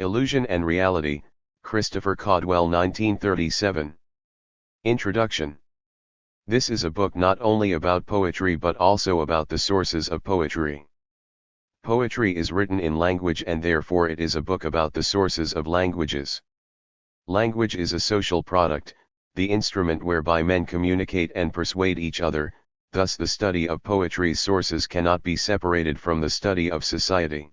Illusion and Reality, Christopher Caudwell 1937. Introduction. This is a book not only about poetry but also about the sources of poetry. Poetry is written in language and therefore it is a book about the sources of languages. Language is a social product, the instrument whereby men communicate and persuade each other, thus the study of poetry's sources cannot be separated from the study of society.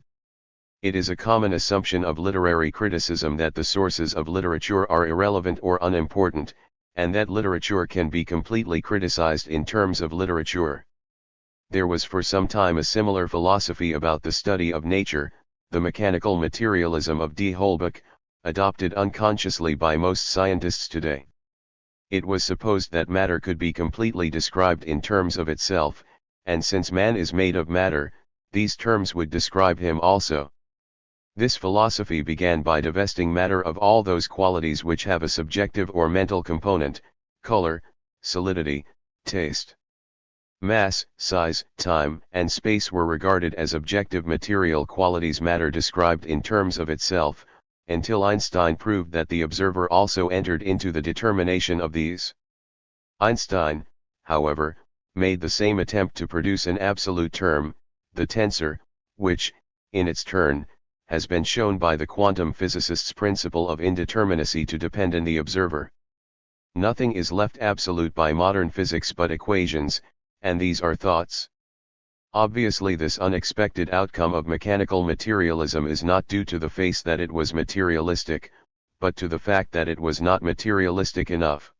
It is a common assumption of literary criticism that the sources of literature are irrelevant or unimportant, and that literature can be completely criticized in terms of literature. There was for some time a similar philosophy about the study of nature, the mechanical materialism of D. Holbach, adopted unconsciously by most scientists today. It was supposed that matter could be completely described in terms of itself, and since man is made of matter, these terms would describe him also. This philosophy began by divesting matter of all those qualities which have a subjective or mental component: color, solidity, taste. Mass, size, time, and space were regarded as objective material qualities matter described in terms of itself, until Einstein proved that the observer also entered into the determination of these. Einstein, however, made the same attempt to produce an absolute term, the tensor, which, in its turn, has been shown by the quantum physicists' principle of indeterminacy to depend on the observer. Nothing is left absolute by modern physics but equations, and these are thoughts. Obviously, this unexpected outcome of mechanical materialism is not due to the fact that it was materialistic, but to the fact that it was not materialistic enough.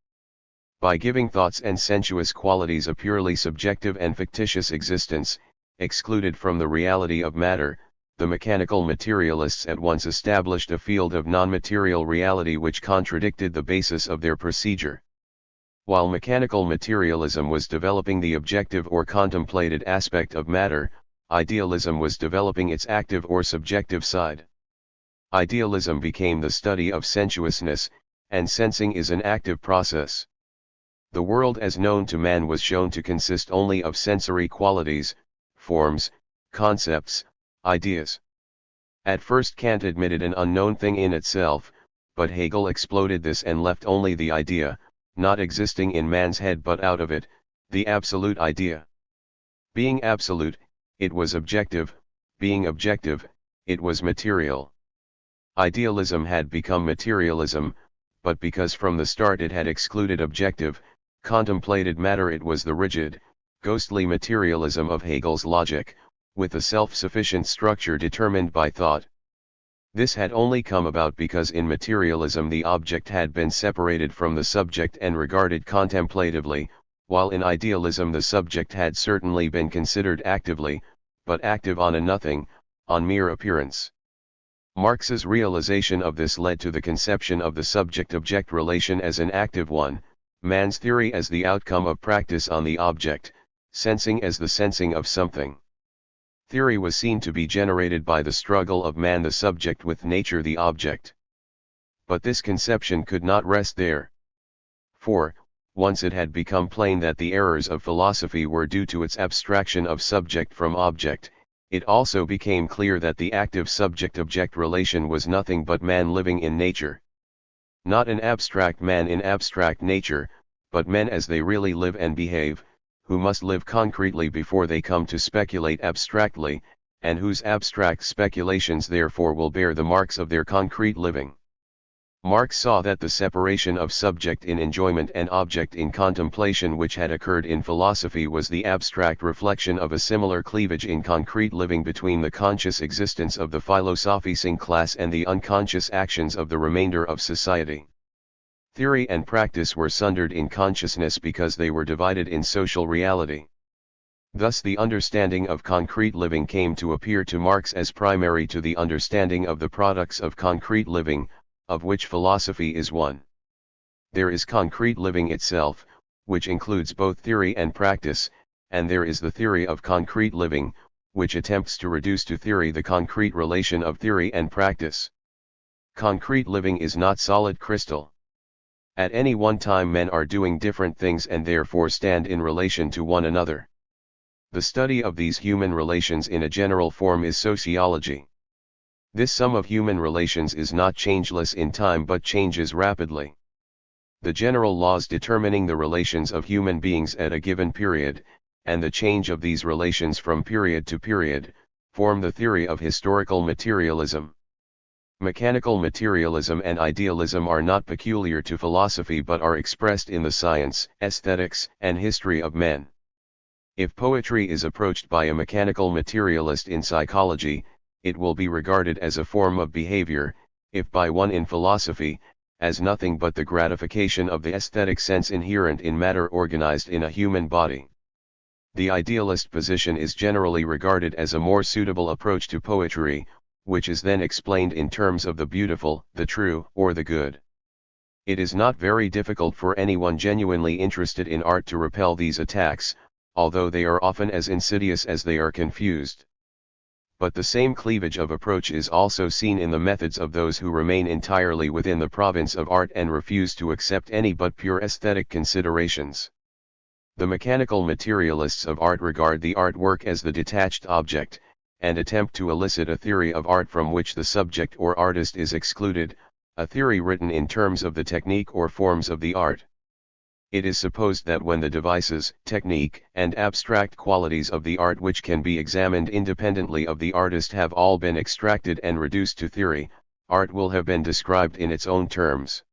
By giving thoughts and sensuous qualities a purely subjective and fictitious existence, excluded from the reality of matter, the mechanical materialists at once established a field of non-material reality which contradicted the basis of their procedure. While mechanical materialism was developing the objective or contemplated aspect of matter, idealism was developing its active or subjective side. Idealism became the study of sensuousness, and sensing is an active process. The world as known to man was shown to consist only of sensory qualities, forms, concepts, ideas. At first Kant admitted an unknown thing in itself, but Hegel exploded this and left only the idea, not existing in man's head but out of it, the absolute idea. Being absolute, it was objective; being objective, it was material. Idealism had become materialism, but because from the start it had excluded objective, contemplated matter, it was the rigid, ghostly materialism of Hegel's logic, with a self-sufficient structure determined by thought. This had only come about because in materialism the object had been separated from the subject and regarded contemplatively, while in idealism the subject had certainly been considered actively, but active on a nothing, on mere appearance. Marx's realization of this led to the conception of the subject-object relation as an active one, man's theory as the outcome of practice on the object, sensing as the sensing of something. Theory was seen to be generated by the struggle of man the subject with nature the object. But this conception could not rest there. For, once it had become plain that the errors of philosophy were due to its abstraction of subject from object, it also became clear that the active subject-object relation was nothing but man living in nature. Not an abstract man in abstract nature, but men as they really live and behave, who must live concretely before they come to speculate abstractly, and whose abstract speculations therefore will bear the marks of their concrete living. Marx saw that the separation of subject in enjoyment and object in contemplation which had occurred in philosophy was the abstract reflection of a similar cleavage in concrete living between the conscious existence of the philosophizing class and the unconscious actions of the remainder of society. Theory and practice were sundered in consciousness because they were divided in social reality. Thus the understanding of concrete living came to appear to Marx as primary to the understanding of the products of concrete living, of which philosophy is one. There is concrete living itself, which includes both theory and practice, and there is the theory of concrete living, which attempts to reduce to theory the concrete relation of theory and practice. Concrete living is not solid crystal. At any one time men are doing different things and therefore stand in relation to one another. The study of these human relations in a general form is sociology. This sum of human relations is not changeless in time but changes rapidly. The general laws determining the relations of human beings at a given period, and the change of these relations from period to period, form the theory of historical materialism. Mechanical materialism and idealism are not peculiar to philosophy but are expressed in the science, aesthetics, and history of men. If poetry is approached by a mechanical materialist in psychology, it will be regarded as a form of behavior, if by one in philosophy, as nothing but the gratification of the aesthetic sense inherent in matter organized in a human body. The idealist position is generally regarded as a more suitable approach to poetry, which is then explained in terms of the beautiful, the true, or the good. It is not very difficult for anyone genuinely interested in art to repel these attacks, although they are often as insidious as they are confused. But the same cleavage of approach is also seen in the methods of those who remain entirely within the province of art and refuse to accept any but pure aesthetic considerations. The mechanical materialists of art regard the artwork as the detached object, and attempt to elicit a theory of art from which the subject or artist is excluded, a theory written in terms of the technique or forms of the art. It is supposed that when the devices, technique, and abstract qualities of the art which can be examined independently of the artist have all been extracted and reduced to theory, art will have been described in its own terms.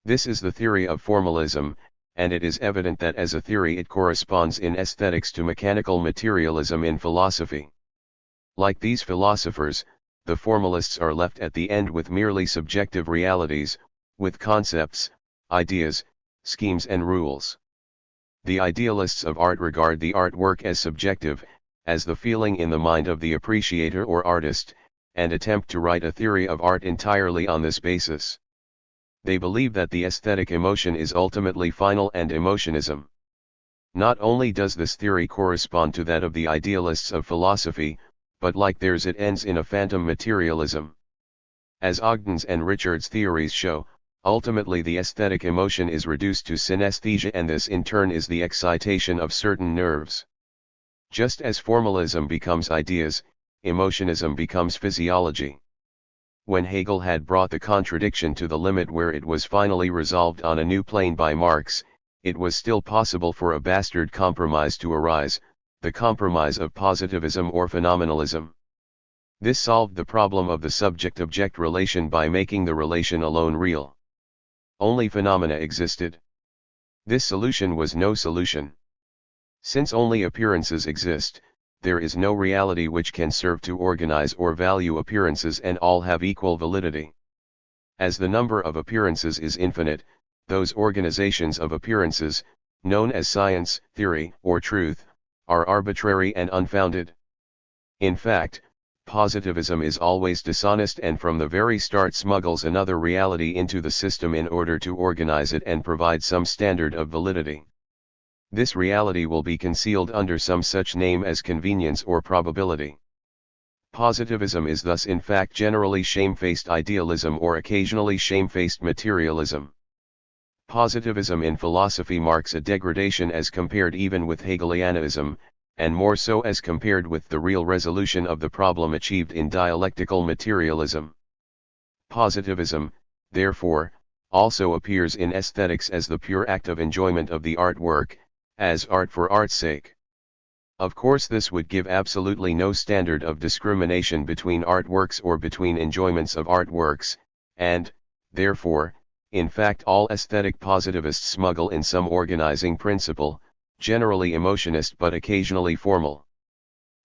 This is the theory of formalism, and it is evident that as a theory it corresponds in aesthetics to mechanical materialism in philosophy. Like these philosophers, the formalists are left at the end with merely subjective realities, with concepts, ideas, schemes and rules. The idealists of art regard the artwork as subjective, as the feeling in the mind of the appreciator or artist, and attempt to write a theory of art entirely on this basis. They believe that the aesthetic emotion is ultimately final and emotionism. Not only does this theory correspond to that of the idealists of philosophy, but like theirs it ends in a phantom materialism. As Ogden's and Richard's theories show, ultimately the aesthetic emotion is reduced to synesthesia, and this in turn is the excitation of certain nerves. Just as formalism becomes ideas, emotionism becomes physiology. When Hegel had brought the contradiction to the limit where it was finally resolved on a new plane by Marx, it was still possible for a bastard compromise to arise, the compromise of positivism or phenomenalism. This solved the problem of the subject-object relation by making the relation alone real. Only phenomena existed. This solution was no solution. Since only appearances exist, there is no reality which can serve to organize or value appearances, and all have equal validity. As the number of appearances is infinite, those organizations of appearances, known as science, theory, or truth, are arbitrary and unfounded. In fact, positivism is always dishonest and from the very start smuggles another reality into the system in order to organize it and provide some standard of validity. This reality will be concealed under some such name as convenience or probability. Positivism is thus in fact generally shamefaced idealism or occasionally shamefaced materialism. Positivism in philosophy marks a degradation as compared even with Hegelianism, and more so as compared with the real resolution of the problem achieved in dialectical materialism. Positivism, therefore, also appears in aesthetics as the pure act of enjoyment of the artwork, as art for art's sake. Of course this would give absolutely no standard of discrimination between artworks or between enjoyments of artworks, and, therefore, in fact all aesthetic positivists smuggle in some organizing principle, generally emotionist but occasionally formal.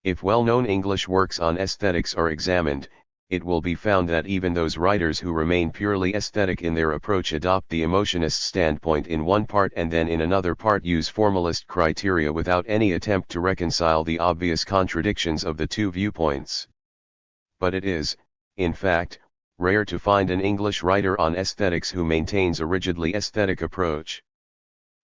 If well-known English works on aesthetics are examined, it will be found that even those writers who remain purely aesthetic in their approach adopt the emotionist standpoint in one part and then in another part use formalist criteria without any attempt to reconcile the obvious contradictions of the two viewpoints. But it is, in fact, rare to find an English writer on aesthetics who maintains a rigidly aesthetic approach.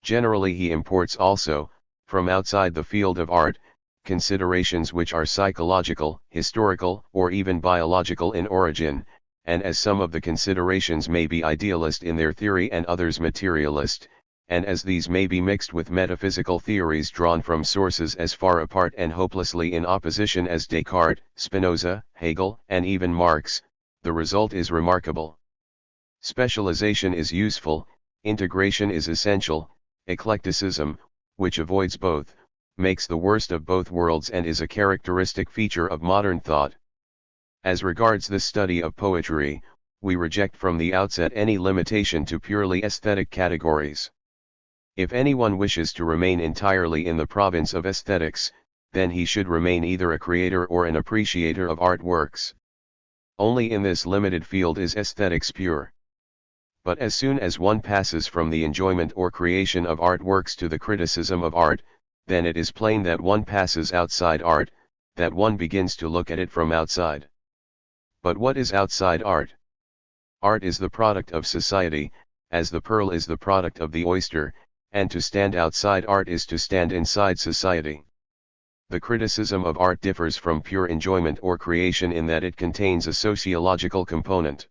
Generally he imports also, from outside the field of art, considerations which are psychological, historical, or even biological in origin, and as some of the considerations may be idealist in their theory and others materialist, and as these may be mixed with metaphysical theories drawn from sources as far apart and hopelessly in opposition as Descartes, Spinoza, Hegel, and even Marx, the result is remarkable. Specialization is useful, integration is essential, eclecticism, which avoids both, makes the worst of both worlds and is a characteristic feature of modern thought. As regards the study of poetry, we reject from the outset any limitation to purely aesthetic categories. If anyone wishes to remain entirely in the province of aesthetics, then he should remain either a creator or an appreciator of artworks. Only in this limited field is aesthetics pure. But as soon as one passes from the enjoyment or creation of artworks to the criticism of art, then it is plain that one passes outside art, that one begins to look at it from outside. But what is outside art? Art is the product of society, as the pearl is the product of the oyster, and to stand outside art is to stand inside society. The criticism of art differs from pure enjoyment or creation in that it contains a sociological component.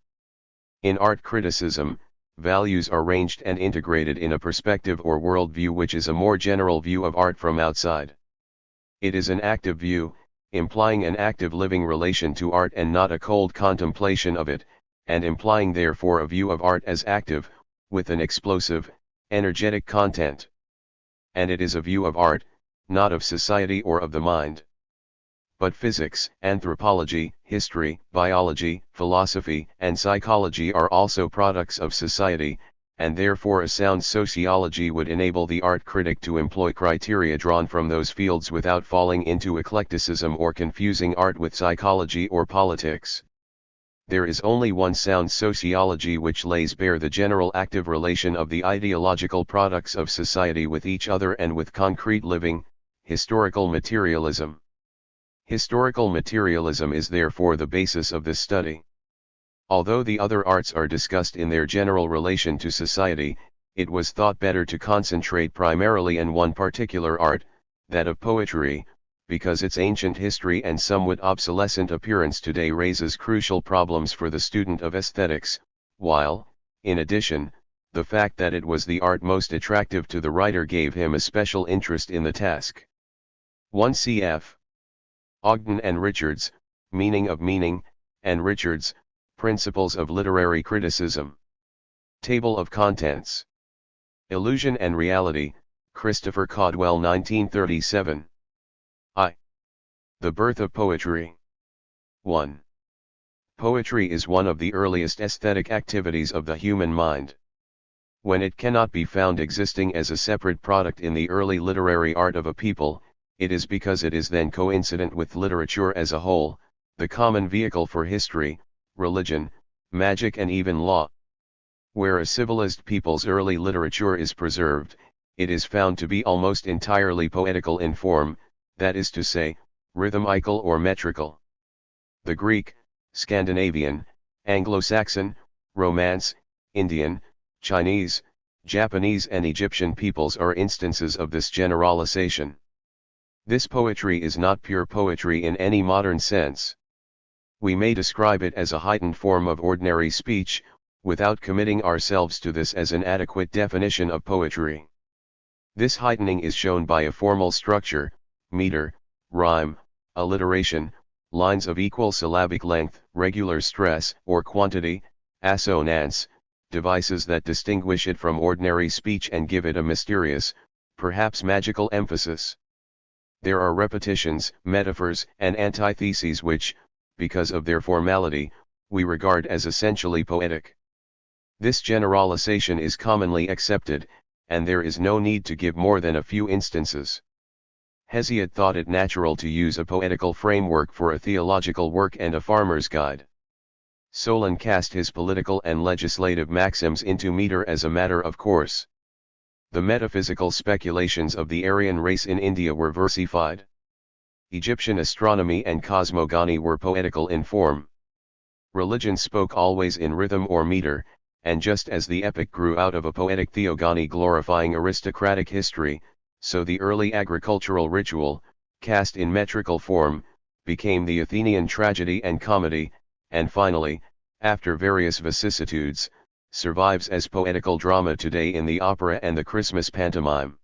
In art criticism, values are ranged and integrated in a perspective or worldview which is a more general view of art from outside. It is an active view, implying an active living relation to art and not a cold contemplation of it, and implying therefore a view of art as active, with an explosive, energetic content. And it is a view of art, not of society or of the mind. But physics, anthropology, history, biology, philosophy, and psychology are also products of society, and therefore a sound sociology would enable the art critic to employ criteria drawn from those fields without falling into eclecticism or confusing art with psychology or politics. There is only one sound sociology which lays bare the general active relation of the ideological products of society with each other and with concrete living, historical materialism. Historical materialism is therefore the basis of this study. Although the other arts are discussed in their general relation to society, it was thought better to concentrate primarily on one particular art, that of poetry, because its ancient history and somewhat obsolescent appearance today raises crucial problems for the student of aesthetics, while, in addition, the fact that it was the art most attractive to the writer gave him a special interest in the task. 1 cf. Ogden and Richards, Meaning of Meaning, and Richards, Principles of Literary Criticism. Table of Contents. Illusion and Reality, Christopher Caudwell 1937. The birth of poetry. 1. Poetry is one of the earliest aesthetic activities of the human mind. When it cannot be found existing as a separate product in the early literary art of a people, it is because it is then coincident with literature as a whole, the common vehicle for history, religion, magic and even law. Where a civilized people's early literature is preserved, it is found to be almost entirely poetical in form, that is to say, rhythmical or metrical. The Greek, Scandinavian, Anglo-Saxon, Romance, Indian, Chinese, Japanese and Egyptian peoples are instances of this generalization. This poetry is not pure poetry in any modern sense. We may describe it as a heightened form of ordinary speech, without committing ourselves to this as an adequate definition of poetry. This heightening is shown by a formal structure, meter, rhyme, alliteration, lines of equal syllabic length, regular stress or quantity, assonance, devices that distinguish it from ordinary speech and give it a mysterious, perhaps magical emphasis. There are repetitions, metaphors, and antitheses which, because of their formality, we regard as essentially poetic. This generalization is commonly accepted, and there is no need to give more than a few instances. Hesiod thought it natural to use a poetical framework for a theological work and a farmer's guide. Solon cast his political and legislative maxims into meter as a matter of course. The metaphysical speculations of the Aryan race in India were versified. Egyptian astronomy and cosmogony were poetical in form. Religion spoke always in rhythm or meter, and just as the epic grew out of a poetic theogony glorifying aristocratic history, so the early agricultural ritual, cast in metrical form, became the Athenian tragedy and comedy, and finally, after various vicissitudes, survives as poetical drama today in the opera and the Christmas pantomime.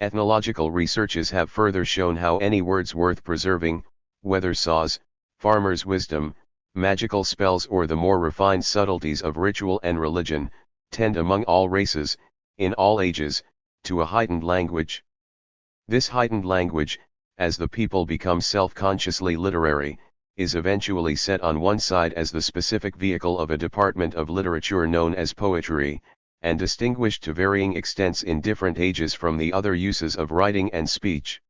Ethnological researches have further shown how any words worth preserving, whether saws, farmer's wisdom, magical spells or the more refined subtleties of ritual and religion, tend among all races, in all ages, to a heightened language. This heightened language, as the people become self-consciously literary, is eventually set on one side as the specific vehicle of a department of literature known as poetry, and distinguished to varying extents in different ages from the other uses of writing and speech.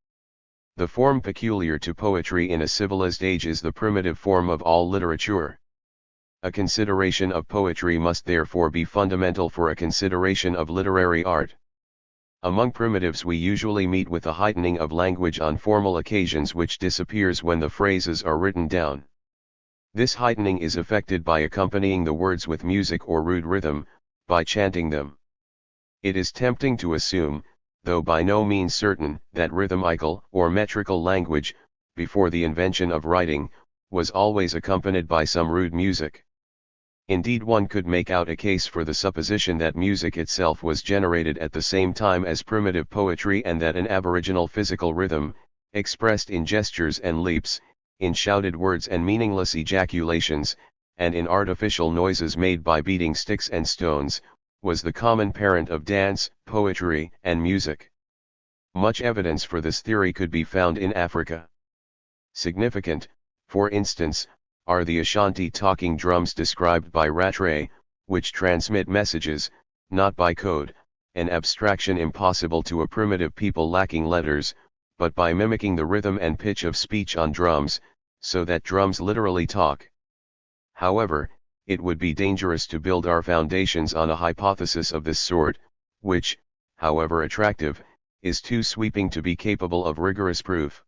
The form peculiar to poetry in a civilized age is the primitive form of all literature. A consideration of poetry must therefore be fundamental for a consideration of literary art. Among primitives we usually meet with a heightening of language on formal occasions which disappears when the phrases are written down. This heightening is effected by accompanying the words with music or rude rhythm, by chanting them. It is tempting to assume, though by no means certain, that rhythmical or metrical language, before the invention of writing, was always accompanied by some rude music. Indeed, one could make out a case for the supposition that music itself was generated at the same time as primitive poetry and that an aboriginal physical rhythm, expressed in gestures and leaps, in shouted words and meaningless ejaculations, and in artificial noises made by beating sticks and stones, was the common parent of dance, poetry, and music. Much evidence for this theory could be found in Africa. Significant, for instance, are the Ashanti talking drums described by Rattray, which transmit messages, not by code, an abstraction impossible to a primitive people lacking letters, but by mimicking the rhythm and pitch of speech on drums, so that drums literally talk. However, it would be dangerous to build our foundations on a hypothesis of this sort, which, however attractive, is too sweeping to be capable of rigorous proof.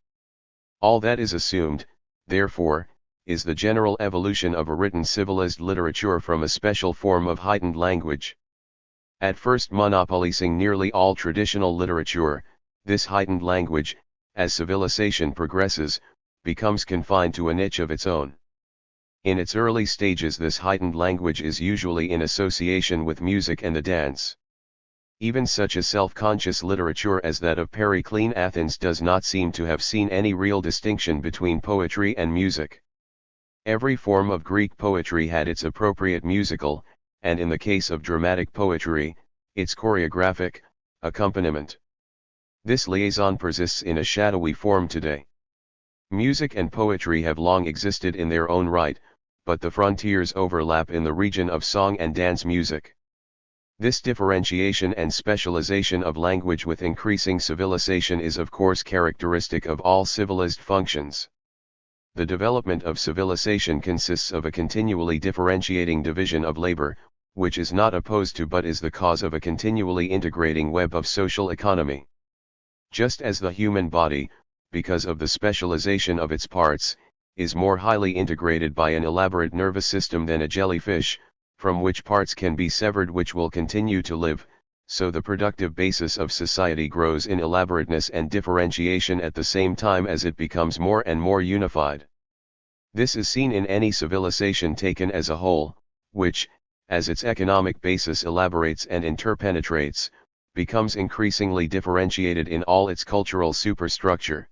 All that is assumed, therefore, is the general evolution of a written civilized literature from a special form of heightened language. At first monopolizing nearly all traditional literature, this heightened language, as civilization progresses, becomes confined to a niche of its own. In its early stages this heightened language is usually in association with music and the dance. Even such a self-conscious literature as that of Periclean Athens does not seem to have seen any real distinction between poetry and music. Every form of Greek poetry had its appropriate musical, and in the case of dramatic poetry, its choreographic, accompaniment. This liaison persists in a shadowy form today. Music and poetry have long existed in their own right, but the frontiers overlap in the region of song and dance music. This differentiation and specialization of language with increasing civilization is of course characteristic of all civilized functions. The development of civilization consists of a continually differentiating division of labor, which is not opposed to but is the cause of a continually integrating web of social economy. Just as the human body, because of the specialization of its parts, is more highly integrated by an elaborate nervous system than a jellyfish, from which parts can be severed which will continue to live, so the productive basis of society grows in elaborateness and differentiation at the same time as it becomes more and more unified. This is seen in any civilization taken as a whole, which, as its economic basis elaborates and interpenetrates, becomes increasingly differentiated in all its cultural superstructure.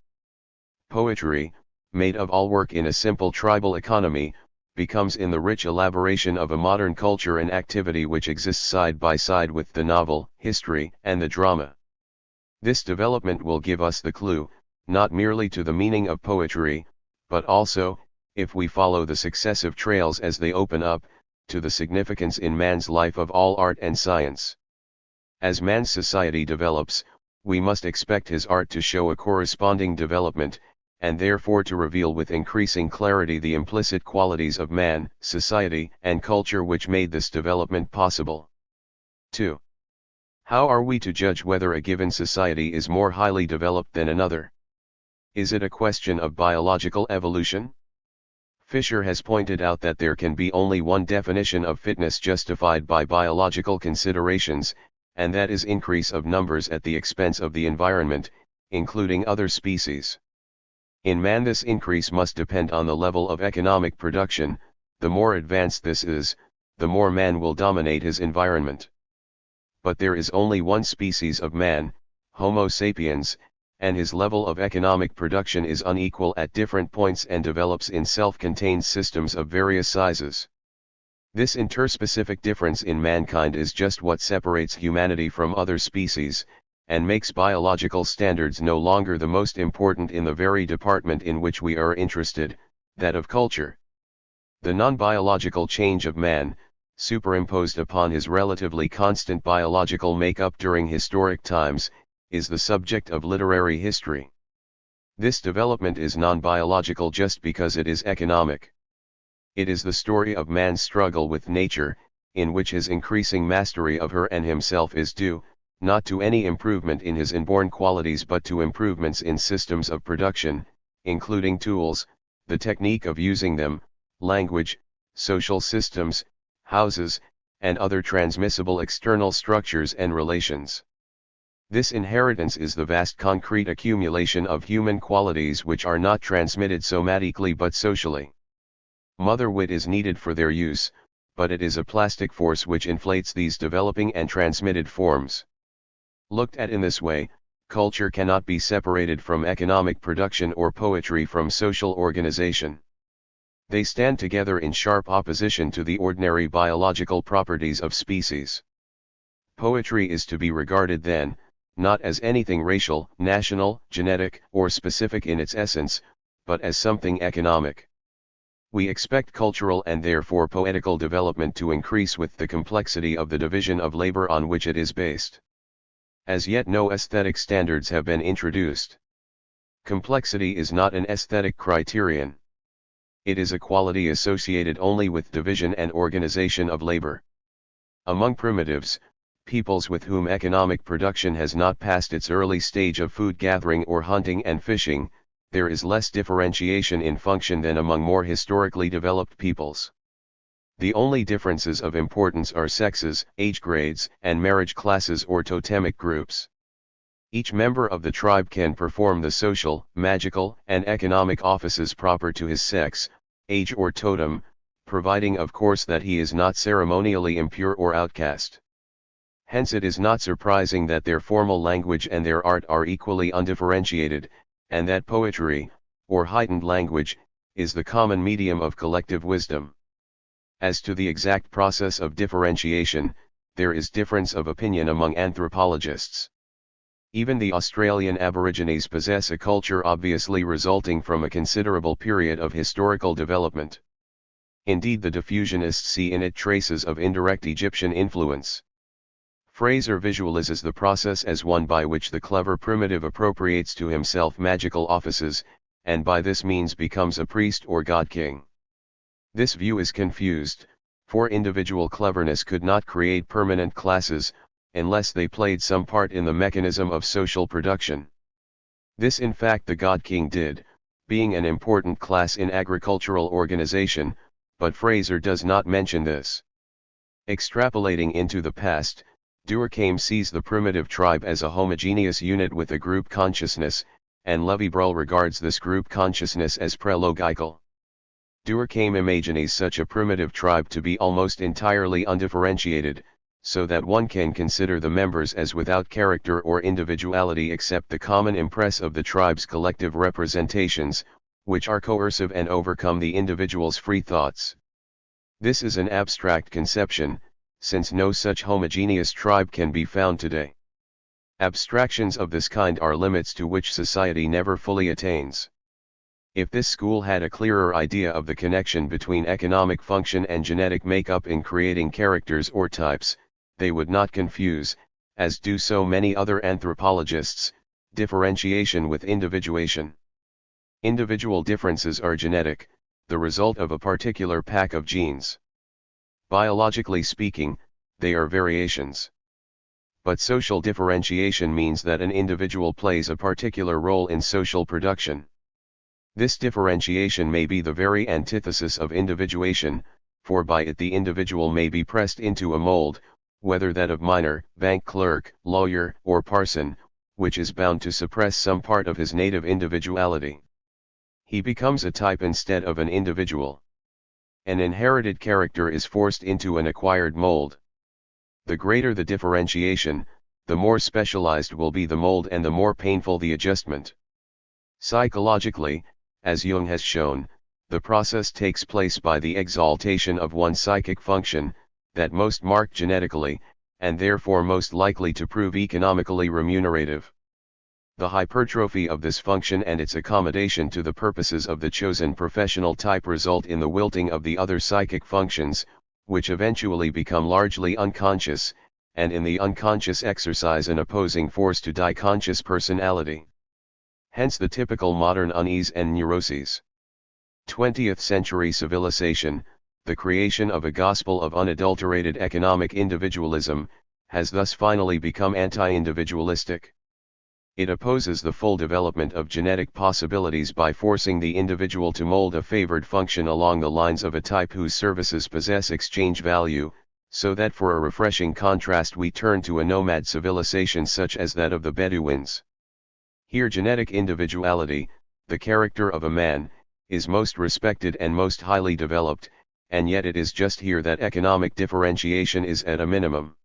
Poetry, made of all work in a simple tribal economy, becomes in the rich elaboration of a modern culture an activity which exists side by side with the novel, history, and the drama. This development will give us the clue, not merely to the meaning of poetry, but also, if we follow the successive trails as they open up, to the significance in man's life of all art and science. As man's society develops, we must expect his art to show a corresponding development, and therefore to reveal with increasing clarity the implicit qualities of man, society, and culture which made this development possible. 2. How are we to judge whether a given society is more highly developed than another? Is it a question of biological evolution? Fisher has pointed out that there can be only one definition of fitness justified by biological considerations, and that is increase of numbers at the expense of the environment, including other species. In man this increase must depend on the level of economic production. The more advanced this is, the more man will dominate his environment. But there is only one species of man, Homo sapiens, and his level of economic production is unequal at different points and develops in self-contained systems of various sizes. This interspecific difference in mankind is just what separates humanity from other species, and makes biological standards no longer the most important in the very department in which we are interested, that of culture. The non-biological change of man, superimposed upon his relatively constant biological makeup during historic times, is the subject of literary history. This development is non-biological just because it is economic. It is the story of man's struggle with nature, in which his increasing mastery of her and himself is due, not to any improvement in his inborn qualities but to improvements in systems of production, including tools, the technique of using them, language, social systems, houses, and other transmissible external structures and relations. This inheritance is the vast concrete accumulation of human qualities which are not transmitted somatically but socially. Mother wit is needed for their use, but it is a plastic force which inflates these developing and transmitted forms. Looked at in this way, culture cannot be separated from economic production or poetry from social organization. They stand together in sharp opposition to the ordinary biological properties of species. Poetry is to be regarded then, not as anything racial, national, genetic, or specific in its essence, but as something economic. We expect cultural and therefore poetical development to increase with the complexity of the division of labor on which it is based. As yet no aesthetic standards have been introduced. Complexity is not an aesthetic criterion. It is a quality associated only with division and organization of labor. Among primitives, peoples with whom economic production has not passed its early stage of food gathering or hunting and fishing, there is less differentiation in function than among more historically developed peoples. The only differences of importance are sexes, age grades, and marriage classes or totemic groups. Each member of the tribe can perform the social, magical, and economic offices proper to his sex, age or totem, providing of course that he is not ceremonially impure or outcast. Hence it is not surprising that their formal language and their art are equally undifferentiated, and that poetry, or heightened language, is the common medium of collective wisdom. As to the exact process of differentiation, there is difference of opinion among anthropologists. Even the Australian Aborigines possess a culture obviously resulting from a considerable period of historical development. Indeed, the diffusionists see in it traces of indirect Egyptian influence. Fraser visualizes the process as one by which the clever primitive appropriates to himself magical offices, and by this means becomes a priest or god-king. This view is confused, for individual cleverness could not create permanent classes, unless they played some part in the mechanism of social production. This in fact the god-king did, being an important class in agricultural organization, but Fraser does not mention this. Extrapolating into the past, Durkheim sees the primitive tribe as a homogeneous unit with a group consciousness, and Levi-Bruhl regards this group consciousness as prelogical. Durkheim imagines such a primitive tribe to be almost entirely undifferentiated, so that one can consider the members as without character or individuality except the common impress of the tribe's collective representations, which are coercive and overcome the individual's free thoughts. This is an abstract conception, since no such homogeneous tribe can be found today. Abstractions of this kind are limits to which society never fully attains. If this school had a clearer idea of the connection between economic function and genetic makeup in creating characters or types, they would not confuse, as do so many other anthropologists, differentiation with individuation. Individual differences are genetic, the result of a particular pack of genes. Biologically speaking, they are variations. But social differentiation means that an individual plays a particular role in social production. This differentiation may be the very antithesis of individuation, for by it the individual may be pressed into a mold, whether that of miner, bank clerk, lawyer, or parson, which is bound to suppress some part of his native individuality. He becomes a type instead of an individual. An inherited character is forced into an acquired mold. The greater the differentiation, the more specialized will be the mold and the more painful the adjustment. Psychologically, as Jung has shown, the process takes place by the exaltation of one psychic function, that most marked genetically, and therefore most likely to prove economically remunerative. The hypertrophy of this function and its accommodation to the purposes of the chosen professional type result in the wilting of the other psychic functions, which eventually become largely unconscious, and in the unconscious exercise an opposing force to die conscious personality. Hence the typical modern unease and neuroses. 20th century civilization, the creation of a gospel of unadulterated economic individualism, has thus finally become anti-individualistic. It opposes the full development of genetic possibilities by forcing the individual to mold a favored function along the lines of a type whose services possess exchange value, so that for a refreshing contrast we turn to a nomad civilization such as that of the Bedouins. Here genetic individuality, the character of a man, is most respected and most highly developed, and yet it is just here that economic differentiation is at a minimum.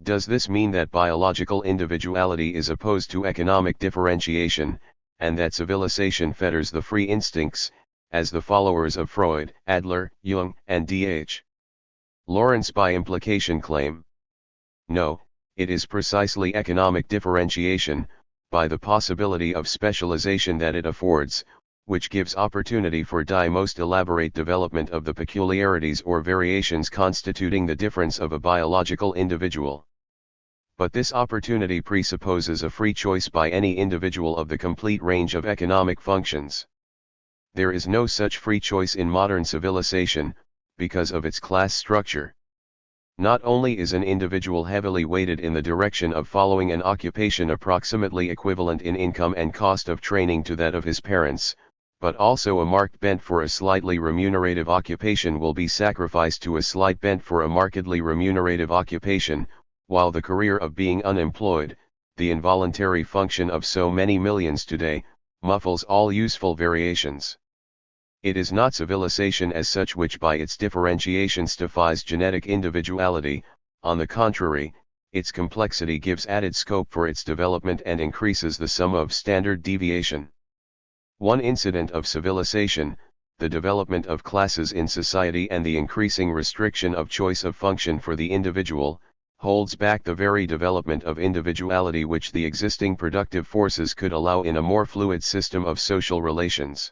Does this mean that biological individuality is opposed to economic differentiation, and that civilization fetters the free instincts, as the followers of Freud, Adler, Jung, and D.H. Lawrence by implication claim? No, it is precisely economic differentiation, by the possibility of specialization that it affords, which gives opportunity for the most elaborate development of the peculiarities or variations constituting the difference of a biological individual. But this opportunity presupposes a free choice by any individual of the complete range of economic functions. There is no such free choice in modern civilization, because of its class structure. Not only is an individual heavily weighted in the direction of following an occupation approximately equivalent in income and cost of training to that of his parents, but also a marked bent for a slightly remunerative occupation will be sacrificed to a slight bent for a markedly remunerative occupation, while the career of being unemployed, the involuntary function of so many millions today, muffles all useful variations. It is not civilization as such which by its differentiation defies genetic individuality, on the contrary, its complexity gives added scope for its development and increases the sum of standard deviation. One incident of civilization, the development of classes in society and the increasing restriction of choice of function for the individual, holds back the very development of individuality which the existing productive forces could allow in a more fluid system of social relations.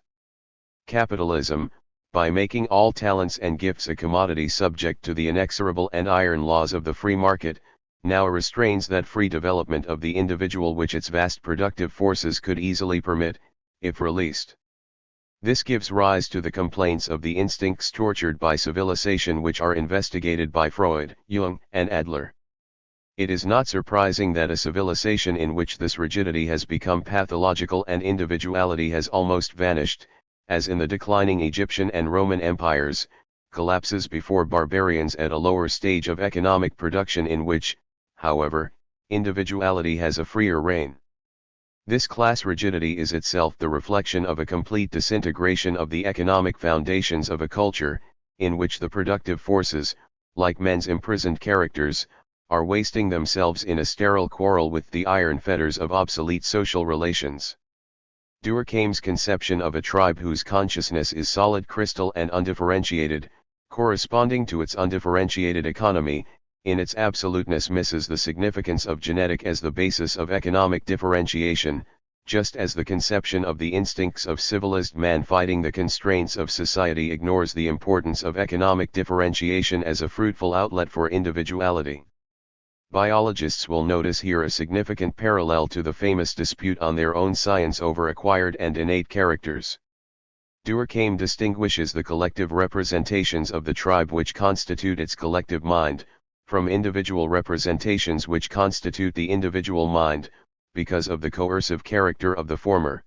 Capitalism, by making all talents and gifts a commodity subject to the inexorable and iron laws of the free market, now restrains that free development of the individual which its vast productive forces could easily permit, if released. This gives rise to the complaints of the instincts tortured by civilization which are investigated by Freud, Jung, and Adler. It is not surprising that a civilization in which this rigidity has become pathological and individuality has almost vanished, as in the declining Egyptian and Roman empires, collapses before barbarians at a lower stage of economic production in which, however, individuality has a freer reign. This class rigidity is itself the reflection of a complete disintegration of the economic foundations of a culture, in which the productive forces, like men's imprisoned characters, are wasting themselves in a sterile quarrel with the iron fetters of obsolete social relations. Durkheim's conception of a tribe whose consciousness is solid crystal and undifferentiated, corresponding to its undifferentiated economy, in its absoluteness misses the significance of genetic as the basis of economic differentiation, just as the conception of the instincts of civilized man fighting the constraints of society ignores the importance of economic differentiation as a fruitful outlet for individuality. Biologists will notice here a significant parallel to the famous dispute on their own science over acquired and innate characters. Durkheim distinguishes the collective representations of the tribe which constitute its collective mind, from individual representations which constitute the individual mind, because of the coercive character of the former.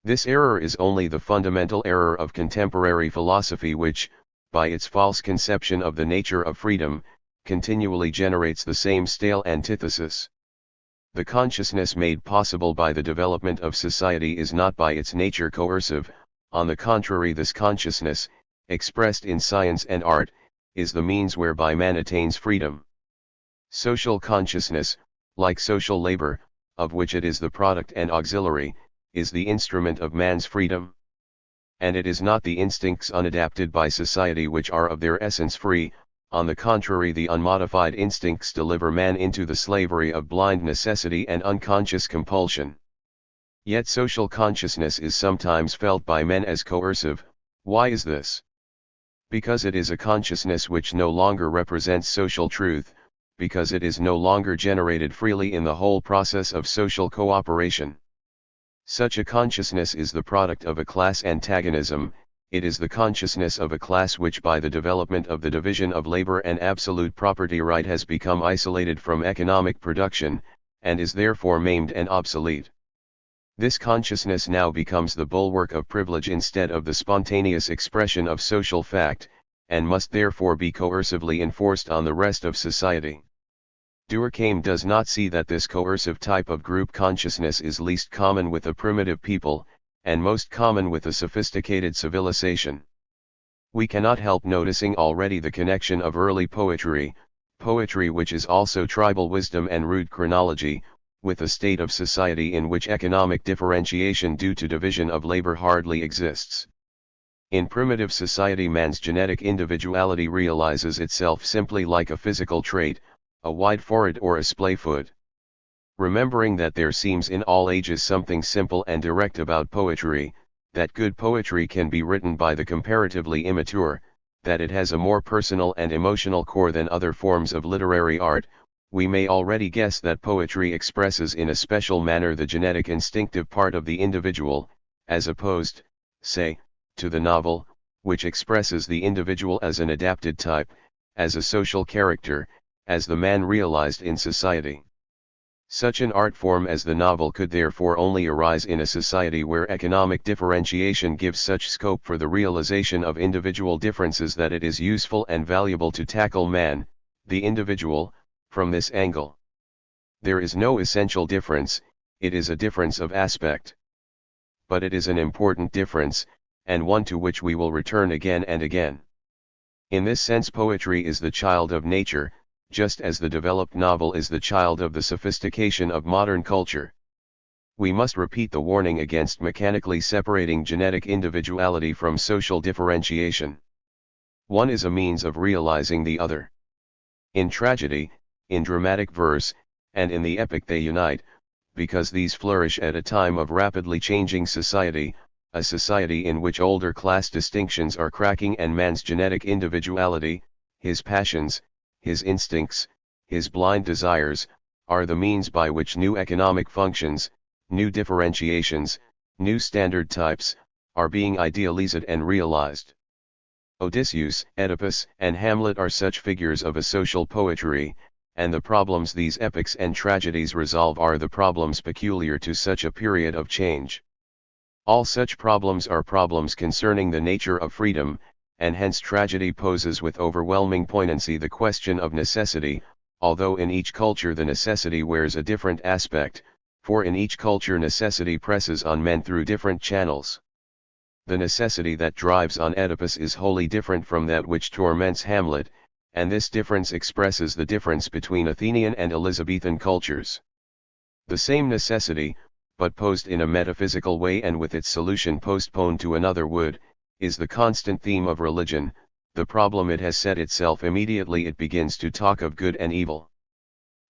This error is only the fundamental error of contemporary philosophy which, by its false conception of the nature of freedom, continually generates the same stale antithesis. The consciousness made possible by the development of society is not by its nature coercive, on the contrary this consciousness, expressed in science and art, is the means whereby man attains freedom. Social consciousness, like social labor, of which it is the product and auxiliary, is the instrument of man's freedom. And it is not the instincts unadapted by society which are of their essence free, on the contrary the unmodified instincts deliver man into the slavery of blind necessity and unconscious compulsion. Yet social consciousness is sometimes felt by men as coercive. Why is this? Because it is a consciousness which no longer represents social truth, because it is no longer generated freely in the whole process of social cooperation. Such a consciousness is the product of a class antagonism. It is the consciousness of a class which by the development of the division of labor and absolute property right has become isolated from economic production, and is therefore maimed and obsolete. This consciousness now becomes the bulwark of privilege instead of the spontaneous expression of social fact, and must therefore be coercively enforced on the rest of society. Durkheim does not see that this coercive type of group consciousness is least common with a primitive people, and most common with a sophisticated civilization. We cannot help noticing already the connection of early poetry which is also tribal wisdom and rude chronology, with a state of society in which economic differentiation due to division of labor hardly exists. In primitive society man's genetic individuality realizes itself simply like a physical trait, a wide forehead or a splay foot. Remembering that there seems in all ages something simple and direct about poetry, that good poetry can be written by the comparatively immature, that it has a more personal and emotional core than other forms of literary art, we may already guess that poetry expresses in a special manner the genetic instinctive part of the individual, as opposed, say, to the novel, which expresses the individual as an adapted type, as a social character, as the man realized in society. Such an art form as the novel could therefore only arise in a society where economic differentiation gives such scope for the realization of individual differences that it is useful and valuable to tackle man, the individual, from this angle. There is no essential difference, it is a difference of aspect. But it is an important difference, and one to which we will return again and again. In this sense poetry is the child of nature, just as the developed novel is the child of the sophistication of modern culture. We must repeat the warning against mechanically separating genetic individuality from social differentiation. One is a means of realizing the other. In tragedy, in dramatic verse, and in the epic they unite, because these flourish at a time of rapidly changing society, a society in which older class distinctions are cracking and man's genetic individuality, his passions, his instincts, his blind desires, are the means by which new economic functions, new differentiations, new standard types, are being idealized and realized. Odysseus, Oedipus, and Hamlet are such figures of a social poetry, and the problems these epics and tragedies resolve are the problems peculiar to such a period of change. All such problems are problems concerning the nature of freedom, and hence tragedy poses with overwhelming poignancy the question of necessity, although in each culture the necessity wears a different aspect, for in each culture necessity presses on men through different channels. The necessity that drives on Oedipus is wholly different from that which torments Hamlet, and this difference expresses the difference between Athenian and Elizabethan cultures. The same necessity, but posed in a metaphysical way and with its solution postponed to another would, is the constant theme of religion. The problem it has set itself immediately it begins to talk of good and evil.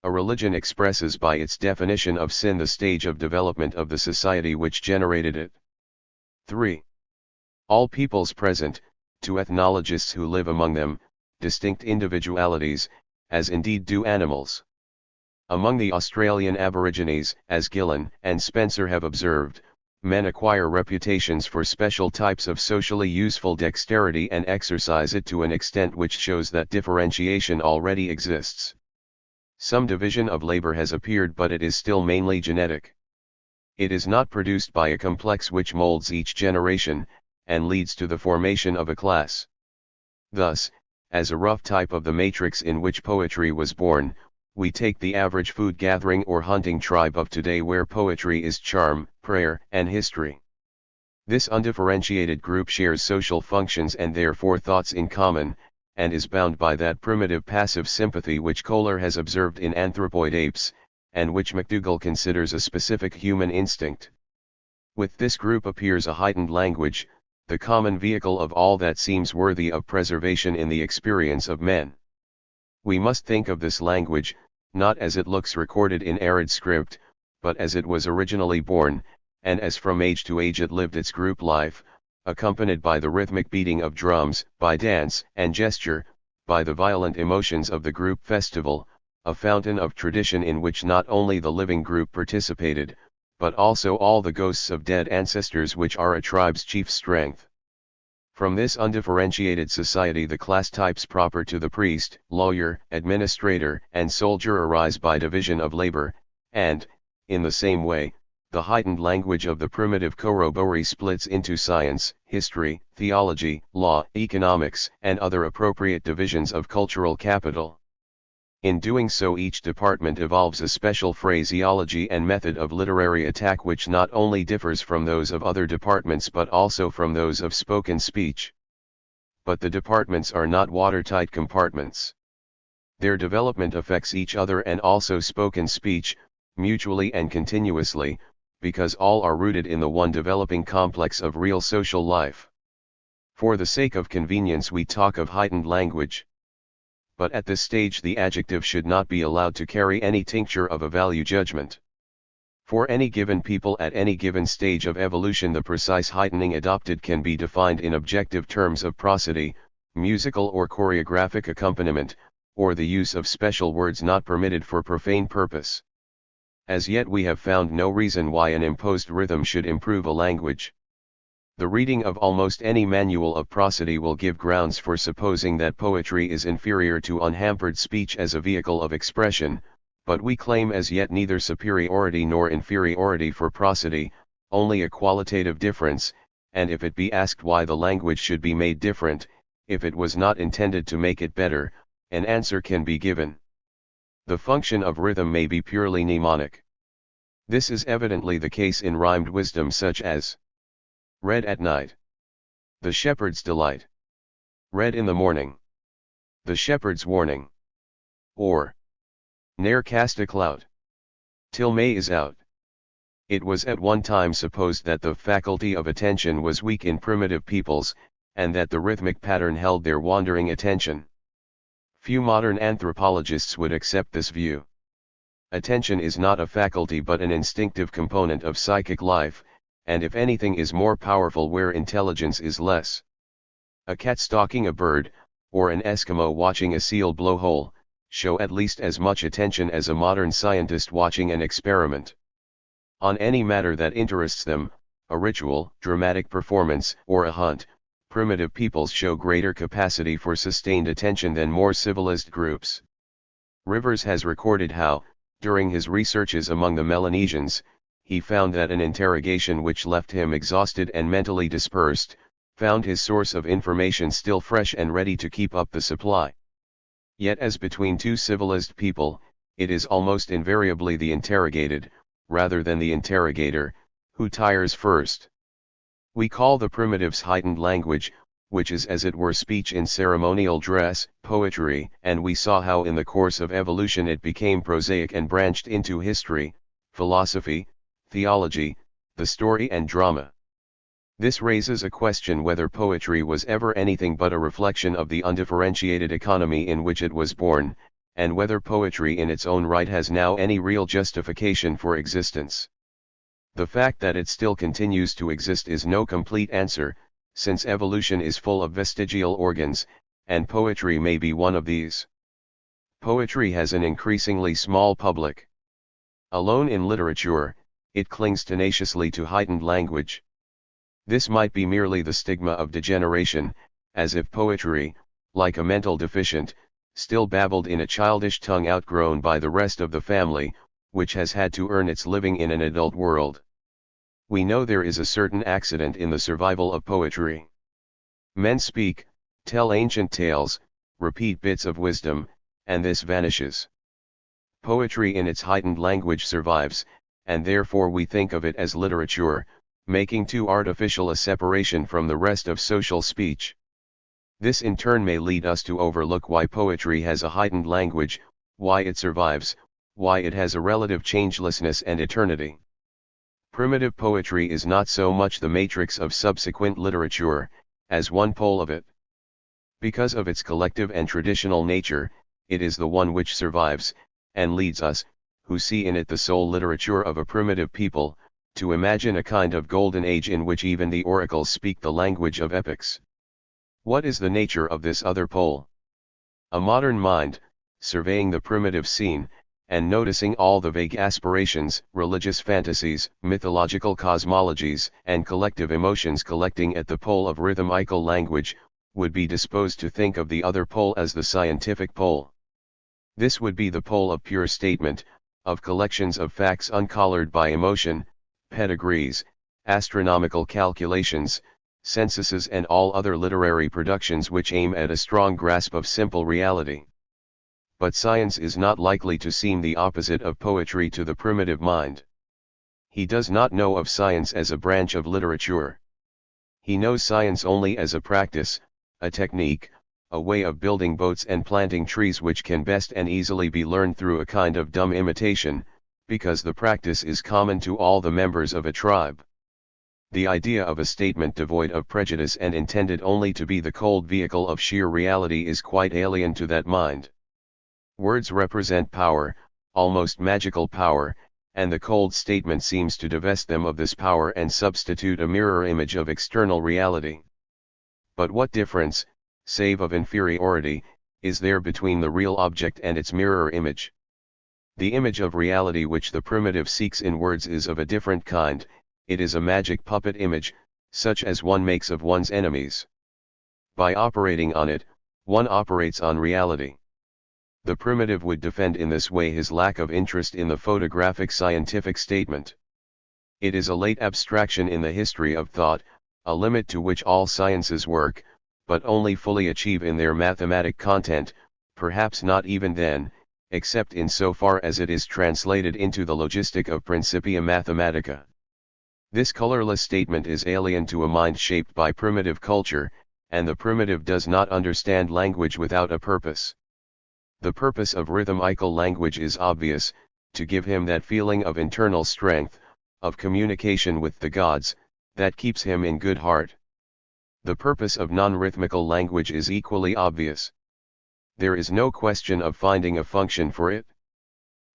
A religion expresses by its definition of sin the stage of development of the society which generated it. 3. All peoples present, to ethnologists who live among them, distinct individualities, as indeed do animals. Among the Australian Aborigines, as Gillen and Spencer have observed, men acquire reputations for special types of socially useful dexterity and exercise it to an extent which shows that differentiation already exists. Some division of labor has appeared, but it is still mainly genetic. It is not produced by a complex which molds each generation, and leads to the formation of a class. Thus, as a rough type of the matrix in which poetry was born, we take the average food-gathering or hunting tribe of today where poetry is charm, prayer, and history. This undifferentiated group shares social functions and therefore thoughts in common, and is bound by that primitive passive sympathy which Kohler has observed in anthropoid apes, and which McDougall considers a specific human instinct. With this group appears a heightened language, the common vehicle of all that seems worthy of preservation in the experience of men. We must think of this language, not as it looks recorded in arid script, but as it was originally born, and as from age to age it lived its group life, accompanied by the rhythmic beating of drums, by dance and gesture, by the violent emotions of the group festival, a fountain of tradition in which not only the living group participated, but also all the ghosts of dead ancestors which are a tribe's chief strength. From this undifferentiated society the class types proper to the priest, lawyer, administrator, and soldier arise by division of labor, and, in the same way, the heightened language of the primitive corroboree splits into science, history, theology, law, economics, and other appropriate divisions of cultural capital. In doing so each department evolves a special phraseology and method of literary attack which not only differs from those of other departments but also from those of spoken speech. But the departments are not watertight compartments. Their development affects each other and also spoken speech, mutually and continuously, because all are rooted in the one developing complex of real social life. For the sake of convenience we talk of heightened language. But at this stage the adjective should not be allowed to carry any tincture of a value judgment. For any given people at any given stage of evolution the precise heightening adopted can be defined in objective terms of prosody, musical or choreographic accompaniment, or the use of special words not permitted for profane purpose. As yet we have found no reason why an imposed rhythm should improve a language. The reading of almost any manual of prosody will give grounds for supposing that poetry is inferior to unhampered speech as a vehicle of expression, but we claim as yet neither superiority nor inferiority for prosody, only a qualitative difference, and if it be asked why the language should be made different, if it was not intended to make it better, an answer can be given. The function of rhythm may be purely mnemonic. This is evidently the case in rhymed wisdom such as read at night, the shepherd's delight, read in the morning, the shepherd's warning, or ne'er cast a clout till May is out. It was at one time supposed that the faculty of attention was weak in primitive peoples, and that the rhythmic pattern held their wandering attention. Few modern anthropologists would accept this view. Attention is not a faculty but an instinctive component of psychic life, and if anything is more powerful where intelligence is less. A cat stalking a bird, or an Eskimo watching a seal blow hole, show at least as much attention as a modern scientist watching an experiment. On any matter that interests them, a ritual, dramatic performance, or a hunt, primitive peoples show greater capacity for sustained attention than more civilized groups. Rivers has recorded how, during his researches among the Melanesians, he found that an interrogation which left him exhausted and mentally dispersed, found his source of information still fresh and ready to keep up the supply. Yet as between two civilized people, it is almost invariably the interrogated, rather than the interrogator, who tires first. We call the primitives heightened language, which is as it were speech in ceremonial dress, poetry, and we saw how in the course of evolution it became prosaic and branched into history, philosophy, theology, the story and drama. This raises a question whether poetry was ever anything but a reflection of the undifferentiated economy in which it was born, and whether poetry in its own right has now any real justification for existence. The fact that it still continues to exist is no complete answer, since evolution is full of vestigial organs, and poetry may be one of these. Poetry has an increasingly small public. Alone in literature, it clings tenaciously to heightened language. This might be merely the stigma of degeneration, as if poetry, like a mental deficient, still babbled in a childish tongue outgrown by the rest of the family, which has had to earn its living in an adult world. We know there is a certain accident in the survival of poetry. Men speak, tell ancient tales, repeat bits of wisdom, and this vanishes. Poetry in its heightened language survives, and therefore we think of it as literature, making too artificial a separation from the rest of social speech. This in turn may lead us to overlook why poetry has a heightened language, why it survives, why it has a relative changelessness and eternity. Primitive poetry is not so much the matrix of subsequent literature, as one pole of it. Because of its collective and traditional nature, it is the one which survives, and leads us, who see in it the sole literature of a primitive people, to imagine a kind of golden age in which even the oracles speak the language of epics. What is the nature of this other pole? A modern mind, surveying the primitive scene, and noticing all the vague aspirations, religious fantasies, mythological cosmologies, and collective emotions collecting at the pole of rhythmical language, would be disposed to think of the other pole as the scientific pole. This would be the pole of pure statement, of collections of facts uncollared by emotion, pedigrees, astronomical calculations, censuses and all other literary productions which aim at a strong grasp of simple reality. But science is not likely to seem the opposite of poetry to the primitive mind. He does not know of science as a branch of literature. He knows science only as a practice, a technique, a way of building boats and planting trees which can best and easily be learned through a kind of dumb imitation, because the practice is common to all the members of a tribe. The idea of a statement devoid of prejudice and intended only to be the cold vehicle of sheer reality is quite alien to that mind. Words represent power, almost magical power, and the cold statement seems to divest them of this power and substitute a mirror image of external reality. But what difference, save of inferiority, is there between the real object and its mirror image? The image of reality which the primitive seeks in words is of a different kind. It is a magic puppet image, such as one makes of one's enemies. By operating on it, one operates on reality. The primitive would defend in this way his lack of interest in the photographic scientific statement. It is a late abstraction in the history of thought, a limit to which all sciences work, but only fully achieve in their mathematic content, perhaps not even then, except in so far as it is translated into the logistic of Principia Mathematica. This colorless statement is alien to a mind shaped by primitive culture, and the primitive does not understand language without a purpose. The purpose of rhythmical language is obvious, to give him that feeling of internal strength, of communication with the gods, that keeps him in good heart. The purpose of non-rhythmical language is equally obvious. There is no question of finding a function for it.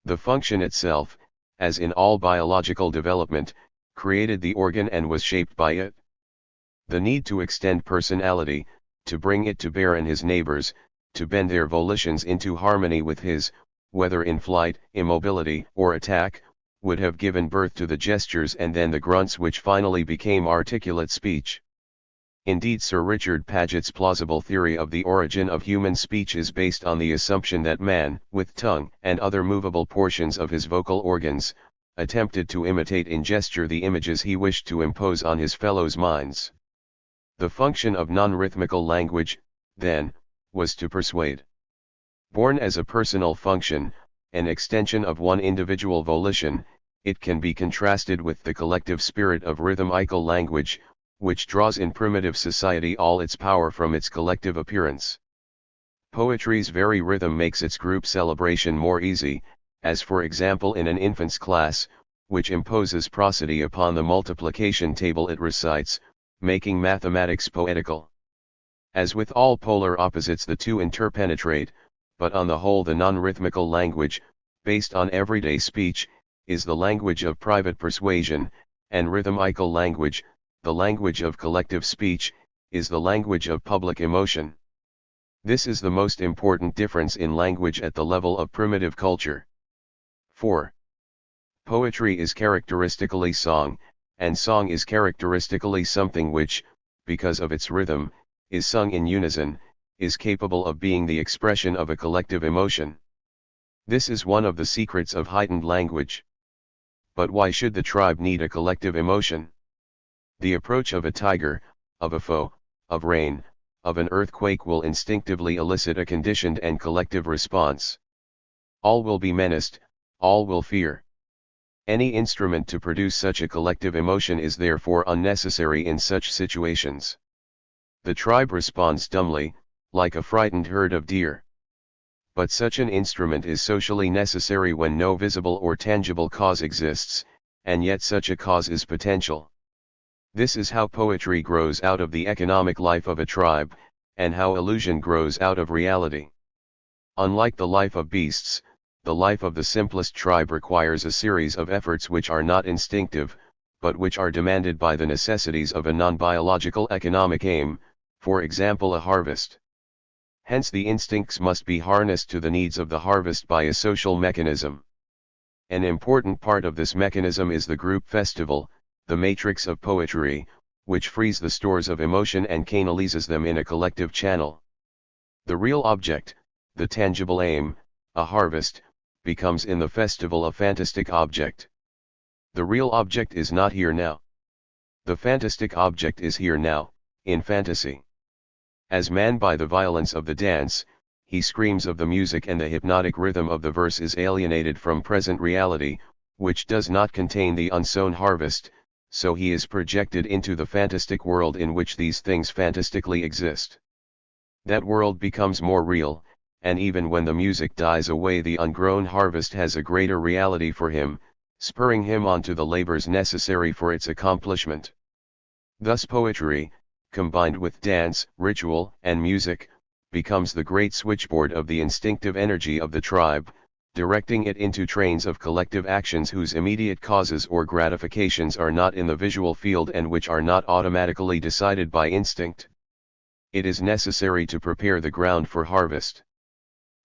The function itself, as in all biological development, created the organ and was shaped by it. The need to extend personality, to bring it to bear in his neighbors, to bend their volitions into harmony with his, whether in flight, immobility, or attack, would have given birth to the gestures and then the grunts which finally became articulate speech. Indeed, Sir Richard Paget's plausible theory of the origin of human speech is based on the assumption that man, with tongue and other movable portions of his vocal organs, attempted to imitate in gesture the images he wished to impose on his fellows' minds. The function of non-rhythmical language, then, was to persuade. Born as a personal function, an extension of one individual volition, it can be contrasted with the collective spirit of rhythmical language, which draws in primitive society all its power from its collective appearance. Poetry's very rhythm makes its group celebration more easy, as for example in an infant's class, which imposes prosody upon the multiplication table it recites, making mathematics poetical. As with all polar opposites, the two interpenetrate, but on the whole the non-rhythmical language, based on everyday speech, is the language of private persuasion, and rhythmical language, the language of collective speech, is the language of public emotion. This is the most important difference in language at the level of primitive culture. 4. Poetry is characteristically song, and song is characteristically something which, because of its rhythm, is sung in unison, is capable of being the expression of a collective emotion. This is one of the secrets of heightened language. But why should the tribe need a collective emotion? The approach of a tiger, of a foe, of rain, of an earthquake will instinctively elicit a conditioned and collective response. All will be menaced, all will fear. Any instrument to produce such a collective emotion is therefore unnecessary in such situations. The tribe responds dumbly, like a frightened herd of deer. But such an instrument is socially necessary when no visible or tangible cause exists, and yet such a cause is potential. This is how poetry grows out of the economic life of a tribe, and how illusion grows out of reality. Unlike the life of beasts, the life of the simplest tribe requires a series of efforts which are not instinctive, but which are demanded by the necessities of a non-biological economic aim, for example a harvest. Hence the instincts must be harnessed to the needs of the harvest by a social mechanism. An important part of this mechanism is the group festival, the matrix of poetry, which frees the stores of emotion and canalizes them in a collective channel. The real object, the tangible aim, a harvest, becomes in the festival a fantastic object. The real object is not here now. The fantastic object is here now, in fantasy. As man by the violence of the dance, he screams of the music and the hypnotic rhythm of the verse is alienated from present reality, which does not contain the unsown harvest, so he is projected into the fantastic world in which these things fantastically exist. That world becomes more real, and even when the music dies away the ungrown harvest has a greater reality for him, spurring him on to the labors necessary for its accomplishment. Thus poetry, combined with dance, ritual, and music, becomes the great switchboard of the instinctive energy of the tribe, directing it into trains of collective actions whose immediate causes or gratifications are not in the visual field and which are not automatically decided by instinct. It is necessary to prepare the ground for harvest.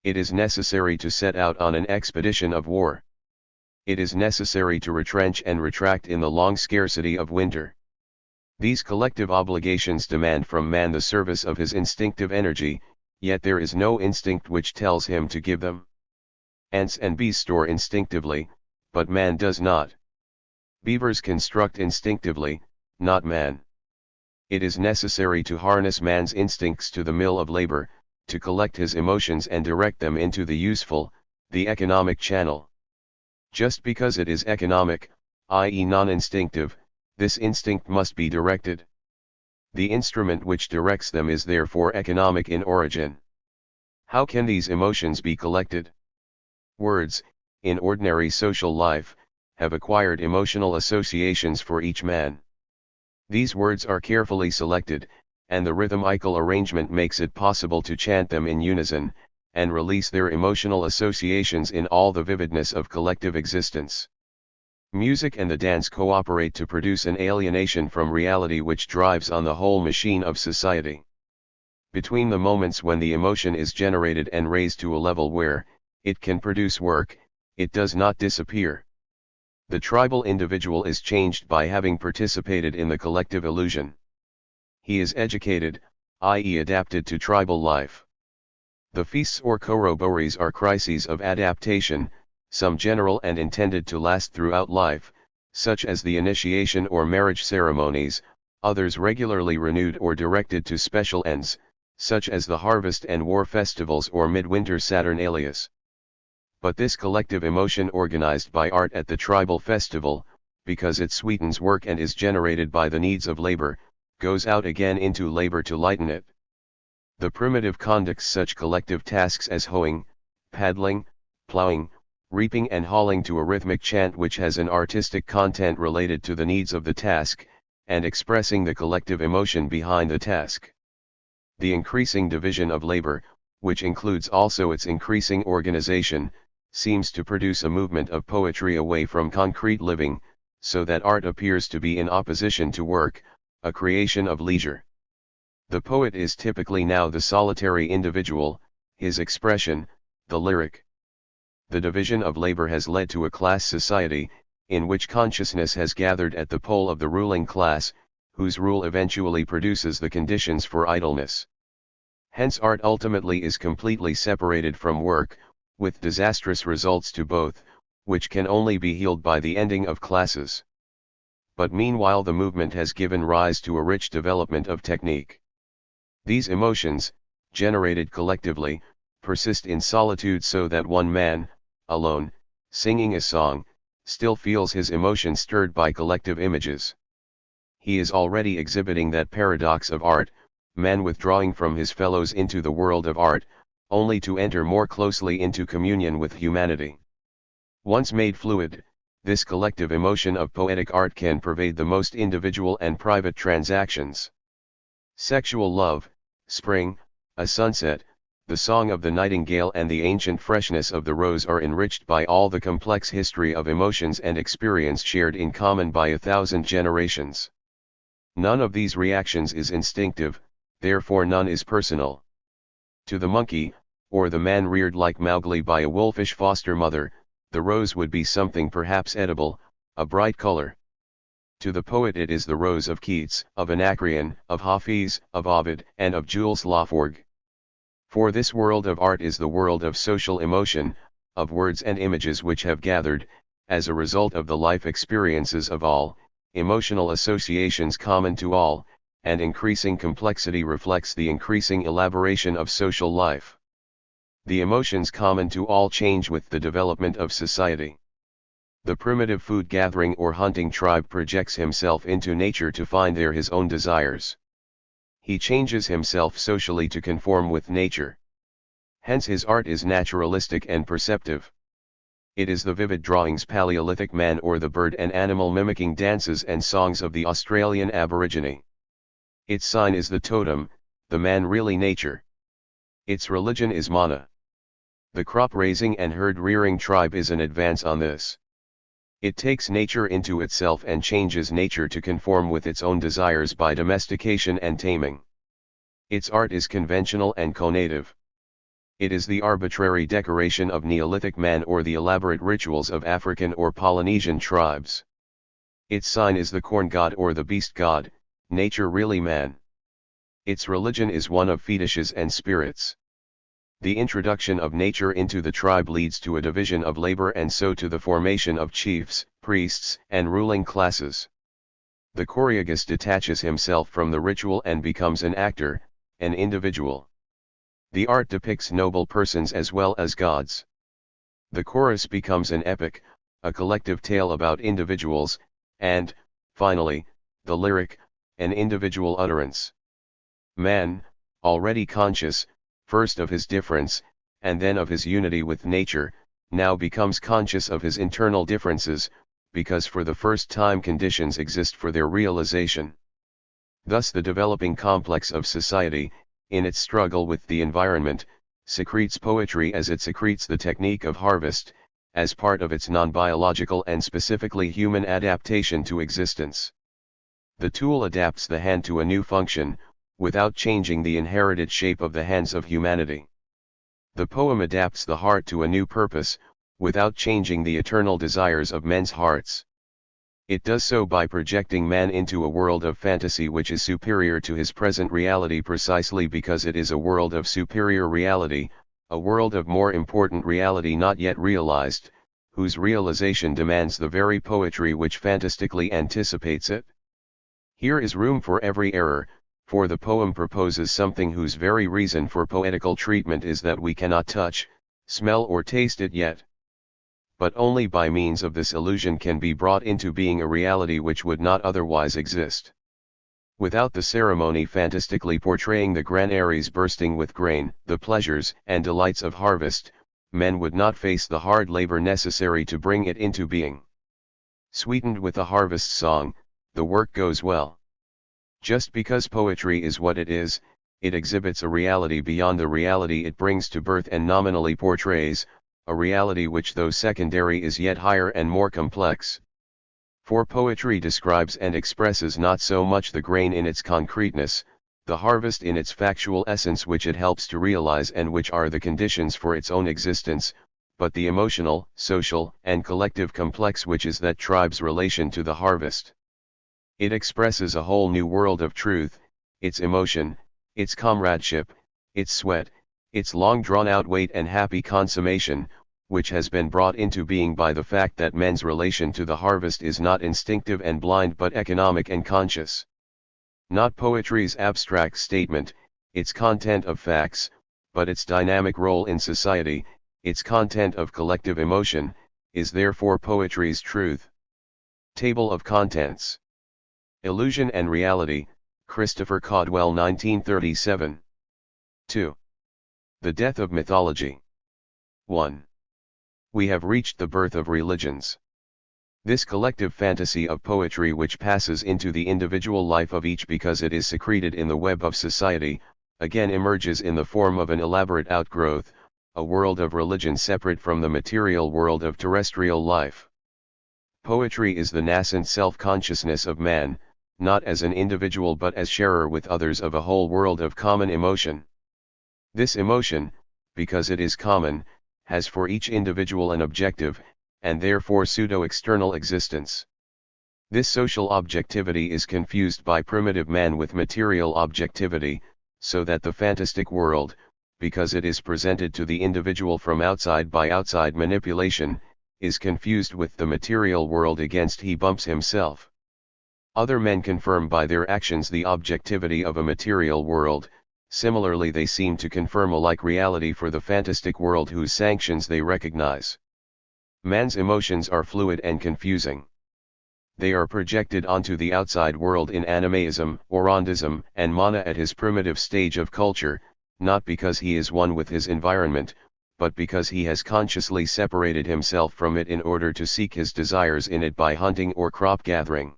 It is necessary to set out on an expedition of war. It is necessary to retrench and retract in the long scarcity of winter. These collective obligations demand from man the service of his instinctive energy, yet there is no instinct which tells him to give them. Ants and bees store instinctively, but man does not. Beavers construct instinctively, not man. It is necessary to harness man's instincts to the mill of labor, to collect his emotions and direct them into the useful, the economic channel. Just because it is economic, i.e. non-instinctive, this instinct must be directed. The instrument which directs them is therefore economic in origin. How can these emotions be collected? Words, in ordinary social life, have acquired emotional associations for each man. These words are carefully selected, and the rhythmical arrangement makes it possible to chant them in unison, and release their emotional associations in all the vividness of collective existence. Music and the dance cooperate to produce an alienation from reality which drives on the whole machine of society. Between the moments when the emotion is generated and raised to a level where it can produce work, it does not disappear. The tribal individual is changed by having participated in the collective illusion. He is educated, i.e. adapted to tribal life. The feasts or corroborees are crises of adaptation, some general and intended to last throughout life, such as the initiation or marriage ceremonies, others regularly renewed or directed to special ends, such as the harvest and war festivals or midwinter Saturnalias. But this collective emotion organized by art at the tribal festival, because it sweetens work and is generated by the needs of labor, goes out again into labor to lighten it. The primitive conducts such collective tasks as hoeing, paddling, plowing, reaping and hauling to a rhythmic chant which has an artistic content related to the needs of the task, and expressing the collective emotion behind the task. The increasing division of labor, which includes also its increasing organization, seems to produce a movement of poetry away from concrete living, so that art appears to be in opposition to work, a creation of leisure. The poet is typically now the solitary individual, his expression, the lyric. The division of labor has led to a class society, in which consciousness has gathered at the pole of the ruling class, whose rule eventually produces the conditions for idleness. Hence art ultimately is completely separated from work, with disastrous results to both, which can only be healed by the ending of classes. But meanwhile the movement has given rise to a rich development of technique. These emotions, generated collectively, persist in solitude so that one man, alone, singing a song, still feels his emotion stirred by collective images. He is already exhibiting that paradox of art, man withdrawing from his fellows into the world of art, only to enter more closely into communion with humanity. Once made fluid, this collective emotion of poetic art can pervade the most individual and private transactions. Sexual love, spring, a sunset, the song of the nightingale and the ancient freshness of the rose are enriched by all the complex history of emotions and experience shared in common by 1,000 generations. None of these reactions is instinctive, therefore none is personal. To the monkey, or the man reared like Mowgli by a wolfish foster mother, the rose would be something perhaps edible, a bright color. To the poet it is the rose of Keats, of Anacreon, of Hafiz, of Ovid, and of Jules Laforgue. For this world of art is the world of social emotion, of words and images which have gathered, as a result of the life experiences of all, emotional associations common to all, and increasing complexity reflects the increasing elaboration of social life. The emotions common to all change with the development of society. The primitive food-gathering or hunting tribe projects himself into nature to find there his own desires. He changes himself socially to conform with nature. Hence his art is naturalistic and perceptive. It is the vivid drawings Paleolithic man or the bird and animal mimicking dances and songs of the Australian Aborigine. Its sign is the totem, the man really nature. Its religion is mana. The crop-raising and herd-rearing tribe is an advance on this. It takes nature into itself and changes nature to conform with its own desires by domestication and taming. Its art is conventional and conative. It is the arbitrary decoration of Neolithic man or the elaborate rituals of African or Polynesian tribes. Its sign is the corn god or the beast god, nature really man. Its religion is one of fetishes and spirits. The introduction of nature into the tribe leads to a division of labor and so to the formation of chiefs, priests, and ruling classes. The choreographer detaches himself from the ritual and becomes an actor, an individual. The art depicts noble persons as well as gods. The chorus becomes an epic, a collective tale about individuals, and, finally, the lyric, an individual utterance. Man, already conscious, first of his difference, and then of his unity with nature, now becomes conscious of his internal differences, because for the first time conditions exist for their realization. Thus the developing complex of society, in its struggle with the environment, secretes poetry as it secretes the technique of harvest, as part of its non-biological and specifically human adaptation to existence. The tool adapts the hand to a new function, without changing the inherited shape of the hands of humanity. The poem adapts the heart to a new purpose, without changing the eternal desires of men's hearts. It does so by projecting man into a world of fantasy which is superior to his present reality precisely because it is a world of superior reality, a world of more important reality not yet realized, whose realization demands the very poetry which fantastically anticipates it. Here is room for every error, for the poem proposes something whose very reason for poetical treatment is that we cannot touch, smell or taste it yet. But only by means of this illusion can be brought into being a reality which would not otherwise exist. Without the ceremony fantastically portraying the granaries bursting with grain, the pleasures and delights of harvest, men would not face the hard labor necessary to bring it into being. Sweetened with a harvest song, the work goes well. Just because poetry is what it is, it exhibits a reality beyond the reality it brings to birth and nominally portrays, a reality which though secondary is yet higher and more complex. For poetry describes and expresses not so much the grain in its concreteness, the harvest in its factual essence which it helps to realize and which are the conditions for its own existence, but the emotional, social, and collective complex which is that tribe's relation to the harvest. It expresses a whole new world of truth, its emotion, its comradeship, its sweat, its long drawn-out wait and happy consummation, which has been brought into being by the fact that men's relation to the harvest is not instinctive and blind but economic and conscious. Not poetry's abstract statement, its content of facts, but its dynamic role in society, its content of collective emotion, is therefore poetry's truth. Table of Contents. Illusion and Reality, Christopher Caudwell 1937. 2. The Death of Mythology. 1. We have reached the birth of religions. This collective fantasy of poetry which passes into the individual life of each because it is secreted in the web of society, again emerges in the form of an elaborate outgrowth, a world of religion separate from the material world of terrestrial life. Poetry is the nascent self-consciousness of man, not as an individual but as sharer with others of a whole world of common emotion. This emotion, because it is common, has for each individual an objective, and therefore pseudo-external existence. This social objectivity is confused by primitive man with material objectivity, so that the fantastic world, because it is presented to the individual from outside by outside manipulation, is confused with the material world against he bumps himself. Other men confirm by their actions the objectivity of a material world, similarly they seem to confirm a like reality for the fantastic world whose sanctions they recognize. Man's emotions are fluid and confusing. They are projected onto the outside world in animism, orandism, and mana at his primitive stage of culture, not because he is one with his environment, but because he has consciously separated himself from it in order to seek his desires in it by hunting or crop gathering.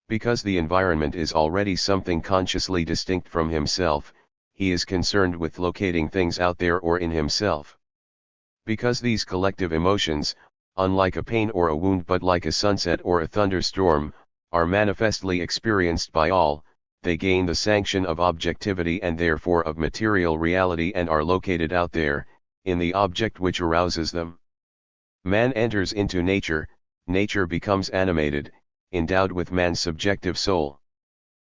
Because the environment is already something consciously distinct from himself, he is concerned with locating things out there or in himself. Because these collective emotions, unlike a pain or a wound but like a sunset or a thunderstorm, are manifestly experienced by all, they gain the sanction of objectivity and therefore of material reality and are located out there, in the object which arouses them. Man enters into nature, nature becomes animated, endowed with man's subjective soul.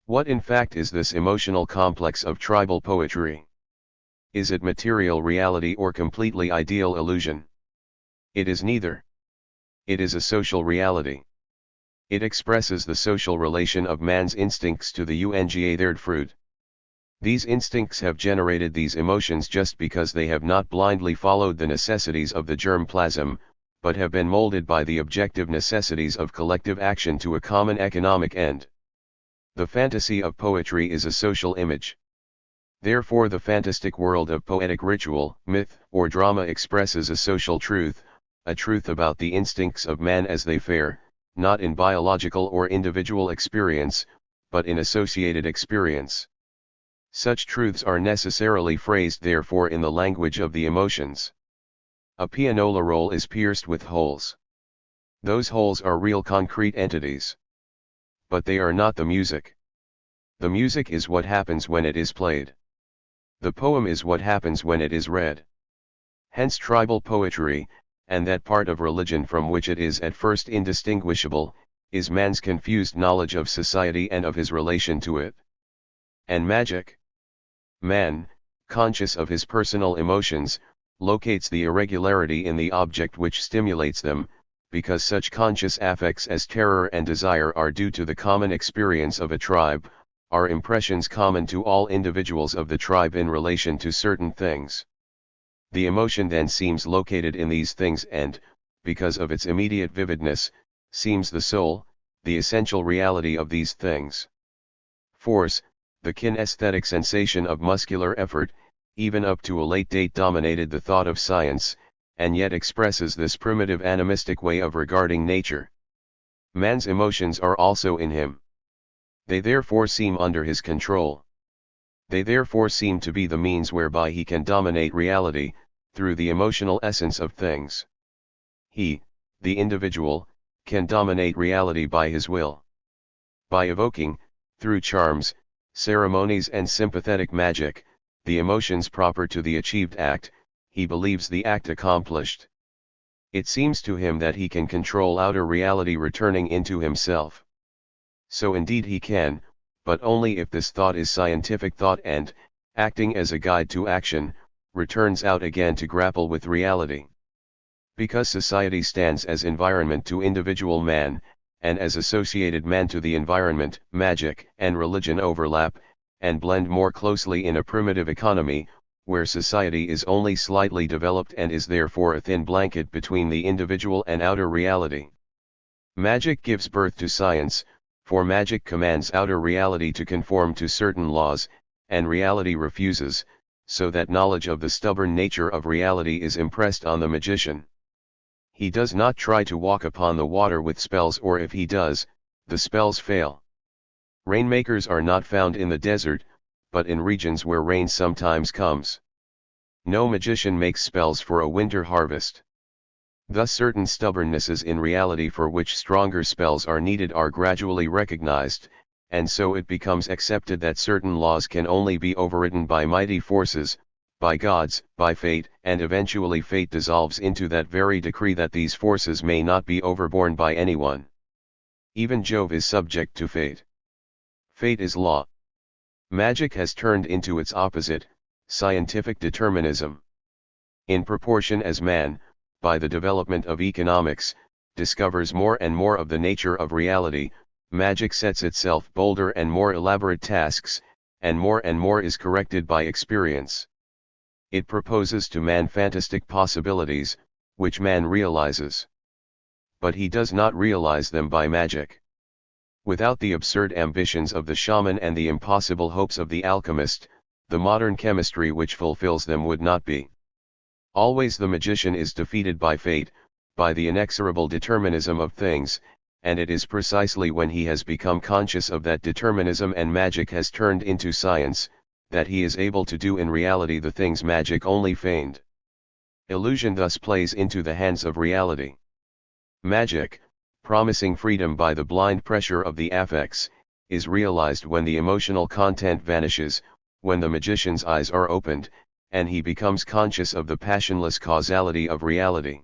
What in fact is this emotional complex of tribal poetry? Is it material reality or completely ideal illusion? It is neither. It is a social reality. It expresses the social relation of man's instincts to the unga third fruit. These instincts have generated these emotions just because they have not blindly followed the necessities of the germ plasm, but have been molded by the objective necessities of collective action to a common economic end. The fantasy of poetry is a social image. Therefore the fantastic world of poetic ritual, myth, or drama expresses a social truth, a truth about the instincts of man as they fare, not in biological or individual experience, but in associated experience. Such truths are necessarily phrased therefore in the language of the emotions. A pianola roll is pierced with holes. Those holes are real concrete entities. But they are not the music. The music is what happens when it is played. The poem is what happens when it is read. Hence tribal poetry, and that part of religion from which it is at first indistinguishable, is man's confused knowledge of society and of his relation to it. And magic? Man, conscious of his personal emotions, locates the irregularity in the object which stimulates them, because such conscious affects as terror and desire are due to the common experience of a tribe, are impressions common to all individuals of the tribe in relation to certain things. The emotion then seems located in these things and, because of its immediate vividness, seems the soul, the essential reality of these things. Force, the kinesthetic sensation of muscular effort, even up to a late date dominated the thought of science, and yet expresses this primitive animistic way of regarding nature. Man's emotions are also in him. They therefore seem under his control. They therefore seem to be the means whereby he can dominate reality, through the emotional essence of things. He, the individual, can dominate reality by his will. By evoking, through charms, ceremonies and sympathetic magic, the emotions proper to the achieved act, he believes the act accomplished. It seems to him that he can control outer reality returning into himself. So indeed he can, but only if this thought is scientific thought and, acting as a guide to action, returns out again to grapple with reality. Because society stands as environment to individual man, and as associated man to the environment, magic and religion overlap, and blend more closely in a primitive economy, where society is only slightly developed and is therefore a thin blanket between the individual and outer reality. Magic gives birth to science, for magic commands outer reality to conform to certain laws, and reality refuses, so that knowledge of the stubborn nature of reality is impressed on the magician. He does not try to walk upon the water with spells, or if he does, the spells fail. Rainmakers are not found in the desert, but in regions where rain sometimes comes. No magician makes spells for a winter harvest. Thus certain stubbornnesses in reality for which stronger spells are needed are gradually recognized, and so it becomes accepted that certain laws can only be overridden by mighty forces, by gods, by fate, and eventually fate dissolves into that very decree that these forces may not be overborne by anyone. Even Jove is subject to fate. Fate is law. Magic has turned into its opposite, scientific determinism. In proportion as man, by the development of economics, discovers more and more of the nature of reality, magic sets itself bolder and more elaborate tasks, and more is corrected by experience. It proposes to man fantastic possibilities, which man realizes. But he does not realize them by magic. Without the absurd ambitions of the shaman and the impossible hopes of the alchemist, the modern chemistry which fulfills them would not be. Always the magician is defeated by fate, by the inexorable determinism of things, and it is precisely when he has become conscious of that determinism and magic has turned into science, that he is able to do in reality the things magic only feigned. Illusion thus plays into the hands of reality. Magic, promising freedom by the blind pressure of the affects, is realized when the emotional content vanishes, when the magician's eyes are opened, and he becomes conscious of the passionless causality of reality.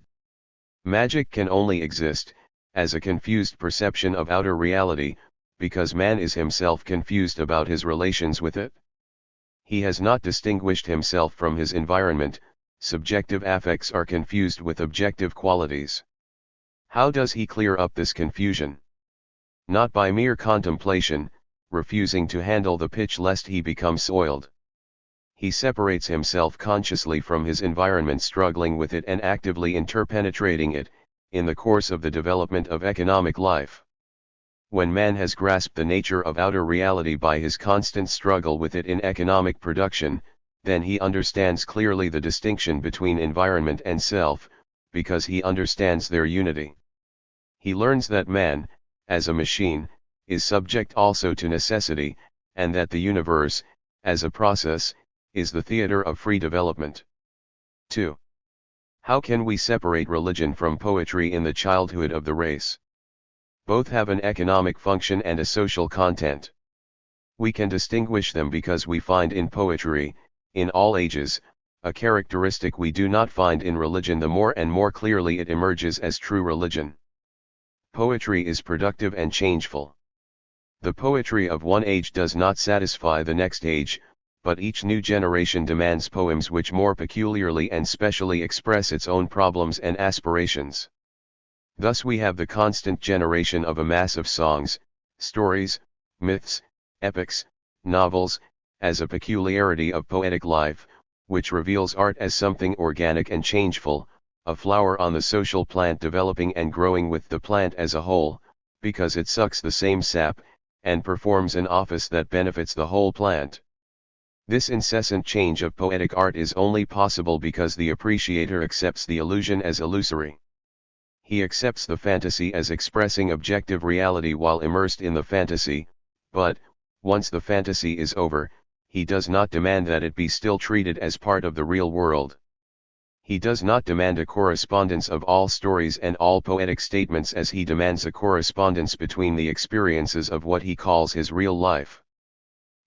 Magic can only exist, as a confused perception of outer reality, because man is himself confused about his relations with it. He has not distinguished himself from his environment, subjective affects are confused with objective qualities. How does he clear up this confusion? Not by mere contemplation, refusing to handle the pitch lest he become soiled. He separates himself consciously from his environment, struggling with it and actively interpenetrating it, in the course of the development of economic life. When man has grasped the nature of outer reality by his constant struggle with it in economic production, then he understands clearly the distinction between environment and self, because he understands their unity. He learns that man, as a machine, is subject also to necessity, and that the universe, as a process, is the theater of free development. 2. How can we separate religion from poetry in the childhood of the race? Both have an economic function and a social content. We can distinguish them because we find in poetry, in all ages, a characteristic we do not find in religion. The more and more clearly it emerges as true religion. Poetry is productive and changeful. The poetry of one age does not satisfy the next age, but each new generation demands poems which more peculiarly and specially express its own problems and aspirations. Thus we have the constant generation of a mass of songs, stories, myths, epics, novels, as a peculiarity of poetic life, which reveals art as something organic and changeful, a flower on the social plant developing and growing with the plant as a whole, because it sucks the same sap, and performs an office that benefits the whole plant. This incessant change of poetic art is only possible because the appreciator accepts the illusion as illusory. He accepts the fantasy as expressing objective reality while immersed in the fantasy, but, once the fantasy is over, he does not demand that it be still treated as part of the real world. He does not demand a correspondence of all stories and all poetic statements as he demands a correspondence between the experiences of what he calls his real life.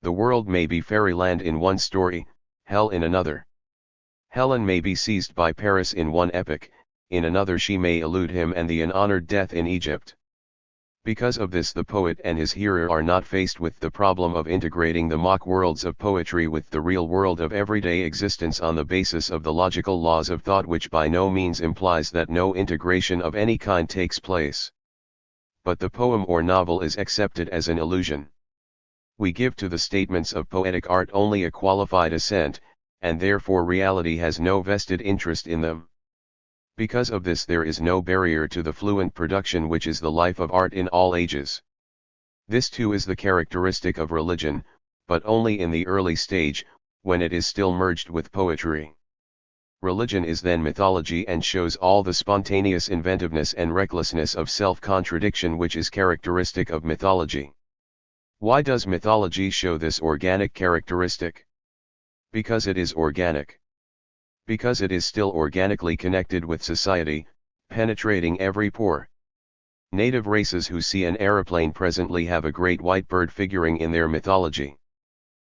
The world may be fairyland in one story, hell in another. Helen may be seized by Paris in one epic, in another she may elude him and the unhonored death in Egypt. Because of this the poet and his hearer are not faced with the problem of integrating the mock worlds of poetry with the real world of everyday existence on the basis of the logical laws of thought, which by no means implies that no integration of any kind takes place. But the poem or novel is accepted as an illusion. We give to the statements of poetic art only a qualified assent, and therefore reality has no vested interest in them. Because of this there is no barrier to the fluent production which is the life of art in all ages. This too is the characteristic of religion, but only in the early stage, when it is still merged with poetry. Religion is then mythology and shows all the spontaneous inventiveness and recklessness of self-contradiction which is characteristic of mythology. Why does mythology show this organic characteristic? Because it is organic. Because it is still organically connected with society, penetrating every pore. Native races who see an aeroplane presently have a great white bird figuring in their mythology.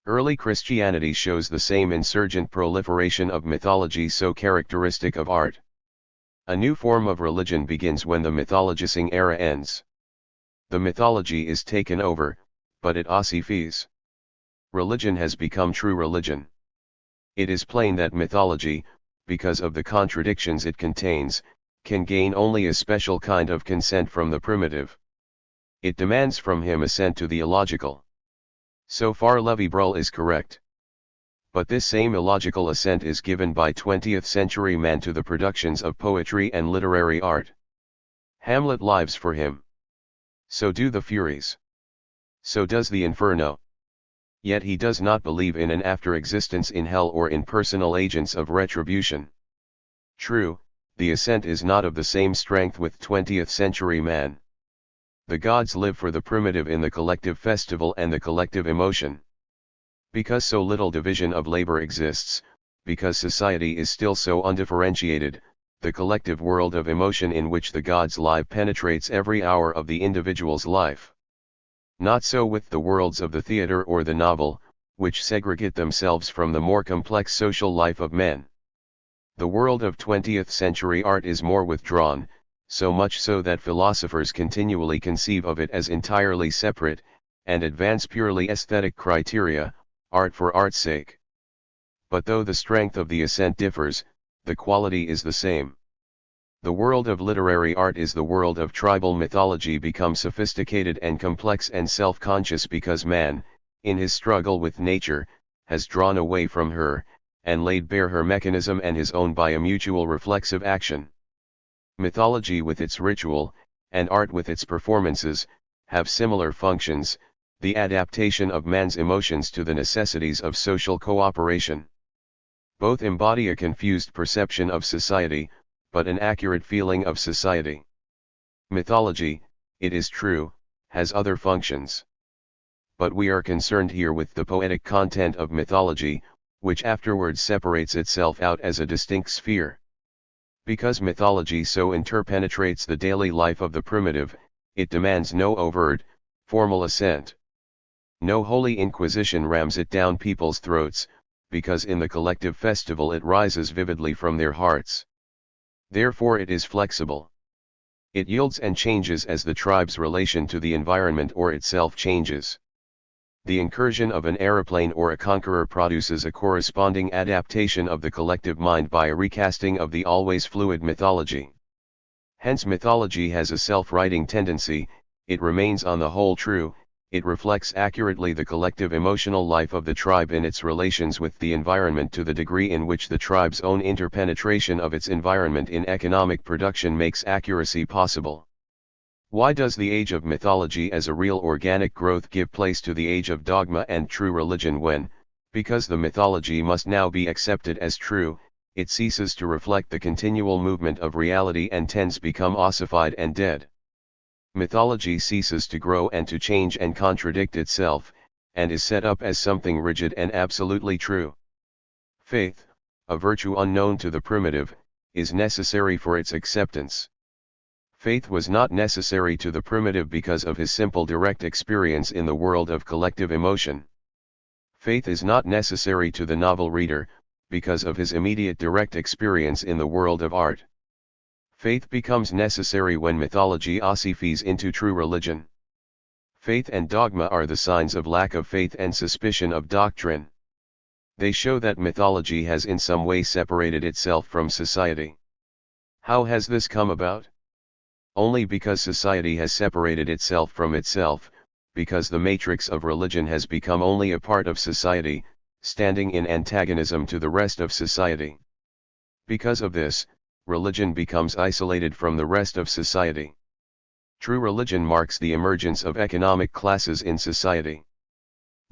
Early Christianity shows the same insurgent proliferation of mythology so characteristic of art. A new form of religion begins when the mythologizing era ends. The mythology is taken over, but it ossifies. Religion has become true religion. It is plain that mythology, because of the contradictions it contains, can gain only a special kind of consent from the primitive. It demands from him assent to the illogical. So far Levi-Bruhl is correct. But this same illogical assent is given by 20th century man to the productions of poetry and literary art. Hamlet lives for him. So do the Furies. So does the Inferno. Yet he does not believe in an after-existence in hell or in personal agents of retribution. True, the assent is not of the same strength with 20th century man. The gods live for the primitive in the collective festival and the collective emotion. Because so little division of labor exists, because society is still so undifferentiated, the collective world of emotion in which the gods live penetrates every hour of the individual's life. Not so with the worlds of the theater or the novel, which segregate themselves from the more complex social life of men. The world of 20th century art is more withdrawn, so much so that philosophers continually conceive of it as entirely separate, and advance purely aesthetic criteria, art for art's sake. But though the strength of the assent differs, the quality is the same. The world of literary art is the world of tribal mythology become sophisticated and complex and self-conscious because man, in his struggle with nature, has drawn away from her, and laid bare her mechanism and his own by a mutual reflexive action. Mythology with its ritual, and art with its performances, have similar functions, the adaptation of man's emotions to the necessities of social cooperation. Both embody a confused perception of society, but an accurate feeling of society. Mythology, it is true, has other functions. But we are concerned here with the poetic content of mythology, which afterwards separates itself out as a distinct sphere. Because mythology so interpenetrates the daily life of the primitive, it demands no overt, formal assent. No holy inquisition rams it down people's throats, because in the collective festival it rises vividly from their hearts. Therefore it is flexible. It yields and changes as the tribe's relation to the environment or itself changes. The incursion of an aeroplane or a conqueror produces a corresponding adaptation of the collective mind by a recasting of the always fluid mythology. Hence mythology has a self-writing tendency, it remains on the whole true, it reflects accurately the collective emotional life of the tribe in its relations with the environment to the degree in which the tribe's own interpenetration of its environment in economic production makes accuracy possible. Why does the age of mythology as a real organic growth give place to the age of dogma and true religion when, because the mythology must now be accepted as true, it ceases to reflect the continual movement of reality and tends become ossified and dead? Mythology ceases to grow and to change and contradict itself, and is set up as something rigid and absolutely true. Faith, a virtue unknown to the primitive, is necessary for its acceptance. Faith was not necessary to the primitive because of his simple direct experience in the world of collective emotion. Faith is not necessary to the novel reader, because of his immediate direct experience in the world of art. Faith becomes necessary when mythology ossifies into true religion. Faith and dogma are the signs of lack of faith and suspicion of doctrine. They show that mythology has in some way separated itself from society. How has this come about? Only because society has separated itself from itself, because the matrix of religion has become only a part of society, standing in antagonism to the rest of society. Because of this, religion becomes isolated from the rest of society. True religion marks the emergence of economic classes in society.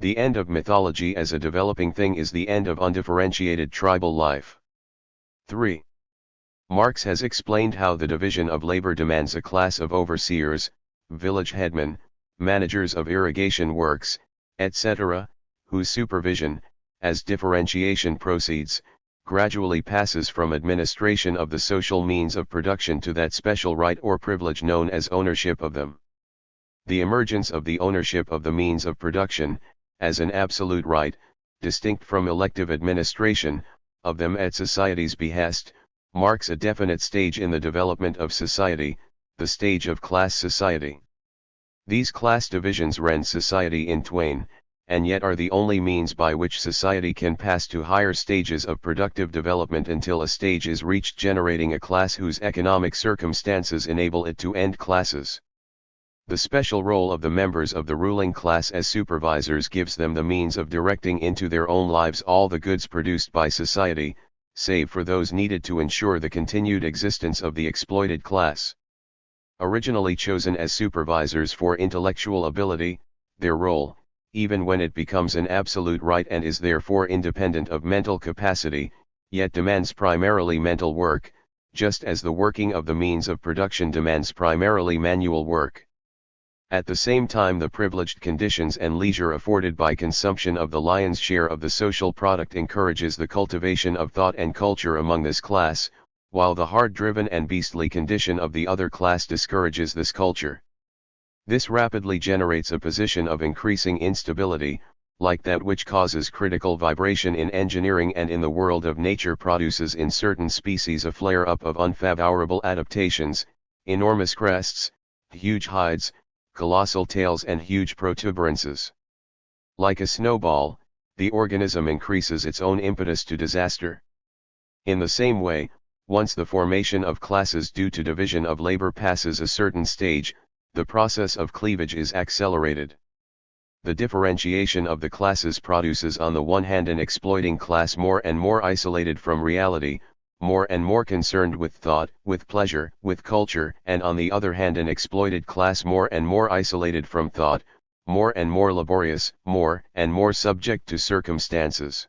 The end of mythology as a developing thing is the end of undifferentiated tribal life. 3. Marx has explained how the division of labor demands a class of overseers, village headmen, managers of irrigation works, etc., whose supervision, as differentiation proceeds, gradually passes from administration of the social means of production to that special right or privilege known as ownership of them. The emergence of the ownership of the means of production, as an absolute right, distinct from elective administration of them at society's behest, marks a definite stage in the development of society, the stage of class society. These class divisions rend society in twain, and yet are the only means by which society can pass to higher stages of productive development until a stage is reached generating a class whose economic circumstances enable it to end classes. The special role of the members of the ruling class as supervisors gives them the means of directing into their own lives all the goods produced by society, save for those needed to ensure the continued existence of the exploited class. Originally chosen as supervisors for intellectual ability, their role, even when it becomes an absolute right and is therefore independent of mental capacity, yet demands primarily mental work, just as the working of the means of production demands primarily manual work. At the same time, the privileged conditions and leisure afforded by consumption of the lion's share of the social product encourages the cultivation of thought and culture among this class, while the hard-driven and beastly condition of the other class discourages this culture. This rapidly generates a position of increasing instability, like that which causes critical vibration in engineering and in the world of nature produces in certain species a flare-up of unfavorable adaptations, enormous crests, huge hides, colossal tails and huge protuberances. Like a snowball, the organism increases its own impetus to disaster. In the same way, once the formation of classes due to division of labor passes a certain stage, the process of cleavage is accelerated. The differentiation of the classes produces on the one hand an exploiting class more and more isolated from reality, more and more concerned with thought, with pleasure, with culture, and on the other hand an exploited class more and more isolated from thought, more and more laborious, more and more subject to circumstances.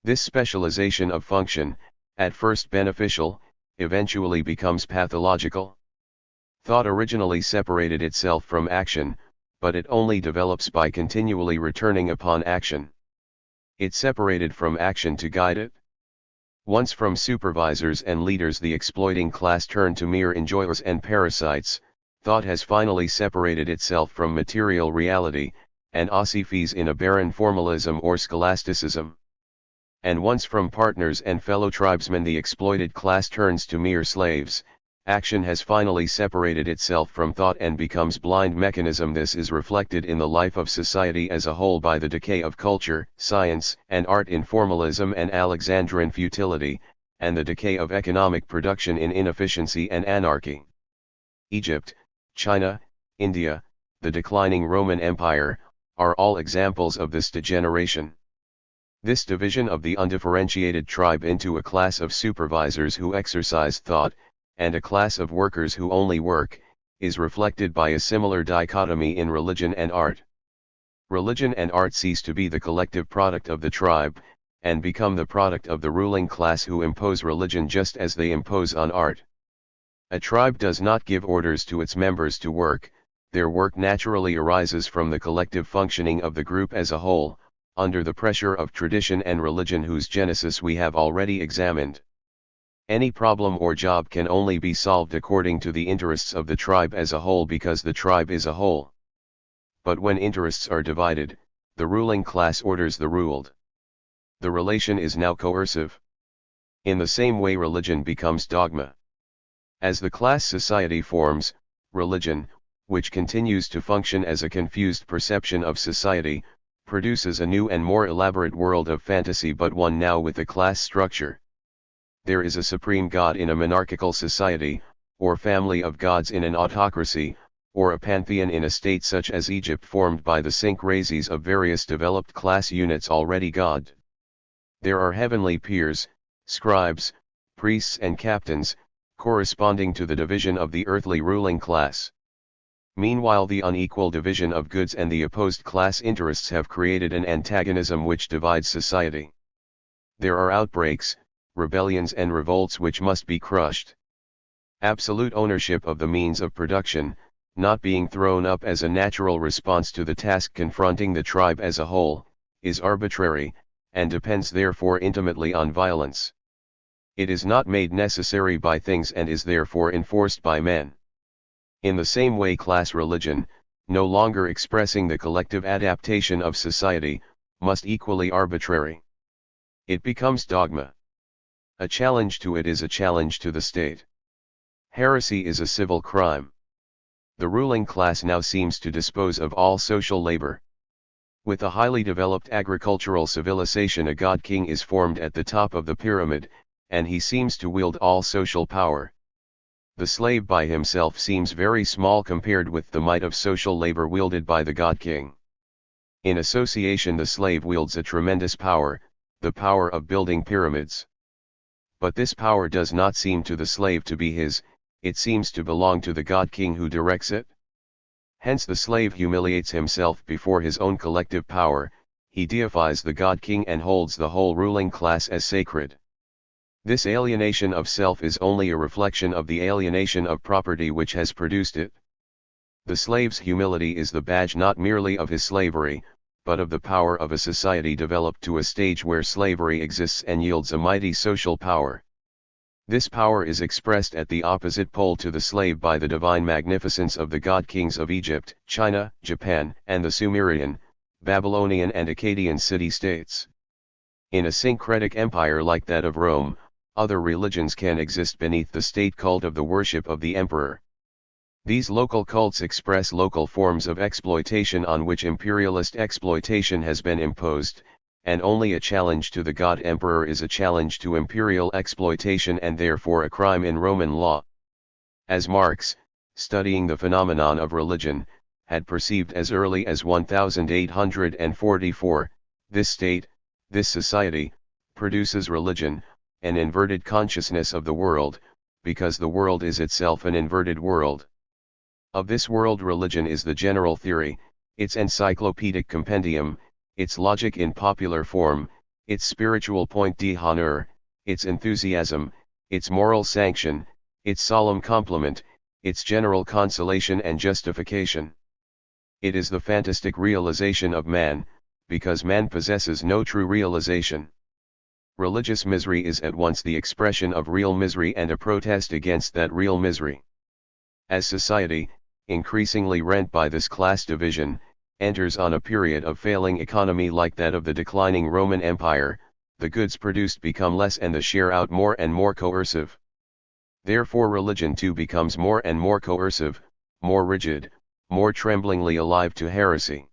This specialization of function, at first beneficial, eventually becomes pathological. Thought originally separated itself from action, but it only develops by continually returning upon action. It separated from action to guide it. Once from supervisors and leaders the exploiting class turned to mere enjoyers and parasites, thought has finally separated itself from material reality, and ossifies in a barren formalism or scholasticism. And once from partners and fellow tribesmen the exploited class turns to mere slaves, action has finally separated itself from thought and becomes blind mechanism. This is reflected in the life of society as a whole by the decay of culture, science, and art in formalism and Alexandrine futility, and the decay of economic production in inefficiency and anarchy. Egypt, China, India, the declining Roman Empire, are all examples of this degeneration. This division of the undifferentiated tribe into a class of supervisors who exercise thought, and a class of workers who only work, is reflected by a similar dichotomy in religion and art. Religion and art cease to be the collective product of the tribe, and become the product of the ruling class who impose religion just as they impose on art. A tribe does not give orders to its members to work, their work naturally arises from the collective functioning of the group as a whole, under the pressure of tradition and religion whose genesis we have already examined. Any problem or job can only be solved according to the interests of the tribe as a whole because the tribe is a whole. But when interests are divided, the ruling class orders the ruled. The relation is now coercive. In the same way religion becomes dogma. As the class society forms, religion, which continues to function as a confused perception of society, produces a new and more elaborate world of fantasy but one now with a class structure. There is a supreme God in a monarchical society, or family of gods in an autocracy, or a pantheon in a state such as Egypt formed by the syncrasies of various developed class units already God. There are heavenly peers, scribes, priests and captains, corresponding to the division of the earthly ruling class. Meanwhile, the unequal division of goods and the opposed class interests have created an antagonism which divides society. There are outbreaks, rebellions and revolts which must be crushed. Absolute ownership of the means of production, not being thrown up as a natural response to the task confronting the tribe as a whole, is arbitrary, and depends therefore intimately on violence. It is not made necessary by things and is therefore enforced by men. In the same way, class religion, no longer expressing the collective adaptation of society, must equally arbitrary. It becomes dogma. A challenge to it is a challenge to the state. Heresy is a civil crime. The ruling class now seems to dispose of all social labor. With a highly developed agricultural civilization, a god-king is formed at the top of the pyramid, and he seems to wield all social power. The slave by himself seems very small compared with the might of social labor wielded by the god-king. In association, the slave wields a tremendous power, the power of building pyramids. But this power does not seem to the slave to be his, it seems to belong to the god-king who directs it. Hence the slave humiliates himself before his own collective power, he deifies the god-king and holds the whole ruling class as sacred. This alienation of self is only a reflection of the alienation of property which has produced it. The slave's humility is the badge not merely of his slavery, but of the power of a society developed to a stage where slavery exists and yields a mighty social power. This power is expressed at the opposite pole to the slave by the divine magnificence of the god-kings of Egypt, China, Japan, and the Sumerian, Babylonian and Akkadian city-states. In a syncretic empire like that of Rome, other religions can exist beneath the state cult of the worship of the emperor. These local cults express local forms of exploitation on which imperialist exploitation has been imposed, and only a challenge to the god emperor is a challenge to imperial exploitation and therefore a crime in Roman law. As Marx, studying the phenomenon of religion, had perceived as early as 1844, this state, this society, produces religion, an inverted consciousness of the world, because the world is itself an inverted world. Of this world, religion is the general theory, its encyclopedic compendium, its logic in popular form, its spiritual point d'honneur, its enthusiasm, its moral sanction, its solemn complement, its general consolation and justification. It is the fantastic realization of man, because man possesses no true realization. Religious misery is at once the expression of real misery and a protest against that real misery. As society, increasingly rent by this class division, enters on a period of failing economy like that of the declining Roman Empire, the goods produced become less and the share out more and more coercive. Therefore religion too becomes more and more coercive, more rigid, more tremblingly alive to heresy.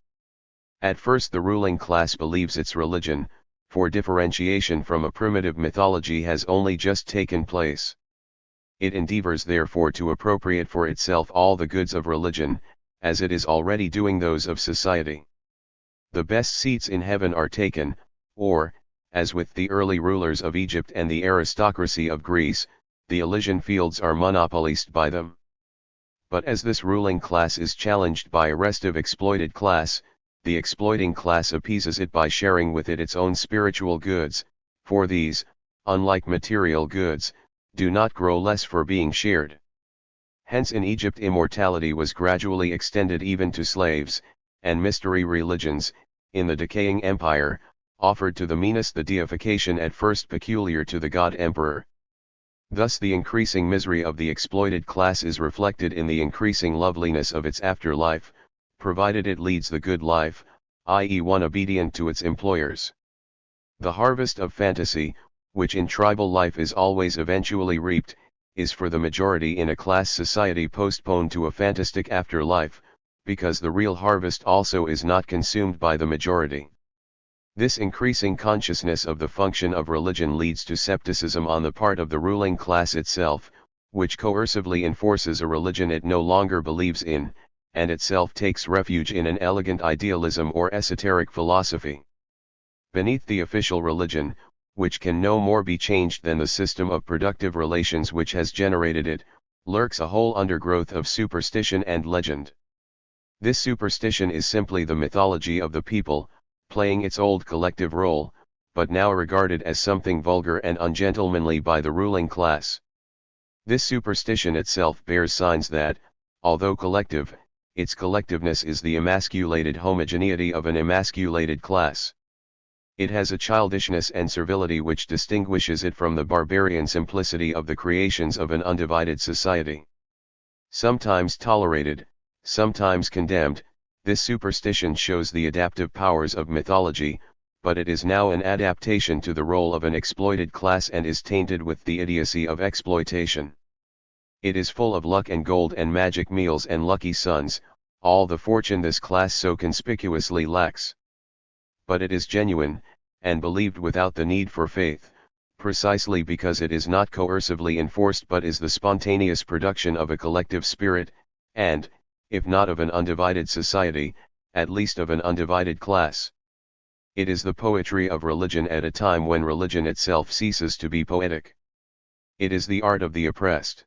At first the ruling class believes its religion, for differentiation from a primitive mythology has only just taken place. It endeavors therefore to appropriate for itself all the goods of religion, as it is already doing those of society. The best seats in heaven are taken, or, as with the early rulers of Egypt and the aristocracy of Greece, the Elysian fields are monopolized by them. But as this ruling class is challenged by a restive exploited class, the exploiting class appeases it by sharing with it its own spiritual goods, for these, unlike material goods, do not grow less for being shared. Hence in Egypt immortality was gradually extended even to slaves, and mystery religions, in the decaying empire, offered to the meanest the deification at first peculiar to the god-emperor. Thus the increasing misery of the exploited class is reflected in the increasing loveliness of its afterlife, provided it leads the good life, i.e. one obedient to its employers. The harvest of fantasy, which in tribal life is always eventually reaped, is for the majority in a class society postponed to a fantastic afterlife, because the real harvest also is not consumed by the majority. This increasing consciousness of the function of religion leads to scepticism on the part of the ruling class itself, which coercively enforces a religion it no longer believes in, and itself takes refuge in an elegant idealism or esoteric philosophy. Beneath the official religion, which can no more be changed than the system of productive relations which has generated it, lurks a whole undergrowth of superstition and legend. This superstition is simply the mythology of the people, playing its old collective role, but now regarded as something vulgar and ungentlemanly by the ruling class. This superstition itself bears signs that, although collective, its collectiveness is the emasculated homogeneity of an emasculated class. It has a childishness and servility which distinguishes it from the barbarian simplicity of the creations of an undivided society. Sometimes tolerated, sometimes condemned, this superstition shows the adaptive powers of mythology, but it is now an adaptation to the role of an exploited class and is tainted with the idiocy of exploitation. It is full of luck and gold and magic meals and lucky sons, all the fortune this class so conspicuously lacks. But it is genuine, and believed without the need for faith, precisely because it is not coercively enforced but is the spontaneous production of a collective spirit, and, if not of an undivided society, at least of an undivided class. It is the poetry of religion at a time when religion itself ceases to be poetic. It is the art of the oppressed.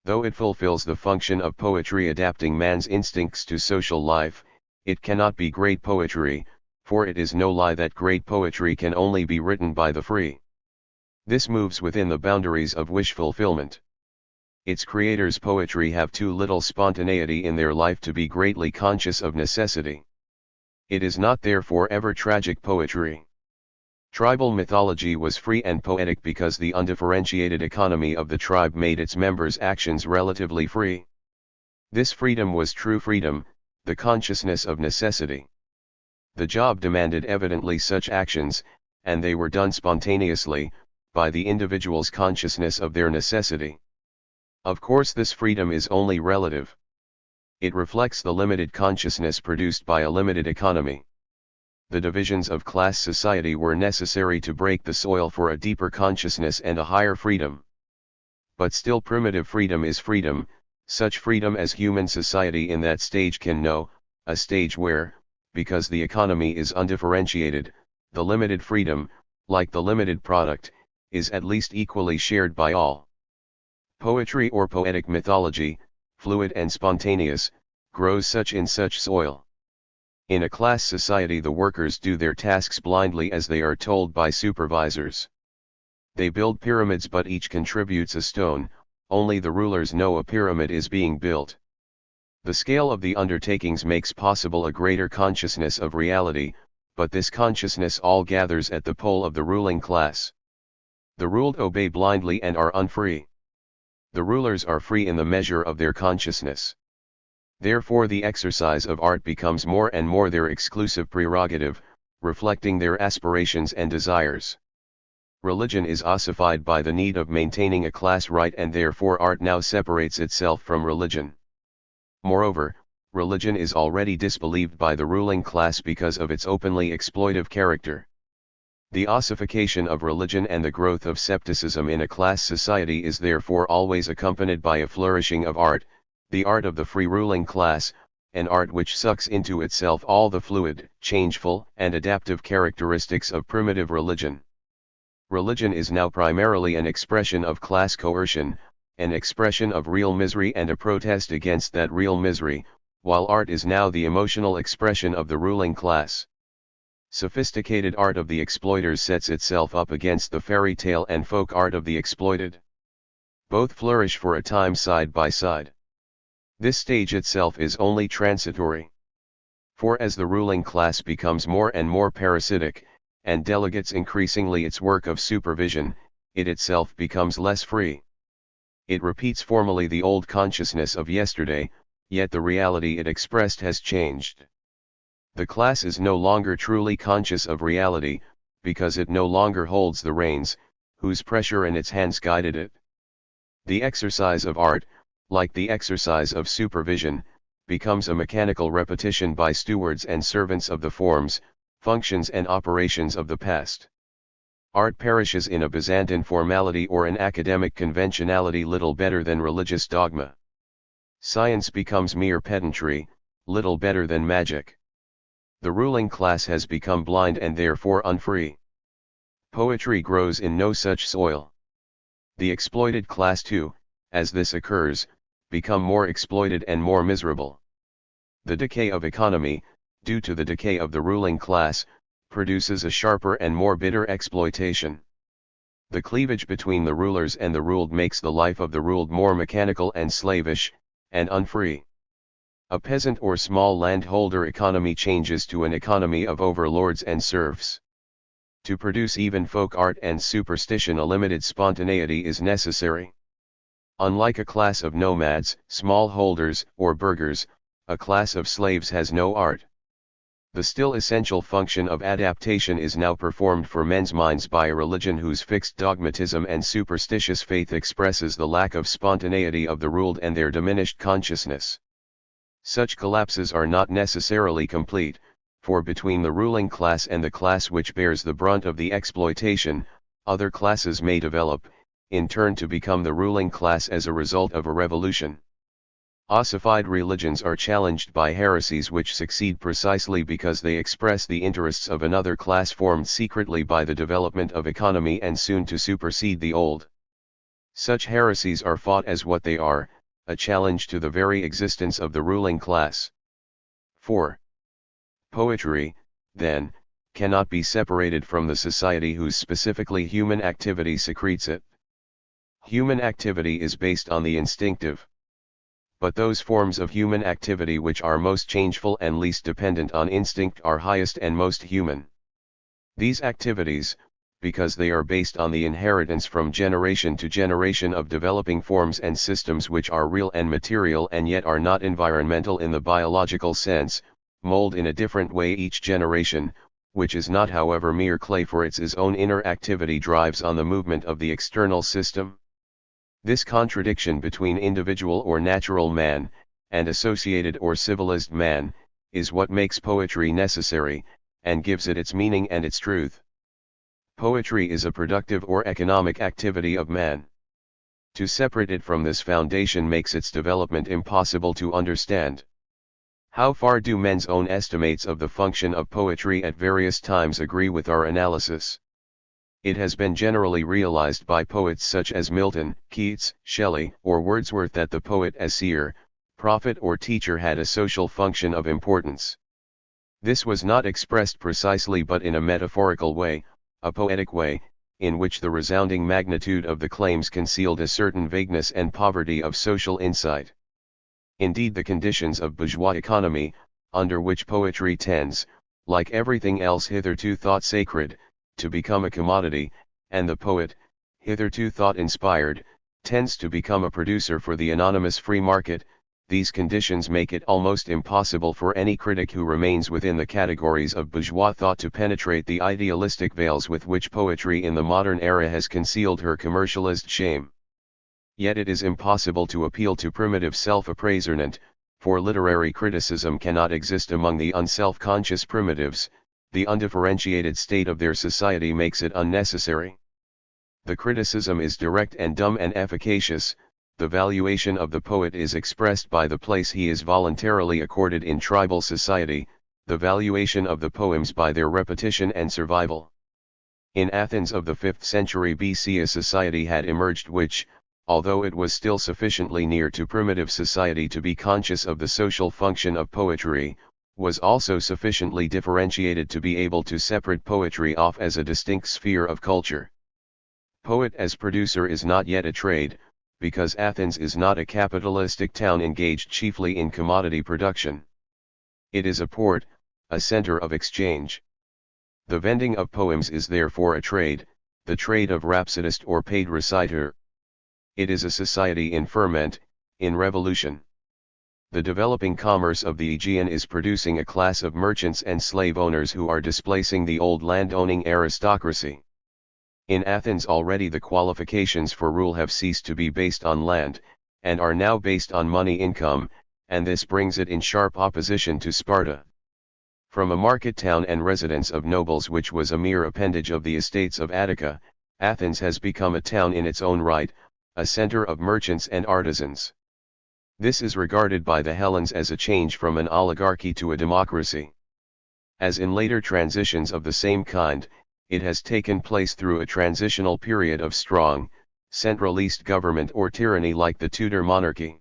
Though it fulfills the function of poetry adapting man's instincts to social life, it cannot be great poetry, for it is no lie that great poetry can only be written by the free. This moves within the boundaries of wish fulfillment. Its creators' poetry have too little spontaneity in their life to be greatly conscious of necessity. It is not therefore ever tragic poetry. Tribal mythology was free and poetic because the undifferentiated economy of the tribe made its members' actions relatively free. This freedom was true freedom, the consciousness of necessity. The job demanded evidently such actions, and they were done spontaneously, by the individual's consciousness of their necessity. Of course, this freedom is only relative. It reflects the limited consciousness produced by a limited economy. The divisions of class society were necessary to break the soil for a deeper consciousness and a higher freedom. But still primitive freedom is freedom, such freedom as human society in that stage can know, a stage where, because the economy is undifferentiated, the limited freedom, like the limited product, is at least equally shared by all. Poetry or poetic mythology, fluid and spontaneous, grows such in such soil. In a class society the workers do their tasks blindly as they are told by supervisors. They build pyramids but each contributes a stone, only the rulers know a pyramid is being built. The scale of the undertakings makes possible a greater consciousness of reality, but this consciousness all gathers at the pole of the ruling class. The ruled obey blindly and are unfree. The rulers are free in the measure of their consciousness. Therefore the exercise of art becomes more and more their exclusive prerogative, reflecting their aspirations and desires. Religion is ossified by the need of maintaining a class right and therefore art now separates itself from religion. Moreover, religion is already disbelieved by the ruling class because of its openly exploitive character. The ossification of religion and the growth of scepticism in a class society is therefore always accompanied by a flourishing of art, the art of the free ruling class, an art which sucks into itself all the fluid, changeful, and adaptive characteristics of primitive religion. Religion is now primarily an expression of class coercion, an expression of real misery and a protest against that real misery, while art is now the emotional expression of the ruling class. Sophisticated art of the exploiters sets itself up against the fairy tale and folk art of the exploited. Both flourish for a time side by side. This stage itself is only transitory. For as the ruling class becomes more and more parasitic, and delegates increasingly its work of supervision, it itself becomes less free. It repeats formally the old consciousness of yesterday, yet the reality it expressed has changed. The class is no longer truly conscious of reality, because it no longer holds the reins, whose pressure in its hands guided it. The exercise of art, like the exercise of supervision, becomes a mechanical repetition by stewards and servants of the forms, functions and operations of the past. Art perishes in a Byzantine formality or an academic conventionality little better than religious dogma. Science becomes mere pedantry, little better than magic. The ruling class has become blind and therefore unfree. Poetry grows in no such soil. The exploited class too, as this occurs, become more exploited and more miserable. The decay of economy, due to the decay of the ruling class, produces a sharper and more bitter exploitation. The cleavage between the rulers and the ruled makes the life of the ruled more mechanical and slavish, and unfree. A peasant or small landholder economy changes to an economy of overlords and serfs. To produce even folk art and superstition, a limited spontaneity is necessary. Unlike a class of nomads, smallholders, or burghers, a class of slaves has no art. The still essential function of adaptation is now performed for men's minds by a religion whose fixed dogmatism and superstitious faith expresses the lack of spontaneity of the ruled and their diminished consciousness. Such collapses are not necessarily complete, for between the ruling class and the class which bears the brunt of the exploitation, other classes may develop, in turn to become the ruling class as a result of a revolution. Ossified religions are challenged by heresies which succeed precisely because they express the interests of another class formed secretly by the development of economy and soon to supersede the old. Such heresies are fought as what they are, a challenge to the very existence of the ruling class. 4. Poetry, then, cannot be separated from the society whose specifically human activity secretes it. Human activity is based on the instinctive. But those forms of human activity which are most changeful and least dependent on instinct are highest and most human. These activities, because they are based on the inheritance from generation to generation of developing forms and systems which are real and material and yet are not environmental in the biological sense, mold in a different way each generation, which is not however mere clay, for its own inner activity drives on the movement of the external system. This contradiction between individual or natural man, and associated or civilized man, is what makes poetry necessary, and gives it its meaning and its truth. Poetry is a productive or economic activity of man. To separate it from this foundation makes its development impossible to understand. How far do men's own estimates of the function of poetry at various times agree with our analysis? It has been generally realized by poets such as Milton, Keats, Shelley, or Wordsworth that the poet as seer, prophet or teacher had a social function of importance. This was not expressed precisely but in a metaphorical way, a poetic way, in which the resounding magnitude of the claims concealed a certain vagueness and poverty of social insight. Indeed, the conditions of bourgeois economy, under which poetry tends, like everything else hitherto thought sacred, to become a commodity, and the poet, hitherto thought inspired, tends to become a producer for the anonymous free market. These conditions make it almost impossible for any critic who remains within the categories of bourgeois thought to penetrate the idealistic veils with which poetry in the modern era has concealed her commercialized shame. Yet it is impossible to appeal to primitive self-appraisement, for literary criticism cannot exist among the unself-conscious primitives. The undifferentiated state of their society makes it unnecessary. The criticism is direct and dumb and efficacious. The valuation of the poet is expressed by the place he is voluntarily accorded in tribal society, the valuation of the poems by their repetition and survival. In Athens of the 5th century BC, a society had emerged which, although it was still sufficiently near to primitive society to be conscious of the social function of poetry, was also sufficiently differentiated to be able to separate poetry off as a distinct sphere of culture. Poet as producer is not yet a trade, because Athens is not a capitalistic town engaged chiefly in commodity production. It is a port, a center of exchange. The vending of poems is therefore a trade, the trade of rhapsodist or paid reciter. It is a society in ferment, in revolution. The developing commerce of the Aegean is producing a class of merchants and slave owners who are displacing the old land-owning aristocracy. In Athens already the qualifications for rule have ceased to be based on land, and are now based on money income, and this brings it in sharp opposition to Sparta. From a market town and residence of nobles which was a mere appendage of the estates of Attica, Athens has become a town in its own right, a center of merchants and artisans. This is regarded by the Hellenes as a change from an oligarchy to a democracy. As in later transitions of the same kind, it has taken place through a transitional period of strong, centralist government or tyranny like the Tudor monarchy.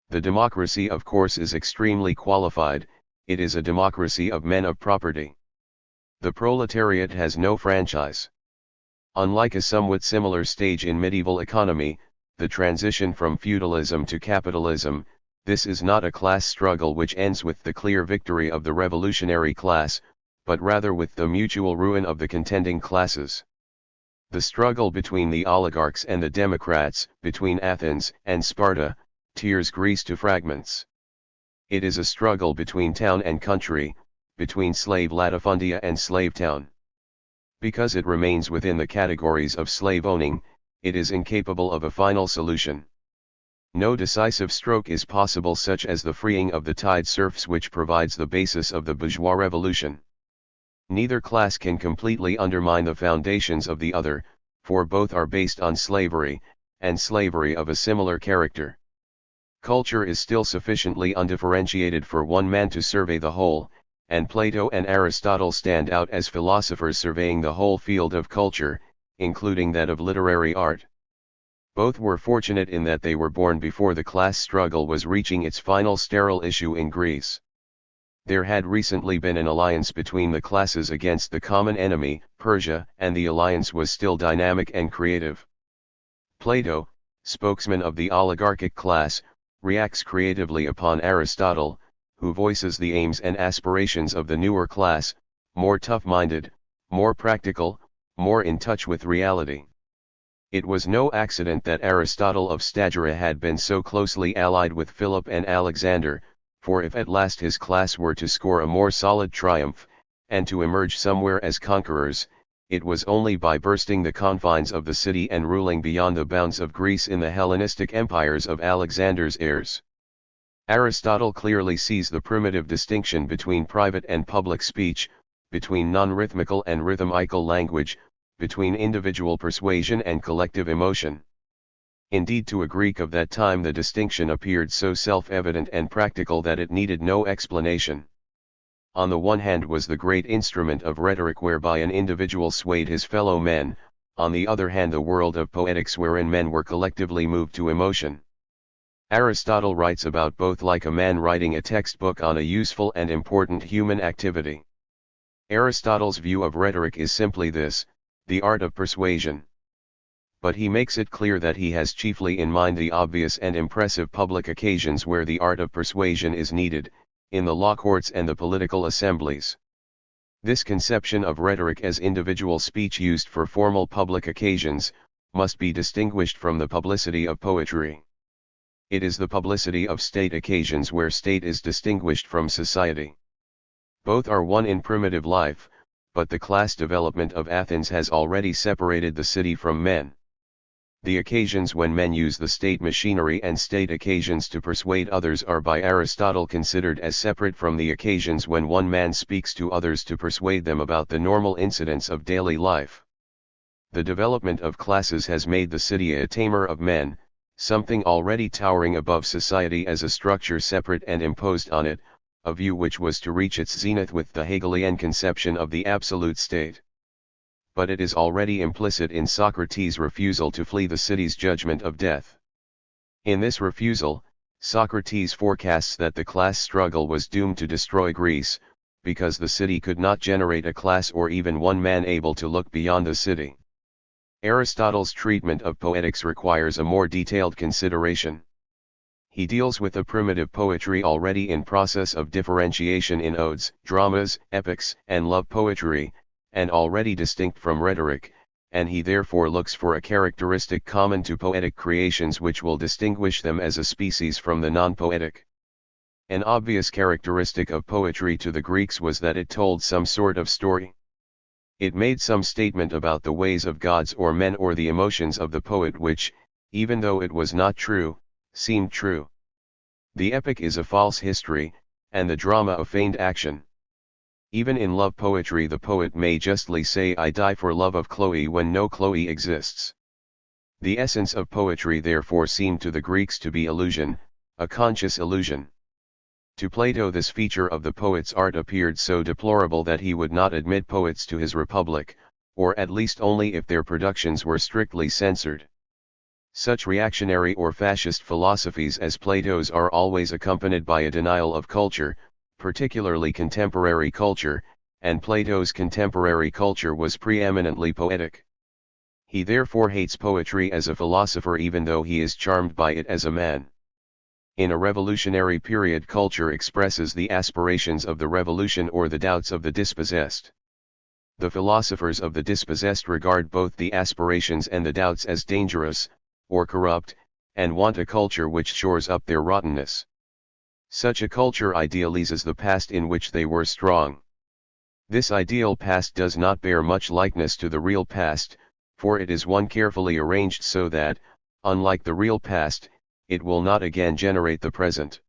The democracy of course is extremely qualified, it is a democracy of men of property. The proletariat has no franchise. Unlike a somewhat similar stage in medieval economy, the transition from feudalism to capitalism, this is not a class struggle which ends with the clear victory of the revolutionary class, but rather with the mutual ruin of the contending classes. The struggle between the oligarchs and the democrats, between Athens and Sparta, tears Greece to fragments. It is a struggle between town and country, between slave latifundia and slave town. Because it remains within the categories of slave owning, it is incapable of a final solution. No decisive stroke is possible such as the freeing of the tied serfs which provides the basis of the bourgeois revolution. Neither class can completely undermine the foundations of the other, for both are based on slavery, and slavery of a similar character. Culture is still sufficiently undifferentiated for one man to survey the whole, and Plato and Aristotle stand out as philosophers surveying the whole field of culture, including that of literary art. Both were fortunate in that they were born before the class struggle was reaching its final sterile issue in Greece. There had recently been an alliance between the classes against the common enemy, Persia, and the alliance was still dynamic and creative. Plato, spokesman of the oligarchic class, reacts creatively upon Aristotle, who voices the aims and aspirations of the newer class, more tough-minded, more practical, more in touch with reality. It was no accident that Aristotle of Stagira had been so closely allied with Philip and Alexander, for if at last his class were to score a more solid triumph, and to emerge somewhere as conquerors, it was only by bursting the confines of the city and ruling beyond the bounds of Greece in the Hellenistic empires of Alexander's heirs. Aristotle clearly sees the primitive distinction between private and public speech, between non-rhythmical and rhythmical language, between individual persuasion and collective emotion. Indeed, to a Greek of that time the distinction appeared so self-evident and practical that it needed no explanation. On the one hand was the great instrument of rhetoric whereby an individual swayed his fellow men, on the other hand the world of poetics wherein men were collectively moved to emotion. Aristotle writes about both like a man writing a textbook on a useful and important human activity. Aristotle's view of rhetoric is simply this, the art of persuasion. But he makes it clear that he has chiefly in mind the obvious and impressive public occasions where the art of persuasion is needed, in the law courts and the political assemblies. This conception of rhetoric as individual speech used for formal public occasions, must be distinguished from the publicity of poetry. It is the publicity of state occasions where state is distinguished from society. Both are one in primitive life, but the class development of Athens has already separated the city from men. The occasions when men use the state machinery and state occasions to persuade others are by Aristotle considered as separate from the occasions when one man speaks to others to persuade them about the normal incidents of daily life. The development of classes has made the city a tamer of men, something already towering above society as a structure separate and imposed on it, a view which was to reach its zenith with the Hegelian conception of the absolute state. But it is already implicit in Socrates' refusal to flee the city's judgment of death. In this refusal, Socrates forecasts that the class struggle was doomed to destroy Greece, because the city could not generate a class or even one man able to look beyond the city. Aristotle's treatment of poetics requires a more detailed consideration. He deals with the primitive poetry already in process of differentiation in odes, dramas, epics, and love poetry, and already distinct from rhetoric, and he therefore looks for a characteristic common to poetic creations which will distinguish them as a species from the non-poetic. An obvious characteristic of poetry to the Greeks was that it told some sort of story. It made some statement about the ways of gods or men or the emotions of the poet which, even though it was not true, seemed true. The epic is a false history, and the drama a feigned action. Even in love poetry the poet may justly say I die for love of Chloe when no Chloe exists. The essence of poetry therefore seemed to the Greeks to be illusion, A conscious illusion. To Plato this feature of the poet's art appeared so deplorable that he would not admit poets to his republic, or at least only if their productions were strictly censored. Such reactionary or fascist philosophies as Plato's are always accompanied by a denial of culture, particularly contemporary culture, and Plato's contemporary culture was preeminently poetic. He therefore hates poetry as a philosopher even though he is charmed by it as a man. In a revolutionary period, culture expresses the aspirations of the revolution or the doubts of the dispossessed. The philosophers of the dispossessed regard both the aspirations and the doubts as dangerous, or corrupt, and want a culture which shores up their rottenness. Such a culture idealizes the past in which they were strong. This ideal past does not bear much likeness to the real past, for it is one carefully arranged so that, unlike the real past, it will not again generate the present.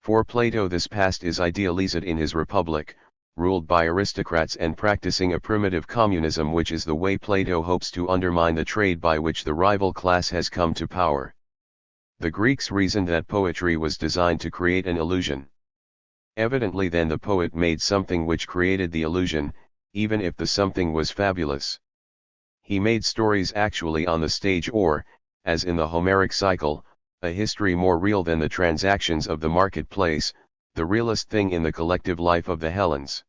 For Plato this past is idealized in his republic, ruled by aristocrats and practicing a primitive communism, which is the way Plato hopes to undermine the trade by which the rival class has come to power. The Greeks reasoned that poetry was designed to create an illusion. Evidently then the poet made something which created the illusion, even if the something was fabulous. He made stories actually on the stage or, as in the Homeric cycle, a history more real than the transactions of the marketplace, the realest thing in the collective life of the Hellenes.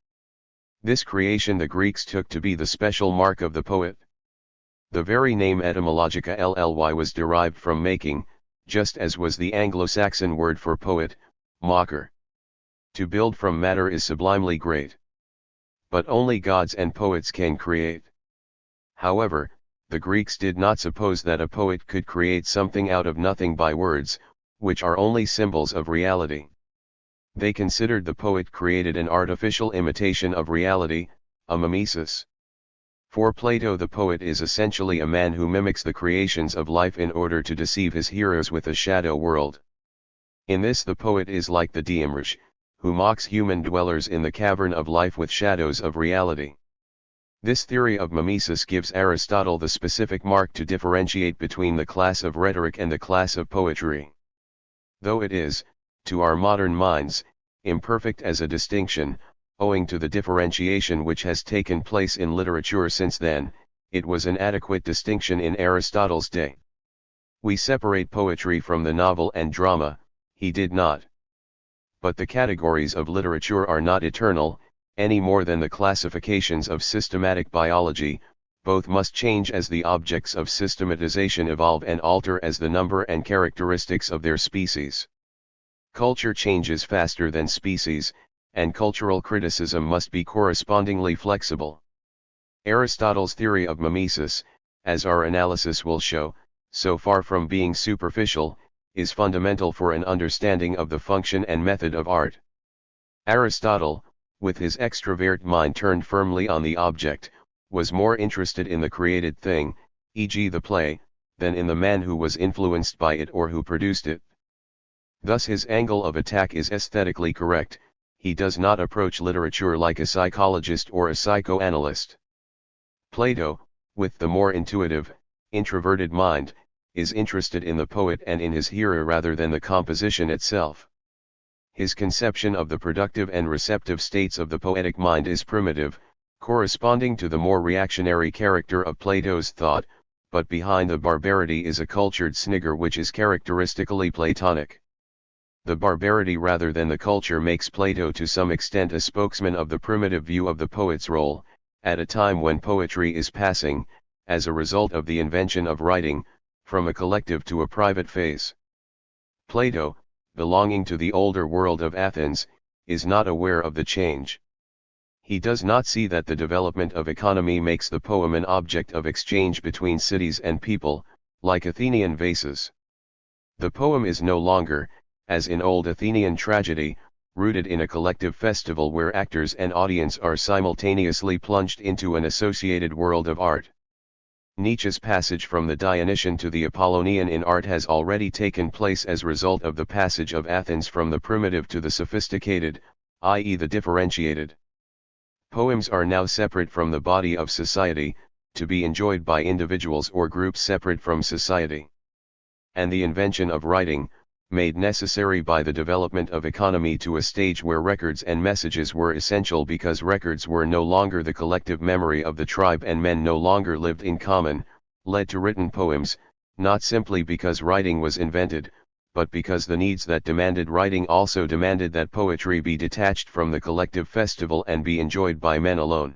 This creation the Greeks took to be the special mark of the poet. The very name etymologica lly was derived from making, just as was the Anglo-Saxon word for poet, mocker. To build from matter is sublimely great. But only gods and poets can create. However, the Greeks did not suppose that a poet could create something out of nothing by words, which are only symbols of reality. They considered the poet created an artificial imitation of reality, a mimesis. For Plato the poet is essentially a man who mimics the creations of life in order to deceive his hearers with a shadow world. In this the poet is like the Demiurge, who mocks human dwellers in the cavern of life with shadows of reality. This theory of mimesis gives Aristotle the specific mark to differentiate between the class of rhetoric and the class of poetry. Though it is, to our modern minds, imperfect as a distinction, owing to the differentiation which has taken place in literature since then, it was an adequate distinction in Aristotle's day. We separate poetry from the novel and drama, he did not. But the categories of literature are not eternal, any more than the classifications of systematic biology, both must change as the objects of systematization evolve and alter as the number and characteristics of their species. Culture changes faster than species, and cultural criticism must be correspondingly flexible. Aristotle's theory of mimesis, as our analysis will show, so far from being superficial, is fundamental for an understanding of the function and method of art. Aristotle, with his extrovert mind turned firmly on the object, was more interested in the created thing, e.g. the play, than in the man who was influenced by it or who produced it. Thus his angle of attack is aesthetically correct. He does not approach literature like a psychologist or a psychoanalyst. Plato, with the more intuitive, introverted mind, is interested in the poet and in his hearer rather than the composition itself. His conception of the productive and receptive states of the poetic mind is primitive, corresponding to the more reactionary character of Plato's thought, but behind the barbarity is a cultured snigger which is characteristically Platonic. The barbarity rather than the culture makes Plato to some extent a spokesman of the primitive view of the poet's role, at a time when poetry is passing, as a result of the invention of writing, from a collective to a private phase. Plato, belonging to the older world of Athens, is not aware of the change. He does not see that the development of economy makes the poem an object of exchange between cities and people, like Athenian vases. The poem is no longer, as in old Athenian tragedy, rooted in a collective festival where actors and audience are simultaneously plunged into an associated world of art. Nietzsche's passage from the Dionysian to the Apollonian in art has already taken place as a result of the passage of Athens from the primitive to the sophisticated, i.e. the differentiated. Poems are now separate from the body of society, to be enjoyed by individuals or groups separate from society. And the invention of writing, made necessary by the development of economy to a stage where records and messages were essential because records were no longer the collective memory of the tribe and men no longer lived in common, led to written poems, not simply because writing was invented, but because the needs that demanded writing also demanded that poetry be detached from the collective festival and be enjoyed by men alone.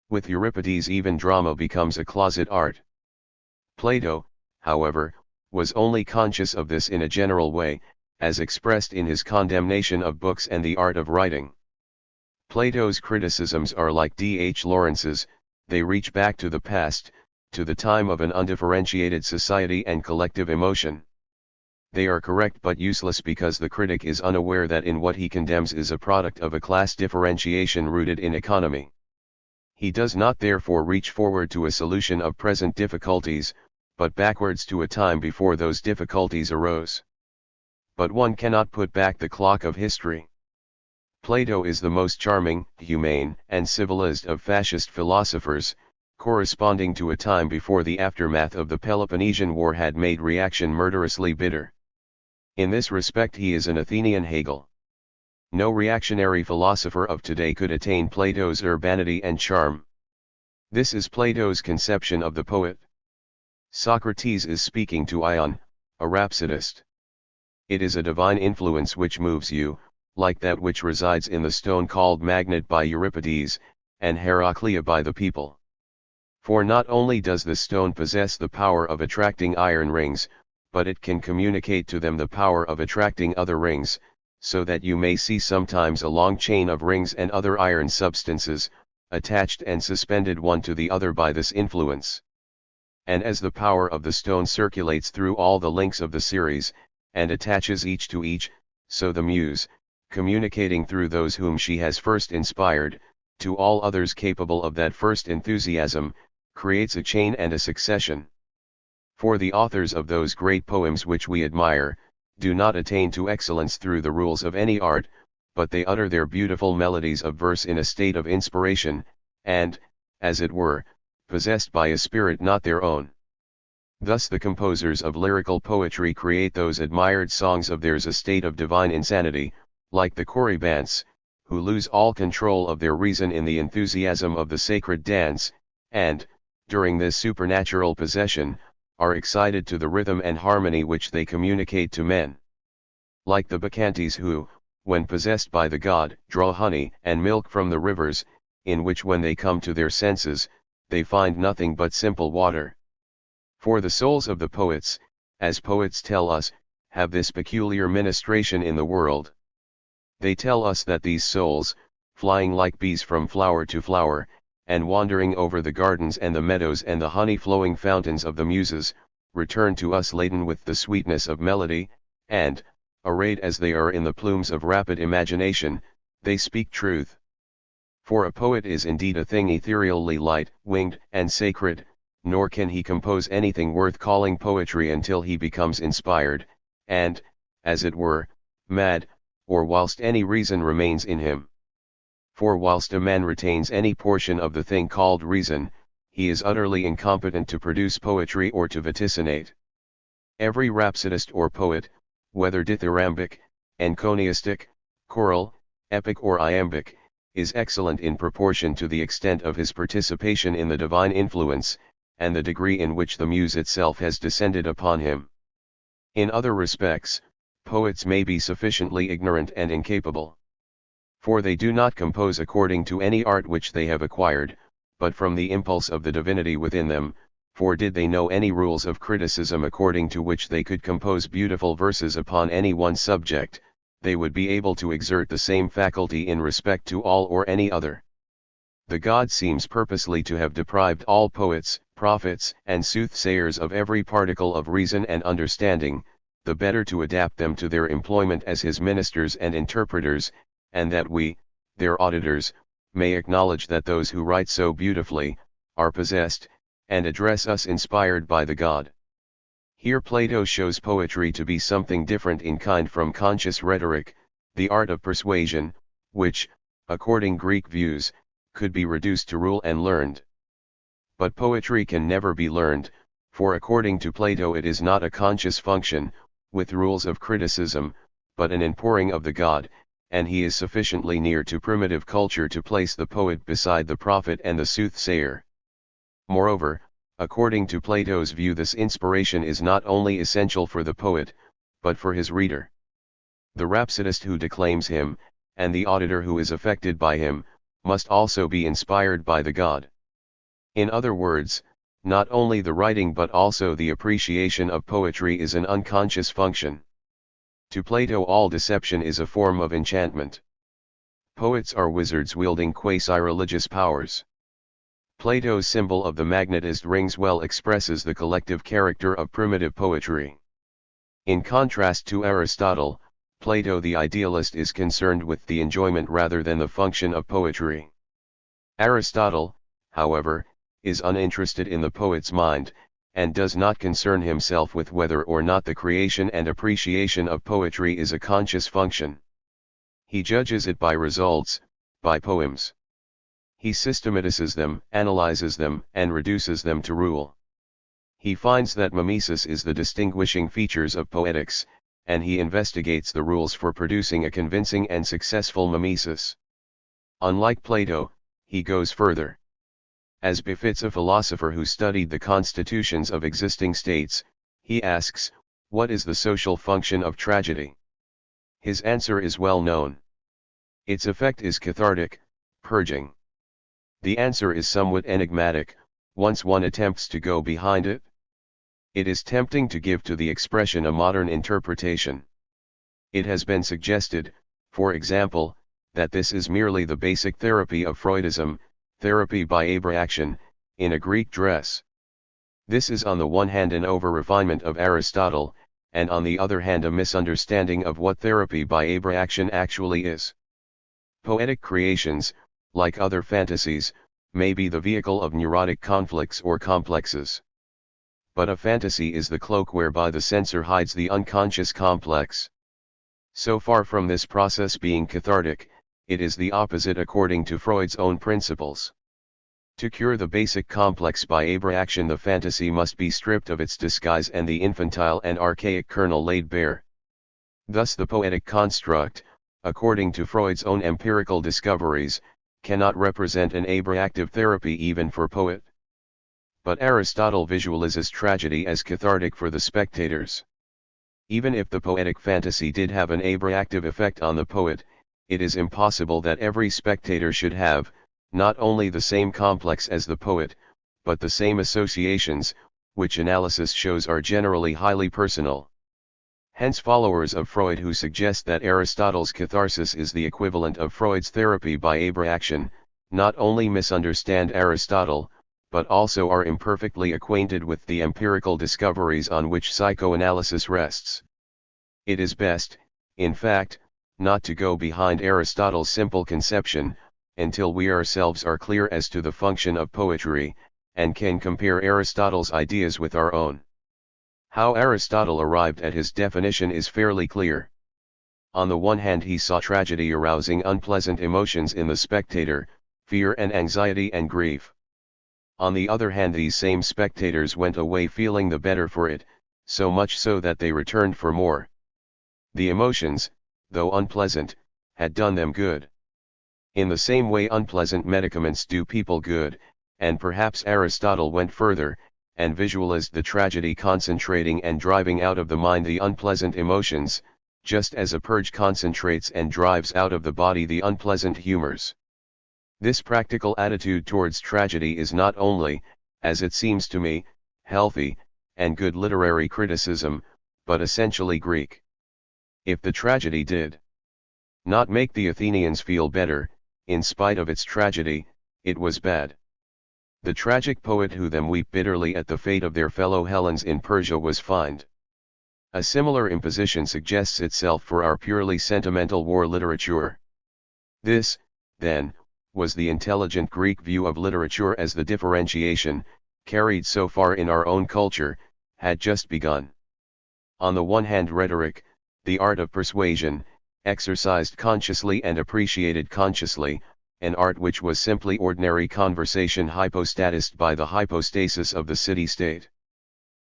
With Euripides even drama becomes a closet art. Plato, however, was only conscious of this in a general way, as expressed in his condemnation of books and the art of writing. Plato's criticisms are like D.H. Lawrence's, they reach back to the past, to the time of an undifferentiated society and collective emotion. They are correct but useless because the critic is unaware that in what he condemns is a product of a class differentiation rooted in economy. He does not therefore reach forward to a solution of present difficulties, but backwards to a time before those difficulties arose. But one cannot put back the clock of history. Plato is the most charming, humane, and civilized of fascist philosophers, corresponding to a time before the aftermath of the Peloponnesian War had made reaction murderously bitter. In this respect he is an Athenian Hegel. No reactionary philosopher of today could attain Plato's urbanity and charm. This is Plato's conception of the poet. Socrates is speaking to Ion, a rhapsodist. It is a divine influence which moves you, like that which resides in the stone called magnet by Euripides, and Heraclea by the people. For not only does the stone possess the power of attracting iron rings, but it can communicate to them the power of attracting other rings, so that you may see sometimes a long chain of rings and other iron substances, attached and suspended one to the other by this influence. And as the power of the stone circulates through all the links of the series, and attaches each to each, so the muse, communicating through those whom she has first inspired, to all others capable of that first enthusiasm, creates a chain and a succession. For the authors of those great poems which we admire, do not attain to excellence through the rules of any art, but they utter their beautiful melodies of verse in a state of inspiration, and, as it were, possessed by a spirit not their own. Thus the composers of lyrical poetry create those admired songs of theirs a state of divine insanity, like the Corybantes, who lose all control of their reason in the enthusiasm of the sacred dance, and, during this supernatural possession, are excited to the rhythm and harmony which they communicate to men. Like the Bacchantes who, when possessed by the god, draw honey and milk from the rivers, in which when they come to their senses, they find nothing but simple water. For the souls of the poets, as poets tell us, have this peculiar ministration in the world. They tell us that these souls, flying like bees from flower to flower, and wandering over the gardens and the meadows and the honey-flowing fountains of the muses, return to us laden with the sweetness of melody, and, arrayed as they are in the plumes of rapid imagination, they speak truth. For a poet is indeed a thing ethereally light, winged, and sacred, nor can he compose anything worth calling poetry until he becomes inspired, and, as it were, mad, or whilst any reason remains in him. For whilst a man retains any portion of the thing called reason, he is utterly incompetent to produce poetry or to vaticinate. Every rhapsodist or poet, whether dithyrambic, encomiastic, choral, epic or iambic, is excellent in proportion to the extent of his participation in the divine influence, and the degree in which the muse itself has descended upon him. In other respects, poets may be sufficiently ignorant and incapable. For they do not compose according to any art which they have acquired, but from the impulse of the divinity within them, for did they know any rules of criticism according to which they could compose beautiful verses upon any one subject, they would be able to exert the same faculty in respect to all or any other. The god seems purposely to have deprived all poets, prophets, and soothsayers of every particle of reason and understanding, the better to adapt them to their employment as his ministers and interpreters, and that we, their auditors, may acknowledge that those who write so beautifully, are possessed, and address us inspired by the god. Here Plato shows poetry to be something different in kind from conscious rhetoric, the art of persuasion, which, according Greek views, could be reduced to rule and learned. But poetry can never be learned, for according to Plato it is not a conscious function, with rules of criticism, but an inpouring of the God, and he is sufficiently near to primitive culture to place the poet beside the prophet and the soothsayer. Moreover, according to Plato's view, this inspiration is not only essential for the poet, but for his reader. The rhapsodist who declaims him, and the auditor who is affected by him, must also be inspired by the God. In other words, not only the writing but also the appreciation of poetry is an unconscious function. To Plato, all deception is a form of enchantment. Poets are wizards wielding quasi-religious powers. Plato's symbol of the magnetized rings well expresses the collective character of primitive poetry. In contrast to Aristotle, Plato the idealist is concerned with the enjoyment rather than the function of poetry. Aristotle, however, is uninterested in the poet's mind, and does not concern himself with whether or not the creation and appreciation of poetry is a conscious function. He judges it by results, by poems. He systematizes them, analyzes them, and reduces them to rule. He finds that mimesis is the distinguishing features of poetics, and he investigates the rules for producing a convincing and successful mimesis. Unlike Plato, he goes further. As befits a philosopher who studied the constitutions of existing states, he asks, what is the social function of tragedy? His answer is well known. Its effect is cathartic, purging. The answer is somewhat enigmatic, once one attempts to go behind it. It is tempting to give to the expression a modern interpretation. It has been suggested, for example, that this is merely the basic therapy of Freudism, therapy by abreaction, in a Greek dress. This is on the one hand an over-refinement of Aristotle, and on the other hand a misunderstanding of what therapy by abreaction actually is. Poetic creations, like other fantasies, may be the vehicle of neurotic conflicts or complexes. But a fantasy is the cloak whereby the censor hides the unconscious complex. So far from this process being cathartic, it is the opposite according to Freud's own principles. To cure the basic complex by abreaction, the fantasy must be stripped of its disguise and the infantile and archaic kernel laid bare. Thus the poetic construct, according to Freud's own empirical discoveries, cannot represent an abreactive therapy even for poet. But Aristotle visualizes tragedy as cathartic for the spectators. Even if the poetic fantasy did have an abreactive effect on the poet, it is impossible that every spectator should have, not only the same complex as the poet, but the same associations, which analysis shows are generally highly personal. Hence followers of Freud who suggest that Aristotle's catharsis is the equivalent of Freud's therapy by abreaction, not only misunderstand Aristotle, but also are imperfectly acquainted with the empirical discoveries on which psychoanalysis rests. It is best, in fact, not to go behind Aristotle's simple conception, until we ourselves are clear as to the function of poetry, and can compare Aristotle's ideas with our own. How Aristotle arrived at his definition is fairly clear. On the one hand, he saw tragedy arousing unpleasant emotions in the spectator, fear and anxiety and grief. On the other hand, these same spectators went away feeling the better for it, so much so that they returned for more. The emotions, though unpleasant, had done them good. In the same way unpleasant medicaments do people good, and perhaps Aristotle went further, and visualized the tragedy concentrating and driving out of the mind the unpleasant emotions, just as a purge concentrates and drives out of the body the unpleasant humors. This practical attitude towards tragedy is not only, as it seems to me, healthy, and good literary criticism, but essentially Greek. If the tragedy did not make the Athenians feel better, in spite of its tragedy, it was bad. The tragic poet who them weep bitterly at the fate of their fellow Hellenes in Persia was fined. A similar imposition suggests itself for our purely sentimental war literature. This, then, was the intelligent Greek view of literature as the differentiation, carried so far in our own culture, had just begun. On the one hand, rhetoric, the art of persuasion, exercised consciously and appreciated consciously, an art which was simply ordinary conversation hypostatised by the hypostasis of the city-state.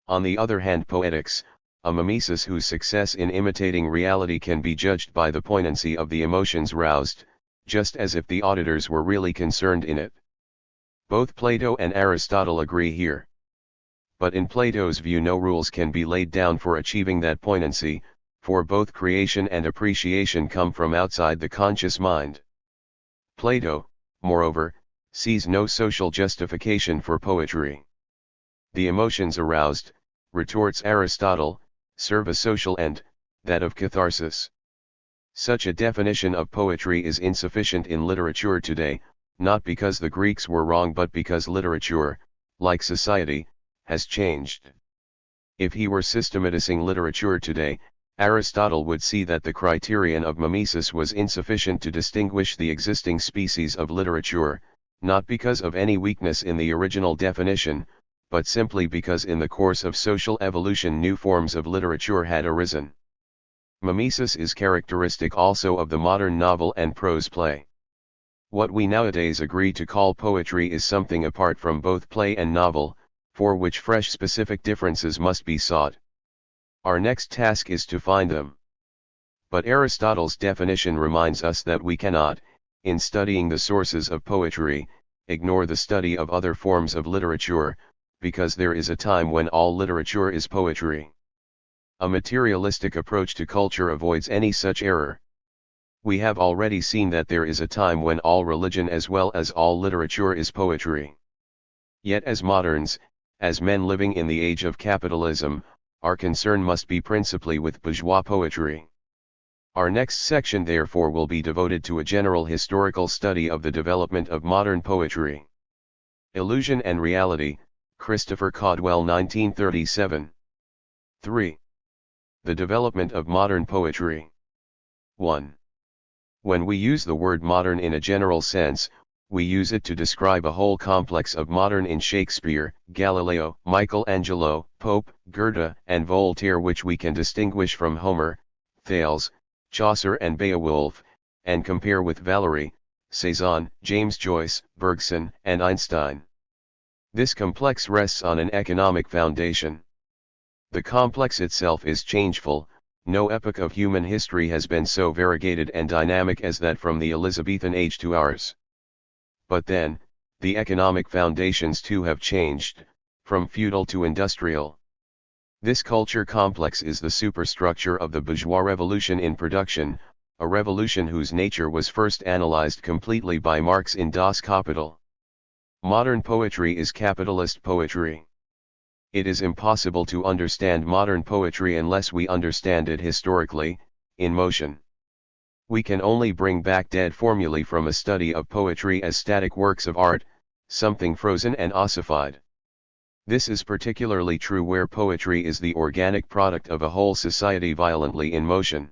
On the other hand, poetics, a mimesis whose success in imitating reality can be judged by the poignancy of the emotions roused, just as if the auditors were really concerned in it. Both Plato and Aristotle agree here. But in Plato's view no rules can be laid down for achieving that poignancy, for both creation and appreciation come from outside the conscious mind. Plato, moreover, sees no social justification for poetry. The emotions aroused, retorts Aristotle, serve a social end, that of catharsis. Such a definition of poetry is insufficient in literature today, not because the Greeks were wrong but because literature, like society, has changed. If he were systematizing literature today, Aristotle would see that the criterion of mimesis was insufficient to distinguish the existing species of literature, not because of any weakness in the original definition, but simply because in the course of social evolution new forms of literature had arisen. Mimesis is characteristic also of the modern novel and prose play. What we nowadays agree to call poetry is something apart from both play and novel, for which fresh specific differences must be sought. Our next task is to find them. But Aristotle's definition reminds us that we cannot, in studying the sources of poetry, ignore the study of other forms of literature, because there is a time when all literature is poetry. A materialistic approach to culture avoids any such error. We have already seen that there is a time when all religion as well as all literature is poetry. Yet as moderns, as men living in the age of capitalism, our concern must be principally with bourgeois poetry. Our next section therefore will be devoted to a general historical study of the development of modern poetry. Illusion and Reality, Christopher Caudwell 1937. 3. The development of modern poetry. 1. When we use the word modern in a general sense, we use it to describe a whole complex of modern in Shakespeare, Galileo, Michelangelo, Pope, Goethe, and Voltaire which we can distinguish from Homer, Thales, Chaucer and Beowulf, and compare with Valery, Cezanne, James Joyce, Bergson, and Einstein. This complex rests on an economic foundation. The complex itself is changeful. No epoch of human history has been so variegated and dynamic as that from the Elizabethan age to ours. But then, the economic foundations too have changed, from feudal to industrial. This culture complex is the superstructure of the bourgeois revolution in production, a revolution whose nature was first analyzed completely by Marx in Das Kapital. Modern poetry is capitalist poetry. It is impossible to understand modern poetry unless we understand it historically, in motion. We can only bring back dead formulae from a study of poetry as static works of art, something frozen and ossified. This is particularly true where poetry is the organic product of a whole society violently in motion.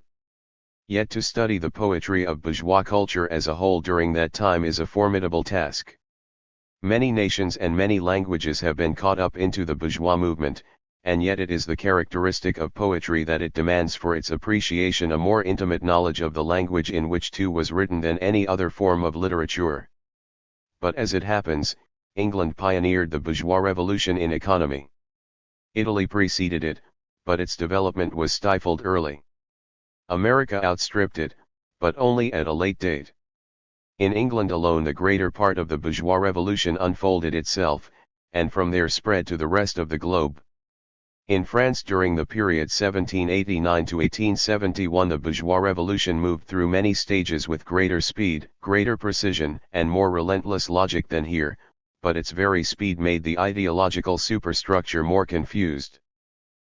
Yet to study the poetry of bourgeois culture as a whole during that time is a formidable task. Many nations and many languages have been caught up into the bourgeois movement, and yet it is the characteristic of poetry that it demands for its appreciation a more intimate knowledge of the language in which too was written than any other form of literature. But as it happens, England pioneered the bourgeois revolution in economy. Italy preceded it, but its development was stifled early. America outstripped it, but only at a late date. In England alone the greater part of the bourgeois revolution unfolded itself, and from there spread to the rest of the globe. In France during the period 1789 to 1871 the bourgeois revolution moved through many stages with greater speed, greater precision, and more relentless logic than here, but its very speed made the ideological superstructure more confused.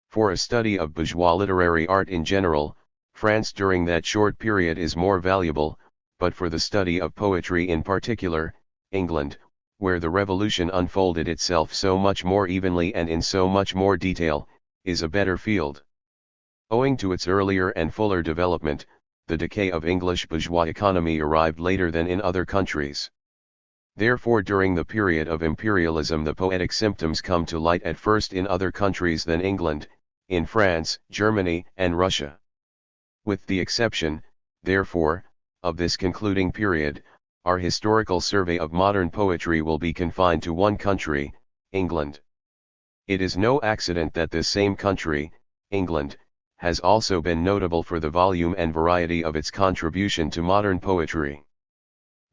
For a study of bourgeois literary art in general, France during that short period is more valuable, but for the study of poetry in particular, England, where the revolution unfolded itself so much more evenly and in so much more detail, is a better field. Owing to its earlier and fuller development, the decay of English bourgeois economy arrived later than in other countries. Therefore during the period of imperialism the poetic symptoms come to light at first in other countries than England, in France, Germany, and Russia. With the exception, therefore, of this concluding period, our historical survey of modern poetry will be confined to one country, England. It is no accident that this same country, England, has also been notable for the volume and variety of its contribution to modern poetry.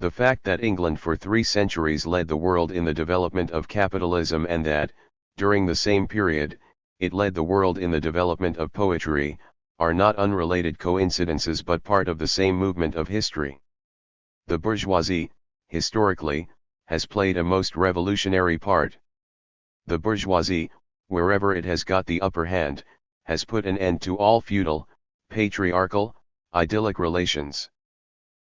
The fact that England for 3 centuries led the world in the development of capitalism and that, during the same period, it led the world in the development of poetry, are not unrelated coincidences but part of the same movement of history. The bourgeoisie, historically, has played a most revolutionary part. The bourgeoisie, wherever it has got the upper hand, has put an end to all feudal, patriarchal, idyllic relations.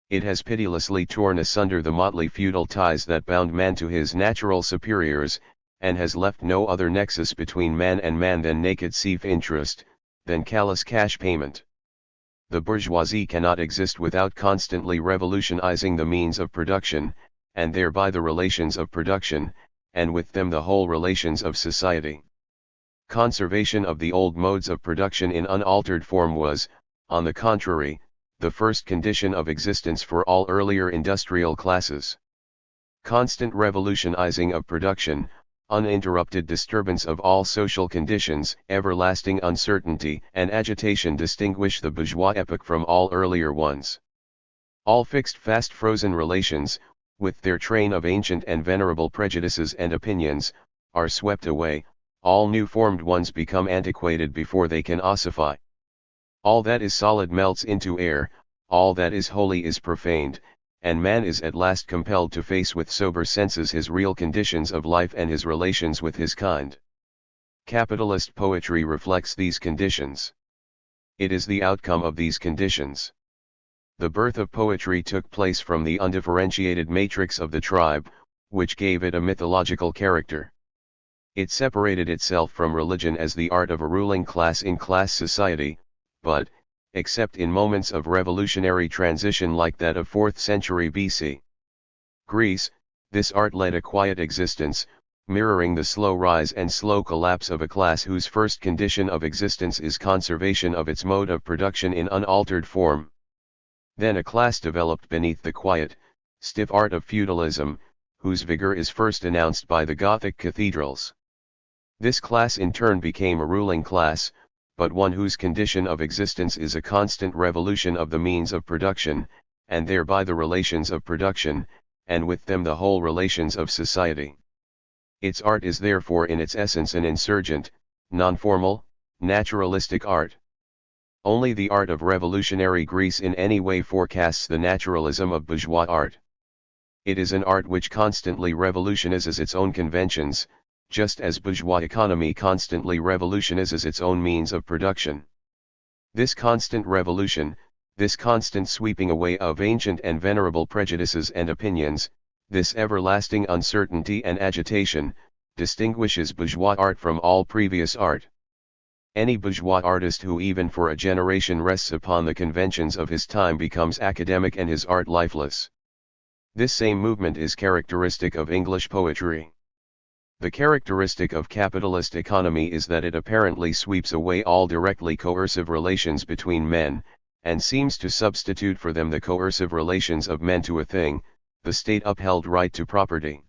It has pitilessly torn asunder the motley feudal ties that bound man to his natural superiors, and has left no other nexus between man and man than naked self-interest, than callous cash payment. The bourgeoisie cannot exist without constantly revolutionizing the means of production, and thereby the relations of production, and with them the whole relations of society. Conservation of the old modes of production in unaltered form was, on the contrary, the first condition of existence for all earlier industrial classes. Constant revolutionizing of production, uninterrupted disturbance of all social conditions, everlasting uncertainty and agitation distinguish the bourgeois epoch from all earlier ones. All fixed fast frozen relations, with their train of ancient and venerable prejudices and opinions, are swept away, all new formed ones become antiquated before they can ossify. All that is solid melts into air, all that is holy is profaned, and man is at last compelled to face with sober senses his real conditions of life and his relations with his kind. Capitalist poetry reflects these conditions. It is the outcome of these conditions. The birth of poetry took place from the undifferentiated matrix of the tribe, which gave it a mythological character. It separated itself from religion as the art of a ruling class in class society, but, except in moments of revolutionary transition like that of 4th century BC Greece, this art led a quiet existence, mirroring the slow rise and slow collapse of a class whose first condition of existence is conservation of its mode of production in unaltered form. Then a class developed beneath the quiet, stiff art of feudalism, whose vigor is first announced by the Gothic cathedrals. This class in turn became a ruling class, but one whose condition of existence is a constant revolution of the means of production, and thereby the relations of production, and with them the whole relations of society. Its art is therefore in its essence an insurgent, non-formal, naturalistic art. Only the art of revolutionary Greece in any way forecasts the naturalism of bourgeois art. It is an art which constantly revolutionizes its own conventions, just as bourgeois economy constantly revolutionizes its own means of production. This constant revolution, this constant sweeping away of ancient and venerable prejudices and opinions, this everlasting uncertainty and agitation, distinguishes bourgeois art from all previous art. Any bourgeois artist who even for a generation rests upon the conventions of his time becomes academic and his art lifeless. This same movement is characteristic of English poetry. The characteristic of capitalist economy is that it apparently sweeps away all directly coercive relations between men, and seems to substitute for them the coercive relations of men to a thing, the state-upheld right to property.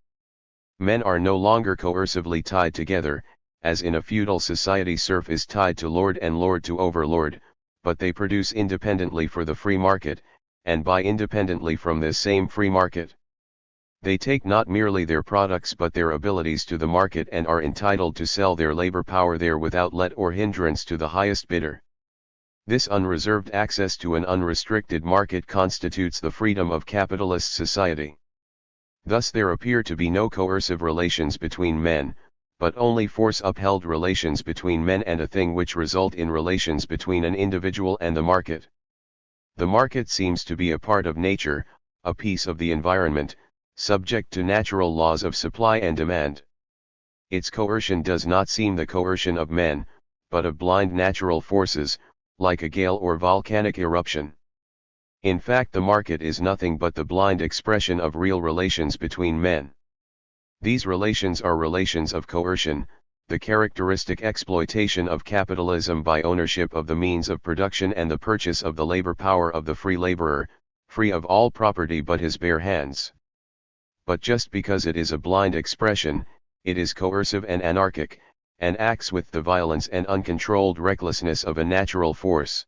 Men are no longer coercively tied together, as in a feudal society serf is tied to lord and lord to overlord, but they produce independently for the free market, and buy independently from this same free market. They take not merely their products but their abilities to the market and are entitled to sell their labor power there without let or hindrance to the highest bidder. This unreserved access to an unrestricted market constitutes the freedom of capitalist society. Thus there appear to be no coercive relations between men, but only force-upheld relations between men and a thing which result in relations between an individual and the market. The market seems to be a part of nature, a piece of the environment, subject to natural laws of supply and demand. Its coercion does not seem the coercion of men, but of blind natural forces, like a gale or volcanic eruption. In fact, the market is nothing but the blind expression of real relations between men. These relations are relations of coercion, the characteristic exploitation of capitalism by ownership of the means of production and the purchase of the labor power of the free laborer, free of all property but his bare hands. But just because it is a blind expression, it is coercive and anarchic, and acts with the violence and uncontrolled recklessness of a natural force.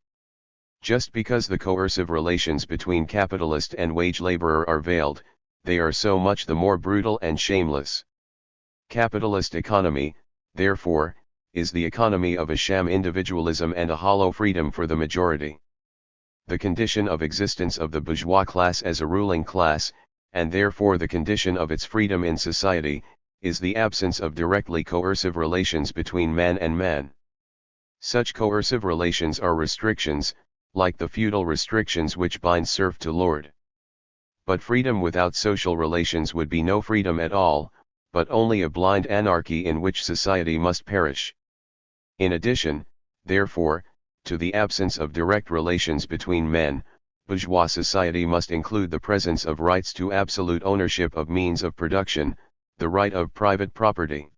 Just because the coercive relations between capitalist and wage laborer are veiled, they are so much the more brutal and shameless. Capitalist economy, therefore, is the economy of a sham individualism and a hollow freedom for the majority. The condition of existence of the bourgeois class as a ruling class, and therefore the condition of its freedom in society, is the absence of directly coercive relations between man and man. Such coercive relations are restrictions, like the feudal restrictions which bind serf to lord. But freedom without social relations would be no freedom at all, but only a blind anarchy in which society must perish. In addition, therefore, to the absence of direct relations between men, bourgeois society must include the presence of rights to absolute ownership of means of production, the right of private property.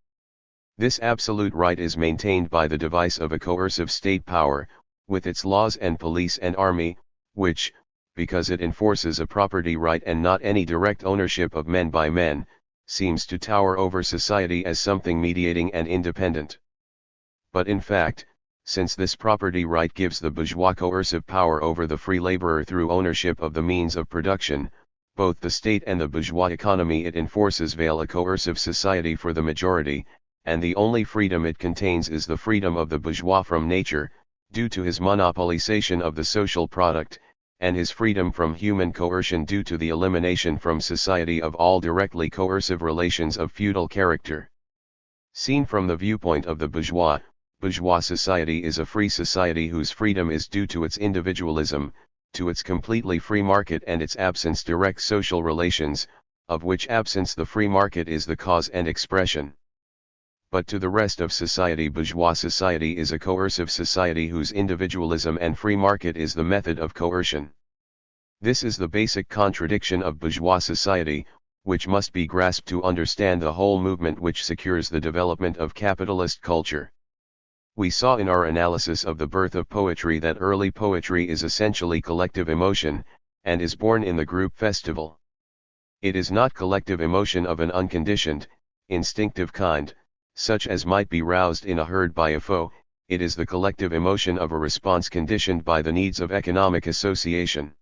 This absolute right is maintained by the device of a coercive state power, with its laws and police and army, which, because it enforces a property right and not any direct ownership of men by men, seems to tower over society as something mediating and independent. But in fact, since this property right gives the bourgeois coercive power over the free laborer through ownership of the means of production, both the state and the bourgeois economy it enforces veil a coercive society for the majority, and the only freedom it contains is the freedom of the bourgeois from nature, due to his monopolization of the social product, and his freedom from human coercion due to the elimination from society of all directly coercive relations of feudal character. Seen from the viewpoint of the bourgeois society is a free society whose freedom is due to its individualism, to its completely free market and its absence direct social relations, of which absence the free market is the cause and expression. But to the rest of society, bourgeois society is a coercive society whose individualism and free market is the method of coercion. This is the basic contradiction of bourgeois society, which must be grasped to understand the whole movement which secures the development of capitalist culture. We saw in our analysis of the birth of poetry that early poetry is essentially collective emotion, and is born in the group festival. It is not collective emotion of an unconditioned, instinctive kind, such as might be roused in a herd by a foe, it is the collective emotion of a response conditioned by the needs of economic association.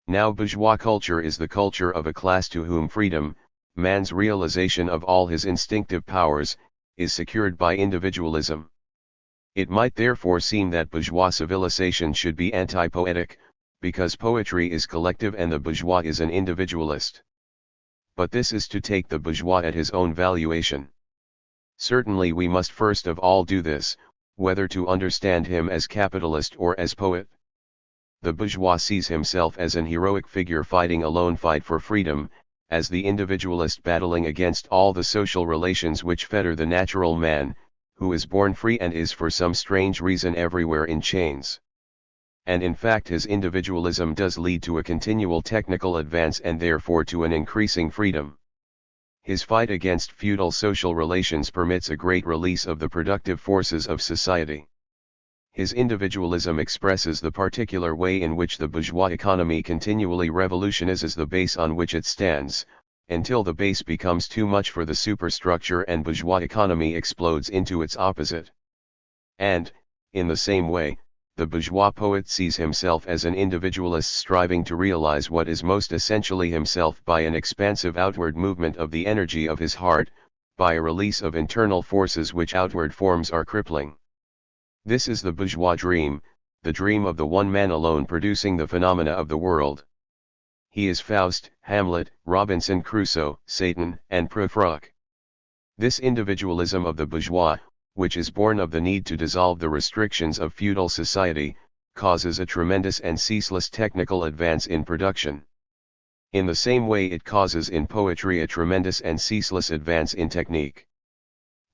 Now bourgeois culture is the culture of a class to whom freedom, man's realization of all his instinctive powers, is secured by individualism. It might therefore seem that bourgeois civilization should be anti-poetic, because poetry is collective and the bourgeois is an individualist. But this is to take the bourgeois at his own valuation. Certainly we must first of all do this, whether to understand him as capitalist or as poet. The bourgeois sees himself as an heroic figure fighting a lone fight for freedom, as the individualist battling against all the social relations which fetter the natural man, who is born free and is for some strange reason everywhere in chains. And in fact his individualism does lead to a continual technical advance and therefore to an increasing freedom. His fight against feudal social relations permits a great release of the productive forces of society. His individualism expresses the particular way in which the bourgeois economy continually revolutionizes the base on which it stands, until the base becomes too much for the superstructure and bourgeois economy explodes into its opposite. And, in the same way, the bourgeois poet sees himself as an individualist striving to realize what is most essentially himself by an expansive outward movement of the energy of his heart, by a release of internal forces which outward forms are crippling. This is the bourgeois dream, the dream of the one man alone producing the phenomena of the world. He is Faust, Hamlet, Robinson Crusoe, Satan, and Prufrock. This individualism of the bourgeois, which is born of the need to dissolve the restrictions of feudal society, causes a tremendous and ceaseless technical advance in production. In the same way it causes in poetry a tremendous and ceaseless advance in technique.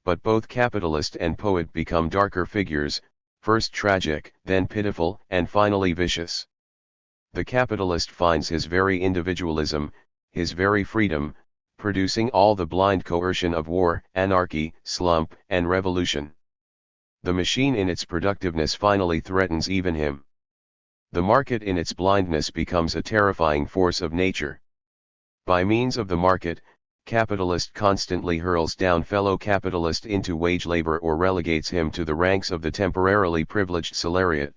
But both capitalist and poet become darker figures, first tragic, then pitiful, and finally vicious. The capitalist finds his very individualism, his very freedom, producing all the blind coercion of war, anarchy, slump, and revolution. The machine in its productiveness finally threatens even him. The market in its blindness becomes a terrifying force of nature. By means of the market, capitalist constantly hurls down fellow capitalist into wage labor or relegates him to the ranks of the temporarily privileged salariat.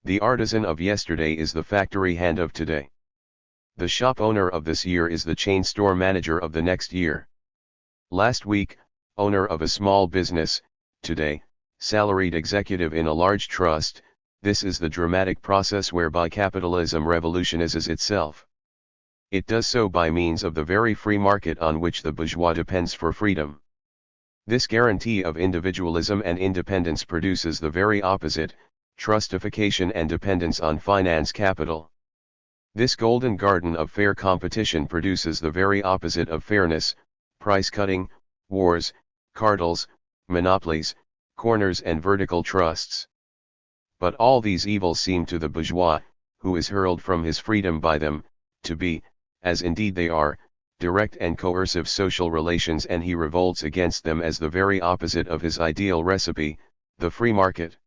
The artisan of yesterday is the factory hand of today. The shop owner of this year is the chain store manager of the next year. Last week, owner of a small business, today, salaried executive in a large trust. This is the dramatic process whereby capitalism revolutionizes itself. It does so by means of the very free market on which the bourgeois depends for freedom. This guarantee of individualism and independence produces the very opposite, trustification and dependence on finance capital. This golden garden of fair competition produces the very opposite of fairness, price cutting, wars, cartels, monopolies, corners and vertical trusts. But all these evils seem to the bourgeois, who is hurled from his freedom by them, to be, as indeed they are, direct and coercive social relations, and he revolts against them as the very opposite of his ideal recipe, the free market.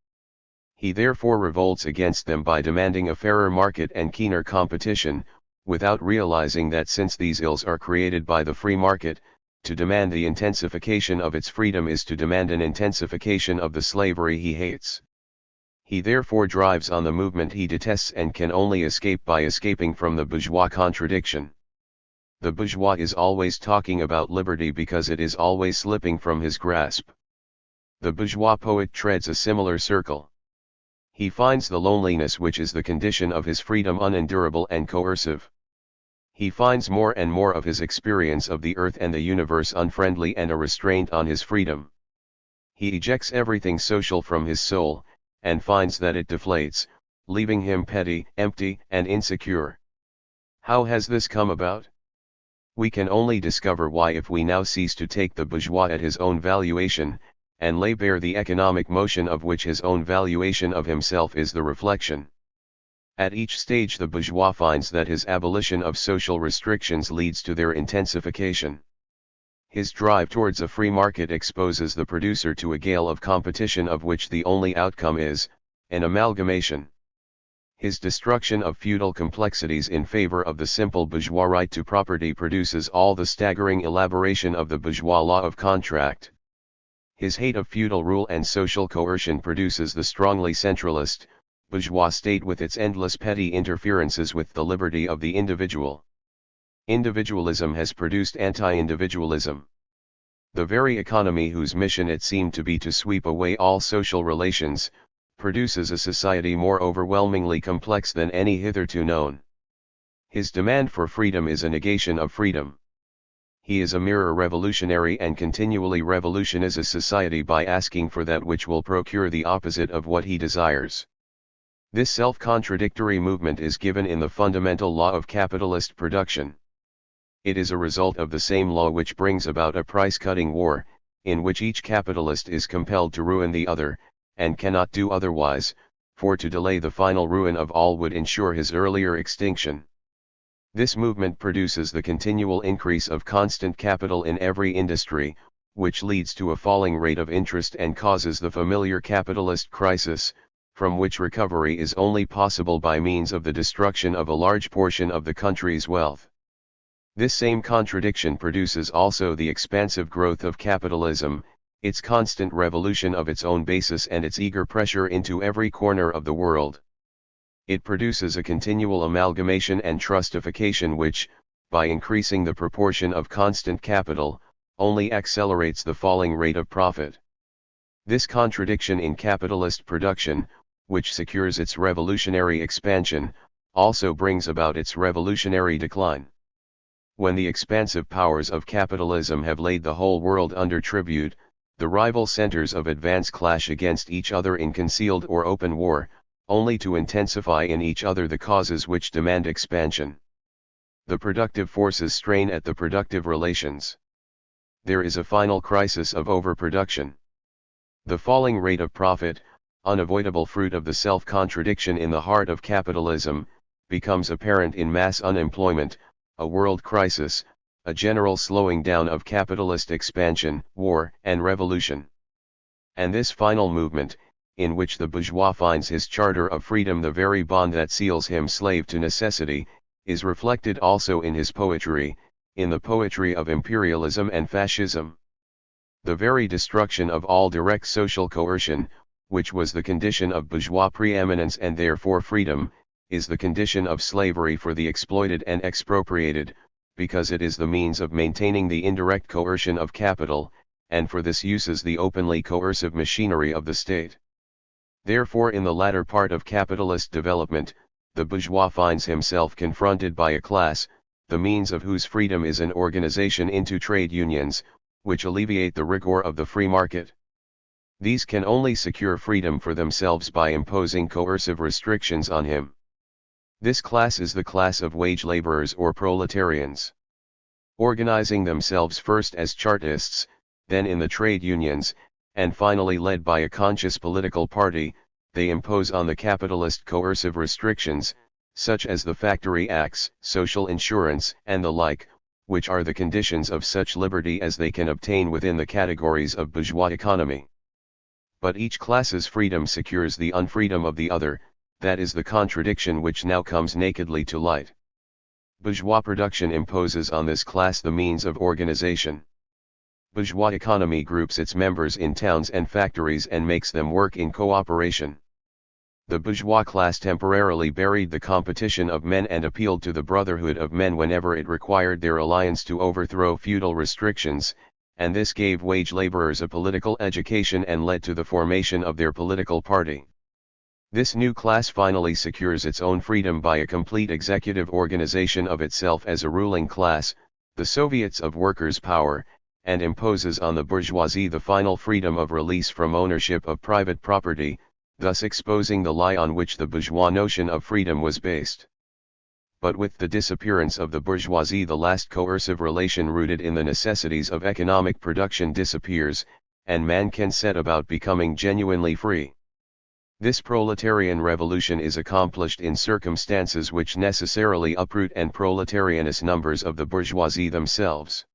He therefore revolts against them by demanding a fairer market and keener competition, without realizing that since these ills are created by the free market, to demand the intensification of its freedom is to demand an intensification of the slavery he hates. He therefore drives on the movement he detests and can only escape by escaping from the bourgeois contradiction. The bourgeois is always talking about liberty because it is always slipping from his grasp. The bourgeois poet treads a similar circle. He finds the loneliness which is the condition of his freedom unendurable and coercive. He finds more and more of his experience of the earth and the universe unfriendly and a restraint on his freedom. He ejects everything social from his soul, and finds that it deflates, leaving him petty, empty, and insecure. How has this come about? We can only discover why if we now cease to take the bourgeois at his own valuation, and lay bare the economic motion of which his own valuation of himself is the reflection. At each stage the bourgeois finds that his abolition of social restrictions leads to their intensification. His drive towards a free market exposes the producer to a gale of competition of which the only outcome is, an amalgamation. His destruction of feudal complexities in favor of the simple bourgeois right to property produces all the staggering elaboration of the bourgeois law of contract. His hate of feudal rule and social coercion produces the strongly centralist, bourgeois state with its endless petty interferences with the liberty of the individual. Individualism has produced anti-individualism. The very economy whose mission it seemed to be to sweep away all social relations, produces a society more overwhelmingly complex than any hitherto known. His demand for freedom is a negation of freedom. He is a mirror revolutionary and continually revolutionizes society by asking for that which will procure the opposite of what he desires. This self-contradictory movement is given in the fundamental law of capitalist production. It is a result of the same law which brings about a price-cutting war, in which each capitalist is compelled to ruin the other, and cannot do otherwise, for to delay the final ruin of all would ensure his earlier extinction. This movement produces the continual increase of constant capital in every industry, which leads to a falling rate of interest and causes the familiar capitalist crisis, from which recovery is only possible by means of the destruction of a large portion of the country's wealth. This same contradiction produces also the expansive growth of capitalism, its constant revolution of its own basis and its eager pressure into every corner of the world. It produces a continual amalgamation and trustification which, by increasing the proportion of constant capital, only accelerates the falling rate of profit. This contradiction in capitalist production, which secures its revolutionary expansion, also brings about its revolutionary decline. When the expansive powers of capitalism have laid the whole world under tribute, the rival centers of advance clash against each other in concealed or open war, only to intensify in each other the causes which demand expansion. The productive forces strain at the productive relations. There is a final crisis of overproduction. The falling rate of profit, unavoidable fruit of the self-contradiction in the heart of capitalism, becomes apparent in mass unemployment, a world crisis, a general slowing down of capitalist expansion, war, and revolution. And this final movement, in which the bourgeois finds his charter of freedom the very bond that seals him slave to necessity, is reflected also in his poetry, in the poetry of imperialism and fascism. The very destruction of all direct social coercion, which was the condition of bourgeois preeminence and therefore freedom, is the condition of slavery for the exploited and expropriated, because it is the means of maintaining the indirect coercion of capital, and for this uses the openly coercive machinery of the state. Therefore in the latter part of capitalist development, the bourgeois finds himself confronted by a class, the means of whose freedom is an organization into trade unions, which alleviate the rigor of the free market. These can only secure freedom for themselves by imposing coercive restrictions on him. This class is the class of wage laborers or proletarians. Organizing themselves first as Chartists, then in the trade unions, and finally led by a conscious political party, they impose on the capitalist coercive restrictions, such as the factory acts, social insurance, and the like, which are the conditions of such liberty as they can obtain within the categories of bourgeois economy. But each class's freedom secures the unfreedom of the other, that is the contradiction which now comes nakedly to light. Bourgeois production imposes on this class the means of organization. Bourgeois economy groups its members in towns and factories and makes them work in cooperation. The bourgeois class temporarily buried the competition of men and appealed to the brotherhood of men whenever it required their alliance to overthrow feudal restrictions, and this gave wage laborers a political education and led to the formation of their political party. This new class finally secures its own freedom by a complete executive organization of itself as a ruling class, the Soviets of workers' power, and imposes on the bourgeoisie the final freedom of release from ownership of private property, thus exposing the lie on which the bourgeois notion of freedom was based. But with the disappearance of the bourgeoisie, the last coercive relation rooted in the necessities of economic production disappears, and man can set about becoming genuinely free. This proletarian revolution is accomplished in circumstances which necessarily uproot and proletarianous numbers of the bourgeoisie themselves.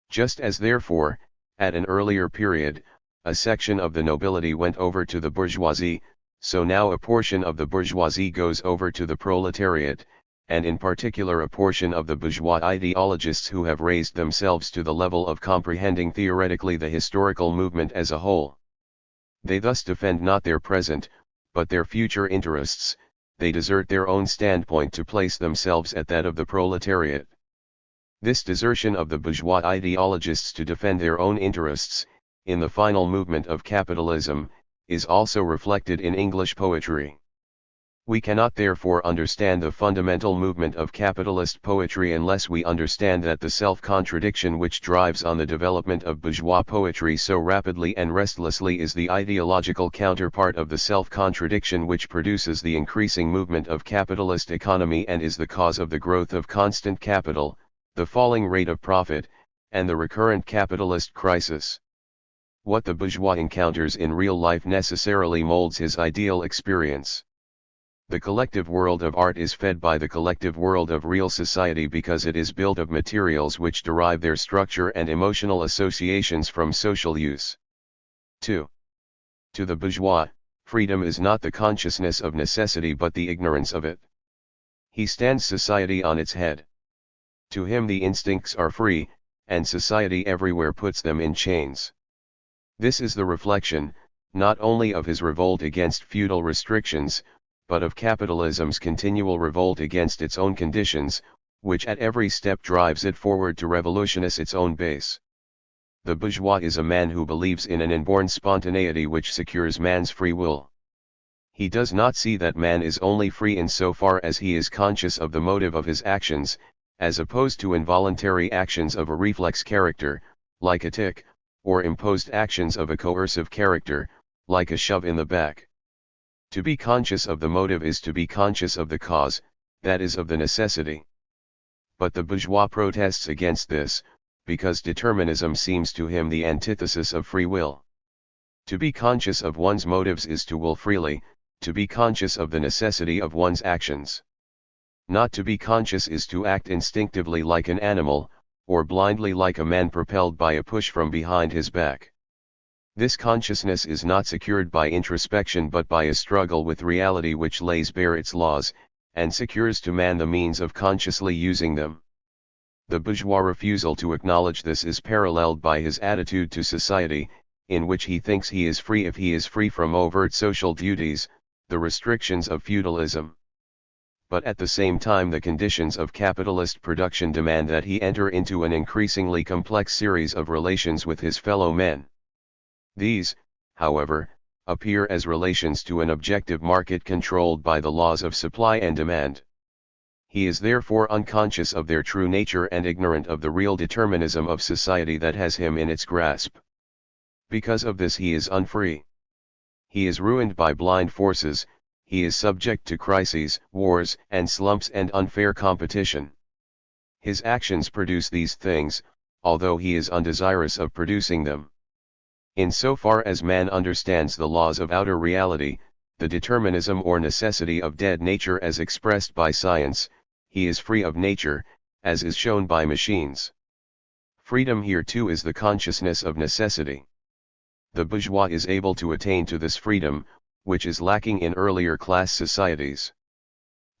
Just as therefore, at an earlier period, a section of the nobility went over to the bourgeoisie, so now a portion of the bourgeoisie goes over to the proletariat, and in particular a portion of the bourgeois ideologists who have raised themselves to the level of comprehending theoretically the historical movement as a whole. They thus defend not their present, but their future interests, they desert their own standpoint to place themselves at that of the proletariat. This desertion of the bourgeois ideologists to defend their own interests, in the final movement of capitalism, is also reflected in English poetry. We cannot therefore understand the fundamental movement of capitalist poetry unless we understand that the self-contradiction which drives on the development of bourgeois poetry so rapidly and restlessly is the ideological counterpart of the self-contradiction which produces the increasing movement of capitalist economy and is the cause of the growth of constant capital, the falling rate of profit, and the recurrent capitalist crisis. What the bourgeois encounters in real life necessarily molds his ideal experience. The collective world of art is fed by the collective world of real society because it is built of materials which derive their structure and emotional associations from social use. 2. To the bourgeois, freedom is not the consciousness of necessity but the ignorance of it. He stands society on its head. To him the instincts are free, and society everywhere puts them in chains. This is the reflection, not only of his revolt against feudal restrictions, but of capitalism's continual revolt against its own conditions, which at every step drives it forward to revolutionize its own base. The bourgeois is a man who believes in an inborn spontaneity which secures man's free will. He does not see that man is only free in so far as he is conscious of the motive of his actions, as opposed to involuntary actions of a reflex character, like a tic, or imposed actions of a coercive character, like a shove in the back. To be conscious of the motive is to be conscious of the cause, that is of the necessity. But the bourgeois protests against this, because determinism seems to him the antithesis of free will. To be conscious of one's motives is to will freely, to be conscious of the necessity of one's actions. Not to be conscious is to act instinctively like an animal, or blindly like a man propelled by a push from behind his back. This consciousness is not secured by introspection but by a struggle with reality which lays bare its laws, and secures to man the means of consciously using them. The bourgeois refusal to acknowledge this is paralleled by his attitude to society, in which he thinks he is free if he is free from overt social duties, the restrictions of feudalism. But at the same time the conditions of capitalist production demand that he enter into an increasingly complex series of relations with his fellow men. These, however, appear as relations to an objective market controlled by the laws of supply and demand. He is therefore unconscious of their true nature and ignorant of the real determinism of society that has him in its grasp. Because of this he is unfree. He is ruined by blind forces, he is subject to crises, wars, and slumps and unfair competition. His actions produce these things, although he is undesirous of producing them. In so far as man understands the laws of outer reality, the determinism or necessity of dead nature as expressed by science, he is free of nature, as is shown by machines. Freedom here too is the consciousness of necessity. The bourgeois is able to attain to this freedom, which is lacking in earlier class societies.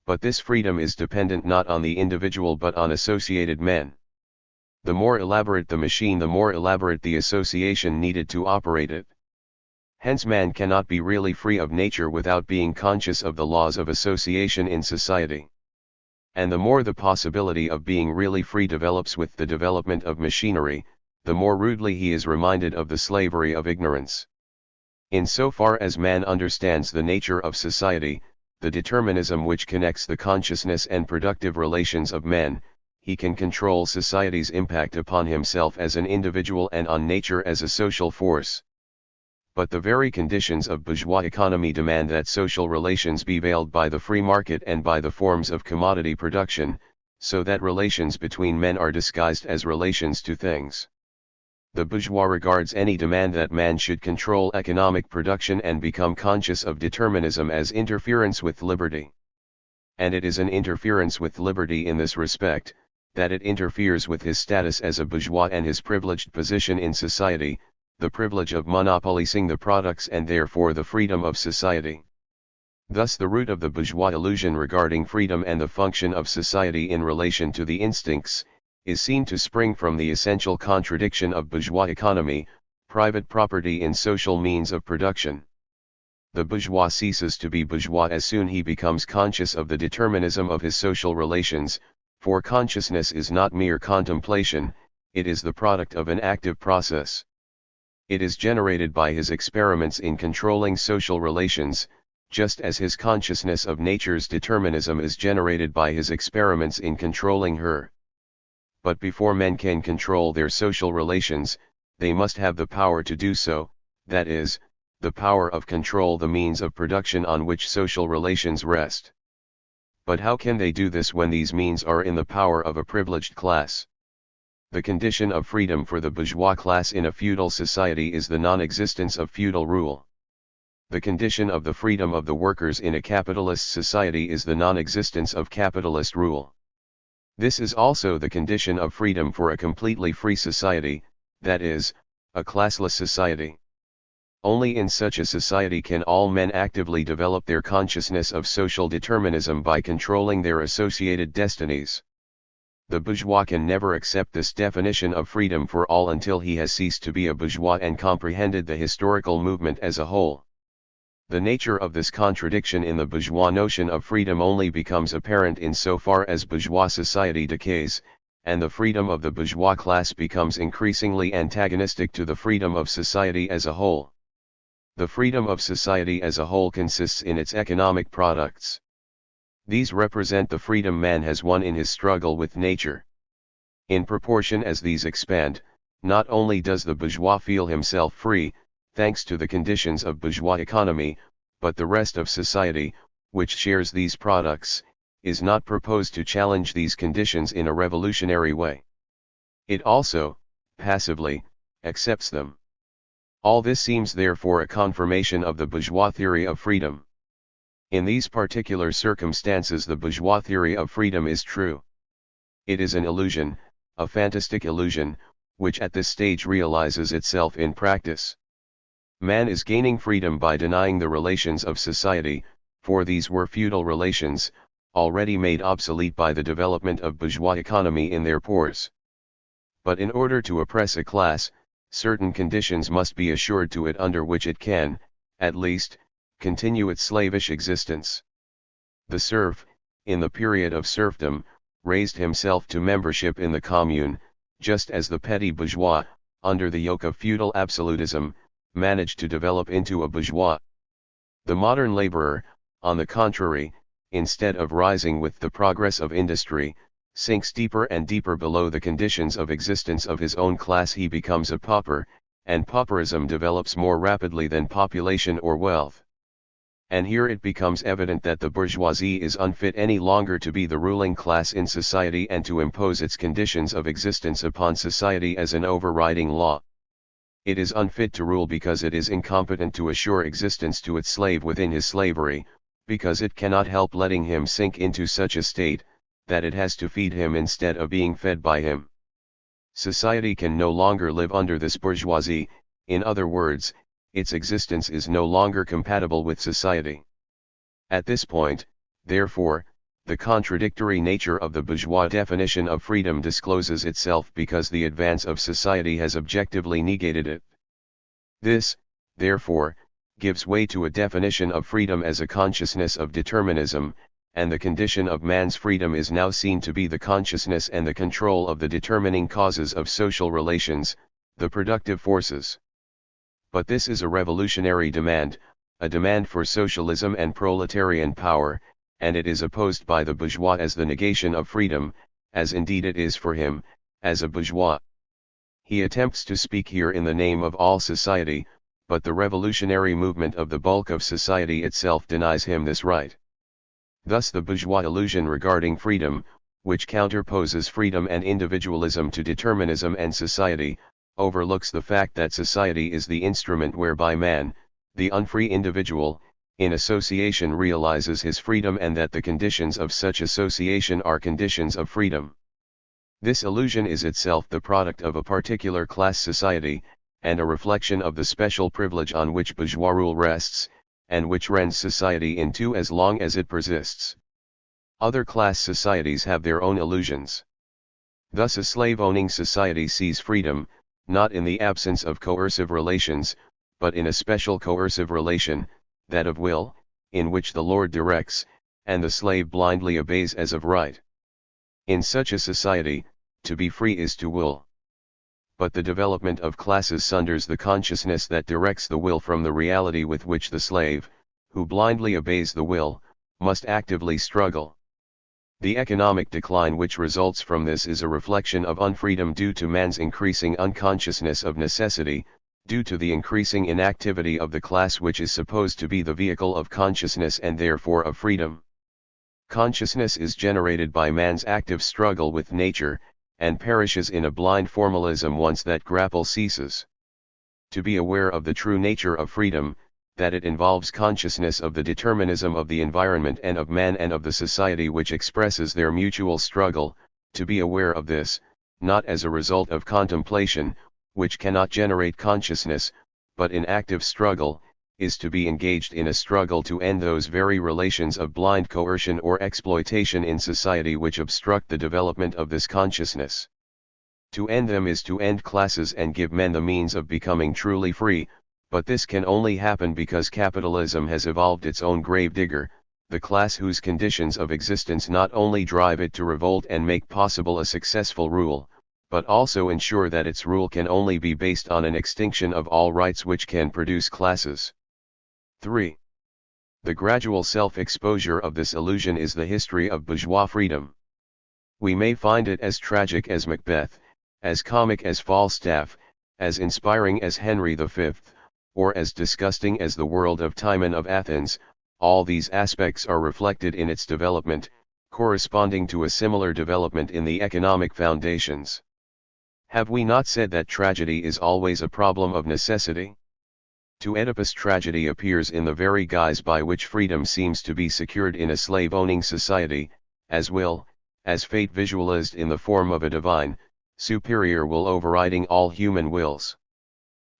But this freedom is dependent not on the individual but on associated men. The more elaborate the machine, the more elaborate the association needed to operate it. Hence man cannot be really free of nature without being conscious of the laws of association in society. And the more the possibility of being really free develops with the development of machinery, the more rudely he is reminded of the slavery of ignorance. In so far as man understands the nature of society, the determinism which connects the consciousness and productive relations of men, he can control society's impact upon himself as an individual and on nature as a social force. But the very conditions of bourgeois economy demand that social relations be veiled by the free market and by the forms of commodity production, so that relations between men are disguised as relations to things. The bourgeois regards any demand that man should control economic production and become conscious of determinism as interference with liberty. And it is an interference with liberty in this respect, that it interferes with his status as a bourgeois and his privileged position in society, the privilege of monopolizing the products and therefore the freedom of society. Thus the root of the bourgeois illusion regarding freedom and the function of society in relation to the instincts, is seen to spring from the essential contradiction of bourgeois economy, private property in social means of production. The bourgeois ceases to be bourgeois as soon he becomes conscious of the determinism of his social relations, for consciousness is not mere contemplation, it is the product of an active process. It is generated by his experiments in controlling social relations, just as his consciousness of nature's determinism is generated by his experiments in controlling her. But before men can control their social relations, they must have the power to do so, that is, the power of control the means of production on which social relations rest. But how can they do this when these means are in the power of a privileged class? The condition of freedom for the bourgeois class in a feudal society is the non-existence of feudal rule. The condition of the freedom of the workers in a capitalist society is the non-existence of capitalist rule. This is also the condition of freedom for a completely free society, that is, a classless society. Only in such a society can all men actively develop their consciousness of social determinism by controlling their associated destinies. The bourgeois can never accept this definition of freedom for all until he has ceased to be a bourgeois and comprehended the historical movement as a whole. The nature of this contradiction in the bourgeois notion of freedom only becomes apparent in so far as bourgeois society decays, and the freedom of the bourgeois class becomes increasingly antagonistic to the freedom of society as a whole. The freedom of society as a whole consists in its economic products. These represent the freedom man has won in his struggle with nature. In proportion as these expand, not only does the bourgeois feel himself free, thanks to the conditions of bourgeois economy, but the rest of society, which shares these products, is not proposed to challenge these conditions in a revolutionary way. It also, passively, accepts them. All this seems therefore a confirmation of the bourgeois theory of freedom. In these particular circumstances the bourgeois theory of freedom is true. It is an illusion, a fantastic illusion, which at this stage realizes itself in practice. Man is gaining freedom by denying the relations of society, for these were feudal relations, already made obsolete by the development of bourgeois economy in their pores. But in order to oppress a class, certain conditions must be assured to it under which it can, at least, continue its slavish existence. The serf, in the period of serfdom, raised himself to membership in the commune, just as the petty bourgeois, under the yoke of feudal absolutism, managed to develop into a bourgeois. The modern laborer, on the contrary, instead of rising with the progress of industry, sinks deeper and deeper below the conditions of existence of his own class. He becomes a pauper, and pauperism develops more rapidly than population or wealth. And here it becomes evident that the bourgeoisie is unfit any longer to be the ruling class in society and to impose its conditions of existence upon society as an overriding law. It is unfit to rule because it is incompetent to assure existence to its slave within his slavery, because it cannot help letting him sink into such a state, that it has to feed him instead of being fed by him. Society can no longer live under this bourgeoisie, in other words, its existence is no longer compatible with society. At this point, therefore, the contradictory nature of the bourgeois definition of freedom discloses itself because the advance of society has objectively negated it. This, therefore, gives way to a definition of freedom as a consciousness of determinism, and the condition of man's freedom is now seen to be the consciousness and the control of the determining causes of social relations, the productive forces. But this is a revolutionary demand, a demand for socialism and proletarian power, and it is opposed by the bourgeois as the negation of freedom, as indeed it is for him, as a bourgeois. He attempts to speak here in the name of all society, but the revolutionary movement of the bulk of society itself denies him this right. Thus the bourgeois illusion regarding freedom, which counterposes freedom and individualism to determinism and society, overlooks the fact that society is the instrument whereby man, the unfree individual, in association realizes his freedom, and that the conditions of such association are conditions of freedom. This illusion is itself the product of a particular class society, and a reflection of the special privilege on which bourgeois rule rests, and which rends society in two as long as it persists. Other class societies have their own illusions. Thus a slave-owning society sees freedom, not in the absence of coercive relations, but in a special coercive relation, that of will, in which the lord directs, and the slave blindly obeys as of right. In such a society, to be free is to will. But the development of classes sunders the consciousness that directs the will from the reality with which the slave, who blindly obeys the will, must actively struggle. The economic decline which results from this is a reflection of unfreedom due to man's increasing unconsciousness of necessity, due to the increasing inactivity of the class which is supposed to be the vehicle of consciousness and therefore of freedom. Consciousness is generated by man's active struggle with nature, and perishes in a blind formalism once that grapple ceases. To be aware of the true nature of freedom, that it involves consciousness of the determinism of the environment and of man and of the society which expresses their mutual struggle, to be aware of this, not as a result of contemplation, which cannot generate consciousness, but in active struggle, is to be engaged in a struggle to end those very relations of blind coercion or exploitation in society which obstruct the development of this consciousness. To end them is to end classes and give men the means of becoming truly free, but this can only happen because capitalism has evolved its own gravedigger, the class whose conditions of existence not only drive it to revolt and make possible a successful rule, but also ensure that its rule can only be based on an extinction of all rights which can produce classes. 3. The gradual self-exposure of this illusion is the history of bourgeois freedom. We may find it as tragic as Macbeth, as comic as Falstaff, as inspiring as Henry V, or as disgusting as the world of Timon of Athens. All these aspects are reflected in its development, corresponding to a similar development in the economic foundations. Have we not said that tragedy is always a problem of necessity? To Oedipus, tragedy appears in the very guise by which freedom seems to be secured in a slave-owning society, as will, as fate visualized in the form of a divine, superior will overriding all human wills.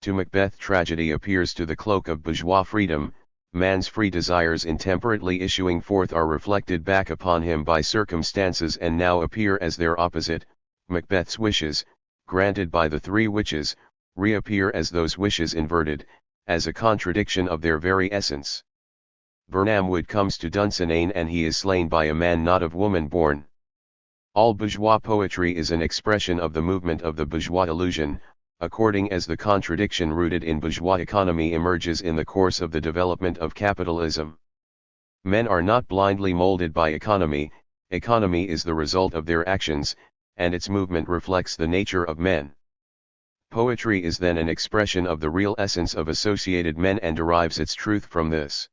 To Macbeth, tragedy appears to the cloak of bourgeois freedom, man's free desires intemperately issuing forth are reflected back upon him by circumstances and now appear as their opposite. Macbeth's wishes, granted by the three witches, reappear as those wishes inverted, as a contradiction of their very essence. Birnam Wood comes to Dunsinane and he is slain by a man not of woman born. All bourgeois poetry is an expression of the movement of the bourgeois illusion, according as the contradiction rooted in bourgeois economy emerges in the course of the development of capitalism. Men are not blindly molded by economy, economy is the result of their actions, and its movement reflects the nature of men. Poetry is then an expression of the real essence of associated men and derives its truth from this.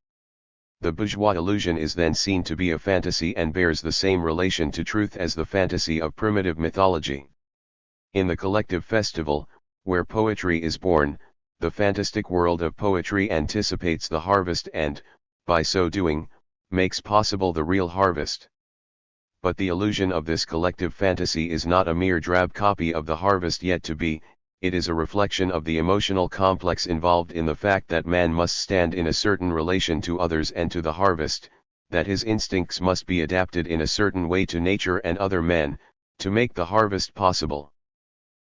The bourgeois illusion is then seen to be a fantasy and bears the same relation to truth as the fantasy of primitive mythology. In the collective festival, where poetry is born, the fantastic world of poetry anticipates the harvest and, by so doing, makes possible the real harvest. But the illusion of this collective fantasy is not a mere drab copy of the harvest yet to be, it is a reflection of the emotional complex involved in the fact that man must stand in a certain relation to others and to the harvest, that his instincts must be adapted in a certain way to nature and other men, to make the harvest possible.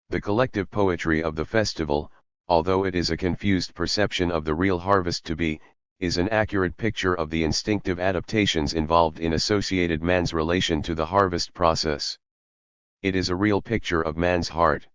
The collective poetry of the festival, although it is a confused perception of the real harvest to be, is an accurate picture of the instinctive adaptations involved in associated man's relation to the harvest process. It is a real picture of man's heart.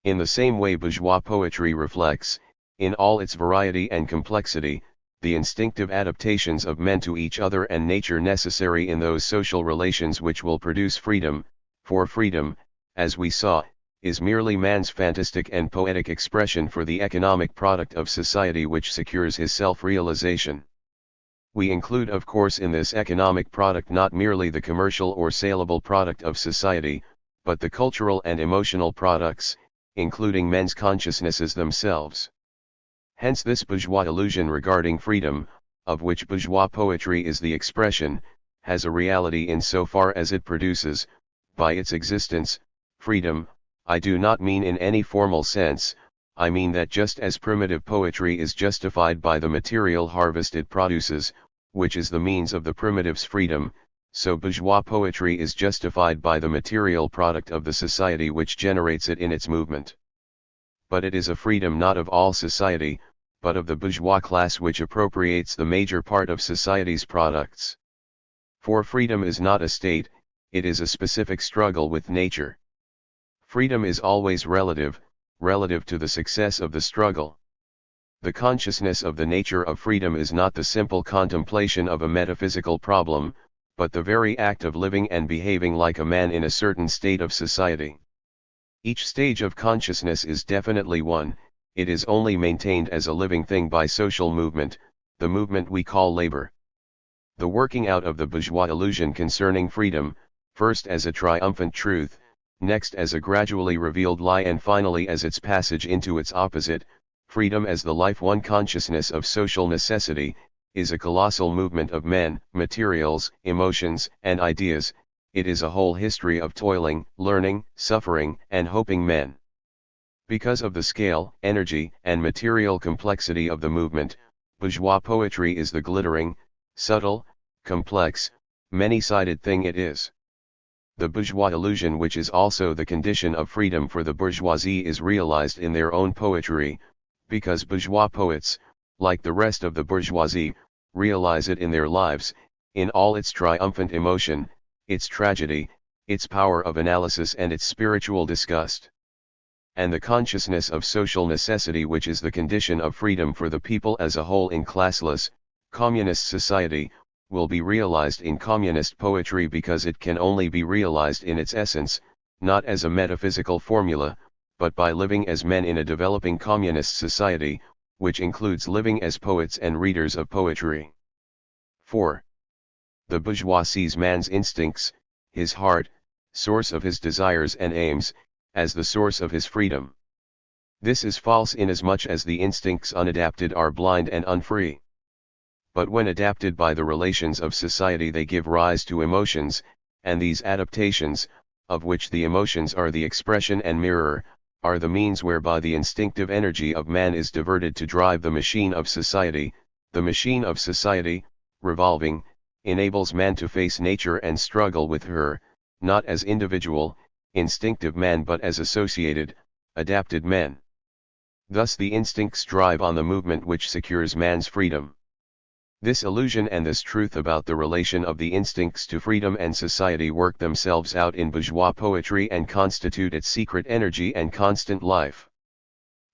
In the same way bourgeois poetry reflects, in all its variety and complexity, the instinctive adaptations of men to each other and nature necessary in those social relations which will produce freedom, for freedom, as we saw, is merely man's fantastic and poetic expression for the economic product of society which secures his self-realization. We include of course in this economic product not merely the commercial or saleable product of society, but the cultural and emotional products, including men's consciousnesses themselves. Hence this bourgeois illusion regarding freedom, of which bourgeois poetry is the expression, has a reality in so far as it produces, by its existence, freedom. I do not mean in any formal sense, I mean that just as primitive poetry is justified by the material harvest it produces, which is the means of the primitive's freedom, so bourgeois poetry is justified by the material product of the society which generates it in its movement. But it is a freedom not of all society, but of the bourgeois class which appropriates the major part of society's products. For freedom is not a state, it is a specific struggle with nature. Freedom is always relative to the success of the struggle. The consciousness of the nature of freedom is not the simple contemplation of a metaphysical problem, but the very act of living and behaving like a man in a certain state of society. Each stage of consciousness is definitely one, it is only maintained as a living thing by social movement, the movement we call labor. The working out of the bourgeois illusion concerning freedom, first as a triumphant truth, next as a gradually revealed lie and finally as its passage into its opposite, freedom as the life-one consciousness of social necessity, is a colossal movement of men, materials, emotions, and ideas. It is a whole history of toiling, learning, suffering, and hoping men. Because of the scale, energy, and material complexity of the movement, bourgeois poetry is the glittering, subtle, complex, many-sided thing it is. The bourgeois illusion, which is also the condition of freedom for the bourgeoisie, is realized in their own poetry, because bourgeois poets, like the rest of the bourgeoisie, realize it in their lives, in all its triumphant emotion, its tragedy, its power of analysis and its spiritual disgust. And the consciousness of social necessity, which is the condition of freedom for the people as a whole in classless, communist society, will be realized in communist poetry because it can only be realized in its essence, not as a metaphysical formula, but by living as men in a developing communist society, which includes living as poets and readers of poetry. 4. The bourgeois sees man's instincts, his heart, source of his desires and aims, as the source of his freedom. This is false inasmuch as the instincts unadapted are blind and unfree. But when adapted by the relations of society they give rise to emotions, and these adaptations, of which the emotions are the expression and mirror, are the means whereby the instinctive energy of man is diverted to drive the machine of society, The machine of society, revolving, enables man to face nature and struggle with her, not as individual, instinctive man but as associated, adapted men. Thus the instincts drive on the movement which secures man's freedom. This illusion and this truth about the relation of the instincts to freedom and society work themselves out in bourgeois poetry and constitute its secret energy and constant life.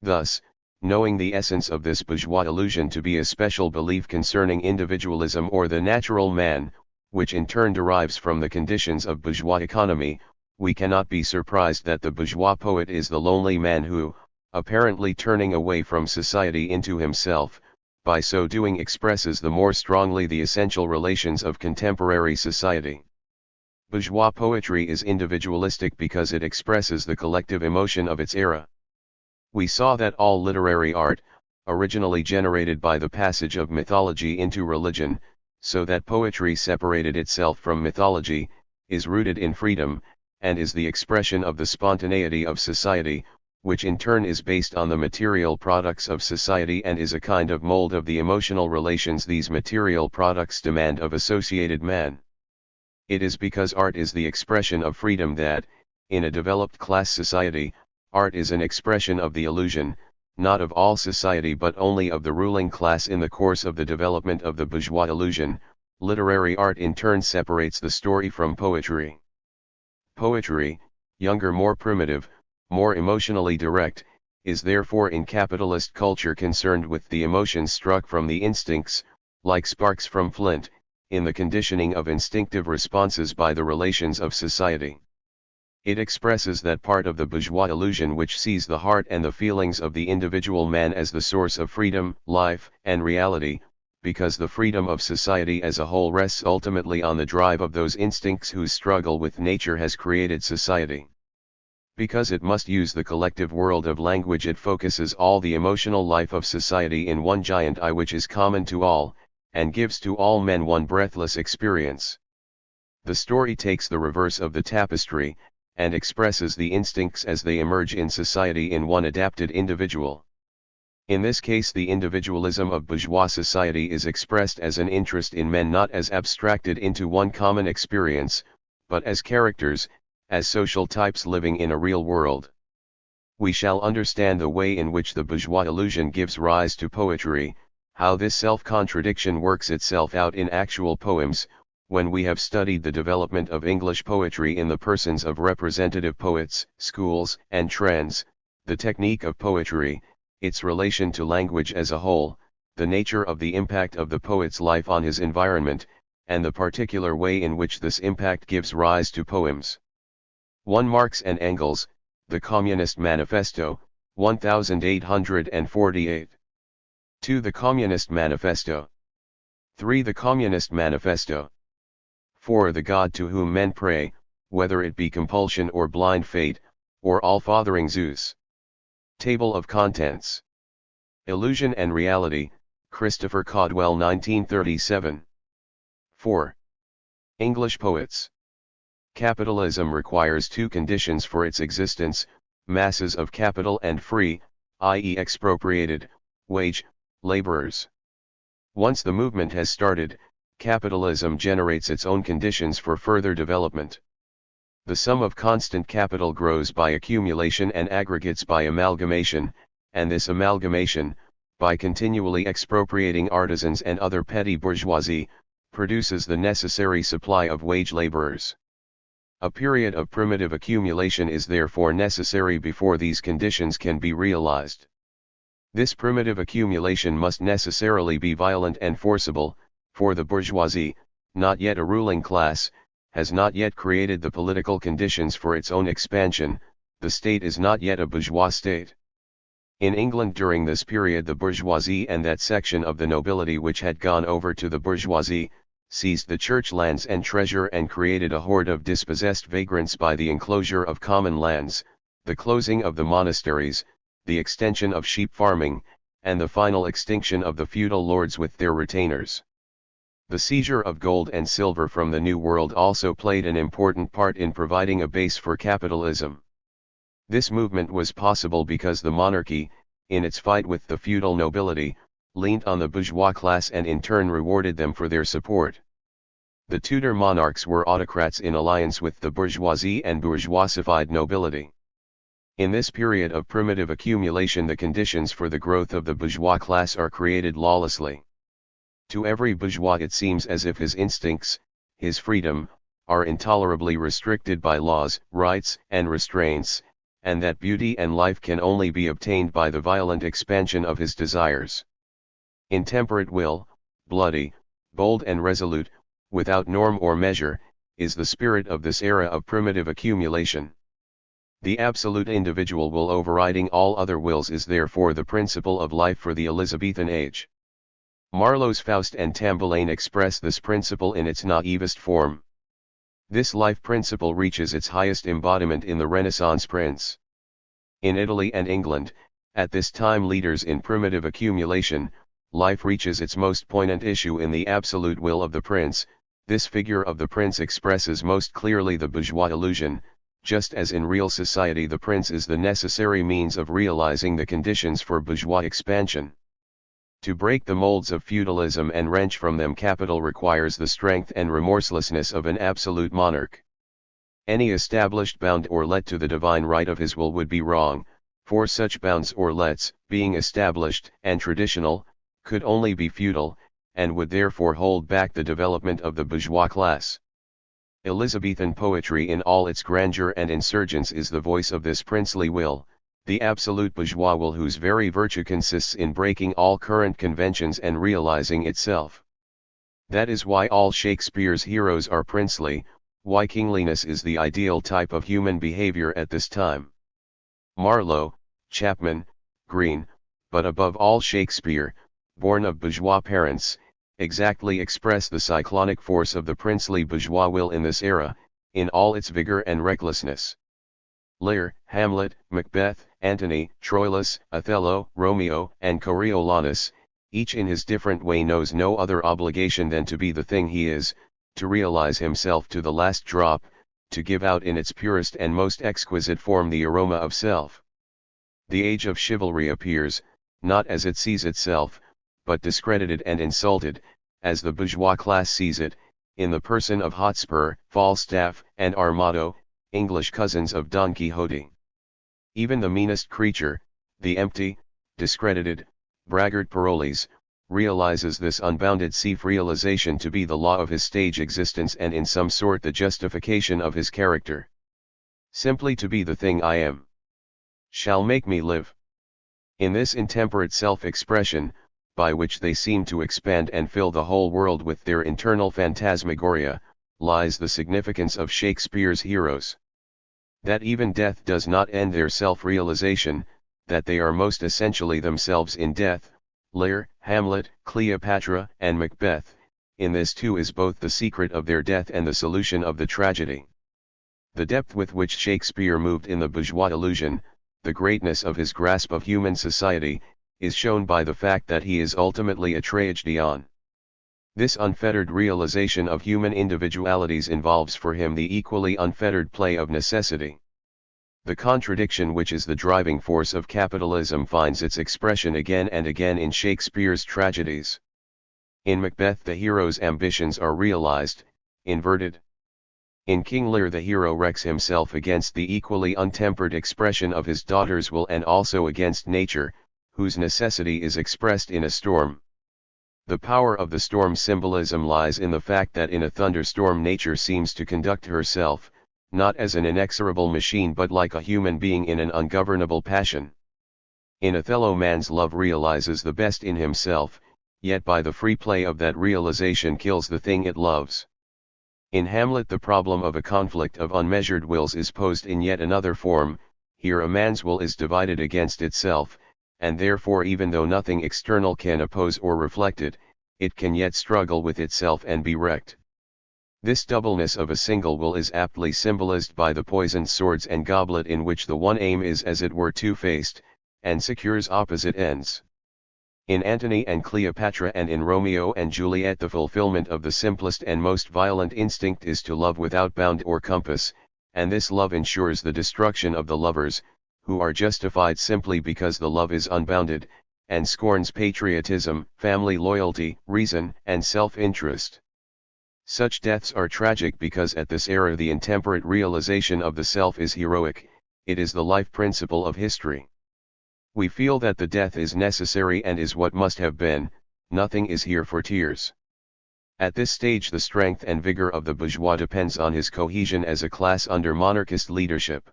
Thus, knowing the essence of this bourgeois illusion to be a special belief concerning individualism or the natural man, which in turn derives from the conditions of bourgeois economy, we cannot be surprised that the bourgeois poet is the lonely man who, apparently turning away from society into himself, by so doing expresses the more strongly the essential relations of contemporary society. Bourgeois poetry is individualistic because it expresses the collective emotion of its era. We saw that all literary art, originally generated by the passage of mythology into religion, so that poetry separated itself from mythology, is rooted in freedom, and is the expression of the spontaneity of society, which in turn is based on the material products of society and is a kind of mold of the emotional relations these material products demand of associated man. It is because art is the expression of freedom that, in a developed class society, art is an expression of the illusion, not of all society but only of the ruling class. In the course of the development of the bourgeois illusion, literary art in turn separates the story from poetry. Poetry, younger, more primitive, more emotionally direct, is therefore in capitalist culture concerned with the emotions struck from the instincts, like sparks from flint, in the conditioning of instinctive responses by the relations of society. It expresses that part of the bourgeois illusion which sees the heart and the feelings of the individual man as the source of freedom, life, and reality, because the freedom of society as a whole rests ultimately on the drive of those instincts whose struggle with nature has created society. Because it must use the collective world of language, it focuses all the emotional life of society in one giant eye which is common to all, and gives to all men one breathless experience. The story takes the reverse of the tapestry, and expresses the instincts as they emerge in society in one adapted individual. In this case, the individualism of bourgeois society is expressed as an interest in men, not as abstracted into one common experience, but as characters, as social types living in a real world. We shall understand the way in which the bourgeois illusion gives rise to poetry, how this self-contradiction works itself out in actual poems, when we have studied the development of English poetry in the persons of representative poets, schools, and trends, the technique of poetry, its relation to language as a whole, the nature of the impact of the poet's life on his environment, and the particular way in which this impact gives rise to poems. 1. Marx and Engels, The Communist Manifesto, 1848. 2. The Communist Manifesto. 3. The Communist Manifesto. 4. The God to whom men pray, whether it be compulsion or blind fate, or all-fathering Zeus. Table of Contents. Illusion and Reality, Christopher Caudwell, 1937. 4. English Poets. Capitalism requires two conditions for its existence: masses of capital and free, i.e. expropriated, wage, laborers. Once the movement has started, capitalism generates its own conditions for further development. The sum of constant capital grows by accumulation and aggregates by amalgamation, and this amalgamation, by continually expropriating artisans and other petty bourgeoisie, produces the necessary supply of wage laborers. A period of primitive accumulation is therefore necessary before these conditions can be realized. This primitive accumulation must necessarily be violent and forcible, for the bourgeoisie, not yet a ruling class, has not yet created the political conditions for its own expansion. The state is not yet a bourgeois state. In England during this period, the bourgeoisie and that section of the nobility which had gone over to the bourgeoisie, seized the church lands and treasure and created a horde of dispossessed vagrants by the enclosure of common lands, the closing of the monasteries, the extension of sheep farming, and the final extinction of the feudal lords with their retainers. The seizure of gold and silver from the New World also played an important part in providing a base for capitalism. This movement was possible because the monarchy, in its fight with the feudal nobility, leaned on the bourgeois class and in turn rewarded them for their support. The Tudor monarchs were autocrats in alliance with the bourgeoisie and bourgeoisified nobility. In this period of primitive accumulation, the conditions for the growth of the bourgeois class are created lawlessly. To every bourgeois it seems as if his instincts, his freedom, are intolerably restricted by laws, rights, and restraints, and that beauty and life can only be obtained by the violent expansion of his desires. Intemperate will, bloody, bold and resolute, without norm or measure, is the spirit of this era of primitive accumulation. The absolute individual will overriding all other wills is therefore the principle of life for the Elizabethan age. Marlowe's Faust and Tamburlaine express this principle in its naivest form. This life principle reaches its highest embodiment in the Renaissance prince. In Italy and England, at this time leaders in primitive accumulation, life reaches its most poignant issue in the absolute will of the prince. This figure of the prince expresses most clearly the bourgeois illusion, just as in real society the prince is the necessary means of realizing the conditions for bourgeois expansion. To break the molds of feudalism and wrench from them capital requires the strength and remorselessness of an absolute monarch. Any established bound or let to the divine right of his will would be wrong, for such bounds or lets, being established and traditional, could only be feudal, and would therefore hold back the development of the bourgeois class. Elizabethan poetry in all its grandeur and insurgence is the voice of this princely will, the absolute bourgeois will whose very virtue consists in breaking all current conventions and realizing itself. That is why all Shakespeare's heroes are princely, why kingliness is the ideal type of human behavior at this time. Marlowe, Chapman, Greene, but above all Shakespeare, born of bourgeois parents, exactly express the cyclonic force of the princely bourgeois will in this era, in all its vigor and recklessness. Lear, Hamlet, Macbeth, Antony, Troilus, Othello, Romeo, and Coriolanus, each in his different way knows no other obligation than to be the thing he is, to realize himself to the last drop, to give out in its purest and most exquisite form the aroma of self. The age of chivalry appears, not as it sees itself, but discredited and insulted, as the bourgeois class sees it, in the person of Hotspur, Falstaff, and Armado, English cousins of Don Quixote. Even the meanest creature, the empty, discredited, braggart Parolles, realizes this unbounded self-realization to be the law of his stage existence and in some sort the justification of his character. Simply to be the thing I am shall make me live. In this intemperate self-expression, by which they seem to expand and fill the whole world with their internal phantasmagoria, lies the significance of Shakespeare's heroes. That even death does not end their self-realization, that they are most essentially themselves in death, Lear, Hamlet, Cleopatra, and Macbeth, in this too is both the secret of their death and the solution of the tragedy. The depth with which Shakespeare moved in the bourgeois illusion, the greatness of his grasp of human society, is shown by the fact that he is ultimately a tragedian. This unfettered realization of human individualities involves for him the equally unfettered play of necessity. The contradiction which is the driving force of capitalism finds its expression again and again in Shakespeare's tragedies. In Macbeth the hero's ambitions are realized, inverted. In King Lear the hero wrecks himself against the equally untempered expression of his daughter's will and also against nature, whose necessity is expressed in a storm. The power of the storm symbolism lies in the fact that in a thunderstorm nature seems to conduct herself, not as an inexorable machine but like a human being in an ungovernable passion. In Othello man's love realizes the best in himself, yet by the free play of that realization kills the thing it loves. In Hamlet the problem of a conflict of unmeasured wills is posed in yet another form. Here a man's will is divided against itself, and therefore even though nothing external can oppose or reflect it, it can yet struggle with itself and be wrecked. This doubleness of a single will is aptly symbolized by the poisoned swords and goblet in which the one aim is as it were two-faced, and secures opposite ends. In Antony and Cleopatra and in Romeo and Juliet the fulfillment of the simplest and most violent instinct is to love without bound or compass, and this love ensures the destruction of the lovers, who are justified simply because the love is unbounded, and scorns patriotism, family loyalty, reason, and self-interest. Such deaths are tragic because at this era the intemperate realization of the self is heroic, it is the life principle of history. We feel that the death is necessary and is what must have been, nothing is here for tears. At this stage the strength and vigor of the bourgeois depends on his cohesion as a class under monarchist leadership.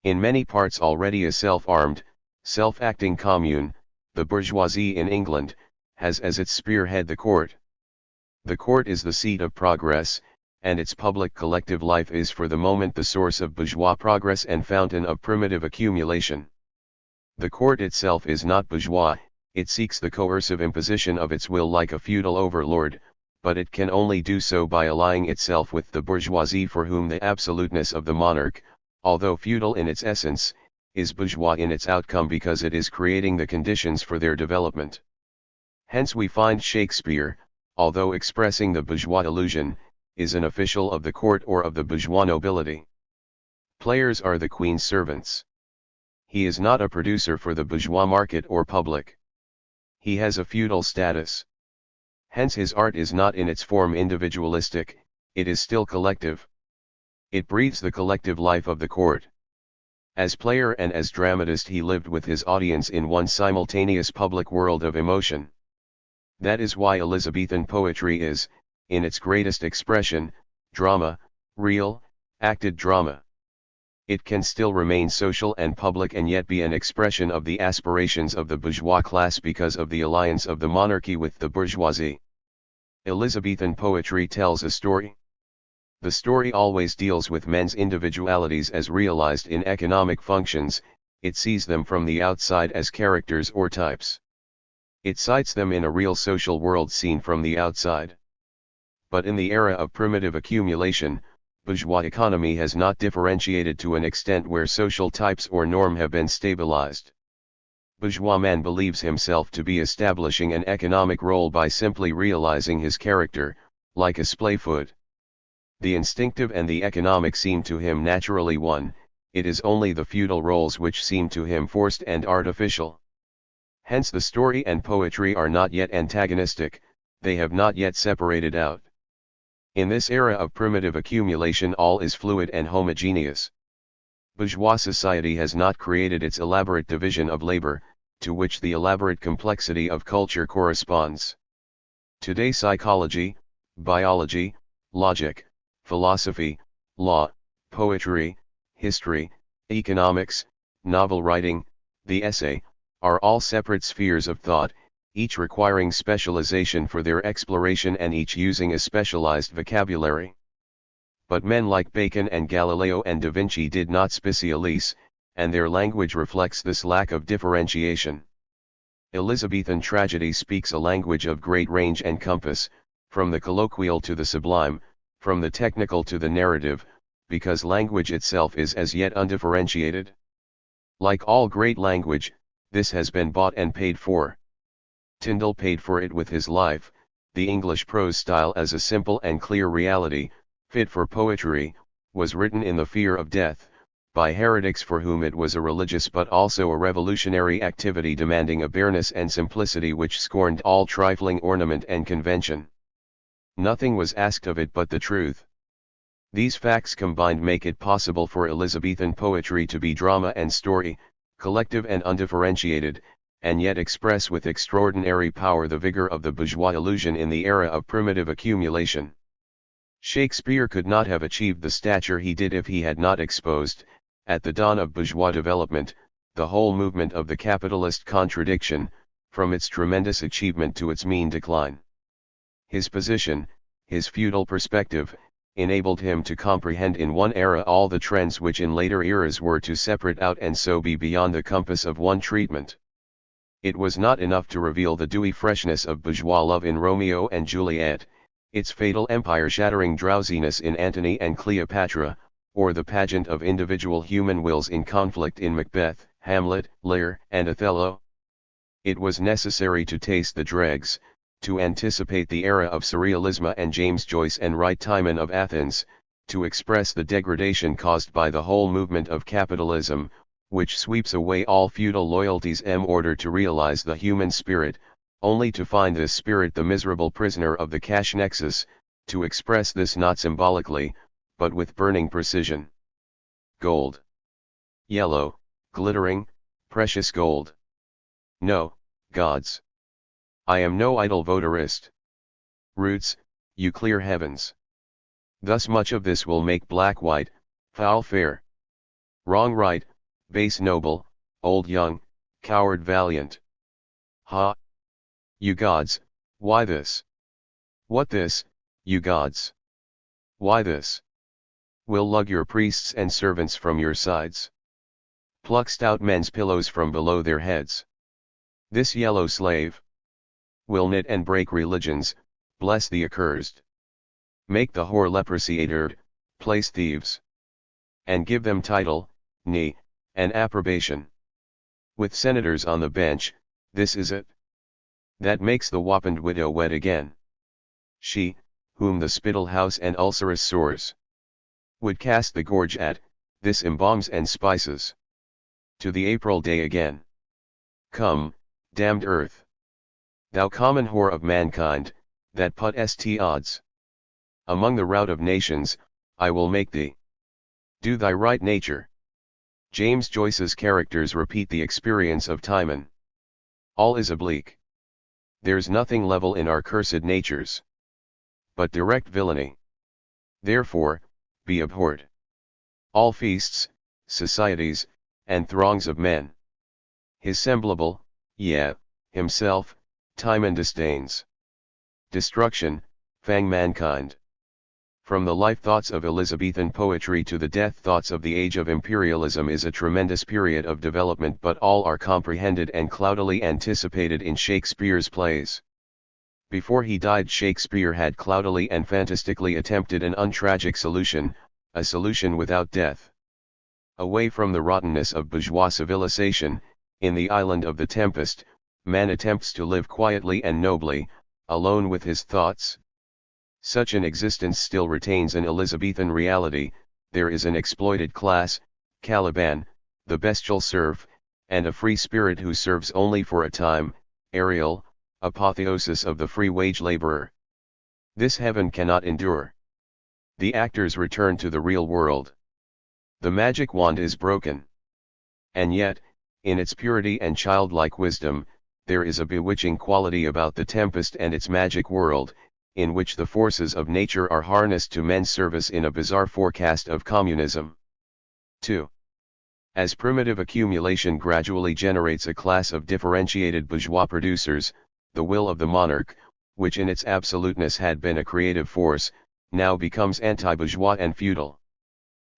In many parts already a self-armed, self-acting commune, the bourgeoisie in England has as its spearhead the court. The court is the seat of progress, and its public collective life is for the moment the source of bourgeois progress and fountain of primitive accumulation. The court itself is not bourgeois, it seeks the coercive imposition of its will like a feudal overlord, but it can only do so by allying itself with the bourgeoisie for whom the absoluteness of the monarch, although feudal in its essence, is bourgeois in its outcome because it is creating the conditions for their development. Hence we find Shakespeare, although expressing the bourgeois illusion, is an official of the court or of the bourgeois nobility. Players are the queen's servants. He is not a producer for the bourgeois market or public. He has a feudal status. Hence his art is not in its form individualistic, it is still collective. It breathes the collective life of the court. As player and as dramatist he lived with his audience in one simultaneous public world of emotion. That is why Elizabethan poetry is, in its greatest expression, drama, real, acted drama. It can still remain social and public and yet be an expression of the aspirations of the bourgeois class because of the alliance of the monarchy with the bourgeoisie. Elizabethan poetry tells a story. The story always deals with men's individualities as realized in economic functions, it sees them from the outside as characters or types. It cites them in a real social world seen from the outside. But in the era of primitive accumulation, bourgeois economy has not differentiated to an extent where social types or norm have been stabilized. Bourgeois man believes himself to be establishing an economic role by simply realizing his character, like a splayfoot. The instinctive and the economic seem to him naturally one, it is only the feudal roles which seem to him forced and artificial. Hence the story and poetry are not yet antagonistic, they have not yet separated out. In this era of primitive accumulation all is fluid and homogeneous. Bourgeois society has not created its elaborate division of labor, to which the elaborate complexity of culture corresponds. Today psychology, biology, logic, philosophy, law, poetry, history, economics, novel writing, the essay, are all separate spheres of thought, each requiring specialization for their exploration and each using a specialized vocabulary. But men like Bacon and Galileo and Da Vinci did not specialize, and their language reflects this lack of differentiation. Elizabethan tragedy speaks a language of great range and compass, from the colloquial to the sublime, from the technical to the narrative, because language itself is as yet undifferentiated. Like all great language, this has been bought and paid for. Tyndall paid for it with his life, the English prose style as a simple and clear reality, fit for poetry, was written in the fear of death, by heretics for whom it was a religious but also a revolutionary activity demanding a bareness and simplicity which scorned all trifling ornament and convention. Nothing was asked of it but the truth. These facts combined make it possible for Elizabethan poetry to be drama and story, collective and undifferentiated, and yet express with extraordinary power the vigor of the bourgeois illusion in the era of primitive accumulation. Shakespeare could not have achieved the stature he did if he had not exposed, at the dawn of bourgeois development, the whole movement of the capitalist contradiction, from its tremendous achievement to its mean decline. His position, his feudal perspective, enabled him to comprehend in one era all the trends which in later eras were to separate out and so be beyond the compass of one treatment. It was not enough to reveal the dewy freshness of bourgeois love in Romeo and Juliet, its fatal empire-shattering drowsiness in Antony and Cleopatra, or the pageant of individual human wills in conflict in Macbeth, Hamlet, Lear, and Othello. It was necessary to taste the dregs, to anticipate the era of Surrealism and James Joyce and Wright Timon of Athens, to express the degradation caused by the whole movement of capitalism, which sweeps away all feudal loyalties in order to realize the human spirit, only to find this spirit the miserable prisoner of the cash nexus, to express this not symbolically, but with burning precision. Gold. Yellow, glittering, precious gold. No, gods. I am no idle votarist. Roots, you clear heavens. Thus much of this will make black white, foul fair. Wrong right, base noble, old young, coward valiant. Ha! You gods, why this? What this, you gods? Why this? Will lug your priests and servants from your sides. Pluck stout men's pillows from below their heads. This yellow slave will knit and break religions, bless the accursed. Make the whore leprosy adored, place thieves. And give them title, knee, and approbation. With senators on the bench, this is it. That makes the wappened widow wed again. She, whom the spittle house and ulcerous sores would cast the gorge at, this embalms and spices. To the April day again. Come, damned earth. Thou common whore of mankind, that put st odds. Among the rout of nations, I will make thee. Do thy right nature. James Joyce's characters repeat the experience of Timon. All is oblique. There's nothing level in our cursed natures, but direct villainy. Therefore, be abhorred all feasts, societies, and throngs of men. His semblable, yea, himself, Timon disdains. Destruction, fang mankind. From the life thoughts of Elizabethan poetry to the death thoughts of the age of imperialism is a tremendous period of development, but all are comprehended and cloudily anticipated in Shakespeare's plays. Before he died, Shakespeare had cloudily and fantastically attempted an untragic solution, a solution without death. Away from the rottenness of bourgeois civilization, in the island of the Tempest, man attempts to live quietly and nobly, alone with his thoughts. Such an existence still retains an Elizabethan reality. There is an exploited class, Caliban, the bestial serf, and a free spirit who serves only for a time, Ariel, apotheosis of the free wage laborer. This heaven cannot endure. The actors return to the real world. The magic wand is broken. And yet, in its purity and childlike wisdom, there is a bewitching quality about the Tempest and its magic world, in which the forces of nature are harnessed to men's service in a bizarre forecast of communism. 2. As primitive accumulation gradually generates a class of differentiated bourgeois producers, the will of the monarch, which in its absoluteness had been a creative force, now becomes anti-bourgeois and feudal.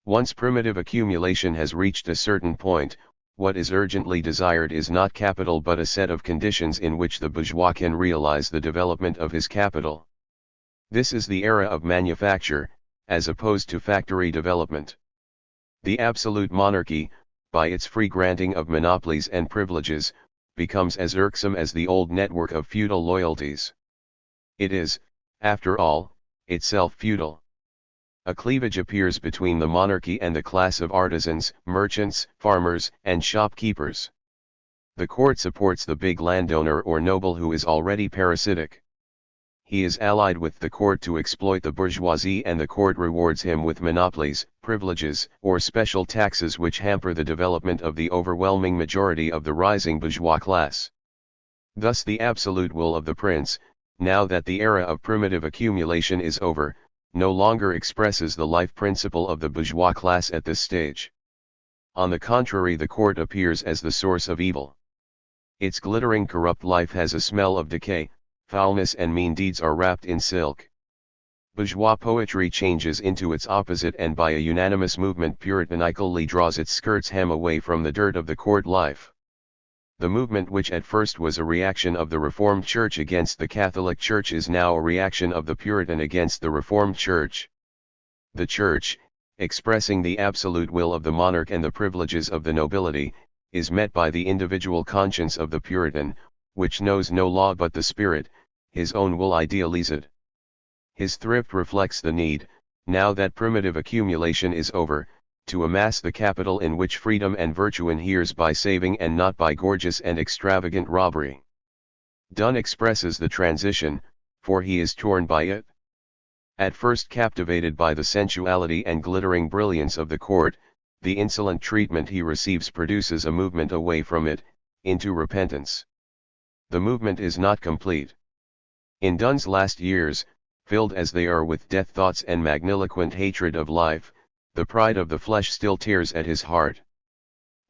Once primitive accumulation has reached a certain point, what is urgently desired is not capital but a set of conditions in which the bourgeois can realize the development of his capital. This is the era of manufacture, as opposed to factory development. The absolute monarchy, by its free granting of monopolies and privileges, becomes as irksome as the old network of feudal loyalties. It is, after all, itself feudal. A cleavage appears between the monarchy and the class of artisans, merchants, farmers, and shopkeepers. The court supports the big landowner or noble who is already parasitic. He is allied with the court to exploit the bourgeoisie, and the court rewards him with monopolies, privileges, or special taxes which hamper the development of the overwhelming majority of the rising bourgeois class. Thus the absolute will of the prince, now that the era of primitive accumulation is over, no longer expresses the life principle of the bourgeois class at this stage. On the contrary, the court appears as the source of evil. Its glittering corrupt life has a smell of decay, foulness and mean deeds are wrapped in silk. Bourgeois poetry changes into its opposite, and by a unanimous movement puritanically draws its skirt's hem away from the dirt of the court life. The movement, which at first was a reaction of the Reformed Church against the Catholic Church, is now a reaction of the Puritan against the Reformed Church. The Church, expressing the absolute will of the monarch and the privileges of the nobility, is met by the individual conscience of the Puritan, which knows no law but the spirit, his own will idealized. His thrift reflects the need, now that primitive accumulation is over, to amass the capital in which freedom and virtue inheres by saving and not by gorgeous and extravagant robbery. Donne expresses the transition, for he is torn by it. At first captivated by the sensuality and glittering brilliance of the court, the insolent treatment he receives produces a movement away from it, into repentance. The movement is not complete. In Donne's last years, filled as they are with death thoughts and magniloquent hatred of life, the pride of the flesh still tears at his heart.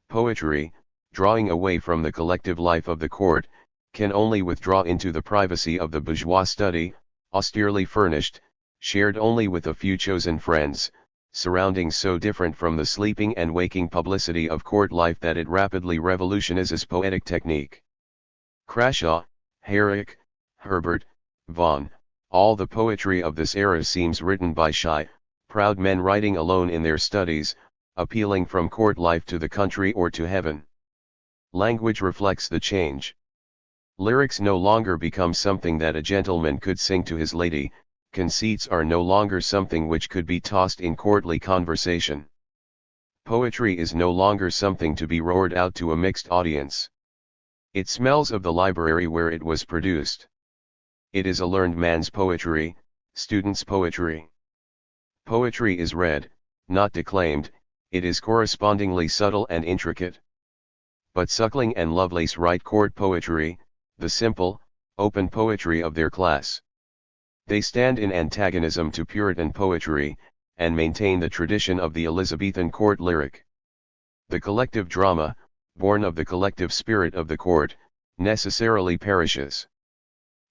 Poetry, drawing away from the collective life of the court, can only withdraw into the privacy of the bourgeois study, austerely furnished, shared only with a few chosen friends, surroundings so different from the sleeping and waking publicity of court life that it rapidly revolutionizes poetic technique. Crashaw, Herrick, Herbert, Vaughan, all the poetry of this era seems written by shy, proud men writing alone in their studies, appealing from court life to the country or to heaven. Language reflects the change. Lyrics no longer become something that a gentleman could sing to his lady, conceits are no longer something which could be tossed in courtly conversation. Poetry is no longer something to be roared out to a mixed audience. It smells of the library where it was produced. It is a learned man's poetry, student's poetry. Poetry is read, not declaimed, it is correspondingly subtle and intricate. But Suckling and Lovelace write court poetry, the simple, open poetry of their class. They stand in antagonism to Puritan poetry, and maintain the tradition of the Elizabethan court lyric. The collective drama, born of the collective spirit of the court, necessarily perishes.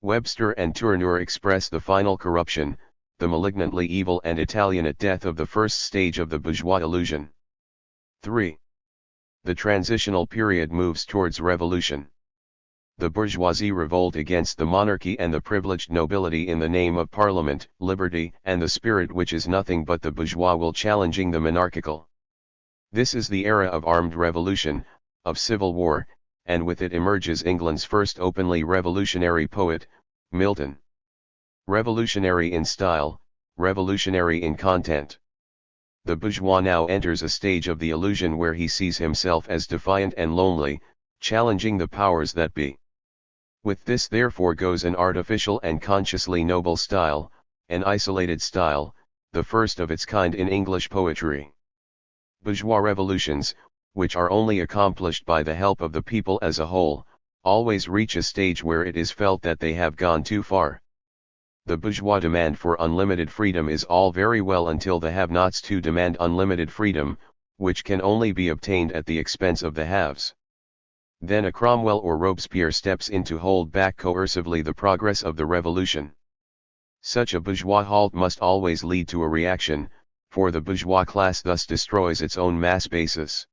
Webster and Tourneur express the final corruption, the malignantly evil and Italianate death of the first stage of the bourgeois illusion. 3. The transitional period moves towards revolution. The bourgeoisie revolt against the monarchy and the privileged nobility in the name of parliament, liberty, and the spirit which is nothing but the bourgeois will challenging the monarchical. This is the era of armed revolution, of civil war, and with it emerges England's first openly revolutionary poet, Milton. Revolutionary in style, revolutionary in content. The bourgeois now enters a stage of the illusion where he sees himself as defiant and lonely, challenging the powers that be. With this therefore goes an artificial and consciously noble style, an isolated style, the first of its kind in English poetry. Bourgeois revolutions, which are only accomplished by the help of the people as a whole, always reach a stage where it is felt that they have gone too far. The bourgeois demand for unlimited freedom is all very well until the have-nots too demand unlimited freedom, which can only be obtained at the expense of the haves. Then a Cromwell or Robespierre steps in to hold back coercively the progress of the revolution. Such a bourgeois halt must always lead to a reaction, for the bourgeois class thus destroys its own mass basis.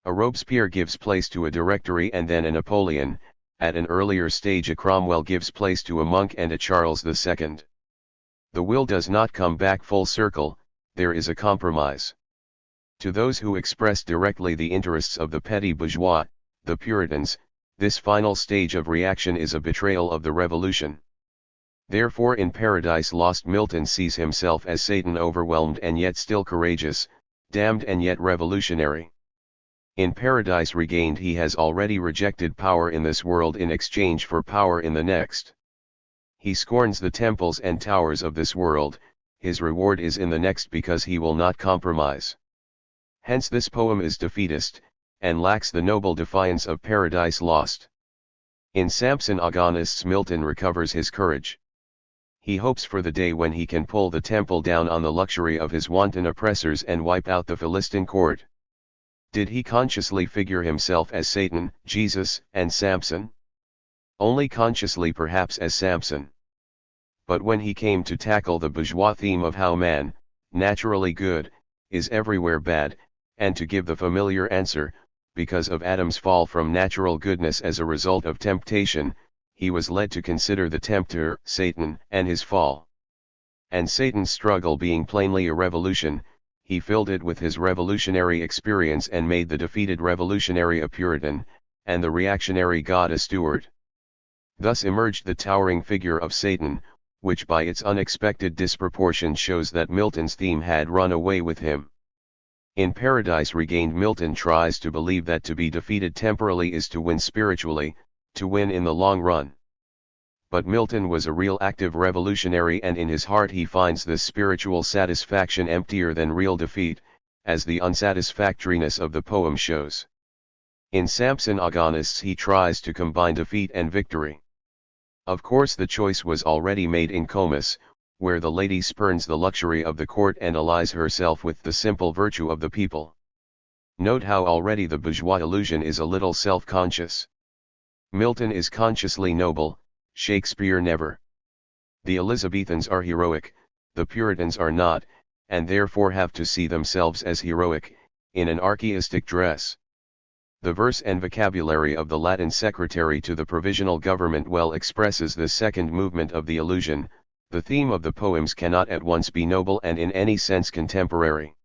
A Robespierre gives place to a Directory and then a Napoleon, at an earlier stage a Cromwell gives place to a Monk and a Charles II. The wheel does not come back full circle, there is a compromise. To those who express directly the interests of the petty bourgeois, the Puritans, this final stage of reaction is a betrayal of the revolution. Therefore in Paradise Lost Milton sees himself as Satan overwhelmed and yet still courageous, damned and yet revolutionary. In Paradise Regained he has already rejected power in this world in exchange for power in the next. He scorns the temples and towers of this world, his reward is in the next because he will not compromise. Hence this poem is defeatist, and lacks the noble defiance of Paradise Lost. In Samson Agonistes Milton recovers his courage. He hopes for the day when he can pull the temple down on the luxury of his wanton oppressors and wipe out the Philistine court. Did he consciously figure himself as Satan, Jesus, and Samson? Only consciously perhaps as Samson. But when he came to tackle the bourgeois theme of how man, naturally good, is everywhere bad, and to give the familiar answer, because of Adam's fall from natural goodness as a result of temptation, he was led to consider the tempter, Satan, and his fall. And Satan's struggle being plainly a revolution, he filled it with his revolutionary experience and made the defeated revolutionary a Puritan, and the reactionary God a Stuart. Thus emerged the towering figure of Satan, which by its unexpected disproportion shows that Milton's theme had run away with him. In Paradise Regained, Milton tries to believe that to be defeated temporally is to win spiritually, to win in the long run. But Milton was a real active revolutionary, and in his heart he finds this spiritual satisfaction emptier than real defeat, as the unsatisfactoriness of the poem shows. In Samson Agonistes he tries to combine defeat and victory. Of course the choice was already made in Comus, where the lady spurns the luxury of the court and allies herself with the simple virtue of the people. Note how already the bourgeois illusion is a little self-conscious. Milton is consciously noble, Shakespeare never. The Elizabethans are heroic, the Puritans are not, and therefore have to see themselves as heroic, in an archaistic dress. The verse and vocabulary of the Latin secretary to the provisional government well expresses this second movement of the illusion. The theme of the poems cannot at once be noble and in any sense contemporary.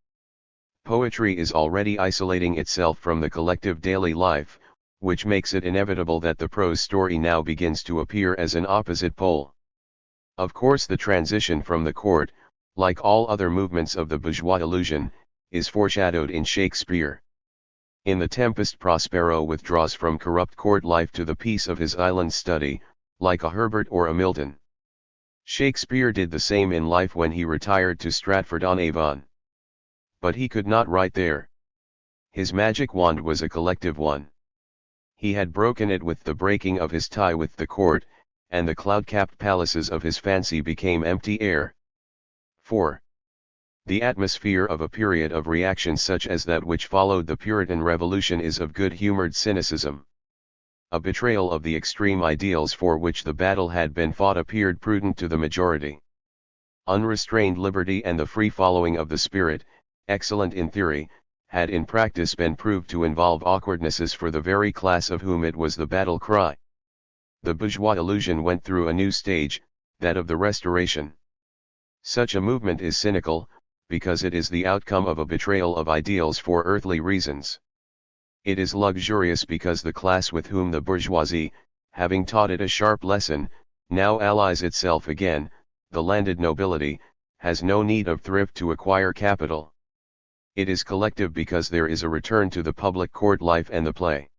Poetry is already isolating itself from the collective daily life, which makes it inevitable that the prose story now begins to appear as an opposite pole. Of course the transition from the court, like all other movements of the bourgeois illusion, is foreshadowed in Shakespeare. In The Tempest Prospero withdraws from corrupt court life to the peace of his island study, like a Herbert or a Milton. Shakespeare did the same in life when he retired to Stratford-on-Avon. But he could not write there. His magic wand was a collective one. He had broken it with the breaking of his tie with the court, and the cloud-capped palaces of his fancy became empty air. 4. The atmosphere of a period of reaction such as that which followed the Puritan Revolution is of good-humored cynicism. A betrayal of the extreme ideals for which the battle had been fought appeared prudent to the majority. Unrestrained liberty and the free following of the spirit, excellent in theory, had in practice been proved to involve awkwardnesses for the very class of whom it was the battle cry. The bourgeois illusion went through a new stage, that of the Restoration. Such a movement is cynical, because it is the outcome of a betrayal of ideals for earthly reasons. It is luxurious because the class with whom the bourgeoisie, having taught it a sharp lesson, now allies itself again, the landed nobility, has no need of thrift to acquire capital. It is collective because there is a return to the public court life and the play.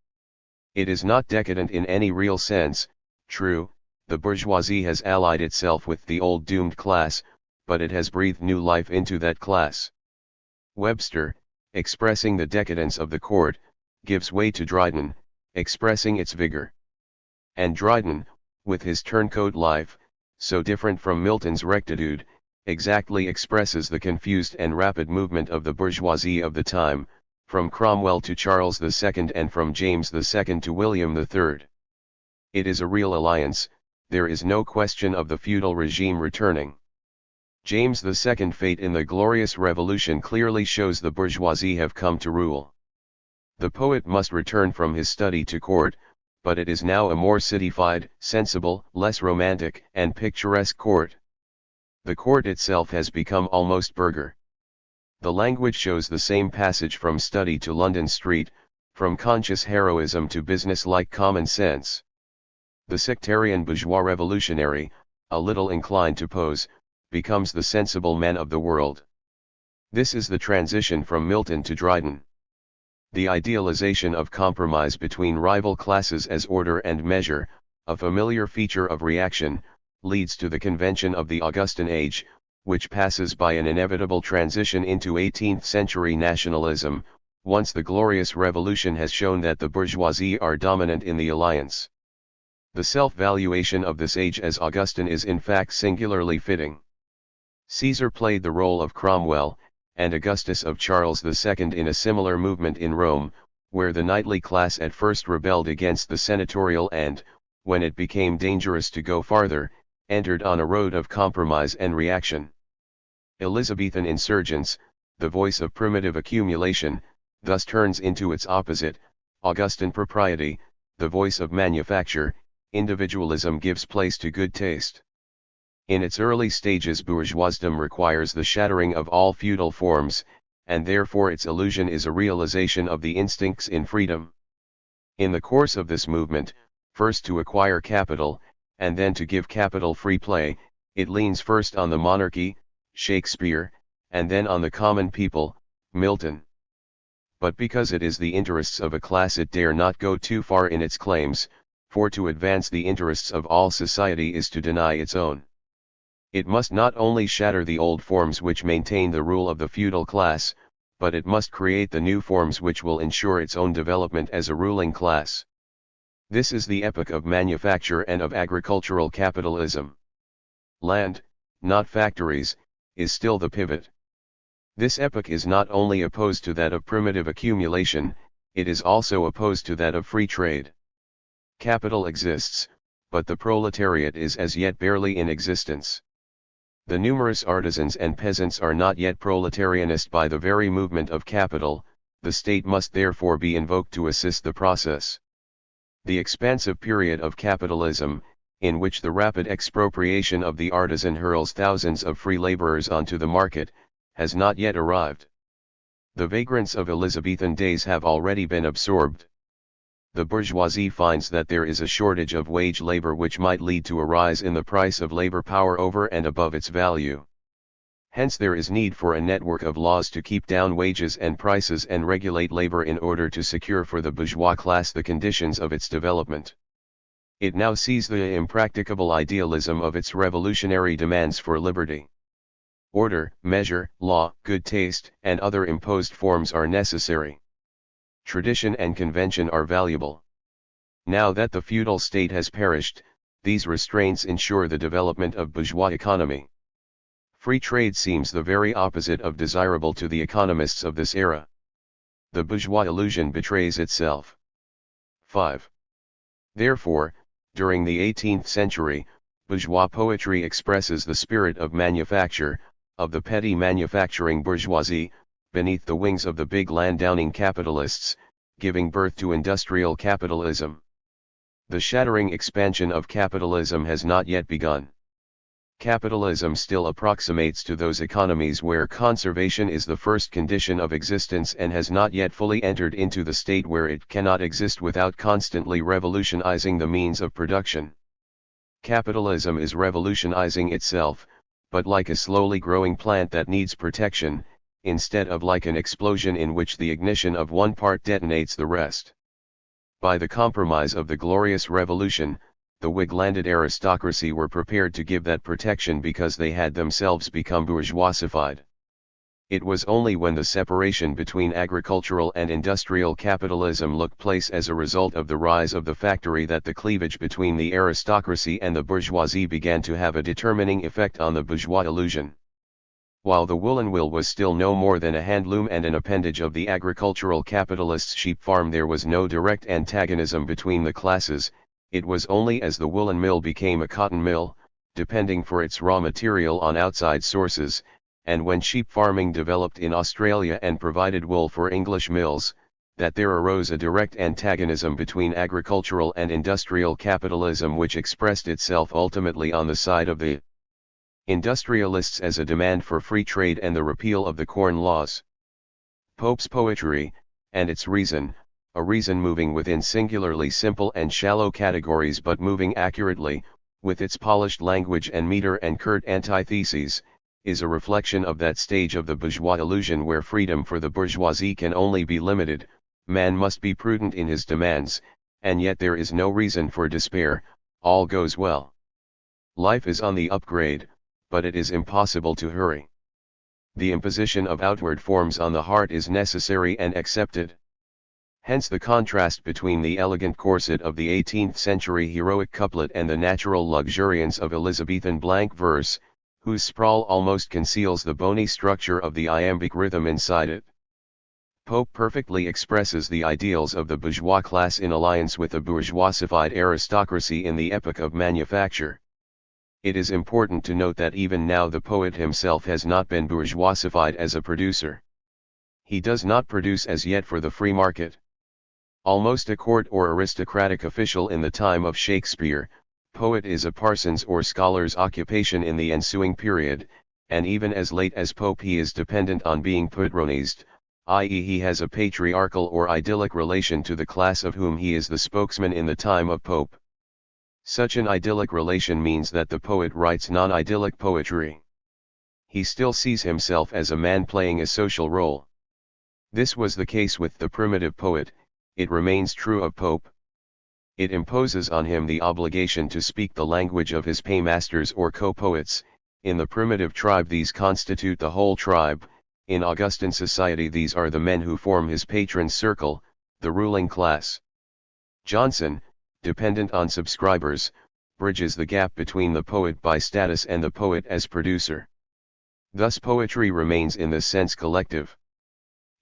It is not decadent in any real sense. True, the bourgeoisie has allied itself with the old doomed class, but it has breathed new life into that class. Webster, expressing the decadence of the court, gives way to Dryden, expressing its vigor. And Dryden, with his turncoat life, so different from Milton's rectitude, exactly expresses the confused and rapid movement of the bourgeoisie of the time, from Cromwell to Charles II and from James II to William III. It is a real alliance, there is no question of the feudal regime returning. James II's fate in the Glorious Revolution clearly shows the bourgeoisie have come to rule. The poet must return from his study to court, but it is now a more citified, sensible, less romantic and picturesque court. The court itself has become almost burgher. The language shows the same passage from study to London Street, from conscious heroism to business-like common sense. The sectarian bourgeois revolutionary, a little inclined to pose, becomes the sensible man of the world. This is the transition from Milton to Dryden. The idealization of compromise between rival classes as order and measure, a familiar feature of reaction, leads to the convention of the Augustan age, which passes by an inevitable transition into 18th-century nationalism, once the Glorious Revolution has shown that the bourgeoisie are dominant in the alliance. The self-valuation of this age as Augustan is in fact singularly fitting. Caesar played the role of Cromwell, and Augustus of Charles II in a similar movement in Rome, where the knightly class at first rebelled against the senatorial and, when it became dangerous to go farther, entered on a road of compromise and reaction. Elizabethan insurgence, the voice of primitive accumulation, thus turns into its opposite, Augustan propriety, the voice of manufacture. Individualism gives place to good taste. In its early stages bourgeoisdom requires the shattering of all feudal forms, and therefore its illusion is a realization of the instincts in freedom. In the course of this movement, first to acquire capital, and then to give capital free play, it leans first on the monarchy, Shakespeare, and then on the common people, Milton. but because it is the interests of a class it dare not go too far in its claims, for to advance the interests of all society is to deny its own. It must not only shatter the old forms which maintain the rule of the feudal class, but it must create the new forms which will ensure its own development as a ruling class. This is the epoch of manufacture and of agricultural capitalism. Land, not factories, is still the pivot. This epoch is not only opposed to that of primitive accumulation, it is also opposed to that of free trade. Capital exists, but the proletariat is as yet barely in existence. The numerous artisans and peasants are not yet proletarianist by the very movement of capital, the state must therefore be invoked to assist the process. The expansive period of capitalism, in which the rapid expropriation of the artisan hurls thousands of free laborers onto the market, has not yet arrived. The vagrants of Elizabethan days have already been absorbed. The bourgeoisie finds that there is a shortage of wage labor which might lead to a rise in the price of labor power over and above its value. Hence there is need for a network of laws to keep down wages and prices and regulate labor in order to secure for the bourgeois class the conditions of its development. It now sees the impracticable idealism of its revolutionary demands for liberty. Order, measure, law, good taste, and other imposed forms are necessary. Tradition and convention are valuable. Now that the feudal state has perished, these restraints ensure the development of bourgeois economy. Free trade seems the very opposite of desirable to the economists of this era. The bourgeois illusion betrays itself. 5. Therefore, during the 18th century, bourgeois poetry expresses the spirit of manufacture, of the petty manufacturing bourgeoisie, beneath the wings of the big landowning capitalists, giving birth to industrial capitalism. The shattering expansion of capitalism has not yet begun. Capitalism still approximates to those economies where conservation is the first condition of existence and has not yet fully entered into the state where it cannot exist without constantly revolutionizing the means of production. Capitalism is revolutionizing itself, but like a slowly growing plant that needs protection, instead of like an explosion in which the ignition of one part detonates the rest. By the compromise of the Glorious Revolution, the Whig-landed aristocracy were prepared to give that protection because they had themselves become bourgeoisified. It was only when the separation between agricultural and industrial capitalism took place as a result of the rise of the factory that the cleavage between the aristocracy and the bourgeoisie began to have a determining effect on the bourgeois illusion. While the woolen mill was still no more than a handloom and an appendage of the agricultural capitalist's sheep farm, there was no direct antagonism between the classes. It was only as the woolen mill became a cotton mill, depending for its raw material on outside sources, and when sheep farming developed in Australia and provided wool for English mills, that there arose a direct antagonism between agricultural and industrial capitalism which expressed itself ultimately on the side of the industrialists as a demand for free trade and the repeal of the Corn Laws. Pope's poetry, and its reason, a reason moving within singularly simple and shallow categories but moving accurately, with its polished language and meter and curt antitheses, is a reflection of that stage of the bourgeois illusion where freedom for the bourgeoisie can only be limited. Man must be prudent in his demands, and yet there is no reason for despair, all goes well. Life is on the upgrade, but it is impossible to hurry. The imposition of outward forms on the heart is necessary and accepted. Hence the contrast between the elegant corset of the 18th century heroic couplet and the natural luxuriance of Elizabethan blank verse, whose sprawl almost conceals the bony structure of the iambic rhythm inside it. Pope perfectly expresses the ideals of the bourgeois class in alliance with the bourgeoisified aristocracy in the epoch of manufacture. It is important to note that even now the poet himself has not been bourgeoisified as a producer. He does not produce as yet for the free market. Almost a court or aristocratic official in the time of Shakespeare, poet is a parson's or scholar's occupation in the ensuing period, and even as late as Pope he is dependent on being patronized, i.e. he has a patriarchal or idyllic relation to the class of whom he is the spokesman in the time of Pope. Such an idyllic relation means that the poet writes non-idyllic poetry. He still sees himself as a man playing a social role. This was the case with the primitive poet, it remains true of Pope. It imposes on him the obligation to speak the language of his paymasters or co-poets. In the primitive tribe these constitute the whole tribe, in Augustan society these are the men who form his patron's circle, the ruling class. Johnson, dependent on subscribers, bridges the gap between the poet by status and the poet as producer. Thus poetry remains in this sense collective.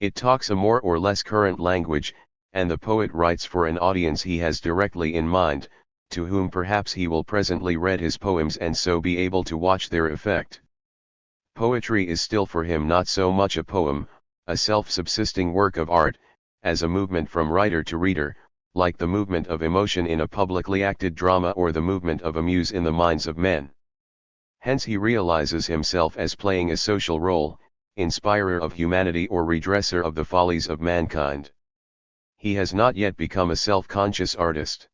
It talks a more or less current language, and the poet writes for an audience he has directly in mind, to whom perhaps he will presently read his poems and so be able to watch their effect. Poetry is still for him not so much a poem, a self-subsisting work of art, as a movement from writer to reader, like the movement of emotion in a publicly acted drama or the movement of a muse in the minds of men. Hence he realizes himself as playing a social role, inspirer of humanity or redresser of the follies of mankind. He has not yet become a self-conscious artist.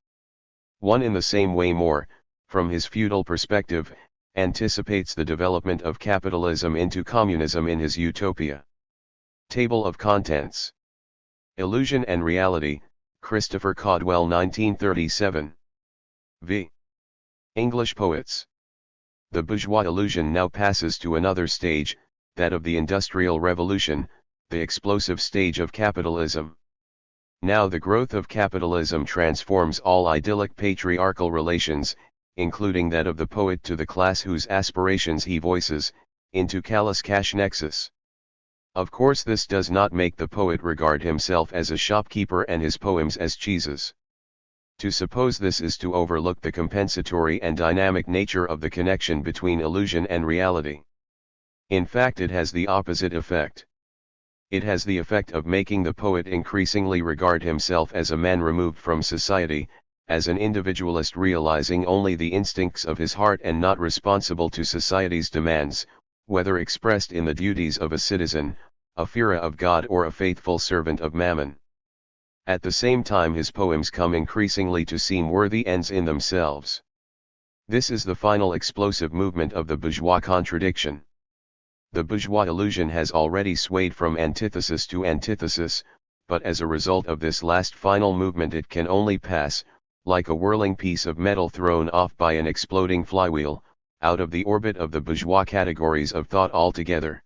One in the same way more, from his feudal perspective, anticipates the development of capitalism into communism in his utopia. Table of Contents. Illusion and Reality, Christopher Caudwell 1937. V. English Poets. The bourgeois illusion now passes to another stage, that of the Industrial Revolution, the explosive stage of capitalism. Now the growth of capitalism transforms all idyllic patriarchal relations, including that of the poet to the class whose aspirations he voices, into callous cash nexus. Of course this does not make the poet regard himself as a shopkeeper and his poems as cheeses. To suppose this is to overlook the compensatory and dynamic nature of the connection between illusion and reality. In fact it has the opposite effect. It has the effect of making the poet increasingly regard himself as a man removed from society, as an individualist realizing only the instincts of his heart and not responsible to society's demands, whether expressed in the duties of a citizen, a fearer of God or a faithful servant of Mammon. At the same time his poems come increasingly to seem worthy ends in themselves. This is the final explosive movement of the bourgeois contradiction. The bourgeois illusion has already swayed from antithesis to antithesis, but as a result of this last final movement it can only pass, like a whirling piece of metal thrown off by an exploding flywheel, out of the orbit of the bourgeois categories of thought altogether.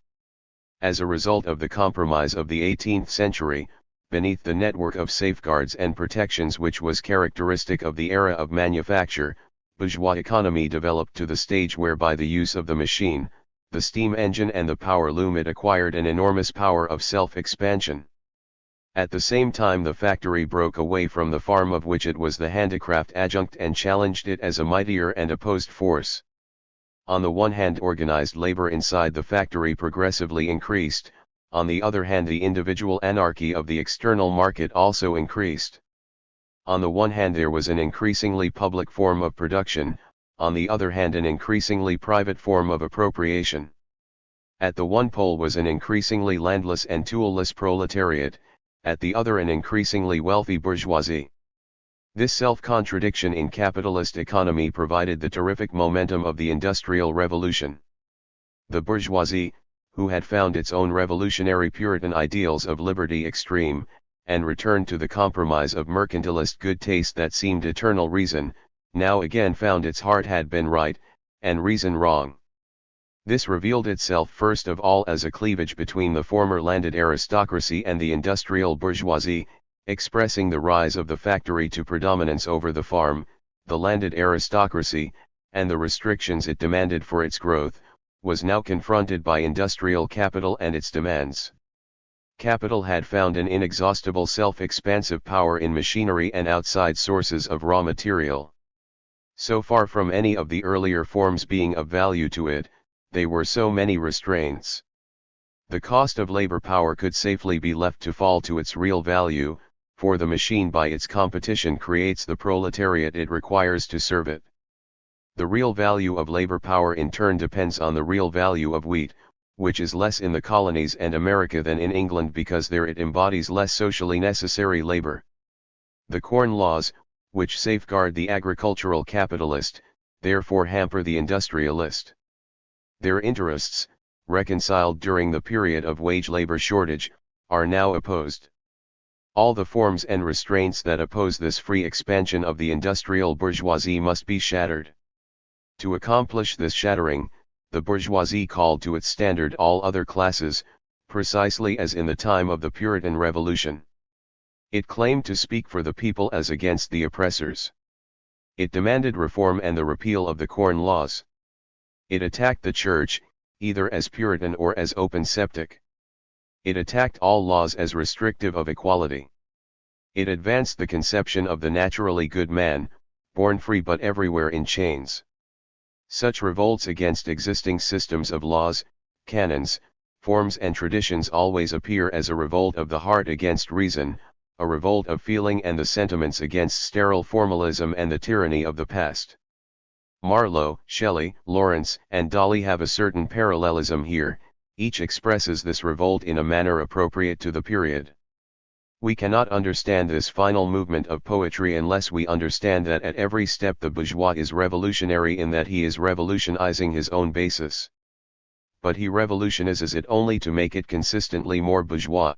As a result of the compromise of the 18th century, beneath the network of safeguards and protections which was characteristic of the era of manufacture, bourgeois economy developed to the stage where by the use of the machine, the steam engine and the power loom it acquired an enormous power of self-expansion. At the same time the factory broke away from the farm of which it was the handicraft adjunct and challenged it as a mightier and opposed force. On the one hand organized labor inside the factory progressively increased, on the other hand the individual anarchy of the external market also increased. On the one hand there was an increasingly public form of production, on the other hand an increasingly private form of appropriation. At the one pole was an increasingly landless and toolless proletariat, at the other an increasingly wealthy bourgeoisie. This self-contradiction in capitalist economy provided the terrific momentum of the Industrial Revolution. The bourgeoisie, who had found its own revolutionary Puritan ideals of liberty extreme, and returned to the compromise of mercantilist good taste that seemed eternal reason, now again found its heart had been right, and reason wrong. This revealed itself first of all as a cleavage between the former landed aristocracy and the industrial bourgeoisie, expressing the rise of the factory to predominance over the farm, the landed aristocracy, and the restrictions it demanded for its growth, was now confronted by industrial capital and its demands. Capital had found an inexhaustible self-expansive power in machinery and outside sources of raw material. So far from any of the earlier forms being of value to it, they were so many restraints. The cost of labor power could safely be left to fall to its real value, for the machine by its competition creates the proletariat it requires to serve it. The real value of labor power in turn depends on the real value of wheat, which is less in the colonies and America than in England because there it embodies less socially necessary labor. The corn laws, which safeguard the agricultural capitalist, therefore hamper the industrialist. Their interests, reconciled during the period of wage labor shortage, are now opposed. All the forms and restraints that oppose this free expansion of the industrial bourgeoisie must be shattered. To accomplish this shattering, the bourgeoisie called to its standard all other classes, precisely as in the time of the Puritan Revolution. It claimed to speak for the people as against the oppressors. It demanded reform and the repeal of the Corn Laws. It attacked the Church, either as Puritan or as open septic. It attacked all laws as restrictive of equality. It advanced the conception of the naturally good man, born free but everywhere in chains. Such revolts against existing systems of laws, canons, forms and traditions always appear as a revolt of the heart against reason, a revolt of feeling and the sentiments against sterile formalism and the tyranny of the past. Marlowe, Shelley, Lawrence, and Dolly have a certain parallelism here. Each expresses this revolt in a manner appropriate to the period. We cannot understand this final movement of poetry unless we understand that at every step the bourgeois is revolutionary in that he is revolutionizing his own basis. But he revolutionizes it only to make it consistently more bourgeois.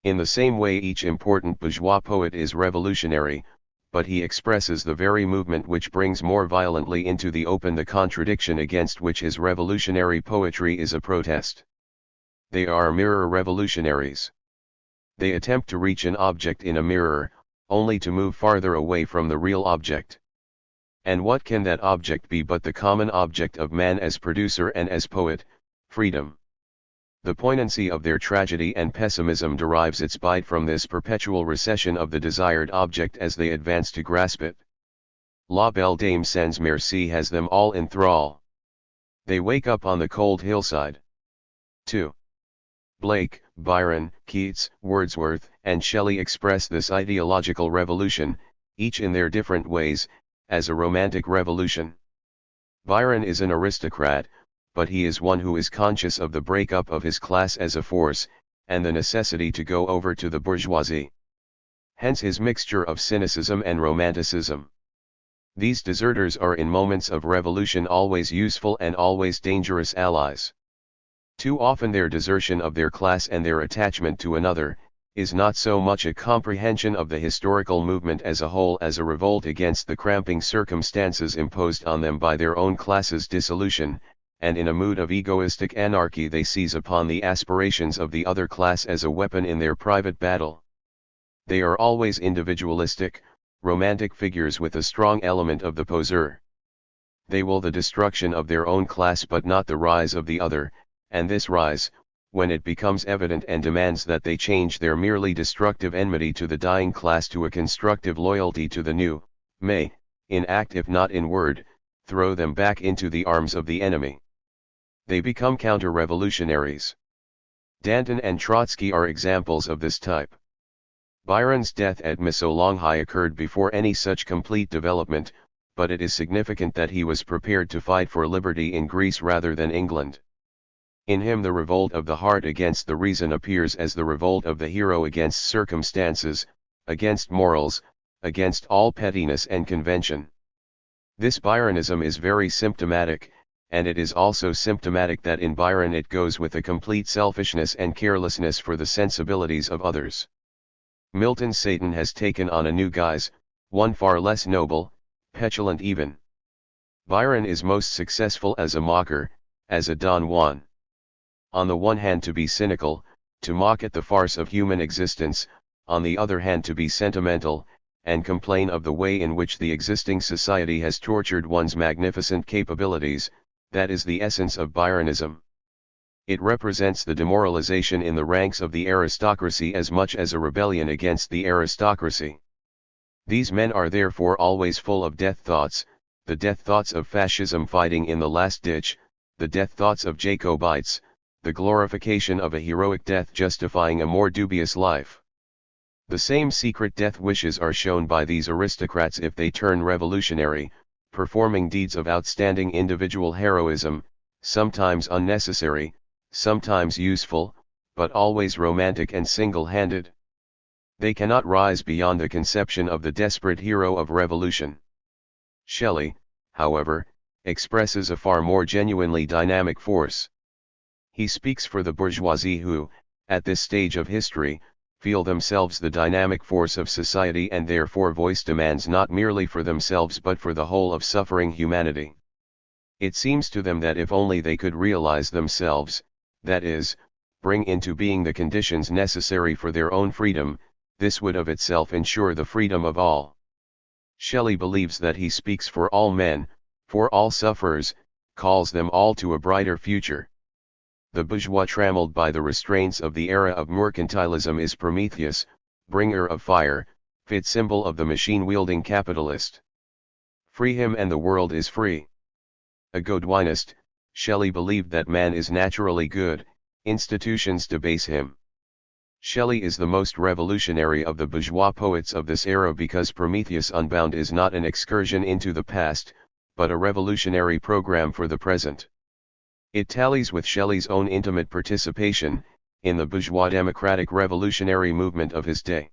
In the same way each important bourgeois poet is revolutionary, but he expresses the very movement which brings more violently into the open the contradiction against which his revolutionary poetry is a protest. They are mirror revolutionaries. They attempt to reach an object in a mirror, only to move farther away from the real object. And what can that object be but the common object of man as producer and as poet, freedom? The poignancy of their tragedy and pessimism derives its bite from this perpetual recession of the desired object as they advance to grasp it. La Belle Dame sans Merci has them all in thrall. They wake up on the cold hillside. 2. Blake, Byron, Keats, Wordsworth, and Shelley express this ideological revolution, each in their different ways, as a romantic revolution. Byron is an aristocrat, but he is one who is conscious of the breakup of his class as a force, and the necessity to go over to the bourgeoisie. Hence his mixture of cynicism and romanticism. These deserters are in moments of revolution always useful and always dangerous allies. Too often their desertion of their class and their attachment to another, is not so much a comprehension of the historical movement as a whole as a revolt against the cramping circumstances imposed on them by their own class's dissolution, and in a mood of egoistic anarchy they seize upon the aspirations of the other class as a weapon in their private battle. They are always individualistic, romantic figures with a strong element of the poseur. They will the destruction of their own class but not the rise of the other, and this rise, when it becomes evident and demands that they change their merely destructive enmity to the dying class to a constructive loyalty to the new, may, in act if not in word, throw them back into the arms of the enemy. They become counter-revolutionaries. Danton and Trotsky are examples of this type. Byron's death at Missolonghi occurred before any such complete development, but it is significant that he was prepared to fight for liberty in Greece rather than England. In him the revolt of the heart against the reason appears as the revolt of the hero against circumstances, against morals, against all pettiness and convention. This Byronism is very symptomatic, and it is also symptomatic that in Byron it goes with a complete selfishness and carelessness for the sensibilities of others. Milton's Satan has taken on a new guise, one far less noble, petulant even. Byron is most successful as a mocker, as a Don Juan. On the one hand to be cynical, to mock at the farce of human existence, on the other hand to be sentimental, and complain of the way in which the existing society has tortured one's magnificent capabilities, that is the essence of Byronism. It represents the demoralization in the ranks of the aristocracy as much as a rebellion against the aristocracy. These men are therefore always full of death thoughts, the death thoughts of fascism fighting in the last ditch, the death thoughts of Jacobites, the glorification of a heroic death justifying a more dubious life. The same secret death wishes are shown by these aristocrats if they turn revolutionary, performing deeds of outstanding individual heroism, sometimes unnecessary, sometimes useful, but always romantic and single-handed. They cannot rise beyond the conception of the desperate hero of revolution. Shelley, however, expresses a far more genuinely dynamic force. He speaks for the bourgeoisie who, at this stage of history, feel themselves the dynamic force of society and therefore voice demands not merely for themselves but for the whole of suffering humanity. It seems to them that if only they could realize themselves, that is, bring into being the conditions necessary for their own freedom, this would of itself ensure the freedom of all. Shelley believes that he speaks for all men, for all sufferers, calls them all to a brighter future. The bourgeois trammeled by the restraints of the era of mercantilism is Prometheus, bringer of fire, fit symbol of the machine-wielding capitalist. Free him and the world is free. A Caudwellist, Shelley believed that man is naturally good, institutions debase him. Shelley is the most revolutionary of the bourgeois poets of this era because Prometheus Unbound is not an excursion into the past, but a revolutionary program for the present. It tallies with Shelley's own intimate participation in the bourgeois democratic revolutionary movement of his day.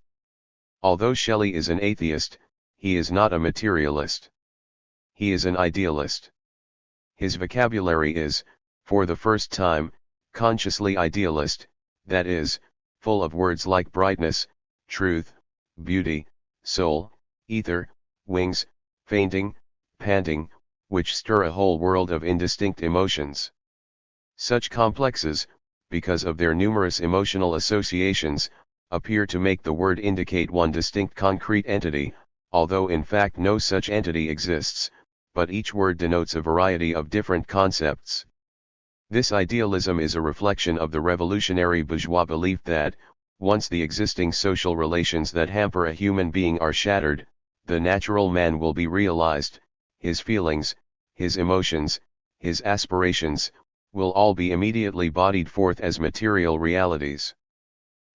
Although Shelley is an atheist, he is not a materialist. He is an idealist. His vocabulary is, for the first time, consciously idealist, that is, full of words like brightness, truth, beauty, soul, ether, wings, fainting, panting, which stir a whole world of indistinct emotions. Such complexes, because of their numerous emotional associations, appear to make the word indicate one distinct concrete entity, although in fact no such entity exists, but each word denotes a variety of different concepts. This idealism is a reflection of the revolutionary bourgeois belief that, once the existing social relations that hamper a human being are shattered, the natural man will be realized, his feelings, his emotions, his aspirations, will all be immediately bodied forth as material realities.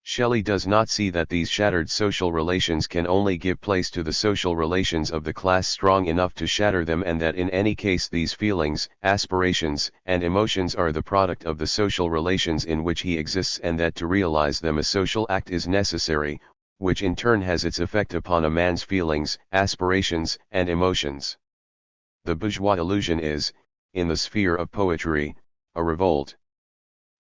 Shelley does not see that these shattered social relations can only give place to the social relations of the class strong enough to shatter them, and that in any case these feelings, aspirations, and emotions are the product of the social relations in which he exists, and that to realize them a social act is necessary, which in turn has its effect upon a man's feelings, aspirations, and emotions. The bourgeois illusion is, in the sphere of poetry, a revolt.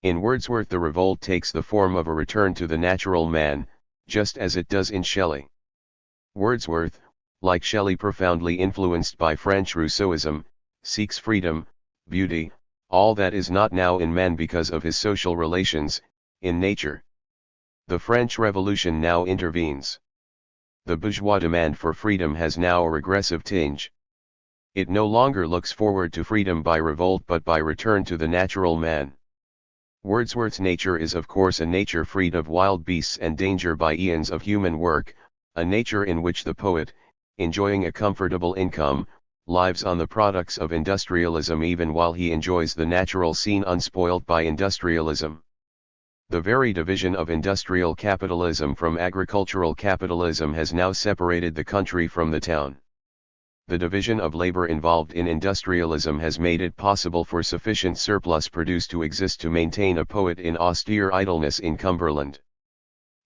In Wordsworth the revolt takes the form of a return to the natural man, just as it does in Shelley. Wordsworth, like Shelley profoundly influenced by French Rousseauism, seeks freedom, beauty, all that is not now in man because of his social relations, in nature. The French Revolution now intervenes. The bourgeois demand for freedom has now a regressive tinge. It no longer looks forward to freedom by revolt but by return to the natural man. Wordsworth's nature is of course a nature freed of wild beasts and danger by eons of human work, a nature in which the poet, enjoying a comfortable income, lives on the products of industrialism even while he enjoys the natural scene unspoiled by industrialism. The very division of industrial capitalism from agricultural capitalism has now separated the country from the town. The division of labor involved in industrialism has made it possible for sufficient surplus produce to exist to maintain a poet in austere idleness in Cumberland.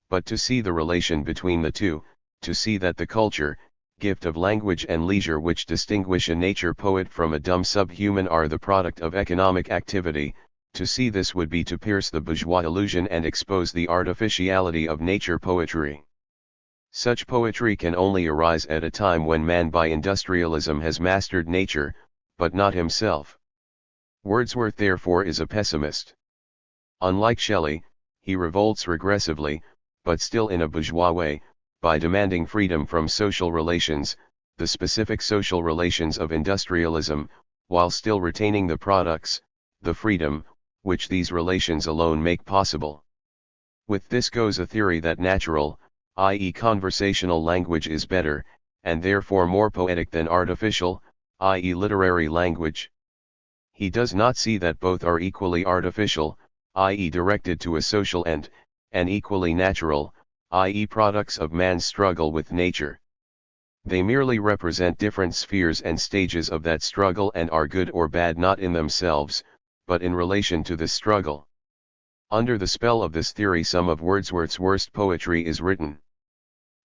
But to see the relation between the two, to see that the culture, gift of language and leisure which distinguish a nature poet from a dumb subhuman are the product of economic activity, to see this would be to pierce the bourgeois illusion and expose the artificiality of nature poetry. Such poetry can only arise at a time when man by industrialism has mastered nature, but not himself. Wordsworth therefore is a pessimist. Unlike Shelley, he revolts regressively, but still in a bourgeois way, by demanding freedom from social relations, the specific social relations of industrialism, while still retaining the products, the freedom, which these relations alone make possible. With this goes a theory that natural, i.e. conversational language is better, and therefore more poetic than artificial, i.e. literary language. He does not see that both are equally artificial, i.e. directed to a social end, and equally natural, i.e. products of man's struggle with nature. They merely represent different spheres and stages of that struggle and are good or bad not in themselves, but in relation to this struggle. Under the spell of this theory some of Wordsworth's worst poetry is written.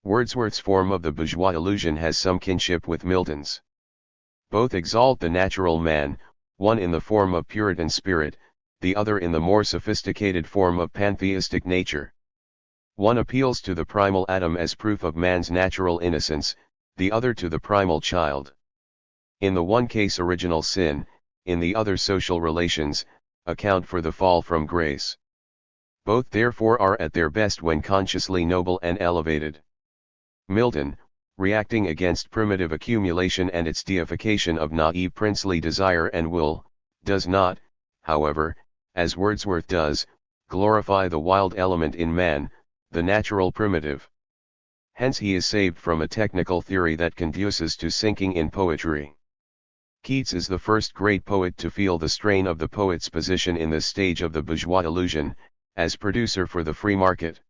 Wordsworth's form of the bourgeois illusion has some kinship with Milton's. Both exalt the natural man, one in the form of Puritan spirit, the other in the more sophisticated form of pantheistic nature. One appeals to the primal Adam as proof of man's natural innocence, the other to the primal child. In the one case original sin, in the other social relations, account for the fall from grace. Both therefore are at their best when consciously noble and elevated. Milton, reacting against primitive accumulation and its deification of naive princely desire and will, does not, however, as Wordsworth does, glorify the wild element in man, the natural primitive. Hence he is saved from a technical theory that conduces to sinking in poetry. Keats is the first great poet to feel the strain of the poet's position in this stage of the bourgeois illusion, as producer for the free market.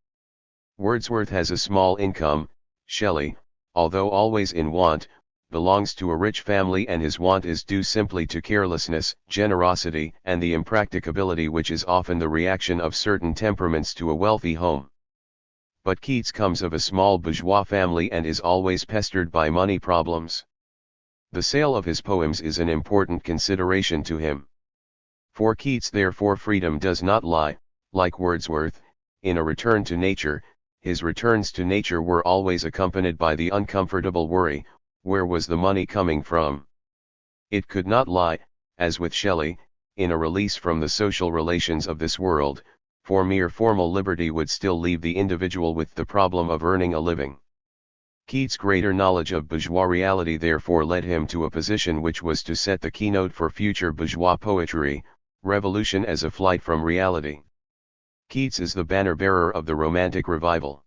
Wordsworth has a small income. Shelley, although always in want, belongs to a rich family, and his want is due simply to carelessness, generosity, and the impracticability which is often the reaction of certain temperaments to a wealthy home. But Keats comes of a small bourgeois family and is always pestered by money problems. The sale of his poems is an important consideration to him. For Keats therefore freedom does not lie, like Wordsworth, in a return to nature. His returns to nature were always accompanied by the uncomfortable worry, where was the money coming from? It could not lie, as with Shelley, in a release from the social relations of this world, for mere formal liberty would still leave the individual with the problem of earning a living. Keats' greater knowledge of bourgeois reality therefore led him to a position which was to set the keynote for future bourgeois poetry, revolution as a flight from reality. Keats is the banner-bearer of the Romantic Revival.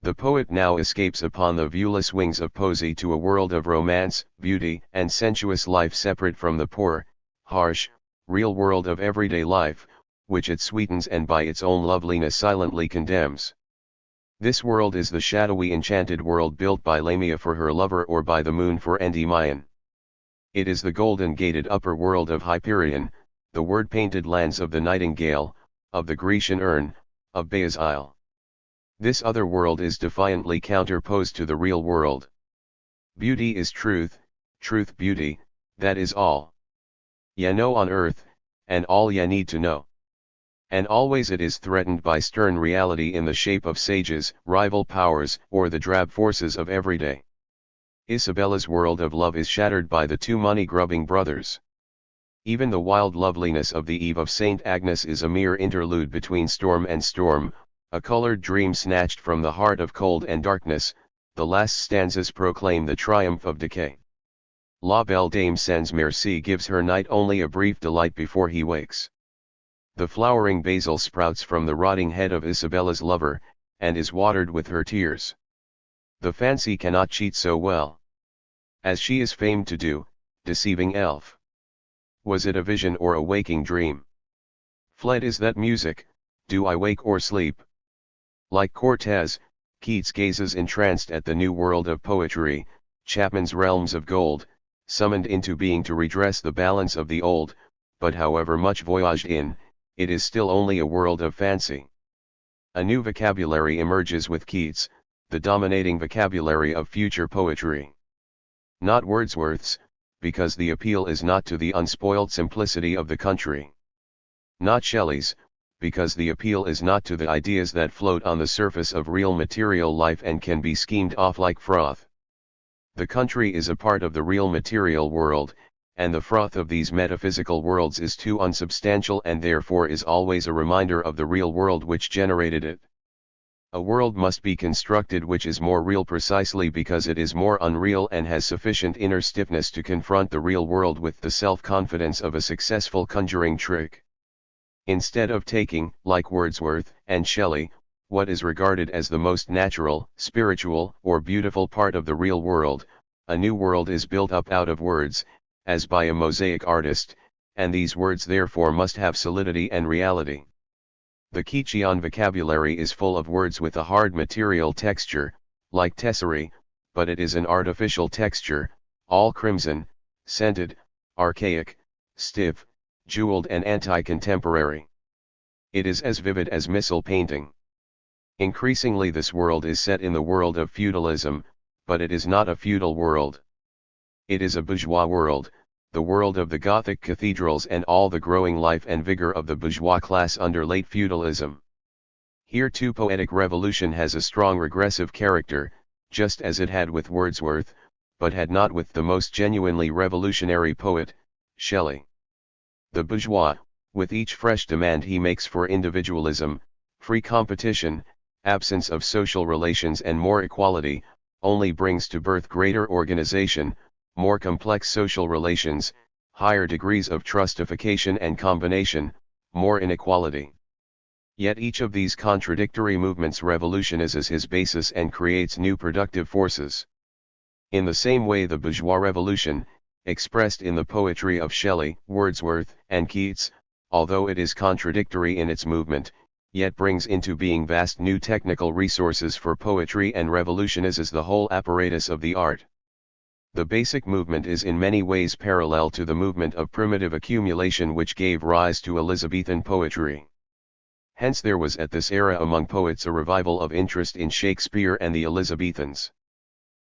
The poet now escapes upon the viewless wings of poesy to a world of romance, beauty, and sensuous life separate from the poor, harsh, real world of everyday life, which it sweetens and by its own loveliness silently condemns. This world is the shadowy enchanted world built by Lamia for her lover or by the moon for Endymion. It is the golden-gated upper world of Hyperion, the word-painted lands of the nightingale, of the Grecian urn, of Baia's isle. This other world is defiantly counterposed to the real world. Beauty is truth, truth beauty, that is all. Ye know on earth, and all ye need to know. And always it is threatened by stern reality in the shape of sages, rival powers, or the drab forces of everyday. Isabella's world of love is shattered by the two money-grubbing brothers. Even the wild loveliness of the Eve of St. Agnes is a mere interlude between storm and storm, a colored dream snatched from the heart of cold and darkness. The last stanzas proclaim the triumph of decay. La Belle Dame sans merci gives her knight only a brief delight before he wakes. The flowering basil sprouts from the rotting head of Isabella's lover, and is watered with her tears. The fancy cannot cheat so well as she is famed to do, deceiving elf. Was it a vision or a waking dream? Fled is that music, do I wake or sleep? Like Cortez, Keats gazes entranced at the new world of poetry, Chapman's realms of gold, summoned into being to redress the balance of the old, but however much voyaged in, it is still only a world of fancy. A new vocabulary emerges with Keats, the dominating vocabulary of future poetry. Not Wordsworth's, because the appeal is not to the unspoiled simplicity of the country. Not Shelley's, because the appeal is not to the ideas that float on the surface of real material life and can be schemed off like froth. The country is a part of the real material world, and the froth of these metaphysical worlds is too unsubstantial and therefore is always a reminder of the real world which generated it. A world must be constructed which is more real precisely because it is more unreal and has sufficient inner stiffness to confront the real world with the self-confidence of a successful conjuring trick. Instead of taking, like Wordsworth and Shelley, what is regarded as the most natural, spiritual, or beautiful part of the real world, a new world is built up out of words, as by a mosaic artist, and these words therefore must have solidity and reality. The Keatsian vocabulary is full of words with a hard material texture, like tesserae, but it is an artificial texture, all crimson, scented, archaic, stiff, jeweled and anti-contemporary. It is as vivid as missal painting. Increasingly this world is set in the world of feudalism, but it is not a feudal world. It is a bourgeois world, the world of the Gothic cathedrals and all the growing life and vigor of the bourgeois class under late feudalism. Here too poetic revolution has a strong regressive character, just as it had with Wordsworth, but had not with the most genuinely revolutionary poet, Shelley. The bourgeois, with each fresh demand he makes for individualism, free competition, absence of social relations and more equality, only brings to birth greater organization, more complex social relations, higher degrees of trustification and combination, more inequality. Yet each of these contradictory movements revolutionizes his basis and creates new productive forces. In the same way the bourgeois revolution, expressed in the poetry of Shelley, Wordsworth, and Keats, although it is contradictory in its movement, yet brings into being vast new technical resources for poetry and revolutionizes the whole apparatus of the art. The basic movement is in many ways parallel to the movement of primitive accumulation which gave rise to Elizabethan poetry. Hence there was at this era among poets a revival of interest in Shakespeare and the Elizabethans.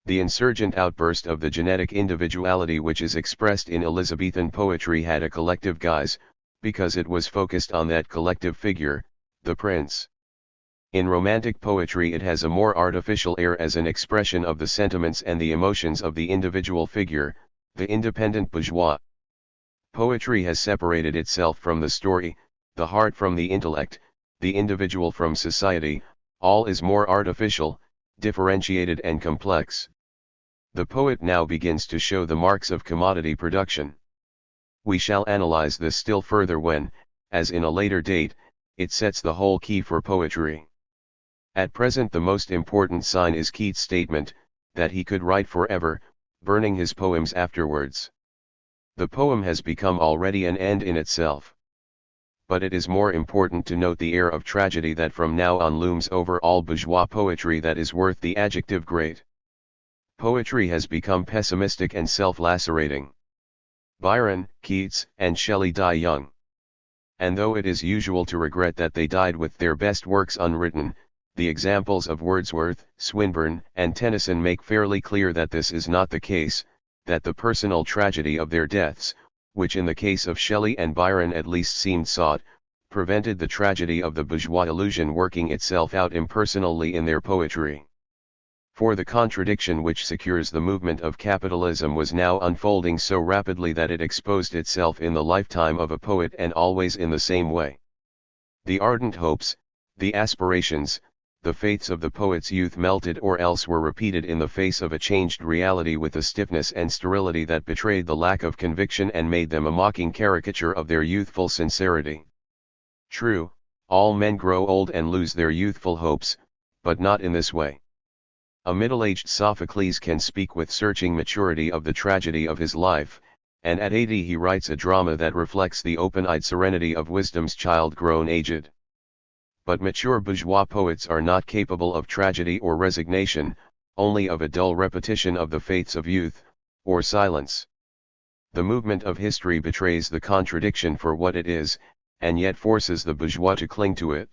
The insurgent outburst of the genetic individuality which is expressed in Elizabethan poetry had a collective guise, because it was focused on that collective figure, the prince. In Romantic poetry it has a more artificial air as an expression of the sentiments and the emotions of the individual figure, the independent bourgeois. Poetry has separated itself from the story, the heart from the intellect, the individual from society, all is more artificial, differentiated and complex. The poet now begins to show the marks of commodity production. We shall analyze this still further when, as in a later date, it sets the whole key for poetry. At present the most important sign is Keats' statement, that he could write forever, burning his poems afterwards. The poem has become already an end in itself. But it is more important to note the air of tragedy that from now on looms over all bourgeois poetry that is worth the adjective great. Poetry has become pessimistic and self-lacerating. Byron, Keats, and Shelley die young. And though it is usual to regret that they died with their best works unwritten, the examples of Wordsworth, Swinburne, and Tennyson make fairly clear that this is not the case, that the personal tragedy of their deaths, which in the case of Shelley and Byron at least seemed sought, prevented the tragedy of the bourgeois illusion working itself out impersonally in their poetry. For the contradiction which secures the movement of capitalism was now unfolding so rapidly that it exposed itself in the lifetime of a poet and always in the same way. The ardent hopes, the aspirations, the faiths of the poet's youth melted or else were repeated in the face of a changed reality with a stiffness and sterility that betrayed the lack of conviction and made them a mocking caricature of their youthful sincerity. True, all men grow old and lose their youthful hopes, but not in this way. A middle-aged Sophocles can speak with searching maturity of the tragedy of his life, and at 80 he writes a drama that reflects the open-eyed serenity of wisdom's child grown aged. But mature bourgeois poets are not capable of tragedy or resignation, only of a dull repetition of the faiths of youth, or silence. The movement of history betrays the contradiction for what it is, and yet forces the bourgeois to cling to it.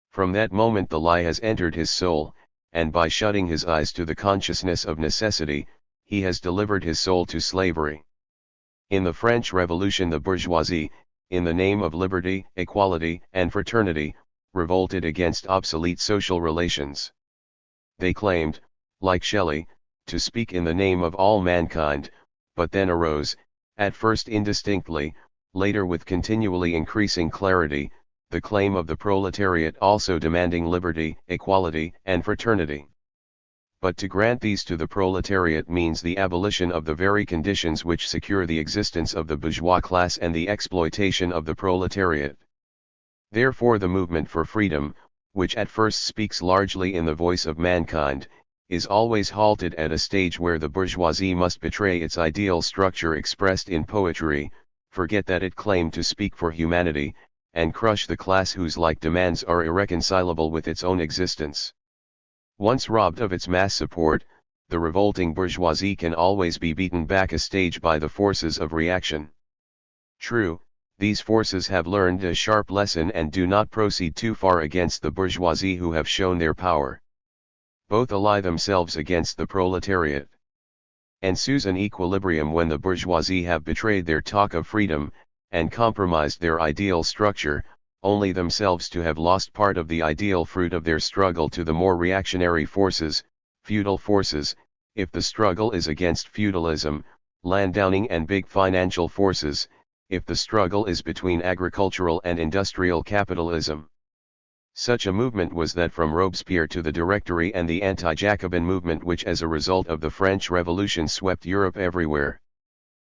From that moment the lie has entered his soul, and by shutting his eyes to the consciousness of necessity, he has delivered his soul to slavery. In the French Revolution the bourgeoisie, in the name of liberty, equality, and fraternity, revolted against obsolete social relations. They claimed, like Shelley, to speak in the name of all mankind, but then arose, at first indistinctly, later with continually increasing clarity, the claim of the proletariat also demanding liberty, equality, and fraternity. But to grant these to the proletariat means the abolition of the very conditions which secure the existence of the bourgeois class and the exploitation of the proletariat. Therefore the movement for freedom, which at first speaks largely in the voice of mankind, is always halted at a stage where the bourgeoisie must betray its ideal structure expressed in poetry, forget that it claimed to speak for humanity, and crush the class whose like demands are irreconcilable with its own existence. Once robbed of its mass support, the revolting bourgeoisie can always be beaten back a stage by the forces of reaction. True, these forces have learned a sharp lesson and do not proceed too far against the bourgeoisie who have shown their power. Both ally themselves against the proletariat. Ensues an equilibrium when the bourgeoisie have betrayed their talk of freedom, and compromised their ideal structure, only themselves to have lost part of the ideal fruit of their struggle to the more reactionary forces, feudal forces, if the struggle is against feudalism, landowning and big financial forces, if the struggle is between agricultural and industrial capitalism. Such a movement was that from Robespierre to the Directory and the anti-Jacobin movement which as a result of the French Revolution swept Europe everywhere.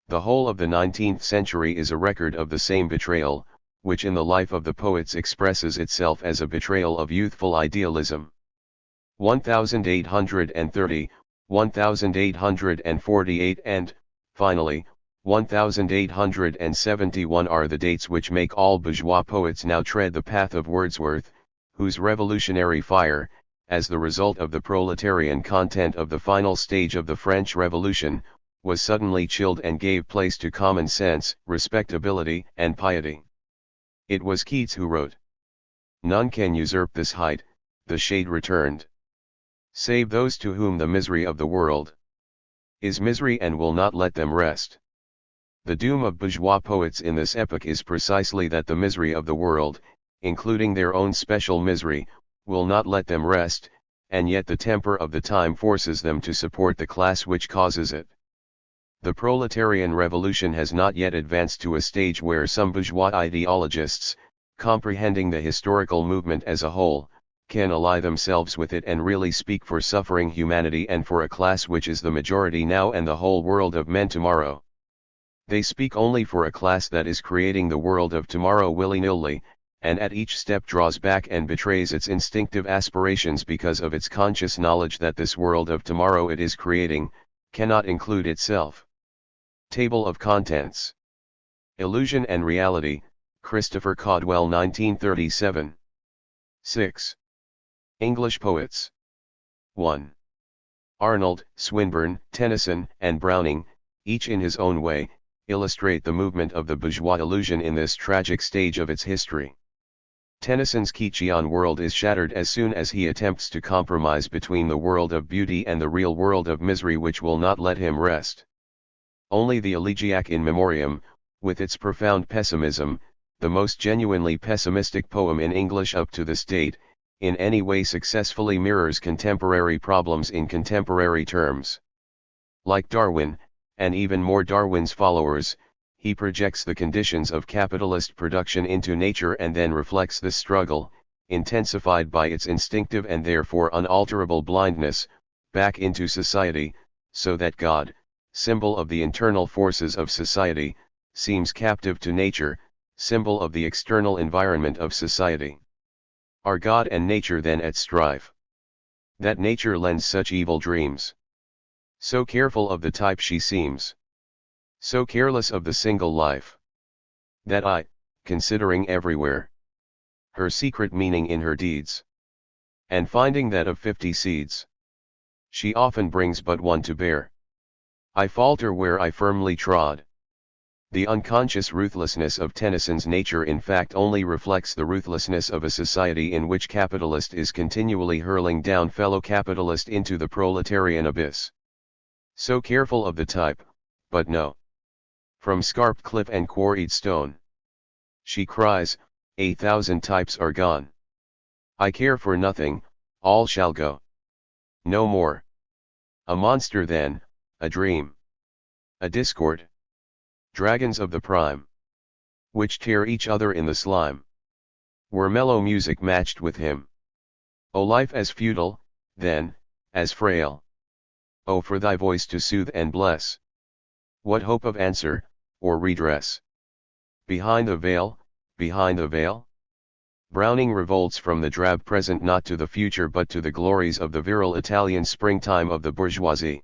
The whole of the 19th century is a record of the same betrayal, which in the life of the poets expresses itself as a betrayal of youthful idealism. 1830, 1848 and, finally, 1871 are the dates which make all bourgeois poets now tread the path of Wordsworth, whose revolutionary fire, as the result of the proletarian content of the final stage of the French Revolution, was suddenly chilled and gave place to common sense, respectability, and piety. It was Keats who wrote, "None can usurp this height, the shade returned, save those to whom the misery of the world is misery and will not let them rest." The doom of bourgeois poets in this epoch is precisely that the misery of the world, including their own special misery, will not let them rest, and yet the temper of the time forces them to support the class which causes it. The proletarian revolution has not yet advanced to a stage where some bourgeois ideologists, comprehending the historical movement as a whole, can ally themselves with it and really speak for suffering humanity and for a class which is the majority now and the whole world of men tomorrow. They speak only for a class that is creating the world of tomorrow willy-nilly, and at each step draws back and betrays its instinctive aspirations because of its conscious knowledge that this world of tomorrow it is creating, cannot include itself. Table of Contents. Illusion and Reality, Christopher Caudwell 1937. 6. English Poets. 1. Arnold, Swinburne, Tennyson, and Browning, each in his own way, illustrate the movement of the bourgeois illusion in this tragic stage of its history. Tennyson's Keatsian world is shattered as soon as he attempts to compromise between the world of beauty and the real world of misery which will not let him rest. Only the Elegiac in Memoriam, with its profound pessimism, the most genuinely pessimistic poem in English up to this date, in any way successfully mirrors contemporary problems in contemporary terms. Like Darwin, and even more Darwin's followers, he projects the conditions of capitalist production into nature and then reflects this struggle, intensified by its instinctive and therefore unalterable blindness, back into society, so that God, symbol of the internal forces of society, seems captive to nature, symbol of the external environment of society. Are God and nature then at strife? That nature lends such evil dreams. So careful of the type she seems. So careless of the single life. That I, considering everywhere her secret meaning in her deeds, and finding that of 50 seeds, she often brings but one to bear, I falter where I firmly trod. The unconscious ruthlessness of Tennyson's nature in fact only reflects the ruthlessness of a society in which capitalist is continually hurling down fellow capitalist into the proletarian abyss. So careful of the type, but no. From scarped cliff and quarried stone, she cries, 1,000 types are gone. I care for nothing, all shall go. No more. A monster then, a dream, a discord. Dragons of the prime, which tear each other in the slime, were mellow music matched with him. O life as futile, then, as frail. O for thy voice to soothe and bless. What hope of answer, or redress? Behind the veil, behind the veil? Browning revolts from the drab present not to the future but to the glories of the virile Italian springtime of the bourgeoisie.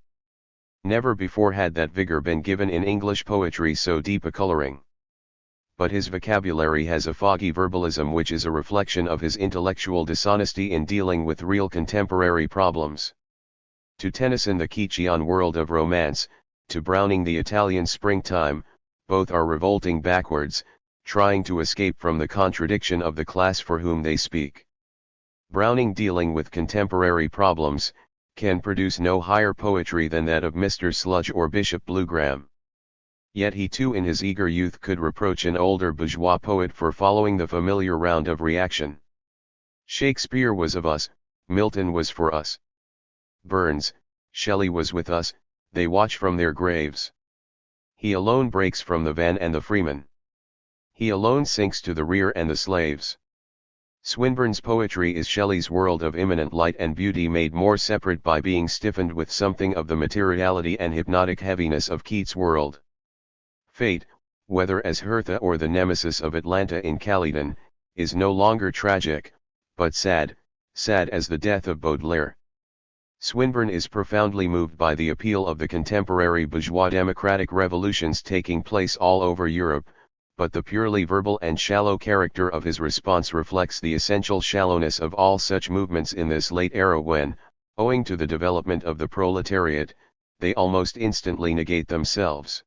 Never before had that vigor been given in English poetry so deep a coloring. But his vocabulary has a foggy verbalism which is a reflection of his intellectual dishonesty in dealing with real contemporary problems. To Tennyson the Keatsian world of romance, to Browning the Italian springtime, both are revolting backwards, trying to escape from the contradiction of the class for whom they speak. Browning dealing with contemporary problems, can produce no higher poetry than that of Mr. Sludge or Bishop Bluegram. Yet he too in his eager youth could reproach an older bourgeois poet for following the familiar round of reaction. Shakespeare was of us, Milton was for us. Burns, Shelley was with us, they watch from their graves. He alone breaks from the van and the freeman. He alone sinks to the rear and the slaves. Swinburne's poetry is Shelley's world of immanent light and beauty made more separate by being stiffened with something of the materiality and hypnotic heaviness of Keats' world. Fate, whether as Hertha or the nemesis of Atlanta in Calydon, is no longer tragic, but sad, sad as the death of Baudelaire. Swinburne is profoundly moved by the appeal of the contemporary bourgeois democratic revolutions taking place all over Europe, but the purely verbal and shallow character of his response reflects the essential shallowness of all such movements in this late era when, owing to the development of the proletariat, they almost instantly negate themselves.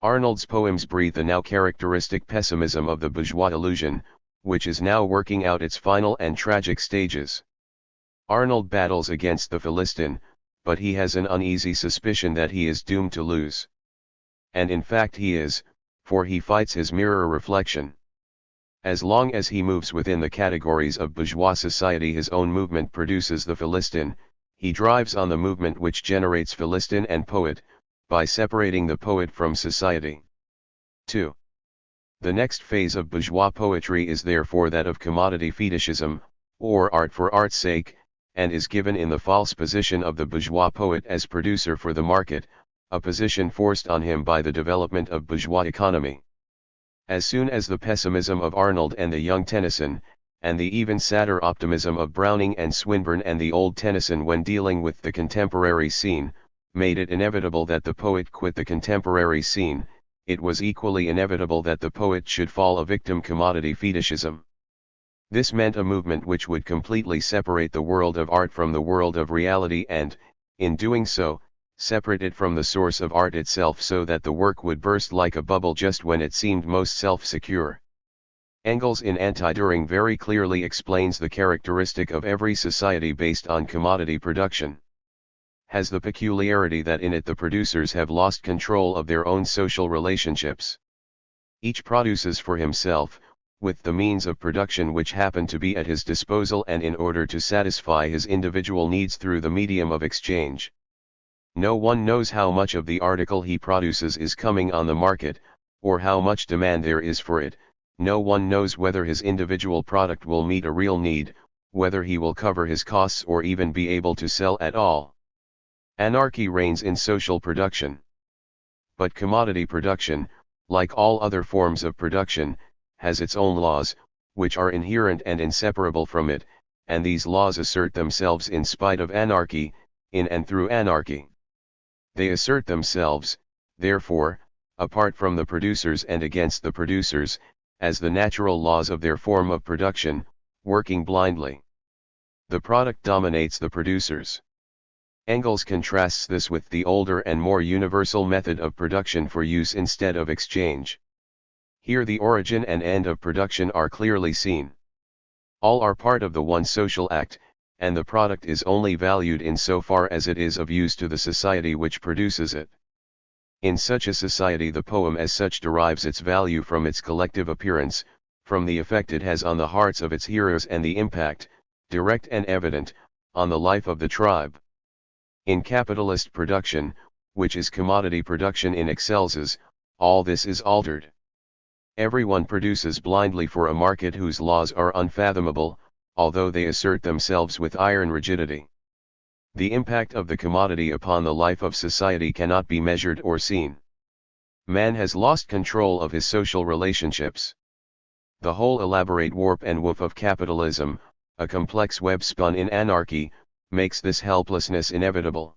Arnold's poems breathe the now characteristic pessimism of the bourgeois illusion, which is now working out its final and tragic stages. Arnold battles against the Philistine, but he has an uneasy suspicion that he is doomed to lose. And in fact he is, for he fights his mirror reflection. As long as he moves within the categories of bourgeois society, his own movement produces the Philistine, he drives on the movement which generates Philistine and poet, by separating the poet from society. 2. The next phase of bourgeois poetry is therefore that of commodity fetishism, or art for art's sake, and is given in the false position of the bourgeois poet as producer for the market, a position forced on him by the development of bourgeois economy. As soon as the pessimism of Arnold and the young Tennyson, and the even sadder optimism of Browning and Swinburne and the old Tennyson when dealing with the contemporary scene, made it inevitable that the poet quit the contemporary scene, it was equally inevitable that the poet should fall a victim commodity fetishism. This meant a movement which would completely separate the world of art from the world of reality and, in doing so, separate it from the source of art itself so that the work would burst like a bubble just when it seemed most self-secure. Engels in Anti-Düring very clearly explains the characteristic of every society based on commodity production. Has the peculiarity that in it the producers have lost control of their own social relationships. Each produces for himself, with the means of production which happen to be at his disposal and in order to satisfy his individual needs through the medium of exchange. No one knows how much of the article he produces is coming on the market, or how much demand there is for it. No one knows whether his individual product will meet a real need, whether he will cover his costs or even be able to sell at all. Anarchy reigns in social production. But commodity production, like all other forms of production, has its own laws, which are inherent and inseparable from it, and these laws assert themselves in spite of anarchy, in and through anarchy. They assert themselves, therefore, apart from the producers and against the producers, as the natural laws of their form of production, working blindly. The product dominates the producers. Engels contrasts this with the older and more universal method of production for use instead of exchange. Here the origin and end of production are clearly seen. All are part of the one social act, and the product is only valued in so far as it is of use to the society which produces it. In such a society the poem as such derives its value from its collective appearance, from the effect it has on the hearts of its hearers and the impact, direct and evident, on the life of the tribe. In capitalist production, which is commodity production in excelsis, all this is altered. Everyone produces blindly for a market whose laws are unfathomable, although they assert themselves with iron rigidity. The impact of the commodity upon the life of society cannot be measured or seen. Man has lost control of his social relationships. The whole elaborate warp and woof of capitalism, a complex web spun in anarchy, makes this helplessness inevitable.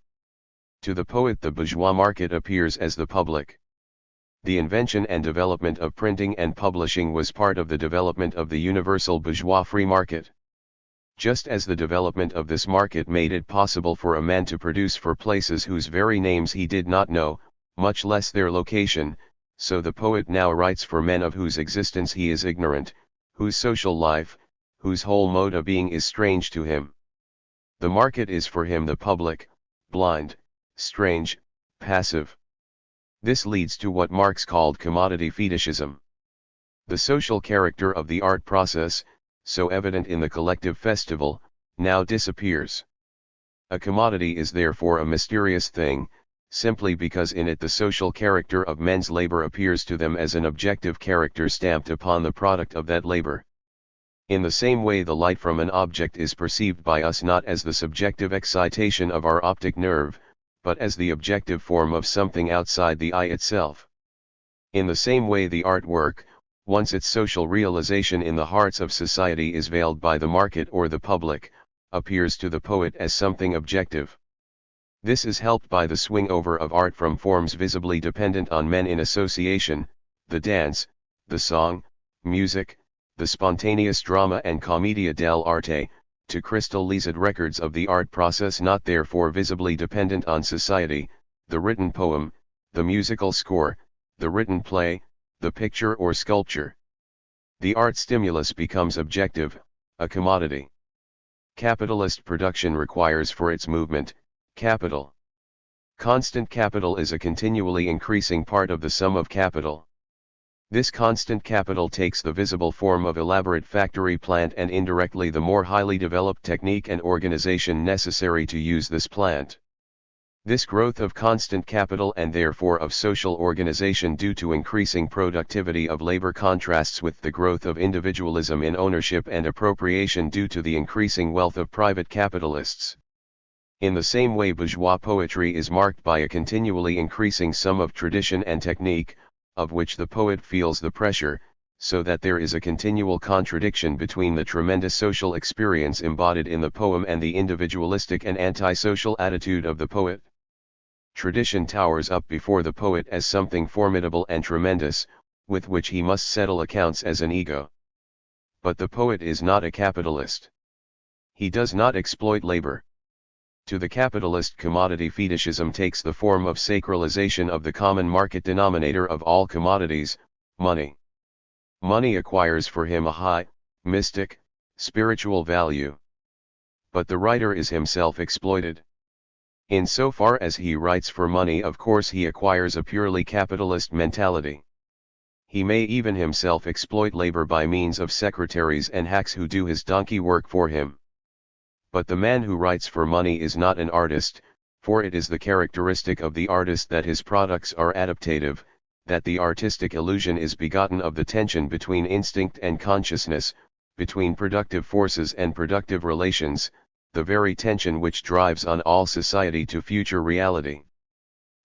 To the poet the bourgeois market appears as the public. The invention and development of printing and publishing was part of the development of the universal bourgeois free market. Just as the development of this market made it possible for a man to produce for places whose very names he did not know, much less their location, so the poet now writes for men of whose existence he is ignorant, whose social life, whose whole mode of being is strange to him. The market is for him the public, blind, strange, passive. This leads to what Marx called commodity fetishism. The social character of the art process, so evident in the collective festival, now disappears. A commodity is therefore a mysterious thing, simply because in it the social character of men's labor appears to them as an objective character stamped upon the product of that labor. In the same way the light from an object is perceived by us not as the subjective excitation of our optic nerve, but as the objective form of something outside the eye itself. In the same way the artwork, once its social realization in the hearts of society is veiled by the market or the public, appears to the poet as something objective. This is helped by the swing over of art from forms visibly dependent on men in association, the dance, the song, music, the spontaneous drama and commedia dell'arte, to crystallized records of the art process not therefore visibly dependent on society, the written poem, the musical score, the written play, the picture or sculpture. The art stimulus becomes objective, a commodity. Capitalist production requires for its movement, capital. Constant capital is a continually increasing part of the sum of capital. This constant capital takes the visible form of elaborate factory plant and indirectly the more highly developed technique and organization necessary to use this plant. This growth of constant capital and therefore of social organization due to increasing productivity of labor contrasts with the growth of individualism in ownership and appropriation due to the increasing wealth of private capitalists. In the same way bourgeois poetry is marked by a continually increasing sum of tradition and technique, of which the poet feels the pressure, so that there is a continual contradiction between the tremendous social experience embodied in the poem and the individualistic and antisocial attitude of the poet. Tradition towers up before the poet as something formidable and tremendous, with which he must settle accounts as an ego. But the poet is not a capitalist. He does not exploit labor. To the capitalist commodity fetishism takes the form of sacralization of the common market denominator of all commodities, money. Money acquires for him a high, mystic, spiritual value. But the writer is himself exploited. In so far as he writes for money, of course he acquires a purely capitalist mentality. He may even himself exploit labor by means of secretaries and hacks who do his donkey work for him. But the man who writes for money is not an artist, for it is the characteristic of the artist that his products are adaptative, that the artistic illusion is begotten of the tension between instinct and consciousness, between productive forces and productive relations, the very tension which drives on all society to future reality.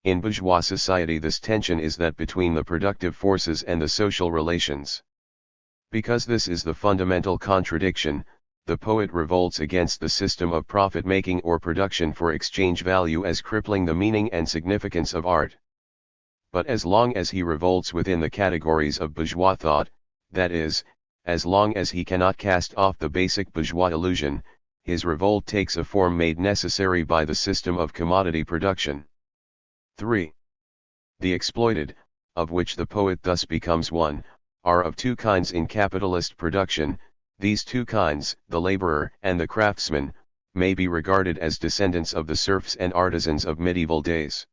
In bourgeois society this tension is that between the productive forces and the social relations. Because this is the fundamental contradiction, the poet revolts against the system of profit-making or production for exchange value as crippling the meaning and significance of art. But as long as he revolts within the categories of bourgeois thought, that is, as long as he cannot cast off the basic bourgeois illusion, his revolt takes a form made necessary by the system of commodity production. 3. The exploited, of which the poet thus becomes one, are of two kinds in capitalist production. These two kinds, the laborer and the craftsman, may be regarded as descendants of the serfs and artisans of medieval days.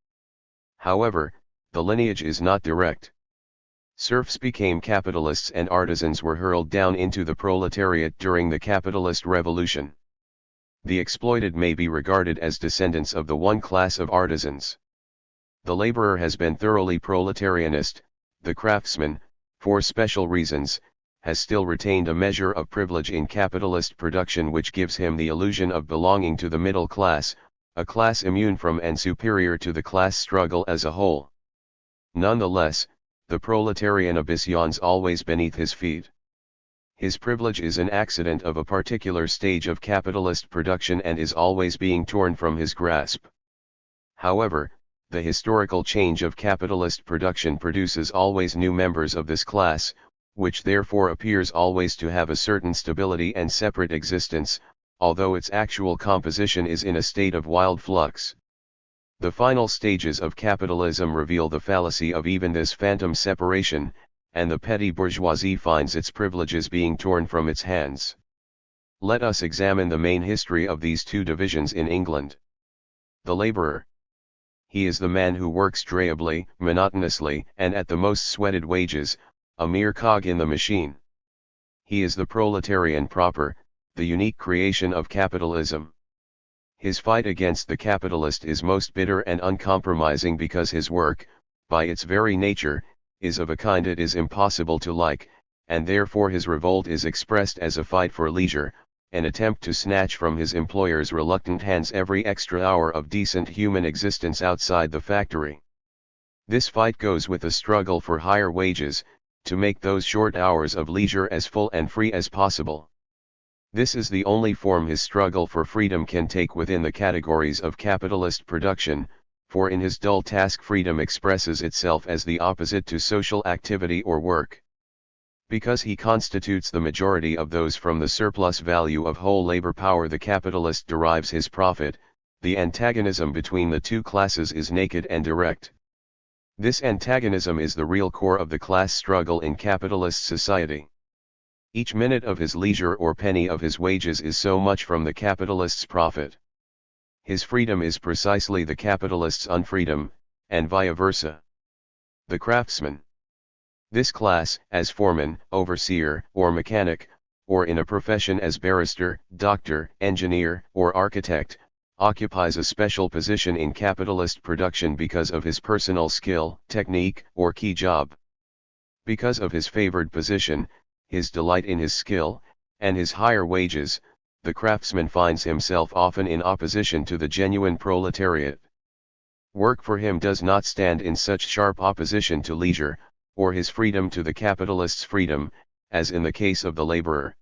However, the lineage is not direct. Serfs became capitalists and artisans were hurled down into the proletariat during the capitalist revolution. The exploited may be regarded as descendants of the one class of artisans. The laborer has been thoroughly proletarianist, the craftsman, for special reasons, has still retained a measure of privilege in capitalist production which gives him the illusion of belonging to the middle class, a class immune from and superior to the class struggle as a whole. Nonetheless, the proletarian abyss yawns always beneath his feet. His privilege is an accident of a particular stage of capitalist production and is always being torn from his grasp. However, the historical change of capitalist production produces always new members of this class, which therefore appears always to have a certain stability and separate existence, although its actual composition is in a state of wild flux. The final stages of capitalism reveal the fallacy of even this phantom separation, and the petty bourgeoisie finds its privileges being torn from its hands. Let us examine the main history of these two divisions in England. The labourer. He is the man who works drayably, monotonously, and at the most sweated wages, a mere cog in the machine. He is the proletarian proper, the unique creation of capitalism. His fight against the capitalist is most bitter and uncompromising because his work, by its very nature, is of a kind it is impossible to like, and therefore his revolt is expressed as a fight for leisure, an attempt to snatch from his employer's reluctant hands every extra hour of decent human existence outside the factory. This fight goes with a struggle for higher wages, to make those short hours of leisure as full and free as possible. This is the only form his struggle for freedom can take within the categories of capitalist production, for in his dull task freedom expresses itself as the opposite to social activity or work. Because he constitutes the majority of those from the surplus value of whole labor power the capitalist derives his profit, the antagonism between the two classes is naked and direct. This antagonism is the real core of the class struggle in capitalist society. Each minute of his leisure or penny of his wages is so much from the capitalist's profit. His freedom is precisely the capitalist's unfreedom, and vice versa. The craftsman. This class, as foreman, overseer, or mechanic, or in a profession as barrister, doctor, engineer, or architect, occupies a special position in capitalist production because of his personal skill, technique, or key job. Because of his favored position, his delight in his skill, and his higher wages, the craftsman finds himself often in opposition to the genuine proletariat. Work for him does not stand in such sharp opposition to leisure, or his freedom to the capitalist's freedom, as in the case of the laborer.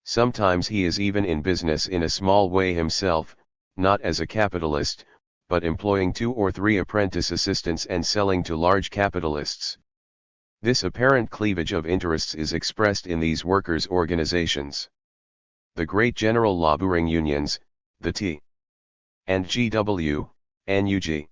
Sometimes he is even in business in a small way himself, not as a capitalist, but employing 2 or 3 apprentice assistants and selling to large capitalists. This apparent cleavage of interests is expressed in these workers' organizations. The great general laboring unions, the T. and GW, NUG,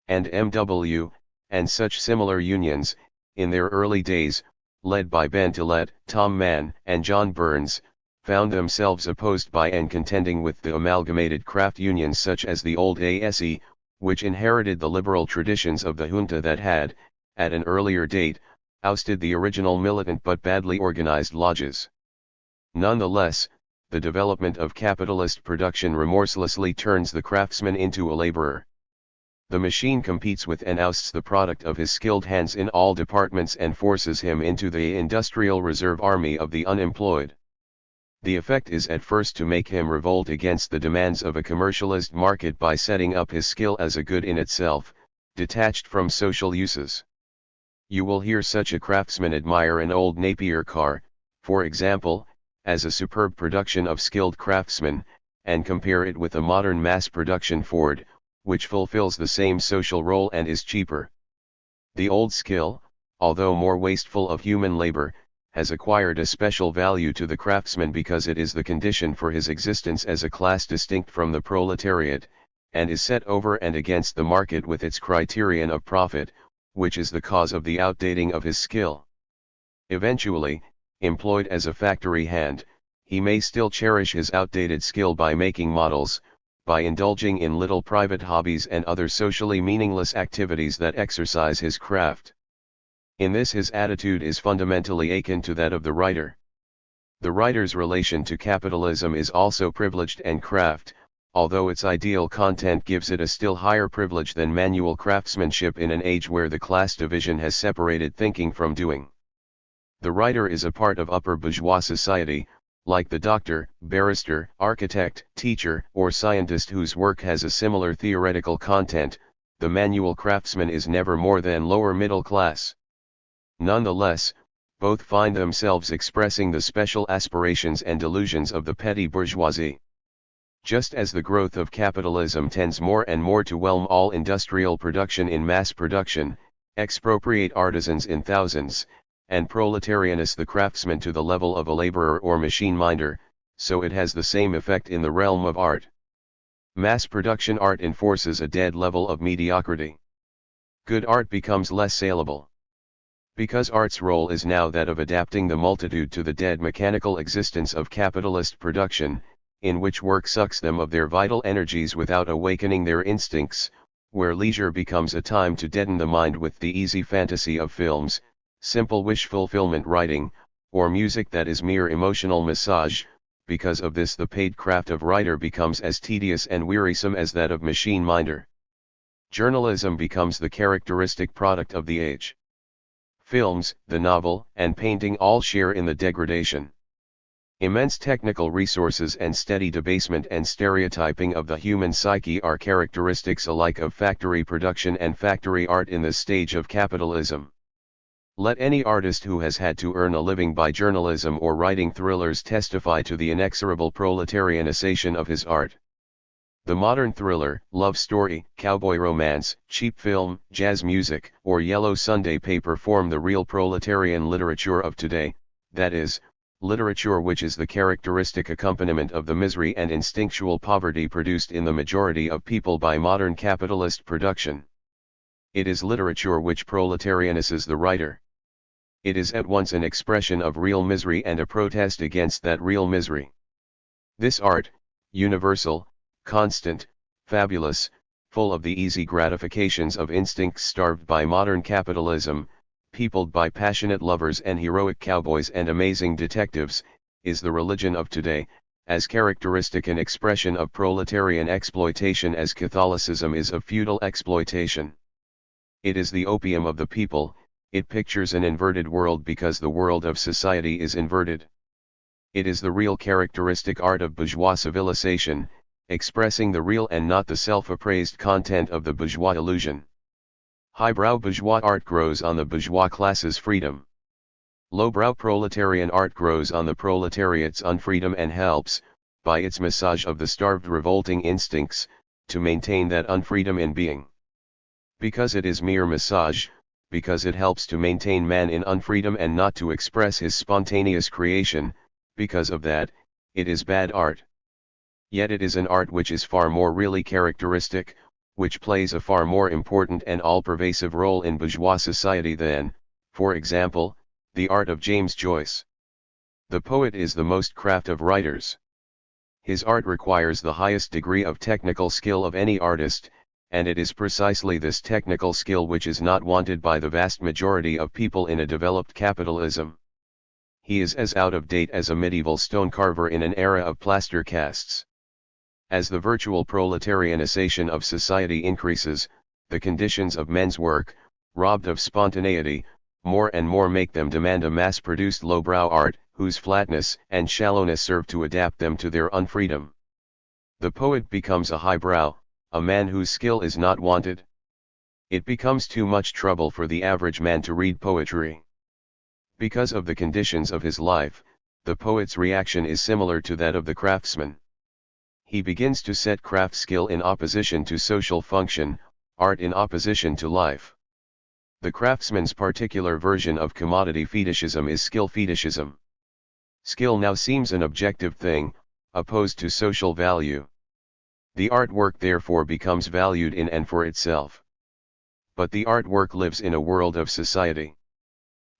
and MW, and such similar unions, in their early days, led by Ben Tillett, Tom Mann, and John Burns, found themselves opposed by and contending with the amalgamated craft unions such as the old ASE, which inherited the liberal traditions of the junta that had, at an earlier date, ousted the original militant but badly organized lodges. Nonetheless, the development of capitalist production remorselessly turns the craftsman into a laborer. The machine competes with and ousts the product of his skilled hands in all departments and forces him into the industrial reserve army of the unemployed. The effect is at first to make him revolt against the demands of a commercialist market by setting up his skill as a good in itself, detached from social uses. You will hear such a craftsman admire an old Napier car, for example, as a superb production of skilled craftsmen, and compare it with a modern mass-production Ford, which fulfills the same social role and is cheaper. The old skill, although more wasteful of human labor, has acquired a special value to the craftsman because it is the condition for his existence as a class distinct from the proletariat, and is set over and against the market with its criterion of profit, which is the cause of the outdating of his skill. Eventually, employed as a factory hand, he may still cherish his outdated skill by making models, by indulging in little private hobbies and other socially meaningless activities that exercise his craft. In this his attitude is fundamentally akin to that of the writer. The writer's relation to capitalism is also privileged and craft, although its ideal content gives it a still higher privilege than manual craftsmanship in an age where the class division has separated thinking from doing. The writer is a part of upper bourgeois society, like the doctor, barrister, architect, teacher, or scientist whose work has a similar theoretical content. The manual craftsman is never more than lower middle class. Nonetheless, both find themselves expressing the special aspirations and delusions of the petty bourgeoisie. Just as the growth of capitalism tends more and more to whelm all industrial production in mass production, expropriate artisans in thousands, and proletarianize the craftsman to the level of a laborer or machine-minder, so it has the same effect in the realm of art. Mass production art enforces a dead level of mediocrity. Good art becomes less saleable. Because art's role is now that of adapting the multitude to the dead mechanical existence of capitalist production, in which work sucks them of their vital energies without awakening their instincts, where leisure becomes a time to deaden the mind with the easy fantasy of films, simple wish fulfillment writing, or music that is mere emotional massage. Because of this, the paid craft of writer becomes as tedious and wearisome as that of machine minder. Journalism becomes the characteristic product of the age. Films, the novel, and painting all share in the degradation. Immense technical resources and steady debasement and stereotyping of the human psyche are characteristics alike of factory production and factory art in this stage of capitalism. Let any artist who has had to earn a living by journalism or writing thrillers testify to the inexorable proletarianization of his art. The modern thriller, love story, cowboy romance, cheap film, jazz music, or yellow Sunday paper form the real proletarian literature of today, that is, literature which is the characteristic accompaniment of the misery and instinctual poverty produced in the majority of people by modern capitalist production. It is literature which proletarianizes the writer. It is at once an expression of real misery and a protest against that real misery. This art, universal, constant, fabulous, full of the easy gratifications of instincts starved by modern capitalism, peopled by passionate lovers and heroic cowboys and amazing detectives, is the religion of today, as characteristic an expression of proletarian exploitation as Catholicism is of feudal exploitation. It is the opium of the people. It pictures an inverted world because the world of society is inverted. It is the real characteristic art of bourgeois civilization, expressing the real and not the self-appraised content of the bourgeois illusion. Highbrow bourgeois art grows on the bourgeois class's freedom. Lowbrow proletarian art grows on the proletariat's unfreedom and helps, by its massage of the starved revolting instincts, to maintain that unfreedom in being. Because it is mere massage, because it helps to maintain man in unfreedom and not to express his spontaneous creation, because of that, it is bad art. Yet it is an art which is far more really characteristic, which plays a far more important and all-pervasive role in bourgeois society than, for example, the art of James Joyce. The poet is the most craft of writers. His art requires the highest degree of technical skill of any artist, and it is precisely this technical skill which is not wanted by the vast majority of people in a developed capitalism. He is as out of date as a medieval stone carver in an era of plaster casts. As the virtual proletarianization of society increases, the conditions of men's work, robbed of spontaneity, more and more make them demand a mass-produced lowbrow art, whose flatness and shallowness serve to adapt them to their unfreedom. The poet becomes a highbrow, a man whose skill is not wanted. It becomes too much trouble for the average man to read poetry. Because of the conditions of his life, the poet's reaction is similar to that of the craftsman. He begins to set craft skill in opposition to social function, art in opposition to life. The craftsman's particular version of commodity fetishism is skill fetishism. Skill now seems an objective thing, opposed to social value. The artwork therefore becomes valued in and for itself. But the artwork lives in a world of society.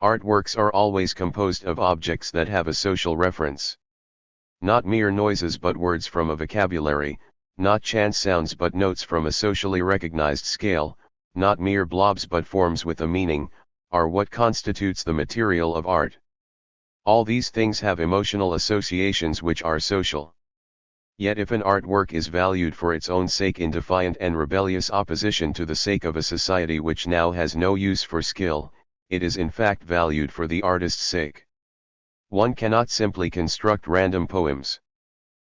Artworks are always composed of objects that have a social reference. Not mere noises but words from a vocabulary, not chance sounds but notes from a socially recognized scale, not mere blobs but forms with a meaning, are what constitutes the material of art. All these things have emotional associations which are social. Yet if an artwork is valued for its own sake in defiant and rebellious opposition to the sake of a society which now has no use for skill, it is in fact valued for the artist's sake. One cannot simply construct random poems.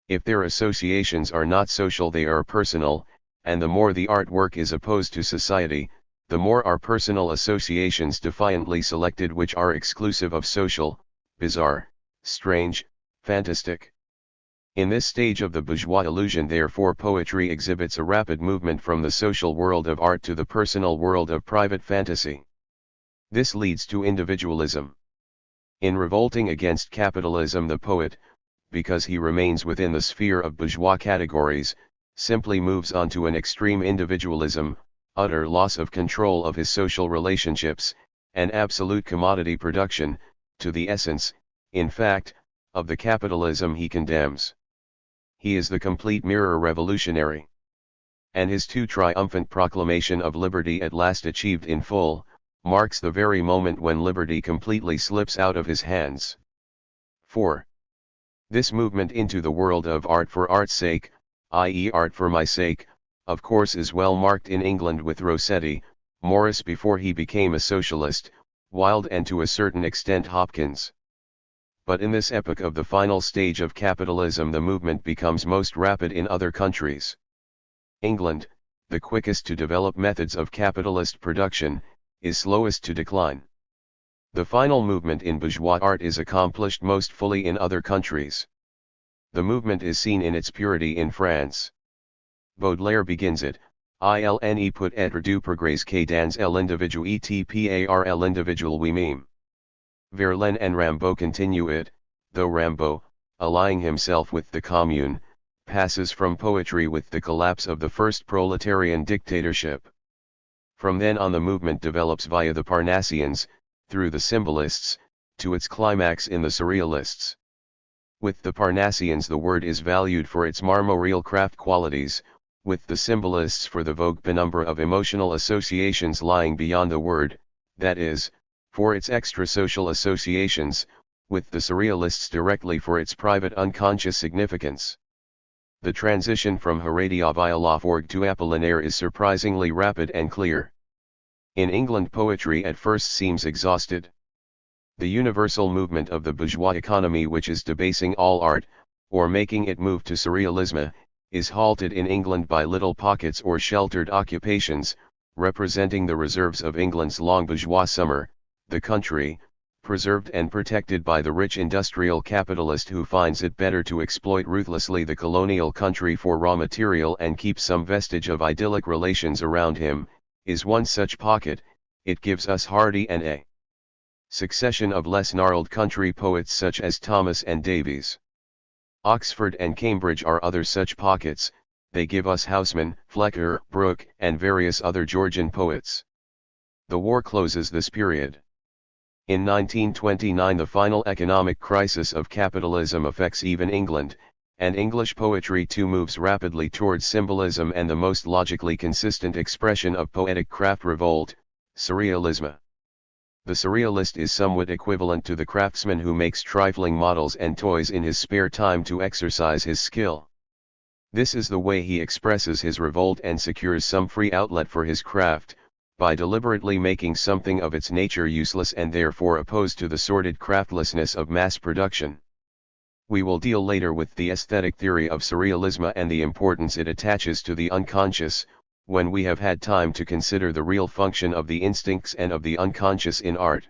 If their associations are not social they are personal, and the more the artwork is opposed to society, the more are personal associations defiantly selected which are exclusive of social, bizarre, strange, fantastic. In this stage of the bourgeois illusion therefore poetry exhibits a rapid movement from the social world of art to the personal world of private fantasy. This leads to individualism. In revolting against capitalism the poet, because he remains within the sphere of bourgeois categories, simply moves on to an extreme individualism, utter loss of control of his social relationships, an absolute commodity production, to the essence, in fact, of the capitalism he condemns. He is the complete mirror revolutionary. And his too triumphant proclamation of liberty at last achieved in full, marks the very moment when liberty completely slips out of his hands. 4. This movement into the world of art for art's sake, i.e. art for my sake, of course is well marked in England with Rossetti, Morris before he became a socialist, Wilde and to a certain extent Hopkins. But in this epoch of the final stage of capitalism the movement becomes most rapid in other countries. England, the quickest to develop methods of capitalist production, is slowest to decline. The final movement in bourgeois art is accomplished most fully in other countries. The movement is seen in its purity in France. Baudelaire begins it, il ne peut être du progrès que dans l'individu et par l'individuel lui-même. Verlaine and Rimbaud continue it, though Rimbaud, allying himself with the Commune, passes from poetry with the collapse of the first proletarian dictatorship. From then on the movement develops via the Parnassians, through the symbolists, to its climax in the surrealists. With the Parnassians the word is valued for its marmoreal craft qualities, with the symbolists for the vague penumbra of emotional associations lying beyond the word, that is, for its extra-social associations, with the surrealists directly for its private unconscious significance. The transition from Horatia Villafort to Apollinaire is surprisingly rapid and clear. In England poetry at first seems exhausted. The universal movement of the bourgeois economy which is debasing all art, or making it move to surrealism, is halted in England by little pockets or sheltered occupations, representing the reserves of England's long bourgeois summer, the country, preserved and protected by the rich industrial capitalist who finds it better to exploit ruthlessly the colonial country for raw material and keep some vestige of idyllic relations around him, is one such pocket. It gives us Hardy and a succession of less gnarled country poets such as Thomas and Davies. Oxford and Cambridge are other such pockets. They give us Houseman, Flecker, Brooke, and various other Georgian poets. The war closes this period. In 1929 the final economic crisis of capitalism affects even England, and English poetry too moves rapidly towards symbolism and the most logically consistent expression of poetic craft revolt, surrealism. The surrealist is somewhat equivalent to the craftsman who makes trifling models and toys in his spare time to exercise his skill. This is the way he expresses his revolt and secures some free outlet for his craft, by deliberately making something of its nature useless and therefore opposed to the sordid craftlessness of mass production. We will deal later with the aesthetic theory of surrealism and the importance it attaches to the unconscious, when we have had time to consider the real function of the instincts and of the unconscious in art.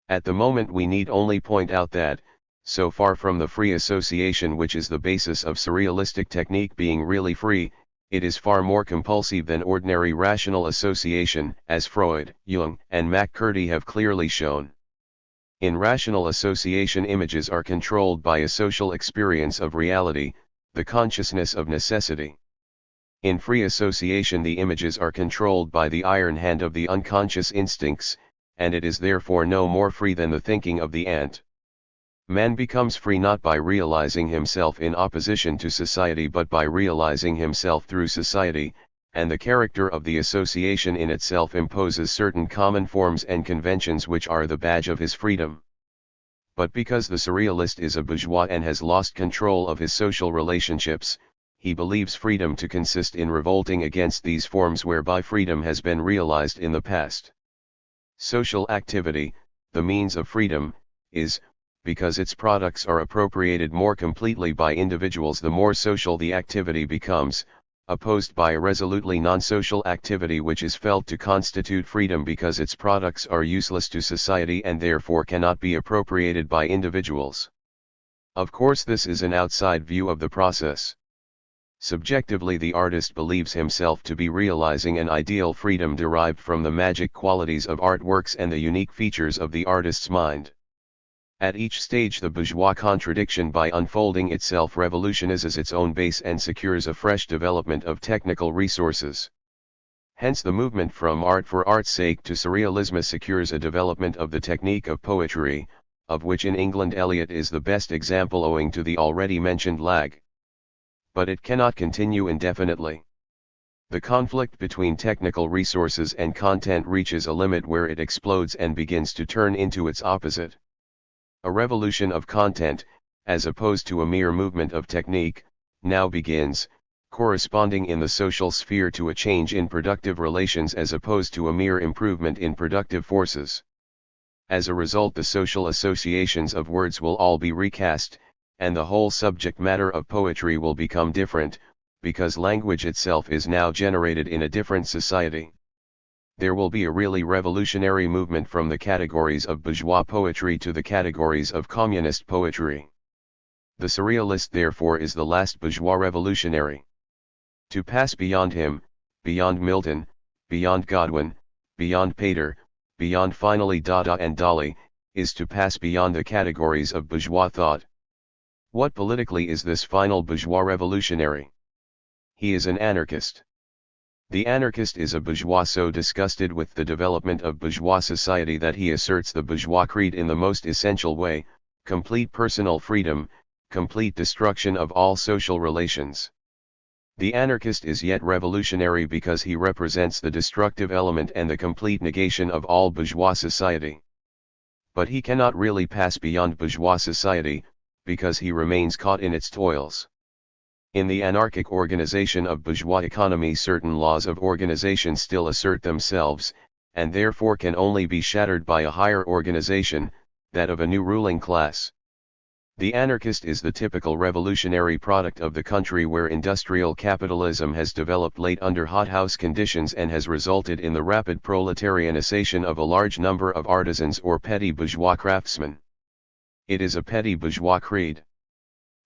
At the moment we need only point out that, so far from the free association which is the basis of surrealistic technique being really free, it is far more compulsive than ordinary rational association, as Freud, Jung, and McCurdy have clearly shown. In rational association images are controlled by a social experience of reality, the consciousness of necessity. In free association the images are controlled by the iron hand of the unconscious instincts, and it is therefore no more free than the thinking of the ant. Man becomes free not by realizing himself in opposition to society but by realizing himself through society, and the character of the association in itself imposes certain common forms and conventions which are the badge of his freedom. But because the surrealist is a bourgeois and has lost control of his social relationships, he believes freedom to consist in revolting against these forms whereby freedom has been realized in the past. Social activity, the means of freedom, is, because its products are appropriated more completely by individuals the more social the activity becomes, opposed by a resolutely non-social activity which is felt to constitute freedom because its products are useless to society and therefore cannot be appropriated by individuals. Of course this is an outside view of the process. Subjectively the artist believes himself to be realizing an ideal freedom derived from the magic qualities of artworks and the unique features of the artist's mind. At each stage the bourgeois contradiction by unfolding itself revolutionizes its own base and secures a fresh development of technical resources. Hence the movement from art for art's sake to surrealism secures a development of the technique of poetry, of which in England Eliot is the best example owing to the already mentioned lag. But it cannot continue indefinitely. The conflict between technical resources and content reaches a limit where it explodes and begins to turn into its opposite. A revolution of content, as opposed to a mere movement of technique, now begins, corresponding in the social sphere to a change in productive relations as opposed to a mere improvement in productive forces. As a result, the social associations of words will all be recast, and the whole subject matter of poetry will become different, because language itself is now generated in a different society. There will be a really revolutionary movement from the categories of bourgeois poetry to the categories of communist poetry. The surrealist therefore is the last bourgeois revolutionary. To pass beyond him, beyond Milton, beyond Godwin, beyond Pater, beyond finally Dada and Dali, is to pass beyond the categories of bourgeois thought. What politically is this final bourgeois revolutionary? He is an anarchist. The anarchist is a bourgeois so disgusted with the development of bourgeois society that he asserts the bourgeois creed in the most essential way: complete personal freedom, complete destruction of all social relations. The anarchist is yet revolutionary because he represents the destructive element and the complete negation of all bourgeois society. But he cannot really pass beyond bourgeois society, because he remains caught in its toils. In the anarchic organization of bourgeois economy, certain laws of organization still assert themselves, and therefore can only be shattered by a higher organization, that of a new ruling class. The anarchist is the typical revolutionary product of the country where industrial capitalism has developed late under hothouse conditions and has resulted in the rapid proletarianization of a large number of artisans or petty bourgeois craftsmen. It is a petty bourgeois creed.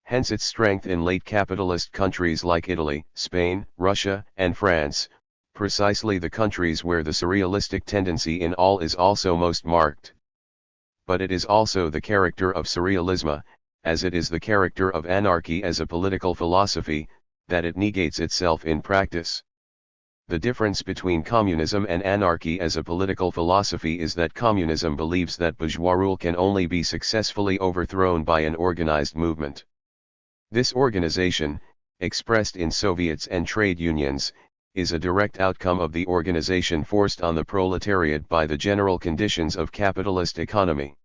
Hence its strength in late capitalist countries like Italy, Spain, Russia, and France, precisely the countries where the surrealistic tendency in all is also most marked. But it is also the character of surrealism, as it is the character of anarchy as a political philosophy, that it negates itself in practice. The difference between communism and anarchy as a political philosophy is that communism believes that bourgeois rule can only be successfully overthrown by an organized movement. This organization, expressed in Soviets and trade unions, is a direct outcome of the organization forced on the proletariat by the general conditions of capitalist economy.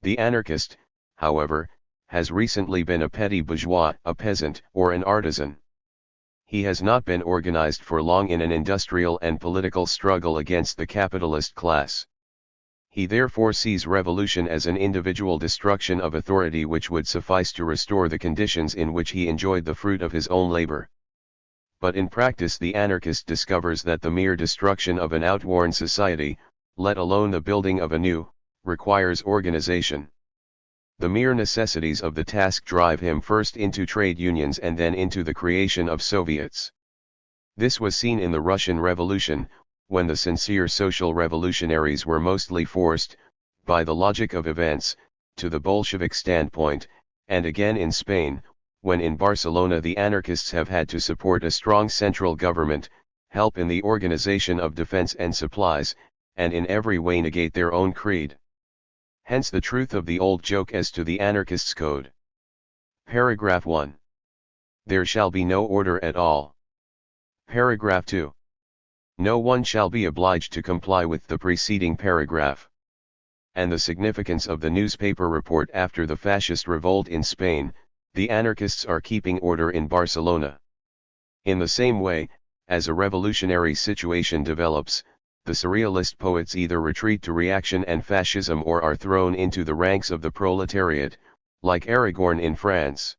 The anarchist, however, has recently been a petty bourgeois, a peasant, or an artisan. He has not been organized for long in an industrial and political struggle against the capitalist class. He therefore sees revolution as an individual destruction of authority which would suffice to restore the conditions in which he enjoyed the fruit of his own labor. But in practice the anarchist discovers that the mere destruction of an outworn society, let alone the building of a new, requires organization. The mere necessities of the task drive him first into trade unions and then into the creation of Soviets. This was seen in the Russian Revolution, when the sincere social revolutionaries were mostly forced, by the logic of events, to the Bolshevik standpoint, and again in Spain, when in Barcelona the anarchists have had to support a strong central government, help in the organization of defense and supplies, and in every way negate their own creed. Hence the truth of the old joke as to the anarchists' code. Paragraph 1. There shall be no order at all. Paragraph 2. No one shall be obliged to comply with the preceding paragraph. And the significance of the newspaper report after the fascist revolt in Spain: the anarchists are keeping order in Barcelona. In the same way, as a revolutionary situation develops, the surrealist poets either retreat to reaction and fascism or are thrown into the ranks of the proletariat, like Aragorn in France.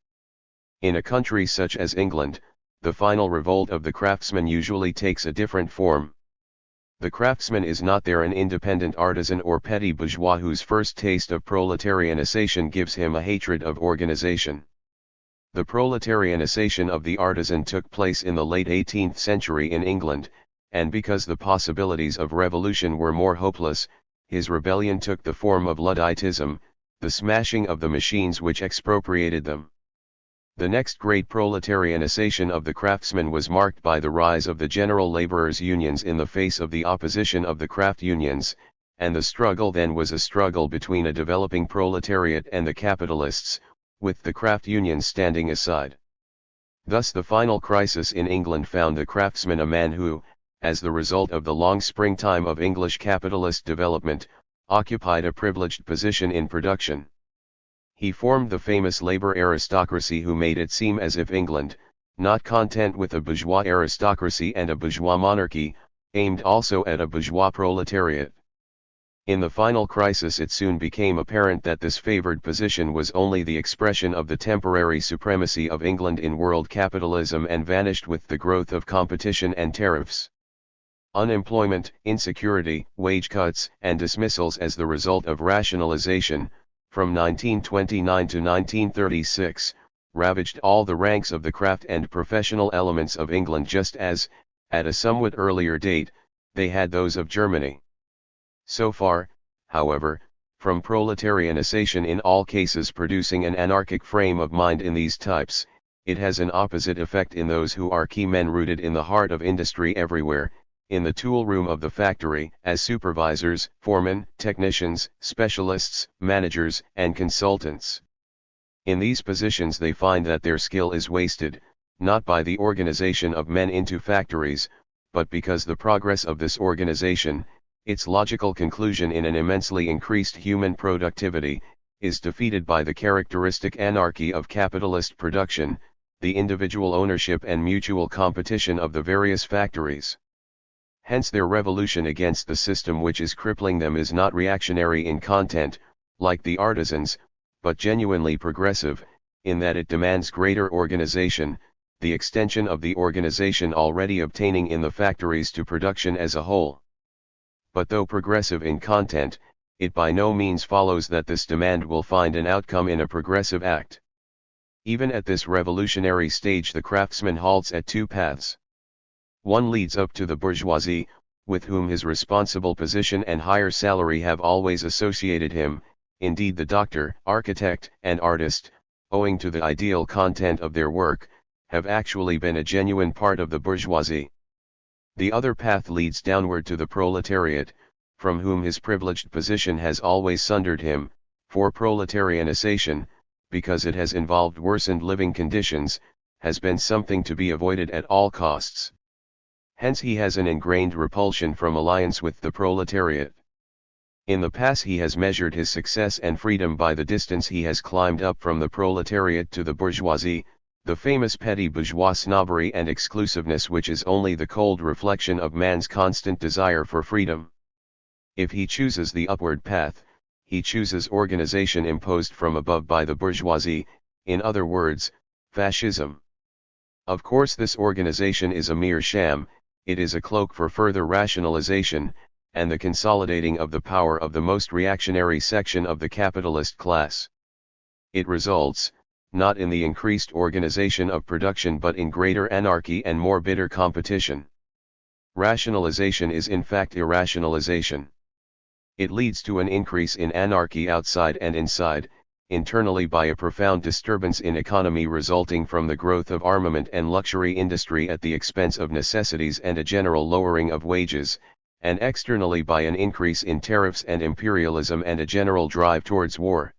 In a country such as England, the final revolt of the craftsman usually takes a different form. The craftsman is not there an independent artisan or petty bourgeois whose first taste of proletarianization gives him a hatred of organization. The proletarianization of the artisan took place in the late 18th century in England, and because the possibilities of revolution were more hopeless, his rebellion took the form of Ludditism, the smashing of the machines which expropriated them. The next great proletarianization of the craftsmen was marked by the rise of the general laborers' unions in the face of the opposition of the craft unions, and the struggle then was a struggle between a developing proletariat and the capitalists, with the craft unions standing aside. Thus the final crisis in England found the craftsman a man who, as the result of the long springtime of English capitalist development, occupied a privileged position in production. He formed the famous labor aristocracy who made it seem as if England, not content with a bourgeois aristocracy and a bourgeois monarchy, aimed also at a bourgeois proletariat. In the final crisis it soon became apparent that this favored position was only the expression of the temporary supremacy of England in world capitalism and vanished with the growth of competition and tariffs. Unemployment, insecurity, wage cuts, and dismissals as the result of rationalization, from 1929 to 1936, ravaged all the ranks of the craft and professional elements of England just as, at a somewhat earlier date, they had those of Germany. So far, however, from proletarianization in all cases producing an anarchic frame of mind in these types, it has an opposite effect in those who are key men rooted in the heart of industry everywhere, in the tool room of the factory, as supervisors, foremen, technicians, specialists, managers, and consultants. In these positions they find that their skill is wasted, not by the organization of men into factories, but because the progress of this organization, its logical conclusion in an immensely increased human productivity, is defeated by the characteristic anarchy of capitalist production, the individual ownership and mutual competition of the various factories. Hence their revolution against the system which is crippling them is not reactionary in content, like the artisans, but genuinely progressive, in that it demands greater organization, the extension of the organization already obtaining in the factories to production as a whole. But though progressive in content, it by no means follows that this demand will find an outcome in a progressive act. Even at this revolutionary stage the craftsman halts at two paths. One leads up to the bourgeoisie, with whom his responsible position and higher salary have always associated him, indeed the doctor, architect, and artist, owing to the ideal content of their work, have actually been a genuine part of the bourgeoisie. The other path leads downward to the proletariat, from whom his privileged position has always sundered him, for proletarianization, because it has involved worsened living conditions, has been something to be avoided at all costs. Hence he has an ingrained repulsion from alliance with the proletariat. In the past he has measured his success and freedom by the distance he has climbed up from the proletariat to the bourgeoisie, the famous petty bourgeois snobbery and exclusiveness which is only the cold reflection of man's constant desire for freedom. If he chooses the upward path, he chooses organization imposed from above by the bourgeoisie, in other words, fascism. Of course this organization is a mere sham, it is a cloak for further rationalization, and the consolidating of the power of the most reactionary section of the capitalist class. It results, not in the increased organization of production but in greater anarchy and more bitter competition. Rationalization is in fact irrationalization. It leads to an increase in anarchy outside and inside, internally by a profound disturbance in economy resulting from the growth of armament and luxury industry at the expense of necessities and a general lowering of wages, and externally by an increase in tariffs and imperialism and a general drive towards war.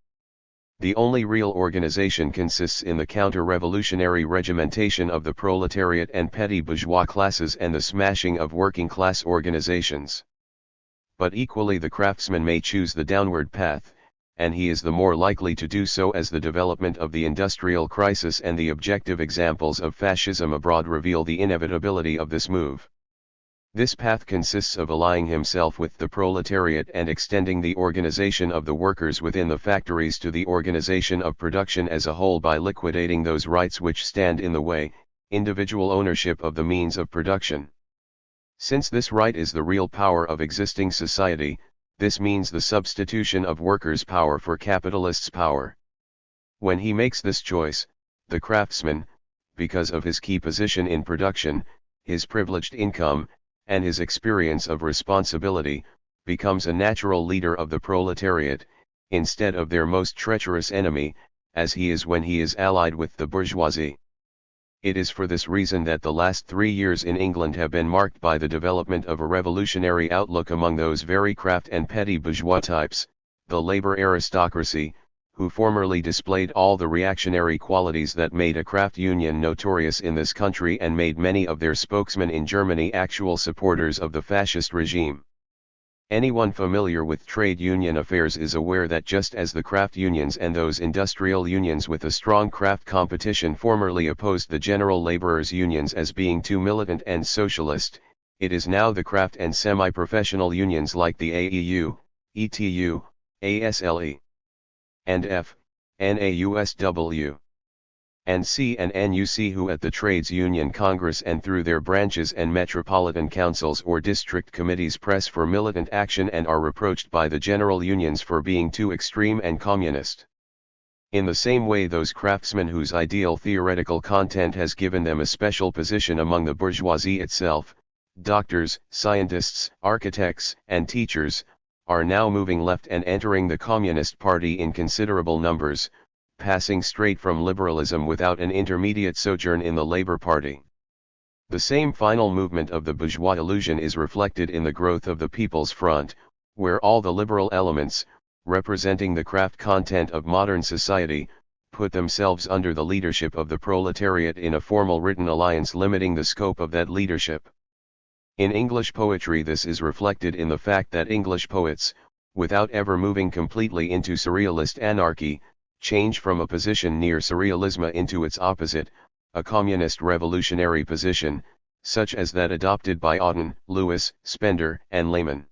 The only real organization consists in the counter-revolutionary regimentation of the proletariat and petty bourgeois classes and the smashing of working-class organizations. But equally the craftsman may choose the downward path, and he is the more likely to do so as the development of the industrial crisis and the objective examples of fascism abroad reveal the inevitability of this move. This path consists of allying himself with the proletariat and extending the organization of the workers within the factories to the organization of production as a whole by liquidating those rights which stand in the way, individual ownership of the means of production. Since this right is the real power of existing society, this means the substitution of workers' power for capitalists' power. When he makes this choice, the craftsman, because of his key position in production, his privileged income, and his experience of responsibility, becomes a natural leader of the proletariat, instead of their most treacherous enemy, as he is when he is allied with the bourgeoisie. It is for this reason that the last 3 years in England have been marked by the development of a revolutionary outlook among those very craft and petty bourgeois types, the labour aristocracy, who formerly displayed all the reactionary qualities that made a craft union notorious in this country and made many of their spokesmen in Germany actual supporters of the fascist regime. Anyone familiar with trade union affairs is aware that just as the craft unions and those industrial unions with a strong craft competition formerly opposed the general laborers' unions as being too militant and socialist, it is now the craft and semi-professional unions like the AEU, ETU, ASLE, and F, NAUSW, and C and NUC who at the Trades Union Congress and through their branches and metropolitan councils or district committees press for militant action and are reproached by the general unions for being too extreme and communist. In the same way those craftsmen whose ideal theoretical content has given them a special position among the bourgeoisie itself, doctors, scientists, architects, and teachers, are now moving left and entering the Communist Party in considerable numbers, passing straight from liberalism without an intermediate sojourn in the Labour Party. The same final movement of the bourgeois illusion is reflected in the growth of the People's Front, where all the liberal elements, representing the craft content of modern society, put themselves under the leadership of the proletariat in a formal written alliance limiting the scope of that leadership. In English poetry this is reflected in the fact that English poets, without ever moving completely into surrealist anarchy, change from a position near surrealism into its opposite, a communist revolutionary position, such as that adopted by Auden, Lewis, Spender, and Lehmann.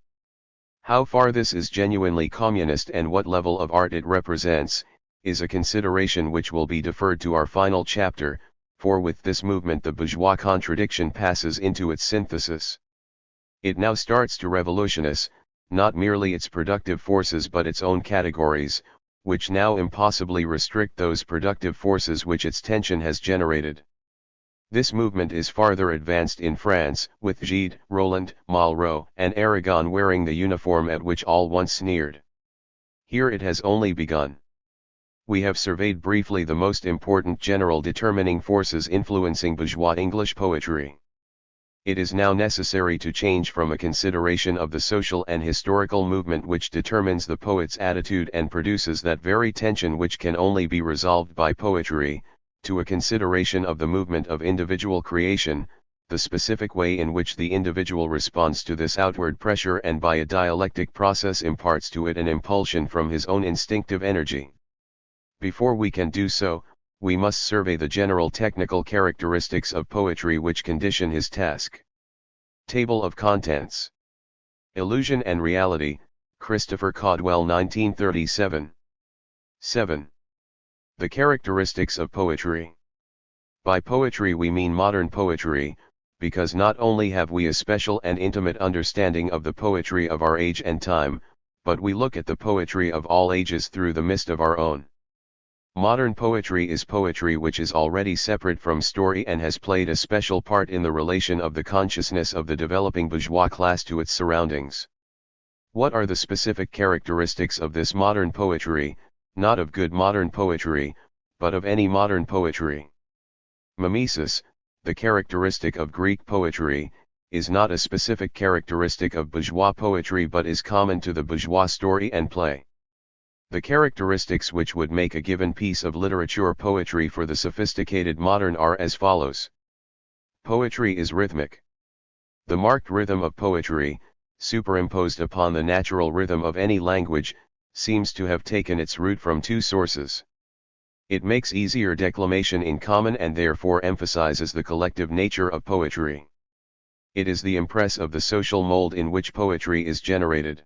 How far this is genuinely communist and what level of art it represents, is a consideration which will be deferred to our final chapter, for with this movement the bourgeois contradiction passes into its synthesis. It now starts to revolutionize, not merely its productive forces but its own categories, which now impossibly restrict those productive forces which its tension has generated. This movement is farther advanced in France, with Gide, Roland, Malraux, and Aragon wearing the uniform at which all once sneered. Here it has only begun. We have surveyed briefly the most important general determining forces influencing bourgeois English poetry. It is now necessary to change from a consideration of the social and historical movement which determines the poet's attitude and produces that very tension which can only be resolved by poetry, to a consideration of the movement of individual creation, the specific way in which the individual responds to this outward pressure and by a dialectic process imparts to it an impulsion from his own instinctive energy. Before we can do so, we must survey the general technical characteristics of poetry which condition his task. Table of Contents. Illusion and Reality, Christopher Caudwell 1937. 7. The characteristics of poetry. By poetry we mean modern poetry, because not only have we a special and intimate understanding of the poetry of our age and time, but we look at the poetry of all ages through the mist of our own. Modern poetry is poetry which is already separate from story and has played a special part in the relation of the consciousness of the developing bourgeois class to its surroundings. What are the specific characteristics of this modern poetry, not of good modern poetry, but of any modern poetry? Mimesis, the characteristic of Greek poetry, is not a specific characteristic of bourgeois poetry but is common to the bourgeois story and play. The characteristics which would make a given piece of literature poetry for the sophisticated modern are as follows. Poetry is rhythmic. The marked rhythm of poetry, superimposed upon the natural rhythm of any language, seems to have taken its root from two sources. It makes easier declamation in common and therefore emphasizes the collective nature of poetry. It is the impress of the social mold in which poetry is generated.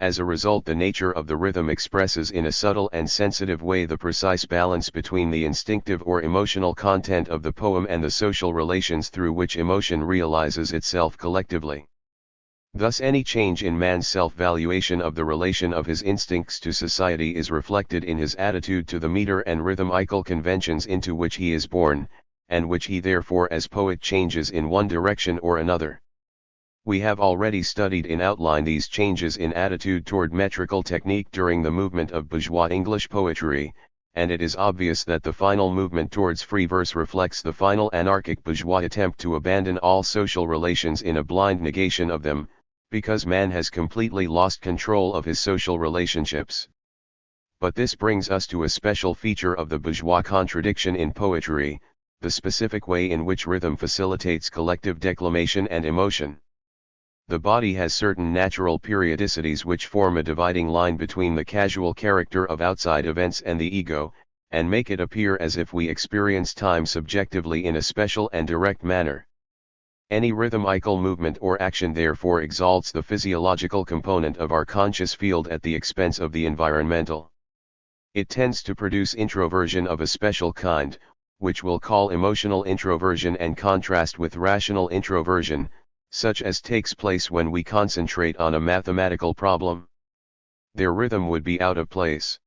As a result, the nature of the rhythm expresses in a subtle and sensitive way the precise balance between the instinctive or emotional content of the poem and the social relations through which emotion realizes itself collectively. Thus any change in man's self-valuation of the relation of his instincts to society is reflected in his attitude to the meter and rhythmical conventions into which he is born, and which he therefore as poet changes in one direction or another. We have already studied in outline these changes in attitude toward metrical technique during the movement of bourgeois English poetry, and it is obvious that the final movement towards free verse reflects the final anarchic bourgeois attempt to abandon all social relations in a blind negation of them, because man has completely lost control of his social relationships. But this brings us to a special feature of the bourgeois contradiction in poetry, the specific way in which rhythm facilitates collective declamation and emotion. The body has certain natural periodicities which form a dividing line between the casual character of outside events and the ego, and make it appear as if we experience time subjectively in a special and direct manner. Any rhythmical movement or action therefore exalts the physiological component of our conscious field at the expense of the environmental. It tends to produce introversion of a special kind, which we'll call emotional introversion, and contrast with rational introversion, such as takes place when we concentrate on a mathematical problem. Their rhythm would be out of place.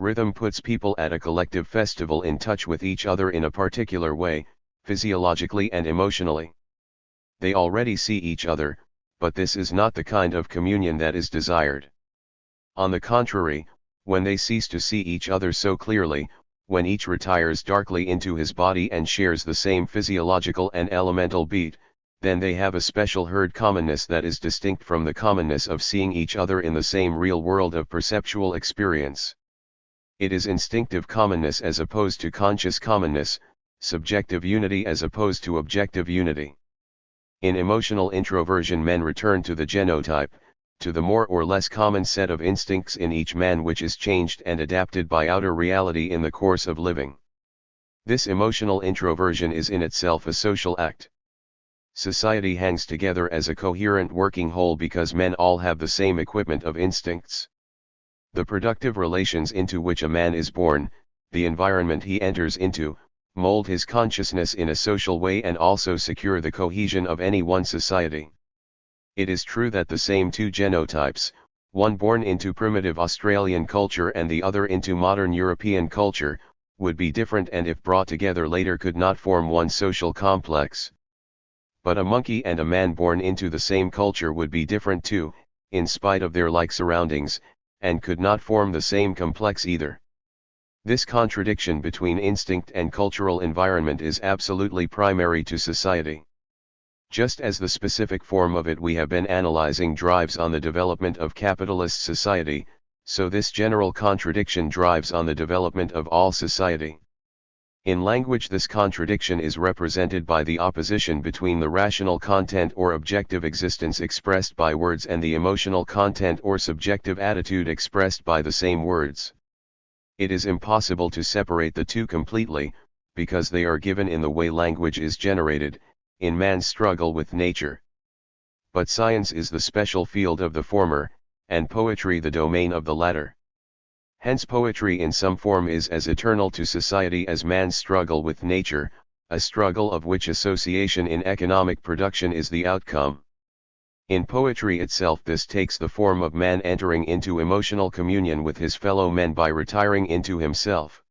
Rhythm puts people at a collective festival in touch with each other in a particular way, physiologically and emotionally. They already see each other, but this is not the kind of communion that is desired. On the contrary, when they cease to see each other so clearly, when each retires darkly into his body and shares the same physiological and elemental beat, then they have a special herd commonness that is distinct from the commonness of seeing each other in the same real world of perceptual experience. It is instinctive commonness as opposed to conscious commonness, subjective unity as opposed to objective unity. In emotional introversion, men return to the genotype, to the more or less common set of instincts in each man, which is changed and adapted by outer reality in the course of living. This emotional introversion is in itself a social act. Society hangs together as a coherent working whole because men all have the same equipment of instincts. The productive relations into which a man is born, the environment he enters into, mold his consciousness in a social way and also secure the cohesion of any one society. It is true that the same two genotypes, one born into primitive Australian culture and the other into modern European culture, would be different and if brought together later could not form one social complex. But a monkey and a man born into the same culture would be different too, in spite of their like surroundings, and could not form the same complex either. This contradiction between instinct and cultural environment is absolutely primary to society. Just as the specific form of it we have been analyzing drives on the development of capitalist society, so this general contradiction drives on the development of all society. In language, this contradiction is represented by the opposition between the rational content or objective existence expressed by words and the emotional content or subjective attitude expressed by the same words. It is impossible to separate the two completely, because they are given in the way language is generated, in man's struggle with nature. But science is the special field of the former, and poetry the domain of the latter. Hence poetry in some form is as eternal to society as man's struggle with nature, a struggle of which association in economic production is the outcome. In poetry itself this takes the form of man entering into emotional communion with his fellow men by retiring into himself.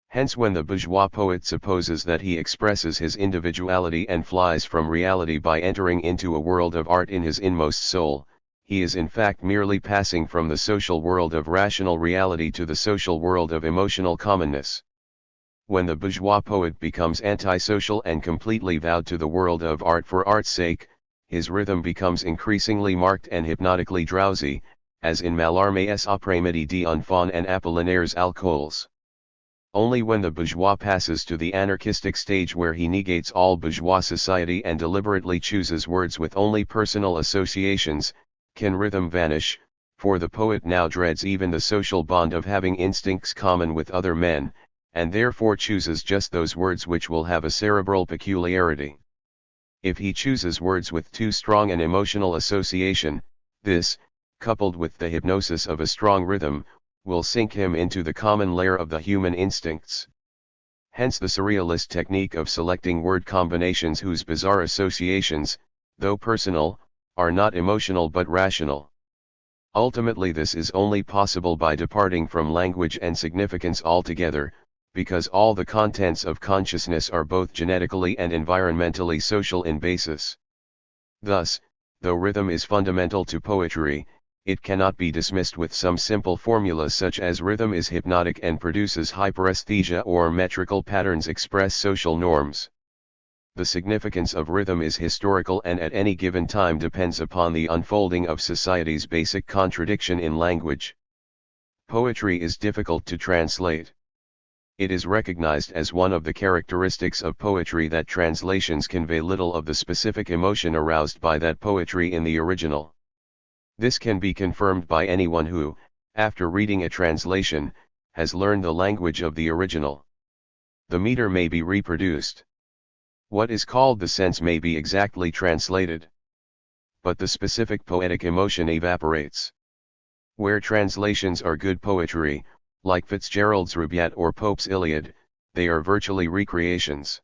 Hence when the bourgeois poet supposes that he expresses his individuality and flies from reality by entering into a world of art in his inmost soul, he is in fact merely passing from the social world of rational reality to the social world of emotional commonness. When the bourgeois poet becomes antisocial and completely vowed to the world of art for art's sake, his rhythm becomes increasingly marked and hypnotically drowsy, as in Mallarmé's Après-midi d'Enfant and Apollinaire's Alcools. Only when the bourgeois passes to the anarchistic stage where he negates all bourgeois society and deliberately chooses words with only personal associations, can rhythm vanish, for the poet now dreads even the social bond of having instincts common with other men, and therefore chooses just those words which will have a cerebral peculiarity. If he chooses words with too strong an emotional association, this, coupled with the hypnosis of a strong rhythm, will sink him into the common lair of the human instincts. Hence the surrealist technique of selecting word combinations whose bizarre associations, though personal, are not emotional but rational. Ultimately this is only possible by departing from language and significance altogether, because all the contents of consciousness are both genetically and environmentally social in basis. Thus, though rhythm is fundamental to poetry, it cannot be dismissed with some simple formula such as rhythm is hypnotic and produces hyperesthesia or metrical patterns express social norms. The significance of rhythm is historical and at any given time depends upon the unfolding of society's basic contradiction in language. Poetry is difficult to translate. It is recognized as one of the characteristics of poetry that translations convey little of the specific emotion aroused by that poetry in the original. This can be confirmed by anyone who, after reading a translation, has learned the language of the original. The meter may be reproduced. What is called the sense may be exactly translated. But the specific poetic emotion evaporates. Where translations are good poetry, like Fitzgerald's Rubaiyat or Pope's Iliad, they are virtually recreations.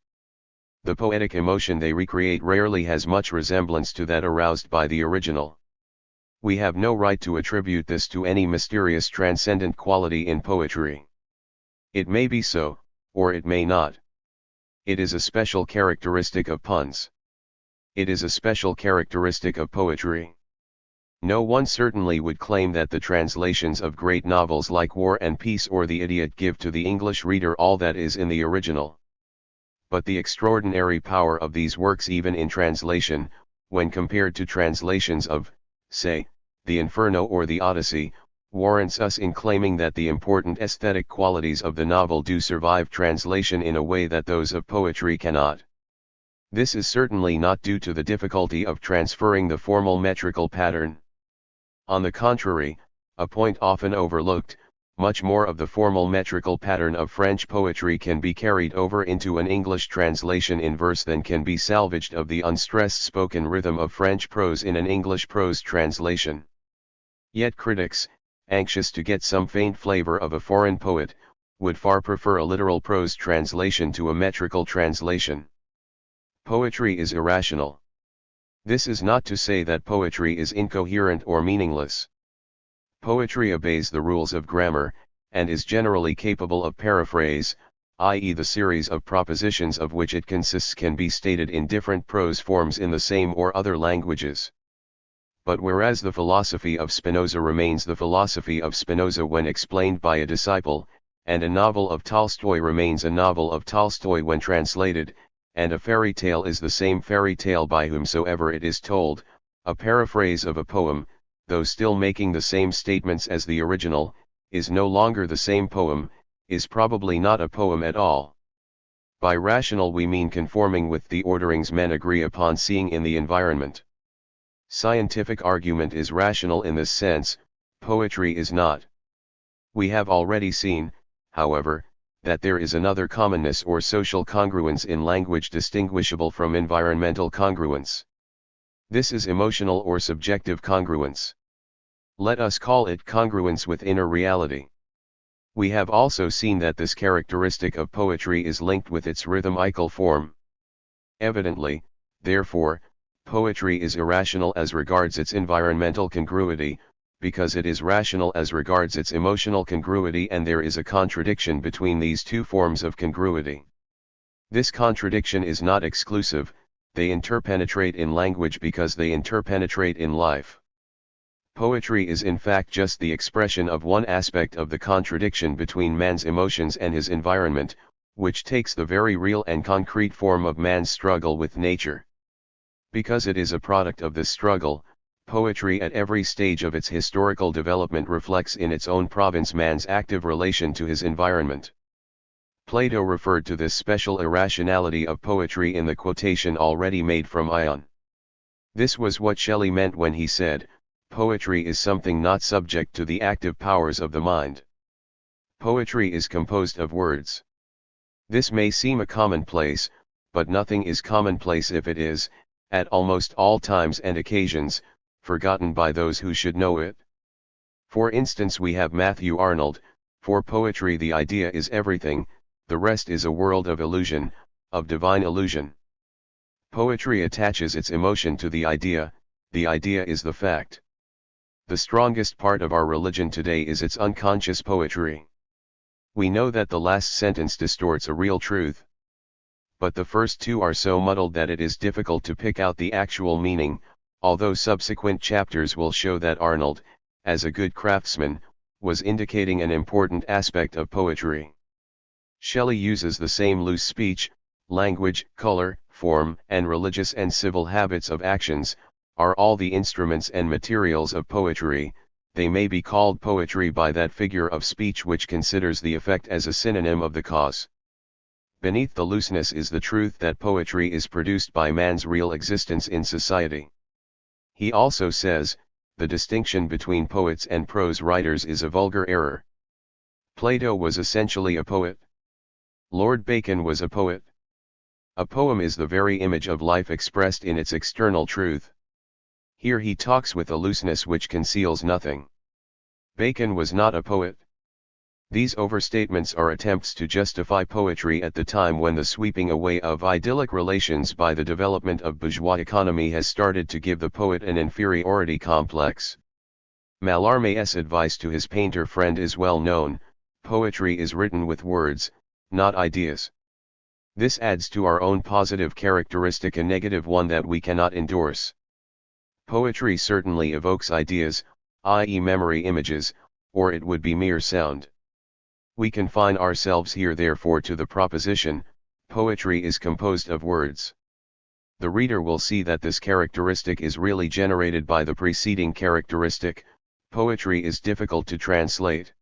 The poetic emotion they recreate rarely has much resemblance to that aroused by the original. We have no right to attribute this to any mysterious transcendent quality in poetry. It may be so, or it may not. It is a special characteristic of puns. It is a special characteristic of poetry. No one certainly would claim that the translations of great novels like War and Peace or The Idiot give to the English reader all that is in the original. But the extraordinary power of these works even in translation, when compared to translations of, say, the Inferno or the Odyssey, warrants us in claiming that the important aesthetic qualities of the novel do survive translation in a way that those of poetry cannot. This is certainly not due to the difficulty of transferring the formal metrical pattern. On the contrary, a point often overlooked, much more of the formal metrical pattern of French poetry can be carried over into an English translation in verse than can be salvaged of the unstressed spoken rhythm of French prose in an English prose translation. Yet critics, anxious to get some faint flavor of a foreign poet, would far prefer a literal prose translation to a metrical translation. Poetry is irrational. This is not to say that poetry is incoherent or meaningless. Poetry obeys the rules of grammar, and is generally capable of paraphrase, i.e. the series of propositions of which it consists can be stated in different prose forms in the same or other languages. But whereas the philosophy of Spinoza remains the philosophy of Spinoza when explained by a disciple, and a novel of Tolstoy remains a novel of Tolstoy when translated, and a fairy tale is the same fairy tale by whomsoever it is told, a paraphrase of a poem, though still making the same statements as the original, is no longer the same poem, is probably not a poem at all. By rational we mean conforming with the orderings men agree upon seeing in the environment. Scientific argument is rational in this sense, poetry is not. We have already seen, however, that there is another commonness or social congruence in language distinguishable from environmental congruence. This is emotional or subjective congruence. Let us call it congruence with inner reality. We have also seen that this characteristic of poetry is linked with its rhythmical form. Evidently, therefore, poetry is irrational as regards its environmental congruity, because it is rational as regards its emotional congruity, and there is a contradiction between these two forms of congruity. This contradiction is not exclusive, they interpenetrate in language because they interpenetrate in life. Poetry is in fact just the expression of one aspect of the contradiction between man's emotions and his environment, which takes the very real and concrete form of man's struggle with nature. Because it is a product of this struggle, poetry at every stage of its historical development reflects in its own province man's active relation to his environment. Plato referred to this special irrationality of poetry in the quotation already made from Ion. This was what Shelley meant when he said, "Poetry is something not subject to the active powers of the mind." Poetry is composed of words. This may seem a commonplace, but nothing is commonplace if it is, at almost all times and occasions, forgotten by those who should know it. For instance, we have Matthew Arnold, "For poetry the idea is everything, the rest is a world of illusion, of divine illusion." Poetry attaches its emotion to the idea is the fact. The strongest part of our religion today is its unconscious poetry. We know that the last sentence distorts a real truth. But the first two are so muddled that it is difficult to pick out the actual meaning, although subsequent chapters will show that Arnold, as a good craftsman, was indicating an important aspect of poetry. Shelley uses the same loose speech, language, color, form, and religious and civil habits of actions, are all the instruments and materials of poetry. They may be called poetry by that figure of speech which considers the effect as a synonym of the cause. Beneath the looseness is the truth that poetry is produced by man's real existence in society. He also says, the distinction between poets and prose writers is a vulgar error. Plato was essentially a poet. Lord Bacon was a poet. A poem is the very image of life expressed in its external truth. Here he talks with a looseness which conceals nothing. Bacon was not a poet. These overstatements are attempts to justify poetry at the time when the sweeping away of idyllic relations by the development of bourgeois economy has started to give the poet an inferiority complex. Mallarmé's advice to his painter friend is well known: poetry is written with words, not ideas. This adds to our own positive characteristic a negative one that we cannot endorse. Poetry certainly evokes ideas, i.e. memory images, or it would be mere sound. We confine ourselves here therefore to the proposition, poetry is composed of words. The reader will see that this characteristic is really generated by the preceding characteristic: poetry is difficult to translate.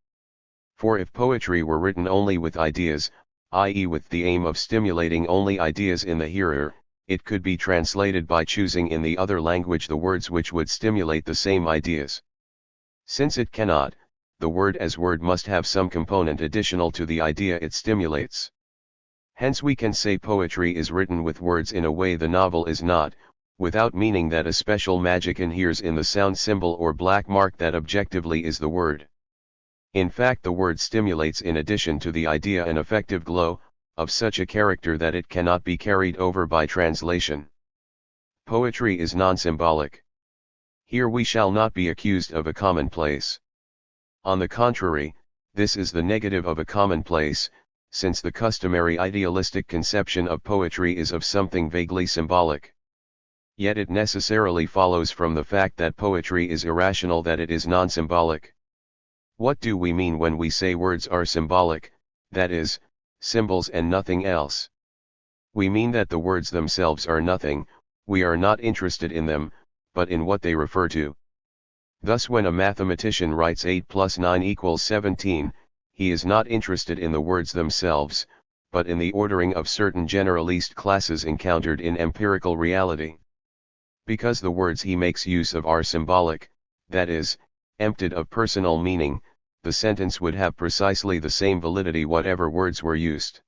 For if poetry were written only with ideas, i.e. with the aim of stimulating only ideas in the hearer, it could be translated by choosing in the other language the words which would stimulate the same ideas. Since it cannot, the word as word must have some component additional to the idea it stimulates. Hence we can say poetry is written with words in a way the novel is not, without meaning that a special magic inheres in the sound symbol or black mark that objectively is the word. In fact, the word stimulates in addition to the idea an affective glow, of such a character that it cannot be carried over by translation. Poetry is non-symbolic. Here we shall not be accused of a commonplace. On the contrary, this is the negative of a commonplace, since the customary idealistic conception of poetry is of something vaguely symbolic. Yet it necessarily follows from the fact that poetry is irrational that it is non-symbolic. What do we mean when we say words are symbolic, that is, symbols and nothing else? We mean that the words themselves are nothing, we are not interested in them, but in what they refer to. Thus when a mathematician writes 8 plus 9 equals 17, he is not interested in the words themselves, but in the ordering of certain generalist classes encountered in empirical reality. Because the words he makes use of are symbolic, that is, emptied of personal meaning, the sentence would have precisely the same validity whatever words were used.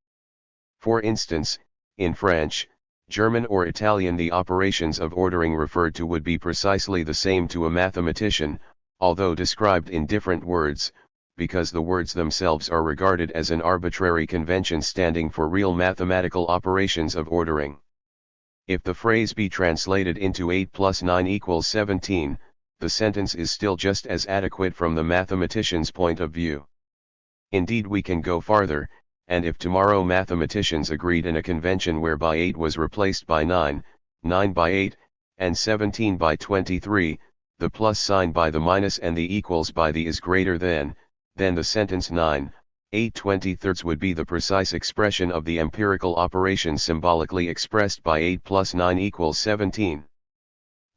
For instance, in French, German or Italian the operations of ordering referred to would be precisely the same to a mathematician, although described in different words, because the words themselves are regarded as an arbitrary convention standing for real mathematical operations of ordering. If the phrase be translated into 8 plus 9 equals 17, the sentence is still just as adequate from the mathematician's point of view. Indeed, we can go farther, and if tomorrow mathematicians agreed in a convention whereby 8 was replaced by 9, 9 by 8, and 17 by 23, the plus sign by the minus and the equals by the is greater than, then the sentence 9, 8/23 would be the precise expression of the empirical operation symbolically expressed by 8 plus 9 equals 17.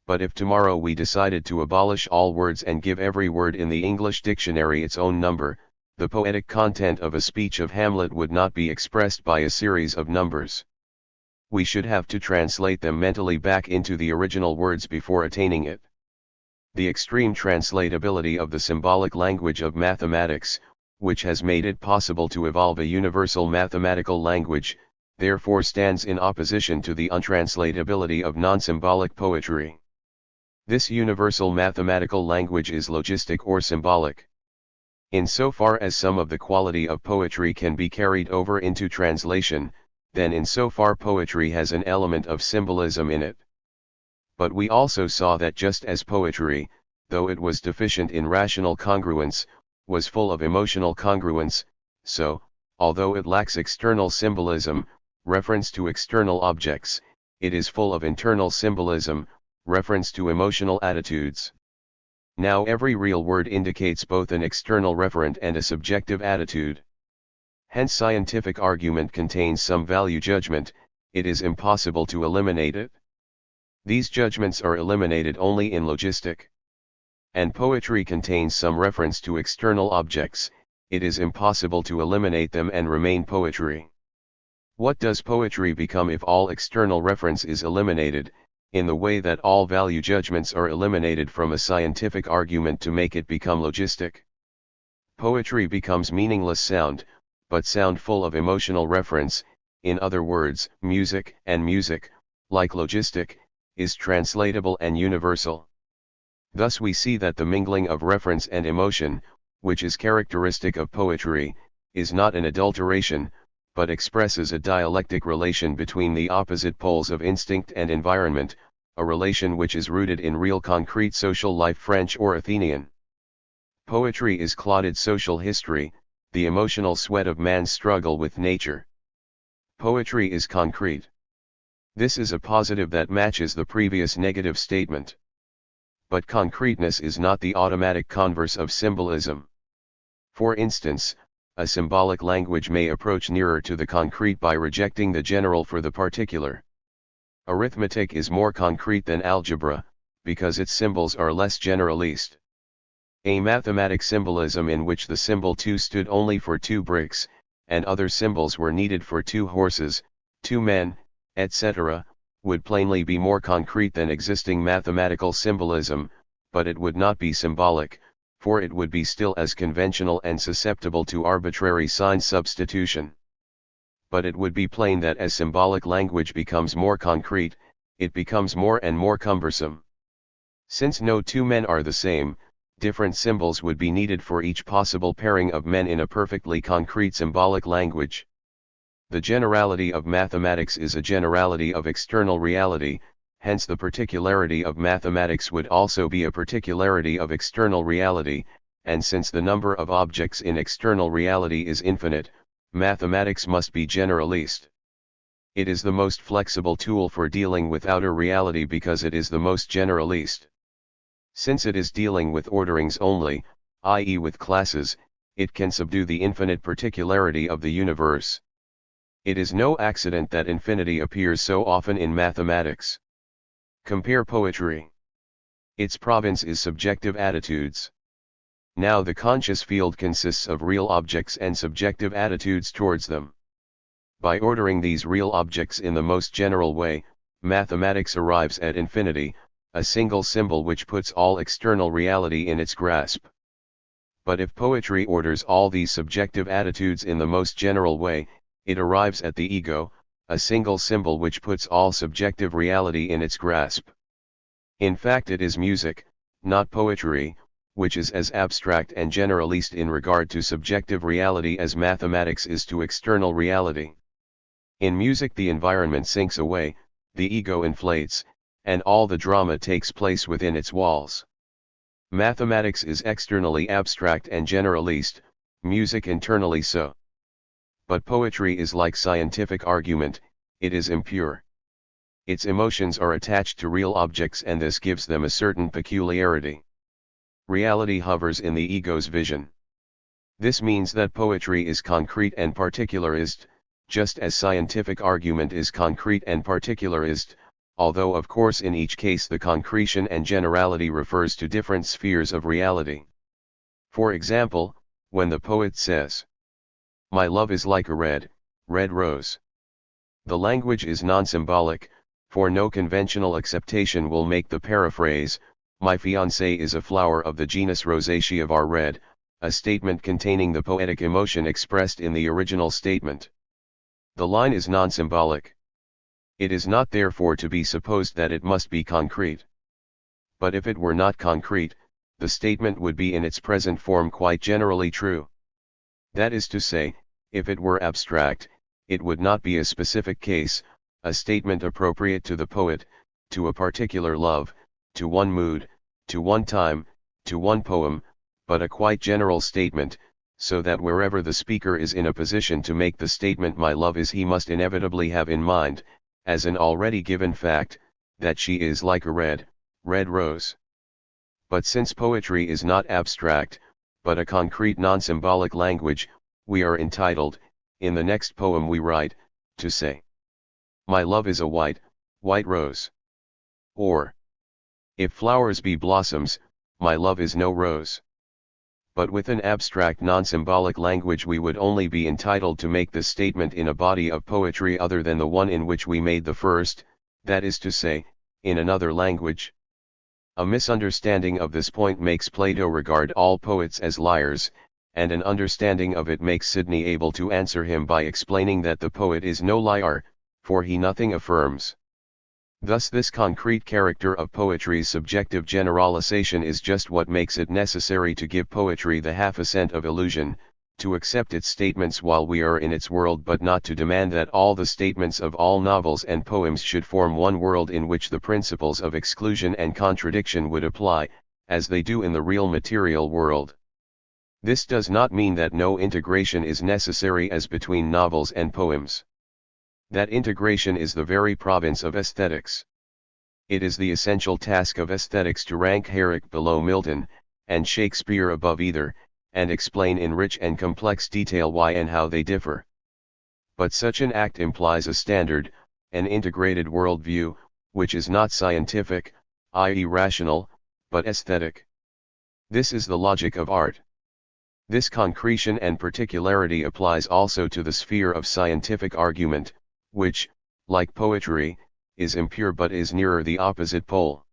But if tomorrow we decided to abolish all words and give every word in the English dictionary its own number, the poetic content of a speech of Hamlet would not be expressed by a series of numbers. We should have to translate them mentally back into the original words before attaining it. The extreme translatability of the symbolic language of mathematics, which has made it possible to evolve a universal mathematical language, therefore stands in opposition to the untranslatability of non-symbolic poetry. This universal mathematical language is logistic or symbolic. Insofar as some of the quality of poetry can be carried over into translation, then insofar poetry has an element of symbolism in it. But we also saw that just as poetry, though it was deficient in rational congruence, was full of emotional congruence, so, although it lacks external symbolism, reference to external objects, it is full of internal symbolism, reference to emotional attitudes. Now every real word indicates both an external referent and a subjective attitude. Hence scientific argument contains some value judgment, it is impossible to eliminate it. These judgments are eliminated only in logistic. And poetry contains some reference to external objects, it is impossible to eliminate them and remain poetry. What does poetry become if all external reference is eliminated, in the way that all value judgments are eliminated from a scientific argument to make it become logistic? Poetry becomes meaningless sound, but sound full of emotional reference, in other words, music, and music, like logistic, is translatable and universal. Thus we see that the mingling of reference and emotion, which is characteristic of poetry, is not an adulteration, but expresses a dialectic relation between the opposite poles of instinct and environment, a relation which is rooted in real concrete social life, French or Athenian. Poetry is clotted social history, the emotional sweat of man's struggle with nature. Poetry is concrete. This is a positive that matches the previous negative statement. But concreteness is not the automatic converse of symbolism. For instance, a symbolic language may approach nearer to the concrete by rejecting the general for the particular. Arithmetic is more concrete than algebra, because its symbols are less generalist. A mathematic symbolism in which the symbol 2 stood only for 2 bricks, and other symbols were needed for 2 horses, 2 men, etc., would plainly be more concrete than existing mathematical symbolism, but it would not be symbolic, for it would be still as conventional and susceptible to arbitrary sign substitution. But it would be plain that as symbolic language becomes more concrete, it becomes more and more cumbersome. Since no 2 men are the same, different symbols would be needed for each possible pairing of men in a perfectly concrete symbolic language. The generality of mathematics is a generality of external reality, hence the particularity of mathematics would also be a particularity of external reality, and since the number of objects in external reality is infinite, mathematics must be generalist. It is the most flexible tool for dealing with outer reality because it is the most generalist. Since it is dealing with orderings only, i.e. with classes, it can subdue the infinite particularity of the universe. It is no accident that infinity appears so often in mathematics. Compare poetry. Its province is subjective attitudes. Now the conscious field consists of real objects and subjective attitudes towards them. By ordering these real objects in the most general way, mathematics arrives at infinity, a single symbol which puts all external reality in its grasp. But if poetry orders all these subjective attitudes in the most general way, it arrives at the ego, a single symbol which puts all subjective reality in its grasp. In fact, it is music, not poetry, which is as abstract and generalist in regard to subjective reality as mathematics is to external reality. In music the environment sinks away, the ego inflates, and all the drama takes place within its walls. Mathematics is externally abstract and generalist, music internally so. But poetry is like scientific argument, it is impure. Its emotions are attached to real objects and this gives them a certain peculiarity. Reality hovers in the ego's vision. This means that poetry is concrete and particularist, just as scientific argument is concrete and particularist, although of course in each case the concretion and generality refers to different spheres of reality. For example, when the poet says, "My love is like a red, red rose." The language is non-symbolic, for no conventional acceptation will make the paraphrase, "My fiancée is a flower of the genus Rosaceae of our red," a statement containing the poetic emotion expressed in the original statement. The line is non-symbolic. It is not therefore to be supposed that it must be concrete. But if it were not concrete, the statement would be in its present form quite generally true. That is to say, if it were abstract, it would not be a specific case, a statement appropriate to the poet, to a particular love, to one mood, to one time, to one poem, but a quite general statement, so that wherever the speaker is in a position to make the statement "my love is," he must inevitably have in mind, as an already given fact, that she is like a red, red rose. But since poetry is not abstract, but a concrete non-symbolic language, we are entitled, in the next poem we write, to say, "My love is a white, white rose." Or, "If flowers be blossoms, my love is no rose." But with an abstract non-symbolic language we would only be entitled to make this statement in a body of poetry other than the one in which we made the first, that is to say, in another language. A misunderstanding of this point makes Plato regard all poets as liars, and an understanding of it makes Sidney able to answer him by explaining that the poet is no liar, for he nothing affirms. Thus this concrete character of poetry's subjective generalization is just what makes it necessary to give poetry the half-assent of illusion, to accept its statements while we are in its world but not to demand that all the statements of all novels and poems should form one world in which the principles of exclusion and contradiction would apply, as they do in the real material world. This does not mean that no integration is necessary as between novels and poems. That integration is the very province of aesthetics. It is the essential task of aesthetics to rank Herrick below Milton, and Shakespeare above either, and explain in rich and complex detail why and how they differ. But such an act implies a standard, an integrated worldview, which is not scientific, i.e. rational, but aesthetic. This is the logic of art. This concretion and particularity applies also to the sphere of scientific argument, which, like poetry, is impure but is nearer the opposite pole.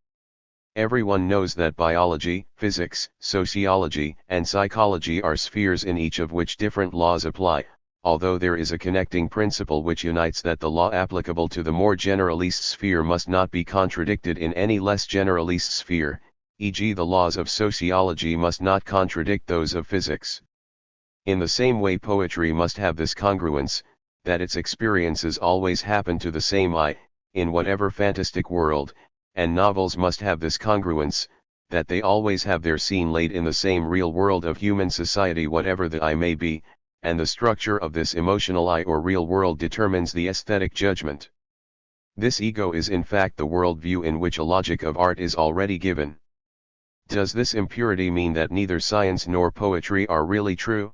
Everyone knows that biology, physics, sociology, and psychology are spheres in each of which different laws apply, although there is a connecting principle which unites that the law applicable to the more generalist sphere must not be contradicted in any less generalist sphere, e.g. the laws of sociology must not contradict those of physics. In the same way poetry must have this congruence, that its experiences always happen to the same eye, in whatever fantastic world, and novels must have this congruence, that they always have their scene laid in the same real world of human society whatever the eye may be, and the structure of this emotional eye or real world determines the aesthetic judgment. This ego is in fact the worldview in which a logic of art is already given. Does this impurity mean that neither science nor poetry are really true?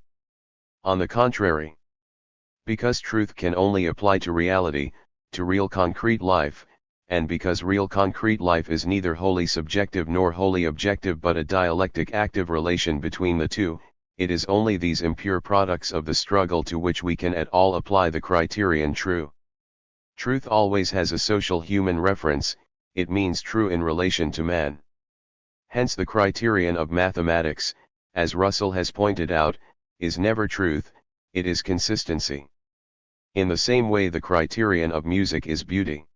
On the contrary. Because truth can only apply to reality, to real concrete life, and because real concrete life is neither wholly subjective nor wholly objective but a dialectic active relation between the two, it is only these impure products of the struggle to which we can at all apply the criterion true. Truth always has a social human reference, it means true in relation to man. Hence the criterion of mathematics, as Russell has pointed out, is never truth, it is consistency. In the same way the criterion of music is beauty.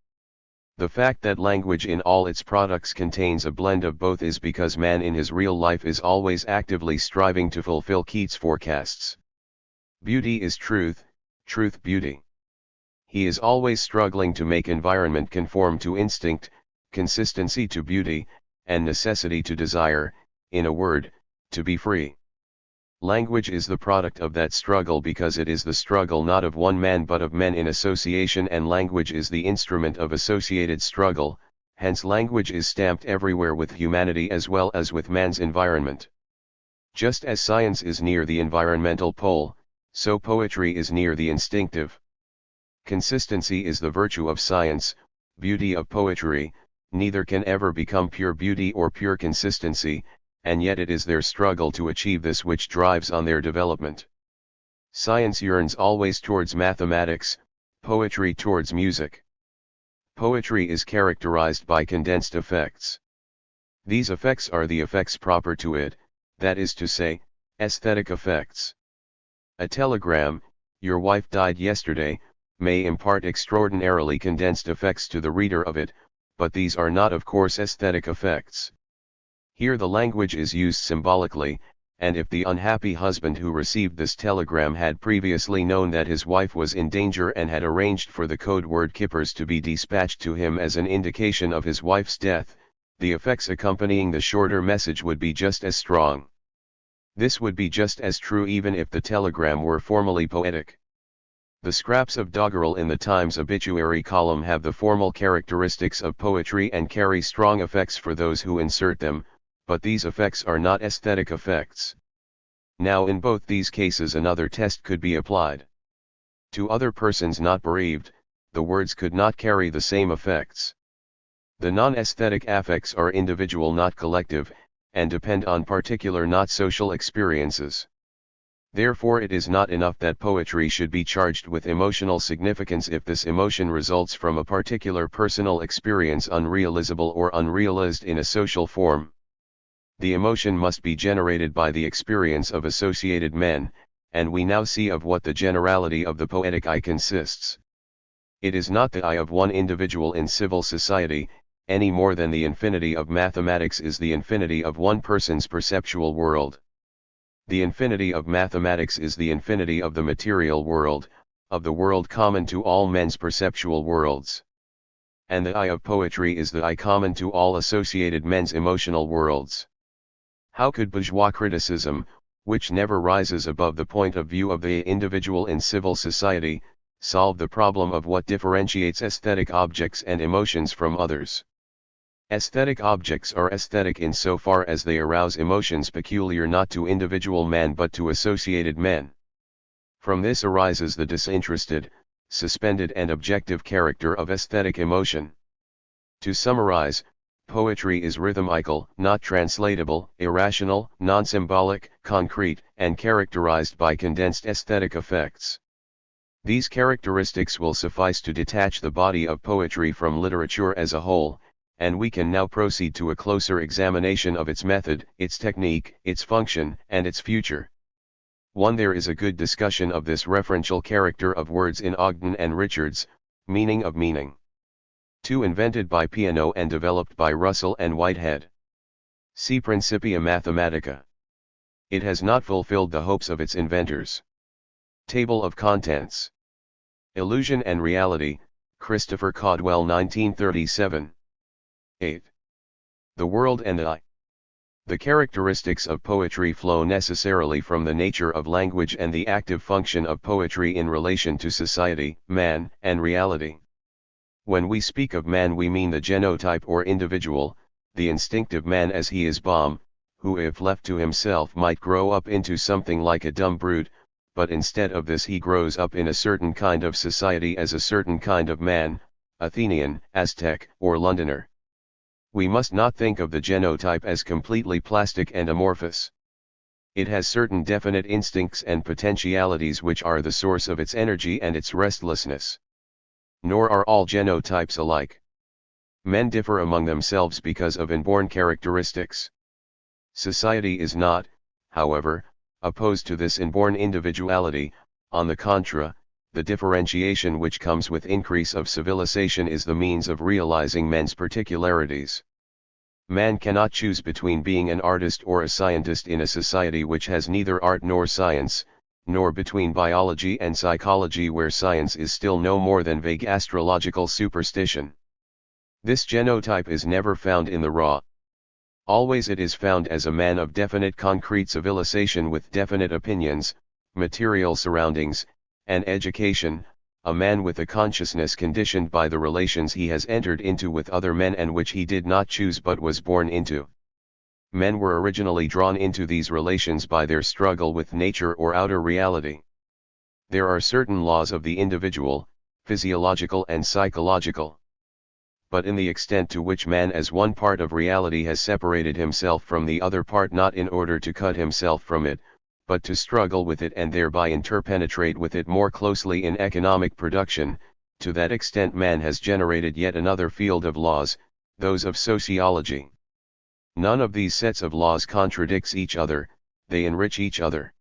The fact that language in all its products contains a blend of both is because man in his real life is always actively striving to fulfill Keats' forecasts. Beauty is truth, truth beauty. He is always struggling to make environment conform to instinct, consistency to beauty, and necessity to desire, in a word, to be free. Language is the product of that struggle because it is the struggle not of one man but of men in association, and language is the instrument of associated struggle, hence language is stamped everywhere with humanity as well as with man's environment. Just as science is near the environmental pole, so poetry is near the instinctive. Consistency is the virtue of science, beauty of poetry, neither can ever become pure beauty or pure consistency, and yet it is their struggle to achieve this which drives on their development. Science yearns always towards mathematics, poetry towards music. Poetry is characterized by condensed effects. These effects are the effects proper to it, that is to say, aesthetic effects. A telegram, "Your wife died yesterday," may impart extraordinarily condensed effects to the reader of it, but these are not of course aesthetic effects. Here the language is used symbolically, and if the unhappy husband who received this telegram had previously known that his wife was in danger and had arranged for the code word kippers to be dispatched to him as an indication of his wife's death, the effects accompanying the shorter message would be just as strong. This would be just as true even if the telegram were formally poetic. The scraps of doggerel in the Times obituary column have the formal characteristics of poetry and carry strong effects for those who insert them, but these effects are not aesthetic effects. Now in both these cases another test could be applied. To other persons not bereaved, the words could not carry the same effects. The non-aesthetic affects are individual not collective, and depend on particular not social experiences. Therefore it is not enough that poetry should be charged with emotional significance if this emotion results from a particular personal experience unrealizable or unrealized in a social form. The emotion must be generated by the experience of associated men, and we now see of what the generality of the poetic I consists. It is not the I of one individual in civil society, any more than the infinity of mathematics is the infinity of one person's perceptual world. The infinity of mathematics is the infinity of the material world, of the world common to all men's perceptual worlds. And the I of poetry is the I common to all associated men's emotional worlds. How could bourgeois criticism, which never rises above the point of view of the individual in civil society, solve the problem of what differentiates aesthetic objects and emotions from others? Aesthetic objects are aesthetic insofar as they arouse emotions peculiar not to individual man but to associated men. From this arises the disinterested, suspended and objective character of aesthetic emotion. To summarize, poetry is rhythmical, not translatable, irrational, non-symbolic, concrete, and characterized by condensed aesthetic effects. These characteristics will suffice to detach the body of poetry from literature as a whole, and we can now proceed to a closer examination of its method, its technique, its function, and its future. 1. There is a good discussion of this referential character of words in Ogden and Richards, Meaning of Meaning. 2. Invented by Peano and developed by Russell and Whitehead. See Principia Mathematica. It has not fulfilled the hopes of its inventors. Table of Contents. Illusion and Reality, Christopher Caudwell 1937. 8. The World and the I. The characteristics of poetry flow necessarily from the nature of language and the active function of poetry in relation to society, man, and reality. When we speak of man we mean the genotype or individual, the instinctive man as he is Baum, who if left to himself might grow up into something like a dumb brute, but instead of this he grows up in a certain kind of society as a certain kind of man, Athenian, Aztec, or Londoner. We must not think of the genotype as completely plastic and amorphous. It has certain definite instincts and potentialities which are the source of its energy and its restlessness. Nor are all genotypes alike. Men differ among themselves because of inborn characteristics. Society is not, however, opposed to this inborn individuality. On the contra, the differentiation which comes with increase of civilization is the means of realizing men's particularities. Man cannot choose between being an artist or a scientist in a society which has neither art nor science, nor between biology and psychology where science is still no more than vague astrological superstition. This genotype is never found in the raw. Always it is found as a man of definite concrete civilization with definite opinions, material surroundings, and education, a man with a consciousness conditioned by the relations he has entered into with other men and which he did not choose but was born into. Men were originally drawn into these relations by their struggle with nature or outer reality. There are certain laws of the individual, physiological and psychological. But in the extent to which man as one part of reality has separated himself from the other part not in order to cut himself from it, but to struggle with it and thereby interpenetrate with it more closely in economic production, to that extent man has generated yet another field of laws, those of sociology. None of these sets of laws contradicts each other, they enrich each other.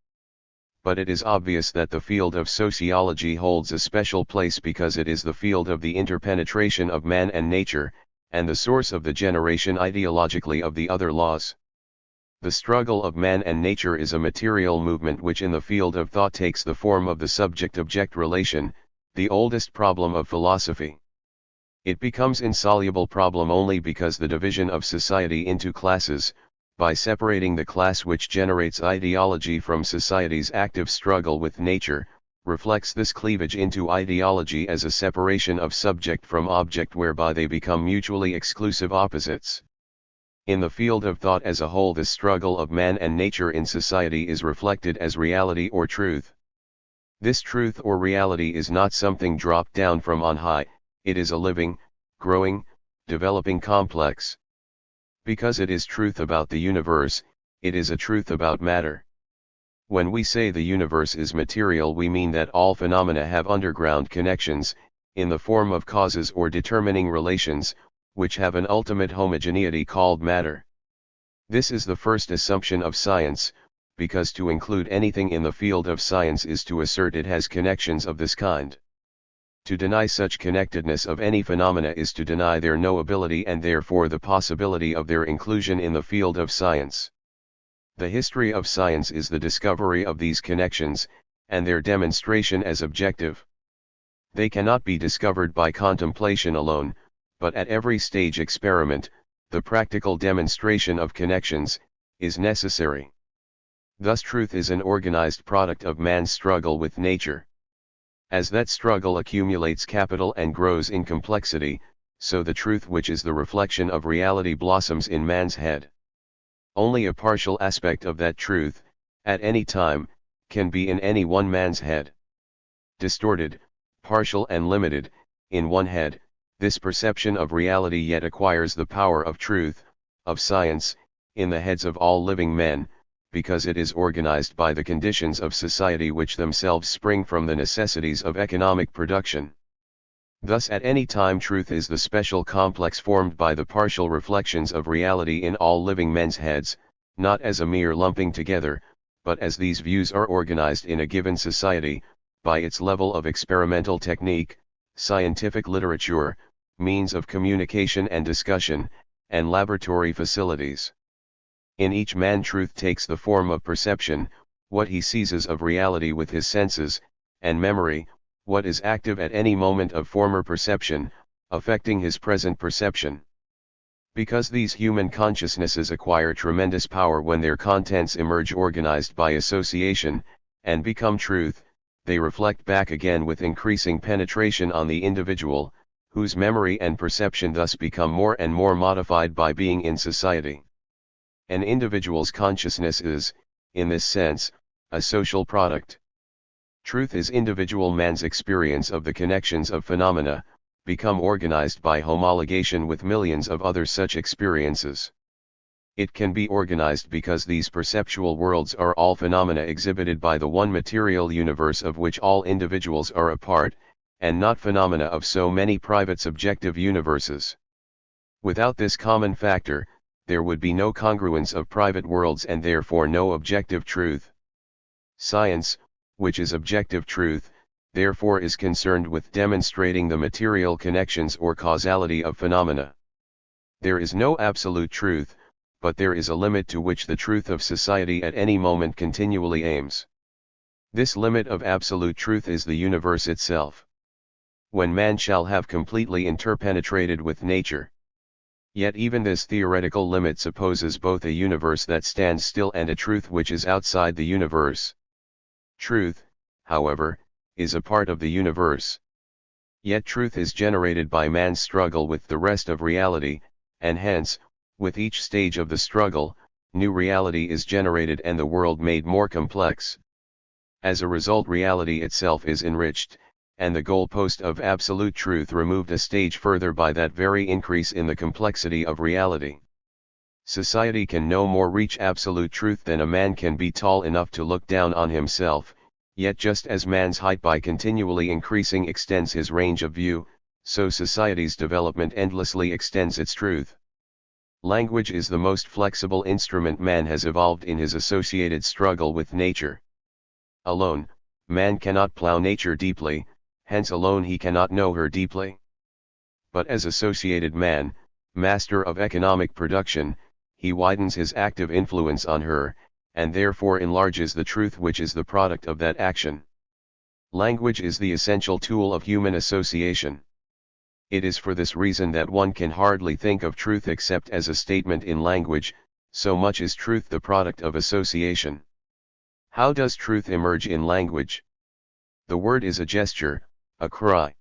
But it is obvious that the field of sociology holds a special place because it is the field of the interpenetration of man and nature, and the source of the generation ideologically of the other laws. The struggle of man and nature is a material movement which in the field of thought takes the form of the subject-object relation, the oldest problem of philosophy. It becomes insoluble problem only because the division of society into classes, by separating the class which generates ideology from society's active struggle with nature, reflects this cleavage into ideology as a separation of subject from object whereby they become mutually exclusive opposites. In the field of thought as a whole, the struggle of man and nature in society is reflected as reality or truth. This truth or reality is not something dropped down from on high, it is a living, growing, developing complex. Because it is truth about the universe, it is a truth about matter. When we say the universe is material, we mean that all phenomena have underground connections, in the form of causes or determining relations, which have an ultimate homogeneity called matter. This is the first assumption of science, because to include anything in the field of science is to assert it has connections of this kind. To deny such connectedness of any phenomena is to deny their knowability and therefore the possibility of their inclusion in the field of science. The history of science is the discovery of these connections, and their demonstration as objective. They cannot be discovered by contemplation alone, but at every stage experiment, the practical demonstration of connections, is necessary. Thus truth is an organized product of man's struggle with nature. As that struggle accumulates capital and grows in complexity, so the truth which is the reflection of reality blossoms in man's head. Only a partial aspect of that truth, at any time, can be in any one man's head. Distorted, partial and limited, in one head, this perception of reality yet acquires the power of truth, of science, in the heads of all living men, because it is organized by the conditions of society which themselves spring from the necessities of economic production. Thus at any time truth is the special complex formed by the partial reflections of reality in all living men's heads, not as a mere lumping together, but as these views are organized in a given society, by its level of experimental technique, scientific literature, means of communication and discussion, and laboratory facilities. In each man truth takes the form of perception, what he seizes of reality with his senses, and memory, what is active at any moment of former perception, affecting his present perception. Because these human consciousnesses acquire tremendous power when their contents emerge organized by association, and become truth, they reflect back again with increasing penetration on the individual, whose memory and perception thus become more and more modified by being in society. An individual's consciousness is, in this sense, a social product. Truth is individual man's experience of the connections of phenomena, become organized by homologation with millions of other such experiences. It can be organized because these perceptual worlds are all phenomena exhibited by the one material universe of which all individuals are a part, and not phenomena of so many private subjective universes. Without this common factor, there would be no congruence of private worlds and therefore no objective truth. Science, which is objective truth, therefore is concerned with demonstrating the material connections or causality of phenomena. There is no absolute truth, but there is a limit to which the truth of society at any moment continually aims. This limit of absolute truth is the universe itself. When man shall have completely interpenetrated with nature. Yet even this theoretical limit supposes both a universe that stands still and a truth which is outside the universe. Truth, however, is a part of the universe. Yet truth is generated by man's struggle with the rest of reality, and hence, with each stage of the struggle, new reality is generated and the world made more complex. As a result, reality itself is enriched, and the goalpost of absolute truth removed a stage further by that very increase in the complexity of reality. Society can no more reach absolute truth than a man can be tall enough to look down on himself, yet just as man's height by continually increasing extends his range of view, so society's development endlessly extends its truth. Language is the most flexible instrument man has evolved in his associated struggle with nature. Alone, man cannot plow nature deeply, hence alone he cannot know her deeply. But as associated man, master of economic production, he widens his active influence on her, and therefore enlarges the truth which is the product of that action. Language is the essential tool of human association. It is for this reason that one can hardly think of truth except as a statement in language, so much is truth the product of association. How does truth emerge in language? The word is a gesture, a cry.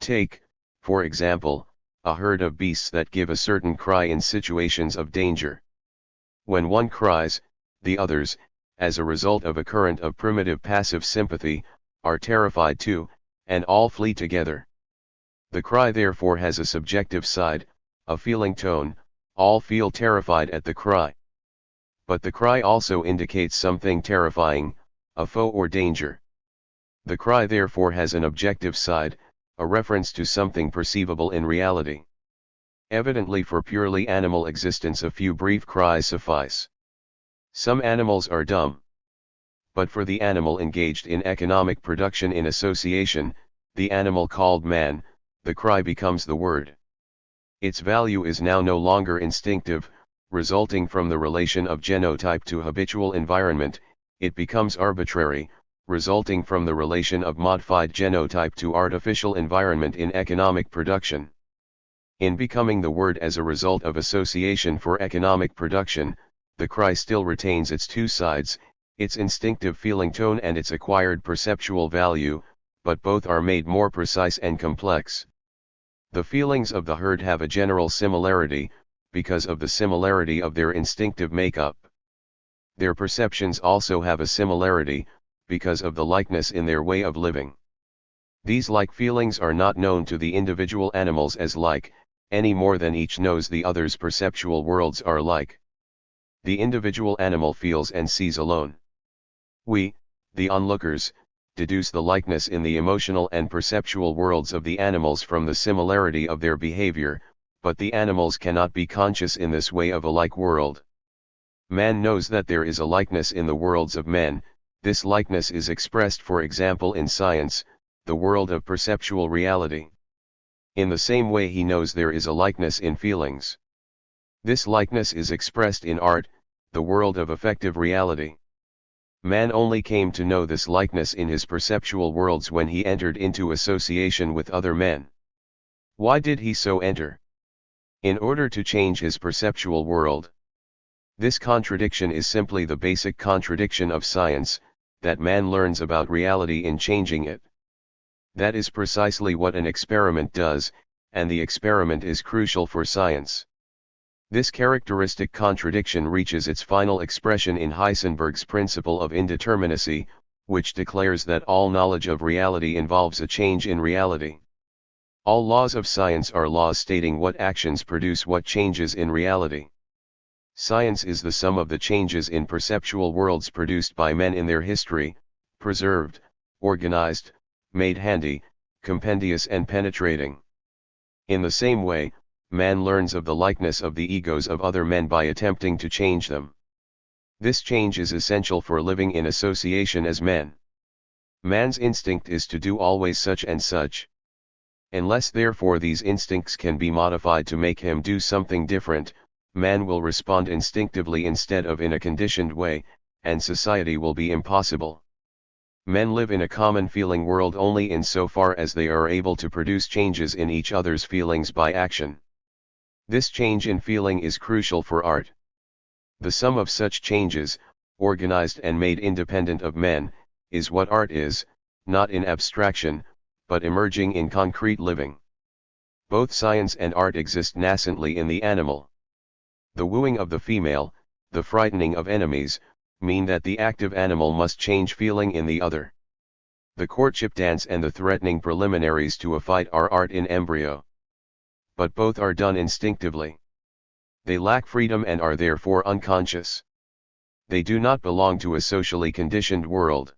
Take, for example, a herd of beasts that give a certain cry in situations of danger. When one cries, the others, as a result of a current of primitive passive sympathy, are terrified too, and all flee together. The cry therefore has a subjective side, a feeling tone, all feel terrified at the cry. But the cry also indicates something terrifying, a foe or danger. The cry therefore has an objective side, a reference to something perceivable in reality. Evidently for purely animal existence a few brief cries suffice. Some animals are dumb. But for the animal engaged in economic production in association, the animal called man, the cry becomes the word. Its value is now no longer instinctive, resulting from the relation of genotype to habitual environment, it becomes arbitrary, resulting from the relation of modified genotype to artificial environment in economic production. In becoming the word as a result of association for economic production, the cry still retains its two sides, its instinctive feeling tone and its acquired perceptual value, but both are made more precise and complex. The feelings of the herd have a general similarity, because of the similarity of their instinctive makeup. Their perceptions also have a similarity, because of the likeness in their way of living. These like feelings are not known to the individual animals as like, any more than each knows the other's perceptual worlds are like. The individual animal feels and sees alone. We, the onlookers, deduce the likeness in the emotional and perceptual worlds of the animals from the similarity of their behavior, but the animals cannot be conscious in this way of a like world. Man knows that there is a likeness in the worlds of men, this likeness is expressed for example in science, the world of perceptual reality. In the same way he knows there is a likeness in feelings. This likeness is expressed in art, the world of affective reality. Man only came to know this likeness in his perceptual worlds when he entered into association with other men. Why did he so enter? In order to change his perceptual world. This contradiction is simply the basic contradiction of science, that man learns about reality in changing it. That is precisely what an experiment does, and the experiment is crucial for science. This characteristic contradiction reaches its final expression in Heisenberg's principle of indeterminacy, which declares that all knowledge of reality involves a change in reality. All laws of science are laws stating what actions produce what changes in reality. Science is the sum of the changes in perceptual worlds produced by men in their history, preserved, organized, made handy, compendious and penetrating. In the same way, man learns of the likeness of the egos of other men by attempting to change them. This change is essential for living in association as men. Man's instinct is to do always such and such. Unless therefore these instincts can be modified to make him do something different, man will respond instinctively instead of in a conditioned way, and society will be impossible. Men live in a common feeling world only insofar as they are able to produce changes in each other's feelings by action. This change in feeling is crucial for art. The sum of such changes, organized and made independent of men, is what art is, not in abstraction, but emerging in concrete living. Both science and art exist nascently in the animal. The wooing of the female, the frightening of enemies, mean that the active animal must change feeling in the other. The courtship dance and the threatening preliminaries to a fight are art in embryo. But both are done instinctively. They lack freedom and are therefore unconscious. They do not belong to a socially conditioned world.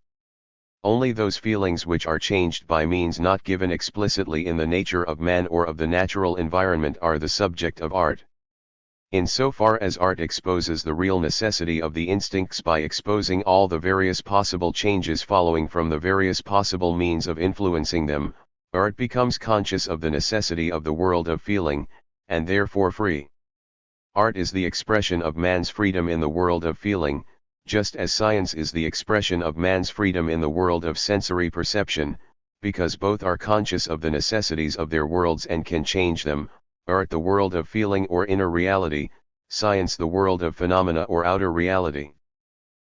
Only those feelings which are changed by means not given explicitly in the nature of man or of the natural environment are the subject of art. In so far as art exposes the real necessity of the instincts by exposing all the various possible changes following from the various possible means of influencing them, art becomes conscious of the necessity of the world of feeling, and therefore free. Art is the expression of man's freedom in the world of feeling, just as science is the expression of man's freedom in the world of sensory perception, because both are conscious of the necessities of their worlds and can change them. Art the world of feeling or inner reality, science the world of phenomena or outer reality.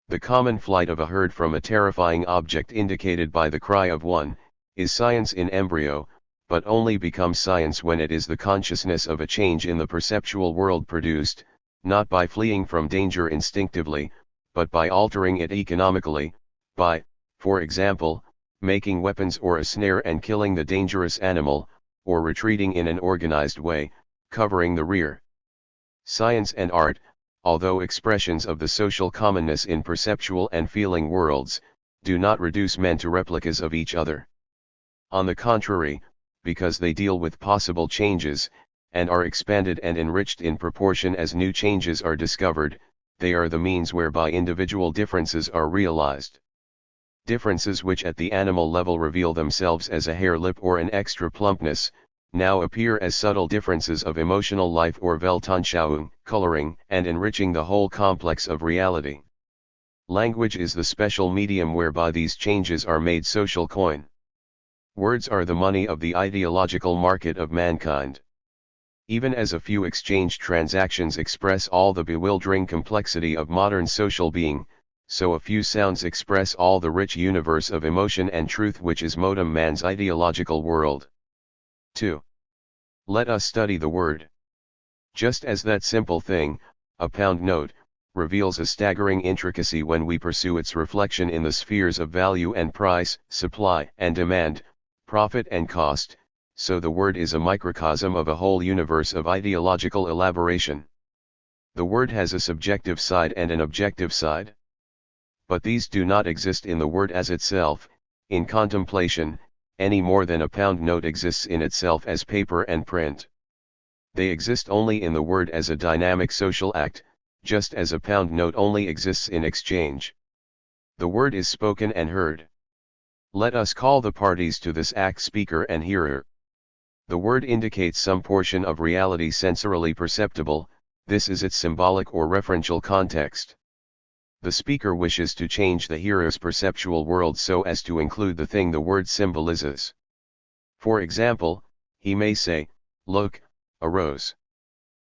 The common flight of a herd from a terrifying object indicated by the cry of one, is science in embryo, but only becomes science when it is the consciousness of a change in the perceptual world produced, not by fleeing from danger instinctively, but by altering it economically, by, for example, making weapons or a snare and killing the dangerous animal, or retreating in an organized way, covering the rear. Science and art, although expressions of the social commonness in perceptual and feeling worlds, do not reduce men to replicas of each other. On the contrary, because they deal with possible changes, and are expanded and enriched in proportion as new changes are discovered, they are the means whereby individual differences are realized. Differences which at the animal level reveal themselves as a hair lip or an extra plumpness, now appear as subtle differences of emotional life or Weltanschauung, coloring and enriching the whole complex of reality. Language is the special medium whereby these changes are made social coin. Words are the money of the ideological market of mankind. Even as a few exchange transactions express all the bewildering complexity of modern social being, so a few sounds express all the rich universe of emotion and truth which is modern man's ideological world. 2. Let us study the word. Just as that simple thing, a pound note, reveals a staggering intricacy when we pursue its reflection in the spheres of value and price, supply and demand, profit and cost, so the word is a microcosm of a whole universe of ideological elaboration. The word has a subjective side and an objective side. But these do not exist in the word as itself, in contemplation, any more than a pound note exists in itself as paper and print. They exist only in the word as a dynamic social act, just as a pound note only exists in exchange. The word is spoken and heard. Let us call the parties to this act speaker and hearer. The word indicates some portion of reality sensorily perceptible, this is its symbolic or referential context. The speaker wishes to change the hearer's perceptual world so as to include the thing the word symbolizes. For example, he may say, "Look, a rose."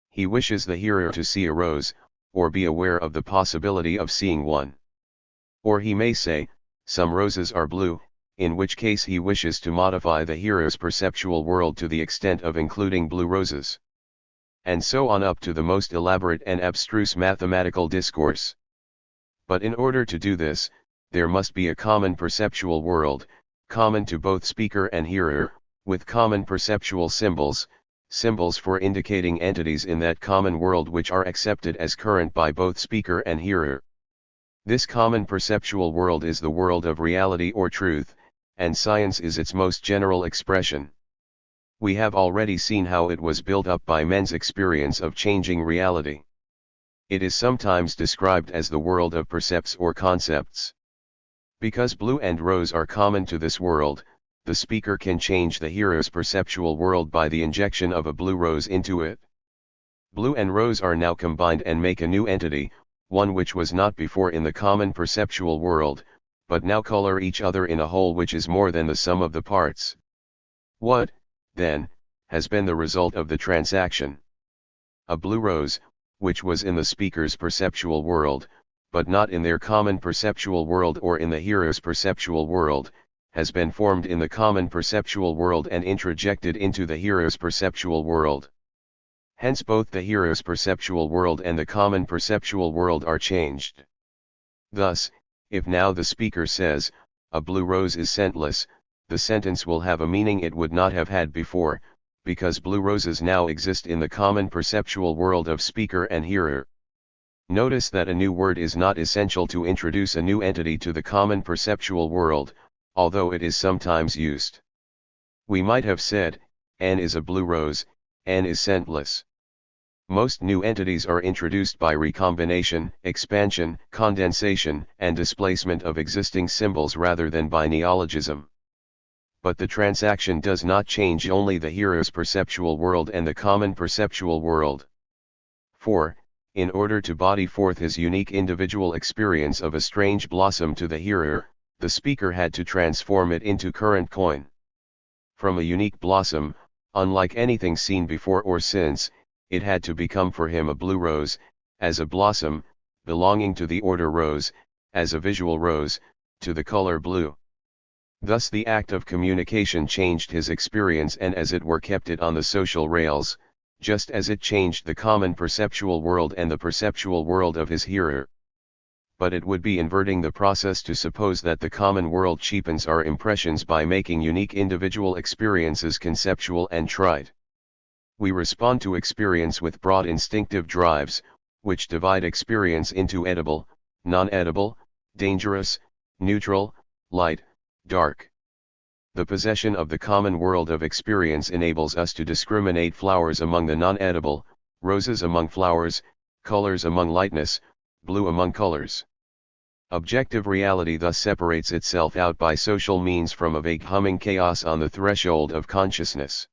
He wishes the hearer to see a rose, or be aware of the possibility of seeing one. Or he may say, "Some roses are blue," in which case he wishes to modify the hearer's perceptual world to the extent of including blue roses. And so on up to the most elaborate and abstruse mathematical discourse. But in order to do this, there must be a common perceptual world, common to both speaker and hearer, with common perceptual symbols, symbols for indicating entities in that common world which are accepted as current by both speaker and hearer. This common perceptual world is the world of reality or truth, and science is its most general expression. We have already seen how it was built up by men's experience of changing reality. It is sometimes described as the world of percepts or concepts. Because blue and rose are common to this world, the speaker can change the hearer's perceptual world by the injection of a blue rose into it. Blue and rose are now combined and make a new entity, one which was not before in the common perceptual world, but now color each other in a whole which is more than the sum of the parts. What, then, has been the result of the transaction? A blue rose, which was in the speaker's perceptual world, but not in their common perceptual world or in the hearer's perceptual world, has been formed in the common perceptual world and introjected into the hearer's perceptual world. Hence both the hearer's perceptual world and the common perceptual world are changed. Thus, if now the speaker says, "A blue rose is scentless," the sentence will have a meaning it would not have had before, because blue roses now exist in the common perceptual world of speaker and hearer. Notice that a new word is not essential to introduce a new entity to the common perceptual world, although it is sometimes used. We might have said, "Anne is a blue rose, Anne is scentless." Most new entities are introduced by recombination, expansion, condensation, and displacement of existing symbols rather than by neologism. But the transaction does not change only the hearer's perceptual world and the common perceptual world. For, in order to body forth his unique individual experience of a strange blossom to the hearer, the speaker had to transform it into current coin. From a unique blossom, unlike anything seen before or since, it had to become for him a blue rose, as a blossom, belonging to the order rose, as a visual rose, to the color blue. Thus the act of communication changed his experience and as it were kept it on the social rails, just as it changed the common perceptual world and the perceptual world of his hearer. But it would be inverting the process to suppose that the common world cheapens our impressions by making unique individual experiences conceptual and trite. We respond to experience with broad instinctive drives, which divide experience into edible, non-edible, dangerous, neutral, light, dark. The possession of the common world of experience enables us to discriminate flowers among the non-edible, roses among flowers, colors among lightness, blue among colors. Objective reality thus separates itself out by social means from a vague humming chaos on the threshold of consciousness.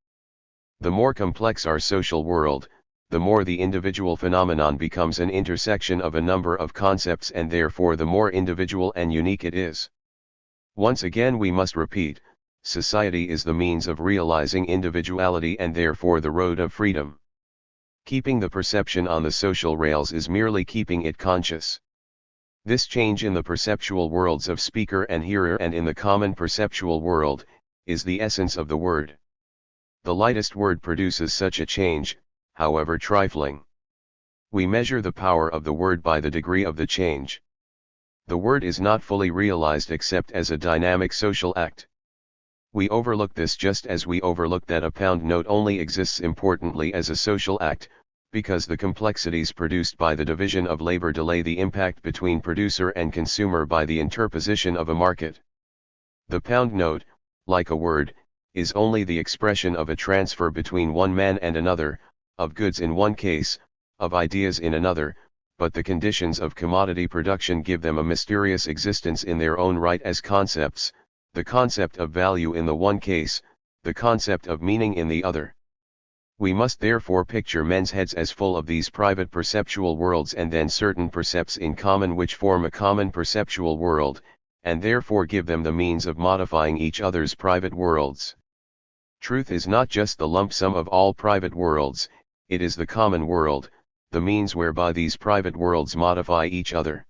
The more complex our social world, the more the individual phenomenon becomes an intersection of a number of concepts and therefore the more individual and unique it is. Once again we must repeat, society is the means of realizing individuality and therefore the road of freedom. Keeping the perception on the social rails is merely keeping it conscious. This change in the perceptual worlds of speaker and hearer and in the common perceptual world, is the essence of the word. The lightest word produces such a change, however trifling. We measure the power of the word by the degree of the change. The word is not fully realized except as a dynamic social act. We overlook this just as we overlook that a pound note only exists importantly as a social act, because the complexities produced by the division of labor delay the impact between producer and consumer by the interposition of a market. The pound note, like a word, is only the expression of a transfer between one man and another, of goods in one case, of ideas in another, but the conditions of commodity production give them a mysterious existence in their own right as concepts, the concept of value in the one case, the concept of meaning in the other. We must therefore picture men's heads as full of these private perceptual worlds and then certain percepts in common which form a common perceptual world, and therefore give them the means of modifying each other's private worlds. Truth is not just the lump sum of all private worlds, it is the common world, the means whereby these private worlds modify each other.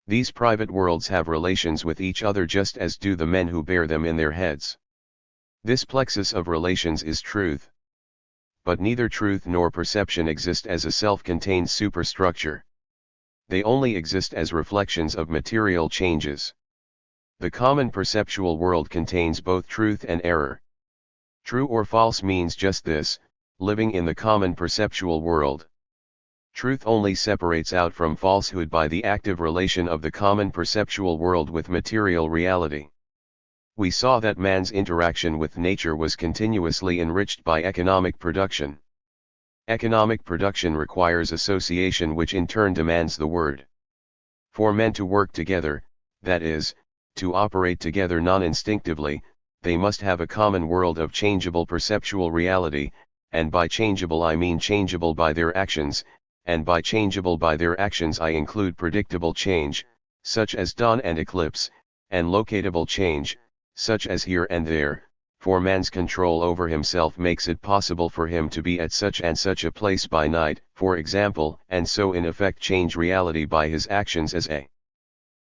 These private worlds have relations with each other just as do the men who bear them in their heads. This plexus of relations is truth. But neither truth nor perception exist as a self-contained superstructure. They only exist as reflections of material changes. The common perceptual world contains both truth and error. True or false means just this, living in the common perceptual world. Truth only separates out from falsehood by the active relation of the common perceptual world with material reality. We saw that man's interaction with nature was continuously enriched by economic production. Economic production requires association which in turn demands the word. For men to work together, that is, to operate together non-instinctively, they must have a common world of changeable perceptual reality, and by changeable I mean changeable by their actions, and by changeable by their actions I include predictable change, such as dawn and eclipse, and locatable change, such as here and there, for man's control over himself makes it possible for him to be at such and such a place by night, for example, and so in effect change reality by his actions as a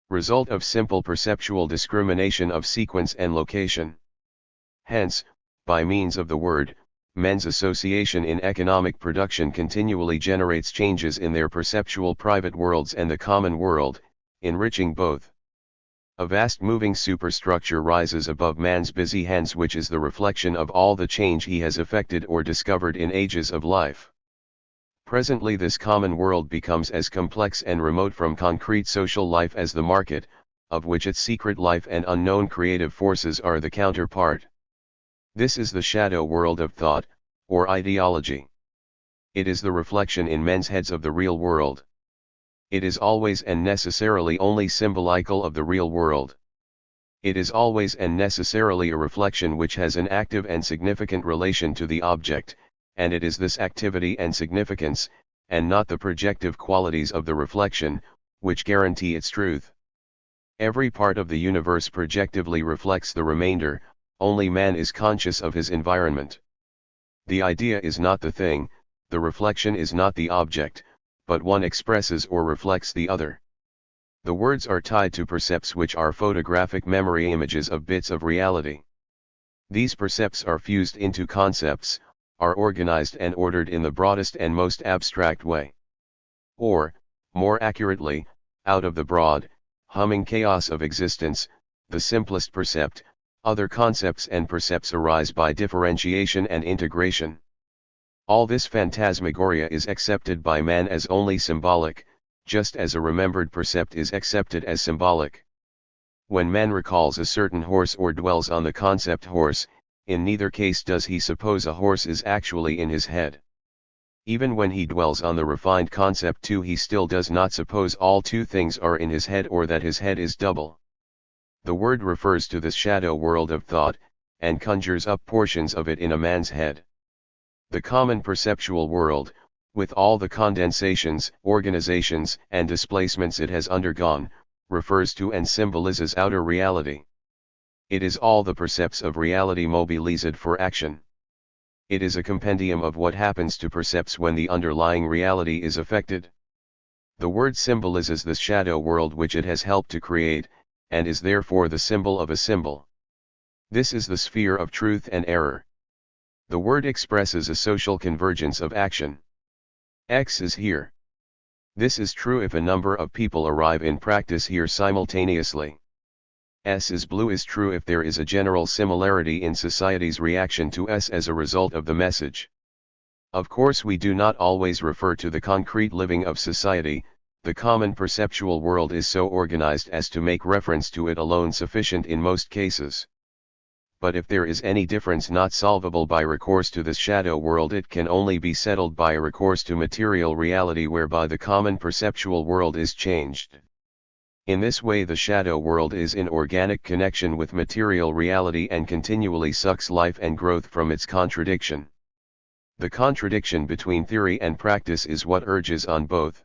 result of simple perceptual discrimination of sequence and location. Hence, by means of the word, men's association in economic production continually generates changes in their perceptual private worlds and the common world, enriching both. A vast moving superstructure rises above man's busy hands which is the reflection of all the change he has effected or discovered in ages of life. Presently this common world becomes as complex and remote from concrete social life as the market, of which its secret life and unknown creative forces are the counterpart. This is the shadow world of thought, or ideology. It is the reflection in men's heads of the real world. It is always and necessarily only symbolical of the real world. It is always and necessarily a reflection which has an active and significant relation to the object, and it is this activity and significance, and not the projective qualities of the reflection, which guarantee its truth. Every part of the universe projectively reflects the remainder, only man is conscious of his environment. The idea is not the thing, the reflection is not the object, but one expresses or reflects the other. The words are tied to percepts, which are photographic memory images of bits of reality. These percepts are fused into concepts, are organized and ordered in the broadest and most abstract way. Or, more accurately, out of the broad, humming chaos of existence, the simplest percept, other concepts and percepts arise by differentiation and integration. All this phantasmagoria is accepted by man as only symbolic, just as a remembered percept is accepted as symbolic. When man recalls a certain horse or dwells on the concept horse, in neither case does he suppose a horse is actually in his head. Even when he dwells on the refined concept too, he still does not suppose all two things are in his head or that his head is double. The word refers to this shadow world of thought, and conjures up portions of it in a man's head. The common perceptual world, with all the condensations, organizations, and displacements it has undergone, refers to and symbolizes outer reality. It is all the percepts of reality mobilized for action. It is a compendium of what happens to percepts when the underlying reality is affected. The word symbolizes the shadow world which it has helped to create, and is therefore the symbol of a symbol. This is the sphere of truth and error. The word expresses a social convergence of action. X is here. This is true if a number of people arrive in practice here simultaneously. S is blue is true if there is a general similarity in society's reaction to S as a result of the message. Of course, we do not always refer to the concrete living of society. The common perceptual world is so organized as to make reference to it alone sufficient in most cases. But if there is any difference not solvable by recourse to this shadow world, it can only be settled by a recourse to material reality, whereby the common perceptual world is changed. In this way the shadow world is in organic connection with material reality and continually sucks life and growth from its contradiction. The contradiction between theory and practice is what urges on both.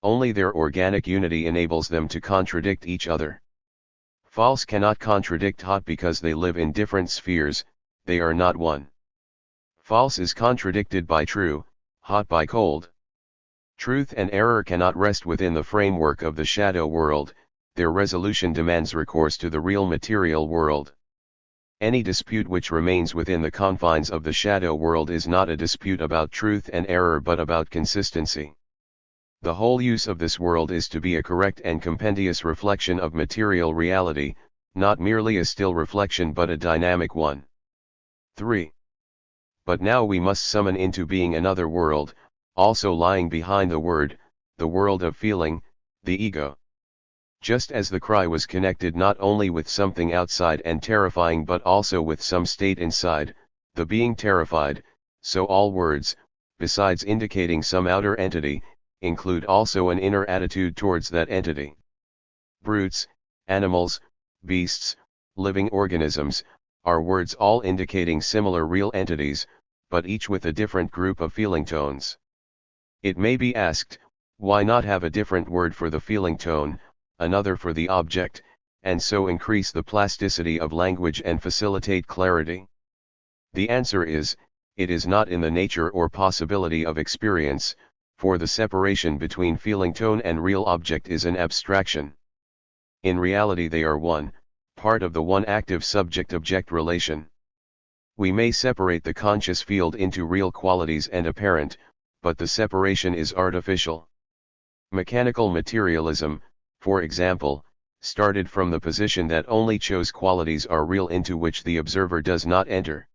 Only their organic unity enables them to contradict each other. False cannot contradict hot because they live in different spheres, they are not one. False is contradicted by true, hot by cold. Truth and error cannot rest within the framework of the shadow world, their resolution demands recourse to the real material world. Any dispute which remains within the confines of the shadow world is not a dispute about truth and error but about consistency. The whole use of this world is to be a correct and compendious reflection of material reality, not merely a still reflection but a dynamic one. 3. But now we must summon into being another world, also lying behind the word, the world of feeling, the ego. Just as the cry was connected not only with something outside and terrifying but also with some state inside, the being terrified, so all words, besides indicating some outer entity, include also an inner attitude towards that entity. Brutes, animals, beasts, living organisms, are words all indicating similar real entities, but each with a different group of feeling tones. It may be asked, why not have a different word for the feeling tone, another for the object, and so increase the plasticity of language and facilitate clarity? The answer is, it is not in the nature or possibility of experience, for the separation between feeling tone and real object is an abstraction. In reality they are one, part of the one active subject-object relation. We may separate the conscious field into real qualities and apparent, but the separation is artificial. Mechanical materialism, for example, started from the position that only chose qualities are real into which the observer does not enter.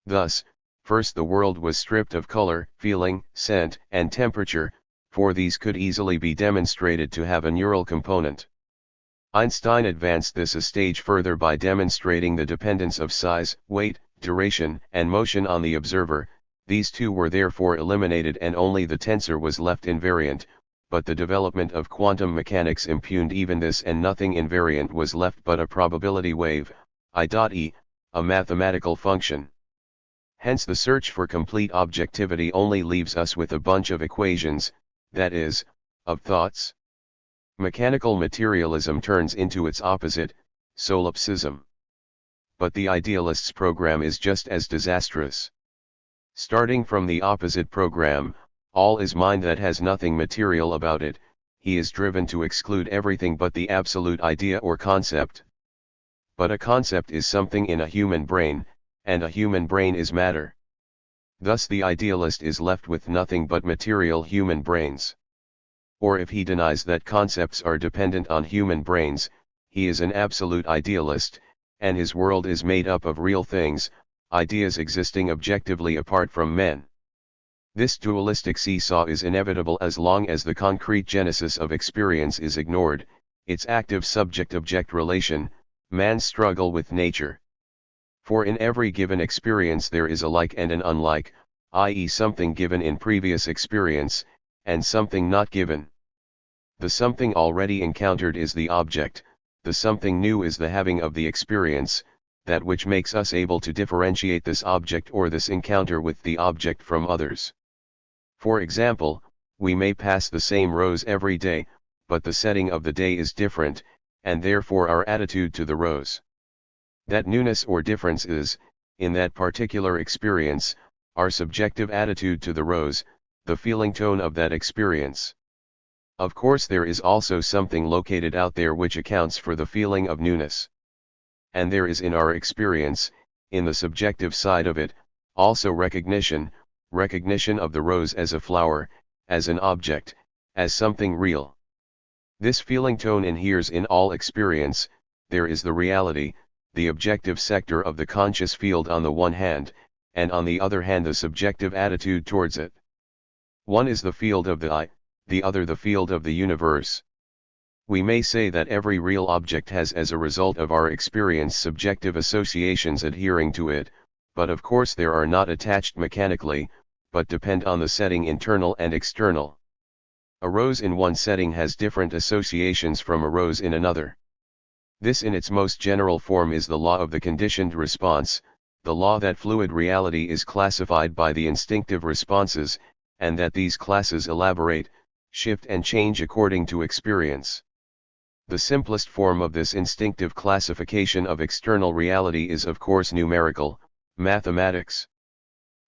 Thus, first the world was stripped of color, feeling, scent, and temperature, for these could easily be demonstrated to have a neural component. Einstein advanced this a stage further by demonstrating the dependence of size, weight, duration, and motion on the observer. These two were therefore eliminated and only the tensor was left invariant, but the development of quantum mechanics impugned even this and nothing invariant was left but a probability wave, I.e., a mathematical function. Hence the search for complete objectivity only leaves us with a bunch of equations, that is, of thoughts. Mechanical materialism turns into its opposite, solipsism. But the idealist's program is just as disastrous. Starting from the opposite program, all is mind that has nothing material about it, he is driven to exclude everything but the absolute idea or concept. But a concept is something in a human brain, and a human brain is matter. Thus the idealist is left with nothing but material human brains. Or if he denies that concepts are dependent on human brains, he is an absolute idealist, and his world is made up of real things, ideas existing objectively apart from men. This dualistic seesaw is inevitable as long as the concrete genesis of experience is ignored, its active subject-object relation, man's struggle with nature. For in every given experience there is a like and an unlike, i.e. something given in previous experience, and something not given. The something already encountered is the object, the something new is the having of the experience, that which makes us able to differentiate this object or this encounter with the object from others. For example, we may pass the same rose every day, but the setting of the day is different, and therefore our attitude to the rose. That newness or difference is, in that particular experience, our subjective attitude to the rose, the feeling tone of that experience. Of course there is also something located out there which accounts for the feeling of newness. And there is in our experience, in the subjective side of it, also recognition of the rose as a flower, as an object, as something real. This feeling tone inheres in all experience. There is the reality, the objective sector of the conscious field on the one hand, and on the other hand the subjective attitude towards it. One is the field of the I, the other the field of the universe. We may say that every real object has as a result of our experience subjective associations adhering to it, but of course there are not attached mechanically, but depend on the setting internal and external. A rose in one setting has different associations from a rose in another. This in its most general form is the law of the conditioned response, the law that fluid reality is classified by the instinctive responses, and that these classes elaborate, shift and change according to experience. The simplest form of this instinctive classification of external reality is of course numerical, mathematics.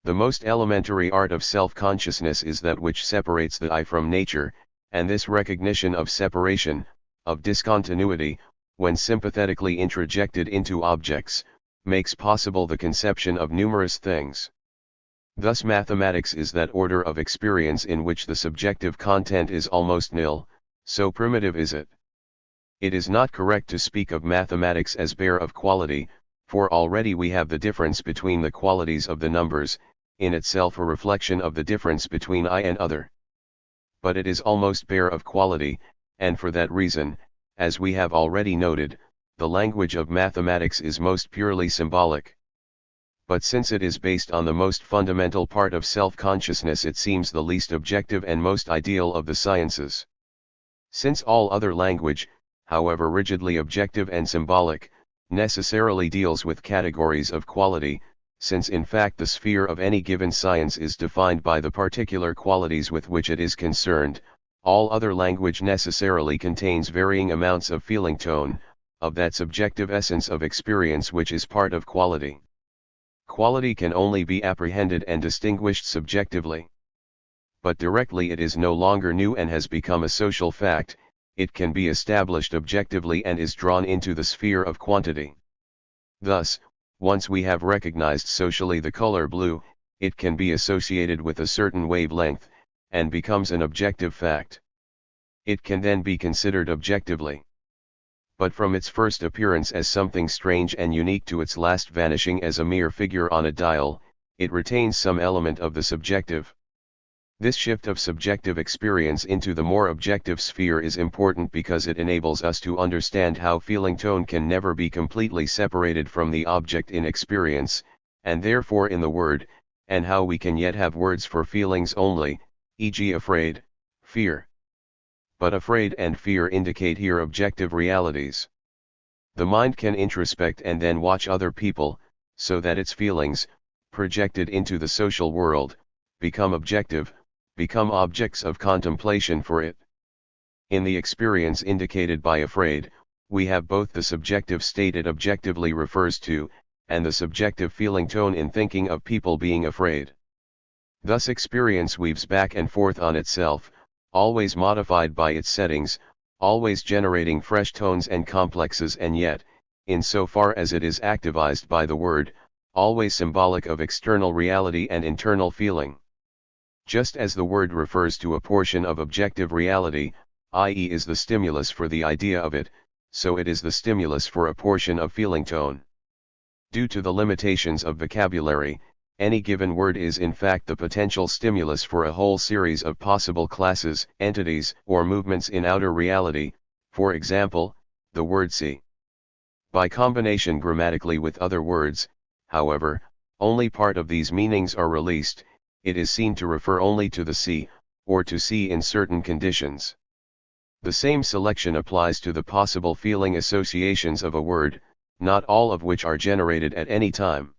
The most elementary art of self-consciousness is that which separates the I from nature, and this recognition of separation, of discontinuity, when sympathetically introjected into objects, makes possible the conception of numerous things. Thus mathematics is that order of experience in which the subjective content is almost nil, so primitive is it. It is not correct to speak of mathematics as bare of quality, for already we have the difference between the qualities of the numbers, in itself a reflection of the difference between I and other. But it is almost bare of quality, and for that reason, as we have already noted, the language of mathematics is most purely symbolic. But since it is based on the most fundamental part of self-consciousness, it seems the least objective and most ideal of the sciences. Since all other language, however rigidly objective and symbolic, necessarily deals with categories of quality, since in fact the sphere of any given science is defined by the particular qualities with which it is concerned, all other language necessarily contains varying amounts of feeling tone, of that subjective essence of experience which is part of quality. Quality can only be apprehended and distinguished subjectively. But directly it is no longer new and has become a social fact, it can be established objectively and is drawn into the sphere of quantity. Thus, once we have recognized socially the color blue, it can be associated with a certain wavelength, and becomes an objective fact. It can then be considered objectively. But from its first appearance as something strange and unique to its last vanishing as a mere figure on a dial, it retains some element of the subjective. This shift of subjective experience into the more objective sphere is important because it enables us to understand how feeling tone can never be completely separated from the object in experience, and therefore in the word, and how we can yet have words for feelings only, e.g. afraid, fear. But afraid and fear indicate here objective realities. The mind can introspect and then watch other people, so that its feelings, projected into the social world, become objective, become objects of contemplation for it. In the experience indicated by afraid, we have both the subjective state it objectively refers to, and the subjective feeling tone in thinking of people being afraid. Thus experience weaves back and forth on itself, always modified by its settings, always generating fresh tones and complexes, and yet, in so far as it is activized by the word, always symbolic of external reality and internal feeling. Just as the word refers to a portion of objective reality, i.e. is the stimulus for the idea of it, so it is the stimulus for a portion of feeling tone. Due to the limitations of vocabulary, any given word is in fact the potential stimulus for a whole series of possible classes, entities, or movements in outer reality, for example, the word see. By combination grammatically with other words, however, only part of these meanings are released. It is seen to refer only to the see, or to see in certain conditions. The same selection applies to the possible feeling associations of a word, not all of which are generated at any time.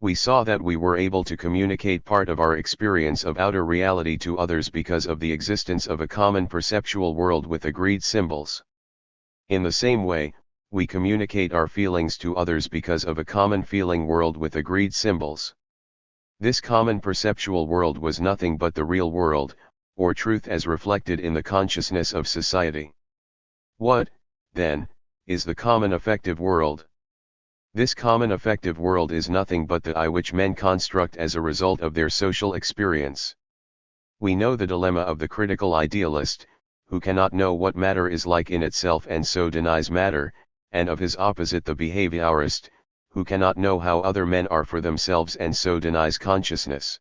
We saw that we were able to communicate part of our experience of outer reality to others because of the existence of a common perceptual world with agreed symbols. In the same way, we communicate our feelings to others because of a common feeling world with agreed symbols. This common perceptual world was nothing but the real world, or truth as reflected in the consciousness of society. What, then, is the common affective world? This common affective world is nothing but the I which men construct as a result of their social experience. We know the dilemma of the critical idealist, who cannot know what matter is like in itself and so denies matter, and of his opposite the behaviorist, who cannot know how other men are for themselves and so denies consciousness.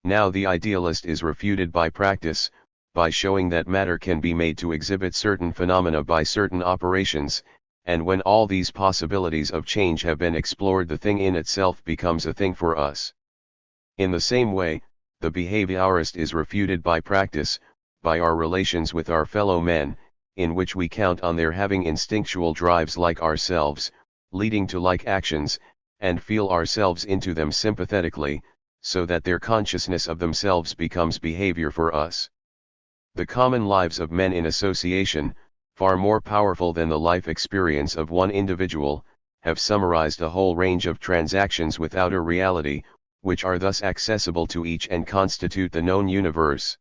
Now the idealist is refuted by practice, by showing that matter can be made to exhibit certain phenomena by certain operations, and when all these possibilities of change have been explored, the thing in itself becomes a thing for us. In the same way, the behaviorist is refuted by practice, by our relations with our fellow men, in which we count on their having instinctual drives like ourselves, leading to like actions, and feel ourselves into them sympathetically, so that their consciousness of themselves becomes behavior for us. The common lives of men in association, far more powerful than the life experience of one individual, have summarized a whole range of transactions with outer reality, which are thus accessible to each and constitute the known universe.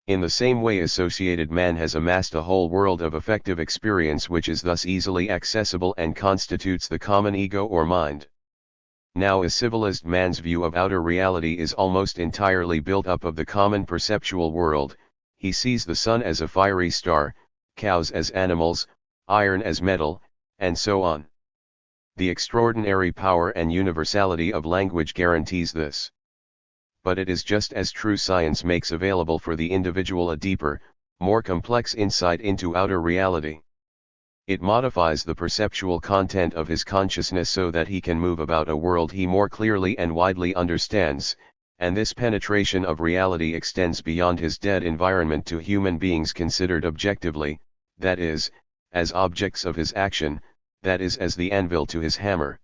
In the same way, associated man has amassed a whole world of affective experience which is thus easily accessible and constitutes the common ego or mind. Now a civilized man's view of outer reality is almost entirely built up of the common perceptual world. He sees the sun as a fiery star, cows as animals, iron as metal, and so on. The extraordinary power and universality of language guarantees this. But it is just as true science makes available for the individual a deeper, more complex insight into outer reality. It modifies the perceptual content of his consciousness so that he can move about a world he more clearly and widely understands, and this penetration of reality extends beyond his dead environment to human beings considered objectively, that is, as objects of his action, that is as the anvil to his hammer.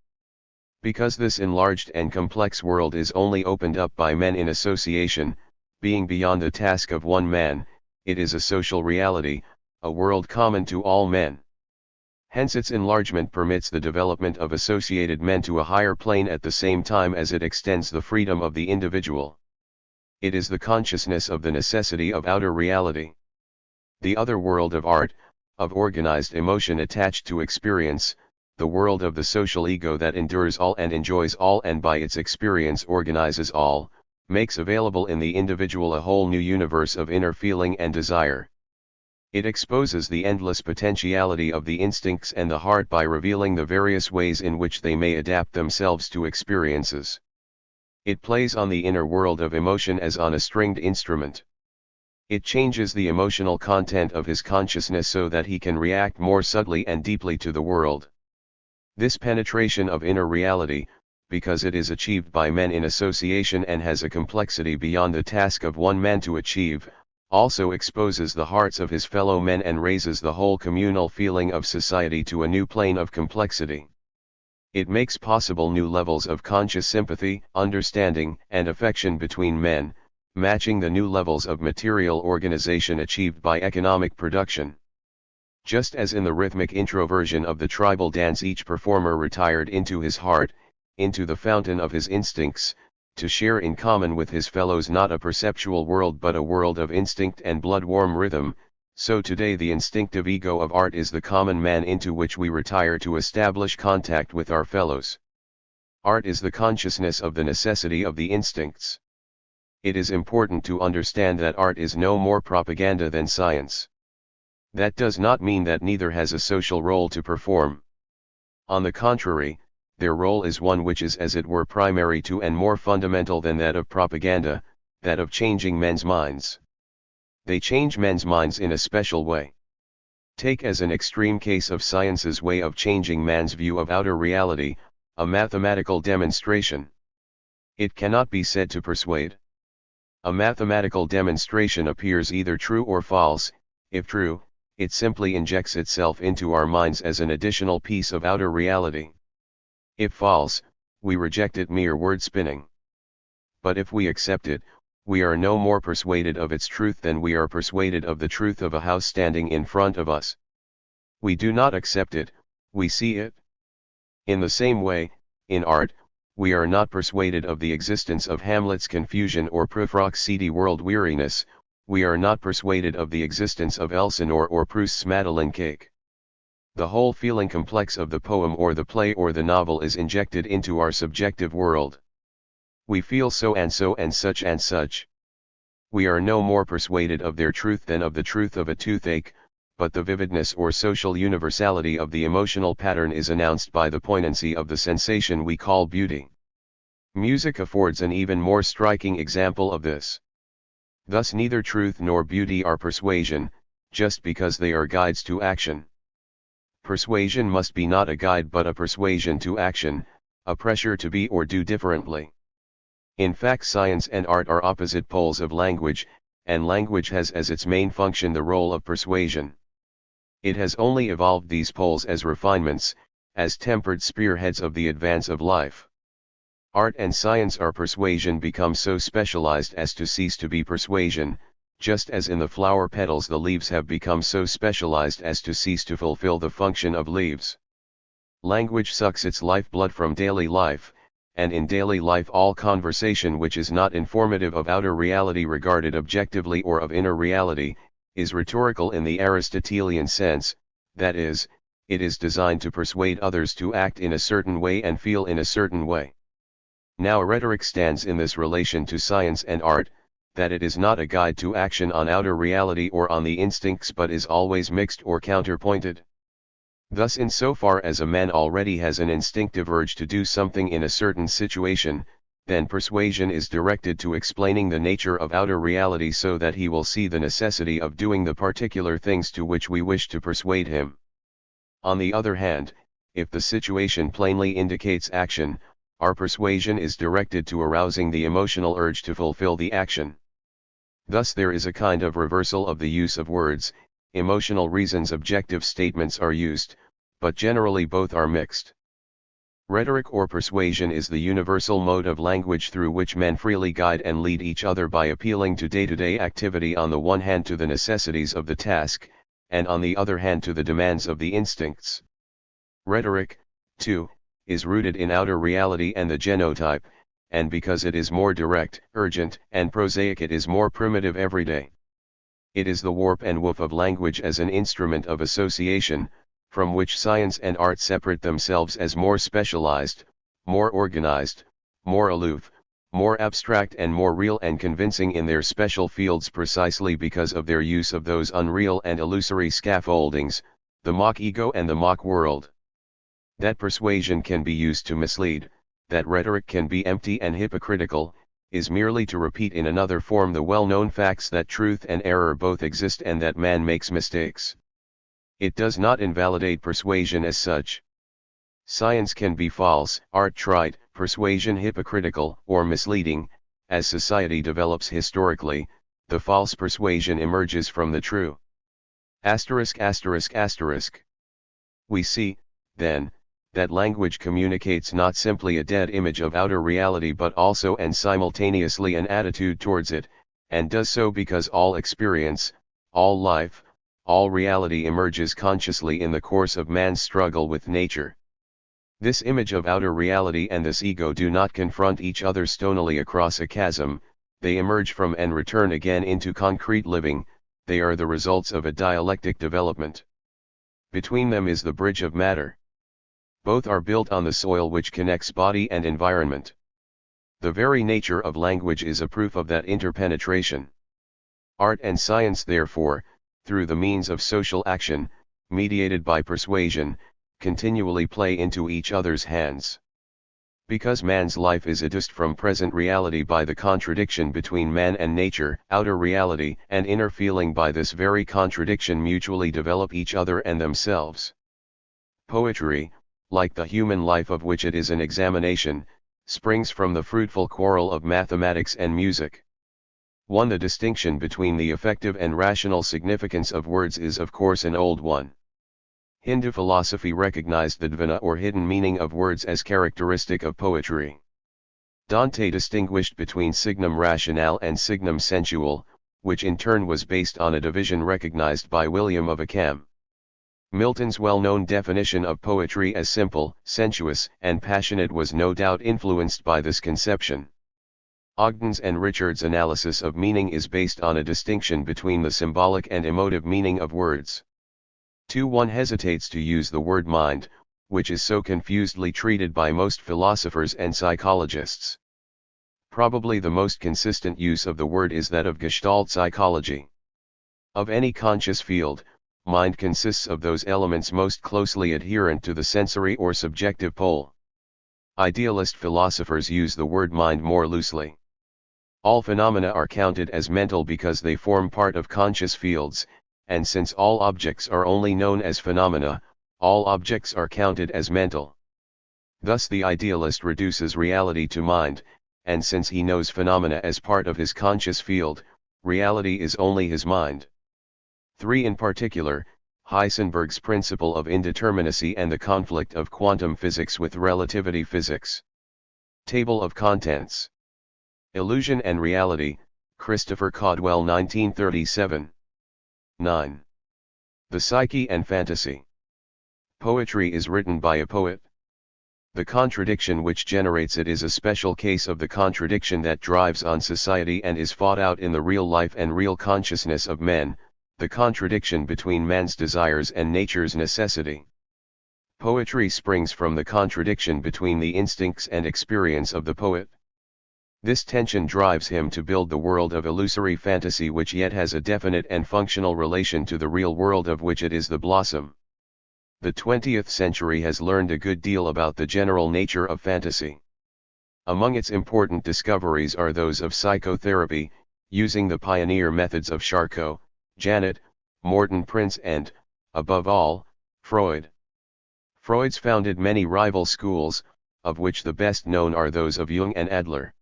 Because this enlarged and complex world is only opened up by men in association, being beyond the task of one man, it is a social reality, a world common to all men. Hence its enlargement permits the development of associated men to a higher plane at the same time as it extends the freedom of the individual. It is the consciousness of the necessity of outer reality. The other world of art, of organized emotion attached to experience, the world of the social ego that endures all and enjoys all and by its experience organizes all, makes available in the individual a whole new universe of inner feeling and desire. It exposes the endless potentiality of the instincts and the heart by revealing the various ways in which they may adapt themselves to experiences. It plays on the inner world of emotion as on a stringed instrument. It changes the emotional content of his consciousness so that he can react more subtly and deeply to the world. This penetration of inner reality, because it is achieved by men in association and has a complexity beyond the task of one man to achieve, also exposes the hearts of his fellow men and raises the whole communal feeling of society to a new plane of complexity. It makes possible new levels of conscious sympathy, understanding, and affection between men, matching the new levels of material organization achieved by economic production. Just as in the rhythmic introversion of the tribal dance each performer retired into his heart, into the fountain of his instincts, to share in common with his fellows not a perceptual world but a world of instinct and blood-warm rhythm. So today the instinctive ego of art is the common man into which we retire to establish contact with our fellows. Art is the consciousness of the necessity of the instincts. It is important to understand that art is no more propaganda than science. That does not mean that neither has a social role to perform. On the contrary, their role is one which is as it were primary to and more fundamental than that of propaganda, that of changing men's minds. They change men's minds in a special way. Take as an extreme case of science's way of changing man's view of outer reality, a mathematical demonstration. It cannot be said to persuade. A mathematical demonstration appears either true or false. If true, it simply injects itself into our minds as an additional piece of outer reality. If false, we reject it mere word spinning. But if we accept it, we are no more persuaded of its truth than we are persuaded of the truth of a house standing in front of us. We do not accept it, we see it. In the same way, in art, we are not persuaded of the existence of Hamlet's confusion or Prufrock's seedy world weariness, we are not persuaded of the existence of Elsinore or Proust's Madeleine cake. The whole feeling complex of the poem or the play or the novel is injected into our subjective world. We feel so and so and such and such. We are no more persuaded of their truth than of the truth of a toothache, but the vividness or social universality of the emotional pattern is announced by the poignancy of the sensation we call beauty. Music affords an even more striking example of this. Thus neither truth nor beauty are persuasion, just because they are guides to action. Persuasion must be not a guide but a persuasion to action, a pressure to be or do differently. In fact, science and art are opposite poles of language, and language has as its main function the role of persuasion. It has only evolved these poles as refinements, as tempered spearheads of the advance of life. Art and science are persuasion become so specialized as to cease to be persuasion, just as in the flower petals the leaves have become so specialized as to cease to fulfill the function of leaves. Language sucks its lifeblood from daily life, and in daily life all conversation which is not informative of outer reality regarded objectively or of inner reality, is rhetorical in the Aristotelian sense, that is, it is designed to persuade others to act in a certain way and feel in a certain way. Now rhetoric stands in this relation to science and art, that it is not a guide to action on outer reality or on the instincts but is always mixed or counterpointed. Thus insofar as a man already has an instinctive urge to do something in a certain situation, then persuasion is directed to explaining the nature of outer reality so that he will see the necessity of doing the particular things to which we wish to persuade him. On the other hand, if the situation plainly indicates action, our persuasion is directed to arousing the emotional urge to fulfill the action. Thus there is a kind of reversal of the use of words. Emotional reasons objective statements are used, but generally both are mixed. Rhetoric or persuasion is the universal mode of language through which men freely guide and lead each other by appealing to day-to-day activity on the one hand to the necessities of the task, and on the other hand to the demands of the instincts. Rhetoric, too, is rooted in outer reality and the genotype, and because it is more direct, urgent, and prosaic it is more primitive everyday. It is the warp and woof of language as an instrument of association, from which science and art separate themselves as more specialized, more organized, more aloof, more abstract and more real and convincing in their special fields precisely because of their use of those unreal and illusory scaffoldings, the mock ego and the mock world. That persuasion can be used to mislead, that rhetoric can be empty and hypocritical, is merely to repeat in another form the well-known facts that truth and error both exist and that man makes mistakes. It does not invalidate persuasion as such. Science can be false, art trite, persuasion hypocritical or misleading. As society develops historically, the false persuasion emerges from the true. We see, then, that language communicates not simply a dead image of outer reality but also and simultaneously an attitude towards it, and does so because all experience, all life, all reality emerges consciously in the course of man's struggle with nature. This image of outer reality and this ego do not confront each other stonily across a chasm, they emerge from and return again into concrete living, they are the results of a dialectic development. Between them is the bridge of matter. Both are built on the soil which connects body and environment. The very nature of language is a proof of that interpenetration. Art and science therefore, through the means of social action, mediated by persuasion, continually play into each other's hands. Because man's life is adduced from present reality by the contradiction between man and nature, outer reality and inner feeling by this very contradiction mutually develop each other and themselves. Poetry, like the human life of which it is an examination, springs from the fruitful quarrel of mathematics and music. The distinction between the effective and rational significance of words is of course an old one. Hindu philosophy recognized the dvina or hidden meaning of words as characteristic of poetry. Dante distinguished between signum rationale and signum sensual, which in turn was based on a division recognized by William of Ockham. Milton's well-known definition of poetry as simple, sensuous, and passionate was no doubt influenced by this conception. Ogden's and Richard's analysis of meaning is based on a distinction between the symbolic and emotive meaning of words. One hesitates to use the word mind, which is so confusedly treated by most philosophers and psychologists. Probably the most consistent use of the word is that of Gestalt psychology. Of any conscious field, mind consists of those elements most closely adherent to the sensory or subjective pole. Idealist philosophers use the word mind more loosely. All phenomena are counted as mental because they form part of conscious fields, and since all objects are only known as phenomena, all objects are counted as mental. Thus the idealist reduces reality to mind, and since he knows phenomena as part of his conscious field, reality is only his mind. In particular, Heisenberg's principle of indeterminacy and the conflict of quantum physics with relativity physics. Table of contents. Illusion and Reality, Christopher Caudwell 1937. 9. The Psyche and Fantasy. Poetry is written by a poet. The contradiction which generates it is a special case of the contradiction that drives on society and is fought out in the real life and real consciousness of men, the contradiction between man's desires and nature's necessity. Poetry springs from the contradiction between the instincts and experience of the poet. This tension drives him to build the world of illusory fantasy which yet has a definite and functional relation to the real world of which it is the blossom. The 20th century has learned a good deal about the general nature of fantasy. Among its important discoveries are those of psychotherapy, using the pioneer methods of Charcot, Janet, Morton Prince and, above all, Freud. Freud's founded many rival schools, of which the best known are those of Jung and Adler.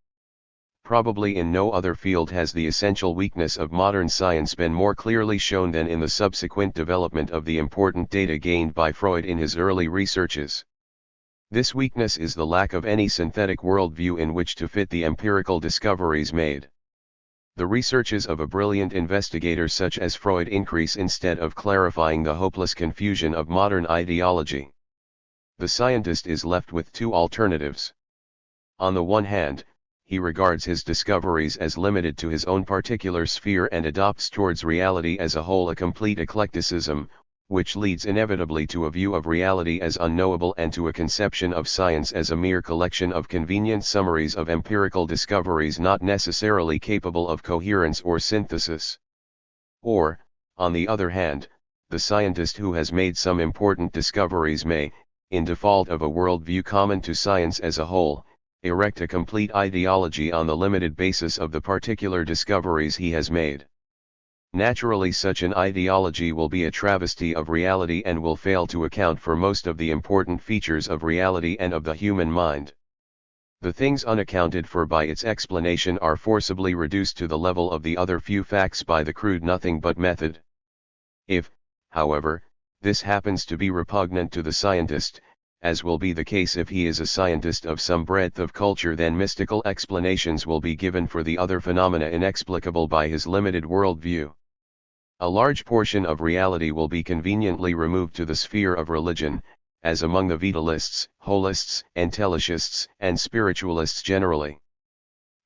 Probably in no other field has the essential weakness of modern science been more clearly shown than in the subsequent development of the important data gained by Freud in his early researches. This weakness is the lack of any synthetic worldview in which to fit the empirical discoveries made. The researches of a brilliant investigator such as Freud increase instead of clarifying the hopeless confusion of modern ideology. The scientist is left with two alternatives. On the one hand, he regards his discoveries as limited to his own particular sphere and adopts towards reality as a whole a complete eclecticism, which leads inevitably to a view of reality as unknowable and to a conception of science as a mere collection of convenient summaries of empirical discoveries not necessarily capable of coherence or synthesis. Or, on the other hand, the scientist who has made some important discoveries may, in default of a worldview common to science as a whole, erect a complete ideology on the limited basis of the particular discoveries he has made. Naturally, such an ideology will be a travesty of reality and will fail to account for most of the important features of reality and of the human mind. The things unaccounted for by its explanation are forcibly reduced to the level of the other few facts by the crude nothing but method. If, however, this happens to be repugnant to the scientist, as will be the case if he is a scientist of some breadth of culture, then mystical explanations will be given for the other phenomena inexplicable by his limited worldview. A large portion of reality will be conveniently removed to the sphere of religion, as among the vitalists, holists, entellicists, and spiritualists generally.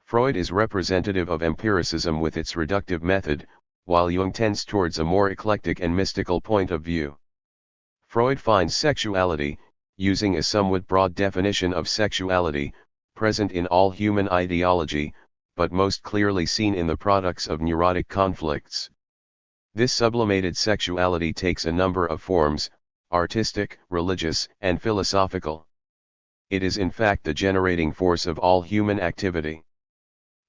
Freud is representative of empiricism with its reductive method, while Jung tends towards a more eclectic and mystical point of view. Freud finds sexuality, using a somewhat broad definition of sexuality, present in all human ideology, but most clearly seen in the products of neurotic conflicts. This sublimated sexuality takes a number of forms: artistic, religious, and philosophical. It is in fact the generating force of all human activity.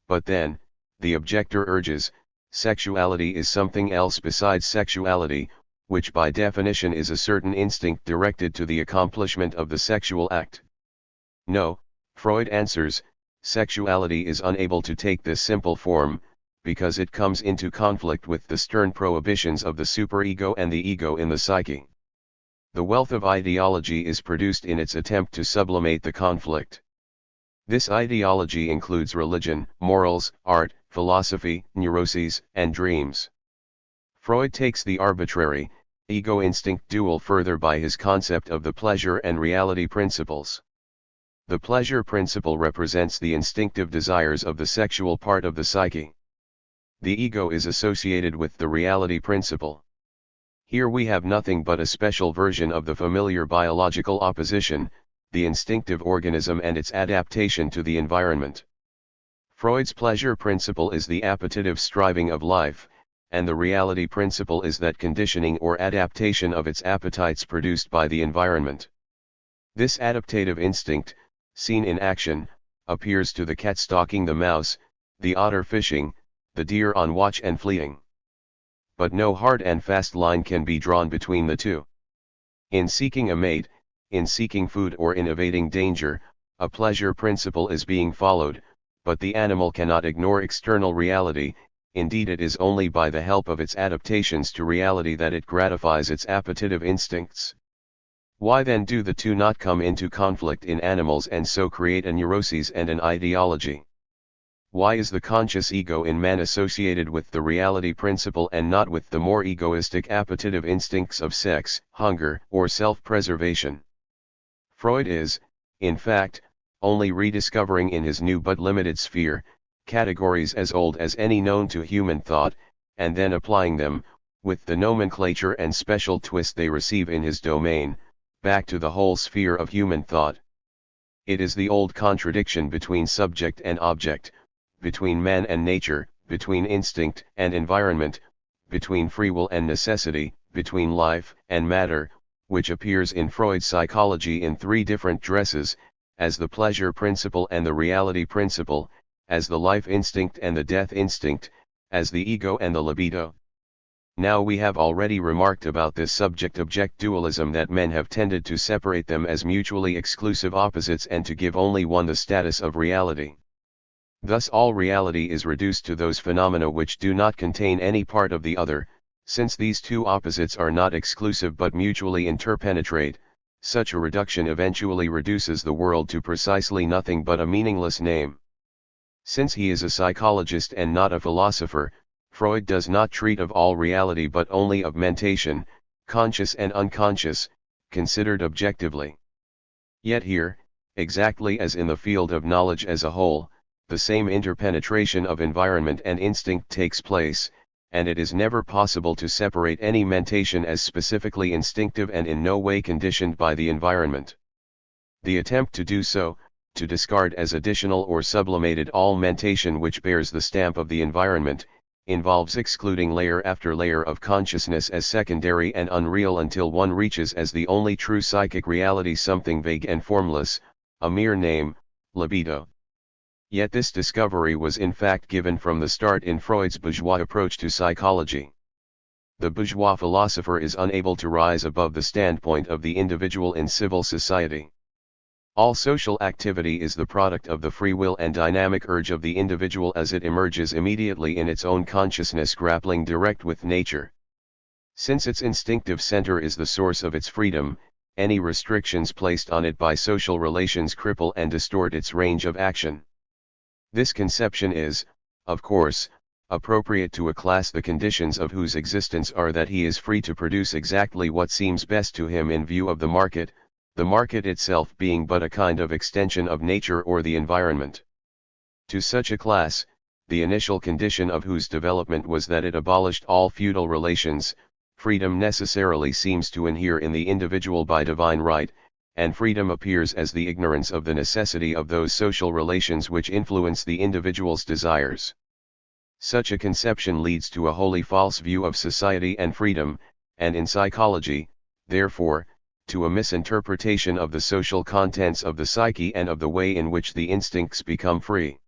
But then, the objector urges, sexuality is something else besides sexuality, which by definition is a certain instinct directed to the accomplishment of the sexual act. No, Freud answers, sexuality is unable to take this simple form, because it comes into conflict with the stern prohibitions of the superego and the ego in the psyche. The wealth of ideology is produced in its attempt to sublimate the conflict. This ideology includes religion, morals, art, philosophy, neuroses, and dreams. Freud takes the arbitrary, ego-instinct duel further by his concept of the pleasure and reality principles. The pleasure principle represents the instinctive desires of the sexual part of the psyche. The ego is associated with the reality principle. Here we have nothing but a special version of the familiar biological opposition, the instinctive organism and its adaptation to the environment. Freud's pleasure principle is the appetitive striving of life, and the reality principle is that conditioning or adaptation of its appetites produced by the environment. This adaptative instinct, seen in action, appears to the cat stalking the mouse, the otter fishing, the deer on watch and fleeing. But no hard and fast line can be drawn between the two. In seeking a mate, in seeking food or in evading danger, a pleasure principle is being followed, but the animal cannot ignore external reality. Indeed, it is only by the help of its adaptations to reality that it gratifies its appetitive instincts. Why then do the two not come into conflict in animals and so create a neuroses and an ideology? Why is the conscious ego in man associated with the reality principle and not with the more egoistic appetitive instincts of sex, hunger, or self-preservation? Freud is, in fact, only rediscovering in his new but limited sphere, categories as old as any known to human thought, and then applying them, with the nomenclature and special twist they receive in his domain, back to the whole sphere of human thought. It is the old contradiction between subject and object, between man and nature, between instinct and environment, between free will and necessity, between life and matter, which appears in Freud's psychology in three different dresses, as the pleasure principle and the reality principle, as the life instinct and the death instinct, as the ego and the libido. Now we have already remarked about this subject-object dualism that men have tended to separate them as mutually exclusive opposites and to give only one the status of reality. Thus all reality is reduced to those phenomena which do not contain any part of the other. Since these two opposites are not exclusive but mutually interpenetrate, such a reduction eventually reduces the world to precisely nothing but a meaningless name. Since he is a psychologist and not a philosopher, Freud does not treat of all reality but only of mentation, conscious and unconscious, considered objectively. Yet here, exactly as in the field of knowledge as a whole, the same interpenetration of environment and instinct takes place, and it is never possible to separate any mentation as specifically instinctive and in no way conditioned by the environment. The attempt to do so, to discard as additional or sublimated all mentation which bears the stamp of the environment, involves excluding layer after layer of consciousness as secondary and unreal until one reaches as the only true psychic reality something vague and formless, a mere name, libido. Yet this discovery was in fact given from the start in Freud's bourgeois approach to psychology. The bourgeois philosopher is unable to rise above the standpoint of the individual in civil society. All social activity is the product of the free will and dynamic urge of the individual as it emerges immediately in its own consciousness, grappling direct with nature. Since its instinctive center is the source of its freedom, any restrictions placed on it by social relations cripple and distort its range of action. This conception is, of course, appropriate to a class the conditions of whose existence are that he is free to produce exactly what seems best to him in view of the market, the market itself being but a kind of extension of nature or the environment. To such a class, the initial condition of whose development was that it abolished all feudal relations, freedom necessarily seems to inhere in the individual by divine right, and freedom appears as the ignorance of the necessity of those social relations which influence the individual's desires. Such a conception leads to a wholly false view of society and freedom, and in psychology, therefore, to a misinterpretation of the social contents of the psyche and of the way in which the instincts become free.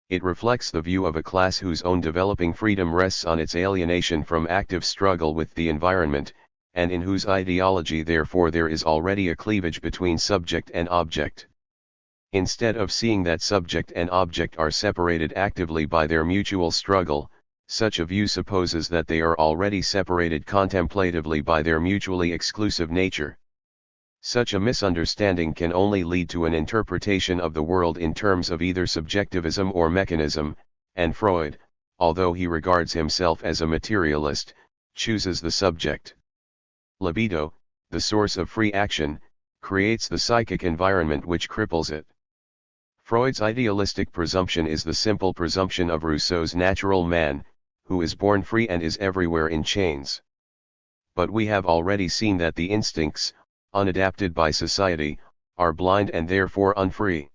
It reflects the view of a class whose own developing freedom rests on its alienation from active struggle with the environment, and in whose ideology therefore there is already a cleavage between subject and object. Instead of seeing that subject and object are separated actively by their mutual struggle, such a view supposes that they are already separated contemplatively by their mutually exclusive nature. Such a misunderstanding can only lead to an interpretation of the world in terms of either subjectivism or mechanism, and Freud, although he regards himself as a materialist, chooses the subject. Libido, the source of free action, creates the psychic environment which cripples it. Freud's idealistic presumption is the simple presumption of Rousseau's natural man, who is born free and is everywhere in chains. But we have already seen that the instincts, unadapted by society, are blind and therefore unfree.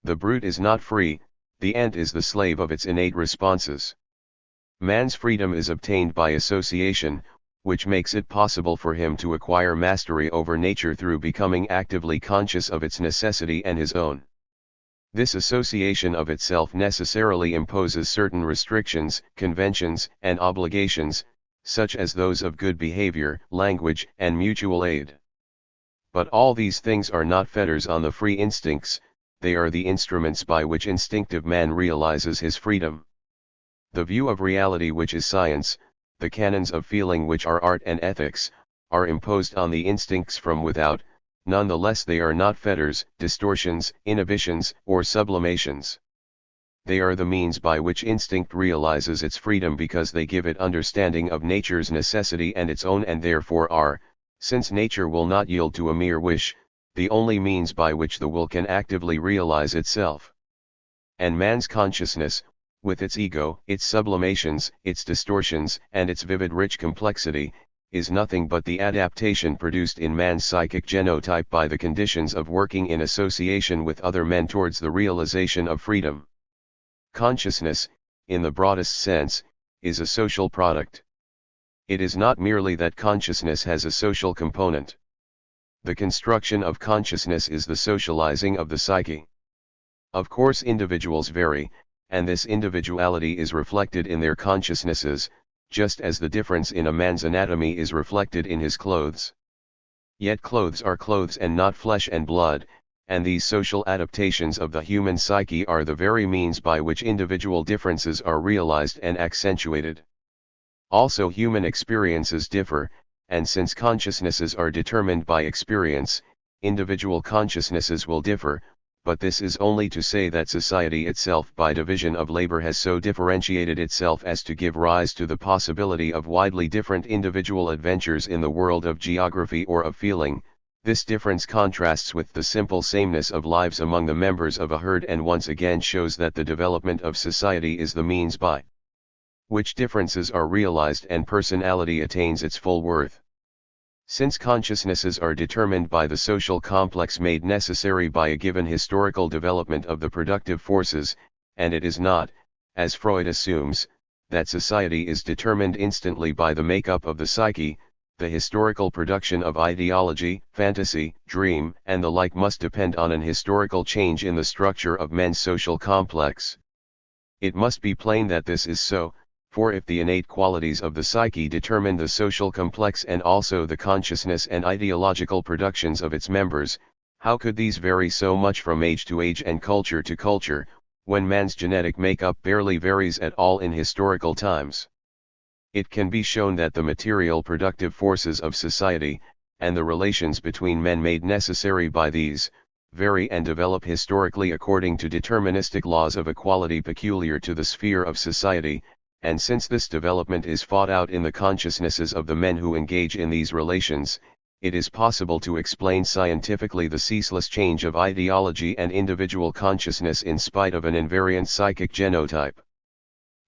The brute is not free, the ant is the slave of its innate responses. Man's freedom is obtained by association, which makes it possible for him to acquire mastery over nature through becoming actively conscious of its necessity and his own. This association of itself necessarily imposes certain restrictions, conventions, and obligations, such as those of good behavior, language, and mutual aid. But all these things are not fetters on the free instincts, they are the instruments by which instinctive man realizes his freedom. The view of reality which is science, the canons of feeling which are art and ethics, are imposed on the instincts from without, nonetheless they are not fetters, distortions, inhibitions, or sublimations. They are the means by which instinct realizes its freedom because they give it understanding of nature's necessity and its own and therefore are, since nature will not yield to a mere wish, the only means by which the will can actively realize itself. And man's consciousness, with its ego, its sublimations, its distortions, and its vivid rich complexity, is nothing but the adaptation produced in man's psychic genotype by the conditions of working in association with other men towards the realization of freedom. Consciousness, in the broadest sense, is a social product. It is not merely that consciousness has a social component. The construction of consciousness is the socializing of the psyche. Of course individuals vary, and this individuality is reflected in their consciousnesses, just as the difference in a man's anatomy is reflected in his clothes. Yet clothes are clothes and not flesh and blood, and these social adaptations of the human psyche are the very means by which individual differences are realized and accentuated. Also human experiences differ, and since consciousnesses are determined by experience, individual consciousnesses will differ, but this is only to say that society itself by division of labor has so differentiated itself as to give rise to the possibility of widely different individual adventures in the world of geography or of feeling. This difference contrasts with the simple sameness of lives among the members of a herd and once again shows that the development of society is the means by which differences are realized and personality attains its full worth. Since consciousnesses are determined by the social complex made necessary by a given historical development of the productive forces, and it is not, as Freud assumes, that society is determined instantly by the makeup of the psyche, the historical production of ideology, fantasy, dream, and the like must depend on an historical change in the structure of men's social complex. It must be plain that this is so, for if the innate qualities of the psyche determine the social complex and also the consciousness and ideological productions of its members, how could these vary so much from age to age and culture to culture, when man's genetic makeup barely varies at all in historical times? It can be shown that the material productive forces of society, and the relations between men made necessary by these, vary and develop historically according to deterministic laws of equality peculiar to the sphere of society, and since this development is fought out in the consciousnesses of the men who engage in these relations, it is possible to explain scientifically the ceaseless change of ideology and individual consciousness in spite of an invariant psychic genotype.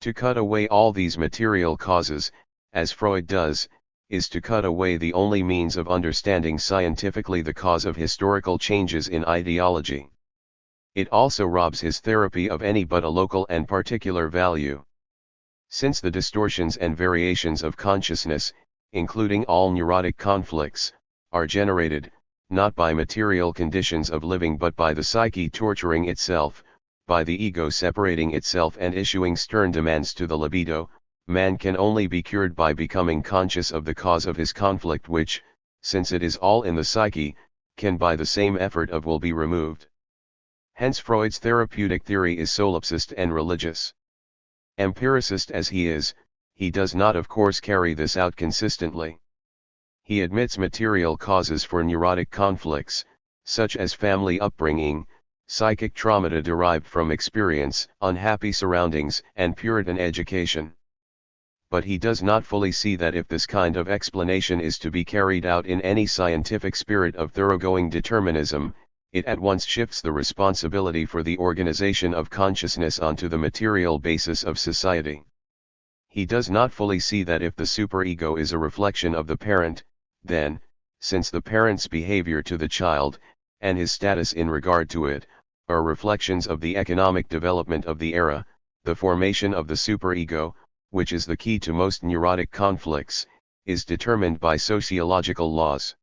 To cut away all these material causes, as Freud does, is to cut away the only means of understanding scientifically the cause of historical changes in ideology. It also robs his therapy of any but a local and particular value. Since the distortions and variations of consciousness, including all neurotic conflicts, are generated, not by material conditions of living but by the psyche torturing itself, by the ego separating itself and issuing stern demands to the libido, man can only be cured by becoming conscious of the cause of his conflict which, since it is all in the psyche, can by the same effort of will be removed. Hence Freud's therapeutic theory is solipsist and religious. Empiricist as he is, he does not of course carry this out consistently. He admits material causes for neurotic conflicts, such as family upbringing, psychic trauma derived from experience, unhappy surroundings, and Puritan education. But he does not fully see that if this kind of explanation is to be carried out in any scientific spirit of thoroughgoing determinism, it at once shifts the responsibility for the organization of consciousness onto the material basis of society. He does not fully see that if the superego is a reflection of the parent, then, since the parent's behavior to the child, and his status in regard to it, are reflections of the economic development of the era, the formation of the superego, which is the key to most neurotic conflicts, is determined by sociological laws.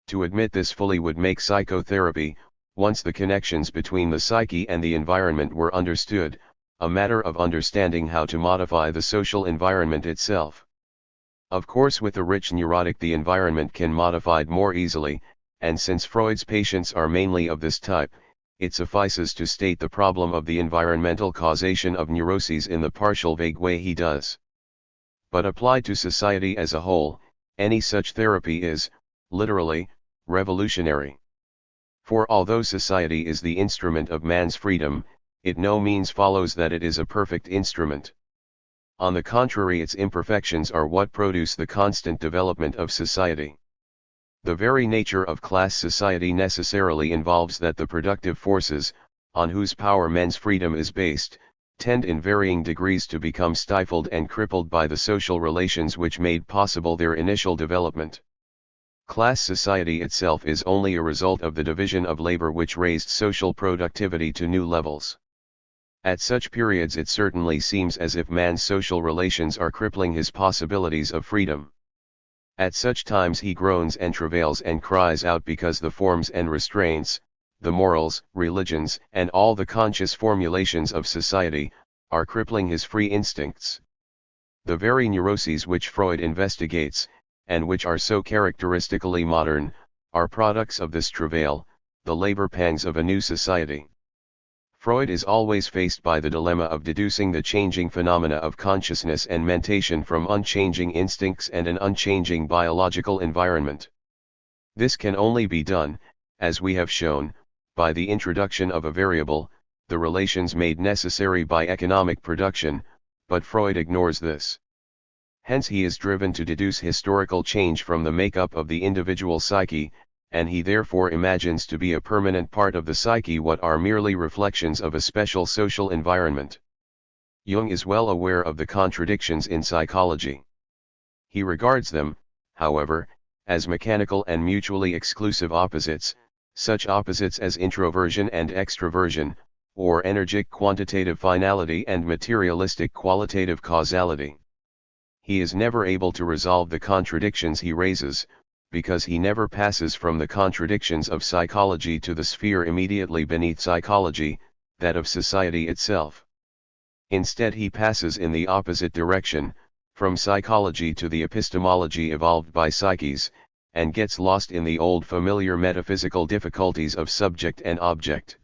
To admit this fully would make psychotherapy, once the connections between the psyche and the environment were understood, a matter of understanding how to modify the social environment itself. Of course with the rich neurotic the environment can be modified more easily, and since Freud's patients are mainly of this type, it suffices to state the problem of the environmental causation of neuroses in the partial vague way he does. But applied to society as a whole, any such therapy is, literally, revolutionary. For although society is the instrument of man's freedom, it no means follows that it is a perfect instrument. On the contrary, its imperfections are what produce the constant development of society. The very nature of class society necessarily involves that the productive forces, on whose power men's freedom is based, tend in varying degrees to become stifled and crippled by the social relations which made possible their initial development. Class society itself is only a result of the division of labor which raised social productivity to new levels. At such periods it certainly seems as if man's social relations are crippling his possibilities of freedom. At such times he groans and travails and cries out because the forms and restraints, the morals, religions, and all the conscious formulations of society, are crippling his free instincts. The very neuroses which Freud investigates, and which are so characteristically modern, are products of this travail, the labor pangs of a new society. Freud is always faced by the dilemma of deducing the changing phenomena of consciousness and mentation from unchanging instincts and an unchanging biological environment. This can only be done, as we have shown, by the introduction of a variable, the relations made necessary by economic production, but Freud ignores this. Hence he is driven to deduce historical change from the makeup of the individual psyche, and he therefore imagines to be a permanent part of the psyche what are merely reflections of a special social environment. Jung is well aware of the contradictions in psychology. He regards them, however, as mechanical and mutually exclusive opposites, such opposites as introversion and extroversion, or energetic quantitative finality and materialistic qualitative causality. He is never able to resolve the contradictions he raises, because he never passes from the contradictions of psychology to the sphere immediately beneath psychology, that of society itself. Instead he passes in the opposite direction, from psychology to the epistemology evolved by psyches, and gets lost in the old familiar metaphysical difficulties of subject and object.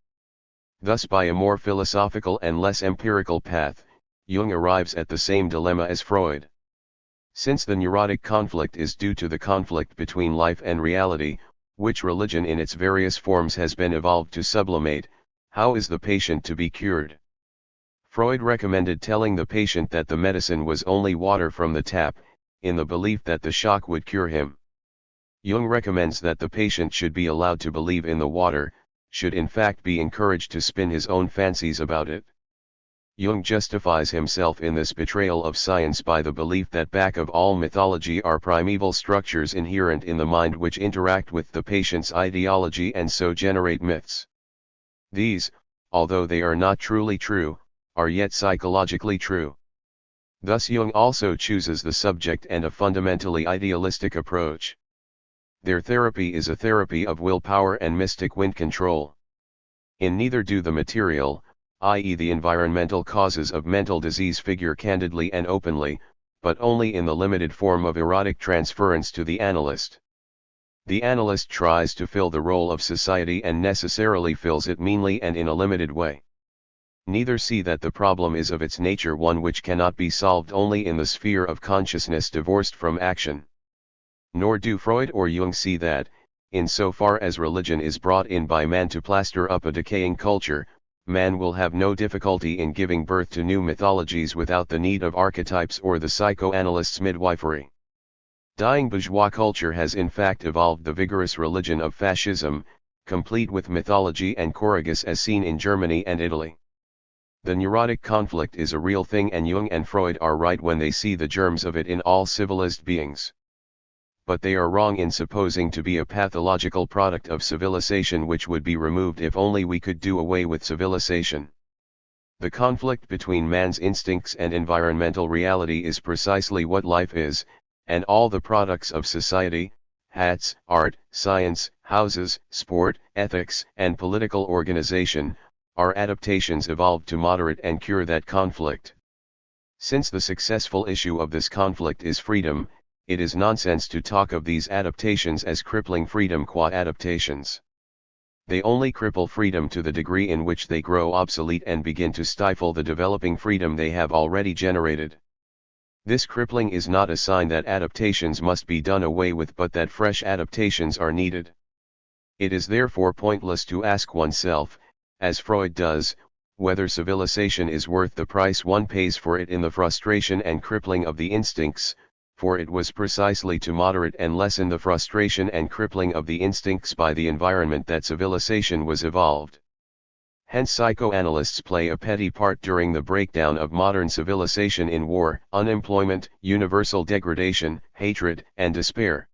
Thus by a more philosophical and less empirical path, Jung arrives at the same dilemma as Freud. Since the neurotic conflict is due to the conflict between life and reality, which religion in its various forms has been evolved to sublimate, how is the patient to be cured? Freud recommended telling the patient that the medicine was only water from the tap, in the belief that the shock would cure him. Jung recommends that the patient should be allowed to believe in the water, should in fact be encouraged to spin his own fancies about it. Jung justifies himself in this betrayal of science by the belief that back of all mythology are primeval structures inherent in the mind which interact with the patient's ideology and so generate myths. These, although they are not truly true, are yet psychologically true. Thus Jung also chooses the subject and a fundamentally idealistic approach. Their therapy is a therapy of willpower and mystic wind control. In neither do the material, i.e. the environmental causes of mental disease figure candidly and openly, but only in the limited form of erotic transference to the analyst. The analyst tries to fill the role of society and necessarily fills it meanly and in a limited way. Neither see that the problem is of its nature one which cannot be solved only in the sphere of consciousness divorced from action. Nor do Freud or Jung see that, in so far as religion is brought in by man to plaster up a decaying culture, man will have no difficulty in giving birth to new mythologies without the need of archetypes or the psychoanalyst's midwifery. Dying bourgeois culture has in fact evolved the vigorous religion of fascism, complete with mythology and choragus as seen in Germany and Italy. The neurotic conflict is a real thing, and Jung and Freud are right when they see the germs of it in all civilized beings. But they are wrong in supposing to be a pathological product of civilization which would be removed if only we could do away with civilization. The conflict between man's instincts and environmental reality is precisely what life is, and all the products of society, hats, art, science, houses, sport, ethics, and political organization, are adaptations evolved to moderate and cure that conflict. Since the successful issue of this conflict is freedom, it is nonsense to talk of these adaptations as crippling freedom qua adaptations. They only cripple freedom to the degree in which they grow obsolete and begin to stifle the developing freedom they have already generated. This crippling is not a sign that adaptations must be done away with, but that fresh adaptations are needed. It is therefore pointless to ask oneself, as Freud does, whether civilization is worth the price one pays for it in the frustration and crippling of the instincts, for it was precisely to moderate and lessen the frustration and crippling of the instincts by the environment that civilization was evolved. Hence psychoanalysts play a petty part during the breakdown of modern civilization in war, unemployment, universal degradation, hatred, and despair.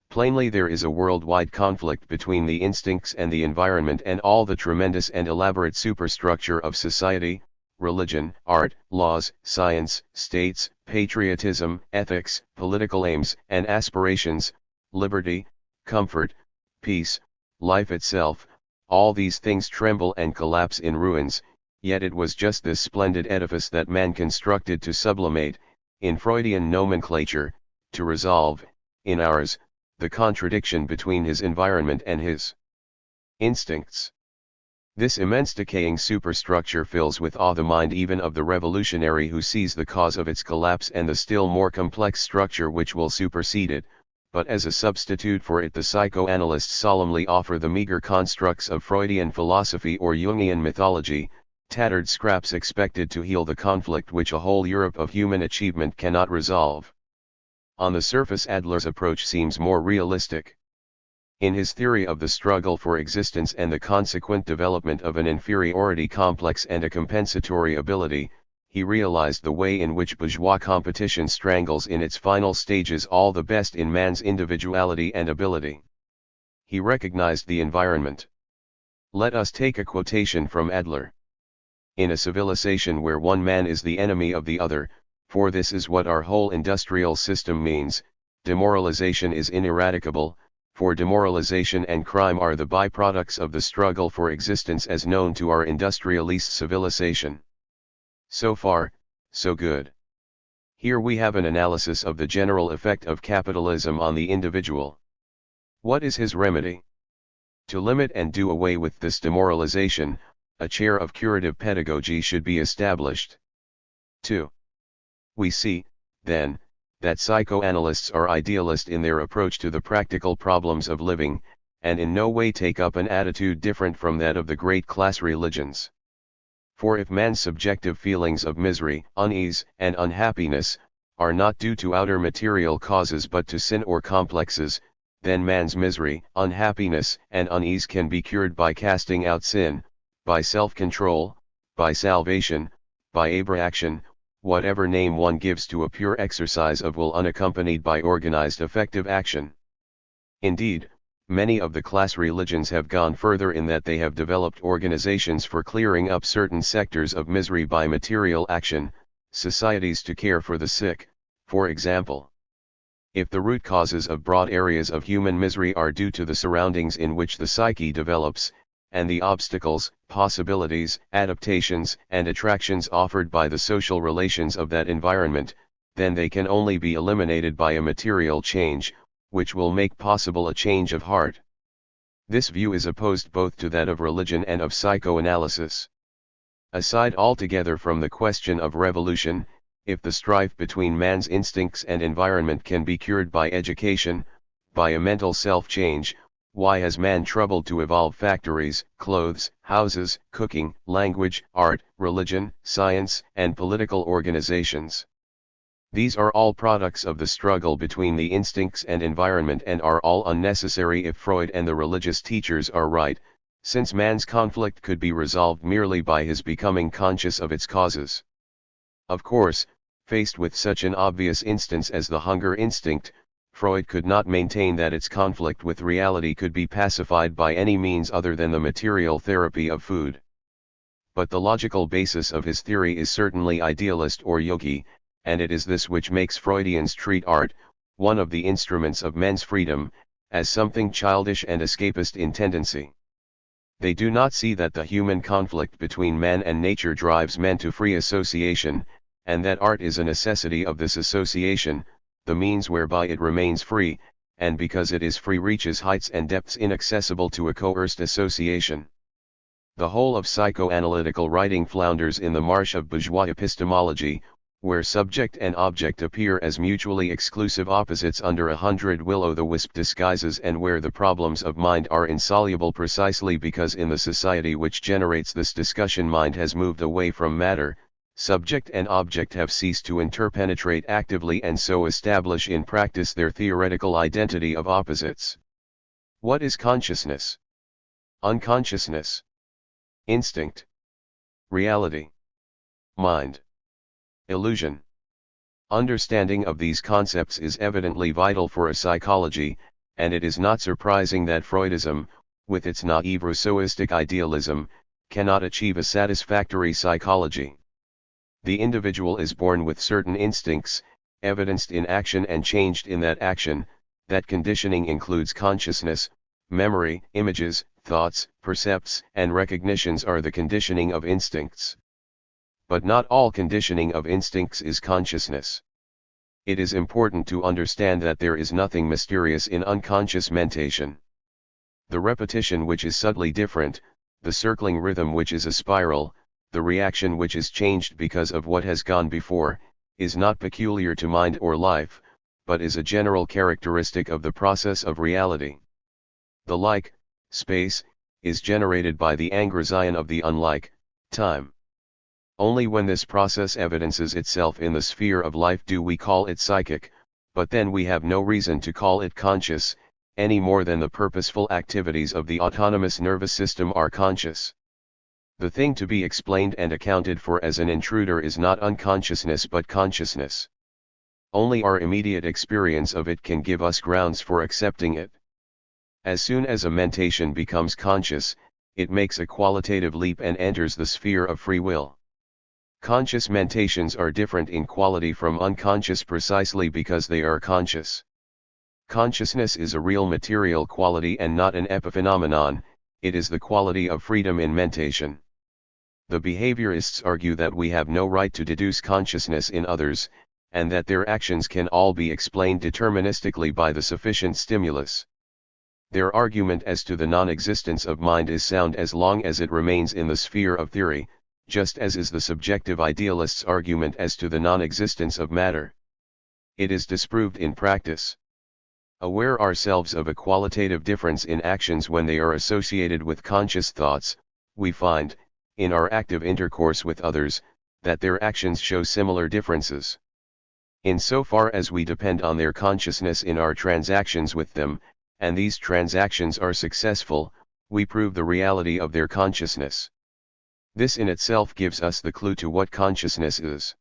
Plainly there is a worldwide conflict between the instincts and the environment and all the tremendous and elaborate superstructure of society, religion, art, laws, science, states, patriotism, ethics, political aims and aspirations, liberty, comfort, peace, life itself. All these things tremble and collapse in ruins, yet it was just this splendid edifice that man constructed to sublimate, in Freudian nomenclature, to resolve, in ours, the contradiction between his environment and his instincts. This immense decaying superstructure fills with awe the mind even of the revolutionary who sees the cause of its collapse and the still more complex structure which will supersede it, but as a substitute for it the psychoanalysts solemnly offer the meager constructs of Freudian philosophy or Jungian mythology, tattered scraps expected to heal the conflict which a whole Europe of human achievement cannot resolve. On the surface Adler's approach seems more realistic. In his theory of the struggle for existence and the consequent development of an inferiority complex and a compensatory ability, he realized the way in which bourgeois competition strangles in its final stages all the best in man's individuality and ability. He recognized the environment. Let us take a quotation from Adler. In a civilization where one man is the enemy of the other, for this is what our whole industrial system means, demoralization is ineradicable, for demoralization and crime are the byproducts of the struggle for existence as known to our industrialist civilization. So far, so good. Here we have an analysis of the general effect of capitalism on the individual. What is his remedy? To limit and do away with this demoralization, a chair of curative pedagogy should be established. 2. We see, then, that psychoanalysts are idealist in their approach to the practical problems of living, and in no way take up an attitude different from that of the great class religions. For if man's subjective feelings of misery, unease, and unhappiness, are not due to outer material causes but to sin or complexes, then man's misery, unhappiness, and unease can be cured by casting out sin, by self-control, by salvation, by action, whatever name one gives to a pure exercise of will unaccompanied by organized effective action. Indeed, many of the class religions have gone further in that they have developed organizations for clearing up certain sectors of misery by material action, societies to care for the sick, for example. If the root causes of broad areas of human misery are due to the surroundings in which the psyche develops, and the obstacles, possibilities, adaptations, and attractions offered by the social relations of that environment, then they can only be eliminated by a material change, which will make possible a change of heart. This view is opposed both to that of religion and of psychoanalysis. Aside altogether from the question of revolution, if the strife between man's instincts and environment can be cured by education, by a mental self-change, why has man troubled to evolve factories, clothes, houses, cooking, language, art, religion, science, and political organizations? These are all products of the struggle between the instincts and environment and are all unnecessary if Freud and the religious teachers are right, since man's conflict could be resolved merely by his becoming conscious of its causes. Of course, faced with such an obvious instance as the hunger instinct, Freud could not maintain that its conflict with reality could be pacified by any means other than the material therapy of food. But the logical basis of his theory is certainly idealist or yogi, and it is this which makes Freudians treat art, one of the instruments of men's freedom, as something childish and escapist in tendency. They do not see that the human conflict between man and nature drives men to free association, and that art is a necessity of this association, the means whereby it remains free, and because it is free reaches heights and depths inaccessible to a coerced association. The whole of psychoanalytical writing flounders in the marsh of bourgeois epistemology, where subject and object appear as mutually exclusive opposites under 100 will-o'-the-wisp disguises, and where the problems of mind are insoluble precisely because in the society which generates this discussion mind has moved away from matter, subject and object have ceased to interpenetrate actively and so establish in practice their theoretical identity of opposites. What is consciousness? Unconsciousness. Instinct. Reality. Mind. Illusion. Understanding of these concepts is evidently vital for a psychology, and it is not surprising that Freudism, with its naive Rousseauistic idealism, cannot achieve a satisfactory psychology. The individual is born with certain instincts, evidenced in action and changed in that action. That conditioning includes consciousness, memory, images, thoughts, percepts, and recognitions are the conditioning of instincts. But not all conditioning of instincts is consciousness. It is important to understand that there is nothing mysterious in unconscious mentation. The repetition which is subtly different, the circling rhythm which is a spiral, the reaction which is changed because of what has gone before, is not peculiar to mind or life, but is a general characteristic of the process of reality. The like, space, is generated by the angryzion of the unlike, time. Only when this process evidences itself in the sphere of life do we call it psychic, but then we have no reason to call it conscious, any more than the purposeful activities of the autonomous nervous system are conscious. The thing to be explained and accounted for as an intruder is not unconsciousness but consciousness. Only our immediate experience of it can give us grounds for accepting it. As soon as a mentation becomes conscious, it makes a qualitative leap and enters the sphere of free will. Conscious mentations are different in quality from unconscious precisely because they are conscious. Consciousness is a real material quality and not an epiphenomenon, it is the quality of freedom in mentation. The behaviorists argue that we have no right to deduce consciousness in others, and that their actions can all be explained deterministically by the sufficient stimulus. Their argument as to the non-existence of mind is sound as long as it remains in the sphere of theory, just as is the subjective idealist's argument as to the non-existence of matter. It is disproved in practice. Aware ourselves of a qualitative difference in actions when they are associated with conscious thoughts, we find, in our active intercourse with others, that their actions show similar differences. In so far as we depend on their consciousness in our transactions with them, and these transactions are successful, we prove the reality of their consciousness. This in itself gives us the clue to what consciousness is.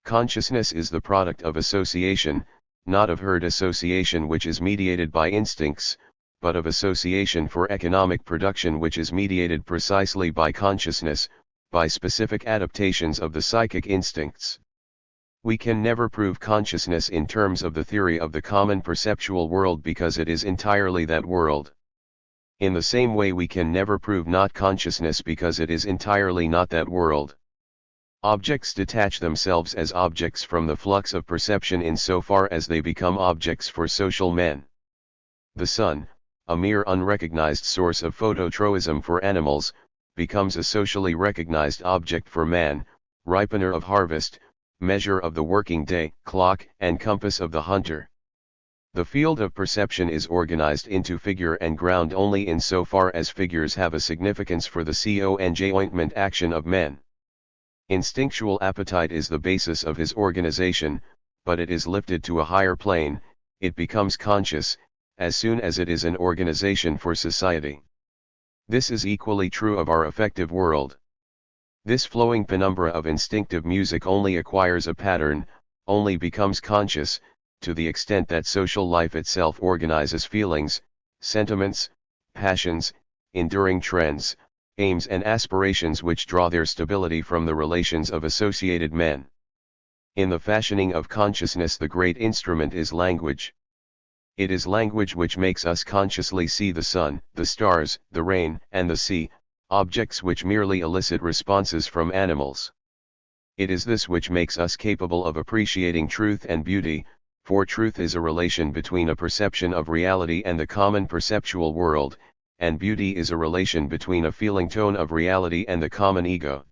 Consciousness is the product of association, not of herd association which is mediated by instincts, but of association for economic production which is mediated precisely by consciousness, by specific adaptations of the psychic instincts. We can never prove consciousness in terms of the theory of the common perceptual world because it is entirely that world. In the same way we can never prove not consciousness because it is entirely not that world. Objects detach themselves as objects from the flux of perception insofar as they become objects for social men. The sun, a mere unrecognized source of phototroism for animals, becomes a socially recognized object for man, ripener of harvest, measure of the working day, clock and compass of the hunter. The field of perception is organized into figure and ground only insofar as figures have a significance for the conjoint action of men. Instinctual appetite is the basis of his organization, but it is lifted to a higher plane, it becomes conscious, as soon as it is an organization for society. This is equally true of our affective world. This flowing penumbra of instinctive music only acquires a pattern, only becomes conscious, to the extent that social life itself organizes feelings, sentiments, passions, enduring trends, aims and aspirations which draw their stability from the relations of associated men. In the fashioning of consciousness the great instrument is language. It is language which makes us consciously see the sun, the stars, the rain, and the sea, objects which merely elicit responses from animals. It is this which makes us capable of appreciating truth and beauty, for truth is a relation between a perception of reality and the common perceptual world, and beauty is a relation between a feeling tone of reality and the common ego.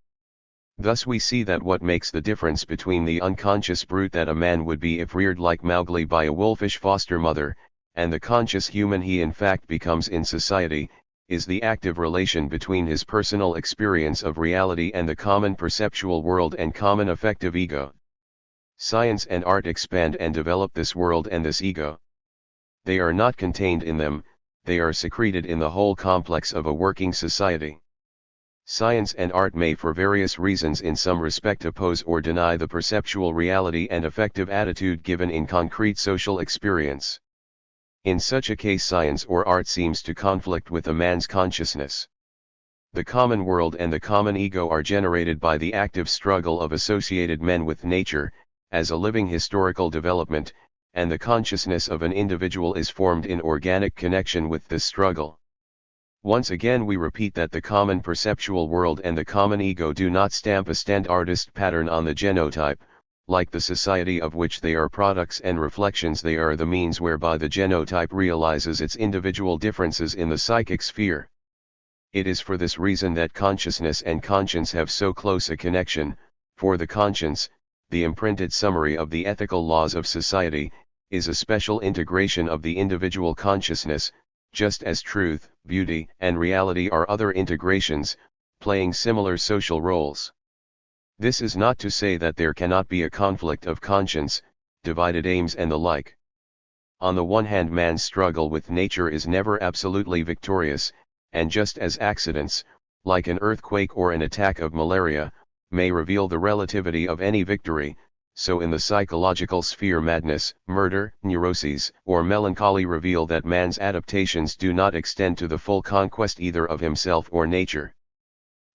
Thus we see that what makes the difference between the unconscious brute that a man would be if reared like Mowgli by a wolfish foster mother, and the conscious human he in fact becomes in society, is the active relation between his personal experience of reality and the common perceptual world and common affective ego. Science and art expand and develop this world and this ego. They are not contained in them, they are secreted in the whole complex of a working society. Science and art may for various reasons in some respect oppose or deny the perceptual reality and affective attitude given in concrete social experience. In such a case science or art seems to conflict with a man's consciousness. The common world and the common ego are generated by the active struggle of associated men with nature, as a living historical development, and the consciousness of an individual is formed in organic connection with this struggle. Once again we repeat that the common perceptual world and the common ego do not stamp a standardist pattern on the genotype. Like the society of which they are products and reflections, they are the means whereby the genotype realizes its individual differences in the psychic sphere. It is for this reason that consciousness and conscience have so close a connection, for the conscience, the imprinted summary of the ethical laws of society, is a special integration of the individual consciousness, just as truth, beauty, and reality are other integrations, playing similar social roles. This is not to say that there cannot be a conflict of conscience, divided aims and the like. On the one hand, man's struggle with nature is never absolutely victorious, and just as accidents, like an earthquake or an attack of malaria, may reveal the relativity of any victory, so in the psychological sphere madness, murder, neuroses, or melancholy reveal that man's adaptations do not extend to the full conquest either of himself or nature.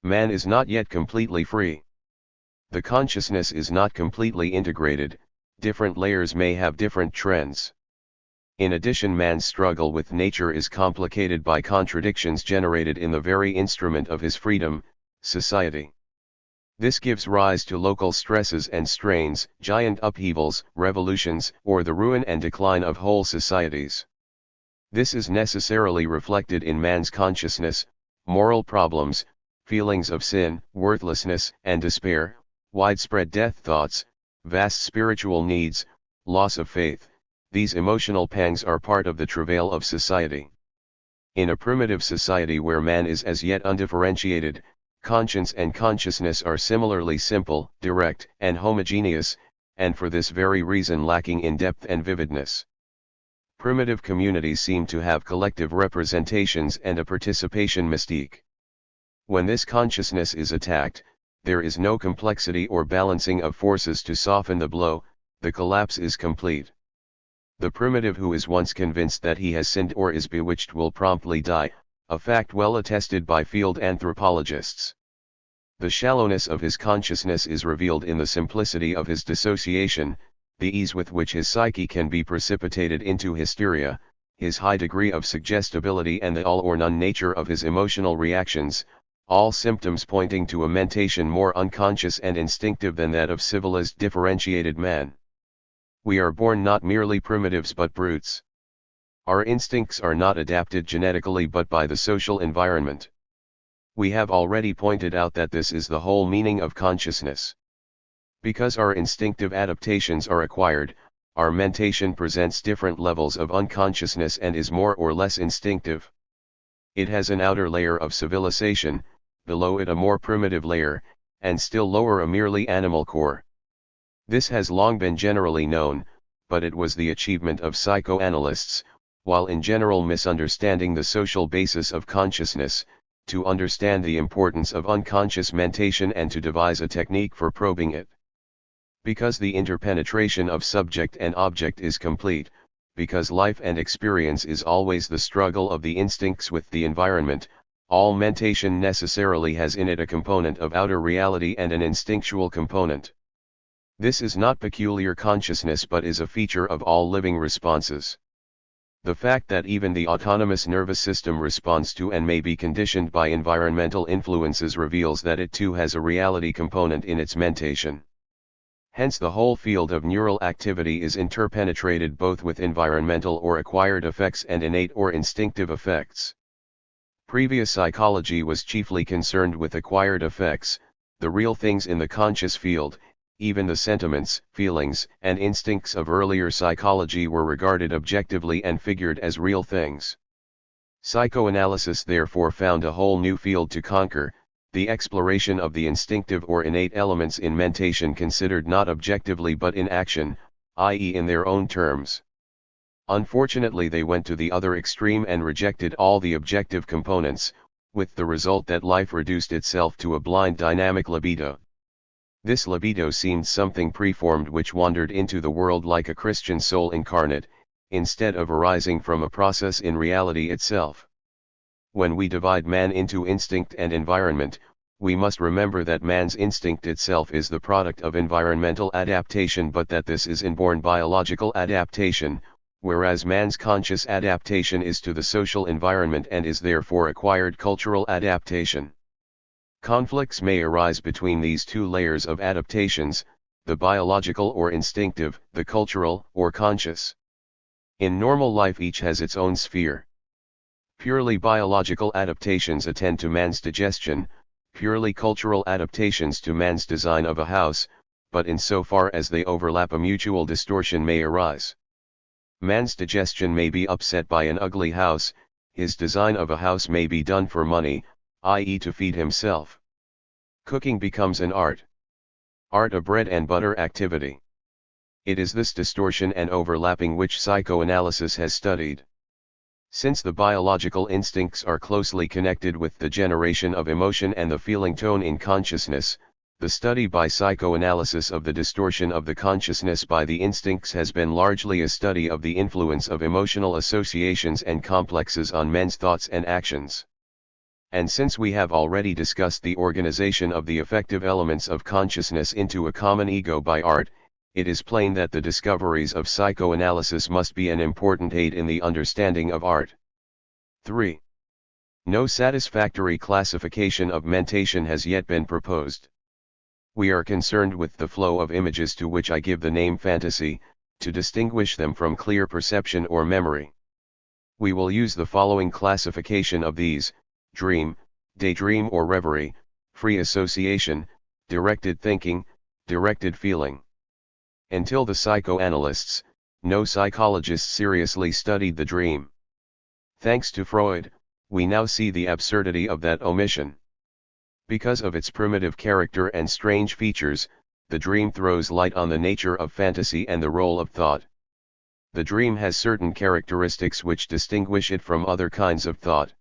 Man is not yet completely free. The consciousness is not completely integrated, different layers may have different trends. In addition, man's struggle with nature is complicated by contradictions generated in the very instrument of his freedom, society. This gives rise to local stresses and strains, giant upheavals, revolutions, or the ruin and decline of whole societies. This is necessarily reflected in man's consciousness, moral problems, feelings of sin, worthlessness and despair, widespread death thoughts, vast spiritual needs, loss of faith. These emotional pangs are part of the travail of society. In a primitive society where man is as yet undifferentiated, conscience and consciousness are similarly simple, direct, and homogeneous, and for this very reason lacking in depth and vividness. Primitive communities seem to have collective representations and a participation mystique. When this consciousness is attacked, there is no complexity or balancing of forces to soften the blow, the collapse is complete. The primitive who is once convinced that he has sinned or is bewitched will promptly die, a fact well attested by field anthropologists. The shallowness of his consciousness is revealed in the simplicity of his dissociation, the ease with which his psyche can be precipitated into hysteria, his high degree of suggestibility and the all or none nature of his emotional reactions, all symptoms pointing to a mentation more unconscious and instinctive than that of civilized differentiated man. We are born not merely primitives but brutes. Our instincts are not adapted genetically but by the social environment. We have already pointed out that this is the whole meaning of consciousness. Because our instinctive adaptations are acquired, our mentation presents different levels of unconsciousness and is more or less instinctive. It has an outer layer of civilization, below it a more primitive layer, and still lower a merely animal core. This has long been generally known, but it was the achievement of psychoanalysts, while in general misunderstanding the social basis of consciousness, to understand the importance of unconscious mentation and to devise a technique for probing it. Because the interpenetration of subject and object is complete, because life and experience is always the struggle of the instincts with the environment, all mentation necessarily has in it a component of outer reality and an instinctual component. This is not peculiar consciousness but is a feature of all living responses. The fact that even the autonomous nervous system responds to and may be conditioned by environmental influences reveals that it too has a reality component in its mentation. Hence the whole field of neural activity is interpenetrated both with environmental or acquired effects and innate or instinctive effects. Previous psychology was chiefly concerned with acquired effects, the real things in the conscious field. Even the sentiments, feelings, and instincts of earlier psychology were regarded objectively and figured as real things. Psychoanalysis therefore found a whole new field to conquer, the exploration of the instinctive or innate elements in mentation considered not objectively but in action, i.e. in their own terms. Unfortunately they went to the other extreme and rejected all the objective components, with the result that life reduced itself to a blind dynamic libido. This libido seemed something preformed which wandered into the world like a Christian soul incarnate, instead of arising from a process in reality itself. When we divide man into instinct and environment, we must remember that man's instinct itself is the product of environmental adaptation but that this is inborn biological adaptation, whereas man's conscious adaptation is to the social environment and is therefore acquired cultural adaptation. Conflicts may arise between these two layers of adaptations, the biological or instinctive, the cultural or conscious. In normal life each has its own sphere. Purely biological adaptations attend to man's digestion, purely cultural adaptations to man's design of a house, but insofar as they overlap a mutual distortion may arise. Man's digestion may be upset by an ugly house, his design of a house may be done for money, i.e. to feed himself. Cooking becomes an art. Art a bread and butter activity. It is this distortion and overlapping which psychoanalysis has studied. Since the biological instincts are closely connected with the generation of emotion and the feeling tone in consciousness, the study by psychoanalysis of the distortion of the consciousness by the instincts has been largely a study of the influence of emotional associations and complexes on men's thoughts and actions. And since we have already discussed the organization of the affective elements of consciousness into a common ego by art, it is plain that the discoveries of psychoanalysis must be an important aid in the understanding of art. 3. No satisfactory classification of mentation has yet been proposed. We are concerned with the flow of images to which I give the name fantasy, to distinguish them from clear perception or memory. We will use the following classification of these: dream, daydream or reverie, free association, directed thinking, directed feeling. Until the psychoanalysts, no psychologist seriously studied the dream. Thanks to Freud, we now see the absurdity of that omission. Because of its primitive character and strange features, the dream throws light on the nature of fantasy and the role of thought. The dream has certain characteristics which distinguish it from other kinds of thought.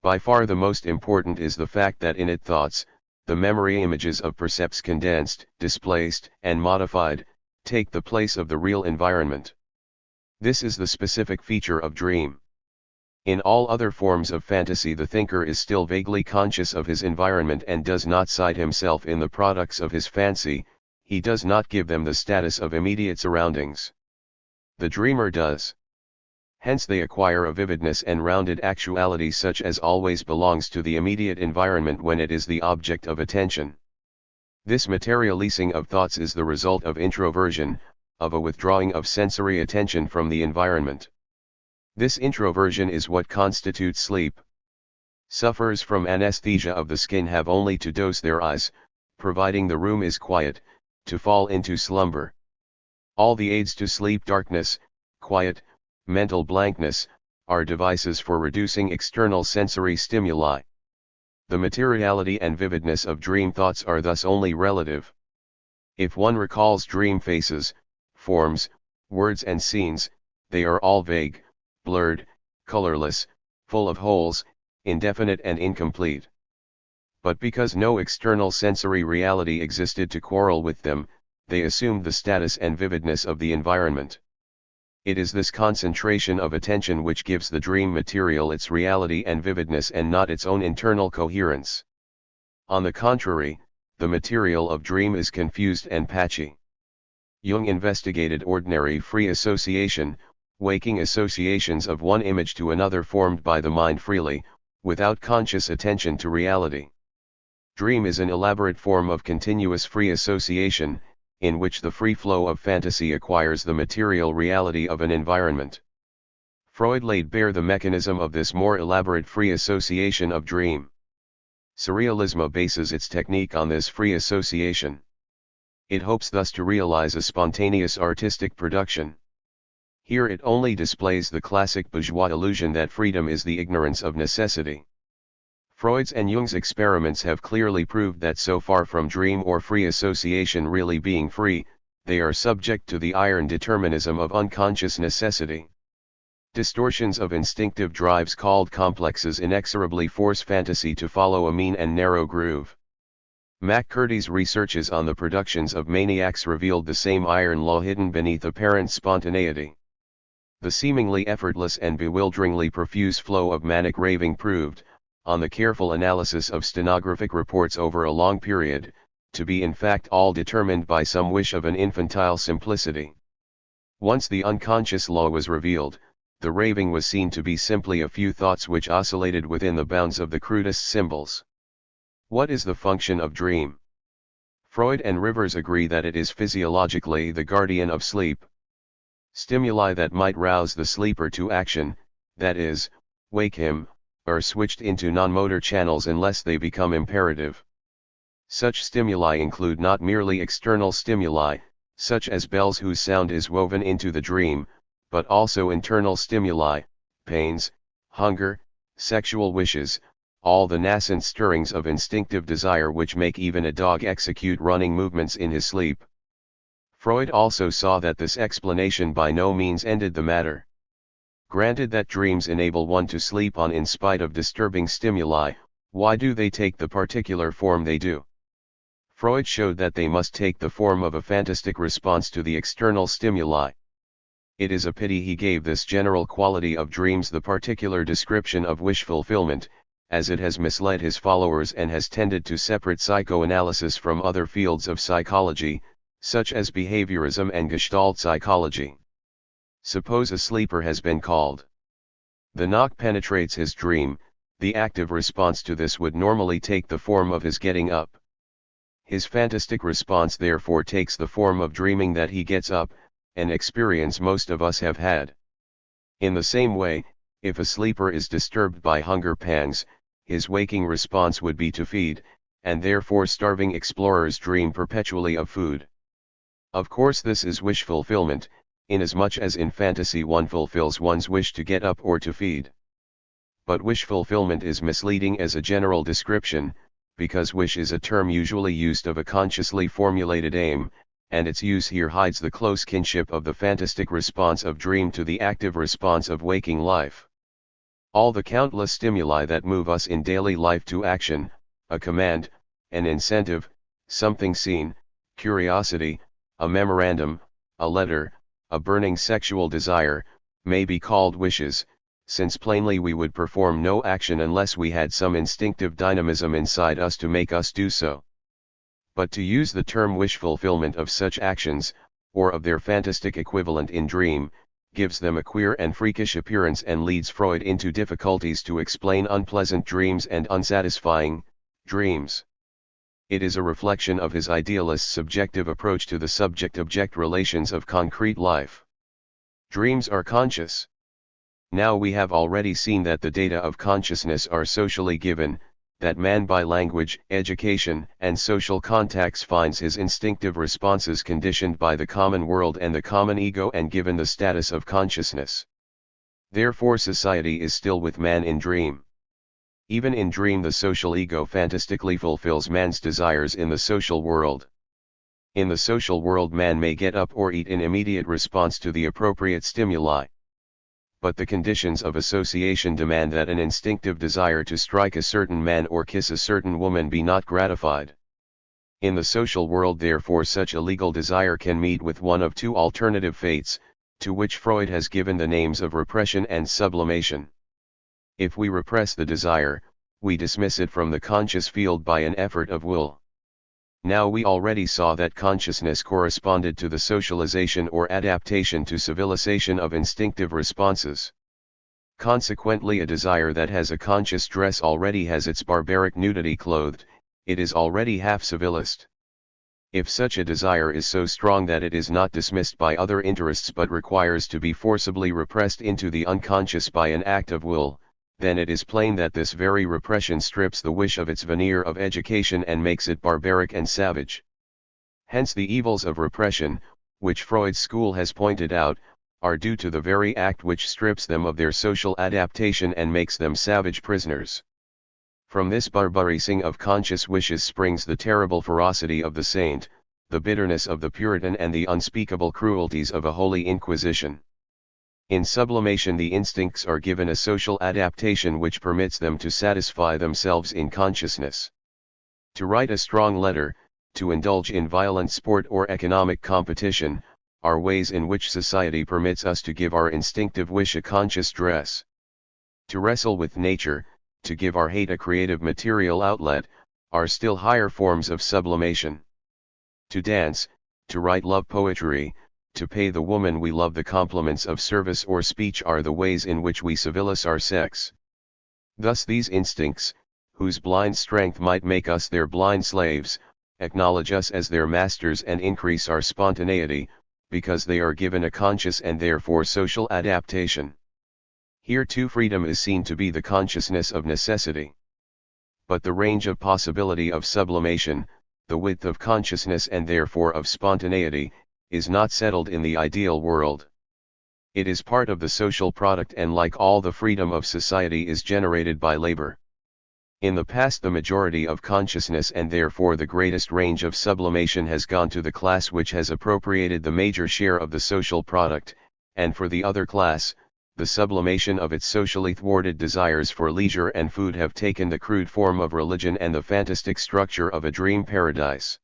By far the most important is the fact that in it thoughts, the memory images of percepts condensed, displaced, and modified, take the place of the real environment. This is the specific feature of dream. In all other forms of fantasy the thinker is still vaguely conscious of his environment and does not cite himself in the products of his fancy, he does not give them the status of immediate surroundings. The dreamer does. Hence they acquire a vividness and rounded actuality such as always belongs to the immediate environment when it is the object of attention. This materializing of thoughts is the result of introversion, of a withdrawing of sensory attention from the environment. This introversion is what constitutes sleep. Sufferers from anesthesia of the skin have only to dose their eyes, providing the room is quiet, to fall into slumber. All the aids to sleep, darkness, quiet, mental blankness, are devices for reducing external sensory stimuli. The materiality and vividness of dream thoughts are thus only relative. If one recalls dream faces, forms, words and scenes, they are all vague, blurred, colorless, full of holes, indefinite and incomplete. But because no external sensory reality existed to quarrel with them, they assumed the status and vividness of the environment. It is this concentration of attention which gives the dream material its reality and vividness and not its own internal coherence. On the contrary, the material of dream is confused and patchy. Jung investigated ordinary free association, waking associations of one image to another formed by the mind freely, without conscious attention to reality. Dream is an elaborate form of continuous free association, in which the free flow of fantasy acquires the material reality of an environment. Freud laid bare the mechanism of this more elaborate free association of dream. Surrealism bases its technique on this free association. It hopes thus to realize a spontaneous artistic production. Here it only displays the classic bourgeois illusion that freedom is the ignorance of necessity. Freud's and Jung's experiments have clearly proved that so far from dream or free association really being free, they are subject to the iron determinism of unconscious necessity. Distortions of instinctive drives called complexes inexorably force fantasy to follow a mean and narrow groove. McCurdy's researches on the productions of maniacs revealed the same iron law hidden beneath apparent spontaneity. The seemingly effortless and bewilderingly profuse flow of manic raving proved, on the careful analysis of stenographic reports over a long period, to be in fact all determined by some wish of an infantile simplicity. Once the unconscious law was revealed, the raving was seen to be simply a few thoughts which oscillated within the bounds of the crudest symbols. What is the function of dream? Freud and Rivers agree that it is physiologically the guardian of sleep. Stimuli that might rouse the sleeper to action, that is, wake him, are switched into non-motor channels unless they become imperative. Such stimuli include not merely external stimuli, such as bells whose sound is woven into the dream, but also internal stimuli, pains, hunger, sexual wishes, all the nascent stirrings of instinctive desire which make even a dog execute running movements in his sleep. Freud also saw that this explanation by no means ended the matter. Granted that dreams enable one to sleep on in spite of disturbing stimuli, why do they take the particular form they do? Freud showed that they must take the form of a fantastic response to the external stimuli. It is a pity he gave this general quality of dreams the particular description of wish fulfillment, as it has misled his followers and has tended to separate psychoanalysis from other fields of psychology, such as behaviorism and Gestalt psychology. Suppose a sleeper has been called. The knock penetrates his dream, the active response to this would normally take the form of his getting up. His fantastic response therefore takes the form of dreaming that he gets up, an experience most of us have had. In the same way, if a sleeper is disturbed by hunger pangs, his waking response would be to feed, and therefore starving explorers dream perpetually of food. Of course this is wish fulfillment, inasmuch as in fantasy one fulfills one's wish to get up or to feed. But wish fulfillment is misleading as a general description, because wish is a term usually used of a consciously formulated aim, and its use here hides the close kinship of the fantastic response of dream to the active response of waking life. All the countless stimuli that move us in daily life to action, a command, an incentive, something seen, curiosity, a memorandum, a letter, a burning sexual desire, may be called wishes, since plainly we would perform no action unless we had some instinctive dynamism inside us to make us do so. But to use the term wish fulfillment of such actions, or of their fantastic equivalent in dream, gives them a queer and freakish appearance and leads Freud into difficulties to explain unpleasant dreams and unsatisfying dreams. It is a reflection of his idealist subjective approach to the subject-object relations of concrete life. Dreams are conscious. Now we have already seen that the data of consciousness are socially given, that man by language, education, and social contacts finds his instinctive responses conditioned by the common world and the common ego and given the status of consciousness. Therefore society is still with man in dream. Even in dream the social ego fantastically fulfills man's desires in the social world. In the social world man may get up or eat in immediate response to the appropriate stimuli. But the conditions of association demand that an instinctive desire to strike a certain man or kiss a certain woman be not gratified. In the social world therefore such a legal desire can meet with one of two alternative fates, to which Freud has given the names of repression and sublimation. If we repress the desire, we dismiss it from the conscious field by an effort of will. Now we already saw that consciousness corresponded to the socialization or adaptation to civilization of instinctive responses. Consequently a desire that has a conscious dress already has its barbaric nudity clothed, it is already half civilized. If such a desire is so strong that it is not dismissed by other interests but requires to be forcibly repressed into the unconscious by an act of will, then it is plain that this very repression strips the wish of its veneer of education and makes it barbaric and savage. Hence the evils of repression, which Freud's school has pointed out, are due to the very act which strips them of their social adaptation and makes them savage prisoners. From this barbarising of conscious wishes springs the terrible ferocity of the saint, the bitterness of the Puritan and the unspeakable cruelties of a holy Inquisition. In sublimation the instincts are given a social adaptation which permits them to satisfy themselves in consciousness. To write a strong letter, to indulge in violent sport or economic competition, are ways in which society permits us to give our instinctive wish a conscious dress. To wrestle with nature, to give our hate a creative material outlet, are still higher forms of sublimation. To dance, to write love poetry, to pay the woman we love the compliments of service or speech are the ways in which we civilize our sex. Thus these instincts, whose blind strength might make us their blind slaves, acknowledge us as their masters and increase our spontaneity, because they are given a conscious and therefore social adaptation. Here too freedom is seen to be the consciousness of necessity. But the range of possibility of sublimation, the width of consciousness and therefore of spontaneity, is not settled in the ideal world. It is part of the social product and like all the freedom of society is generated by labor. In the past the majority of consciousness and therefore the greatest range of sublimation has gone to the class which has appropriated the major share of the social product, and for the other class, the sublimation of its socially thwarted desires for leisure and food have taken the crude form of religion and the fantastic structure of a dream paradise.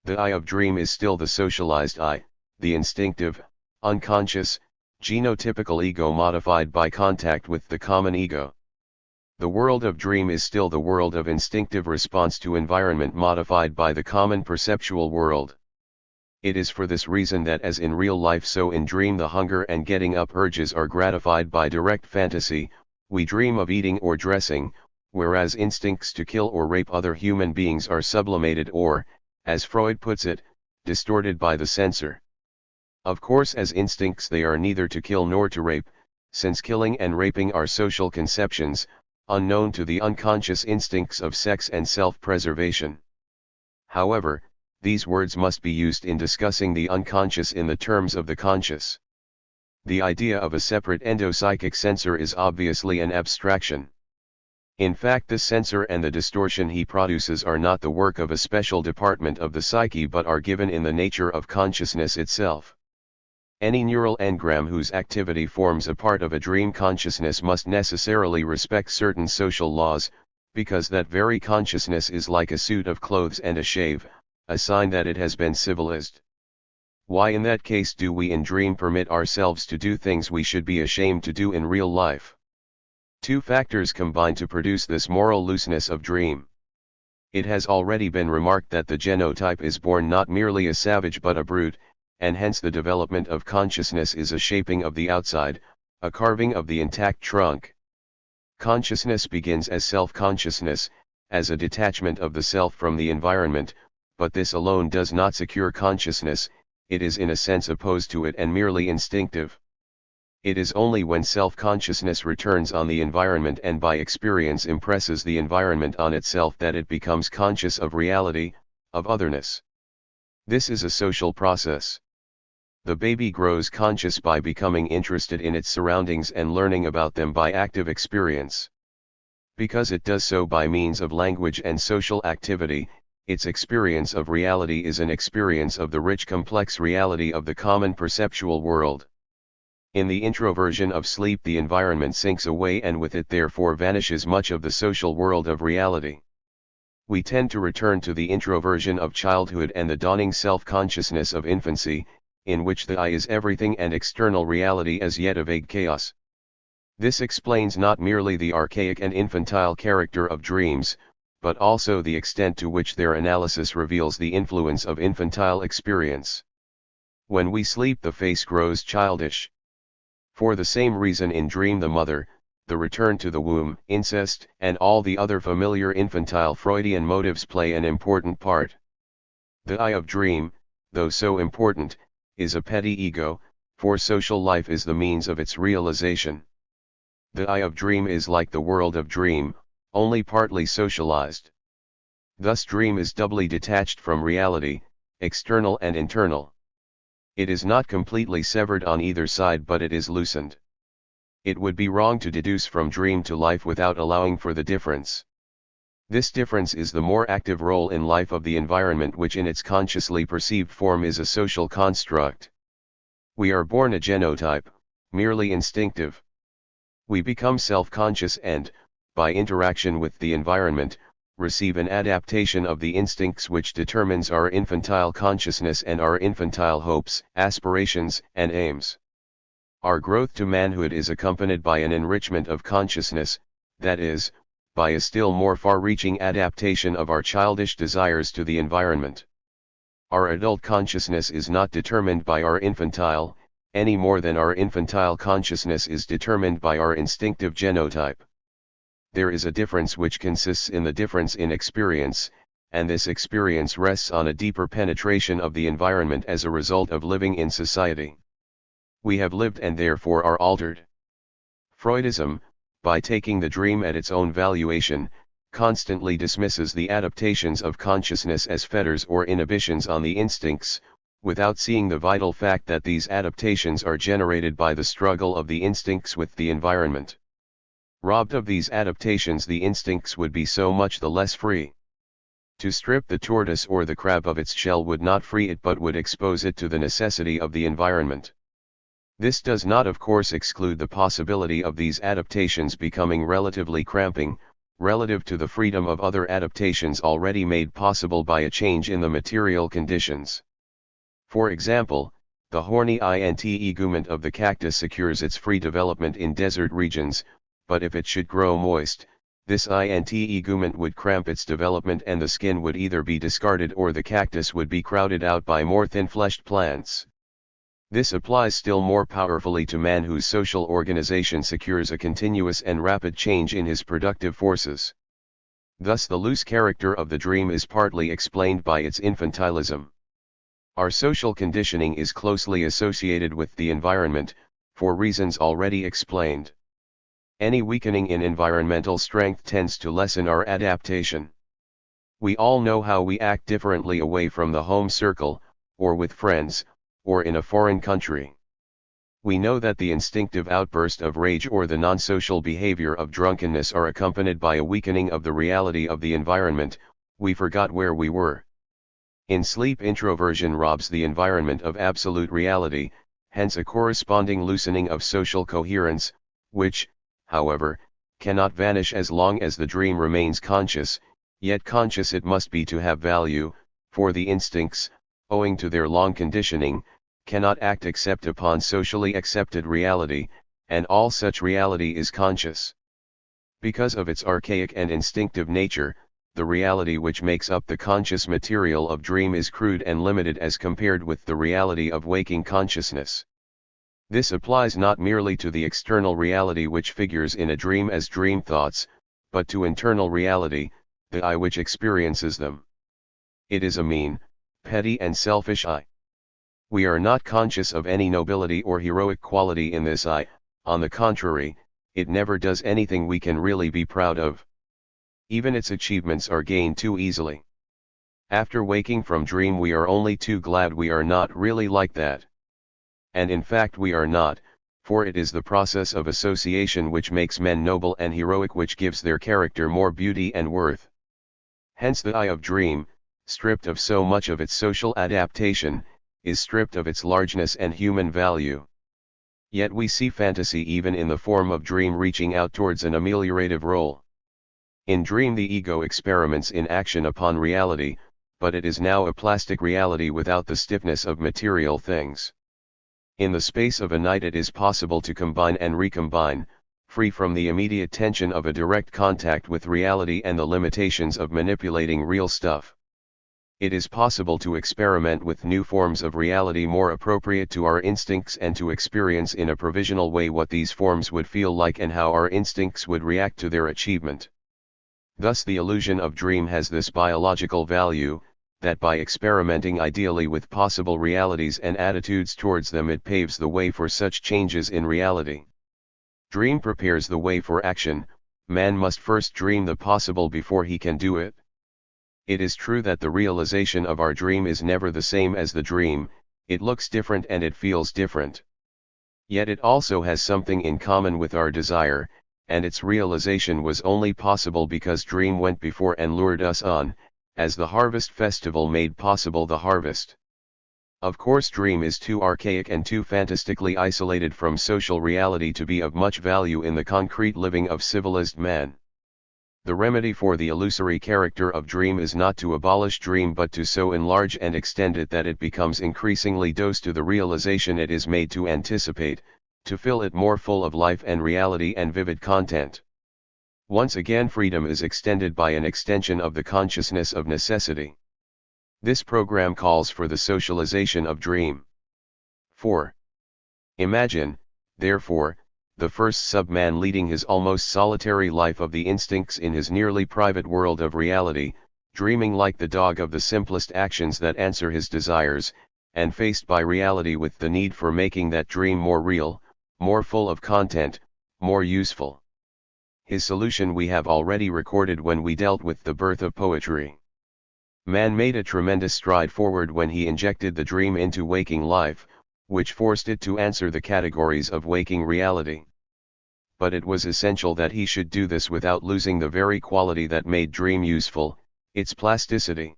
The I of dream is still the socialized I, the instinctive, unconscious, genotypical ego modified by contact with the common ego. The world of dream is still the world of instinctive response to environment modified by the common perceptual world. It is for this reason that as in real life so in dream the hunger and getting up urges are gratified by direct fantasy, we dream of eating or dressing, whereas instincts to kill or rape other human beings are sublimated or, as Freud puts it, distorted by the censor. Of course as instincts they are neither to kill nor to rape, since killing and raping are social conceptions, unknown to the unconscious instincts of sex and self-preservation. However, these words must be used in discussing the unconscious in the terms of the conscious. The idea of a separate endopsychic censor is obviously an abstraction. In fact, the censor and the distortion he produces are not the work of a special department of the psyche but are given in the nature of consciousness itself. Any neural engram whose activity forms a part of a dream consciousness must necessarily respect certain social laws, because that very consciousness is like a suit of clothes and a shave, a sign that it has been civilized. Why in that case do we in dream permit ourselves to do things we should be ashamed to do in real life? Two factors combine to produce this moral looseness of dream. It has already been remarked that the genotype is born not merely a savage but a brute, and hence the development of consciousness is a shaping of the outside, a carving of the intact trunk. Consciousness begins as self-consciousness, as a detachment of the self from the environment, but this alone does not secure consciousness, it is in a sense opposed to it and merely instinctive. It is only when self-consciousness returns on the environment and by experience impresses the environment on itself that it becomes conscious of reality, of otherness. This is a social process. The baby grows conscious by becoming interested in its surroundings and learning about them by active experience. Because it does so by means of language and social activity, its experience of reality is an experience of the rich complex reality of the common perceptual world. In the introversion of sleep the environment sinks away and with it therefore vanishes much of the social world of reality. We tend to return to the introversion of childhood and the dawning self-consciousness of infancy, in which the I is everything and external reality as yet a vague chaos. This explains not merely the archaic and infantile character of dreams, but also the extent to which their analysis reveals the influence of infantile experience. When we sleep the face grows childish. For the same reason in dream the mother, the return to the womb, incest, and all the other familiar infantile Freudian motives play an important part. The I of dream, though so important, is a petty ego, for social life is the means of its realization. The I of dream is like the world of dream, only partly socialized. Thus dream is doubly detached from reality, external and internal. It is not completely severed on either side but it is loosened. It would be wrong to deduce from dream to life without allowing for the difference. This difference is the more active role in life of the environment which in its consciously perceived form is a social construct. We are born a genotype, merely instinctive. We become self-conscious and, by interaction with the environment, receive an adaptation of the instincts which determines our infantile consciousness and our infantile hopes, aspirations, and aims. Our growth to manhood is accompanied by an enrichment of consciousness, that is, by a still more far-reaching adaptation of our childish desires to the environment. Our adult consciousness is not determined by our infantile, any more than our infantile consciousness is determined by our instinctive genotype. There is a difference which consists in the difference in experience, and this experience rests on a deeper penetration of the environment as a result of living in society. We have lived and therefore are altered. Freudism, by taking the dream at its own valuation, constantly dismisses the adaptations of consciousness as fetters or inhibitions on the instincts, without seeing the vital fact that these adaptations are generated by the struggle of the instincts with the environment. Robbed of these adaptations the instincts would be so much the less free. To strip the tortoise or the crab of its shell would not free it but would expose it to the necessity of the environment. This does not of course exclude the possibility of these adaptations becoming relatively cramping, relative to the freedom of other adaptations already made possible by a change in the material conditions. For example, the horny integument of the cactus secures its free development in desert regions, but if it should grow moist, this integument would cramp its development and the skin would either be discarded or the cactus would be crowded out by more thin-fleshed plants. This applies still more powerfully to man whose social organization secures a continuous and rapid change in his productive forces. Thus the loose character of the dream is partly explained by its infantilism. Our social conditioning is closely associated with the environment, for reasons already explained. Any weakening in environmental strength tends to lessen our adaptation. We all know how we act differently away from the home circle, or with friends, or in a foreign country. We know that the instinctive outburst of rage or the non-social behavior of drunkenness are accompanied by a weakening of the reality of the environment. We forgot where we were. In sleep, introversion robs the environment of absolute reality, hence a corresponding loosening of social coherence, which, however, cannot vanish as long as the dream remains conscious, yet conscious it must be to have value, for the instincts, owing to their long conditioning, cannot act except upon socially accepted reality, and all such reality is conscious. Because of its archaic and instinctive nature, the reality which makes up the conscious material of dream is crude and limited as compared with the reality of waking consciousness. This applies not merely to the external reality which figures in a dream as dream thoughts, but to internal reality, the I which experiences them. It is a mean, petty and selfish I. We are not conscious of any nobility or heroic quality in this I, on the contrary, it never does anything we can really be proud of. Even its achievements are gained too easily. After waking from dream we are only too glad we are not really like that. And in fact we are not, for it is the process of association which makes men noble and heroic, which gives their character more beauty and worth. Hence the I of dream, stripped of so much of its social adaptation, is stripped of its largeness and human value. Yet we see fantasy even in the form of dream reaching out towards an ameliorative role. In dream the ego experiments in action upon reality, but it is now a plastic reality without the stiffness of material things. In the space of a night it is possible to combine and recombine, free from the immediate tension of a direct contact with reality and the limitations of manipulating real stuff. It is possible to experiment with new forms of reality more appropriate to our instincts and to experience in a provisional way what these forms would feel like and how our instincts would react to their achievement. Thus the illusion of dream has this biological value, that by experimenting ideally with possible realities and attitudes towards them it paves the way for such changes in reality. Dream prepares the way for action. Man must first dream the possible before he can do it. It is true that the realization of our dream is never the same as the dream, it looks different and it feels different. Yet it also has something in common with our desire, and its realization was only possible because dream went before and lured us on, as the harvest festival made possible the harvest. Of course dream is too archaic and too fantastically isolated from social reality to be of much value in the concrete living of civilized man. The remedy for the illusory character of dream is not to abolish dream but to so enlarge and extend it that it becomes increasingly dose to the realization it is made to anticipate, to fill it more full of life and reality and vivid content. Once again freedom is extended by an extension of the consciousness of necessity. This program calls for the socialization of dream. 4. Imagine, therefore, the first sub-man leading his almost solitary life of the instincts in his nearly private world of reality, dreaming like the dog of the simplest actions that answer his desires, and faced by reality with the need for making that dream more real, more full of content, more useful. His solution we have already recorded when we dealt with the birth of poetry. Man made a tremendous stride forward when he injected the dream into waking life, which forced it to answer the categories of waking reality. But it was essential that he should do this without losing the very quality that made dream useful, its plasticity.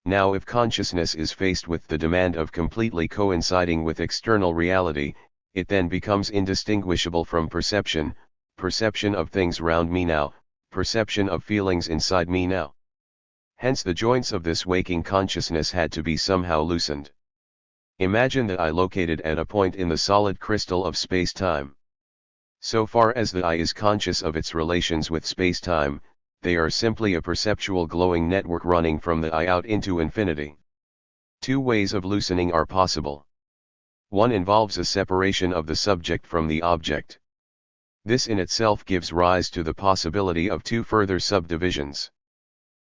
Now if consciousness is faced with the demand of completely coinciding with external reality, it then becomes indistinguishable from perception, perception of things round me now, perception of feelings inside me now. Hence the joints of this waking consciousness had to be somehow loosened. Imagine the I located at a point in the solid crystal of space-time. So far as the I is conscious of its relations with space-time, they are simply a perceptual glowing network running from the I out into infinity. Two ways of loosening are possible. One involves a separation of the subject from the object. This in itself gives rise to the possibility of two further subdivisions.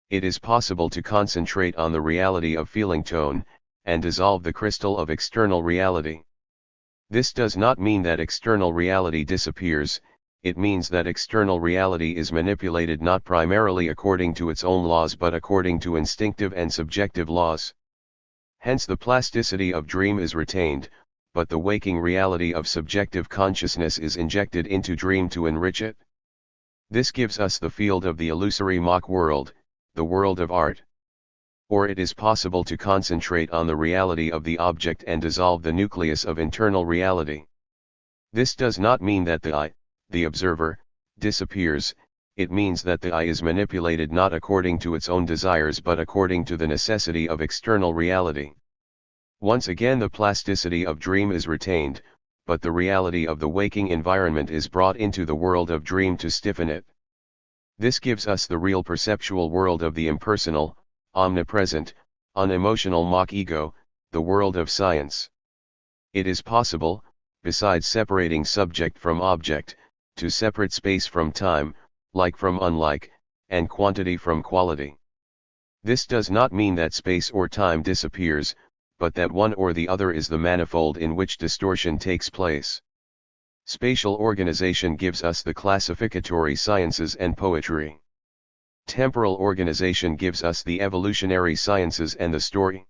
It is possible to concentrate on the reality of feeling tone, and dissolve the crystal of external reality. This does not mean that external reality disappears, it means that external reality is manipulated not primarily according to its own laws but according to instinctive and subjective laws. Hence the plasticity of dream is retained, but the waking reality of subjective consciousness is injected into dream to enrich it. This gives us the field of the illusory mock world, the world of art. Or it is possible to concentrate on the reality of the object and dissolve the nucleus of internal reality. This does not mean that the I, the observer, disappears. It means that the I is manipulated not according to its own desires but according to the necessity of external reality. Once again the plasticity of dream is retained, but the reality of the waking environment is brought into the world of dream to stiffen it. This gives us the real perceptual world of the impersonal, omnipresent, unemotional mock ego, the world of science. It is possible, besides separating subject from object, to separate space from time, like from unlike, and quantity from quality. This does not mean that space or time disappears, but that one or the other is the manifold in which distortion takes place. Spatial organization gives us the classificatory sciences and poetry. Temporal organization gives us the evolutionary sciences and the story.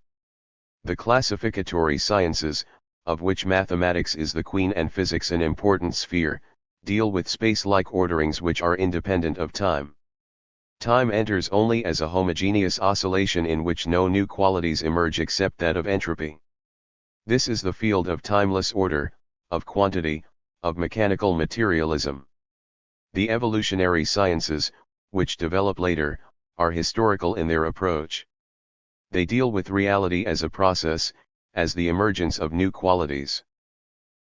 The classificatory sciences, of which mathematics is the queen and physics an important sphere, deal with space-like orderings which are independent of time. Time enters only as a homogeneous oscillation in which no new qualities emerge except that of entropy. This is the field of timeless order, of quantity, of mechanical materialism. The evolutionary sciences, which develop later, are historical in their approach. They deal with reality as a process, as the emergence of new qualities.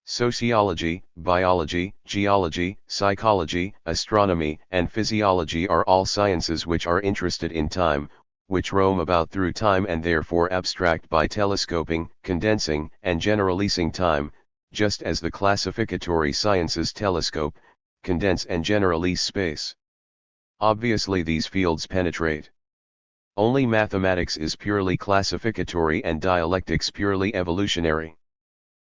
Sociology, biology, geology, psychology, astronomy, and physiology are all sciences which are interested in time, which roam about through time and therefore abstract by telescoping, condensing, and generalizing time, just as the classificatory sciences telescope, condense and generalize space. Obviously these fields penetrate. Only mathematics is purely classificatory and dialectics purely evolutionary.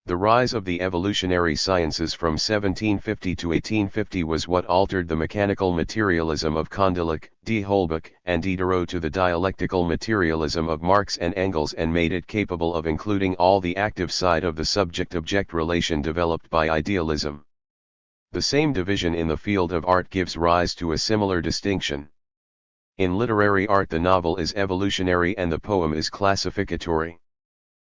The rise of the evolutionary sciences from 1750 to 1850 was what altered the mechanical materialism of Condillac, de Holbach, and Diderot to the dialectical materialism of Marx and Engels and made it capable of including all the active side of the subject-object relation developed by idealism. The same division in the field of art gives rise to a similar distinction. In literary art the novel is evolutionary and the poem is classificatory.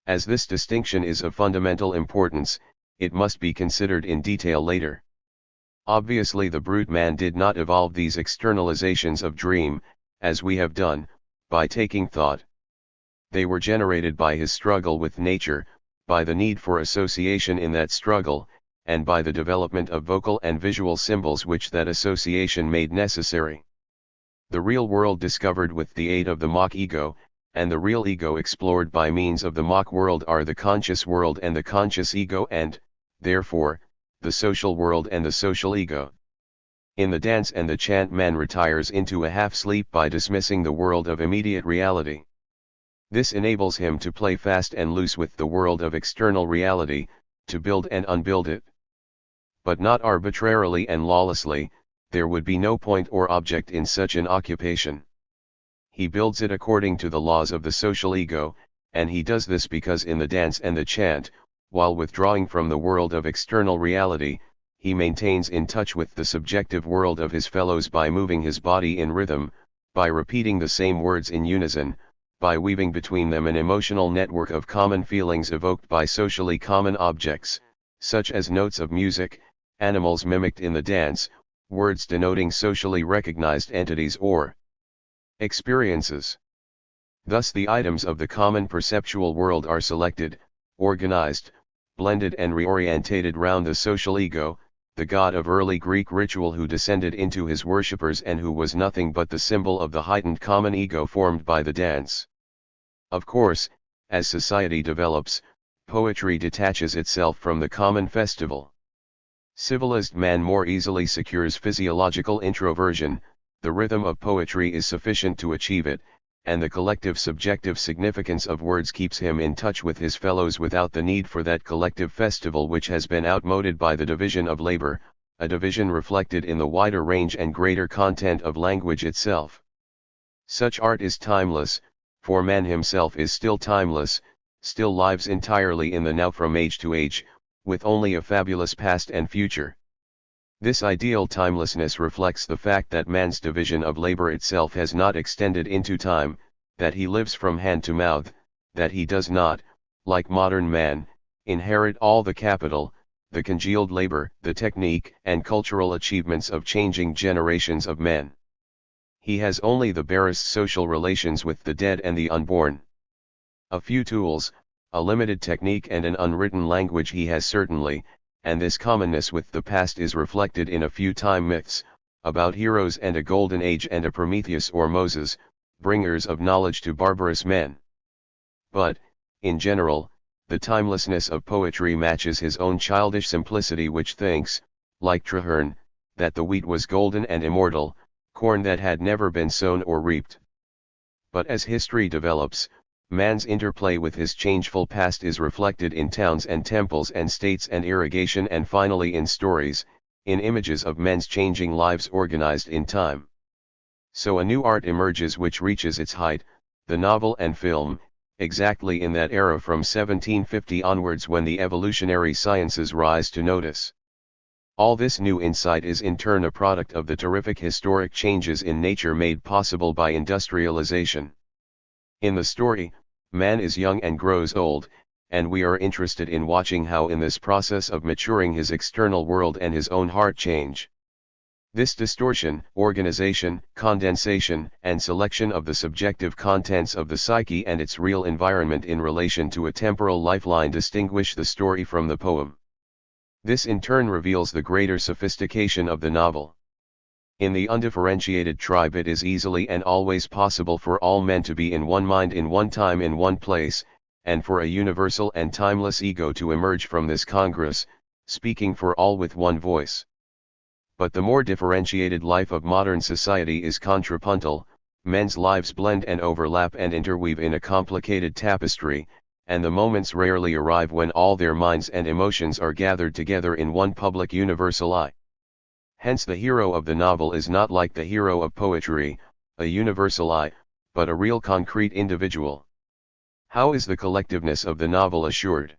As this distinction is of fundamental importance, it must be considered in detail later. Obviously the brute man did not evolve these externalizations of dream, as we have done, by taking thought. They were generated by his struggle with nature, by the need for association in that struggle, and by the development of vocal and visual symbols which that association made necessary. The real world discovered with the aid of the mock ego, and the real ego explored by means of the mock world are the conscious world and the conscious ego and, therefore, the social world and the social ego. In the dance and the chant man retires into a half-sleep by dismissing the world of immediate reality. This enables him to play fast and loose with the world of external reality, to build and unbuild it. But not arbitrarily and lawlessly, there would be no point or object in such an occupation. He builds it according to the laws of the social ego, and he does this because in the dance and the chant, while withdrawing from the world of external reality, he maintains in touch with the subjective world of his fellows by moving his body in rhythm, by repeating the same words in unison, by weaving between them an emotional network of common feelings evoked by socially common objects, such as notes of music, animals mimicked in the dance, words denoting socially recognized entities or experiences. Thus the items of the common perceptual world are selected, organized, blended and reorientated round the social ego, the god of early Greek ritual who descended into his worshippers and who was nothing but the symbol of the heightened common ego formed by the dance. Of course, as society develops, poetry detaches itself from the common festival. Civilized man more easily secures physiological introversion. The rhythm of poetry is sufficient to achieve it, and the collective subjective significance of words keeps him in touch with his fellows without the need for that collective festival which has been outmoded by the division of labor, a division reflected in the wider range and greater content of language itself. Such art is timeless, for man himself is still timeless, still lives entirely in the now from age to age, with only a fabulous past and future. This ideal timelessness reflects the fact that man's division of labor itself has not extended into time, that he lives from hand to mouth, that he does not, like modern man, inherit all the capital, the congealed labor, the technique and cultural achievements of changing generations of men. He has only the barest social relations with the dead and the unborn. A few tools, a limited technique and an unwritten language he has certainly, and this commonness with the past is reflected in a few time myths, about heroes and a golden age and a Prometheus or Moses, bringers of knowledge to barbarous men. But, in general, the timelessness of poetry matches his own childish simplicity, which thinks, like Traherne, that the wheat was golden and immortal, corn that had never been sown or reaped. But as history develops, man's interplay with his changeful past is reflected in towns and temples and states and irrigation, and finally in stories, in images of men's changing lives organized in time. So a new art emerges which reaches its height, the novel and film, exactly in that era from 1750 onwards, when the evolutionary sciences rise to notice. All this new insight is in turn a product of the terrific historic changes in nature made possible by industrialization. In the story, man is young and grows old, and we are interested in watching how in this process of maturing his external world and his own heart change. This distortion, organization, condensation, and selection of the subjective contents of the psyche and its real environment in relation to a temporal lifeline distinguish the story from the poem. This in turn reveals the greater sophistication of the novel. In the undifferentiated tribe it is easily and always possible for all men to be in one mind in one time in one place, and for a universal and timeless ego to emerge from this congress, speaking for all with one voice. But the more differentiated life of modern society is contrapuntal, men's lives blend and overlap and interweave in a complicated tapestry, and the moments rarely arrive when all their minds and emotions are gathered together in one public universal I. Hence the hero of the novel is not like the hero of poetry, a universal I, but a real concrete individual. How is the collectiveness of the novel assured?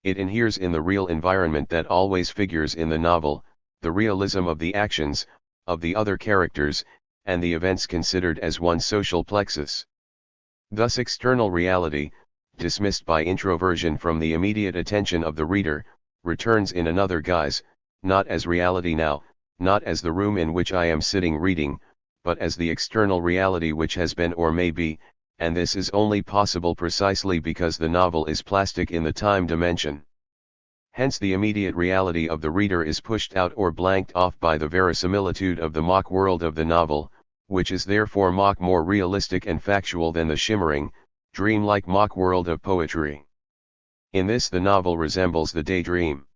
It inheres in the real environment that always figures in the novel, the realism of the actions, of the other characters, and the events considered as one social plexus. Thus external reality, dismissed by introversion from the immediate attention of the reader, returns in another guise, not as reality now, not as the room in which I am sitting reading, but as the external reality which has been or may be, and this is only possible precisely because the novel is plastic in the time dimension. Hence the immediate reality of the reader is pushed out or blanked off by the verisimilitude of the mock world of the novel, which is therefore more realistic and factual than the shimmering, dream-like mock world of poetry. In this the novel resembles the daydream.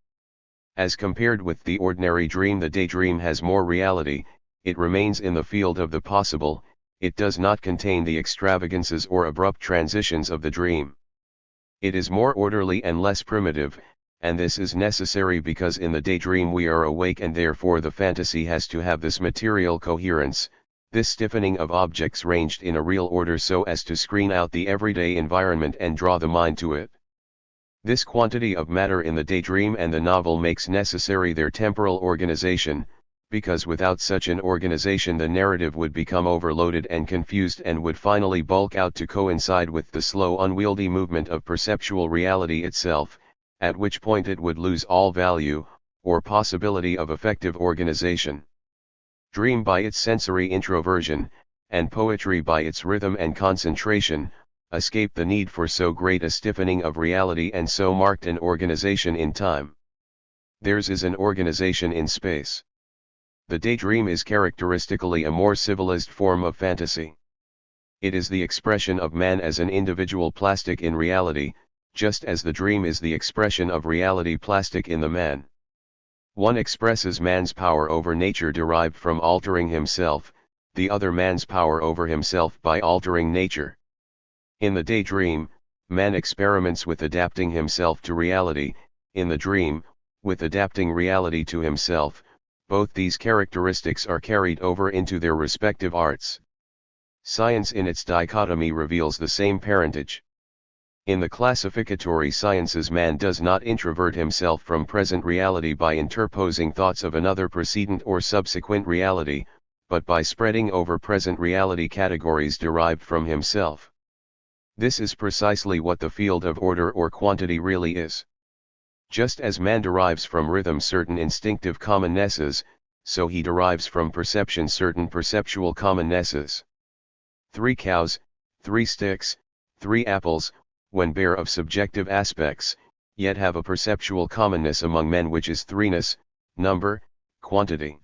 As compared with the ordinary dream, the daydream has more reality, it remains in the field of the possible, it does not contain the extravagances or abrupt transitions of the dream. It is more orderly and less primitive, and this is necessary because in the daydream we are awake and therefore the fantasy has to have this material coherence, this stiffening of objects ranged in a real order so as to screen out the everyday environment and draw the mind to it. This quantity of matter in the daydream and the novel makes necessary their temporal organization, because without such an organization the narrative would become overloaded and confused and would finally bulk out to coincide with the slow unwieldy movement of perceptual reality itself, at which point it would lose all value, or possibility of effective organization. Dream by its sensory introversion, and poetry by its rhythm and concentration, escape the need for so great a stiffening of reality and so marked an organization in time. Theirs is an organization in space. The daydream is characteristically a more civilized form of fantasy. It is the expression of man as an individual plastic in reality, just as the dream is the expression of reality plastic in the man. One expresses man's power over nature derived from altering himself, the other man's power over himself by altering nature. In the daydream, man experiments with adapting himself to reality, in the dream, with adapting reality to himself. Both these characteristics are carried over into their respective arts. Science in its dichotomy reveals the same parentage. In the classificatory sciences, man does not introvert himself from present reality by interposing thoughts of another precedent or subsequent reality, but by spreading over present reality categories derived from himself. This is precisely what the field of order or quantity really is. Just as man derives from rhythm certain instinctive commonnesses, so he derives from perception certain perceptual commonnesses. 3 cows, 3 sticks, 3 apples, when bare of subjective aspects, yet have a perceptual commonness among men which is threeness, number, quantity.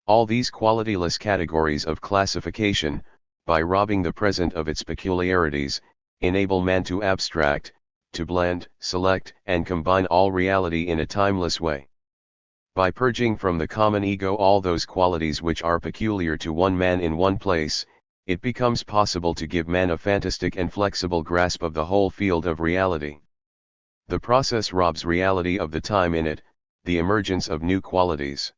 All these qualityless categories of classification, by robbing the present of its peculiarities, enable man to abstract, to blend, select, and combine all reality in a timeless way. By purging from the common ego all those qualities which are peculiar to one man in one place, it becomes possible to give man a fantastic and flexible grasp of the whole field of reality. The process robs reality of the time in it, the emergence of new qualities.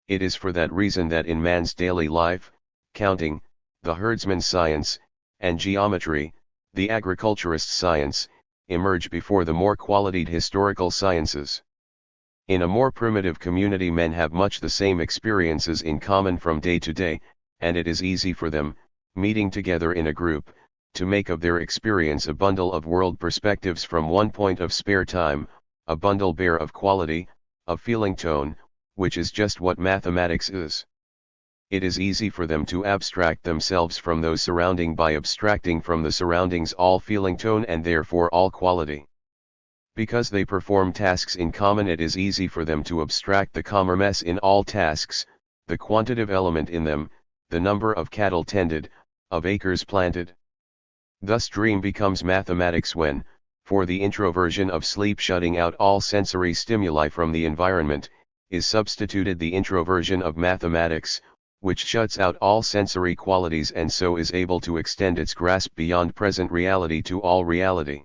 It is for that reason that in man's daily life, counting, the herdsman's science, and geometry, the agriculturist's science, emerge before the more qualitied historical sciences. In a more primitive community, men have much the same experiences in common from day to day, and it is easy for them, meeting together in a group, to make of their experience a bundle of world perspectives from one point of spare time, a bundle bare of quality, of feeling tone, which is just what mathematics is. It is easy for them to abstract themselves from those surrounding by abstracting from the surroundings all feeling tone and therefore all quality. Because they perform tasks in common, it is easy for them to abstract the commerce in all tasks, the quantitative element in them, the number of cattle tended, of acres planted. Thus dream becomes mathematics when, for the introversion of sleep shutting out all sensory stimuli from the environment, is substituted the introversion of mathematics, which shuts out all sensory qualities and so is able to extend its grasp beyond present reality to all reality.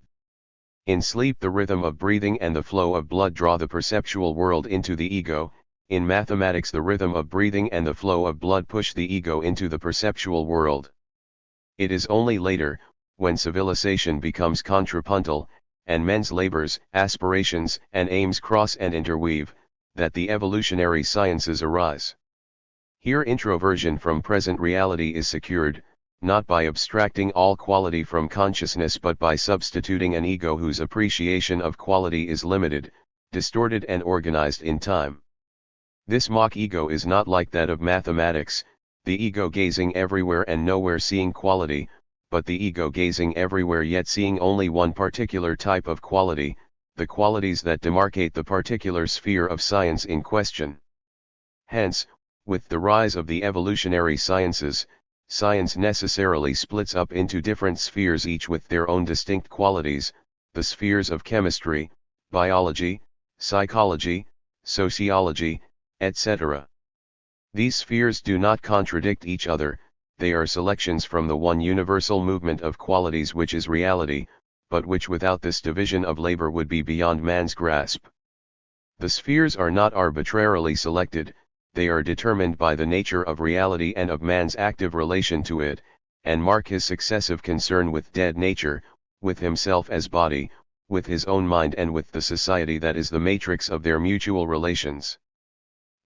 In sleep the rhythm of breathing and the flow of blood draw the perceptual world into the ego. In mathematics the rhythm of breathing and the flow of blood push the ego into the perceptual world. It is only later, when civilization becomes contrapuntal, and men's labors, aspirations, and aims cross and interweave, that the evolutionary sciences arise. Here introversion from present reality is secured, not by abstracting all quality from consciousness but by substituting an ego whose appreciation of quality is limited, distorted and organized in time. This mock ego is not like that of mathematics, the ego gazing everywhere and nowhere seeing quality, but the ego gazing everywhere yet seeing only one particular type of quality, the qualities that demarcate the particular sphere of science in question. Hence, with the rise of the evolutionary sciences, science necessarily splits up into different spheres each with their own distinct qualities, the spheres of chemistry, biology, psychology, sociology, etc. These spheres do not contradict each other, they are selections from the one universal movement of qualities which is reality, but which without this division of labor would be beyond man's grasp. The spheres are not arbitrarily selected, they are determined by the nature of reality and of man's active relation to it, and mark his successive concern with dead nature, with himself as body, with his own mind and with the society that is the matrix of their mutual relations.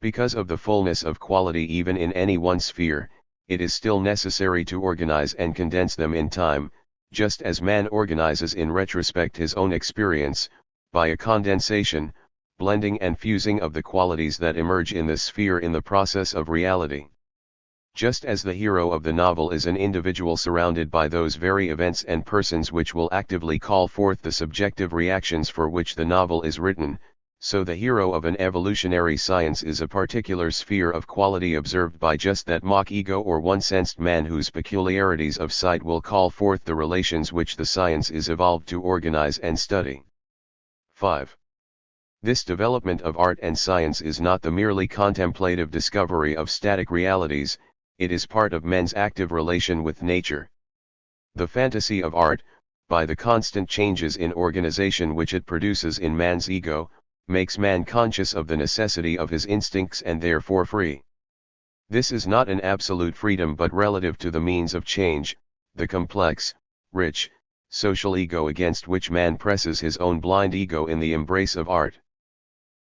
Because of the fullness of quality even in any one sphere, it is still necessary to organize and condense them in time, just as man organizes in retrospect his own experience, by a condensation, blending and fusing of the qualities that emerge in the sphere in the process of reality. Just as the hero of the novel is an individual surrounded by those very events and persons which will actively call forth the subjective reactions for which the novel is written, so the hero of an evolutionary science is a particular sphere of quality observed by just that mock ego or one-sensed man whose peculiarities of sight will call forth the relations which the science is evolved to organize and study. 5. This development of art and science is not the merely contemplative discovery of static realities, it is part of men's active relation with nature. The fantasy of art, by the constant changes in organization which it produces in man's ego, makes man conscious of the necessity of his instincts and therefore free. This is not an absolute freedom but relative to the means of change, the complex, rich, social ego against which man presses his own blind ego in the embrace of art.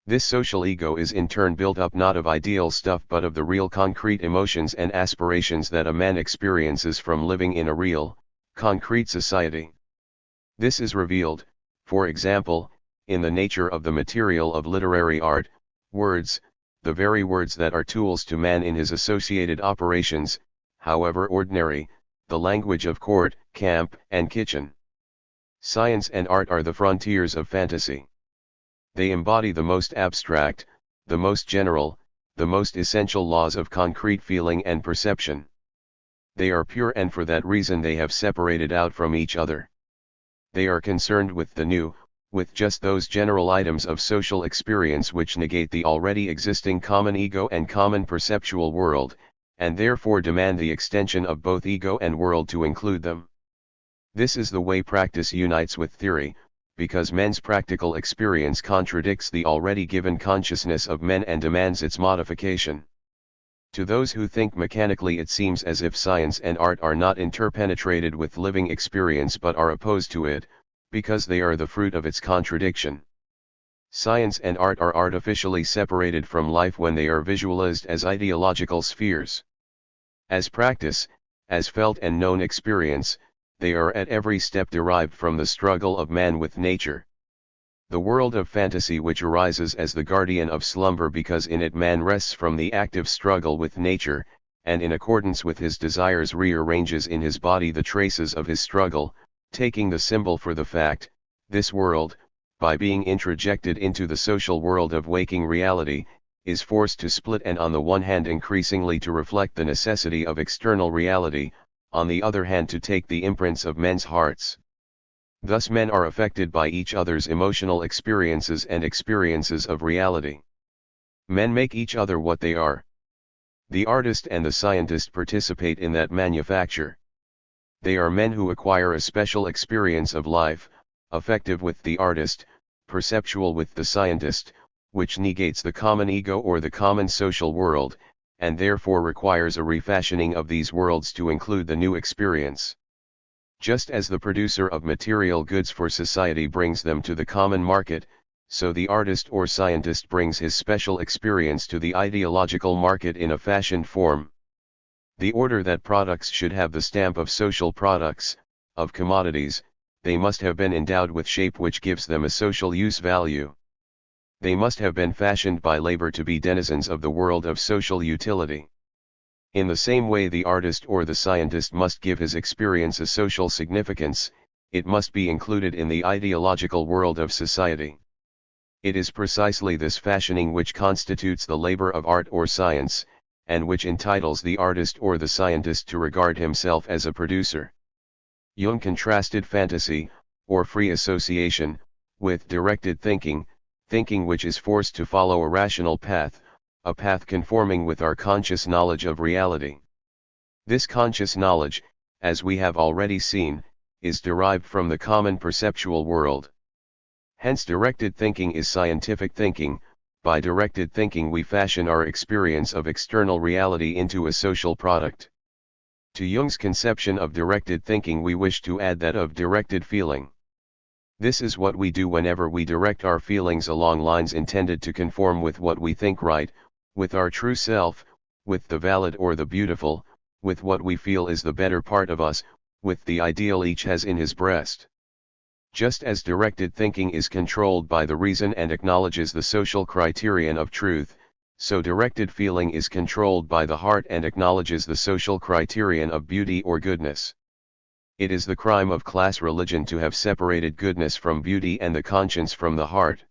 This social ego is in turn built up not of ideal stuff but of the real concrete emotions and aspirations that a man experiences from living in a real, concrete society. This is revealed, for example, in the nature of the material of literary art, words, the very words that are tools to man in his associated operations, however ordinary, the language of court, camp, and kitchen. Science and art are the frontiers of fantasy. They embody the most abstract, the most general, the most essential laws of concrete feeling and perception. They are pure, and for that reason they have separated out from each other. They are concerned with the new, with just those general items of social experience which negate the already existing common ego and common perceptual world, and therefore demand the extension of both ego and world to include them. This is the way practice unites with theory, because men's practical experience contradicts the already given consciousness of men and demands its modification. To those who think mechanically, it seems as if science and art are not interpenetrated with living experience but are opposed to it, because they are the fruit of its contradiction. Science and art are artificially separated from life when they are visualized as ideological spheres. As practice, as felt and known experience, they are at every step derived from the struggle of man with nature. The world of fantasy, which arises as the guardian of slumber because in it man rests from the active struggle with nature, and in accordance with his desires rearranges in his body the traces of his struggle, taking the symbol for the fact, this world, by being introjected into the social world of waking reality, is forced to split and on the one hand increasingly to reflect the necessity of external reality, on the other hand to take the imprints of men's hearts. Thus men are affected by each other's emotional experiences and experiences of reality. Men make each other what they are. The artist and the scientist participate in that manufacture. They are men who acquire a special experience of life, affective with the artist, perceptual with the scientist, which negates the common ego or the common social world, and therefore requires a refashioning of these worlds to include the new experience. Just as the producer of material goods for society brings them to the common market, so the artist or scientist brings his special experience to the ideological market in a fashioned form. The order that products should have the stamp of social products, of commodities, they must have been endowed with shape which gives them a social use value. They must have been fashioned by labor to be denizens of the world of social utility. In the same way the artist or the scientist must give his experience a social significance, it must be included in the ideological world of society. It is precisely this fashioning which constitutes the labor of art or science, and which entitles the artist or the scientist to regard himself as a producer. Jung contrasted fantasy, or free association, with directed thinking, thinking which is forced to follow a rational path, a path conforming with our conscious knowledge of reality. This conscious knowledge, as we have already seen, is derived from the common perceptual world. Hence directed thinking is scientific thinking. By directed thinking we fashion our experience of external reality into a social product. To Jung's conception of directed thinking we wish to add that of directed feeling. This is what we do whenever we direct our feelings along lines intended to conform with what we think right, with our true self, with the valid or the beautiful, with what we feel is the better part of us, with the ideal each has in his breast. Just as directed thinking is controlled by the reason and acknowledges the social criterion of truth, so directed feeling is controlled by the heart and acknowledges the social criterion of beauty or goodness. It is the crime of class religion to have separated goodness from beauty and the conscience from the heart.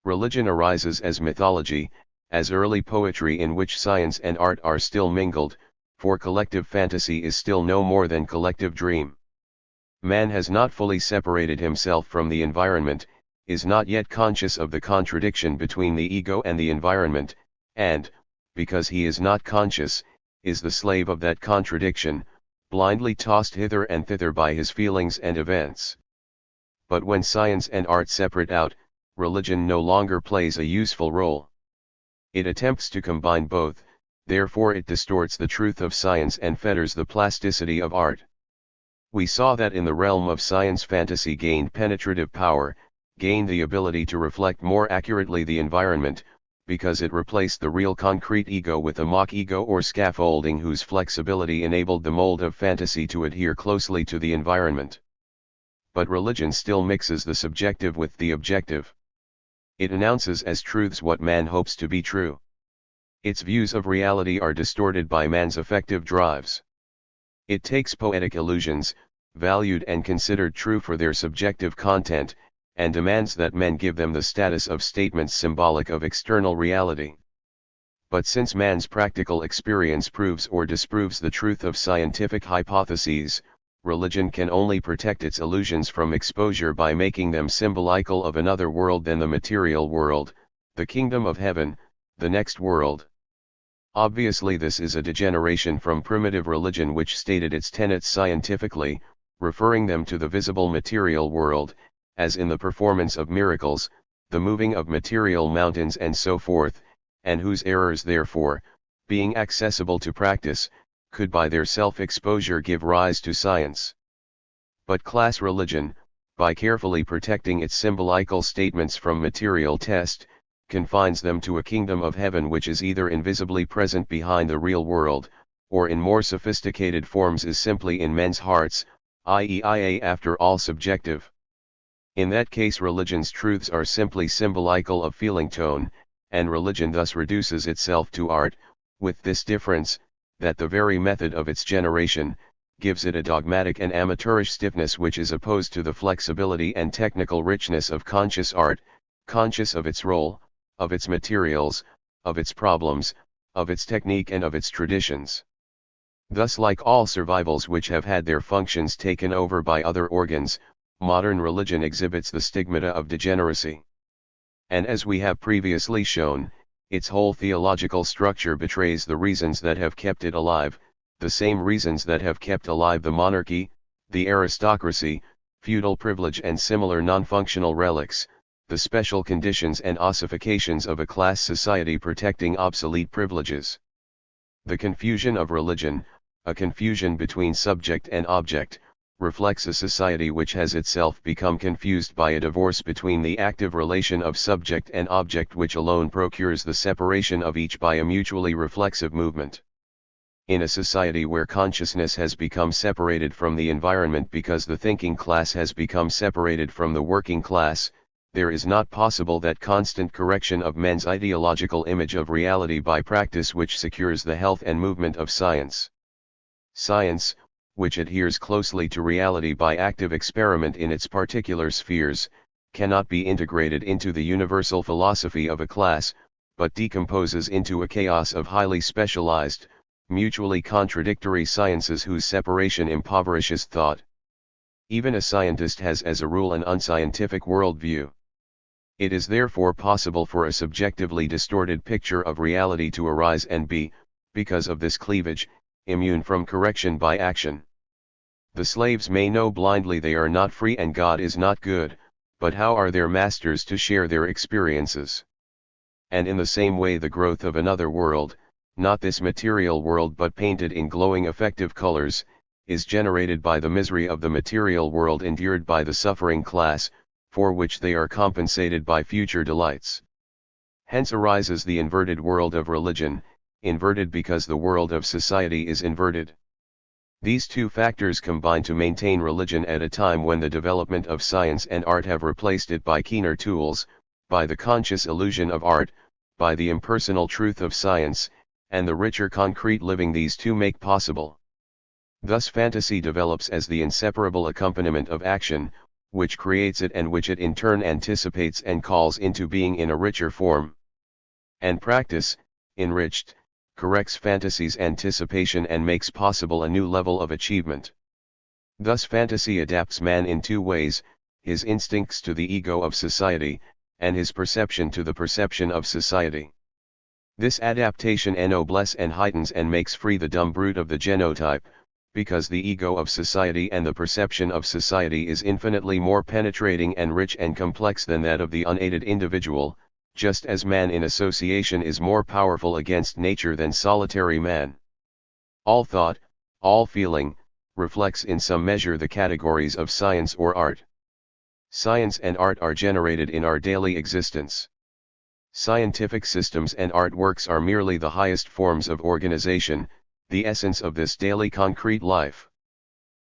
Religion arises as mythology, as early poetry in which science and art are still mingled, for collective fantasy is still no more than collective dream. Man has not fully separated himself from the environment, is not yet conscious of the contradiction between the ego and the environment, and, because he is not conscious, is the slave of that contradiction, blindly tossed hither and thither by his feelings and events. But when science and art separate out, religion no longer plays a useful role. It attempts to combine both, therefore it distorts the truth of science and fetters the plasticity of art. We saw that in the realm of science fantasy gained penetrative power, gained the ability to reflect more accurately the environment, because it replaced the real concrete ego with a mock ego or scaffolding whose flexibility enabled the mold of fantasy to adhere closely to the environment. But religion still mixes the subjective with the objective. It announces as truths what man hopes to be true. Its views of reality are distorted by man's affective drives. It takes poetic illusions, valued and considered true for their subjective content, and demands that men give them the status of statements symbolic of external reality. But since man's practical experience proves or disproves the truth of scientific hypotheses, religion can only protect its illusions from exposure by making them symbolical of another world than the material world, the kingdom of heaven, the next world. Obviously this is a degeneration from primitive religion which stated its tenets scientifically, referring them to the visible material world, as in the performance of miracles, the moving of material mountains and so forth, and whose errors therefore, being accessible to practice, could by their self-exposure give rise to science. But class religion, by carefully protecting its symbolical statements from material test, confines them to a kingdom of heaven which is either invisibly present behind the real world, or in more sophisticated forms is simply in men's hearts, i.e. after all subjective. In that case religion's truths are simply symbolical of feeling tone, and religion thus reduces itself to art, with this difference, that the very method of its generation, gives it a dogmatic and amateurish stiffness which is opposed to the flexibility and technical richness of conscious art, conscious of its role, of its materials, of its problems, of its technique and of its traditions. Thus like all survivals which have had their functions taken over by other organs, modern religion exhibits the stigmata of degeneracy. And as we have previously shown, its whole theological structure betrays the reasons that have kept it alive, the same reasons that have kept alive the monarchy, the aristocracy, feudal privilege and similar non-functional relics, the special conditions and ossifications of a class society protecting obsolete privileges. The confusion of religion, a confusion between subject and object, reflects a society which has itself become confused by a divorce between the active relation of subject and object which alone procures the separation of each by a mutually reflexive movement. In a society where consciousness has become separated from the environment because the thinking class has become separated from the working class, there is not possible that constant correction of men's ideological image of reality by practice which secures the health and movement of science. Science, which adheres closely to reality by active experiment in its particular spheres, cannot be integrated into the universal philosophy of a class, but decomposes into a chaos of highly specialized, mutually contradictory sciences whose separation impoverishes thought. Even a scientist has as a rule an unscientific worldview. It is therefore possible for a subjectively distorted picture of reality to arise and be, because of this cleavage, immune from correction by action. The slaves may know blindly they are not free and God is not good, but how are their masters to share their experiences? And in the same way the growth of another world, not this material world but painted in glowing effective colors, is generated by the misery of the material world endured by the suffering class, for which they are compensated by future delights. Hence arises the inverted world of religion, inverted because the world of society is inverted. These two factors combine to maintain religion at a time when the development of science and art have replaced it by keener tools, by the conscious illusion of art, by the impersonal truth of science, and the richer concrete living these two make possible. Thus fantasy develops as the inseparable accompaniment of action, which creates it and which it in turn anticipates and calls into being in a richer form. And practice, enriched, corrects fantasy's anticipation and makes possible a new level of achievement. Thus fantasy adapts man in two ways, his instincts to the ego of society, and his perception to the perception of society. This adaptation ennobles and heightens and makes free the dumb brute of the genotype, because the ego of society and the perception of society is infinitely more penetrating and rich and complex than that of the unaided individual, just as man in association is more powerful against nature than solitary man. All thought, all feeling, reflects in some measure the categories of science or art. Science and art are generated in our daily existence. Scientific systems and artworks are merely the highest forms of organization, the essence of this daily concrete life.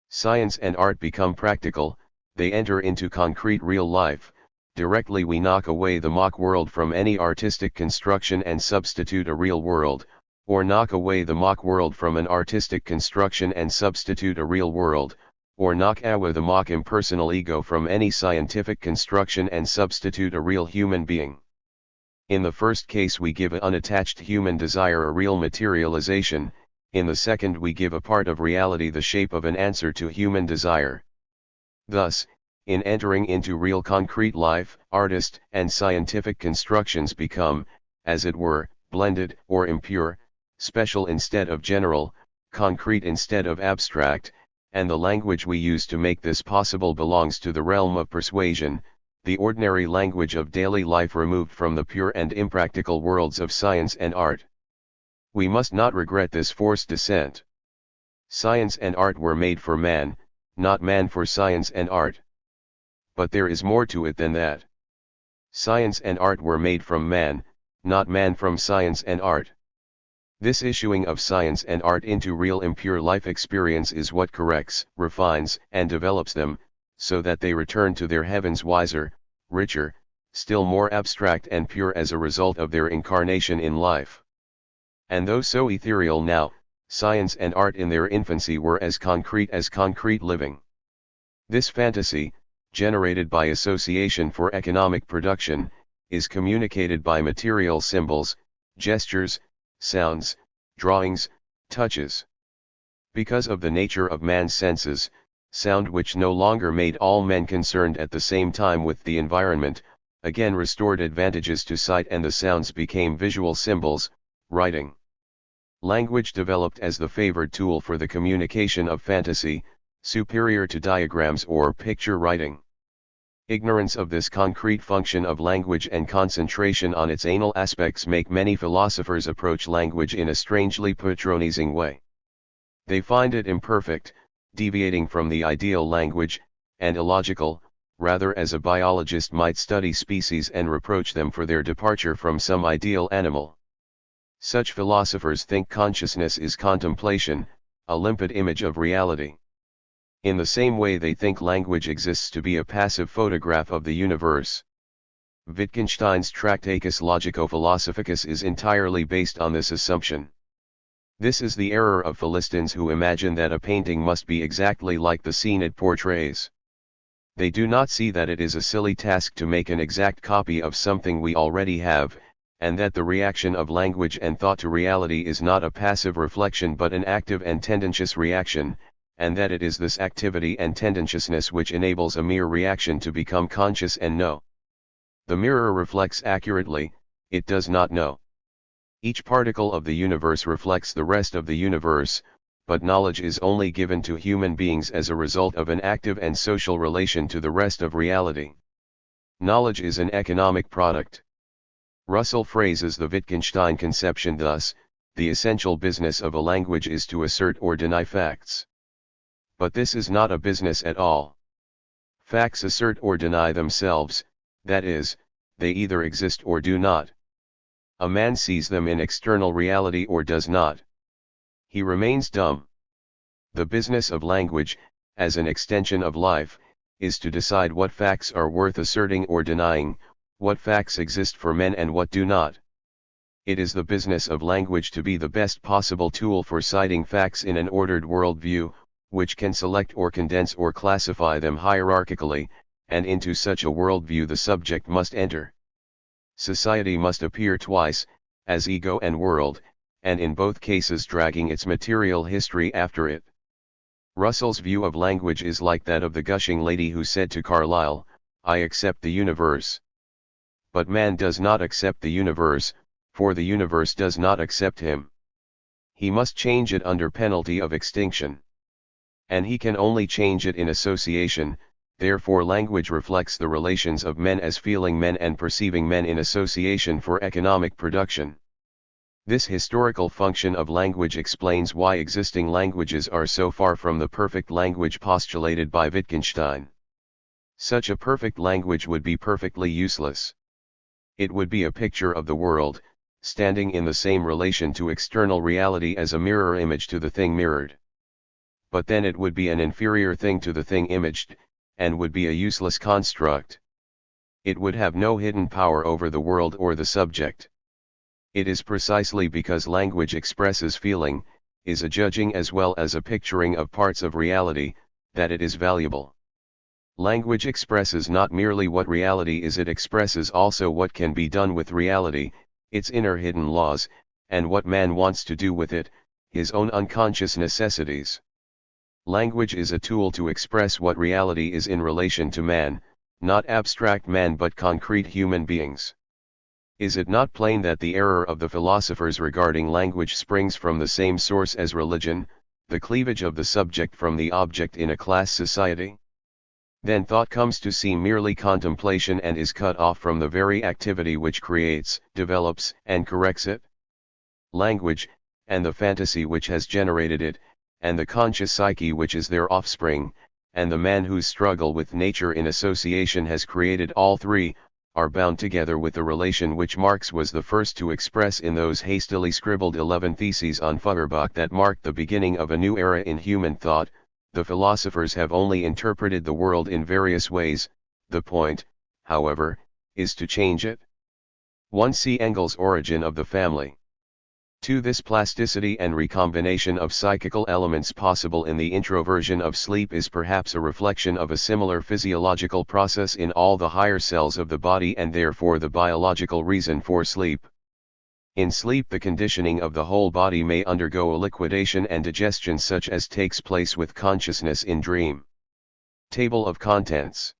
Science and art become practical, they enter into concrete real life. Directly we knock away the mock world from any artistic construction and substitute a real world, or knock away the mock world from an artistic construction and substitute a real world, or knock away the mock impersonal ego from any scientific construction and substitute a real human being. In the first case we give an unattached human desire a real materialization, in the second we give a part of reality the shape of an answer to human desire. Thus, in entering into real concrete life, artist and scientific constructions become, as it were, blended or impure, special instead of general, concrete instead of abstract, and the language we use to make this possible belongs to the realm of persuasion, the ordinary language of daily life removed from the pure and impractical worlds of science and art. We must not regret this forced descent. Science and art were made for man, not man for science and art. But there is more to it than that. Science and art were made from man, not man from science and art. This issuing of science and art into real impure life experience is what corrects, refines, and develops them, so that they return to their heavens wiser, richer, still more abstract and pure as a result of their incarnation in life. And though so ethereal now, science and art in their infancy were as concrete living. This fantasy, generated by association for economic production, is communicated by material symbols, gestures, sounds, drawings, touches. Because of the nature of man's senses, sound which no longer made all men concerned at the same time with the environment, again restored advantages to sight and the sounds became visual symbols, writing. Language developed as the favored tool for the communication of fantasy, superior to diagrams or picture writing. Ignorance of this concrete function of language and concentration on its anal aspects make many philosophers approach language in a strangely patronizing way. They find it imperfect, deviating from the ideal language, and illogical, rather as a biologist might study species and reproach them for their departure from some ideal animal. Such philosophers think consciousness is contemplation, a limpid image of reality. In the same way they think language exists to be a passive photograph of the universe. Wittgenstein's Tractatus Logico-Philosophicus is entirely based on this assumption. This is the error of Philistines who imagine that a painting must be exactly like the scene it portrays. They do not see that it is a silly task to make an exact copy of something we already have, and that the reaction of language and thought to reality is not a passive reflection but an active and tendentious reaction, and that it is this activity and tendentiousness which enables a mere reaction to become conscious and know. The mirror reflects accurately, it does not know. Each particle of the universe reflects the rest of the universe, but knowledge is only given to human beings as a result of an active and social relation to the rest of reality. Knowledge is an economic product. Russell phrases the Wittgenstein conception thus: the essential business of a language is to assert or deny facts. But this is not a business at all. Facts assert or deny themselves, that is, they either exist or do not. A man sees them in external reality or does not. He remains dumb. The business of language, as an extension of life, is to decide what facts are worth asserting or denying, what facts exist for men and what do not. It is the business of language to be the best possible tool for citing facts in an ordered worldview, which can select or condense or classify them hierarchically, and into such a worldview the subject must enter. Society must appear twice, as ego and world, and in both cases dragging its material history after it. Russell's view of language is like that of the gushing lady who said to Carlyle, "I accept the universe." But man does not accept the universe, for the universe does not accept him. He must change it under penalty of extinction. And he can only change it in association, therefore language reflects the relations of men as feeling men and perceiving men in association for economic production. This historical function of language explains why existing languages are so far from the perfect language postulated by Wittgenstein. Such a perfect language would be perfectly useless. It would be a picture of the world, standing in the same relation to external reality as a mirror image to the thing mirrored. But then it would be an inferior thing to the thing imaged, and would be a useless construct. It would have no hidden power over the world or the subject. It is precisely because language expresses feeling, is a judging as well as a picturing of parts of reality, that it is valuable. Language expresses not merely what reality is, it expresses also what can be done with reality, its inner hidden laws, and what man wants to do with it, his own unconscious necessities. Language is a tool to express what reality is in relation to man, not abstract man but concrete human beings. Is it not plain that the error of the philosophers regarding language springs from the same source as religion, the cleavage of the subject from the object in a class society? Then thought comes to seem merely contemplation and is cut off from the very activity which creates, develops, and corrects it. Language, and the fantasy which has generated it, and the conscious psyche which is their offspring, and the man whose struggle with nature in association has created all three, are bound together with the relation which Marx was the first to express in those hastily scribbled 11 theses on Feuerbach that marked the beginning of a new era in human thought. The philosophers have only interpreted the world in various ways, the point, however, is to change it. 1. See Engel's Origin of the Family. 2. This plasticity and recombination of psychical elements possible in the introversion of sleep is perhaps a reflection of a similar physiological process in all the higher cells of the body and therefore the biological reason for sleep. In sleep the conditioning of the whole body may undergo a liquidation and digestion such as takes place with consciousness in dream. Table of Contents.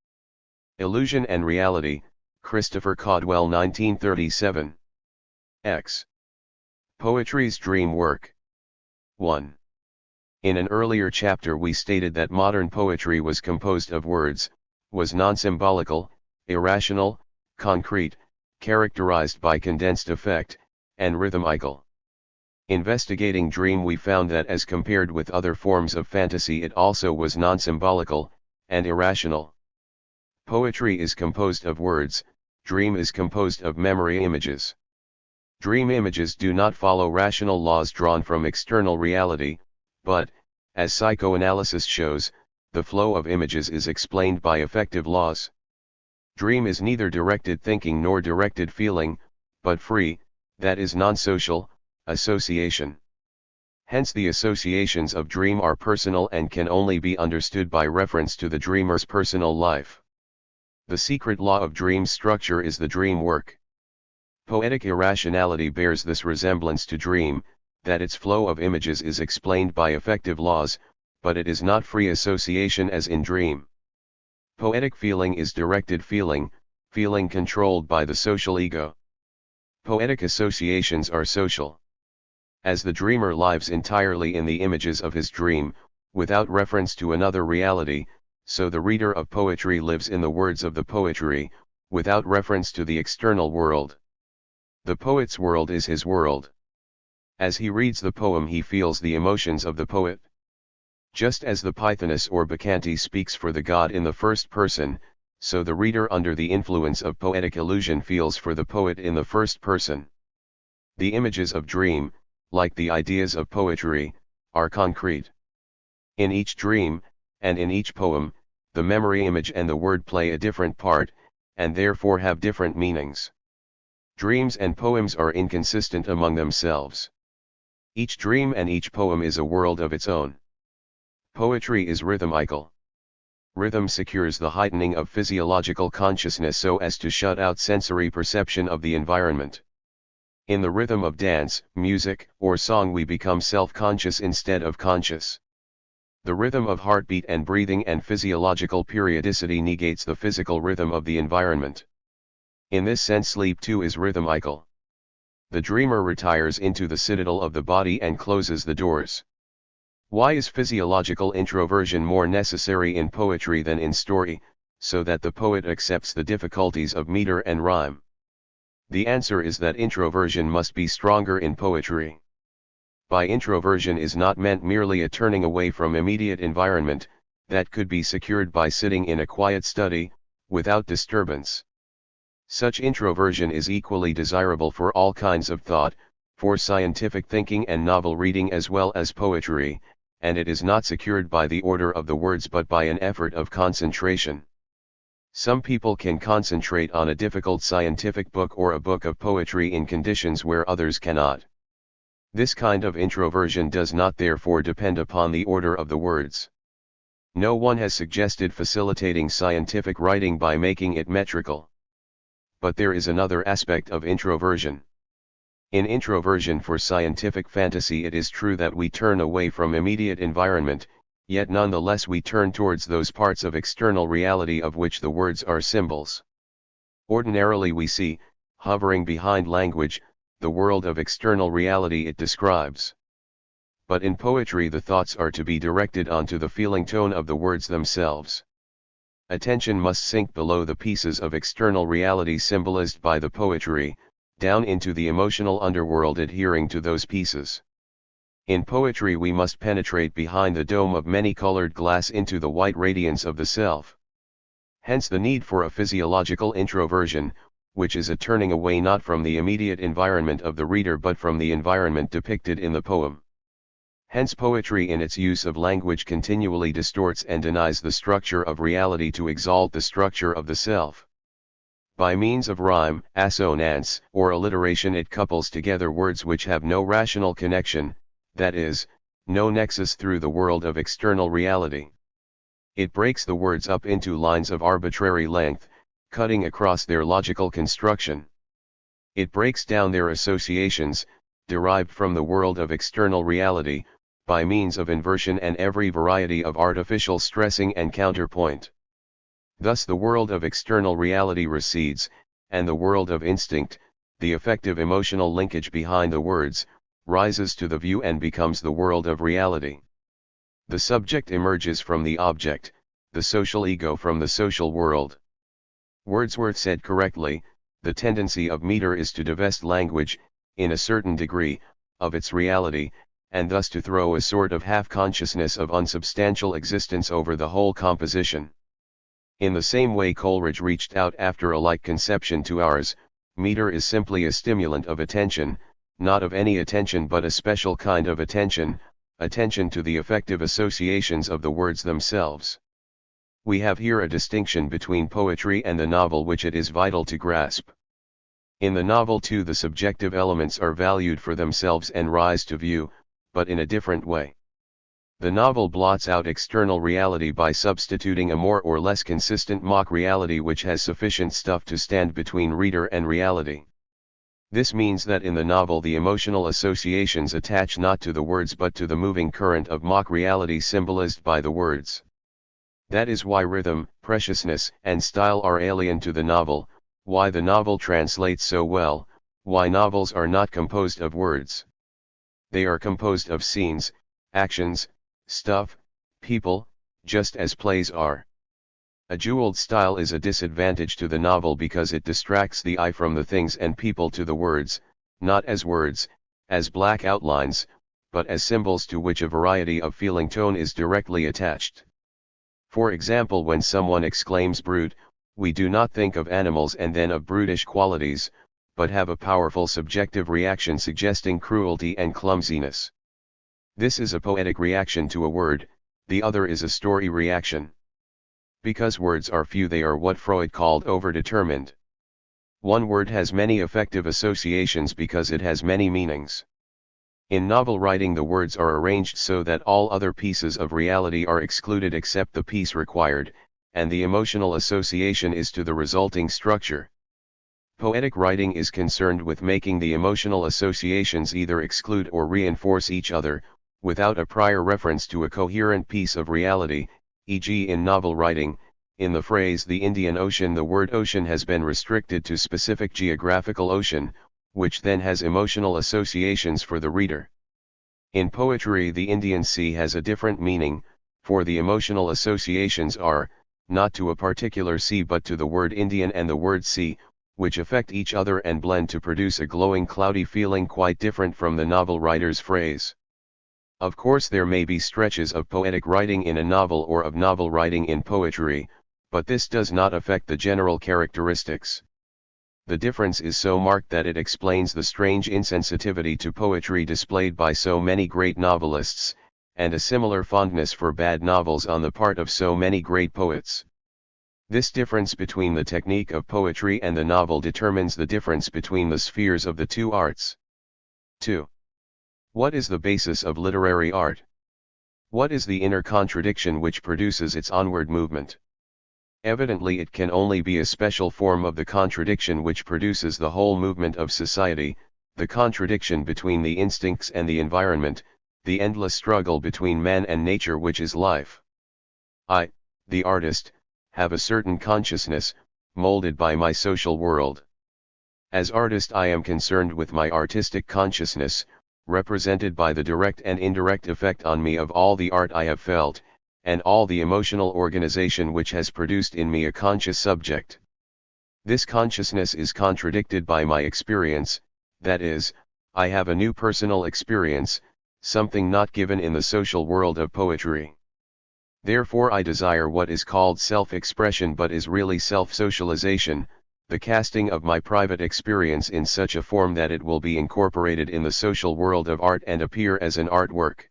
Illusion and Reality, Christopher Caudwell 1937. X. Poetry's Dream Work. 1. In an earlier chapter we stated that modern poetry was composed of words, was non-symbolical, irrational, concrete, characterized by condensed effect, and rhythmical. Investigating dream we found that as compared with other forms of fantasy it also was non-symbolical, and irrational. Poetry is composed of words, dream is composed of memory images. Dream images do not follow rational laws drawn from external reality, but, as psychoanalysis shows, the flow of images is explained by affective laws. Dream is neither directed thinking nor directed feeling, but free, that is non-social, association. Hence the associations of dream are personal and can only be understood by reference to the dreamer's personal life. The secret law of dream structure is the dream work. Poetic irrationality bears this resemblance to dream, that its flow of images is explained by affective laws, but it is not free association as in dream. Poetic feeling is directed feeling, feeling controlled by the social ego. Poetic associations are social. As the dreamer lives entirely in the images of his dream, without reference to another reality, so the reader of poetry lives in the words of the poetry, without reference to the external world. The poet's world is his world. As he reads the poem he feels the emotions of the poet. Just as the Pythoness or Bacchante speaks for the god in the first person, so the reader under the influence of poetic illusion feels for the poet in the first person. The images of dream, like the ideas of poetry, are concrete. In each dream, and in each poem, the memory image and the word play a different part, and therefore have different meanings. Dreams and poems are inconsistent among themselves. Each dream and each poem is a world of its own. Poetry is rhythmical. Rhythm secures the heightening of physiological consciousness so as to shut out sensory perception of the environment. In the rhythm of dance, music, or song we become self-conscious instead of conscious. The rhythm of heartbeat and breathing and physiological periodicity negates the physical rhythm of the environment. In this sense sleep too is rhythmical. The dreamer retires into the citadel of the body and closes the doors. Why is physiological introversion more necessary in poetry than in story, so that the poet accepts the difficulties of meter and rhyme? The answer is that introversion must be stronger in poetry. By introversion is not meant merely a turning away from immediate environment, that could be secured by sitting in a quiet study, without disturbance. Such introversion is equally desirable for all kinds of thought, for scientific thinking and novel reading as well as poetry, and it is not secured by the order of the words but by an effort of concentration. Some people can concentrate on a difficult scientific book or a book of poetry in conditions where others cannot. This kind of introversion does not therefore depend upon the order of the words. No one has suggested facilitating scientific writing by making it metrical. But there is another aspect of introversion. In introversion for scientific fantasy it is true that we turn away from immediate environment, yet nonetheless we turn towards those parts of external reality of which the words are symbols. Ordinarily we see, hovering behind language, the world of external reality it describes. But in poetry the thoughts are to be directed onto the feeling tone of the words themselves. Attention must sink below the pieces of external reality symbolized by the poetry, down into the emotional underworld adhering to those pieces. In poetry we must penetrate behind the dome of many-colored glass into the white radiance of the self. Hence the need for a physiological introversion, which is a turning away not from the immediate environment of the reader but from the environment depicted in the poem. Hence poetry in its use of language continually distorts and denies the structure of reality to exalt the structure of the self. By means of rhyme, assonance, or alliteration it couples together words which have no rational connection, that is, no nexus through the world of external reality. It breaks the words up into lines of arbitrary length, cutting across their logical construction. It breaks down their associations, derived from the world of external reality, by means of inversion and every variety of artificial stressing and counterpoint. Thus the world of external reality recedes, and the world of instinct, the effective emotional linkage behind the words, rises to the view and becomes the world of reality. The subject emerges from the object, the social ego from the social world. Wordsworth said correctly, the tendency of meter is to divest language, in a certain degree, of its reality, and thus to throw a sort of half-consciousness of unsubstantial existence over the whole composition. In the same way Coleridge reached out after a like conception to ours, meter is simply a stimulant of attention, not of any attention but a special kind of attention, attention to the effective associations of the words themselves. We have here a distinction between poetry and the novel which it is vital to grasp. In the novel too the subjective elements are valued for themselves and rise to view, but in a different way. The novel blots out external reality by substituting a more or less consistent mock reality which has sufficient stuff to stand between reader and reality. This means that in the novel the emotional associations attach not to the words but to the moving current of mock reality symbolized by the words. That is why rhythm, preciousness, and style are alien to the novel, why the novel translates so well, why novels are not composed of words. They are composed of scenes, actions, stuff, people, just as plays are. A jeweled style is a disadvantage to the novel because it distracts the eye from the things and people to the words, not as words, as black outlines, but as symbols to which a variety of feeling tone is directly attached. For example, when someone exclaims brute, we do not think of animals and then of brutish qualities, but have a powerful subjective reaction suggesting cruelty and clumsiness. This is a poetic reaction to a word, the other is a story reaction. Because words are few they are what Freud called overdetermined. One word has many effective associations because it has many meanings. In novel writing the words are arranged so that all other pieces of reality are excluded except the piece required, and the emotional association is to the resulting structure. Poetic writing is concerned with making the emotional associations either exclude or reinforce each other, without a prior reference to a coherent piece of reality, e.g. in novel writing, in the phrase the Indian Ocean the word ocean has been restricted to specific geographical ocean, which then has emotional associations for the reader. In poetry the Indian Sea has a different meaning, for the emotional associations are, not to a particular sea but to the word Indian and the word sea, which affect each other and blend to produce a glowing cloudy feeling quite different from the novel writer's phrase. Of course there may be stretches of poetic writing in a novel or of novel writing in poetry, but this does not affect the general characteristics. The difference is so marked that it explains the strange insensitivity to poetry displayed by so many great novelists, and a similar fondness for bad novels on the part of so many great poets. This difference between the technique of poetry and the novel determines the difference between the spheres of the two arts. 2. What is the basis of literary art? What is the inner contradiction which produces its onward movement? Evidently it can only be a special form of the contradiction which produces the whole movement of society, the contradiction between the instincts and the environment, the endless struggle between man and nature which is life. I, the artist, have a certain consciousness, molded by my social world. As artist I am concerned with my artistic consciousness, represented by the direct and indirect effect on me of all the art I have felt, and all the emotional organization which has produced in me a conscious subject. This consciousness is contradicted by my experience, that is, I have a new personal experience, something not given in the social world of poetry. Therefore I desire what is called self-expression but is really self-socialization, the casting of my private experience in such a form that it will be incorporated in the social world of art and appear as an artwork.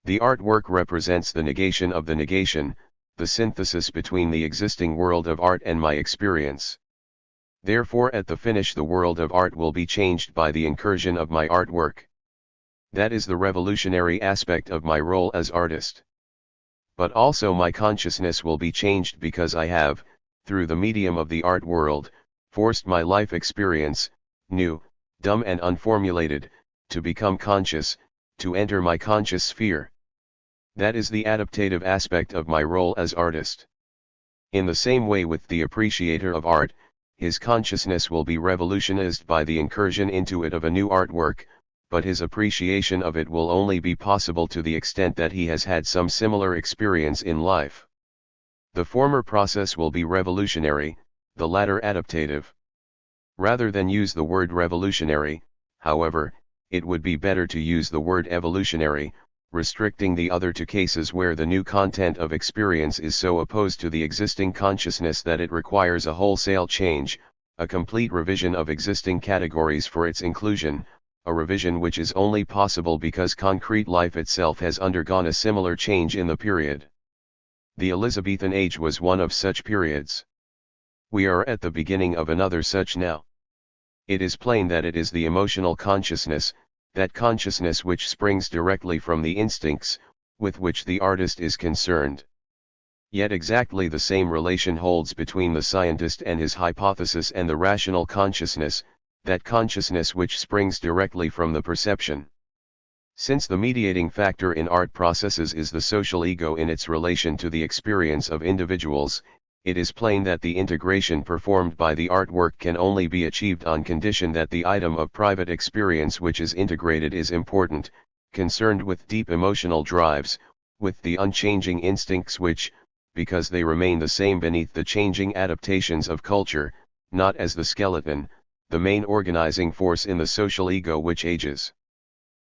The artwork represents the negation of the negation, the synthesis between the existing world of art and my experience. Therefore at the finish the world of art will be changed by the incursion of my artwork. That is the revolutionary aspect of my role as artist. But also my consciousness will be changed because I have, through the medium of the art world, forced my life experience, new, dumb and unformulated, to become conscious, to enter my conscious sphere. That is the adaptative aspect of my role as artist. In the same way with the appreciator of art, his consciousness will be revolutionized by the incursion into it of a new artwork, but his appreciation of it will only be possible to the extent that he has had some similar experience in life. The former process will be revolutionary, the latter adaptative. Rather than use the word revolutionary, however, it would be better to use the word evolutionary, restricting the other to cases where the new content of experience is so opposed to the existing consciousness that it requires a wholesale change, a complete revision of existing categories for its inclusion, a revision which is only possible because concrete life itself has undergone a similar change in the period. The Elizabethan age was one of such periods. We are at the beginning of another such now. It is plain that it is the emotional consciousness, that consciousness which springs directly from the instincts, with which the artist is concerned. Yet exactly the same relation holds between the scientist and his hypothesis and the rational consciousness, that consciousness which springs directly from the perception. Since the mediating factor in art processes is the social ego in its relation to the experience of individuals, it is plain that the integration performed by the artwork can only be achieved on condition that the item of private experience which is integrated is important, concerned with deep emotional drives, with the unchanging instincts which, because they remain the same beneath the changing adaptations of culture, not as the skeleton, the main organizing force in the social ego which ages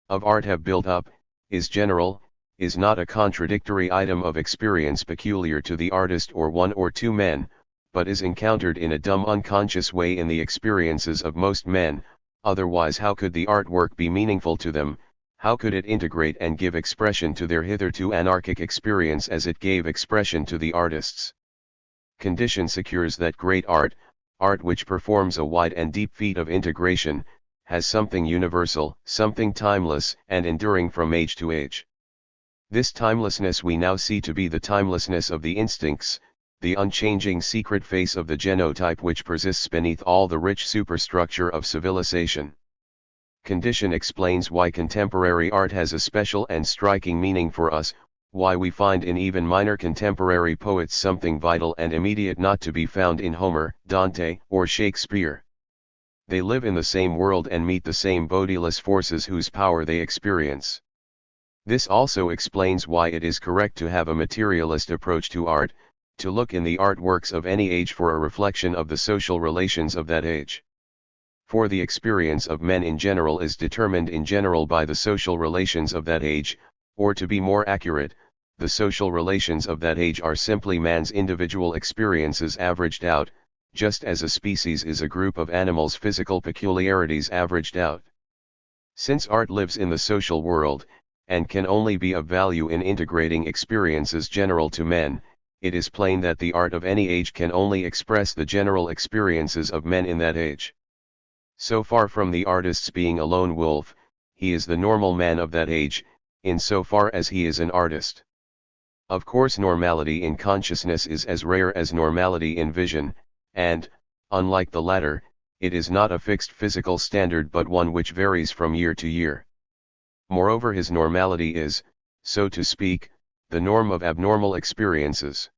of art have built up, is general, is not a contradictory item of experience peculiar to the artist or one or two men, but is encountered in a dumb unconscious way in the experiences of most men, otherwise how could the artwork be meaningful to them, how could it integrate and give expression to their hitherto anarchic experience as it gave expression to the artists? Condition secures that great art, art which performs a wide and deep feat of integration, has something universal, something timeless and enduring from age to age. This timelessness we now see to be the timelessness of the instincts, the unchanging secret face of the genotype which persists beneath all the rich superstructure of civilization. Condition explains why contemporary art has a special and striking meaning for us, why we find in even minor contemporary poets something vital and immediate not to be found in Homer, Dante, or Shakespeare. They live in the same world and meet the same bodiless forces whose power they experience. This also explains why it is correct to have a materialist approach to art, to look in the artworks of any age for a reflection of the social relations of that age. For the experience of men in general is determined in general by the social relations of that age, or to be more accurate, the social relations of that age are simply man's individual experiences averaged out, just as a species is a group of animals' physical peculiarities averaged out. Since art lives in the social world, and can only be of value in integrating experiences general to men, it is plain that the art of any age can only express the general experiences of men in that age. So far from the artist's being a lone wolf, he is the normal man of that age, in so far as he is an artist. Of course, normality in consciousness is as rare as normality in vision, and, unlike the latter, it is not a fixed physical standard but one which varies from year to year. Moreover, his normality is, so to speak, the norm of abnormal experiences.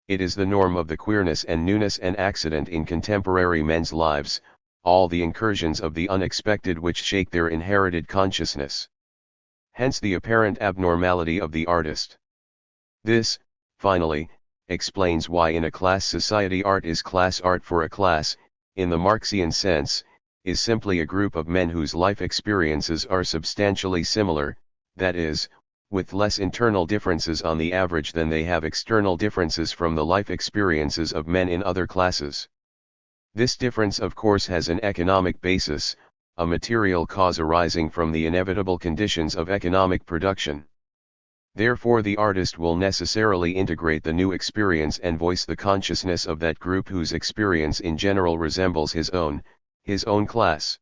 It is the norm of the queerness and newness and accident in contemporary men's lives, all the incursions of the unexpected which shake their inherited consciousness. Hence the apparent abnormality of the artist. This, finally, explains why in a class society art is class art, for a class, in the Marxian sense, is simply a group of men whose life experiences are substantially similar, that is, with less internal differences on the average than they have external differences from the life experiences of men in other classes. This difference of course has an economic basis, a material cause arising from the inevitable conditions of economic production. Therefore the artist will necessarily integrate the new experience and voice the consciousness of that group whose experience in general resembles his own class.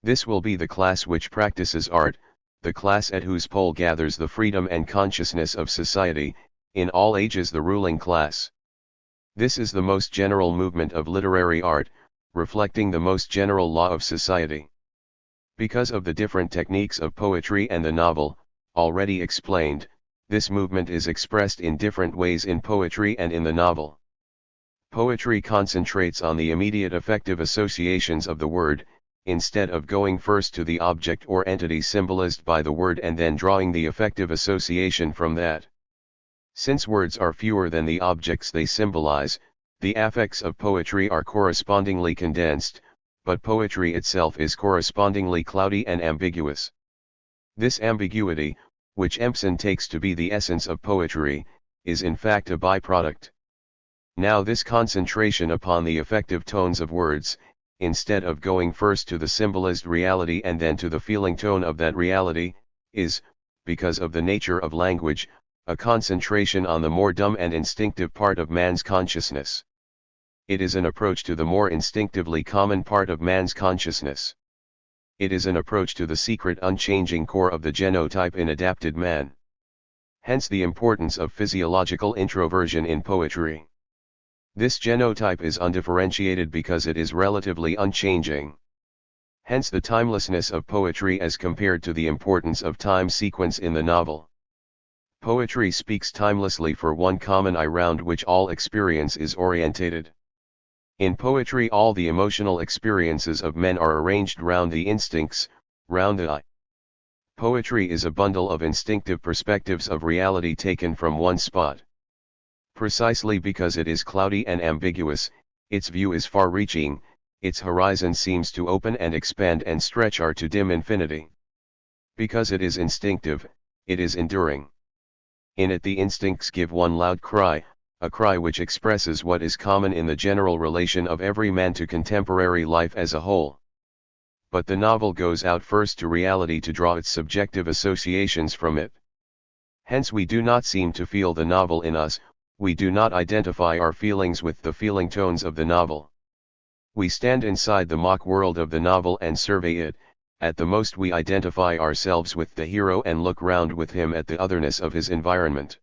This will be the class which practices art, the class at whose pole gathers the freedom and consciousness of society, in all ages the ruling class. This is the most general movement of literary art, reflecting the most general law of society. Because of the different techniques of poetry and the novel, already explained, this movement is expressed in different ways in poetry and in the novel. Poetry concentrates on the immediate affective associations of the word, instead of going first to the object or entity symbolized by the word and then drawing the affective association from that. Since words are fewer than the objects they symbolize, the affects of poetry are correspondingly condensed, but poetry itself is correspondingly cloudy and ambiguous. This ambiguity, which Empson takes to be the essence of poetry, is in fact a byproduct. Now this concentration upon the affective tones of words, instead of going first to the symbolized reality and then to the feeling tone of that reality, is, because of the nature of language, a concentration on the more dumb and instinctive part of man's consciousness. It is an approach to the more instinctively common part of man's consciousness. It is an approach to the secret unchanging core of the genotype in adapted man. Hence the importance of physiological introversion in poetry. This genotype is undifferentiated because it is relatively unchanging. Hence the timelessness of poetry as compared to the importance of time sequence in the novel. Poetry speaks timelessly for one common I round which all experience is orientated. In poetry all the emotional experiences of men are arranged round the instincts, round the I. Poetry is a bundle of instinctive perspectives of reality taken from one spot. Precisely because it is cloudy and ambiguous, its view is far-reaching, its horizon seems to open and expand and stretch or to dim infinity. Because it is instinctive, it is enduring. In it the instincts give one loud cry, a cry which expresses what is common in the general relation of every man to contemporary life as a whole. But the novel goes out first to reality to draw its subjective associations from it. Hence we do not seem to feel the novel in us, we do not identify our feelings with the feeling tones of the novel. We stand inside the mock world of the novel and survey it, at the most we identify ourselves with the hero and look round with him at the otherness of his environment.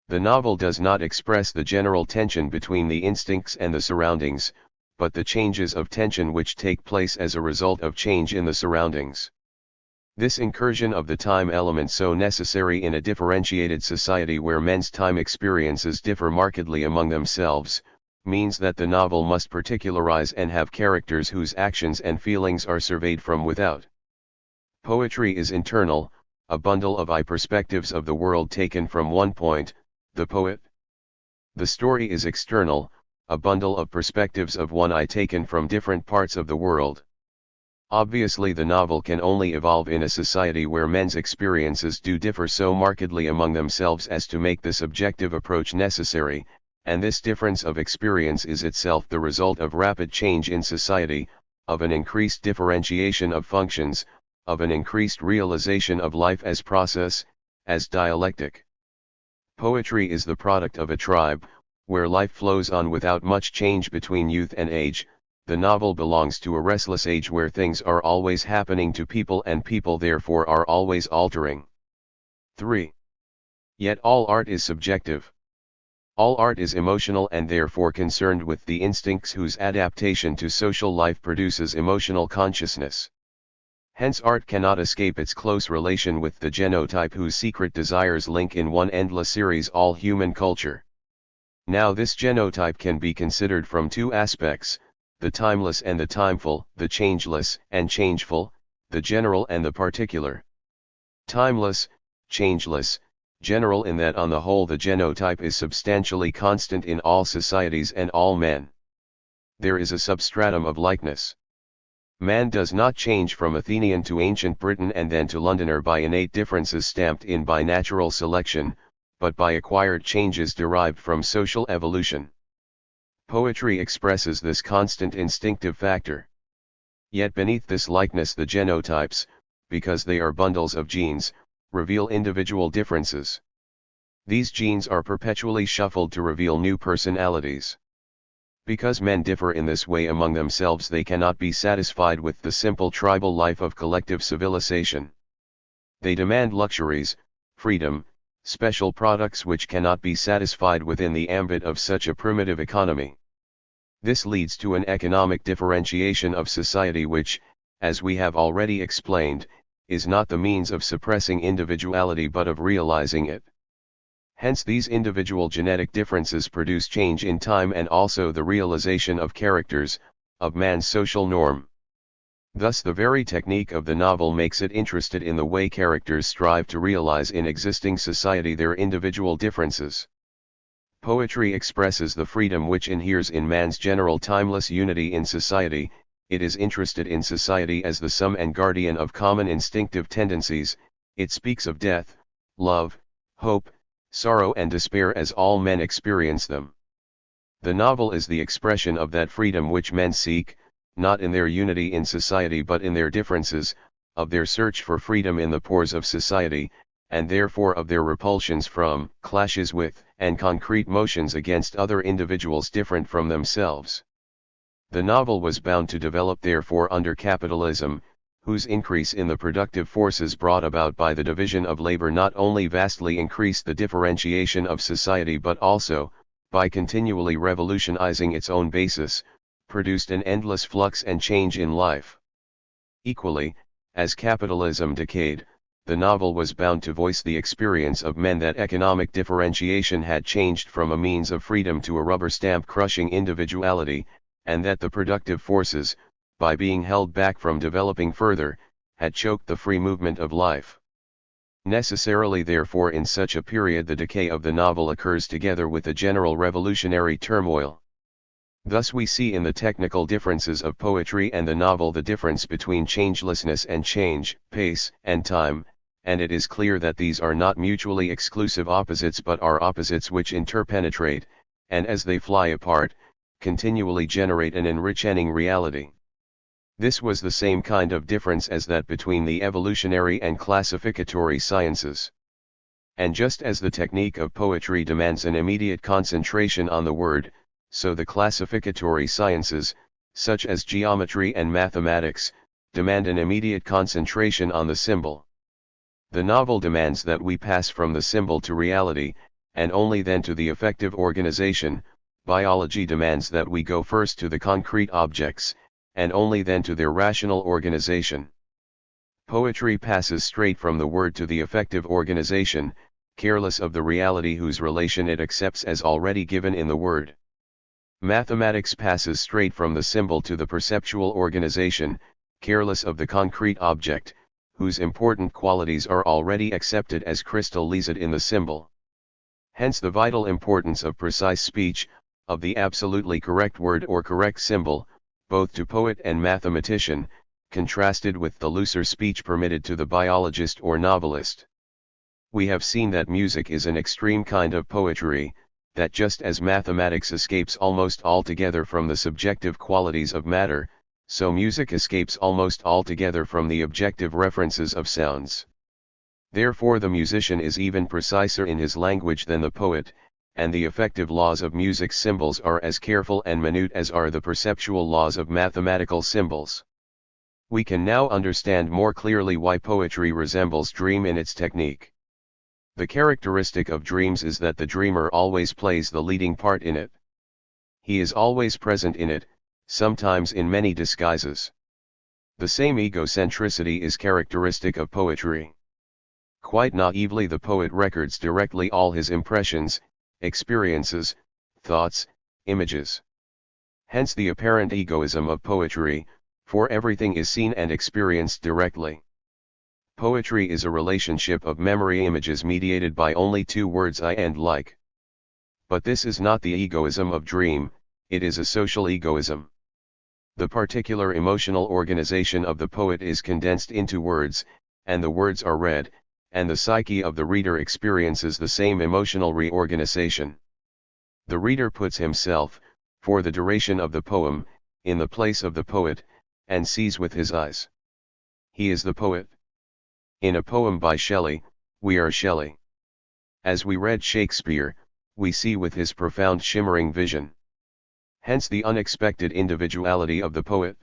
The novel does not express the general tension between the instincts and the surroundings, but the changes of tension which take place as a result of change in the surroundings. This incursion of the time element so necessary in a differentiated society where men's time experiences differ markedly among themselves, means that the novel must particularize and have characters whose actions and feelings are surveyed from without. Poetry is internal, a bundle of eye perspectives of the world taken from one point, the poet. The story is external, a bundle of perspectives of one eye taken from different parts of the world. Obviously the novel can only evolve in a society where men's experiences do differ so markedly among themselves as to make this objective approach necessary, and this difference of experience is itself the result of rapid change in society, of an increased differentiation of functions, of an increased realization of life as process, as dialectic. Poetry is the product of a tribe, where life flows on without much change between youth and age. The novel belongs to a restless age where things are always happening to people and people therefore are always altering. 3. Yet all art is subjective. All art is emotional and therefore concerned with the instincts whose adaptation to social life produces emotional consciousness. Hence art cannot escape its close relation with the genotype whose secret desires link in one endless series all human culture. Now this genotype can be considered from two aspects, the timeless and the timeful, the changeless and changeful, the general and the particular. Timeless, changeless, general in that on the whole the genotype is substantially constant in all societies and all men. There is a substratum of likeness. Man does not change from Athenian to ancient Briton and then to Londoner by innate differences stamped in by natural selection, but by acquired changes derived from social evolution. Poetry expresses this constant instinctive factor. Yet beneath this likeness the genotypes, because they are bundles of genes, reveal individual differences. These genes are perpetually shuffled to reveal new personalities. Because men differ in this way among themselves they cannot be satisfied with the simple tribal life of collective civilization. They demand luxuries, freedom, special products which cannot be satisfied within the ambit of such a primitive economy. This leads to an economic differentiation of society which, as we have already explained, is not the means of suppressing individuality but of realizing it. Hence these individual genetic differences produce change in time and also the realization of characters, of man's social norm. Thus the very technique of the novel makes it interested in the way characters strive to realize in existing society their individual differences. Poetry expresses the freedom which inheres in man's general timeless unity in society. It is interested in society as the sum and guardian of common instinctive tendencies. It speaks of death, love, hope, sorrow and despair as all men experience them. The novel is the expression of that freedom which men seek, not in their unity in society but in their differences, of their search for freedom in the pores of society, and therefore of their repulsions from, clashes with, and concrete motions against other individuals different from themselves. The novel was bound to develop therefore under capitalism, whose increase in the productive forces brought about by the division of labor not only vastly increased the differentiation of society but also, by continually revolutionizing its own basis, produced an endless flux and change in life. Equally, as capitalism decayed, the novel was bound to voice the experience of men that economic differentiation had changed from a means of freedom to a rubber stamp crushing individuality, and that the productive forces, by being held back from developing further, had choked the free movement of life. Necessarily therefore in such a period the decay of the novel occurs together with the general revolutionary turmoil. Thus we see in the technical differences of poetry and the novel the difference between changelessness and change, pace and time, and it is clear that these are not mutually exclusive opposites but are opposites which interpenetrate, and as they fly apart, continually generate an enriching reality. This was the same kind of difference as that between the evolutionary and classificatory sciences. And just as the technique of poetry demands an immediate concentration on the word, so the classificatory sciences, such as geometry and mathematics, demand an immediate concentration on the symbol. The novel demands that we pass from the symbol to reality, and only then to the effective organization. Biology demands that we go first to the concrete objects, and only then to their rational organization. Poetry passes straight from the word to the effective organization, careless of the reality whose relation it accepts as already given in the word. Mathematics passes straight from the symbol to the perceptual organization, careless of the concrete object, whose important qualities are already accepted as crystal leased in the symbol. Hence the vital importance of precise speech, of the absolutely correct word or correct symbol, both to poet and mathematician, contrasted with the looser speech permitted to the biologist or novelist. We have seen that music is an extreme kind of poetry, that just as mathematics escapes almost altogether from the subjective qualities of matter, so music escapes almost altogether from the objective references of sounds. Therefore the musician is even preciser in his language than the poet, and the effective laws of music's symbols are as careful and minute as are the perceptual laws of mathematical symbols. We can now understand more clearly why poetry resembles dream in its technique. The characteristic of dreams is that the dreamer always plays the leading part in it. He is always present in it, sometimes in many disguises. The same egocentricity is characteristic of poetry. Quite naively the poet records directly all his impressions, experiences, thoughts, images. Hence the apparent egoism of poetry, for everything is seen and experienced directly. Poetry is a relationship of memory images mediated by only two words I and like. But this is not the egoism of dream, it is a social egoism. The particular emotional organization of the poet is condensed into words, and the words are read, and the psyche of the reader experiences the same emotional reorganization. The reader puts himself, for the duration of the poem, in the place of the poet, and sees with his eyes. He is the poet. In a poem by Shelley, we are Shelley. As we read Shakespeare, we see with his profound shimmering vision. Hence the unexpected individuality of the poet.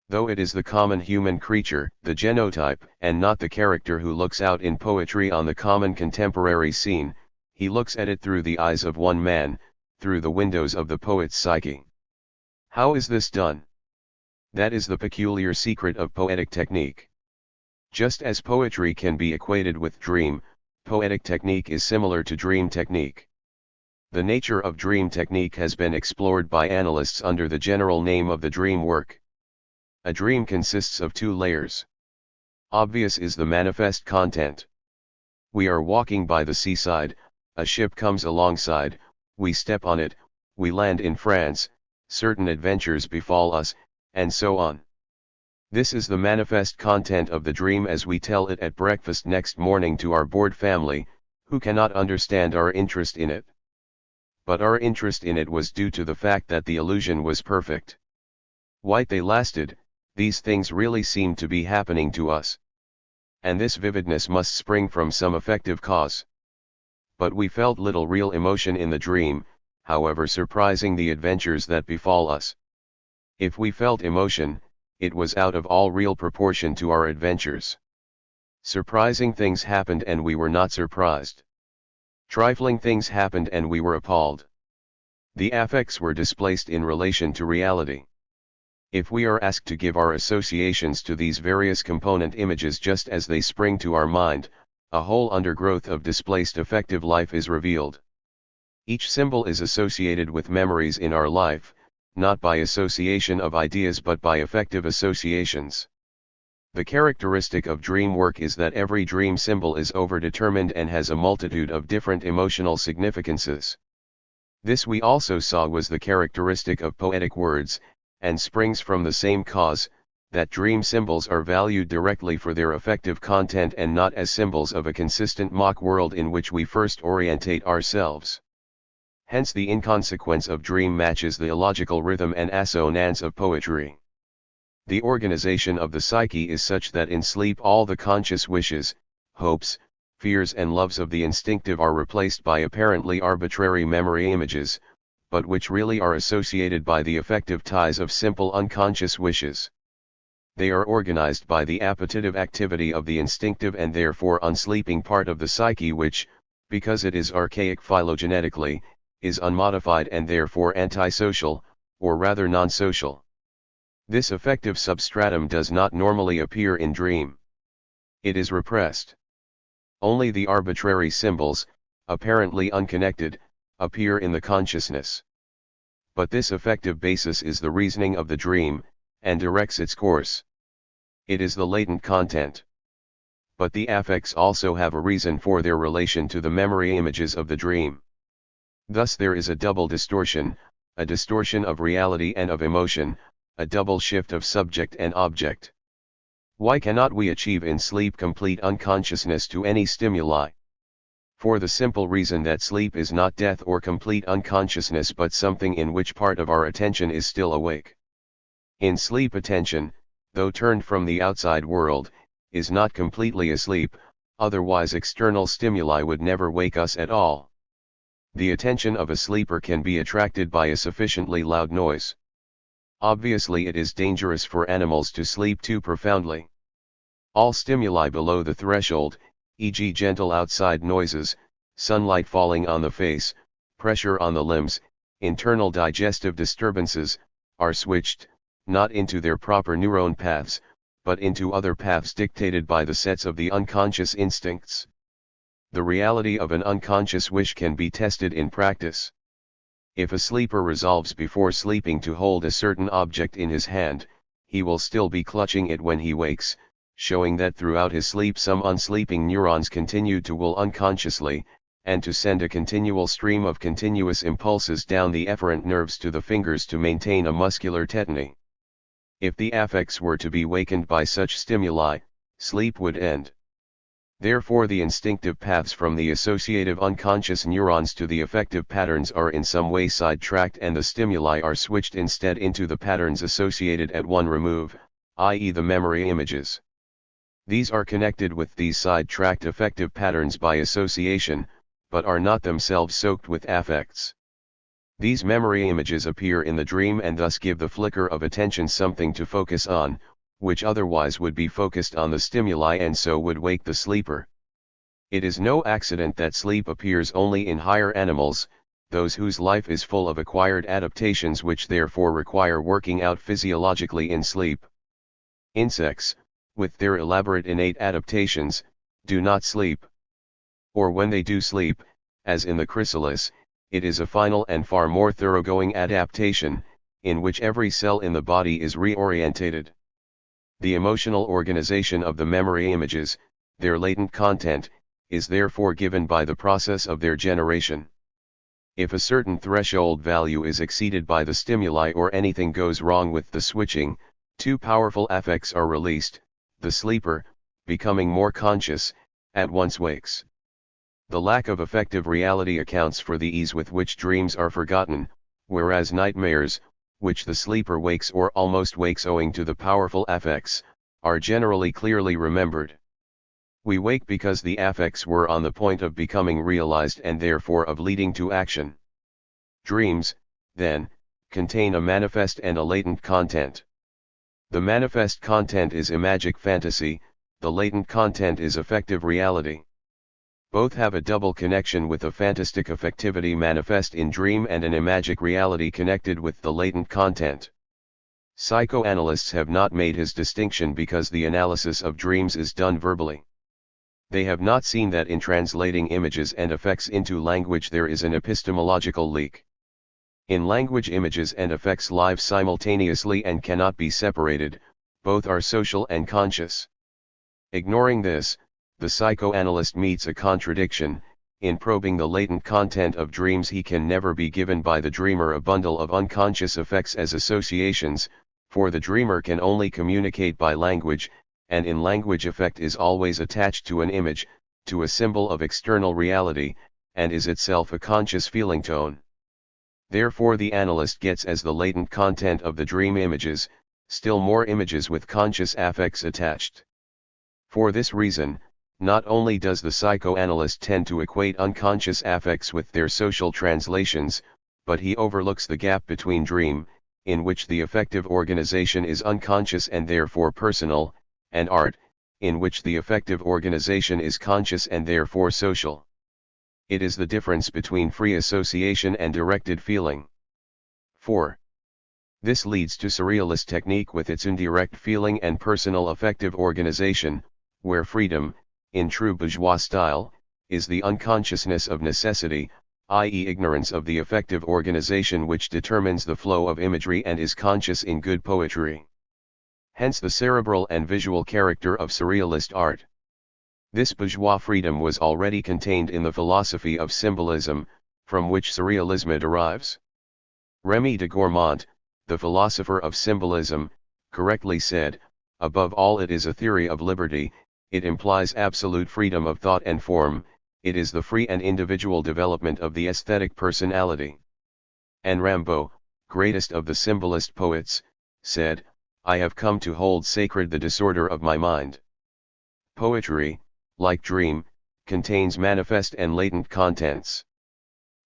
Though it is the common human creature, the genotype, and not the character who looks out in poetry on the common contemporary scene, he looks at it through the eyes of one man, through the windows of the poet's psyche. How is this done? That is the peculiar secret of poetic technique. Just as poetry can be equated with dream, poetic technique is similar to dream technique. The nature of dream technique has been explored by analysts under the general name of the dream work. A dream consists of two layers. Obvious is the manifest content. We are walking by the seaside, a ship comes alongside, we step on it, we land in France, certain adventures befall us, and so on. This is the manifest content of the dream as we tell it at breakfast next morning to our bored family, who cannot understand our interest in it. But our interest in it was due to the fact that the illusion was perfect. While they lasted, these things really seemed to be happening to us. And this vividness must spring from some effective cause. But we felt little real emotion in the dream, however surprising the adventures that befall us. If we felt emotion, it was out of all real proportion to our adventures. Surprising things happened and we were not surprised. Trifling things happened and we were appalled. The affects were displaced in relation to reality. If we are asked to give our associations to these various component images just as they spring to our mind, a whole undergrowth of displaced affective life is revealed. Each symbol is associated with memories in our life, not by association of ideas but by affective associations. The characteristic of dream work is that every dream symbol is overdetermined and has a multitude of different emotional significances. This we also saw was the characteristic of poetic words, and springs from the same cause, that dream symbols are valued directly for their affective content and not as symbols of a consistent mock world in which we first orientate ourselves. Hence the inconsequence of dream matches the illogical rhythm and assonance of poetry. The organization of the psyche is such that in sleep all the conscious wishes, hopes, fears and loves of the instinctive are replaced by apparently arbitrary memory images, but which really are associated by the affective ties of simple unconscious wishes. They are organized by the appetitive activity of the instinctive and therefore unsleeping part of the psyche which, because it is archaic phylogenetically, is unmodified and therefore antisocial, or rather non-social. This affective substratum does not normally appear in dream. It is repressed. Only the arbitrary symbols, apparently unconnected, appear in the consciousness. But this affective basis is the reasoning of the dream, and directs its course. It is the latent content. but the affects also have a reason for their relation to the memory images of the dream. Thus there is a double distortion, a distortion of reality and of emotion, a double shift of subject and object. Why cannot we achieve in sleep complete unconsciousness to any stimuli? For the simple reason that sleep is not death or complete unconsciousness but something in which part of our attention is still awake. In sleep attention, though turned from the outside world, is not completely asleep, otherwise external stimuli would never wake us at all. The attention of a sleeper can be attracted by a sufficiently loud noise. Obviously it is dangerous for animals to sleep too profoundly. All stimuli below the threshold, e.g. gentle outside noises, sunlight falling on the face, pressure on the limbs, internal digestive disturbances, are switched, not into their proper neuron paths, but into other paths dictated by the sets of the unconscious instincts. The reality of an unconscious wish can be tested in practice. If a sleeper resolves before sleeping to hold a certain object in his hand, he will still be clutching it when he wakes, showing that throughout his sleep some unsleeping neurons continued to will unconsciously, and to send a continual stream of continuous impulses down the efferent nerves to the fingers to maintain a muscular tetany. If the affects were to be wakened by such stimuli, sleep would end. Therefore the instinctive paths from the associative unconscious neurons to the affective patterns are in some way sidetracked and the stimuli are switched instead into the patterns associated at one remove, i.e. the memory images. These are connected with these sidetracked affective patterns by association, but are not themselves soaked with affects. These memory images appear in the dream and thus give the flicker of attention something to focus on, which otherwise would be focused on the stimuli and so would wake the sleeper. It is no accident that sleep appears only in higher animals, those whose life is full of acquired adaptations which therefore require working out physiologically in sleep. Insects, with their elaborate innate adaptations, do not sleep. Or when they do sleep, as in the chrysalis, it is a final and far more thoroughgoing adaptation, in which every cell in the body is reorientated. The emotional organization of the memory images, their latent content, is therefore given by the process of their generation. If a certain threshold value is exceeded by the stimuli or anything goes wrong with the switching, two powerful affects are released, the sleeper, becoming more conscious, at once wakes. The lack of effective reality accounts for the ease with which dreams are forgotten, whereas nightmares, which the sleeper wakes or almost wakes owing to the powerful affects, are generally clearly remembered. We wake because the affects were on the point of becoming realized and therefore of leading to action. Dreams, then, contain a manifest and a latent content. The manifest content is imagic fantasy, the latent content is effective reality. Both have a double connection with a fantastic affectivity manifest in dream and an imagic reality connected with the latent content. Psychoanalysts have not made his distinction because the analysis of dreams is done verbally. They have not seen that in translating images and effects into language there is an epistemological leak. In language images and effects live simultaneously and cannot be separated, both are social and conscious. Ignoring this, the psychoanalyst meets a contradiction. In probing the latent content of dreams he can never be given by the dreamer a bundle of unconscious effects as associations, for the dreamer can only communicate by language, and in language effect is always attached to an image, to a symbol of external reality, and is itself a conscious feeling tone. Therefore the analyst gets as the latent content of the dream images, still more images with conscious affects attached. For this reason, not only does the psychoanalyst tend to equate unconscious affects with their social translations, but he overlooks the gap between dream, in which the affective organization is unconscious and therefore personal, and art, in which the affective organization is conscious and therefore social. It is the difference between free association and directed feeling. 4. This leads to surrealist technique with its indirect feeling and personal affective organization, where freedom, in true bourgeois style, is the unconsciousness of necessity, i.e. ignorance of the affective organization which determines the flow of imagery and is conscious in good poetry. Hence the cerebral and visual character of surrealist art. This bourgeois freedom was already contained in the philosophy of symbolism, from which surrealism derives. Remy de Gourmont, the philosopher of symbolism, correctly said, above all it is a theory of liberty, it implies absolute freedom of thought and form, it is the free and individual development of the aesthetic personality. And Rimbaud, greatest of the symbolist poets, said, I have come to hold sacred the disorder of my mind. Poetry, like dream, contains manifest and latent contents.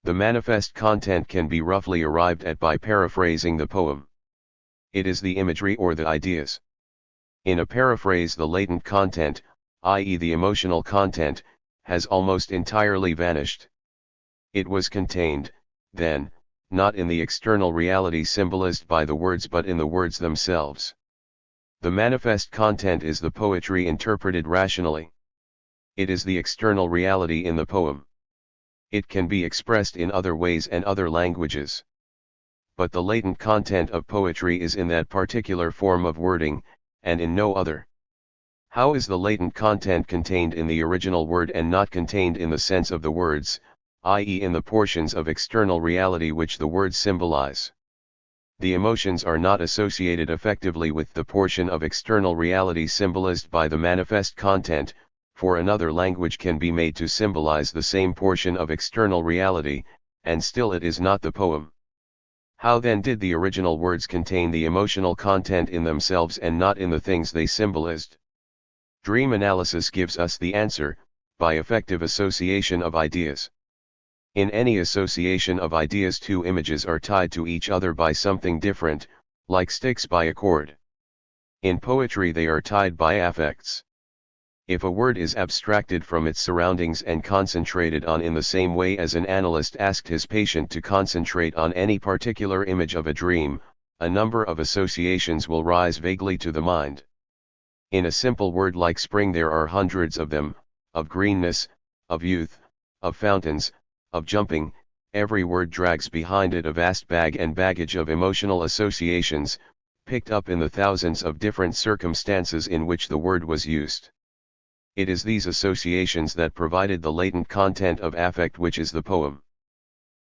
The manifest content can be roughly arrived at by paraphrasing the poem. It is the imagery or the ideas. In a paraphrase, the latent content, i.e. the emotional content, has almost entirely vanished. It was contained, then, not in the external reality symbolized by the words but in the words themselves. The manifest content is the poetry interpreted rationally. It is the external reality in the poem. It can be expressed in other ways and other languages. But the latent content of poetry is in that particular form of wording, and in no other. How is the latent content contained in the original word and not contained in the sense of the words, i.e. in the portions of external reality which the words symbolize? The emotions are not associated effectively with the portion of external reality symbolized by the manifest content, for another language can be made to symbolize the same portion of external reality, and still it is not the poem. How then did the original words contain the emotional content in themselves and not in the things they symbolized? Dream analysis gives us the answer, by effective association of ideas. In any association of ideas, two images are tied to each other by something different, like sticks by a cord. In poetry they are tied by affects. If a word is abstracted from its surroundings and concentrated on in the same way as an analyst asked his patient to concentrate on any particular image of a dream, a number of associations will rise vaguely to the mind. In a simple word like spring there are hundreds of them, of greenness, of youth, of fountains, of jumping. Every word drags behind it a vast bag and baggage of emotional associations, picked up in the thousands of different circumstances in which the word was used. It is these associations that provided the latent content of affect which is the poem.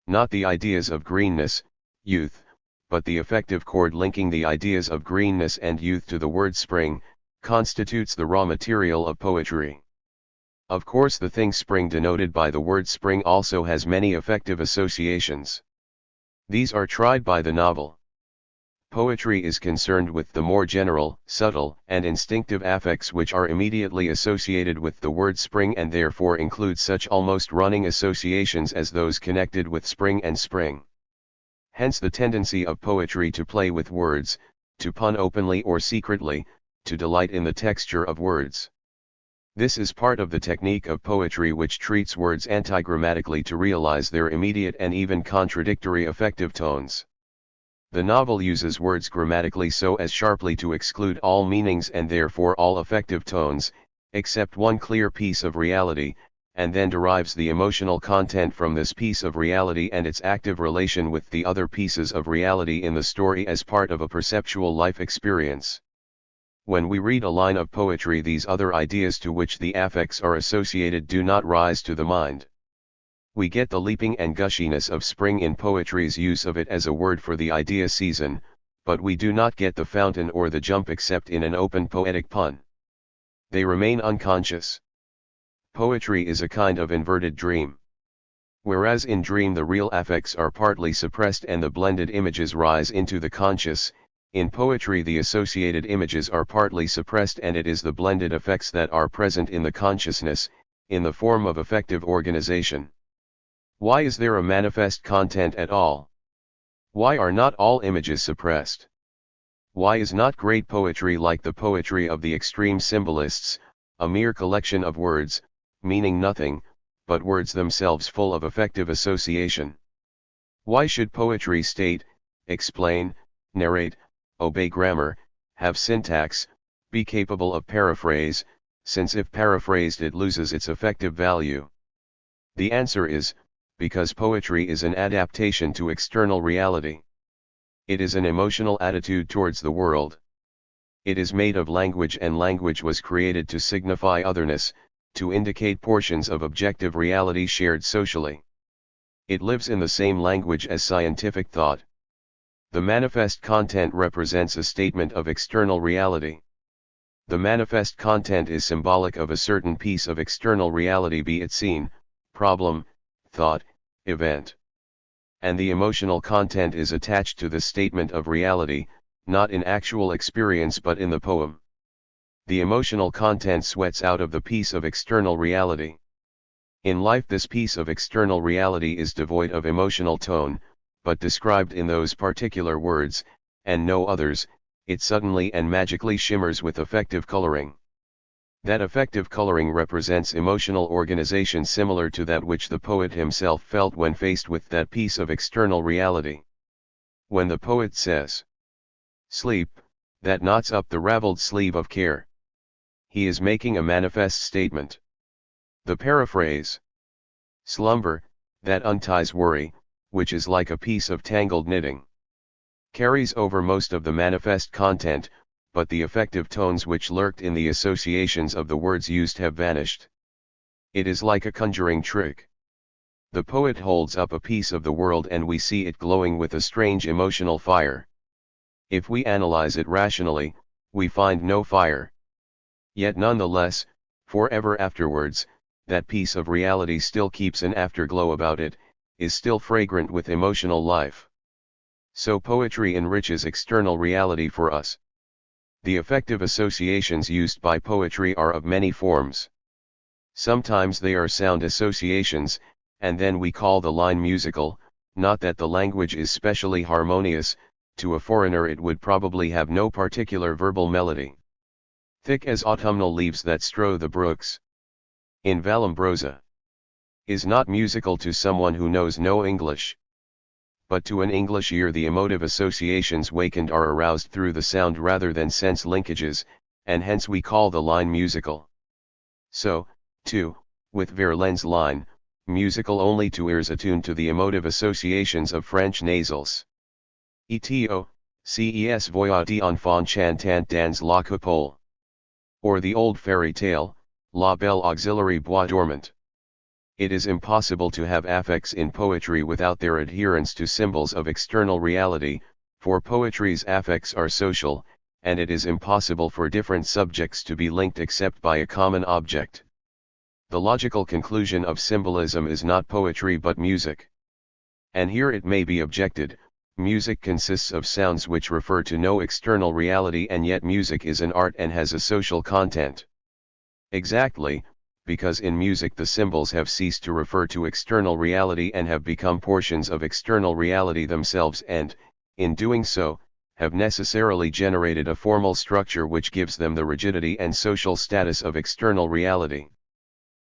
Not the ideas of greenness, youth, but the affective cord linking the ideas of greenness and youth to the word spring, constitutes the raw material of poetry. Of course the thing spring denoted by the word spring also has many affective associations. These are tried by the novel. Poetry is concerned with the more general, subtle, and instinctive affects which are immediately associated with the word spring and therefore include such almost running associations as those connected with spring and spring. Hence the tendency of poetry to play with words, to pun openly or secretly, to delight in the texture of words. This is part of the technique of poetry which treats words antigrammatically to realize their immediate and even contradictory affective tones. The novel uses words grammatically so as sharply to exclude all meanings and therefore all affective tones, except one clear piece of reality, and then derives the emotional content from this piece of reality and its active relation with the other pieces of reality in the story as part of a perceptual life experience. When we read a line of poetry, these other ideas to which the affects are associated do not rise to the mind. We get the leaping and gushiness of spring in poetry's use of it as a word for the idea season, but we do not get the fountain or the jump except in an open poetic pun. They remain unconscious. Poetry is a kind of inverted dream. Whereas in dream the real affects are partly suppressed and the blended images rise into the conscious, in poetry the associated images are partly suppressed and it is the blended effects that are present in the consciousness, in the form of affective organization. Why is there a manifest content at all? Why are not all images suppressed? Why is not great poetry like the poetry of the extreme symbolists, a mere collection of words, meaning nothing, but words themselves full of affective association? Why should poetry state, explain, narrate, obey grammar, have syntax, be capable of paraphrase, since if paraphrased it loses its affective value? The answer is, because poetry is an adaptation to external reality. It is an emotional attitude towards the world. It is made of language and language was created to signify otherness, to indicate portions of objective reality shared socially. It lives in the same language as scientific thought. The manifest content represents a statement of external reality. The manifest content is symbolic of a certain piece of external reality, be it scene, problem, thought, event. And the emotional content is attached to the statement of reality, not in actual experience but in the poem. The emotional content sweats out of the piece of external reality. In life, this piece of external reality is devoid of emotional tone, but described in those particular words, and no others, it suddenly and magically shimmers with affective coloring. That affective coloring represents emotional organization similar to that which the poet himself felt when faced with that piece of external reality. When the poet says, "Sleep, that knots up the raveled sleeve of care," he is making a manifest statement. The paraphrase, "Slumber, that unties worry, which is like a piece of tangled knitting," carries over most of the manifest content, but the affective tones which lurked in the associations of the words used have vanished. It is like a conjuring trick. The poet holds up a piece of the world and we see it glowing with a strange emotional fire. If we analyze it rationally, we find no fire. Yet nonetheless, forever afterwards, that piece of reality still keeps an afterglow about it, is still fragrant with emotional life. So poetry enriches external reality for us. The affective associations used by poetry are of many forms. Sometimes they are sound associations, and then we call the line musical, not that the language is specially harmonious, to a foreigner it would probably have no particular verbal melody. Thick as autumnal leaves that strew the brooks. In Vallombrosa. Is not musical to someone who knows no English. But to an English ear the emotive associations wakened are aroused through the sound rather than sense linkages, and hence we call the line musical. So, too, with Verlaine's line, musical only to ears attuned to the emotive associations of French nasals. Eto, ces voix d'enfant chantant dans la coupole. Or the old fairy tale, La Belle Auxiliary Bois Dormant. It is impossible to have affects in poetry without their adherence to symbols of external reality, for poetry's affects are social, and it is impossible for different subjects to be linked except by a common object. The logical conclusion of symbolism is not poetry but music. And here it may be objected, music consists of sounds which refer to no external reality, and yet music is an art and has a social content. Exactly, because in music the symbols have ceased to refer to external reality and have become portions of external reality themselves and, in doing so, have necessarily generated a formal structure which gives them the rigidity and social status of external reality.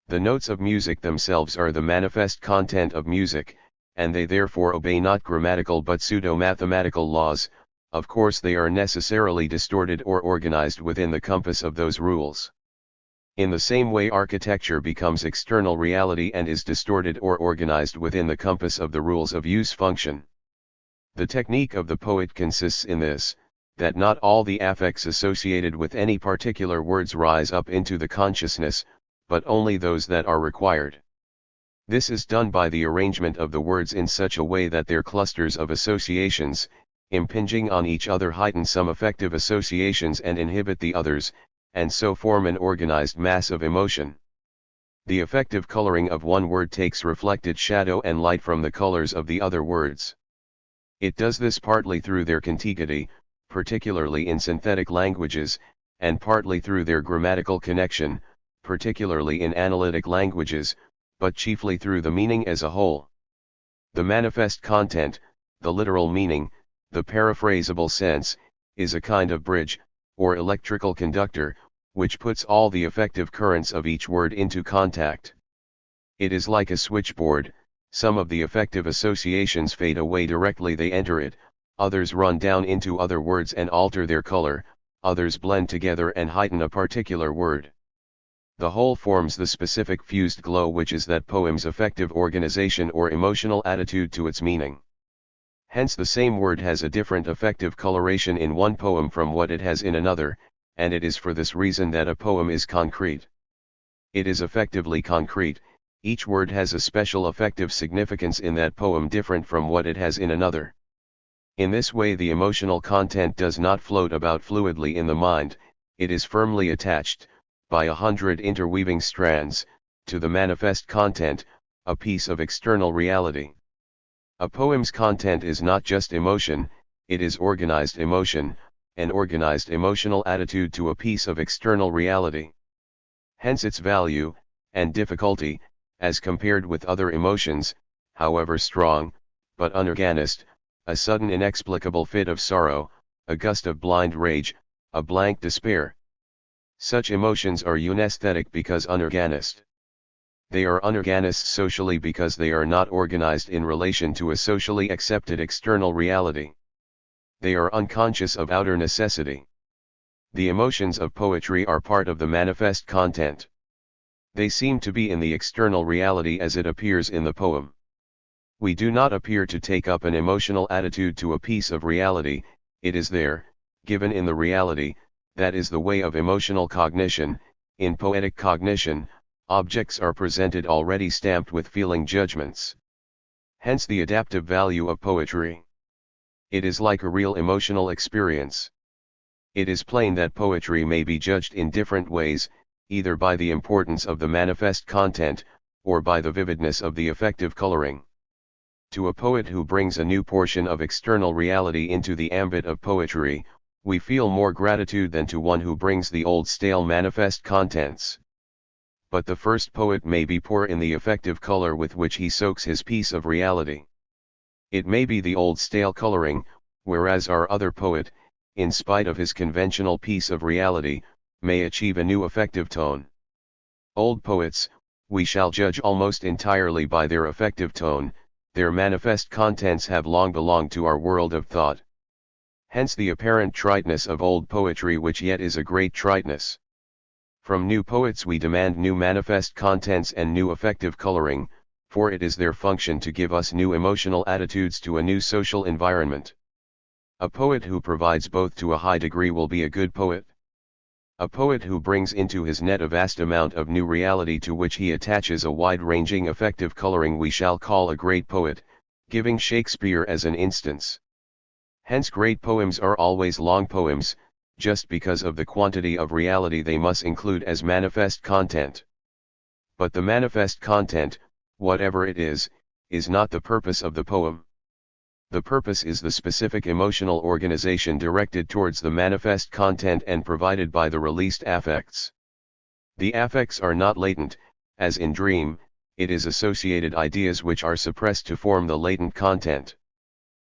The notes of music themselves are the manifest content of music, and they therefore obey not grammatical but pseudo-mathematical laws. Of course they are necessarily distorted or organized within the compass of those rules. In the same way architecture becomes external reality and is distorted or organized within the compass of the rules of use function. The technique of the poet consists in this, that not all the affects associated with any particular words rise up into the consciousness, but only those that are required. This is done by the arrangement of the words in such a way that their clusters of associations, impinging on each other, heighten some affective associations and inhibit the others, and so form an organized mass of emotion. The affective coloring of one word takes reflected shadow and light from the colors of the other words. It does this partly through their contiguity, particularly in synthetic languages, and partly through their grammatical connection, particularly in analytic languages, but chiefly through the meaning as a whole. The manifest content, the literal meaning, the paraphrasable sense, is a kind of bridge, or electrical conductor, which puts all the affective currents of each word into contact. It is like a switchboard, some of the affective associations fade away directly they enter it, others run down into other words and alter their color, others blend together and heighten a particular word. The whole forms the specific fused glow which is that poem's affective organization or emotional attitude to its meaning. Hence the same word has a different affective coloration in one poem from what it has in another, and it is for this reason that a poem is concrete. It is effectively concrete, each word has a special affective significance in that poem different from what it has in another. In this way the emotional content does not float about fluidly in the mind, it is firmly attached, by 100 interweaving strands, to the manifest content, a piece of external reality. A poem's content is not just emotion, it is organized emotion, an organized emotional attitude to a piece of external reality. Hence its value, and difficulty, as compared with other emotions, however strong, but unorganized, a sudden inexplicable fit of sorrow, a gust of blind rage, a blank despair. Such emotions are unesthetic because unorganized. They are unorganized socially because they are not organized in relation to a socially accepted external reality. They are unconscious of outer necessity. The emotions of poetry are part of the manifest content. They seem to be in the external reality as it appears in the poem. We do not appear to take up an emotional attitude to a piece of reality, it is there, given in the reality, that is the way of emotional cognition. In poetic cognition, objects are presented already stamped with feeling judgments. Hence the adaptive value of poetry. It is like a real emotional experience. It is plain that poetry may be judged in different ways, either by the importance of the manifest content, or by the vividness of the affective coloring. To a poet who brings a new portion of external reality into the ambit of poetry, we feel more gratitude than to one who brings the old stale manifest contents. But the first poet may be poor in the affective color with which he soaks his piece of reality. It may be the old stale coloring, whereas our other poet, in spite of his conventional piece of reality, may achieve a new affective tone. Old poets, we shall judge almost entirely by their affective tone. Their manifest contents have long belonged to our world of thought. Hence the apparent triteness of old poetry, which yet is a great triteness. From new poets we demand new manifest contents and new affective coloring, for it is their function to give us new emotional attitudes to a new social environment. A poet who provides both to a high degree will be a good poet. A poet who brings into his net a vast amount of new reality to which he attaches a wide-ranging affective coloring we shall call a great poet, giving Shakespeare as an instance. Hence great poems are always long poems, just because of the quantity of reality they must include as manifest content. But the manifest content, whatever it is not the purpose of the poem. The purpose is the specific emotional organization directed towards the manifest content and provided by the released affects. The affects are not latent, as in dream, it is associated ideas which are suppressed to form the latent content.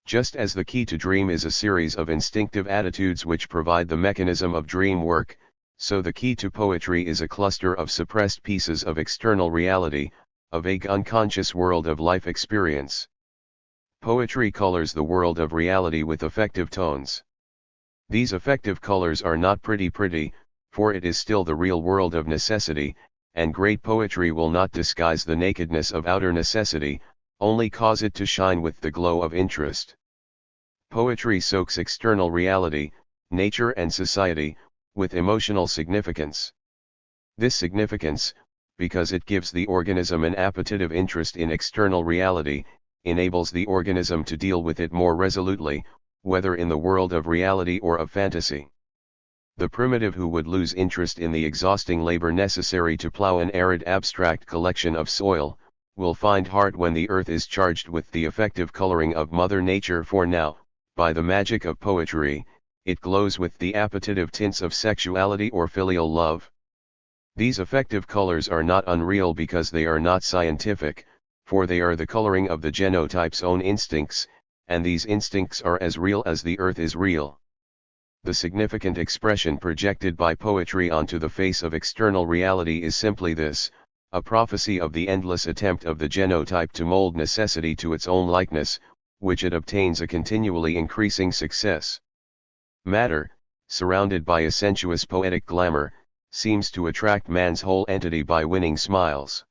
Just as the key to dream is a series of instinctive attitudes which provide the mechanism of dream work, so the key to poetry is a cluster of suppressed pieces of external reality, a vague unconscious world of life experience. Poetry colors the world of reality with affective tones. These affective colors are not pretty, for it is still the real world of necessity, and great poetry will not disguise the nakedness of outer necessity, only cause it to shine with the glow of interest. Poetry soaks external reality, nature and society, with emotional significance. This significance, because it gives the organism an appetitive interest in external reality, enables the organism to deal with it more resolutely, whether in the world of reality or of fantasy. The primitive who would lose interest in the exhausting labor necessary to plow an arid abstract collection of soil, will find heart when the earth is charged with the affective coloring of Mother Nature, for now, by the magic of poetry, it glows with the appetitive tints of sexuality or filial love. These affective colors are not unreal because they are not scientific, for they are the coloring of the genotype's own instincts, and these instincts are as real as the earth is real. The significant expression projected by poetry onto the face of external reality is simply this, a prophecy of the endless attempt of the genotype to mold necessity to its own likeness, which it obtains a continually increasing success. Matter, surrounded by a sensuous poetic glamour, seems to attract man's whole entity by winning smiles.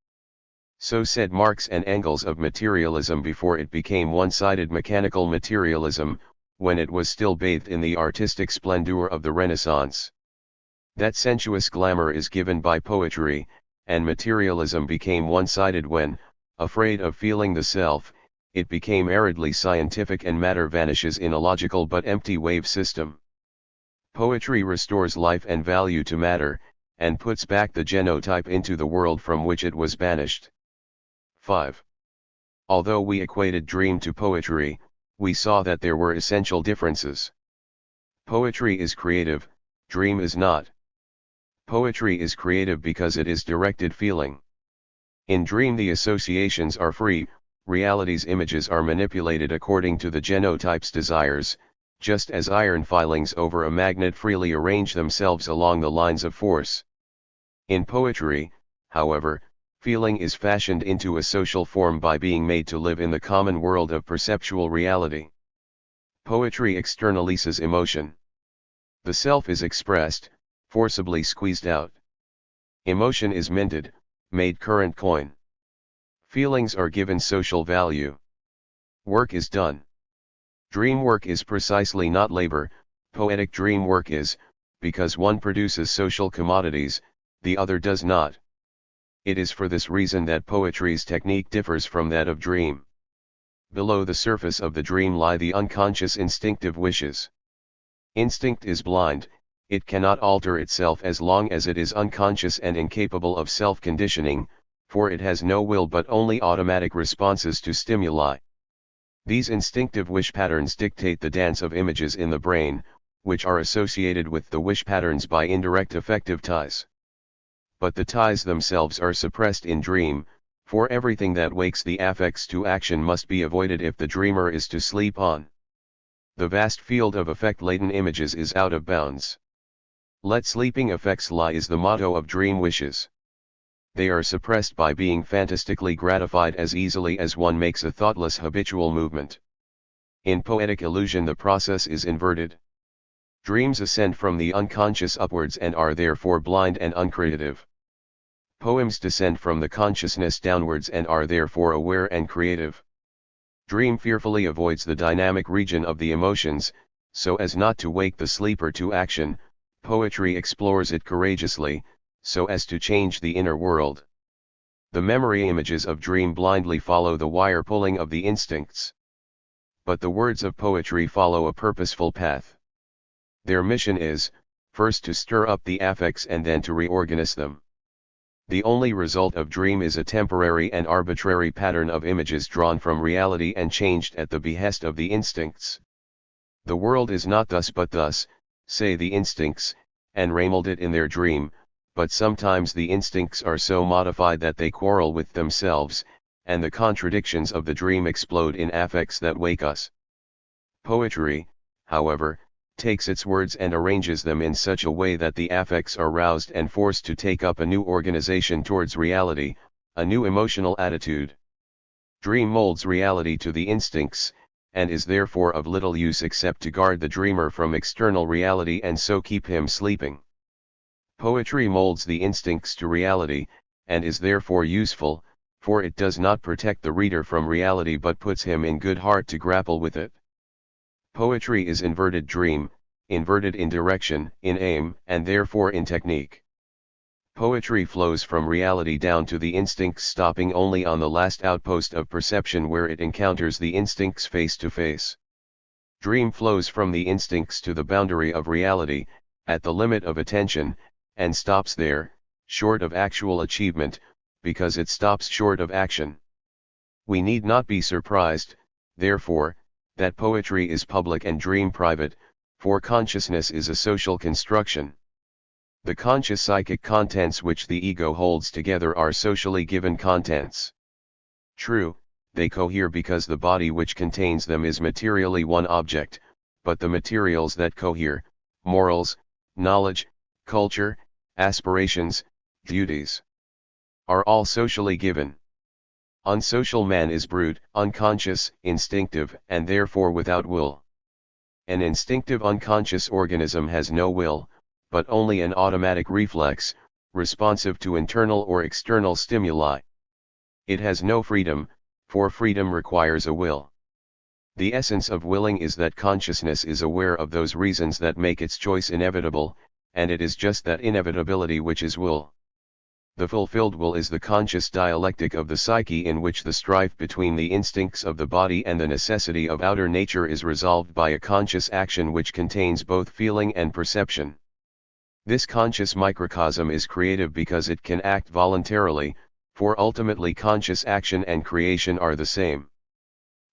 So said Marx and Engels of materialism before it became one-sided mechanical materialism, when it was still bathed in the artistic splendor of the Renaissance. That sensuous glamour is given by poetry, and materialism became one-sided when, afraid of feeling the self, it became aridly scientific and matter vanishes in a logical but empty wave system. Poetry restores life and value to matter, and puts back the genotype into the world from which it was banished. 5. Although we equated dream to poetry, we saw that there were essential differences. Poetry is creative, dream is not. Poetry is creative because it is directed feeling. In dream the associations are free, reality's images are manipulated according to the genotype's desires, just as iron filings over a magnet freely arrange themselves along the lines of force. In poetry, however, feeling is fashioned into a social form by being made to live in the common world of perceptual reality. Poetry externalizes emotion. The self is expressed, forcibly squeezed out. Emotion is minted, made current coin. Feelings are given social value. Work is done. Dream work is precisely not labor, poetic dream work is, because one produces social commodities, the other does not. It is for this reason that poetry's technique differs from that of dream. Below the surface of the dream lie the unconscious instinctive wishes. Instinct is blind, it cannot alter itself as long as it is unconscious and incapable of self-conditioning, for it has no will but only automatic responses to stimuli. These instinctive wish patterns dictate the dance of images in the brain, which are associated with the wish patterns by indirect affective ties. But the ties themselves are suppressed in dream, for everything that wakes the affects to action must be avoided if the dreamer is to sleep on. The vast field of affect-laden images is out of bounds. Let sleeping affects lie is the motto of dream wishes. They are suppressed by being fantastically gratified as easily as one makes a thoughtless habitual movement. In poetic illusion the process is inverted. Dreams ascend from the unconscious upwards and are therefore blind and uncreative. Poems descend from the consciousness downwards and are therefore aware and creative. Dream fearfully avoids the dynamic region of the emotions, so as not to wake the sleeper to action. Poetry explores it courageously, so as to change the inner world. The memory images of dream blindly follow the wire pulling of the instincts. But the words of poetry follow a purposeful path. Their mission is, first to stir up the affects and then to reorganize them. The only result of dream is a temporary and arbitrary pattern of images drawn from reality and changed at the behest of the instincts. The world is not thus but thus, say the instincts, and railed it in their dream, but sometimes the instincts are so modified that they quarrel with themselves, and the contradictions of the dream explode in affects that wake us. Poetry, however, takes its words and arranges them in such a way that the affects are roused and forced to take up a new organization towards reality, a new emotional attitude. Dream molds reality to the instincts, and is therefore of little use except to guard the dreamer from external reality and so keep him sleeping. Poetry molds the instincts to reality, and is therefore useful, for it does not protect the reader from reality but puts him in good heart to grapple with it. Poetry is inverted dream, inverted in direction, in aim, and therefore in technique. Poetry flows from reality down to the instincts, stopping only on the last outpost of perception where it encounters the instincts face to face. Dream flows from the instincts to the boundary of reality, at the limit of attention, and stops there, short of actual achievement, because it stops short of action. We need not be surprised, therefore, that poetry is public and dream private, for consciousness is a social construction. The conscious psychic contents which the ego holds together are socially given contents. True, they cohere because the body which contains them is materially one object, but the materials that cohere, morals, knowledge, culture, aspirations, duties, are all socially given. Unsocial man is brute, unconscious, instinctive, and therefore without will. An instinctive unconscious organism has no will, but only an automatic reflex, responsive to internal or external stimuli. It has no freedom, for freedom requires a will. The essence of willing is that consciousness is aware of those reasons that make its choice inevitable, and it is just that inevitability which is will. The fulfilled will is the conscious dialectic of the psyche in which the strife between the instincts of the body and the necessity of outer nature is resolved by a conscious action which contains both feeling and perception. This conscious microcosm is creative because it can act voluntarily, for ultimately conscious action and creation are the same.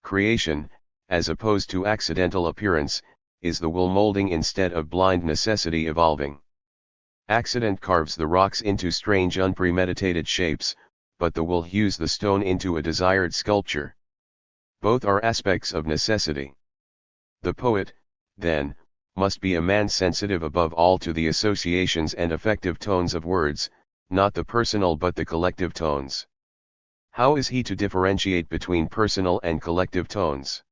Creation, as opposed to accidental appearance, is the will molding instead of blind necessity evolving. Accident carves the rocks into strange unpremeditated shapes, but the will hews the stone into a desired sculpture. Both are aspects of necessity. The poet, then, must be a man sensitive above all to the associations and affective tones of words, not the personal but the collective tones. How is he to differentiate between personal and collective tones?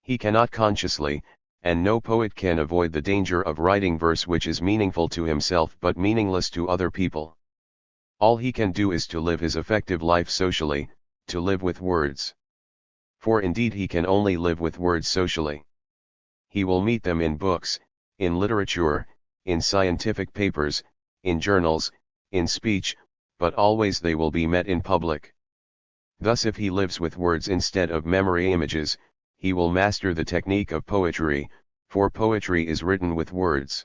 He cannot consciously, and no poet can avoid the danger of writing verse which is meaningful to himself but meaningless to other people. All he can do is to live his effective life socially, to live with words. For indeed he can only live with words socially. He will meet them in books, in literature, in scientific papers, in journals, in speech, but always they will be met in public. Thus if he lives with words instead of memory images, he will master the technique of poetry, for poetry is written with words.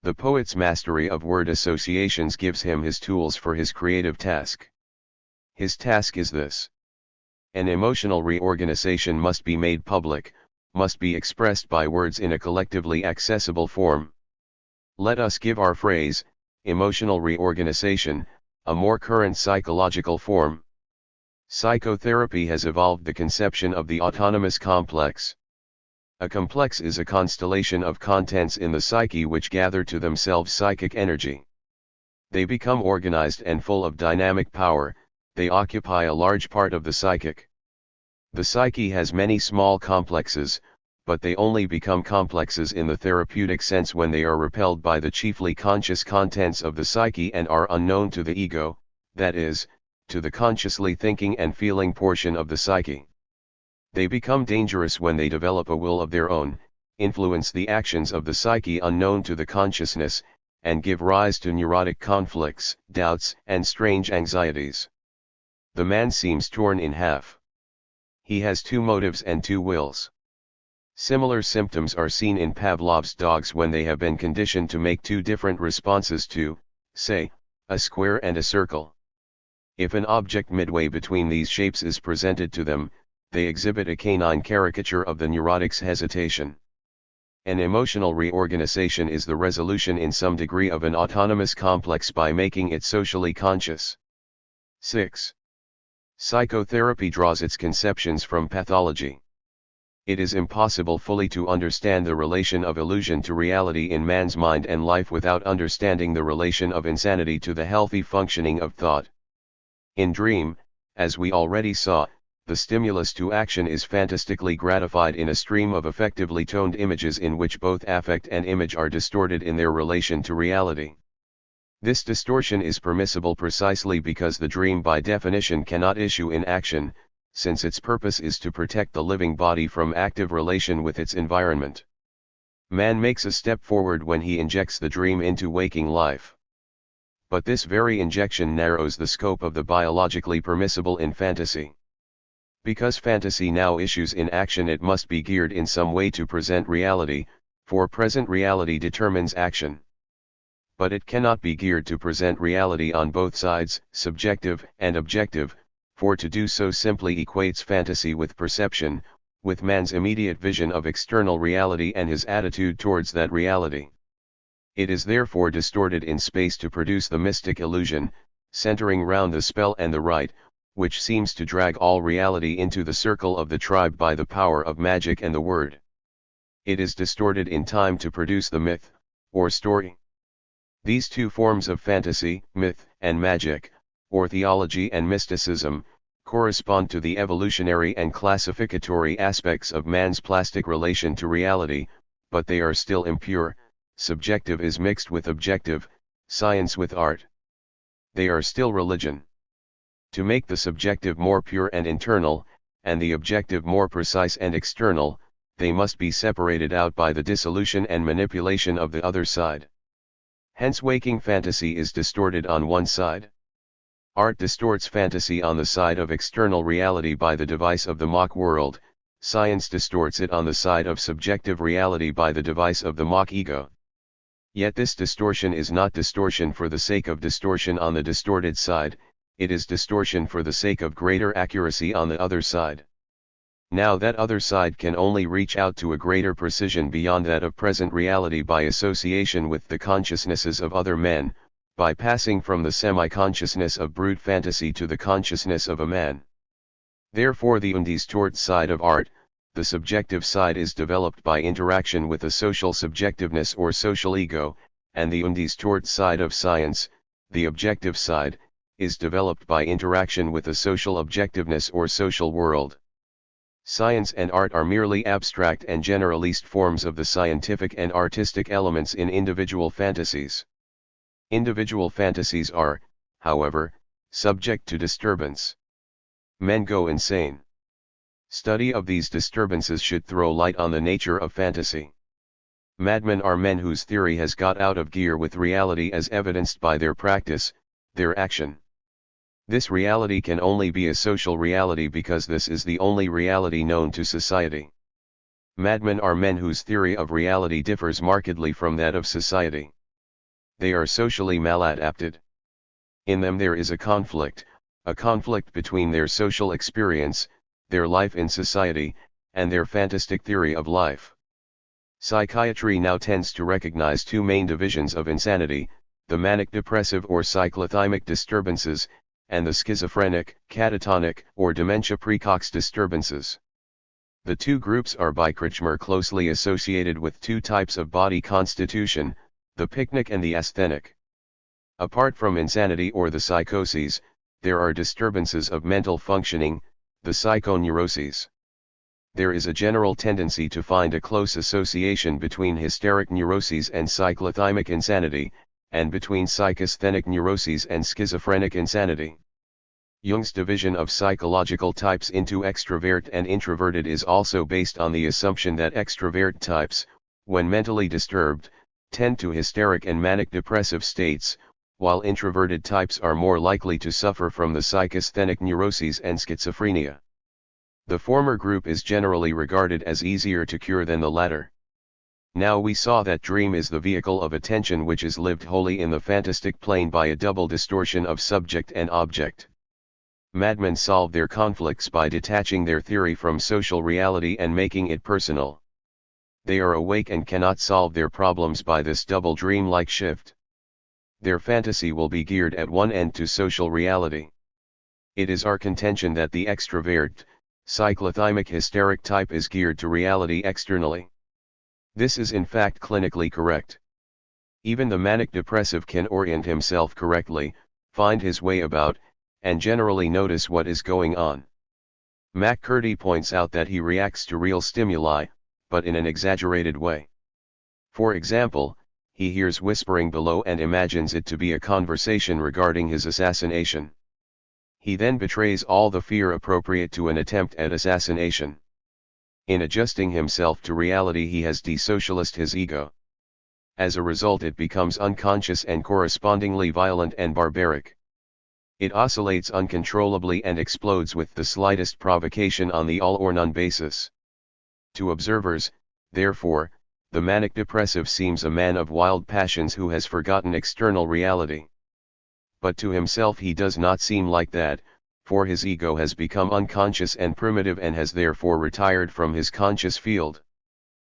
The poet's mastery of word associations gives him his tools for his creative task. His task is this. An emotional reorganization must be made public, must be expressed by words in a collectively accessible form. Let us give our phrase, emotional reorganization, a more current psychological form. Psychotherapy has evolved the conception of the autonomous complex. A complex is a constellation of contents in the psyche which gather to themselves psychic energy. They become organized and full of dynamic power, they occupy a large part of the psychic. The psyche has many small complexes, but they only become complexes in the therapeutic sense when they are repelled by the chiefly conscious contents of the psyche and are unknown to the ego, that is, to the consciously thinking and feeling portion of the psyche. They become dangerous when they develop a will of their own, influence the actions of the psyche unknown to the consciousness, and give rise to neurotic conflicts, doubts, and strange anxieties. The man seems torn in half. He has two motives and two wills. Similar symptoms are seen in Pavlov's dogs when they have been conditioned to make two different responses to, say, a square and a circle. If an object midway between these shapes is presented to them, they exhibit a canine caricature of the neurotic's hesitation. An emotional reorganization is the resolution in some degree of an autonomous complex by making it socially conscious. 6. Psychotherapy draws its conceptions from pathology. It is impossible fully to understand the relation of illusion to reality in man's mind and life without understanding the relation of insanity to the healthy functioning of thought. In dream, as we already saw, the stimulus to action is fantastically gratified in a stream of effectively toned images in which both affect and image are distorted in their relation to reality. This distortion is permissible precisely because the dream by definition cannot issue in action, since its purpose is to protect the living body from active relation with its environment. Man makes a step forward when he injects the dream into waking life. But this very injection narrows the scope of the biologically permissible in fantasy. Because fantasy now issues in action, it must be geared in some way to present reality, for present reality determines action. But it cannot be geared to present reality on both sides, subjective and objective, for to do so simply equates fantasy with perception, with man's immediate vision of external reality and his attitude towards that reality. It is therefore distorted in space to produce the mystic illusion, centering round the spell and the rite, which seems to drag all reality into the circle of the tribe by the power of magic and the word. It is distorted in time to produce the myth, or story. These two forms of fantasy, myth, and magic, or theology and mysticism, correspond to the evolutionary and classificatory aspects of man's plastic relation to reality, but they are still impure. Subjective is mixed with objective, science with art. They are still religion. To make the subjective more pure and internal, and the objective more precise and external, they must be separated out by the dissolution and manipulation of the other side. Hence waking fantasy is distorted on one side. Art distorts fantasy on the side of external reality by the device of the mock world, science distorts it on the side of subjective reality by the device of the mock ego. Yet this distortion is not distortion for the sake of distortion on the distorted side, it is distortion for the sake of greater accuracy on the other side. Now that other side can only reach out to a greater precision beyond that of present reality by association with the consciousnesses of other men, by passing from the semi-consciousness of brute fantasy to the consciousness of a man. Therefore the undistort side of art, the subjective side, is developed by interaction with a social subjectiveness or social ego, and the undistort side of science, the objective side, is developed by interaction with a social objectiveness or social world. Science and art are merely abstract and generalist forms of the scientific and artistic elements in individual fantasies. Individual fantasies are, however, subject to disturbance. Men go insane. Study of these disturbances should throw light on the nature of fantasy. Madmen are men whose theory has got out of gear with reality as evidenced by their practice, their action. This reality can only be a social reality because this is the only reality known to society. Madmen are men whose theory of reality differs markedly from that of society. They are socially maladapted. In them there is a conflict between their social experience, their life in society, and their fantastic theory of life. Psychiatry now tends to recognize two main divisions of insanity, the manic-depressive or cyclothymic disturbances, and the schizophrenic, catatonic, or dementia praecox disturbances. The two groups are by Kretschmer closely associated with two types of body constitution, the pycnic and the asthenic. Apart from insanity or the psychoses, there are disturbances of mental functioning, the psychoneuroses. There is a general tendency to find a close association between hysteric neuroses and cyclothymic insanity, and between psychasthenic neuroses and schizophrenic insanity. Jung's division of psychological types into extrovert and introverted is also based on the assumption that extrovert types, when mentally disturbed, tend to hysteric and manic-depressive states, while introverted types are more likely to suffer from the psychasthenic neuroses and schizophrenia. The former group is generally regarded as easier to cure than the latter. Now we saw that dream is the vehicle of attention which is lived wholly in the fantastic plane by a double distortion of subject and object. Madmen solve their conflicts by detaching their theory from social reality and making it personal. They are awake and cannot solve their problems by this double dream-like shift. Their fantasy will be geared at one end to social reality. It is our contention that the extrovert, cyclothymic hysteric type is geared to reality externally. This is in fact clinically correct. Even the manic-depressive can orient himself correctly, find his way about, and generally notice what is going on. McCurdy points out that he reacts to real stimuli, but in an exaggerated way. For example, he hears whispering below and imagines it to be a conversation regarding his assassination. He then betrays all the fear appropriate to an attempt at assassination. In adjusting himself to reality he has desocialized his ego. As a result it becomes unconscious and correspondingly violent and barbaric. It oscillates uncontrollably and explodes with the slightest provocation on the all or none basis. To observers, therefore, the manic-depressive seems a man of wild passions who has forgotten external reality. But to himself he does not seem like that, for his ego has become unconscious and primitive and has therefore retired from his conscious field.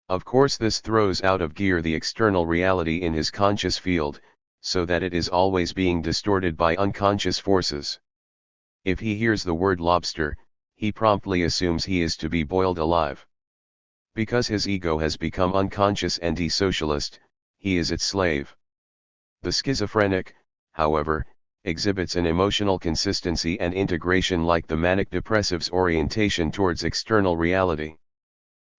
Of course this throws out of gear the external reality in his conscious field, so that it is always being distorted by unconscious forces. If he hears the word lobster, he promptly assumes he is to be boiled alive. Because his ego has become unconscious and desocialized, he is its slave. The schizophrenic, however, exhibits an emotional consistency and integration like the manic-depressive's orientation towards external reality.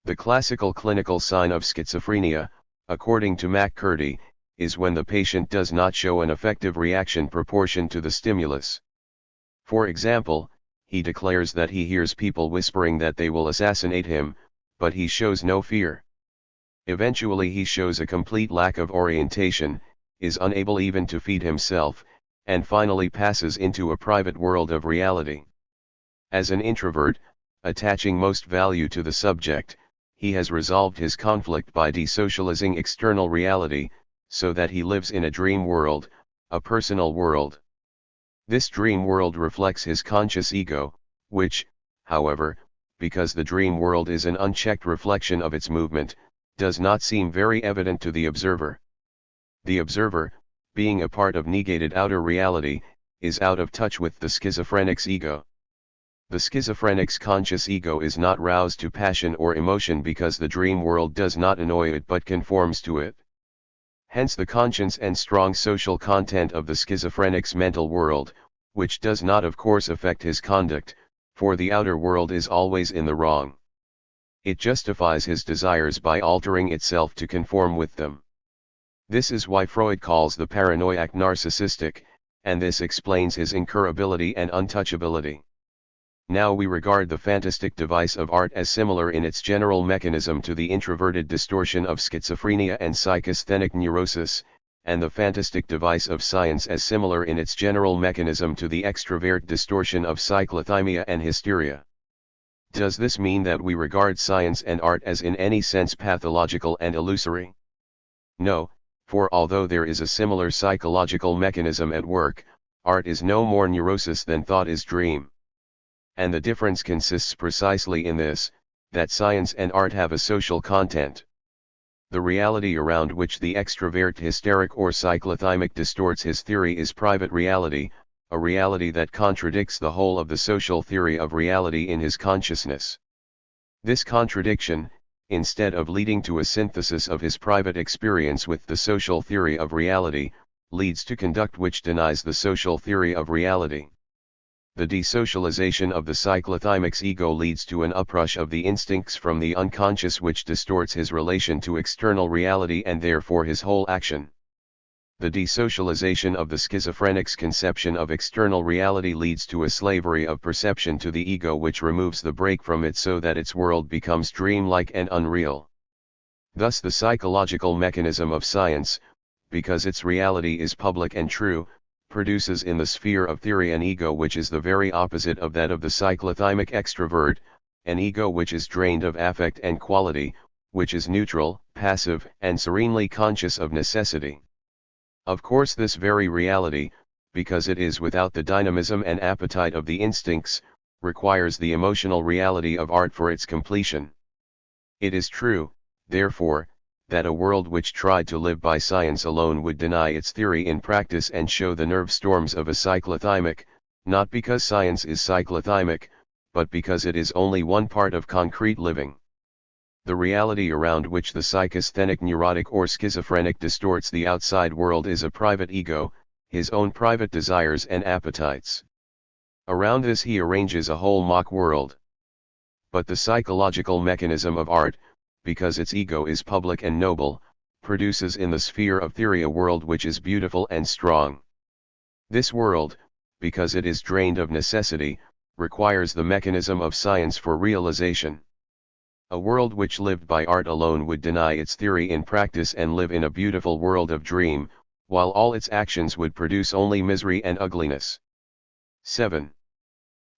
The classical clinical sign of schizophrenia, according to McCurdy, is when the patient does not show an effective reaction proportion to the stimulus. For example, he declares that he hears people whispering that they will assassinate him, but he shows no fear. Eventually he shows a complete lack of orientation, is unable even to feed himself, and finally passes into a private world of reality. As an introvert, attaching most value to the subject, he has resolved his conflict by desocializing external reality, so that he lives in a dream world, a personal world. This dream world reflects his conscious ego, which, however, because the dream world is an unchecked reflection of its movement, does not seem very evident to the observer. The observer, being a part of negated outer reality, is out of touch with the schizophrenic's ego. The schizophrenic's conscious ego is not roused to passion or emotion because the dream world does not annoy it but conforms to it. Hence the conscience and strong social content of the schizophrenic's mental world, which does not of course affect his conduct, for the outer world is always in the wrong. It justifies his desires by altering itself to conform with them. This is why Freud calls the paranoiac narcissistic, and this explains his incurability and untouchability. Now we regard the fantastic device of art as similar in its general mechanism to the introverted distortion of schizophrenia and psychasthenic neurosis, and the fantastic device of science as similar in its general mechanism to the extrovert distortion of cyclothymia and hysteria. Does this mean that we regard science and art as in any sense pathological and illusory? No, for although there is a similar psychological mechanism at work, art is no more neurosis than thought is dream. And the difference consists precisely in this, that science and art have a social content. The reality around which the extrovert hysteric or cyclothymic distorts his theory is private reality, a reality that contradicts the whole of the social theory of reality in his consciousness. This contradiction, instead of leading to a synthesis of his private experience with the social theory of reality, leads to conduct which denies the social theory of reality. The desocialization of the cyclothymic's ego leads to an uprush of the instincts from the unconscious which distorts his relation to external reality and therefore his whole action. The desocialization of the schizophrenic's conception of external reality leads to a slavery of perception to the ego which removes the brake from it so that its world becomes dreamlike and unreal. Thus the psychological mechanism of science, because its reality is public and true, produces in the sphere of theory an ego which is the very opposite of that of the cyclothymic extrovert, an ego which is drained of affect and quality, which is neutral, passive, and serenely conscious of necessity. Of course this very reality, because it is without the dynamism and appetite of the instincts, requires the emotional reality of art for its completion. It is true, therefore, that a world which tried to live by science alone would deny its theory in practice and show the nerve storms of a cyclothymic, not because science is cyclothymic, but because it is only one part of concrete living. The reality around which the psychasthenic neurotic or schizophrenic distorts the outside world is a private ego, his own private desires and appetites. Around this he arranges a whole mock world. But the psychological mechanism of art, because its ego is public and noble, produces in the sphere of theory a world which is beautiful and strong. This world, because it is drained of necessity, requires the mechanism of science for realization. A world which lived by art alone would deny its theory in practice and live in a beautiful world of dream, while all its actions would produce only misery and ugliness. 7.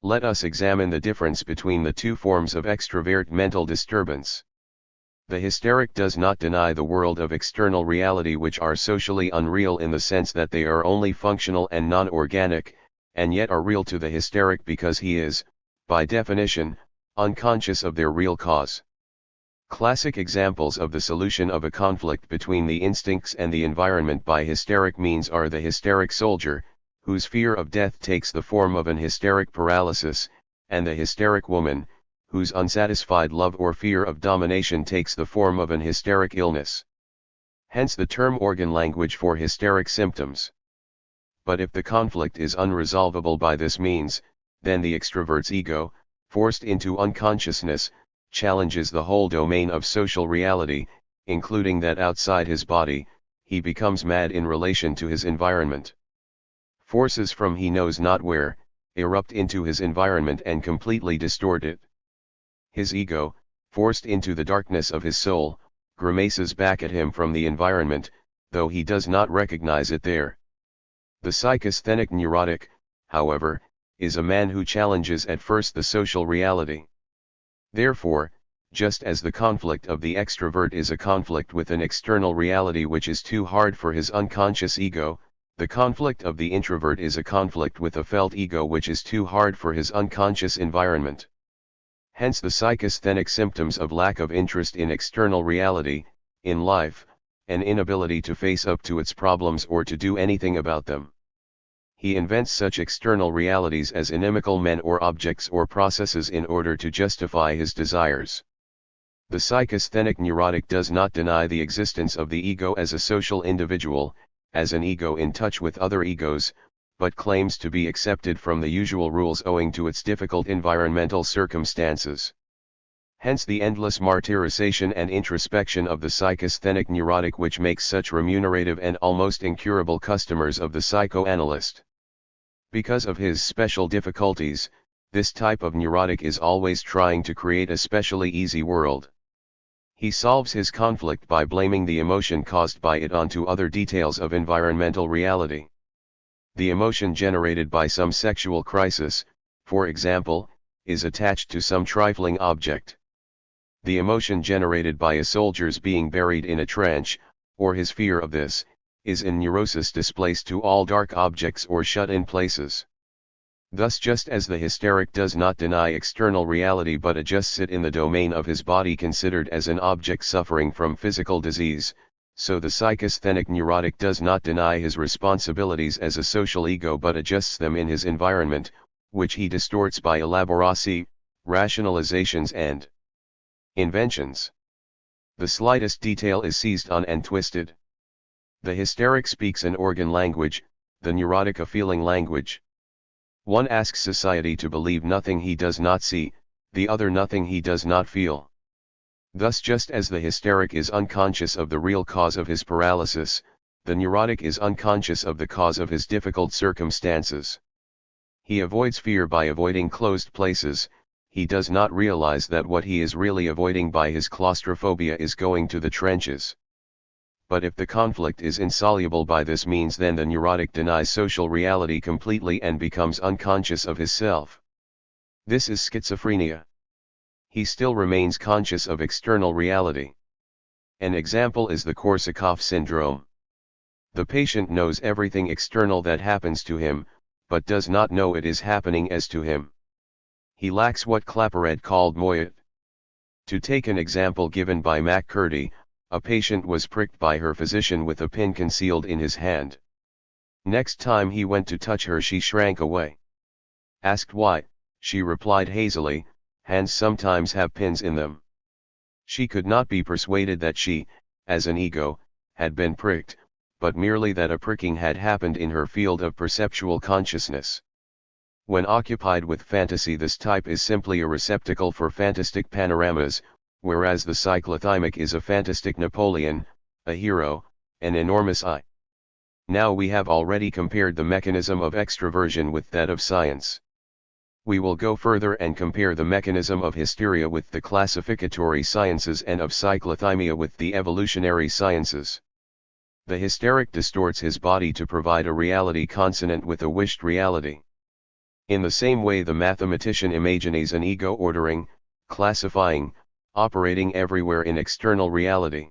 Let us examine the difference between the two forms of extrovert mental disturbance. The hysteric does not deny the world of external reality which are socially unreal in the sense that they are only functional and non-organic, and yet are real to the hysteric because he is, by definition, unconscious of their real cause. Classic examples of the solution of a conflict between the instincts and the environment by hysteric means are the hysteric soldier, whose fear of death takes the form of an hysteric paralysis, and the hysteric woman, whose unsatisfied love or fear of domination takes the form of an hysteric illness. Hence the term organ language for hysteric symptoms. But if the conflict is unresolvable by this means, then the extrovert's ego, forced into unconsciousness, challenges the whole domain of social reality, including that outside his body, he becomes mad in relation to his environment. Forces from he knows not where, erupt into his environment and completely distort it. His ego, forced into the darkness of his soul, grimaces back at him from the environment, though he does not recognize it there. The psychasthenic neurotic, however, is a man who challenges at first the social reality. Therefore, just as the conflict of the extrovert is a conflict with an external reality which is too hard for his unconscious ego, the conflict of the introvert is a conflict with a felt ego which is too hard for his unconscious environment. Hence the psychasthenic symptoms of lack of interest in external reality, in life, an inability to face up to its problems or to do anything about them. He invents such external realities as inimical men or objects or processes in order to justify his desires. The psychasthenic neurotic does not deny the existence of the ego as a social individual, as an ego in touch with other egos, but claims to be accepted from the usual rules owing to its difficult environmental circumstances. Hence the endless martyrization and introspection of the psychasthenic neurotic, which makes such remunerative and almost incurable customers of the psychoanalyst. Because of his special difficulties, this type of neurotic is always trying to create a specially easy world. He solves his conflict by blaming the emotion caused by it onto other details of environmental reality. The emotion generated by some sexual crisis, for example, is attached to some trifling object. The emotion generated by a soldier's being buried in a trench, or his fear of this, is in neurosis displaced to all dark objects or shut-in places. Thus, just as the hysteric does not deny external reality but adjusts it in the domain of his body considered as an object suffering from physical disease, so the psychasthenic neurotic does not deny his responsibilities as a social ego but adjusts them in his environment, which he distorts by elaboracy, rationalizations and inventions. The slightest detail is seized on and twisted. The hysteric speaks an organ language, the neurotic a feeling language. One asks society to believe nothing he does not see, the other nothing he does not feel. Thus, just as the hysteric is unconscious of the real cause of his paralysis, the neurotic is unconscious of the cause of his difficult circumstances. He avoids fear by avoiding closed places. He does not realize that what he is really avoiding by his claustrophobia is going to the trenches. But if the conflict is insoluble by this means, then the neurotic denies social reality completely and becomes unconscious of his self. This is schizophrenia. He still remains conscious of external reality. An example is the Korsakoff syndrome. The patient knows everything external that happens to him, but does not know it is happening as to him. He lacks what Claparède called moyet. To take an example given by McCurdy, a patient was pricked by her physician with a pin concealed in his hand. Next time he went to touch her, she shrank away. Asked why, she replied hazily, "Hands sometimes have pins in them." She could not be persuaded that she, as an ego, had been pricked, but merely that a pricking had happened in her field of perceptual consciousness. When occupied with fantasy, this type is simply a receptacle for fantastic panoramas, whereas the cyclothymic is a fantastic Napoleon, a hero, an enormous I. Now we have already compared the mechanism of extroversion with that of science. We will go further and compare the mechanism of hysteria with the classificatory sciences and of cyclothymia with the evolutionary sciences. The hysteric distorts his body to provide a reality consonant with a wished reality. In the same way, the mathematician imagines an ego ordering, classifying, operating everywhere in external reality.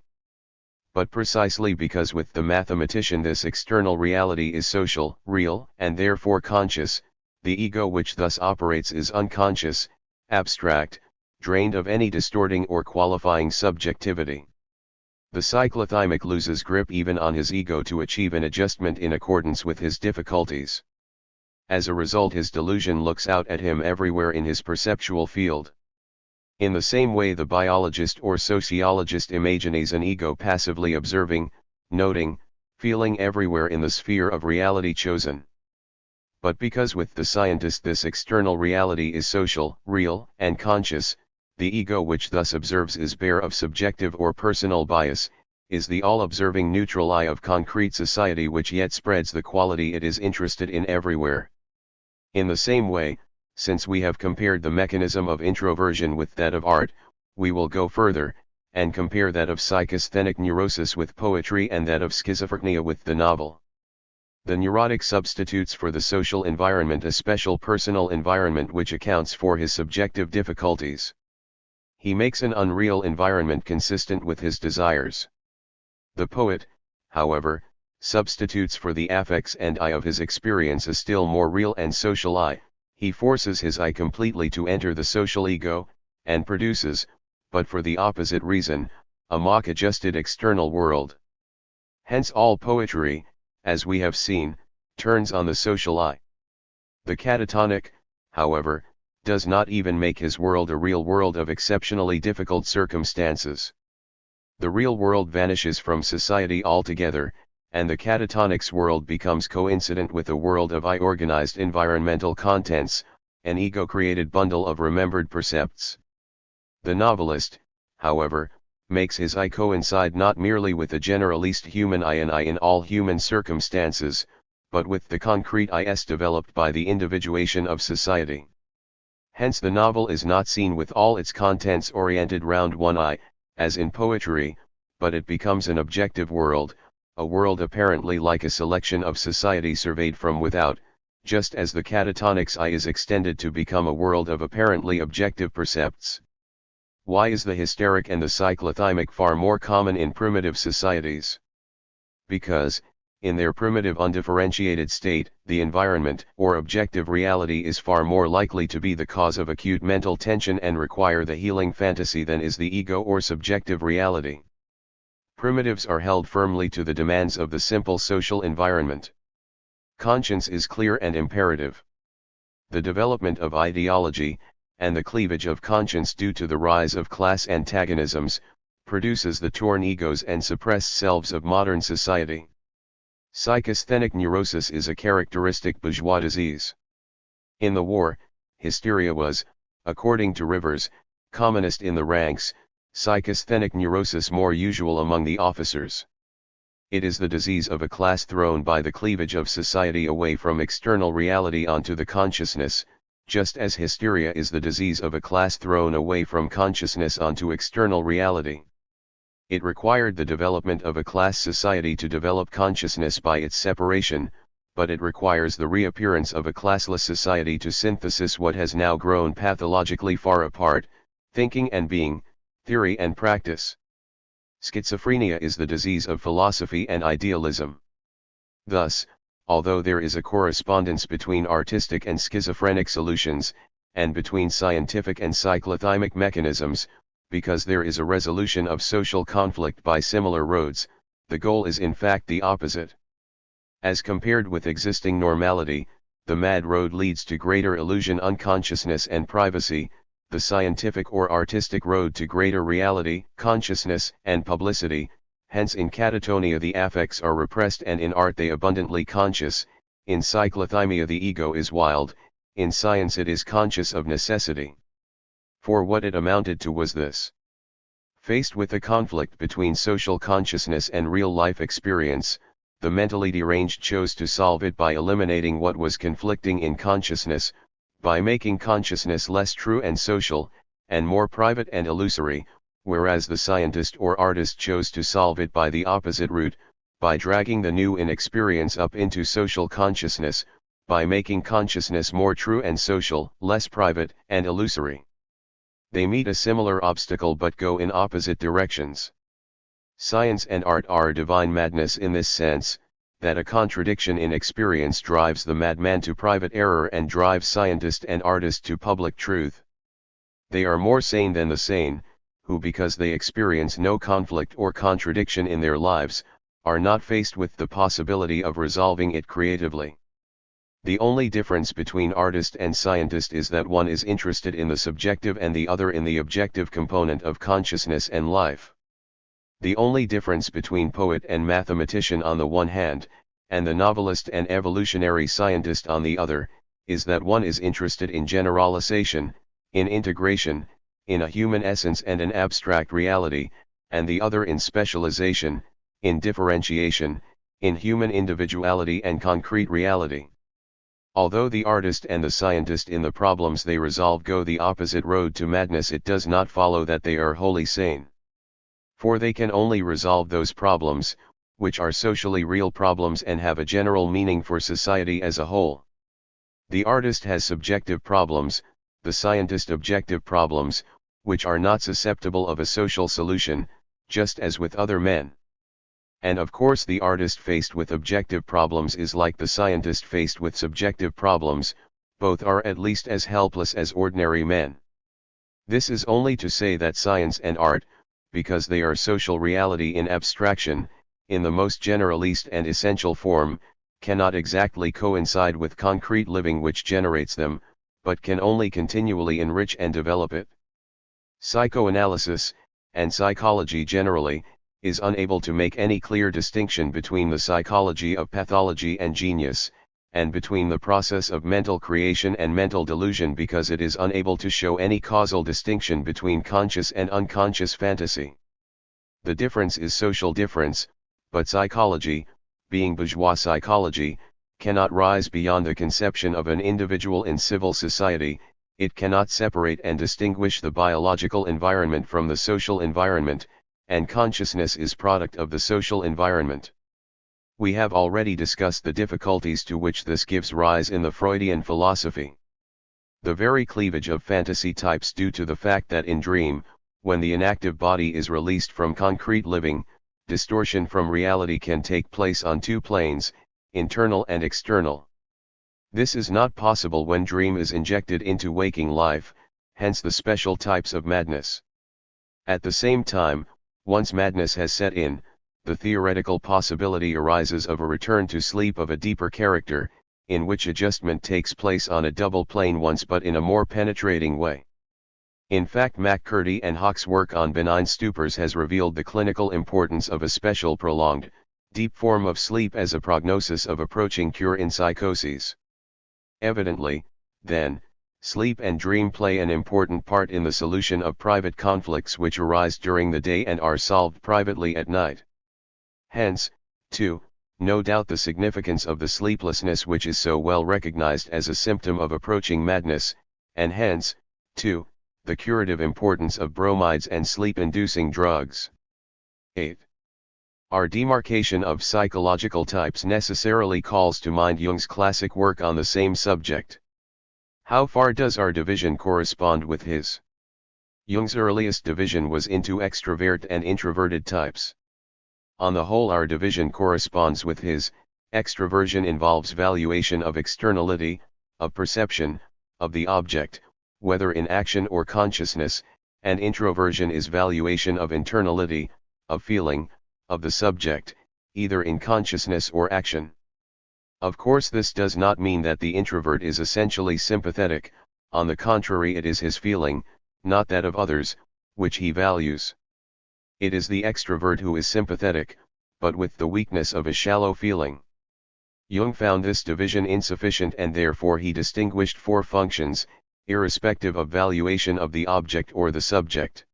But precisely because with the mathematician this external reality is social, real, and therefore conscious, the ego which thus operates is unconscious, abstract, drained of any distorting or qualifying subjectivity. The cyclothymic loses grip even on his ego to achieve an adjustment in accordance with his difficulties. As a result, his delusion looks out at him everywhere in his perceptual field. In the same way, the biologist or sociologist imagines an ego passively observing, noting, feeling everywhere in the sphere of reality chosen. But because with the scientist this external reality is social, real, and conscious, the ego which thus observes is bare of subjective or personal bias, is the all-observing neutral eye of concrete society which yet spreads the quality it is interested in everywhere. In the same way, since we have compared the mechanism of introversion with that of art, we will go further, and compare that of psychasthenic neurosis with poetry and that of schizophrenia with the novel. The neurotic substitutes for the social environment a special personal environment which accounts for his subjective difficulties. He makes an unreal environment consistent with his desires. The poet, however, substitutes for the affects and I of his experience a still more real and social I. He forces his I completely to enter the social ego, and produces, but for the opposite reason, a mock-adjusted external world. Hence all poetry, as we have seen, turns on the social I. The catatonic, however, does not even make his world a real world of exceptionally difficult circumstances. The real world vanishes from society altogether, and the catatonic's world becomes coincident with a world of I-organized environmental contents, an ego-created bundle of remembered percepts. The novelist, however, makes his I coincide not merely with the generalist human I and I in all human circumstances, but with the concrete I-s developed by the individuation of society. Hence the novel is not seen with all its contents oriented round one I, as in poetry, but it becomes an objective world, a world apparently like a selection of society surveyed from without, just as the catatonic's I is extended to become a world of apparently objective percepts. Why is the hysteric and the cyclothymic far more common in primitive societies? Because, in their primitive undifferentiated state, the environment or objective reality is far more likely to be the cause of acute mental tension and require the healing fantasy than is the ego or subjective reality. Primitives are held firmly to the demands of the simple social environment. Conscience is clear and imperative. The development of ideology, and the cleavage of conscience due to the rise of class antagonisms, produces the torn egos and suppressed selves of modern society. Psychasthenic neurosis is a characteristic bourgeois disease. In the war, hysteria was, according to Rivers, commonest in the ranks, psychasthenic neurosis more usual among the officers. It is the disease of a class thrown by the cleavage of society away from external reality onto the consciousness, just as hysteria is the disease of a class thrown away from consciousness onto external reality. It required the development of a class society to develop consciousness by its separation, but it requires the reappearance of a classless society to synthesis what has now grown pathologically far apart, thinking and being, theory and practice. Schizophrenia is the disease of philosophy and idealism. Thus, although there is a correspondence between artistic and schizophrenic solutions, and between scientific and cyclothymic mechanisms, because there is a resolution of social conflict by similar roads, the goal is in fact the opposite. As compared with existing normality, the mad road leads to greater illusion, unconsciousness and privacy, the scientific or artistic road to greater reality, consciousness and publicity. Hence in catatonia the affects are repressed and in art they abundantly conscious, in cyclothymia the ego is wild, in science it is conscious of necessity. For what it amounted to was this. Faced with a conflict between social consciousness and real life experience, the mentally deranged chose to solve it by eliminating what was conflicting in consciousness, by making consciousness less true and social, and more private and illusory, whereas the scientist or artist chose to solve it by the opposite route, by dragging the new in experience up into social consciousness, by making consciousness more true and social, less private and illusory. They meet a similar obstacle but go in opposite directions. Science and art are divine madness in this sense, that a contradiction in experience drives the madman to private error and drives scientist and artist to public truth. They are more sane than the sane, who because they experience no conflict or contradiction in their lives, are not faced with the possibility of resolving it creatively. The only difference between artist and scientist is that one is interested in the subjective and the other in the objective component of consciousness and life. The only difference between poet and mathematician on the one hand, and the novelist and evolutionary scientist on the other, is that one is interested in generalization, in integration, in a human essence and an abstract reality, and the other in specialization, in differentiation, in human individuality and concrete reality. Although the artist and the scientist in the problems they resolve go the opposite road to madness, it does not follow that they are wholly sane. For they can only resolve those problems, which are socially real problems and have a general meaning for society as a whole. The artist has subjective problems, the scientist objective problems, which are not susceptible of a social solution, just as with other men. And of course the artist faced with objective problems is like the scientist faced with subjective problems, both are at least as helpless as ordinary men. This is only to say that science and art, because they are social reality in abstraction, in the most generalist and essential form, cannot exactly coincide with concrete living which generates them, but can only continually enrich and develop it. Psychoanalysis, and psychology generally, is unable to make any clear distinction between the psychology of pathology and genius, and between the process of mental creation and mental delusion because it is unable to show any causal distinction between conscious and unconscious fantasy. The difference is social difference, but psychology, being bourgeois psychology, cannot rise beyond the conception of an individual in civil society. It cannot separate and distinguish the biological environment from the social environment, and consciousness is product of the social environment. We have already discussed the difficulties to which this gives rise in the Freudian philosophy. The very cleavage of fantasy types due to the fact that in dream, when the inactive body is released from concrete living, distortion from reality can take place on two planes, internal and external. This is not possible when dream is injected into waking life, hence the special types of madness. At the same time, once madness has set in, the theoretical possibility arises of a return to sleep of a deeper character, in which adjustment takes place on a double plane once but in a more penetrating way. In fact, McCurdy and Hock's work on benign stupors has revealed the clinical importance of a special prolonged, deep form of sleep as a prognosis of approaching cure in psychoses. Evidently, then, sleep and dream play an important part in the solution of private conflicts which arise during the day and are solved privately at night. Hence, too, no doubt the significance of the sleeplessness which is so well recognized as a symptom of approaching madness, and hence, too, the curative importance of bromides and sleep-inducing drugs. 8. Our demarcation of psychological types necessarily calls to mind Jung's classic work on the same subject. How far does our division correspond with his? Jung's earliest division was into extrovert and introverted types. On the whole, our division corresponds with his. Extroversion involves valuation of externality, of perception, of the object, whether in action or consciousness, and introversion is valuation of internality, of feeling, of the subject, either in consciousness or action. Of course, this does not mean that the introvert is essentially sympathetic, on the contrary, it is his feeling, not that of others, which he values. It is the extrovert who is sympathetic, but with the weakness of a shallow feeling. Jung found this division insufficient and therefore he distinguished four functions, irrespective of valuation of the object or the subject.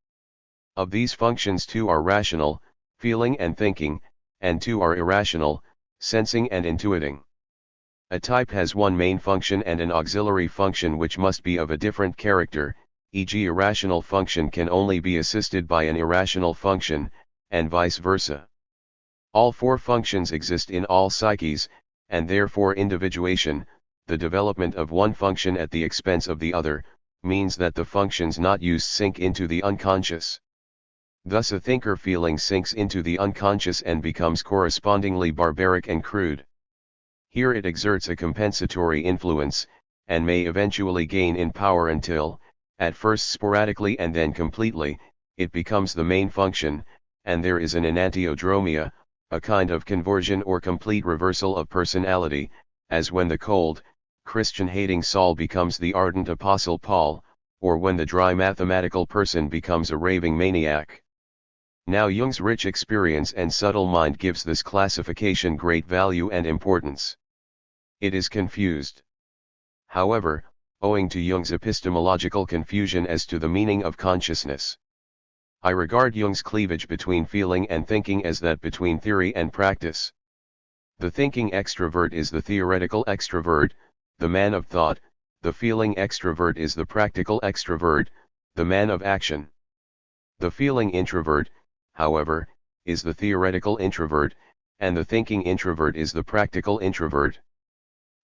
Of these functions, two are rational, feeling and thinking, and two are irrational, sensing and intuiting. A type has one main function and an auxiliary function which must be of a different character, e.g. a rational function can only be assisted by an irrational function, and vice versa. All four functions exist in all psyches, and therefore individuation, the development of one function at the expense of the other, means that the functions not used sink into the unconscious. Thus a thinker feeling sinks into the unconscious and becomes correspondingly barbaric and crude. Here it exerts a compensatory influence, and may eventually gain in power until, at first sporadically and then completely, it becomes the main function, and there is an enantiodromia, a kind of conversion or complete reversal of personality, as when the cold, Christian-hating Saul becomes the ardent Apostle Paul, or when the dry mathematical person becomes a raving maniac. Now Jung's rich experience and subtle mind gives this classification great value and importance. It is confused. However, owing to Jung's epistemological confusion as to the meaning of consciousness. I regard Jung's cleavage between feeling and thinking as that between theory and practice. The thinking extrovert is the theoretical extrovert, the man of thought; the feeling extrovert is the practical extrovert, the man of action. The feeling introvert, however, is the theoretical introvert, and the thinking introvert is the practical introvert.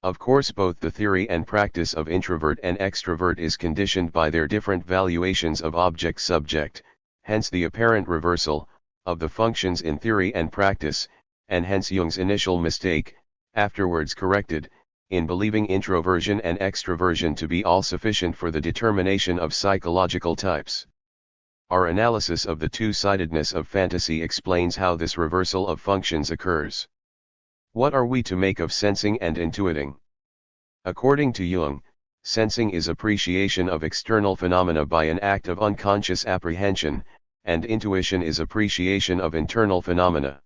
Of course, both the theory and practice of introvert and extrovert is conditioned by their different valuations of object-subject, hence the apparent reversal of the functions in theory and practice, and hence Jung's initial mistake, afterwards corrected, in believing introversion and extroversion to be all sufficient for the determination of psychological types. Our analysis of the two-sidedness of fantasy explains how this reversal of functions occurs. What are we to make of sensing and intuiting? According to Jung, sensing is appreciation of external phenomena by an act of unconscious apprehension, and intuition is appreciation of internal phenomena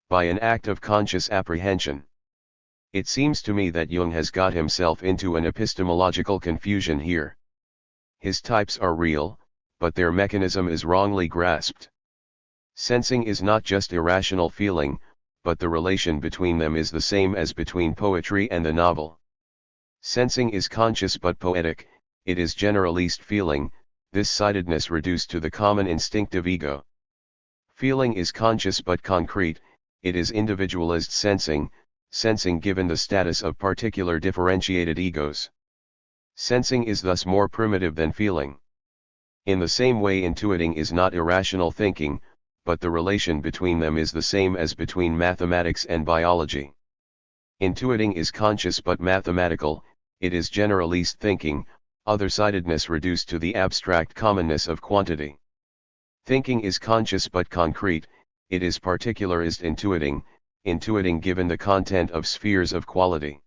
by an act of conscious apprehension. It seems to me that Jung has got himself into an epistemological confusion here. His types are real, but their mechanism is wrongly grasped. Sensing is not just irrational feeling, but the relation between them is the same as between poetry and the novel. Sensing is conscious but poetic, it is generalist feeling, this sidedness reduced to the common instinctive ego. Feeling is conscious but concrete, it is individualist sensing, sensing given the status of particular differentiated egos. Sensing is thus more primitive than feeling. In the same way, intuiting is not irrational thinking, but the relation between them is the same as between mathematics and biology. Intuiting is conscious but mathematical, it is generalist thinking, other-sidedness reduced to the abstract commonness of quantity. Thinking is conscious but concrete, it is particularist intuiting, intuiting given the content of spheres of quality.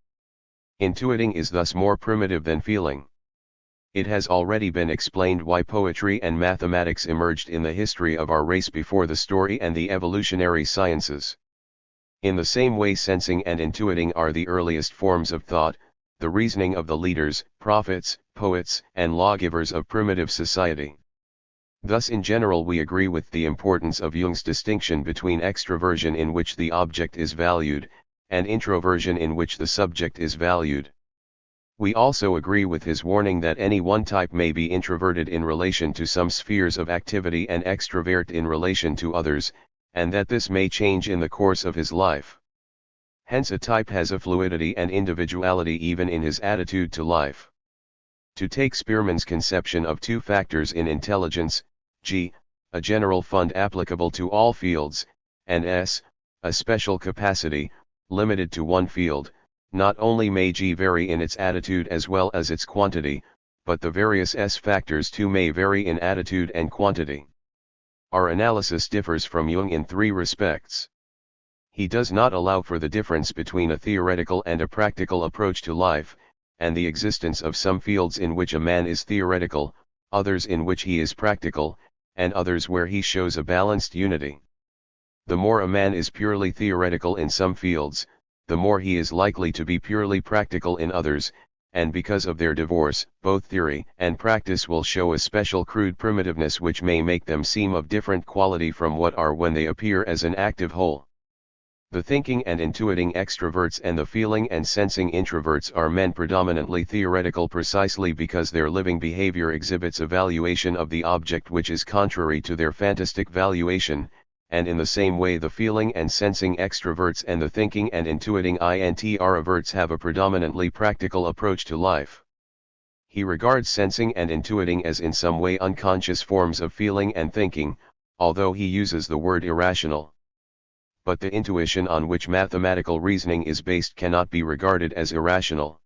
Intuiting is thus more primitive than feeling. It has already been explained why poetry and mathematics emerged in the history of our race before the story and the evolutionary sciences. In the same way, sensing and intuiting are the earliest forms of thought, the reasoning of the leaders, prophets, poets, and lawgivers of primitive society. Thus, in general, we agree with the importance of Jung's distinction between extroversion, in which the object is valued, and introversion, in which the subject is valued. We also agree with his warning that any one type may be introverted in relation to some spheres of activity and extrovert in relation to others, and that this may change in the course of his life. Hence, a type has a fluidity and individuality even in his attitude to life. To take Spearman's conception of two factors in intelligence, G, a general fund applicable to all fields, and S, a special capacity, limited to one field, not only may G vary in its attitude as well as its quantity, but the various S factors too may vary in attitude and quantity. Our analysis differs from Jung in three respects. He does not allow for the difference between a theoretical and a practical approach to life, and the existence of some fields in which a man is theoretical, others in which he is practical, and others where he shows a balanced unity. The more a man is purely theoretical in some fields, the more he is likely to be purely practical in others, and because of their divorce, both theory and practice will show a special crude primitiveness which may make them seem of different quality from what are when they appear as an active whole. The thinking and intuiting extroverts and the feeling and sensing introverts are men predominantly theoretical precisely because their living behavior exhibits a valuation of the object which is contrary to their fantastic valuation, and in the same way the feeling and sensing extroverts and the thinking and intuiting introverts have a predominantly practical approach to life. He regards sensing and intuiting as in some way unconscious forms of feeling and thinking, although he uses the word irrational. But the intuition on which mathematical reasoning is based cannot be regarded as irrational.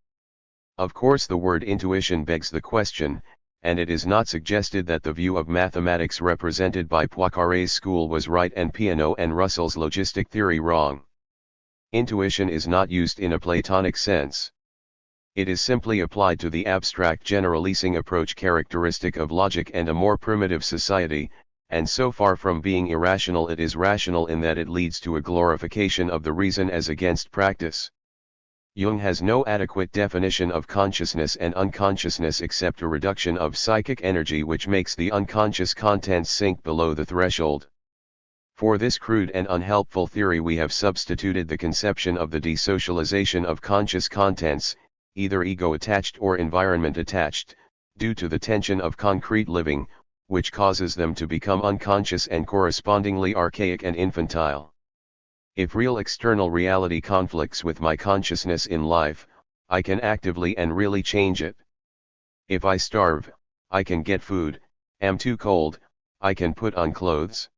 Of course, the word intuition begs the question, and it is not suggested that the view of mathematics represented by Poincaré's school was right and Peano and Russell's logistic theory wrong. Intuition is not used in a Platonic sense. It is simply applied to the abstract generalizing approach characteristic of logic and a more primitive society, and so far from being irrational, it is rational in that it leads to a glorification of the reason as against practice. Jung has no adequate definition of consciousness and unconsciousness except a reduction of psychic energy which makes the unconscious contents sink below the threshold. For this crude and unhelpful theory we have substituted the conception of the desocialization of conscious contents, either ego-attached or environment-attached, due to the tension of concrete living, which causes them to become unconscious and correspondingly archaic and infantile. If real external reality conflicts with my consciousness in life, I can actively and really change it. If I starve, I can get food, am too cold, I can put on clothes.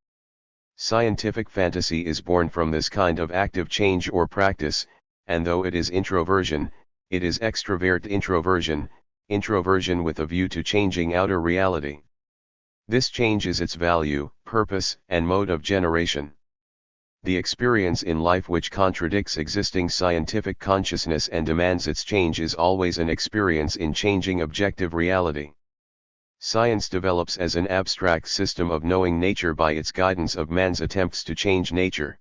Scientific fantasy is born from this kind of active change or practice, and though it is introversion, it is extrovert introversion, introversion with a view to changing outer reality. This change is its value, purpose, and mode of generation. The experience in life which contradicts existing scientific consciousness and demands its change is always an experience in changing objective reality. Science develops as an abstract system of knowing nature by its guidance of man's attempts to change nature.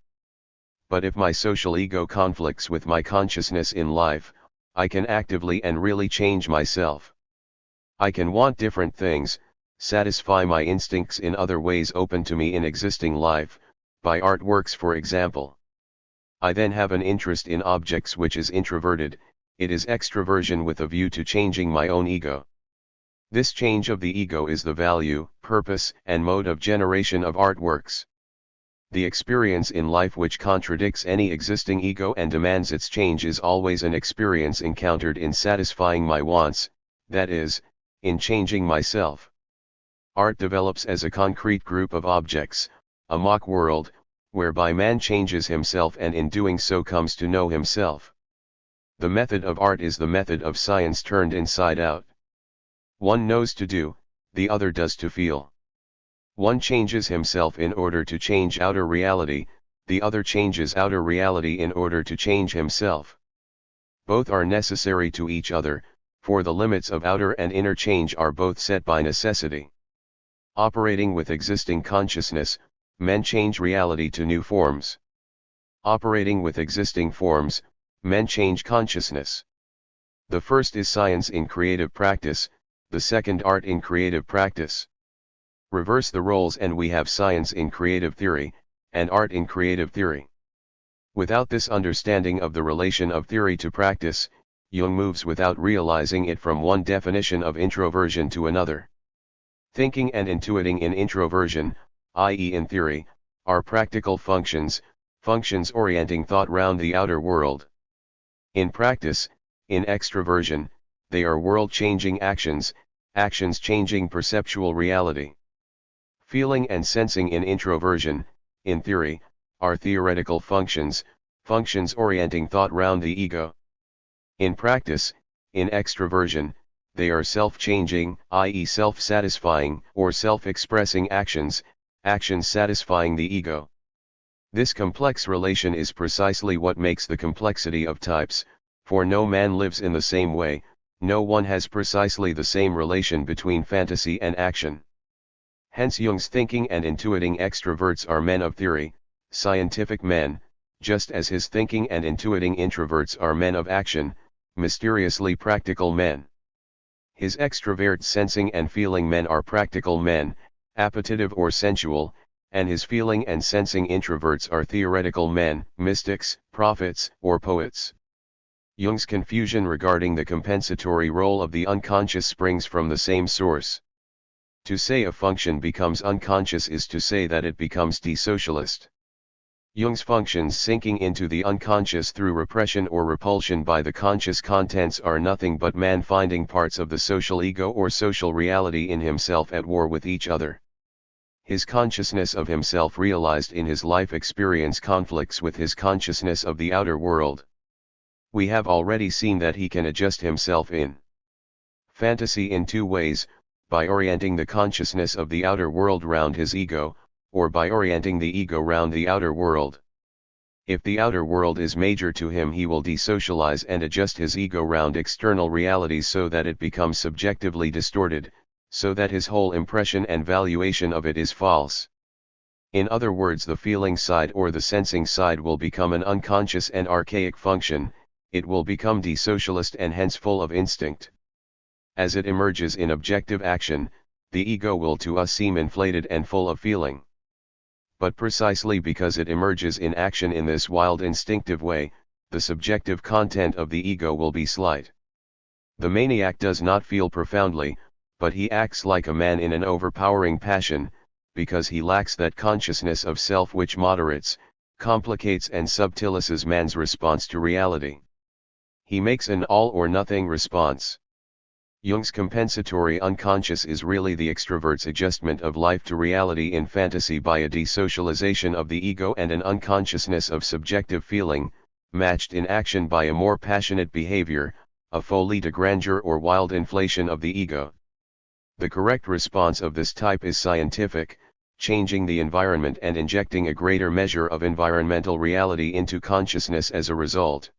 But if my social ego conflicts with my consciousness in life, I can actively and really change myself. I can want different things, satisfy my instincts in other ways open to me in existing life, by artworks for example. I then have an interest in objects which is introverted, it is extroversion with a view to changing my own ego. This change of the ego is the value, purpose, and mode of generation of artworks. The experience in life which contradicts any existing ego and demands its change is always an experience encountered in satisfying my wants, that is, in changing myself. Art develops as a concrete group of objects, a mock world, whereby man changes himself and in doing so comes to know himself. The method of art is the method of science turned inside out. One knows to do, the other does to feel. One changes himself in order to change outer reality, the other changes outer reality in order to change himself. Both are necessary to each other, for the limits of outer and inner change are both set by necessity. Operating with existing consciousness, men change reality to new forms. Operating with existing forms, men change consciousness. The first is science in creative practice, the second art in creative practice. Reverse the roles and we have science in creative theory, and art in creative theory. Without this understanding of the relation of theory to practice, Jung moves without realizing it from one definition of introversion to another. Thinking and intuiting in introversion, i.e. in theory, are practical functions, functions orienting thought round the outer world. In practice, in extroversion, they are world-changing actions, actions changing perceptual reality. Feeling and sensing in introversion, in theory, are theoretical functions, functions orienting thought round the ego. In practice, in extroversion, they are self-changing, i.e. self-satisfying or self-expressing actions, actions satisfying the ego. This complex relation is precisely what makes the complexity of types, for no man lives in the same way, no one has precisely the same relation between fantasy and action. Hence Jung's thinking and intuiting extroverts are men of theory, scientific men, just as his thinking and intuiting introverts are men of action, mysteriously practical men. His extrovert sensing and feeling men are practical men, appetitive or sensual, and his feeling and sensing introverts are theoretical men, mystics, prophets, or poets. Jung's confusion regarding the compensatory role of the unconscious springs from the same source. To say a function becomes unconscious is to say that it becomes desocialist. Jung's functions sinking into the unconscious through repression or repulsion by the conscious contents are nothing but man finding parts of the social ego or social reality in himself at war with each other. His consciousness of himself realized in his life experience conflicts with his consciousness of the outer world. We have already seen that he can adjust himself in fantasy in two ways, by orienting the consciousness of the outer world round his ego, or by orienting the ego round the outer world. If the outer world is major to him, he will desocialize and adjust his ego round external realities so that it becomes subjectively distorted, so that his whole impression and valuation of it is false. In other words, the feeling side or the sensing side will become an unconscious and archaic function, it will become desocialist and hence full of instinct. As it emerges in objective action, the ego will to us seem inflated and full of feeling. But precisely because it emerges in action in this wild instinctive way, the subjective content of the ego will be slight. The maniac does not feel profoundly, but he acts like a man in an overpowering passion, because he lacks that consciousness of self which moderates, complicates and subtilises man's response to reality. He makes an all-or-nothing response. Jung's compensatory unconscious is really the extrovert's adjustment of life to reality in fantasy by a desocialization of the ego and an unconsciousness of subjective feeling, matched in action by a more passionate behavior, a folie de grandeur or wild inflation of the ego. The correct response of this type is scientific, changing the environment and injecting a greater measure of environmental reality into consciousness as a result.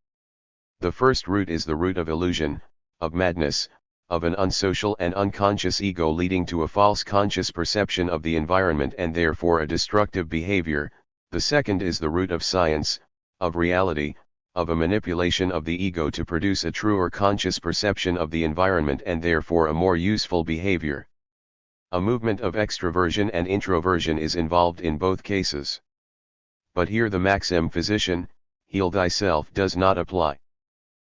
The first route is the route of illusion, of madness, of an unsocial and unconscious ego leading to a false conscious perception of the environment and therefore a destructive behavior. The second is the route of science, of reality, of a manipulation of the ego to produce a truer conscious perception of the environment and therefore a more useful behavior. A movement of extroversion and introversion is involved in both cases. But here the maxim physician, heal thyself, does not apply.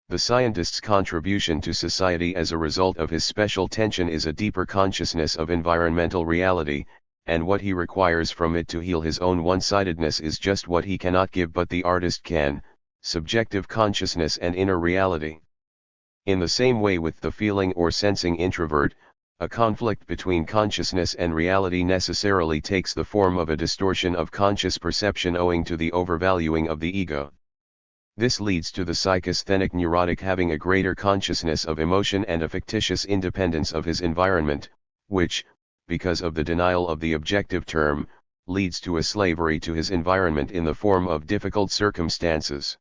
The scientist's contribution to society as a result of his special tension is a deeper consciousness of environmental reality, and what he requires from it to heal his own one-sidedness is just what he cannot give but the artist can, subjective consciousness and inner reality. In the same way with the feeling or sensing introvert, a conflict between consciousness and reality necessarily takes the form of a distortion of conscious perception owing to the overvaluing of the ego. This leads to the psychasthenic neurotic having a greater consciousness of emotion and a fictitious independence of his environment, which, because of the denial of the objective term, leads to a slavery to his environment in the form of difficult circumstances.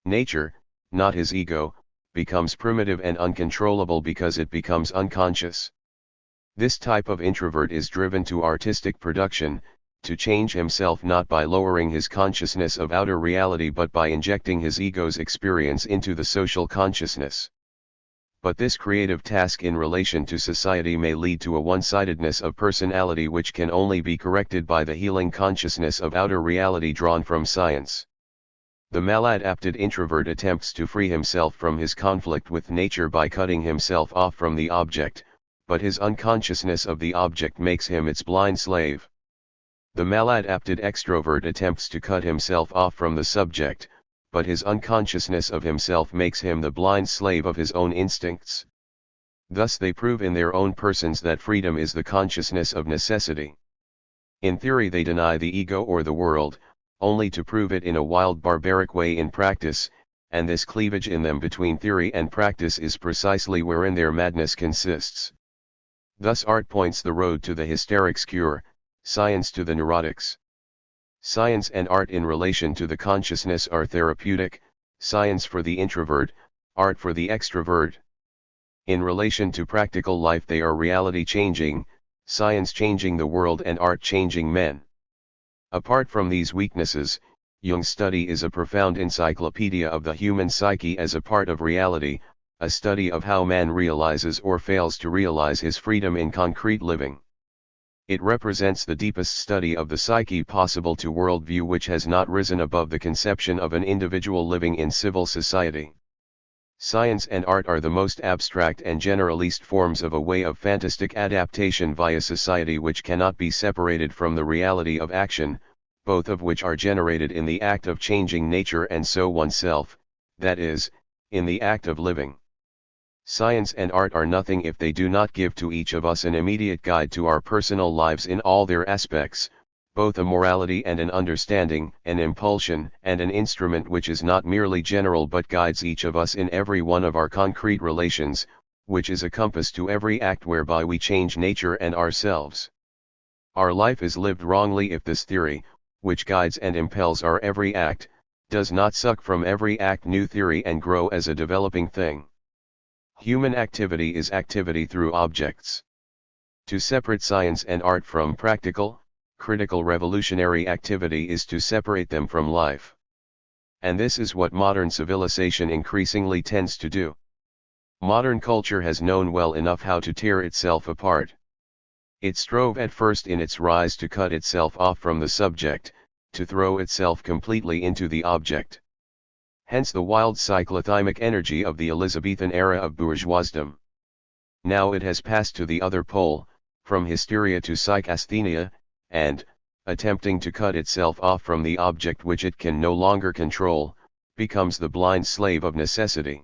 Nature, not his ego, becomes primitive and uncontrollable because it becomes unconscious. This type of introvert is driven to artistic production, to change himself not by lowering his consciousness of outer reality but by injecting his ego's experience into the social consciousness. But this creative task in relation to society may lead to a one-sidedness of personality which can only be corrected by the healing consciousness of outer reality drawn from science. The maladapted introvert attempts to free himself from his conflict with nature by cutting himself off from the object, but his unconsciousness of the object makes him its blind slave. The maladapted extrovert attempts to cut himself off from the subject, but his unconsciousness of himself makes him the blind slave of his own instincts. Thus they prove in their own persons that freedom is the consciousness of necessity. In theory they deny the ego or the world, only to prove it in a wild barbaric way in practice, and this cleavage in them between theory and practice is precisely wherein their madness consists. Thus art points the road to the hysteric's cure, science to the neurotics. Science and art in relation to the consciousness are therapeutic, science for the introvert, art for the extrovert. In relation to practical life they are reality changing, science changing the world and art changing men. Apart from these weaknesses, Jung's study is a profound encyclopedia of the human psyche as a part of reality, a study of how man realizes or fails to realize his freedom in concrete living. It represents the deepest study of the psyche possible to worldview which has not risen above the conception of an individual living in civil society. Science and art are the most abstract and generalist forms of a way of fantastic adaptation via society which cannot be separated from the reality of action, both of which are generated in the act of changing nature and so oneself, that is, in the act of living. Science and art are nothing if they do not give to each of us an immediate guide to our personal lives in all their aspects, both a morality and an understanding, an impulsion and an instrument which is not merely general but guides each of us in every one of our concrete relations, which is a compass to every act whereby we change nature and ourselves. Our life is lived wrongly if this theory, which guides and impels our every act, does not suck from every act new theory and grow as a developing thing. Human activity is activity through objects. To separate science and art from practical, critical revolutionary activity is to separate them from life. And this is what modern civilization increasingly tends to do. Modern culture has known well enough how to tear itself apart. It strove at first in its rise to cut itself off from the subject, to throw itself completely into the object. Hence the wild cyclothymic energy of the Elizabethan era of bourgeoisdom. Now it has passed to the other pole, from hysteria to psychasthenia, and, attempting to cut itself off from the object which it can no longer control, becomes the blind slave of necessity.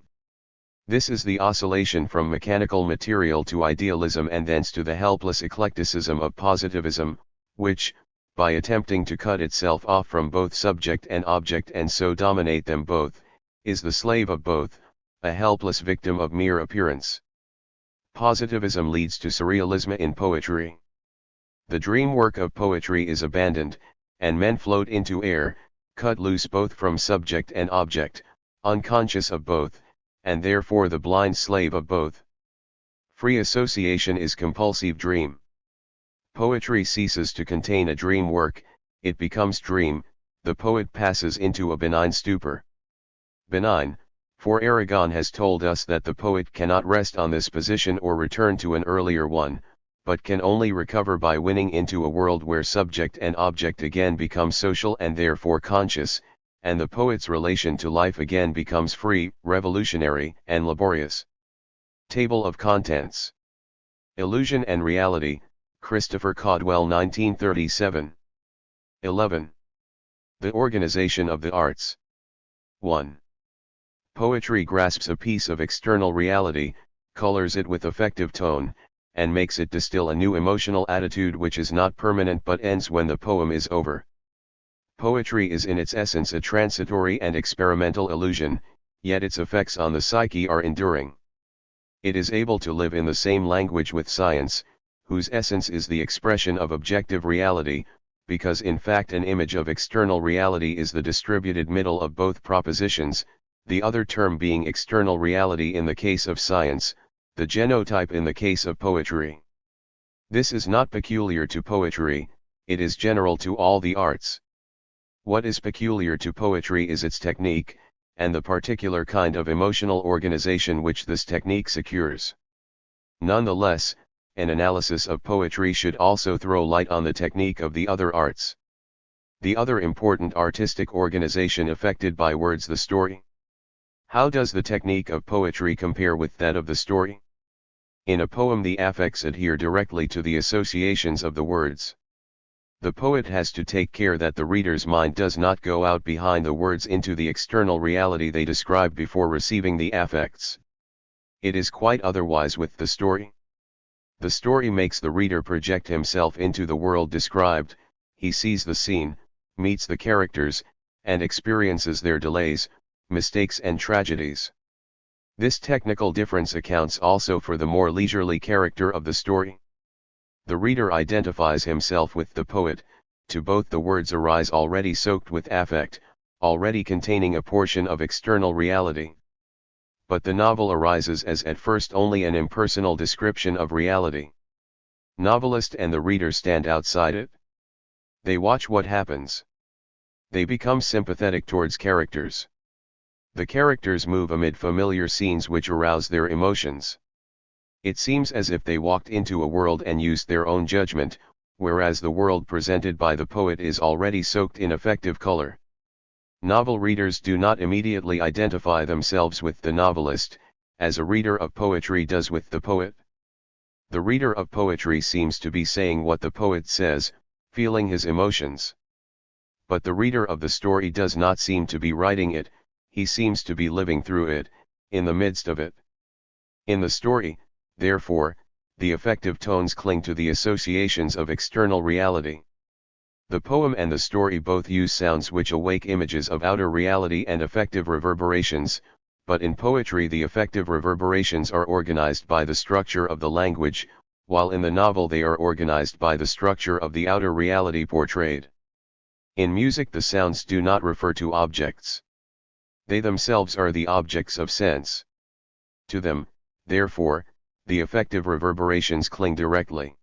This is the oscillation from mechanical material to idealism and thence to the helpless eclecticism of positivism, which, by attempting to cut itself off from both subject and object and so dominate them both, is the slave of both, a helpless victim of mere appearance. Positivism leads to surrealism in poetry. The dream work of poetry is abandoned, and men float into air, cut loose both from subject and object, unconscious of both, and therefore the blind slave of both. Free association is compulsive dream. Poetry ceases to contain a dream work, it becomes dream, the poet passes into a benign stupor. Benign, for Aragon has told us that the poet cannot rest on this position or return to an earlier one, but can only recover by winning into a world where subject and object again become social and therefore conscious, and the poet's relation to life again becomes free, revolutionary, and laborious. Table of Contents. Illusion and Reality, Christopher Caudwell 1937. 11. The Organization of the Arts. 1. Poetry grasps a piece of external reality, colors it with affective tone, and makes it distill a new emotional attitude which is not permanent but ends when the poem is over. Poetry is in its essence a transitory and experimental illusion, yet its effects on the psyche are enduring. It is able to live in the same language with science, whose essence is the expression of objective reality, because in fact an image of external reality is the distributed middle of both propositions, the other term being external reality in the case of science, the genotype in the case of poetry. This is not peculiar to poetry, it is general to all the arts. What is peculiar to poetry is its technique, and the particular kind of emotional organization which this technique secures. Nonetheless, an analysis of poetry should also throw light on the technique of the other arts. The other important artistic organization affected by words, the story. How does the technique of poetry compare with that of the story? In a poem the affects adhere directly to the associations of the words. The poet has to take care that the reader's mind does not go out behind the words into the external reality they describe before receiving the affects. It is quite otherwise with the story. The story makes the reader project himself into the world described, he sees the scene, meets the characters, and experiences their delays, mistakes and tragedies. This technical difference accounts also for the more leisurely character of the story. The reader identifies himself with the poet, to both the words arise already soaked with affect, already containing a portion of external reality. But the novel arises as at first only an impersonal description of reality. Novelist and the reader stand outside it. They watch what happens. They become sympathetic towards characters. The characters move amid familiar scenes which arouse their emotions. It seems as if they walked into a world and used their own judgment, whereas the world presented by the poet is already soaked in affective color. Novel readers do not immediately identify themselves with the novelist, as a reader of poetry does with the poet. The reader of poetry seems to be saying what the poet says, feeling his emotions. But the reader of the story does not seem to be writing it, he seems to be living through it, in the midst of it. In the story, therefore, the affective tones cling to the associations of external reality. The poem and the story both use sounds which awake images of outer reality and affective reverberations, but in poetry the affective reverberations are organized by the structure of the language, while in the novel they are organized by the structure of the outer reality portrayed. In music the sounds do not refer to objects. They themselves are the objects of sense. To them, therefore, the affective reverberations cling directly.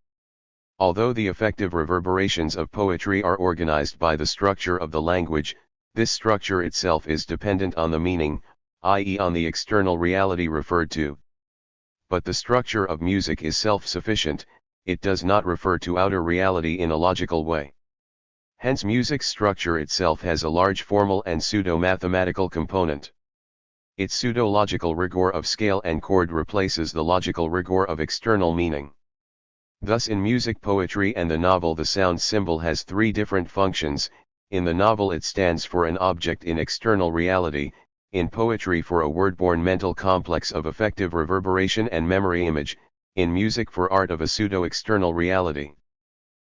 Although the affective reverberations of poetry are organized by the structure of the language, this structure itself is dependent on the meaning, i.e. on the external reality referred to. But the structure of music is self-sufficient, it does not refer to outer reality in a logical way. Hence music's structure itself has a large formal and pseudo-mathematical component. Its pseudo-logical rigor of scale and chord replaces the logical rigor of external meaning. Thus in music, poetry and the novel, the sound symbol has three different functions. In the novel it stands for an object in external reality, in poetry for a word-born mental complex of affective reverberation and memory image, in music for art of a pseudo-external reality.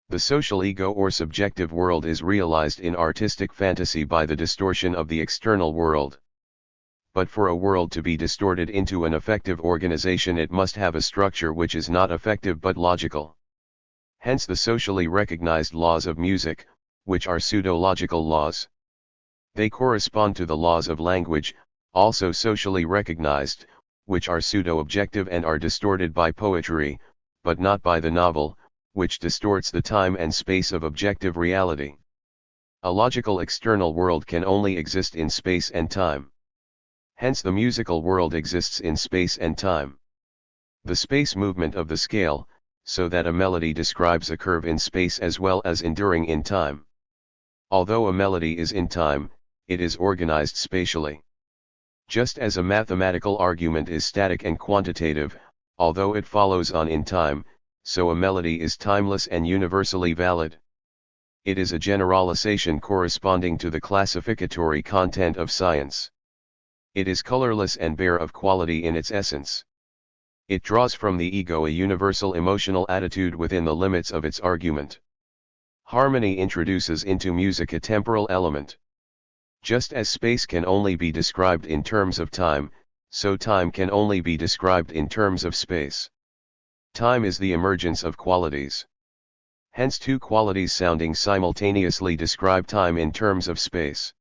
The social ego or subjective world is realized in artistic fantasy by the distortion of the external world. But for a world to be distorted into an effective organization, it must have a structure which is not effective but logical. Hence the socially recognized laws of music, which are pseudo-logical laws. They correspond to the laws of language, also socially recognized, which are pseudo-objective and are distorted by poetry, but not by the novel, which distorts the time and space of objective reality. A logical external world can only exist in space and time. Hence the musical world exists in space and time. The space movement of the scale, so that a melody describes a curve in space as well as enduring in time. Although a melody is in time, it is organized spatially. Just as a mathematical argument is static and quantitative, although it follows on in time, so a melody is timeless and universally valid. It is a generalization corresponding to the classificatory content of science. It is colorless and bare of quality in its essence. It draws from the ego a universal emotional attitude within the limits of its argument. Harmony introduces into music a temporal element. Just as space can only be described in terms of time, so time can only be described in terms of space. Time is the emergence of qualities. Hence two qualities sounding simultaneously describe time in terms of space.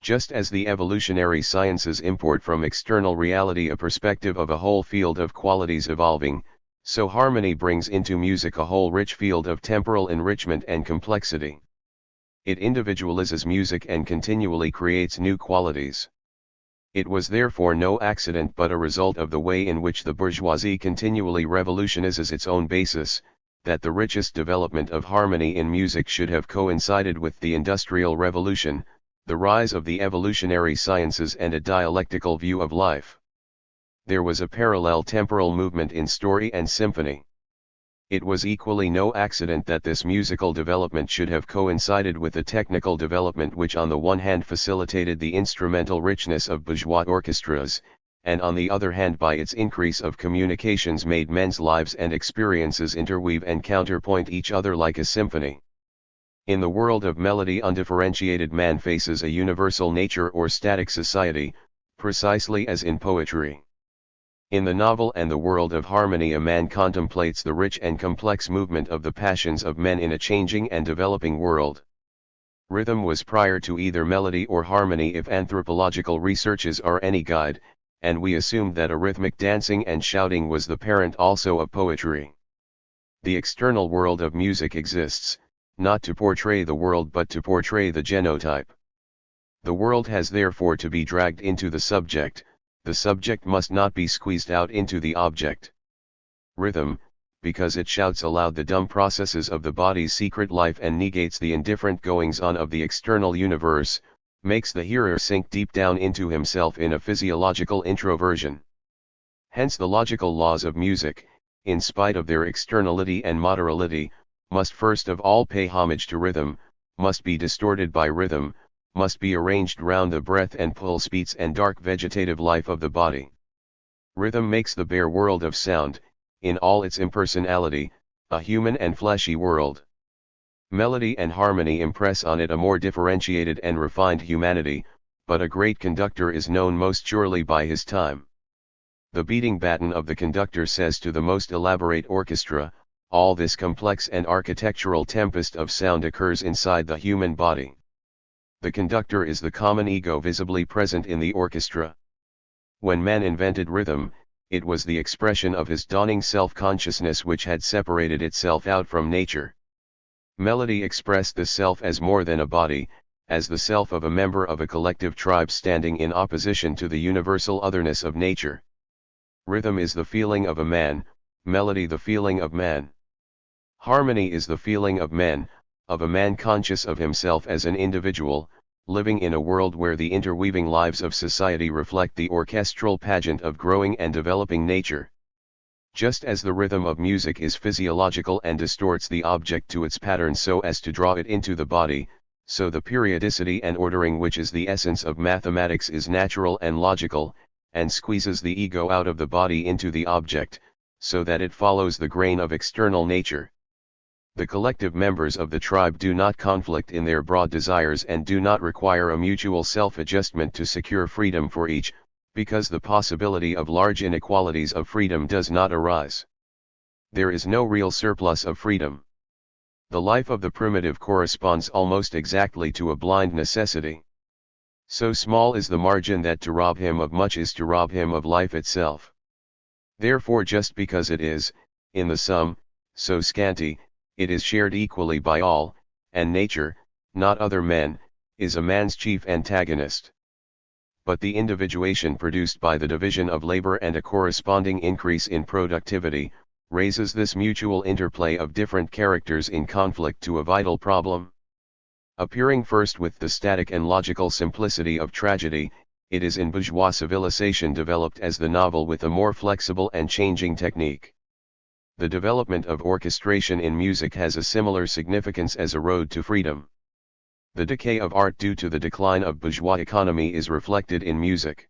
Just as the evolutionary sciences import from external reality a perspective of a whole field of qualities evolving, so harmony brings into music a whole rich field of temporal enrichment and complexity. It individualizes music and continually creates new qualities. It was therefore no accident but a result of the way in which the bourgeoisie continually revolutionizes its own basis, that the richest development of harmony in music should have coincided with the Industrial Revolution, the rise of the evolutionary sciences and a dialectical view of life. There was a parallel temporal movement in story and symphony. It was equally no accident that this musical development should have coincided with a technical development which on the one hand facilitated the instrumental richness of bourgeois orchestras, and on the other hand by its increase of communications made men's lives and experiences interweave and counterpoint each other like a symphony. In the world of melody, undifferentiated man faces a universal nature or static society, precisely as in poetry. In the novel and the world of harmony, a man contemplates the rich and complex movement of the passions of men in a changing and developing world. Rhythm was prior to either melody or harmony, if anthropological researches are any guide, and we assumed that a rhythmic dancing and shouting was the parent also of poetry. The external world of music exists, not to portray the world but to portray the genotype. The world has therefore to be dragged into the subject must not be squeezed out into the object. Rhythm, because it shouts aloud the dumb processes of the body's secret life and negates the indifferent goings-on of the external universe, makes the hearer sink deep down into himself in a physiological introversion. Hence the logical laws of music, in spite of their externality and modernality, must first of all pay homage to rhythm, must be distorted by rhythm, must be arranged round the breath and pulse beats and dark vegetative life of the body. Rhythm makes the bare world of sound, in all its impersonality, a human and fleshy world. Melody and harmony impress on it a more differentiated and refined humanity, but a great conductor is known most surely by his time. The beating baton of the conductor says to the most elaborate orchestra, all this complex and architectural tempest of sound occurs inside the human body. The conductor is the common ego visibly present in the orchestra. When man invented rhythm, it was the expression of his dawning self-consciousness which had separated itself out from nature. Melody expressed the self as more than a body, as the self of a member of a collective tribe standing in opposition to the universal otherness of nature. Rhythm is the feeling of a man, melody the feeling of man. Harmony is the feeling of men, of a man conscious of himself as an individual, living in a world where the interweaving lives of society reflect the orchestral pageant of growing and developing nature. Just as the rhythm of music is physiological and distorts the object to its pattern so as to draw it into the body, so the periodicity and ordering which is the essence of mathematics is natural and logical, and squeezes the ego out of the body into the object, so that it follows the grain of external nature. The collective members of the tribe do not conflict in their broad desires and do not require a mutual self-adjustment to secure freedom for each, because the possibility of large inequalities of freedom does not arise. There is no real surplus of freedom. The life of the primitive corresponds almost exactly to a blind necessity. So small is the margin that to rob him of much is to rob him of life itself. Therefore, just because it is, in the sum, so scanty, it is shared equally by all, and nature, not other men, is a man's chief antagonist. But the individuation produced by the division of labor and a corresponding increase in productivity, raises this mutual interplay of different characters in conflict to a vital problem. Appearing first with the static and logical simplicity of tragedy, it is in bourgeois civilization developed as the novel with a more flexible and changing technique. The development of orchestration in music has a similar significance as a road to freedom. The decay of art due to the decline of bourgeois economy is reflected in music.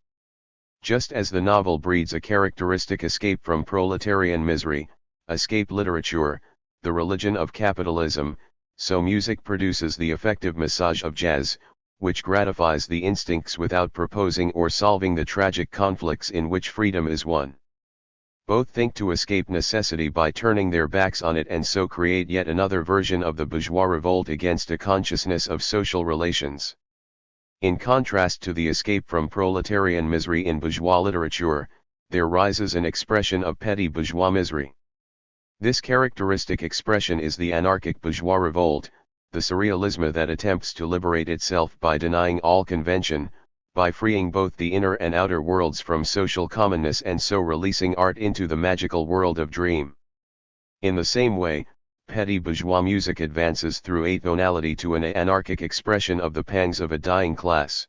Just as the novel breeds a characteristic escape from proletarian misery, escape literature, the religion of capitalism, so music produces the effective massage of jazz, which gratifies the instincts without proposing or solving the tragic conflicts in which freedom is won. Both think to escape necessity by turning their backs on it and so create yet another version of the bourgeois revolt against a consciousness of social relations. In contrast to the escape from proletarian misery in bourgeois literature, there rises an expression of petty bourgeois misery. This characteristic expression is the anarchic bourgeois revolt, the surrealisme that attempts to liberate itself by denying all convention, by freeing both the inner and outer worlds from social commonness and so releasing art into the magical world of dream. In the same way, petty bourgeois music advances through atonality to an anarchic expression of the pangs of a dying class.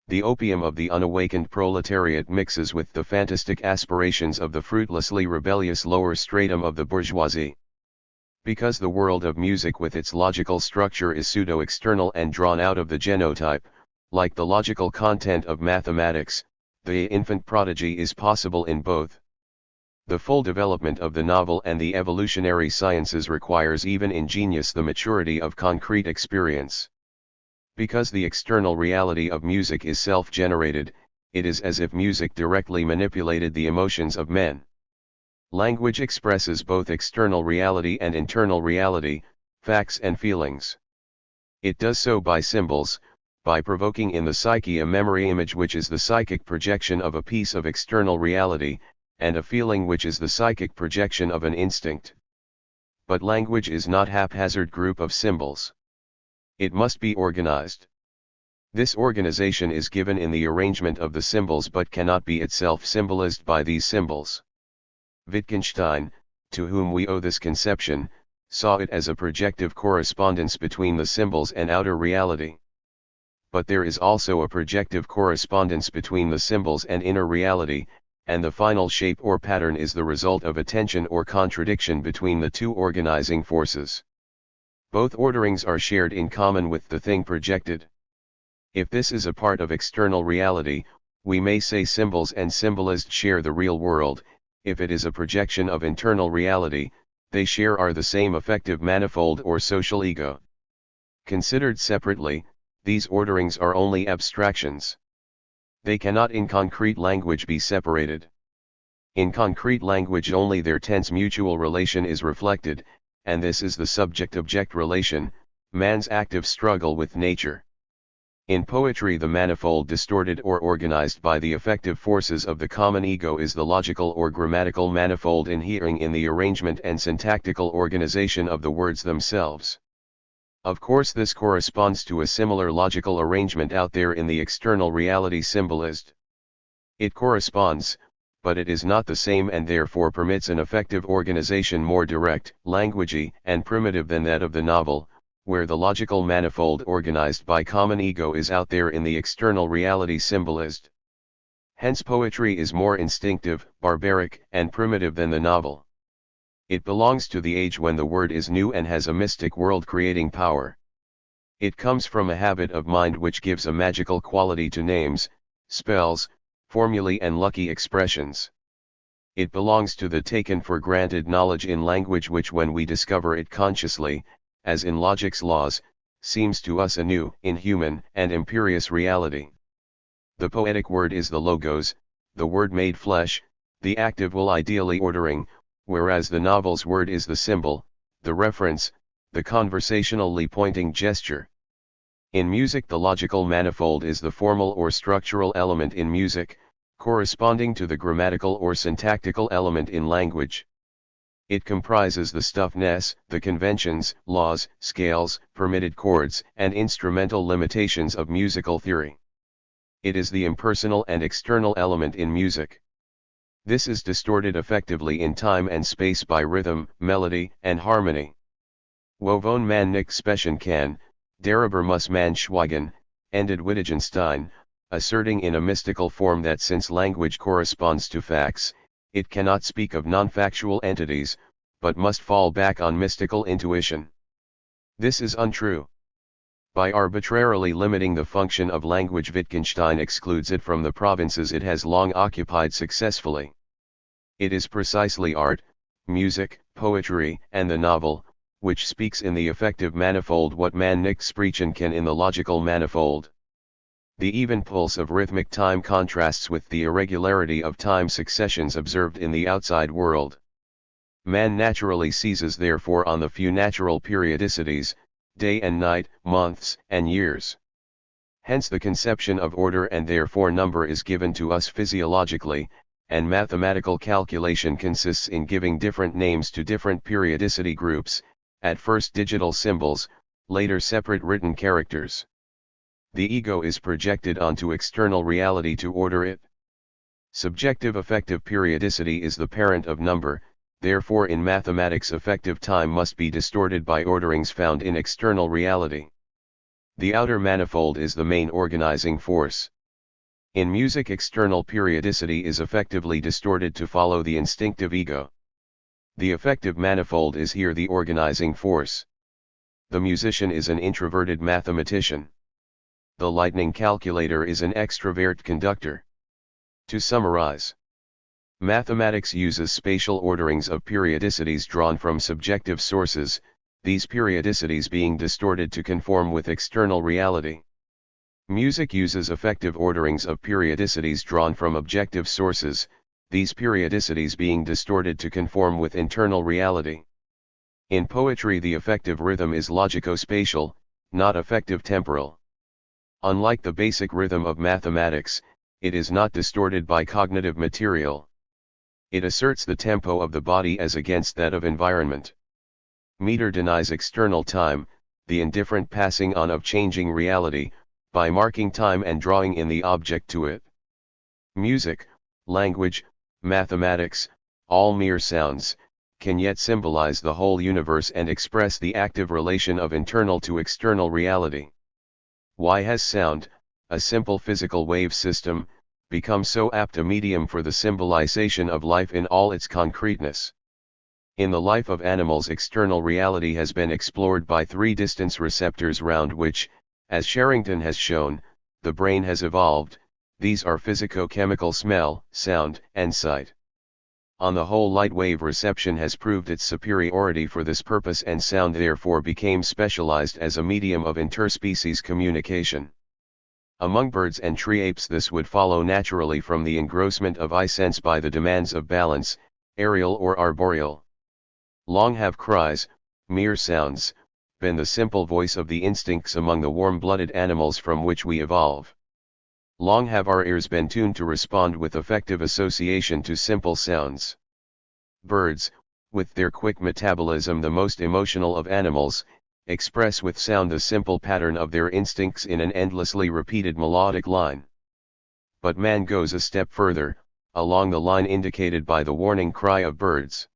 The opium of the unawakened proletariat mixes with the fantastic aspirations of the fruitlessly rebellious lower stratum of the bourgeoisie. Because the world of music with its logical structure is pseudo-external and drawn out of the genotype, like the logical content of mathematics, the infant prodigy is possible in both. The full development of the novel and the evolutionary sciences requires even in genius the maturity of concrete experience. Because the external reality of music is self-generated, it is as if music directly manipulated the emotions of men. Language expresses both external reality and internal reality, facts and feelings. It does so by symbols, by provoking in the psyche a memory image which is the psychic projection of a piece of external reality, and a feeling which is the psychic projection of an instinct. But language is not a haphazard group of symbols. It must be organized. This organization is given in the arrangement of the symbols but cannot be itself symbolized by these symbols. Wittgenstein, to whom we owe this conception, saw it as a projective correspondence between the symbols and outer reality. But there is also a projective correspondence between the symbols and inner reality, and the final shape or pattern is the result of a tension or contradiction between the two organizing forces. Both orderings are shared in common with the thing projected. If this is a part of external reality, we may say symbols and symbolists share the real world. If it is a projection of internal reality, they share the same affective manifold or social ego. Considered separately, these orderings are only abstractions. They cannot in concrete language be separated. In concrete language only their tense mutual relation is reflected, and this is the subject-object relation, man's active struggle with nature. In poetry the manifold distorted or organized by the affective forces of the common ego is the logical or grammatical manifold inhering in the arrangement and syntactical organization of the words themselves. Of course this corresponds to a similar logical arrangement out there in the external reality symbolized. It corresponds, but it is not the same and therefore permits an effective organization more direct, languagey, and primitive than that of the novel, where the logical manifold organized by common ego is out there in the external reality symbolized. Hence poetry is more instinctive, barbaric, and primitive than the novel. It belongs to the age when the word is new and has a mystic world-creating power. It comes from a habit of mind which gives a magical quality to names, spells, formulae and lucky expressions. It belongs to the taken for granted knowledge in language which when we discover it consciously, as in logic's laws, seems to us a new, inhuman, and imperious reality. The poetic word is the logos, the word made flesh, the active will ideally ordering, whereas the novel's word is the symbol, the reference, the conversationally pointing gesture. In music the logical manifold is the formal or structural element in music, corresponding to the grammatical or syntactical element in language. It comprises the stuffness, the conventions, laws, scales, permitted chords, and instrumental limitations of musical theory. It is the impersonal and external element in music. This is distorted effectively in time and space by rhythm, melody, and harmony. Wovon man nicht sprechen kann, darüber muss man schweigen, ended Wittgenstein, asserting in a mystical form that since language corresponds to facts, it cannot speak of non-factual entities, but must fall back on mystical intuition. This is untrue. By arbitrarily limiting the function of language, Wittgenstein excludes it from the provinces it has long occupied successfully. It is precisely art, music, poetry, and the novel, which speaks in the affective manifold what man nicht sprechen can in the logical manifold. The even pulse of rhythmic time contrasts with the irregularity of time successions observed in the outside world. Man naturally seizes therefore on the few natural periodicities, day and night, months, and years. Hence the conception of order and therefore number is given to us physiologically, and mathematical calculation consists in giving different names to different periodicity groups, at first digital symbols, later separate written characters. The ego is projected onto external reality to order it. Subjective affective periodicity is the parent of number, therefore in mathematics affective time must be distorted by orderings found in external reality. The outer manifold is the main organizing force. In music external periodicity is effectively distorted to follow the instinctive ego. The affective manifold is here the organizing force. The musician is an introverted mathematician. The lightning calculator is an extrovert conductor. To summarize, mathematics uses spatial orderings of periodicities drawn from subjective sources, these periodicities being distorted to conform with external reality. Music uses affective orderings of periodicities drawn from objective sources, these periodicities being distorted to conform with internal reality. In poetry the affective rhythm is logico-spatial, not affective temporal. Unlike the basic rhythm of mathematics, it is not distorted by cognitive material. It asserts the tempo of the body as against that of environment. Meter denies external time, the indifferent passing on of changing reality, by marking time and drawing in the object to it. Music, language, mathematics, all mere sounds, can yet symbolize the whole universe and express the active relation of internal to external reality. Why has sound, a simple physical wave system, become so apt a medium for the symbolization of life in all its concreteness? In the life of animals external reality has been explored by three distance receptors round which, as Sherrington has shown, the brain has evolved. These are physico-chemical smell, sound, and sight. On the whole light wave reception has proved its superiority for this purpose and sound therefore became specialized as a medium of interspecies communication. Among birds and tree apes this would follow naturally from the engrossment of eye sense by the demands of balance, aerial or arboreal. Long have cries, mere sounds, been the simple voice of the instincts among the warm-blooded animals from which we evolve. Long have our ears been tuned to respond with affective association to simple sounds. Birds, with their quick metabolism the most emotional of animals, express with sound the simple pattern of their instincts in an endlessly repeated melodic line. But man goes a step further, along the line indicated by the warning cry of birds.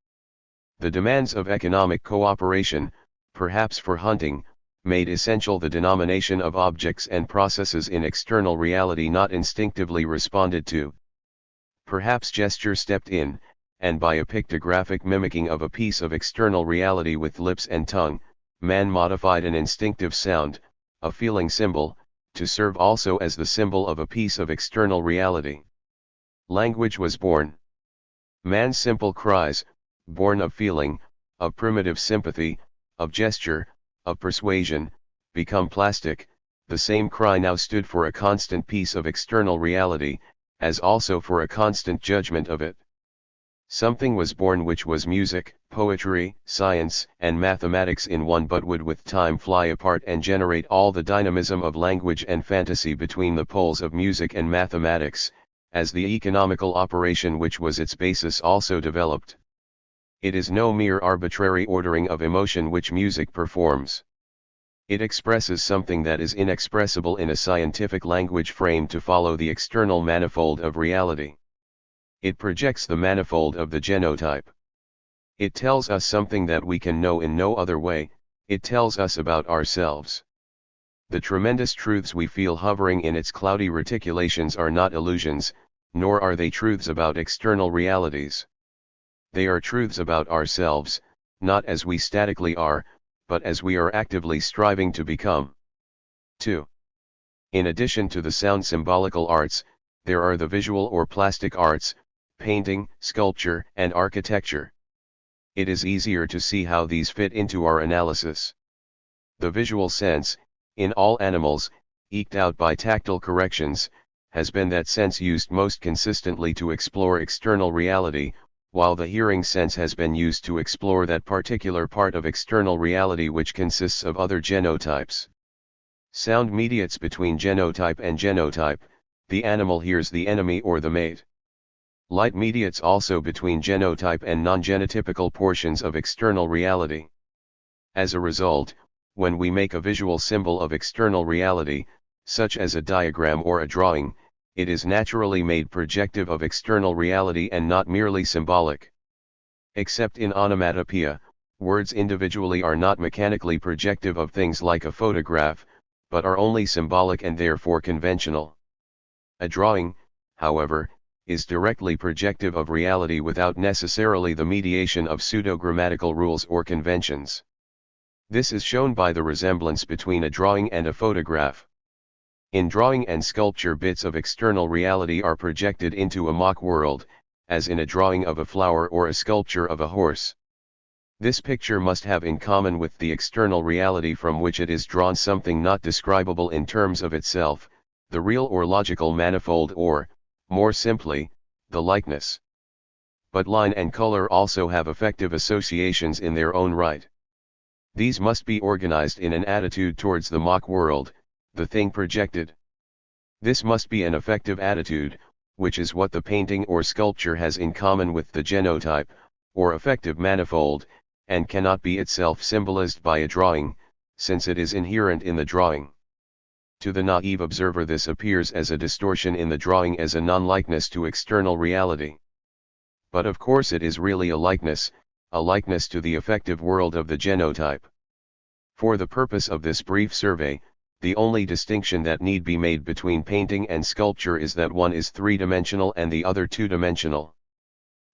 The demands of economic cooperation, perhaps for hunting, made essential the denomination of objects and processes in external reality not instinctively responded to, Perhaps gesture stepped in, and by a pictographic mimicking of a piece of external reality with lips and tongue, man modified an instinctive sound, a feeling symbol, to serve also as the symbol of a piece of external reality. Language was born. Man's simple cries, born of feeling, of primitive sympathy, of gesture, of persuasion, become plastic. The same cry now stood for a constant piece of external reality, as also for a constant judgment of it. Something was born which was music, poetry, science, and mathematics in one, but would with time fly apart and generate all the dynamism of language and fantasy between the poles of music and mathematics, as the economical operation which was its basis also developed. It is no mere arbitrary ordering of emotion which music performs. It expresses something that is inexpressible in a scientific language framed to follow the external manifold of reality. It projects the manifold of the genotype. It tells us something that we can know in no other way. It tells us about ourselves. The tremendous truths we feel hovering in its cloudy reticulations are not illusions, nor are they truths about external realities. They are truths about ourselves, not as we statically are, but as we are actively striving to become. 2. In addition to the sound symbolical arts, there are the visual or plastic arts, painting, sculpture, and architecture. It is easier to see how these fit into our analysis. The visual sense, in all animals, eked out by tactile corrections, has been that sense used most consistently to explore external reality, while the hearing sense has been used to explore that particular part of external reality which consists of other genotypes. Sound mediates between genotype and genotype. The animal hears the enemy or the mate. Light mediates also between genotype and non-genotypical portions of external reality. As a result, when we make a visual symbol of external reality, such as a diagram or a drawing, it is naturally made projective of external reality and not merely symbolic. Except in onomatopoeia, words individually are not mechanically projective of things like a photograph, but are only symbolic and therefore conventional. A drawing, however, is directly projective of reality without necessarily the mediation of pseudo-grammatical rules or conventions. This is shown by the resemblance between a drawing and a photograph. In drawing and sculpture, bits of external reality are projected into a mock world, as in a drawing of a flower or a sculpture of a horse. This picture must have in common with the external reality from which it is drawn something not describable in terms of itself, the real or logical manifold, or, more simply, the likeness. But line and color also have affective associations in their own right. These must be organized in an attitude towards the mock world, the thing projected. This must be an affective attitude, which is what the painting or sculpture has in common with the genotype, or affective manifold, and cannot be itself symbolized by a drawing, since it is inherent in the drawing. To the naive observer, this appears as a distortion in the drawing, as a non-likeness to external reality. But of course it is really a likeness to the affective world of the genotype. For the purpose of this brief survey, the only distinction that need be made between painting and sculpture is that one is three-dimensional and the other two-dimensional.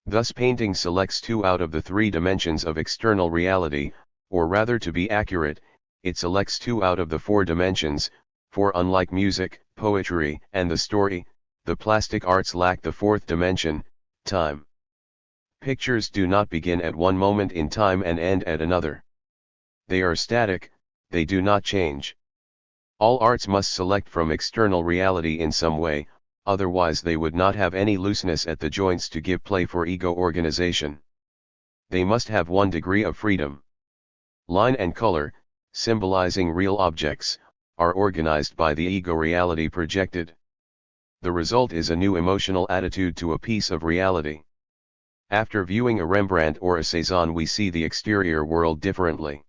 Thus painting selects two out of the three dimensions of external reality, or rather, to be accurate, it selects two out of the four dimensions, for unlike music, poetry, and the story, the plastic arts lack the fourth dimension, time. Pictures do not begin at one moment in time and end at another. They are static, they do not change. All arts must select from external reality in some way, otherwise they would not have any looseness at the joints to give play for ego organization. They must have one degree of freedom. Line and color, symbolizing real objects, are organized by the ego reality projected. The result is a new emotional attitude to a piece of reality. After viewing a Rembrandt or a Cézanne, we see the exterior world differently.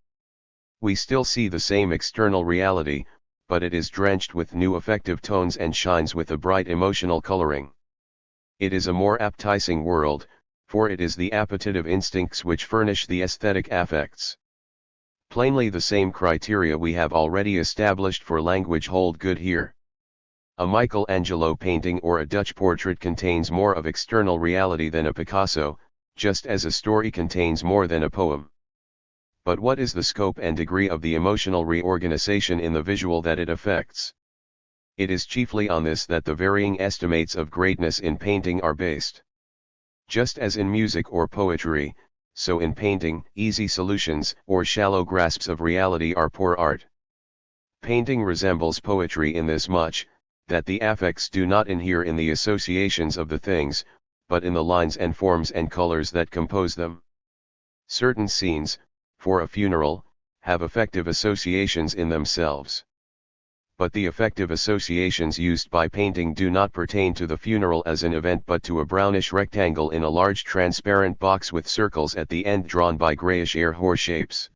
We still see the same external reality, but it is drenched with new affective tones and shines with a bright emotional coloring. It is a more appetizing world, for it is the appetitive instincts which furnish the aesthetic affects. Plainly, the same criteria we have already established for language hold good here. A Michelangelo painting or a Dutch portrait contains more of external reality than a Picasso, just as a story contains more than a poem. But what is the scope and degree of the emotional reorganization in the visual that it affects? It is chiefly on this that the varying estimates of greatness in painting are based. Just as in music or poetry, so in painting, easy solutions or shallow grasps of reality are poor art. Painting resembles poetry in this much, that the affects do not inhere in the associations of the things, but in the lines and forms and colors that compose them. Certain scenes, for a funeral, have affective associations in themselves. But the affective associations used by painting do not pertain to the funeral as an event but to a brownish rectangle in a large transparent box with circles at the end drawn by grayish air-horse shapes.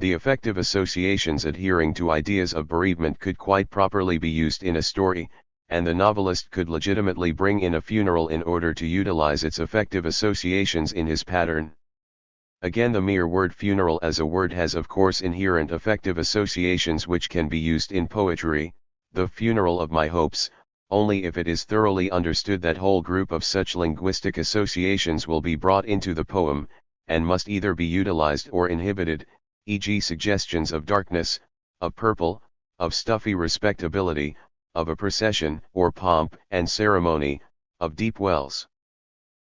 The affective associations adhering to ideas of bereavement could quite properly be used in a story, and the novelist could legitimately bring in a funeral in order to utilize its affective associations in his pattern. Again, the mere word funeral as a word has of course inherent affective associations which can be used in poetry, the funeral of my hopes, only if it is thoroughly understood that whole group of such linguistic associations will be brought into the poem, and must either be utilized or inhibited, e.g. suggestions of darkness, of purple, of stuffy respectability, of a procession or pomp and ceremony, of deep wells.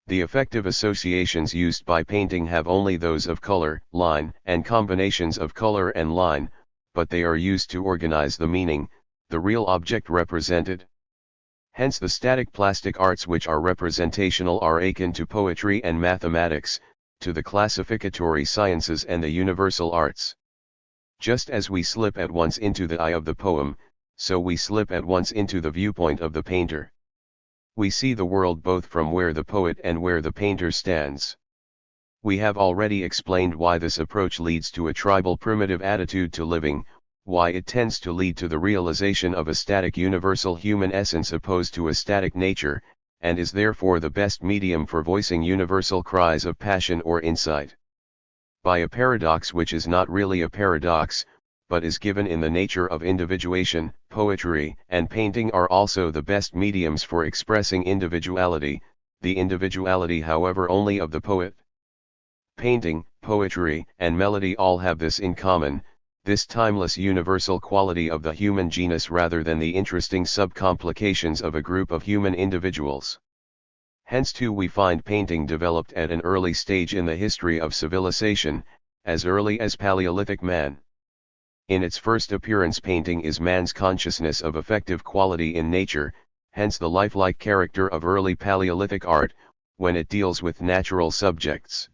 The affective associations used by painting have only those of color, line, and combinations of color and line, but they are used to organize the meaning, the real object represented. Hence the static plastic arts which are representational are akin to poetry and mathematics, to the classificatory sciences and the universal arts. Just as we slip at once into the eye of the poem, so we slip at once into the viewpoint of the painter. We see the world both from where the poet and where the painter stands. We have already explained why this approach leads to a tribal primitive attitude to living, why it tends to lead to the realization of a static universal human essence opposed to a static nature, and is therefore the best medium for voicing universal cries of passion or insight. By a paradox which is not really a paradox, but is given in the nature of individuation, poetry and painting are also the best mediums for expressing individuality, the individuality however only of the poet. Painting, poetry, and melody all have this in common, this timeless universal quality of the human genus rather than the interesting subcomplications of a group of human individuals. Hence too we find painting developed at an early stage in the history of civilization, as early as Paleolithic man. In its first appearance painting is man's consciousness of affective quality in nature, hence the lifelike character of early Paleolithic art, when it deals with natural subjects.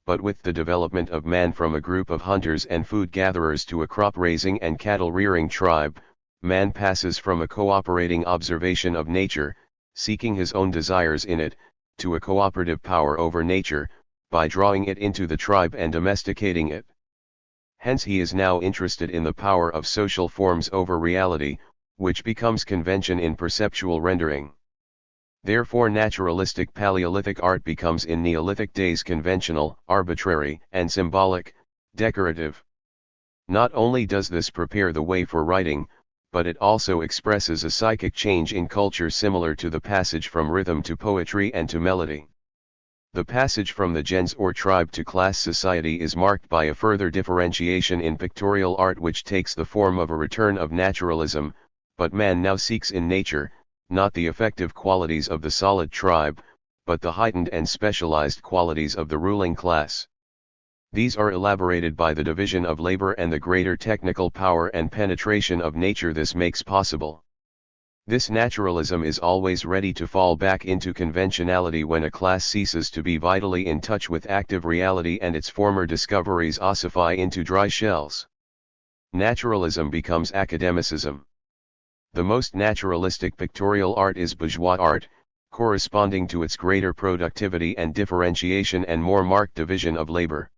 But with the development of man from a group of hunters and food gatherers to a crop-raising and cattle-rearing tribe, man passes from a cooperating observation of nature, seeking his own desires in it, to a cooperative power over nature, by drawing it into the tribe and domesticating it. Hence he is now interested in the power of social forms over reality, which becomes convention in perceptual rendering. Therefore naturalistic Paleolithic art becomes in Neolithic days conventional, arbitrary, and symbolic, decorative. Not only does this prepare the way for writing, but it also expresses a psychic change in culture similar to the passage from rhythm to poetry and to melody. The passage from the gens or tribe to class society is marked by a further differentiation in pictorial art which takes the form of a return of naturalism, but man now seeks in nature, not the effective qualities of the solid tribe, but the heightened and specialized qualities of the ruling class. These are elaborated by the division of labor and the greater technical power and penetration of nature this makes possible. This naturalism is always ready to fall back into conventionality when a class ceases to be vitally in touch with active reality and its former discoveries ossify into dry shells. Naturalism becomes academicism. The most naturalistic pictorial art is bourgeois art, corresponding to its greater productivity and differentiation and more marked division of labor.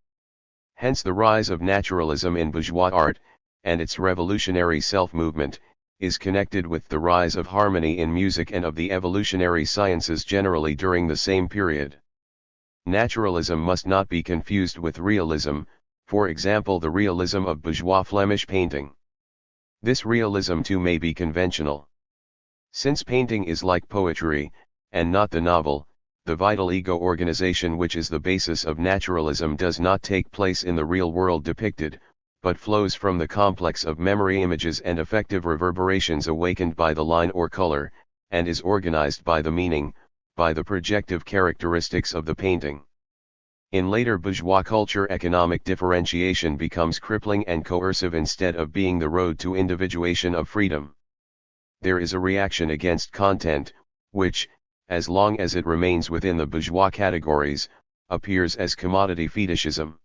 Hence the rise of naturalism in bourgeois art, and its revolutionary self-movement, is connected with the rise of harmony in music and of the evolutionary sciences generally during the same period. Naturalism must not be confused with realism, for example the realism of bourgeois Flemish painting. This realism too may be conventional. Since painting is like poetry, and not the novel, the vital ego organization which is the basis of naturalism does not take place in the real world depicted, but flows from the complex of memory images and affective reverberations awakened by the line or color, and is organized by the meaning, by the projective characteristics of the painting. In later bourgeois culture, economic differentiation becomes crippling and coercive instead of being the road to individuation of freedom. There is a reaction against content, which, as long as it remains within the bourgeois categories, appears as commodity fetishism.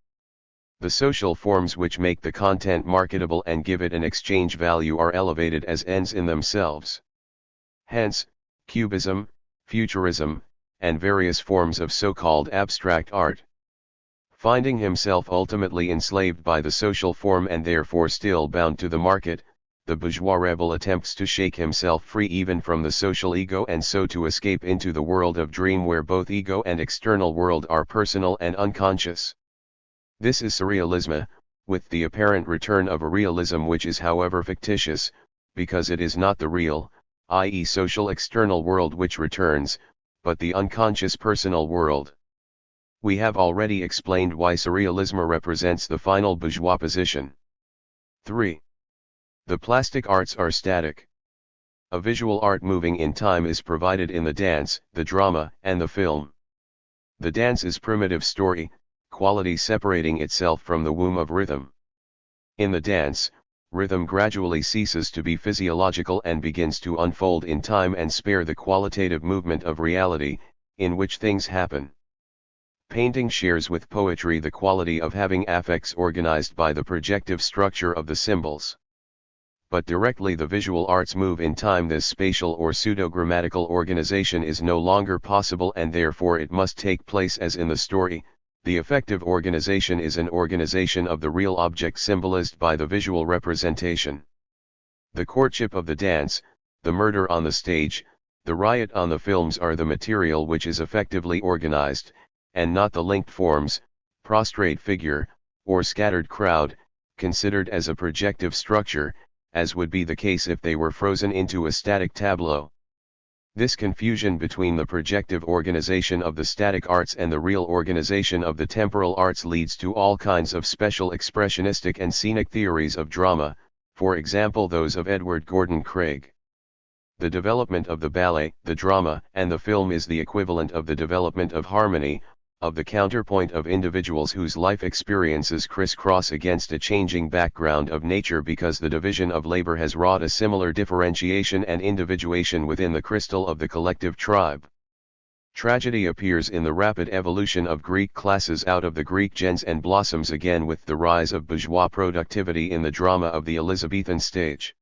The social forms which make the content marketable and give it an exchange value are elevated as ends in themselves. Hence, Cubism, Futurism, and various forms of so-called abstract art. Finding himself ultimately enslaved by the social form and therefore still bound to the market, the bourgeois rebel attempts to shake himself free even from the social ego and so to escape into the world of dream where both ego and external world are personal and unconscious. This is surrealism, with the apparent return of a realism which is however fictitious, because it is not the real, i.e. social external world which returns, but the unconscious personal world. We have already explained why surrealism represents the final bourgeois position. 3. The plastic arts are static. A visual art moving in time is provided in the dance, the drama, and the film. The dance is primitive story, quality separating itself from the womb of rhythm. In the dance, rhythm gradually ceases to be physiological and begins to unfold in time and spare the qualitative movement of reality, in which things happen. Painting shares with poetry the quality of having affects organized by the projective structure of the symbols. But directly the visual arts move in time, this spatial or pseudo-grammatical organization is no longer possible and therefore it must take place as in the story. The effective organization is an organization of the real object symbolized by the visual representation. The courtship of the dance, the murder on the stage, the riot on the films are the material which is effectively organized, and not the linked forms, prostrate figure, or scattered crowd, considered as a projective structure, as would be the case if they were frozen into a static tableau. This confusion between the projective organization of the static arts and the real organization of the temporal arts leads to all kinds of special expressionistic and scenic theories of drama, for example those of Edward Gordon Craig. The development of the ballet, the drama, and the film is the equivalent of the development of harmony, of the counterpoint of individuals whose life experiences crisscross against a changing background of nature because the division of labor has wrought a similar differentiation and individuation within the crystal of the collective tribe. Tragedy appears in the rapid evolution of Greek classes out of the Greek gens and blossoms again with the rise of bourgeois productivity in the drama of the Elizabethan stage.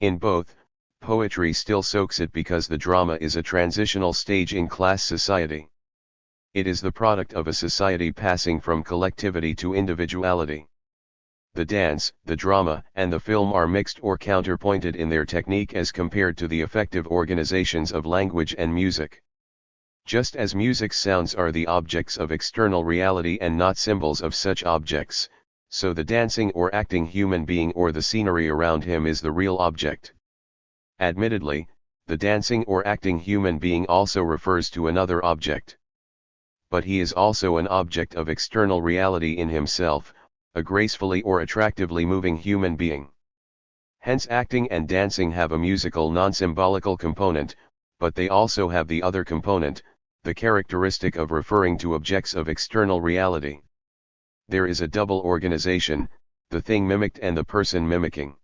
In both, poetry still soaks it because the drama is a transitional stage in class society. It is the product of a society passing from collectivity to individuality. The dance, the drama, and the film are mixed or counterpointed in their technique as compared to the effective organizations of language and music. Just as music's sounds are the objects of external reality and not symbols of such objects, so the dancing or acting human being or the scenery around him is the real object. Admittedly, the dancing or acting human being also refers to another object. But he is also an object of external reality in himself, a gracefully or attractively moving human being. Hence acting and dancing have a musical non-symbolical component, but they also have the other component, the characteristic of referring to objects of external reality. There is a double organization, the thing mimicked and the person mimicking.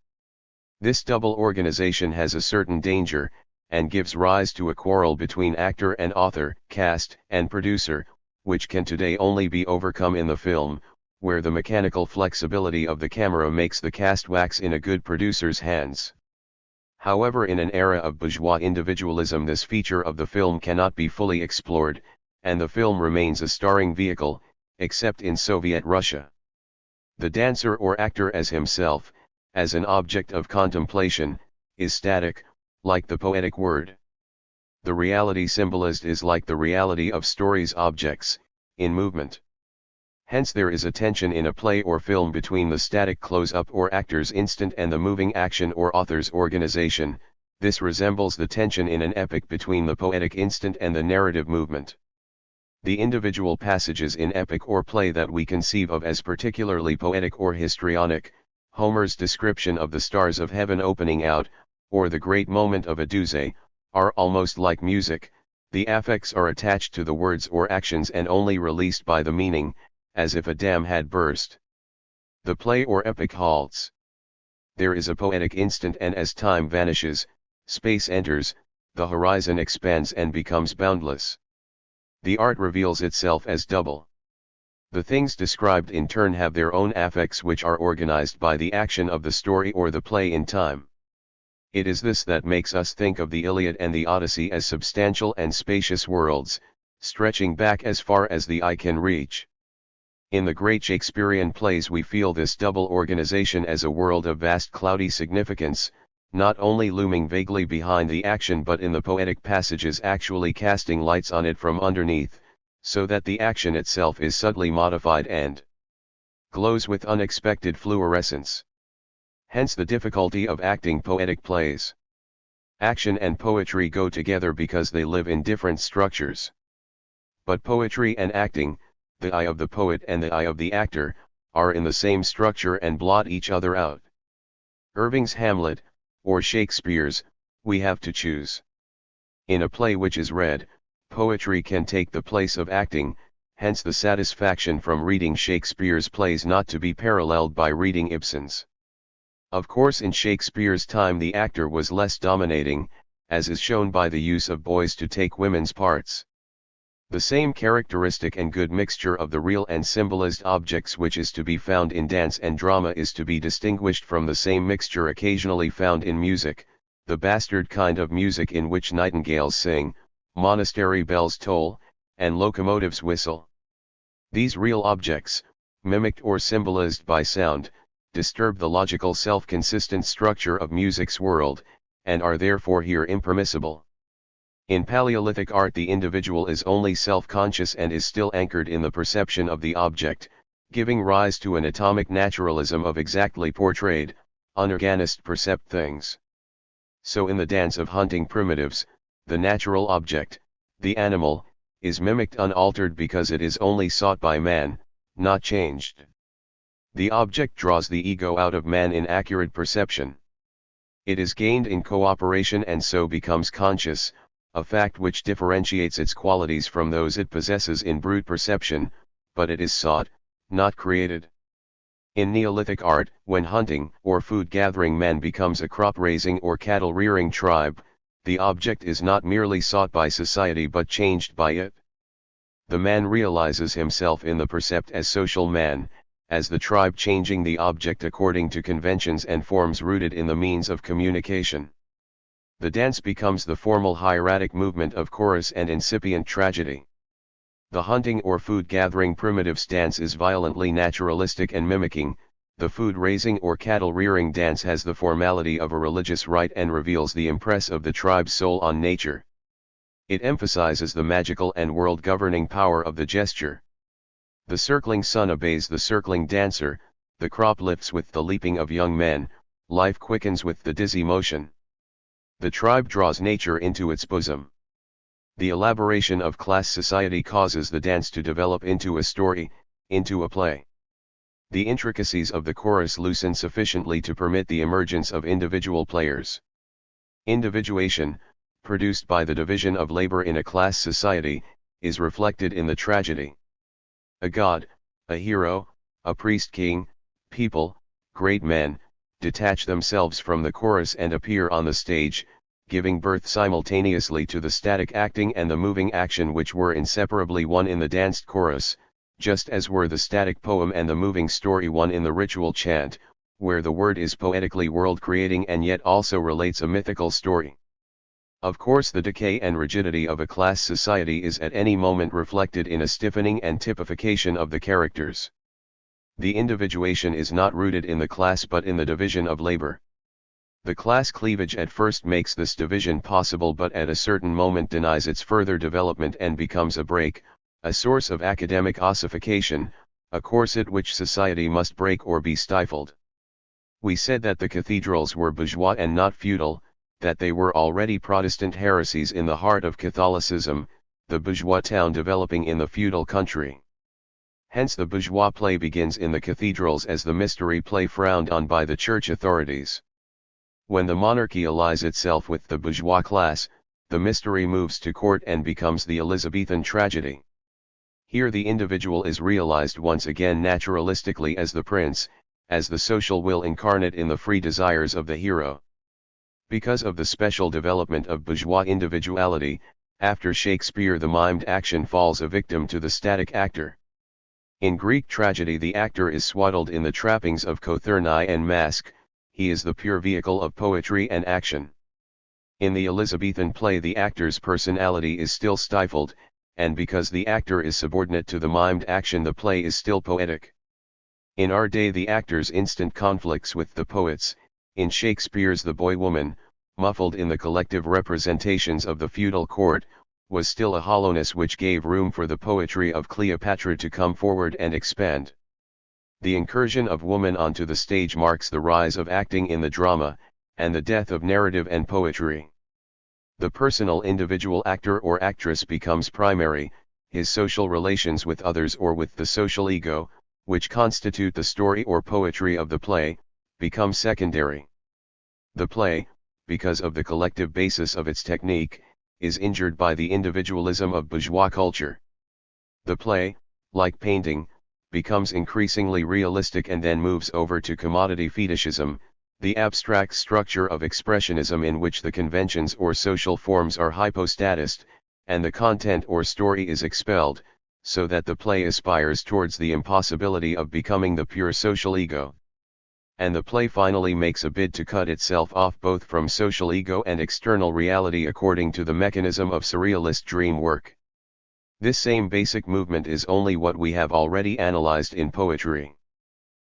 This double organization has a certain danger, and gives rise to a quarrel between actor and author, cast and producer, which can today only be overcome in the film, where the mechanical flexibility of the camera makes the cast wax in a good producer's hands. However, in an era of bourgeois individualism this feature of the film cannot be fully explored, and the film remains a starring vehicle, except in Soviet Russia. The dancer or actor as himself, as an object of contemplation, is static, like the poetic word. The reality symbolized is like the reality of stories objects, in movement. Hence there is a tension in a play or film between the static close-up or actor's instant and the moving action or author's organization, This resembles the tension in an epic between the poetic instant and the narrative movement. The individual passages in epic or play that we conceive of as particularly poetic or histrionic, Homer's description of the stars of heaven opening out, or the great moment of Aduze, are almost like music. The affects are attached to the words or actions and only released by the meaning, as if a dam had burst. The play or epic halts. There is a poetic instant, and as time vanishes, space enters, the horizon expands and becomes boundless. The art reveals itself as double. The things described in turn have their own affects which are organized by the action of the story or the play in time. It is this that makes us think of the Iliad and the Odyssey as substantial and spacious worlds, stretching back as far as the eye can reach. In the great Shakespearean plays we feel this double organization as a world of vast cloudy significance, not only looming vaguely behind the action but in the poetic passages actually casting lights on it from underneath, so that the action itself is subtly modified and glows with unexpected fluorescence. Hence the difficulty of acting poetic plays. Action and poetry go together because they live in different structures. But poetry and acting, the eye of the poet and the eye of the actor, are in the same structure and blot each other out. Irving's Hamlet, or Shakespeare's, we have to choose. In a play which is read, poetry can take the place of acting, hence the satisfaction from reading Shakespeare's plays not to be paralleled by reading Ibsen's. Of course in Shakespeare's time the actor was less dominating, as is shown by the use of boys to take women's parts. The same characteristic and good mixture of the real and symbolized objects which is to be found in dance and drama is to be distinguished from the same mixture occasionally found in music, the bastard kind of music in which nightingales sing, monastery bells toll, and locomotives whistle. These real objects, mimicked or symbolized by sound, disturb the logical self-consistent structure of music's world, and are therefore here impermissible. In Paleolithic art the individual is only self-conscious and is still anchored in the perception of the object, giving rise to an atomic naturalism of exactly portrayed, unorganized percept things. So in the dance of hunting primitives, the natural object, the animal, is mimicked unaltered because it is only sought by man, not changed. The object draws the ego out of man in accurate perception. It is gained in cooperation and so becomes conscious, a fact which differentiates its qualities from those it possesses in brute perception, but it is sought, not created. In Neolithic art, when hunting or food gathering man becomes a crop raising or cattle rearing tribe, the object is not merely sought by society but changed by it. The man realizes himself in the percept as social man, as the tribe changing the object according to conventions and forms rooted in the means of communication. The dance becomes the formal hieratic movement of chorus and incipient tragedy. The hunting or food gathering primitive's dance is violently naturalistic and mimicking, the food raising or cattle rearing dance has the formality of a religious rite and reveals the impress of the tribe's soul on nature. It emphasizes the magical and world-governing power of the gesture. The circling sun obeys the circling dancer, the crop lifts with the leaping of young men, life quickens with the dizzy motion. The tribe draws nature into its bosom. The elaboration of class society causes the dance to develop into a story, into a play. The intricacies of the chorus loosen sufficiently to permit the emergence of individual players. Individuation, produced by the division of labor in a class society, is reflected in the tragedy. A god, a hero, a priest-king, people, great men, detach themselves from the chorus and appear on the stage, giving birth simultaneously to the static acting and the moving action which were inseparably one in the danced chorus, just as were the static poem and the moving story one in the ritual chant, where the word is poetically world-creating and yet also relates a mythical story. Of course the decay and rigidity of a class society is at any moment reflected in a stiffening and typification of the characters. The individuation is not rooted in the class but in the division of labor. The class cleavage at first makes this division possible but at a certain moment denies its further development and becomes a break, a source of academic ossification, a corset which society must break or be stifled. We said that the cathedrals were bourgeois and not feudal, that they were already Protestant heresies in the heart of Catholicism, the bourgeois town developing in the feudal country. Hence the bourgeois play begins in the cathedrals as the mystery play frowned on by the church authorities. When the monarchy allies itself with the bourgeois class, the mystery moves to court and becomes the Elizabethan tragedy. Here the individual is realized once again naturalistically as the prince, as the social will incarnate in the free desires of the hero. Because of the special development of bourgeois individuality, after Shakespeare the mimed action falls a victim to the static actor. In Greek tragedy the actor is swaddled in the trappings of cothurni and mask, he is the pure vehicle of poetry and action. In the Elizabethan play the actor's personality is still stifled, and because the actor is subordinate to the mimed action the play is still poetic. In our day the actor's instant conflicts with the poets, in Shakespeare's The Boy Woman, muffled in the collective representations of the feudal court, was still a hollowness which gave room for the poetry of Cleopatra to come forward and expand. The incursion of woman onto the stage marks the rise of acting in the drama, and the death of narrative and poetry. The personal individual actor or actress becomes primary, his social relations with others or with the social ego, which constitute the story or poetry of the play, become secondary. The play, because of the collective basis of its technique, is injured by the individualism of bourgeois culture. The play, like painting, becomes increasingly realistic and then moves over to commodity fetishism, the abstract structure of expressionism in which the conventions or social forms are hypostatized, and the content or story is expelled, so that the play aspires towards the impossibility of becoming the pure social ego. And the play finally makes a bid to cut itself off both from social ego and external reality according to the mechanism of surrealist dream work. This same basic movement is only what we have already analyzed in poetry.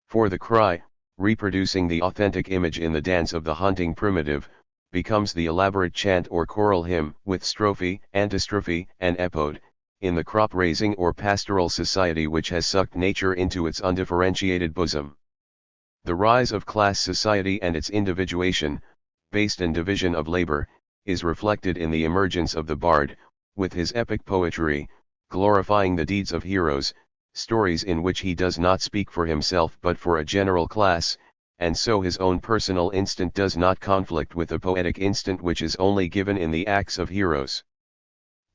For the cry, reproducing the authentic image in the dance of the hunting primitive, becomes the elaborate chant or choral hymn with strophe, antistrophe, and epode, in the crop-raising or pastoral society which has sucked nature into its undifferentiated bosom. The rise of class society and its individuation, based on division of labor, is reflected in the emergence of the bard, with his epic poetry, glorifying the deeds of heroes, stories in which he does not speak for himself but for a general class, and so his own personal instant does not conflict with the poetic instant which is only given in the acts of heroes.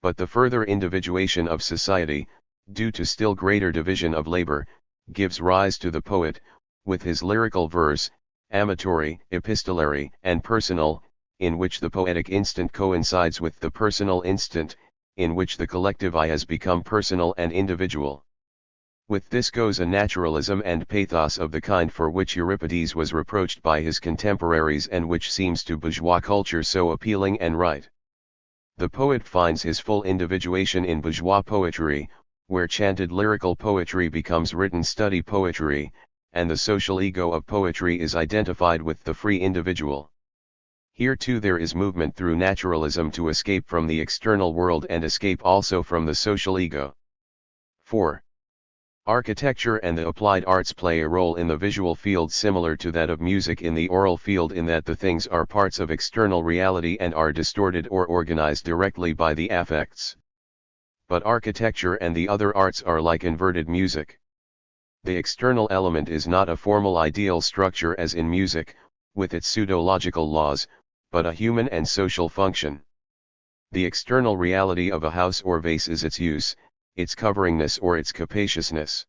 But the further individuation of society, due to still greater division of labor, gives rise to the poet, with his lyrical verse, amatory, epistolary, and personal, in which the poetic instant coincides with the personal instant, in which the collective I has become personal and individual. With this goes a naturalism and pathos of the kind for which Euripides was reproached by his contemporaries and which seems to bourgeois culture so appealing and right. The poet finds his full individuation in bourgeois poetry, where chanted lyrical poetry becomes written study poetry, and the social ego of poetry is identified with the free individual. Here too there is movement through naturalism to escape from the external world and escape also from the social ego. 4. Architecture and the applied arts play a role in the visual field similar to that of music in the oral field in that the things are parts of external reality and are distorted or organized directly by the affects. But architecture and the other arts are like inverted music. The external element is not a formal ideal structure as in music, with its pseudo-logical laws, but a human and social function. The external reality of a house or vase is its use, its coveringness or its capaciousness.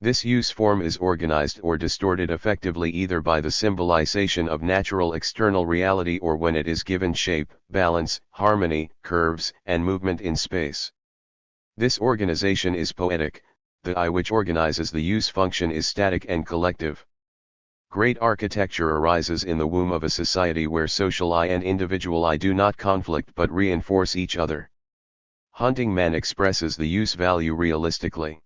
This use form is organized or distorted effectively either by the symbolization of natural external reality or when it is given shape, balance, harmony, curves, and movement in space. This organization is poetic, the I which organizes the use function is static and collective. Great architecture arises in the womb of a society where social I and individual I do not conflict but reinforce each other. Hunting man expresses the use value realistically.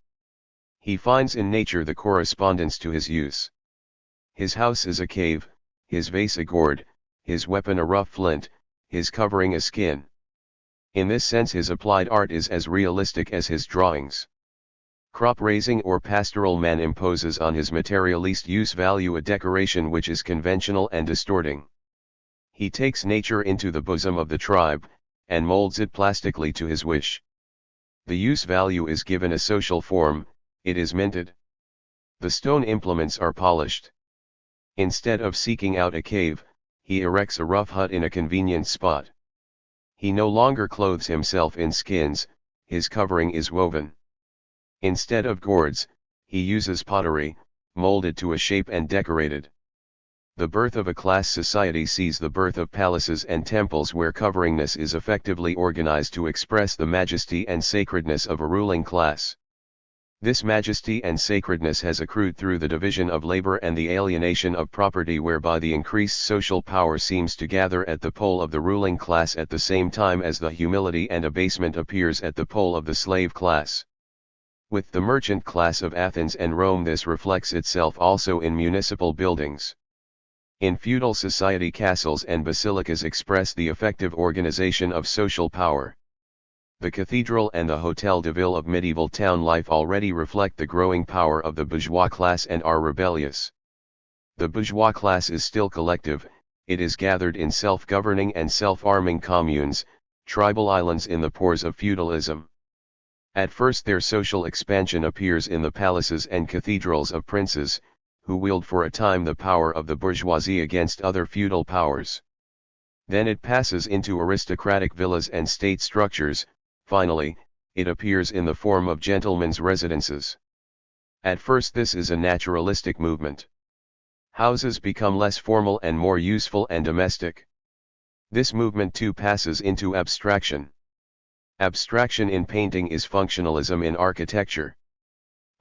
He finds in nature the correspondence to his use. His house is a cave, his vase a gourd, his weapon a rough flint, his covering a skin. In this sense his applied art is as realistic as his drawings. Crop raising or pastoral man imposes on his materialist use value a decoration which is conventional and distorting. He takes nature into the bosom of the tribe, and molds it plastically to his wish. The use value is given a social form, it is minted. The stone implements are polished. Instead of seeking out a cave, he erects a rough hut in a convenient spot. He no longer clothes himself in skins, his covering is woven. Instead of gourds, he uses pottery, molded to a shape and decorated. The birth of a class society sees the birth of palaces and temples where coveringness is effectively organized to express the majesty and sacredness of a ruling class. This majesty and sacredness has accrued through the division of labor and the alienation of property, whereby the increased social power seems to gather at the pole of the ruling class at the same time as the humility and abasement appears at the pole of the slave class. With the merchant class of Athens and Rome, this reflects itself also in municipal buildings. In feudal society, castles and basilicas express the effective organization of social power. The cathedral and the Hotel de Ville of medieval town life already reflect the growing power of the bourgeois class and are rebellious. The bourgeois class is still collective, it is gathered in self-governing and self-arming communes, tribal islands in the pores of feudalism. At first their social expansion appears in the palaces and cathedrals of princes, who wield for a time the power of the bourgeoisie against other feudal powers. Then it passes into aristocratic villas and state structures. Finally, it appears in the form of gentlemen's residences. At first this is a naturalistic movement. Houses become less formal and more useful and domestic. This movement too passes into abstraction. Abstraction in painting is functionalism in architecture.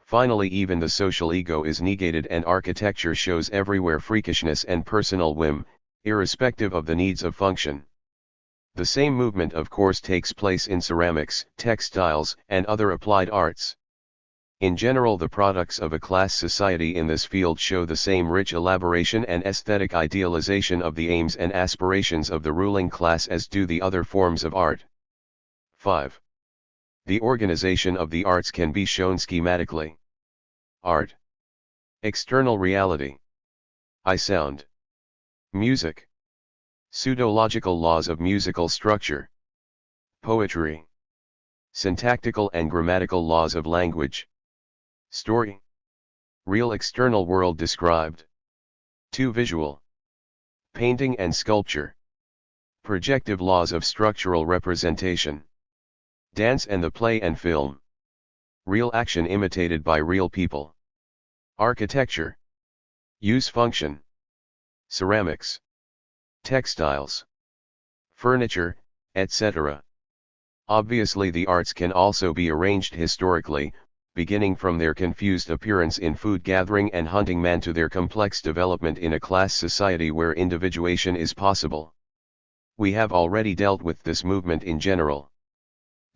Finally, even the social ego is negated and architecture shows everywhere freakishness and personal whim, irrespective of the needs of function. The same movement of course takes place in ceramics, textiles, and other applied arts. In general, the products of a class society in this field show the same rich elaboration and aesthetic idealization of the aims and aspirations of the ruling class as do the other forms of art. 5. The organization of the arts can be shown schematically. Art. External reality. Eye sound. Music. Pseudological laws of musical structure. Poetry. Syntactical and grammatical laws of language. Story. Real external world described. 2. Visual. Painting and sculpture. Projective laws of structural representation. Dance and the play and film. Real action imitated by real people. Architecture. Use function. Ceramics. Textiles. Furniture, etc. Obviously the arts can also be arranged historically, beginning from their confused appearance in food gathering and hunting man to their complex development in a class society where individuation is possible. We have already dealt with this movement in general.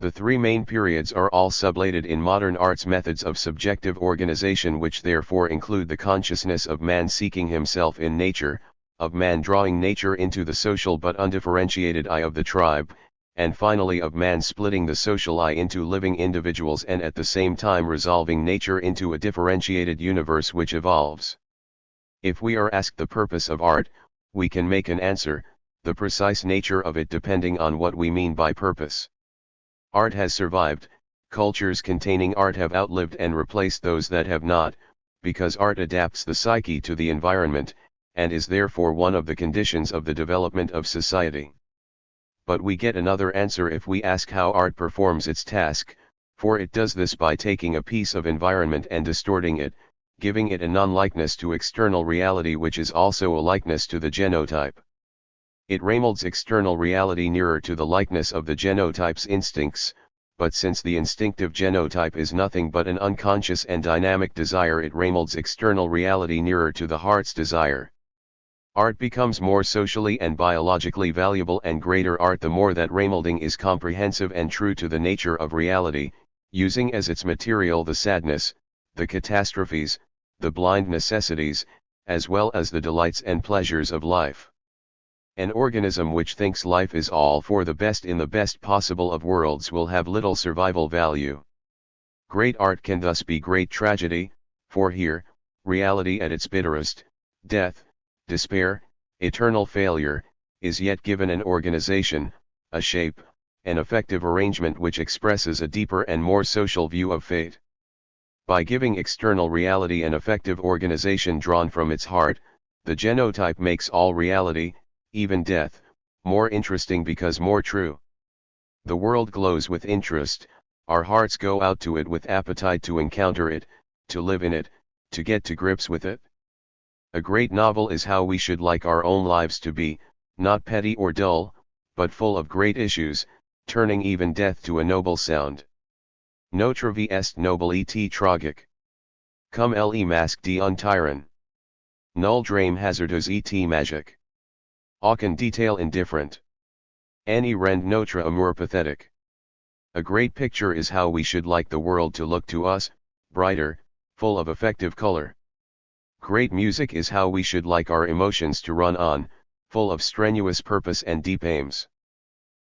The three main periods are all sublated in modern arts methods of subjective organization, which therefore include the consciousness of man seeking himself in nature, of man drawing nature into the social but undifferentiated I of the tribe, and finally of man splitting the social I into living individuals and at the same time resolving nature into a differentiated universe which evolves. If we are asked the purpose of art, we can make an answer, the precise nature of it depending on what we mean by purpose. Art has survived, cultures containing art have outlived and replaced those that have not, because art adapts the psyche to the environment, and is therefore one of the conditions of the development of society. But we get another answer if we ask how art performs its task, for it does this by taking a piece of environment and distorting it, giving it a non-likeness to external reality which is also a likeness to the genotype. It remolds external reality nearer to the likeness of the genotype's instincts, but since the instinctive genotype is nothing but an unconscious and dynamic desire, it remolds external reality nearer to the heart's desire. Art becomes more socially and biologically valuable and greater art the more that remolding is comprehensive and true to the nature of reality, using as its material the sadness, the catastrophes, the blind necessities, as well as the delights and pleasures of life. An organism which thinks life is all for the best in the best possible of worlds will have little survival value. Great art can thus be great tragedy, for here, reality at its bitterest, death, despair, eternal failure, is yet given an organization, a shape, an effective arrangement which expresses a deeper and more social view of fate. By giving external reality an effective organization drawn from its heart, the genotype makes all reality, even death, more interesting because more true. The world glows with interest, our hearts go out to it with appetite to encounter it, to live in it, to get to grips with it. A great novel is how we should like our own lives to be, not petty or dull, but full of great issues, turning even death to a noble sound. Notre vie est noble et tragique. Comme le masque d'un tyran. Nul drame hasardeux et magique. Aucun detail indifferent. Any rend notre amour pathetique. A great picture is how we should like the world to look to us, brighter, full of effective color. Great music is how we should like our emotions to run on, full of strenuous purpose and deep aims.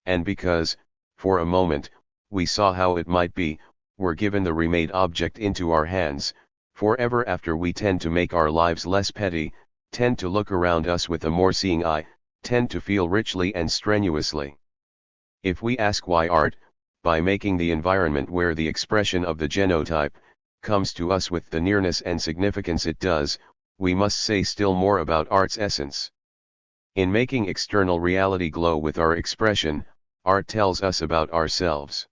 And because, for a moment, we saw how it might be, were given the remade object into our hands, forever after we tend to make our lives less petty, tend to look around us with a more seeing eye, tend to feel richly and strenuously. If we ask why art, by making the environment where the expression of the genotype, comes to us with the nearness and significance it does, we must say still more about art's essence. In making external reality glow with our expression, art tells us about ourselves.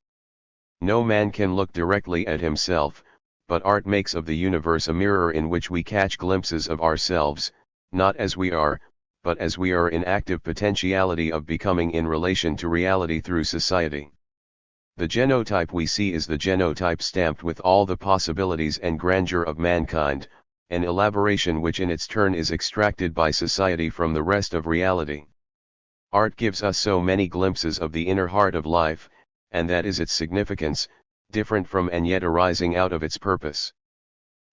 No man can look directly at himself, but art makes of the universe a mirror in which we catch glimpses of ourselves, not as we are, but as we are in active potentiality of becoming in relation to reality through society. The genotype we see is the genotype stamped with all the possibilities and grandeur of mankind, an elaboration which in its turn is extracted by society from the rest of reality. Art gives us so many glimpses of the inner heart of life, and that is its significance, different from and yet arising out of its purpose.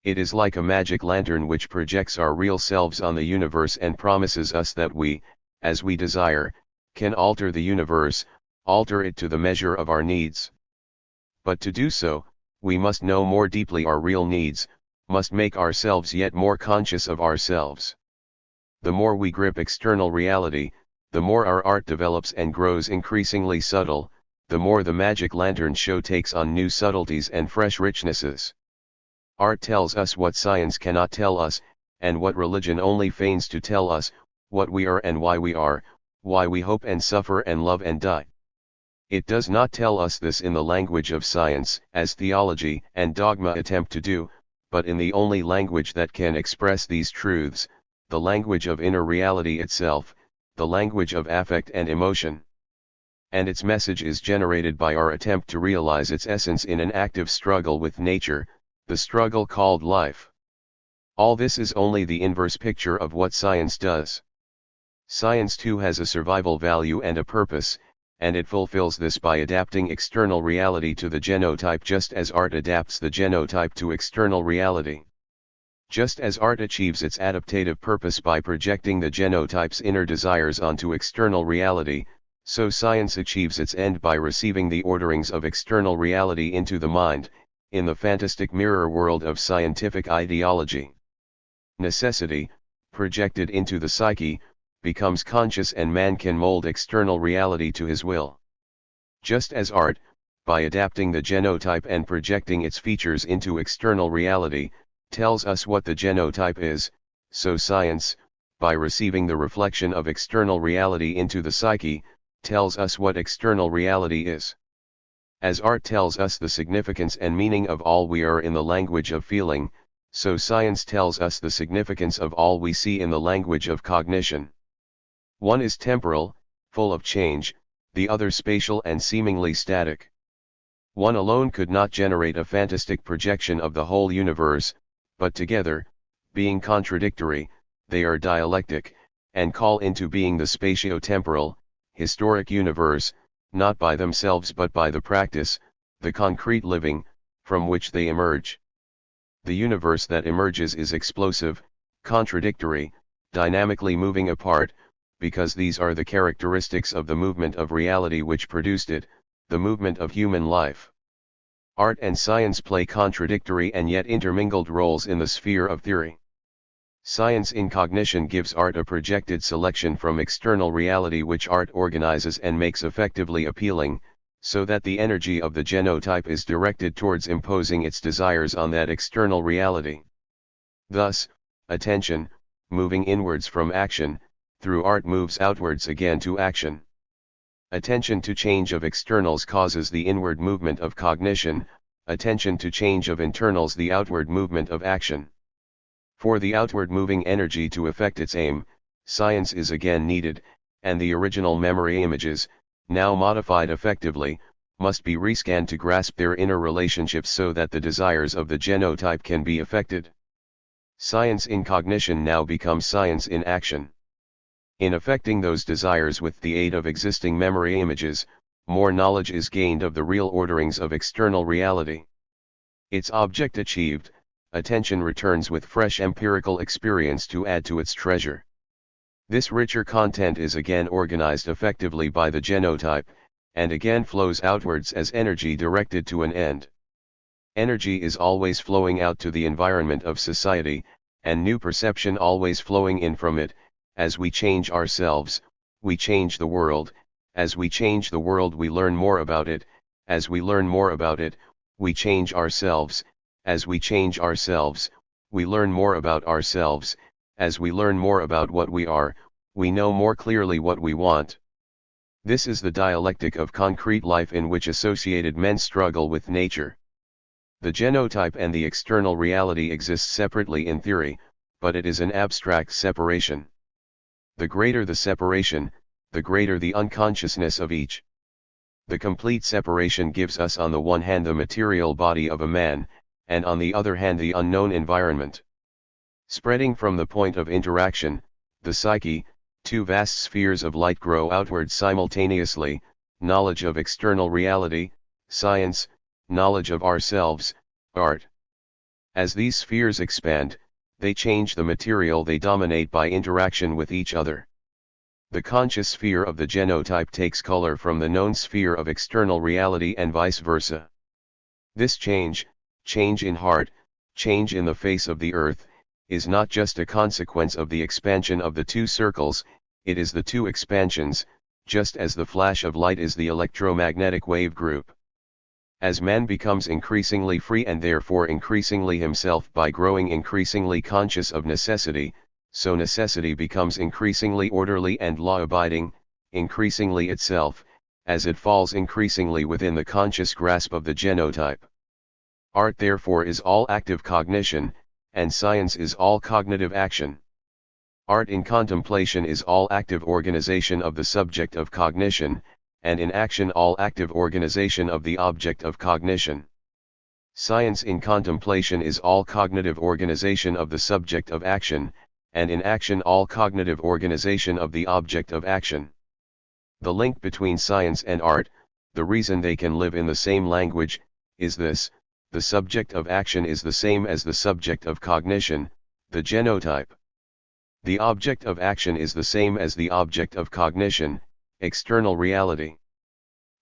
It is like a magic lantern which projects our real selves on the universe and promises us that we, as we desire, can alter the universe, alter it to the measure of our needs. But to do so, we must know more deeply our real needs, must make ourselves yet more conscious of ourselves. The more we grip external reality, the more our art develops and grows increasingly subtle, the more the magic lantern show takes on new subtleties and fresh richnesses. Art tells us what science cannot tell us, and what religion only feigns to tell us, what we are and why we hope and suffer and love and die. It does not tell us this in the language of science, as theology and dogma attempt to do, but in the only language that can express these truths, the language of inner reality itself, the language of affect and emotion. And its message is generated by our attempt to realize its essence in an active struggle with nature, the struggle called life. All this is only the inverse picture of what science does. Science too has a survival value and a purpose, and it fulfills this by adapting external reality to the genotype just as art adapts the genotype to external reality. Just as art achieves its adaptative purpose by projecting the genotype's inner desires onto external reality, so science achieves its end by receiving the orderings of external reality into the mind, in the fantastic mirror world of scientific ideology. Necessity, projected into the psyche, becomes conscious and man can mold external reality to his will. Just as art, by adapting the genotype and projecting its features into external reality, tells us what the genotype is, so science, by receiving the reflection of external reality into the psyche, tells us what external reality is. As art tells us the significance and meaning of all we are in the language of feeling, so science tells us the significance of all we see in the language of cognition. One is temporal, full of change, the other spatial and seemingly static. One alone could not generate a fantastic projection of the whole universe, but together, being contradictory, they are dialectic, and call into being the spatio-temporal, historic universe, not by themselves but by the practice, the concrete living, from which they emerge. The universe that emerges is explosive, contradictory, dynamically moving apart, because these are the characteristics of the movement of reality which produced it, the movement of human life. Art and science play contradictory and yet intermingled roles in the sphere of theory. Science in cognition gives art a projected selection from external reality which art organizes and makes effectively appealing, so that the energy of the genotype is directed towards imposing its desires on that external reality. Thus, attention, moving inwards from action, through art moves outwards again to action. Attention to change of externals causes the inward movement of cognition, attention to change of internals the outward movement of action. For the outward moving energy to effect its aim, science is again needed, and the original memory images, now modified effectively, must be rescanned to grasp their inner relationships so that the desires of the genotype can be effected. Science in cognition now becomes science in action. In effecting those desires with the aid of existing memory images, more knowledge is gained of the real orderings of external reality. Its object achieved, attention returns with fresh empirical experience to add to its treasure. This richer content is again organized effectively by the genotype, and again flows outwards as energy directed to an end. Energy is always flowing out to the environment of society, and new perception always flowing in from it. As we change ourselves, we change the world. As we change the world, we learn more about it. As we learn more about it, we change ourselves. As we change ourselves, we learn more about ourselves. As we learn more about what we are, we know more clearly what we want. This is the dialectic of concrete life in which associated men struggle with nature. The genotype and the external reality exist separately in theory, but it is an abstract separation. The greater the separation, the greater the unconsciousness of each. The complete separation gives us on the one hand the material body of a man, and on the other hand the unknown environment. Spreading from the point of interaction, the psyche, two vast spheres of light grow outward simultaneously, knowledge of external reality, science, knowledge of ourselves, art. As these spheres expand, they change the material they dominate by interaction with each other. The conscious sphere of the genotype takes color from the known sphere of external reality and vice versa. This change in heart, change in the face of the earth, is not just a consequence of the expansion of the two circles, it is the two expansions, just as the flash of light is the electromagnetic wave group. As man becomes increasingly free and therefore increasingly himself by growing increasingly conscious of necessity, so necessity becomes increasingly orderly and law-abiding, increasingly itself, as it falls increasingly within the conscious grasp of the genotype. Art therefore is all active cognition, and science is all cognitive action. Art in contemplation is all active organization of the subject of cognition, and in action all active organization of the object of cognition. Science in contemplation is all cognitive organization of the subject of action, and in action all cognitive organization of the object of action. The link between science and art, the reason they can live in the same language, is this: the subject of action is the same as the subject of cognition, the genotype. The object of action is the same as the object of cognition, external reality.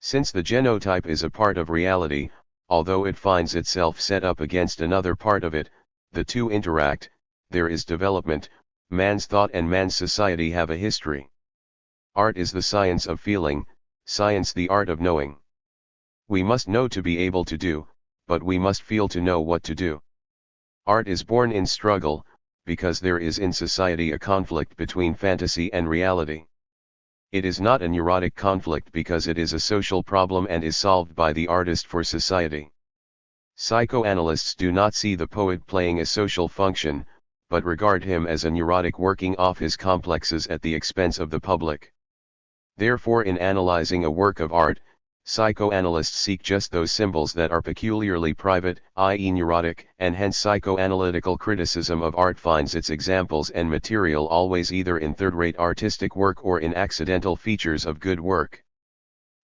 Since the genotype is a part of reality, although it finds itself set up against another part of it, the two interact, there is development, man's thought and man's society have a history. Art is the science of feeling, science the art of knowing. We must know to be able to do, but we must feel to know what to do. Art is born in struggle, because there is in society a conflict between fantasy and reality. It is not a neurotic conflict because it is a social problem and is solved by the artist for society. Psychoanalysts do not see the poet playing a social function, but regard him as a neurotic working off his complexes at the expense of the public. Therefore, in analyzing a work of art, psychoanalysts seek just those symbols that are peculiarly private, i.e. neurotic, and hence psychoanalytical criticism of art finds its examples and material always either in third-rate artistic work or in accidental features of good work.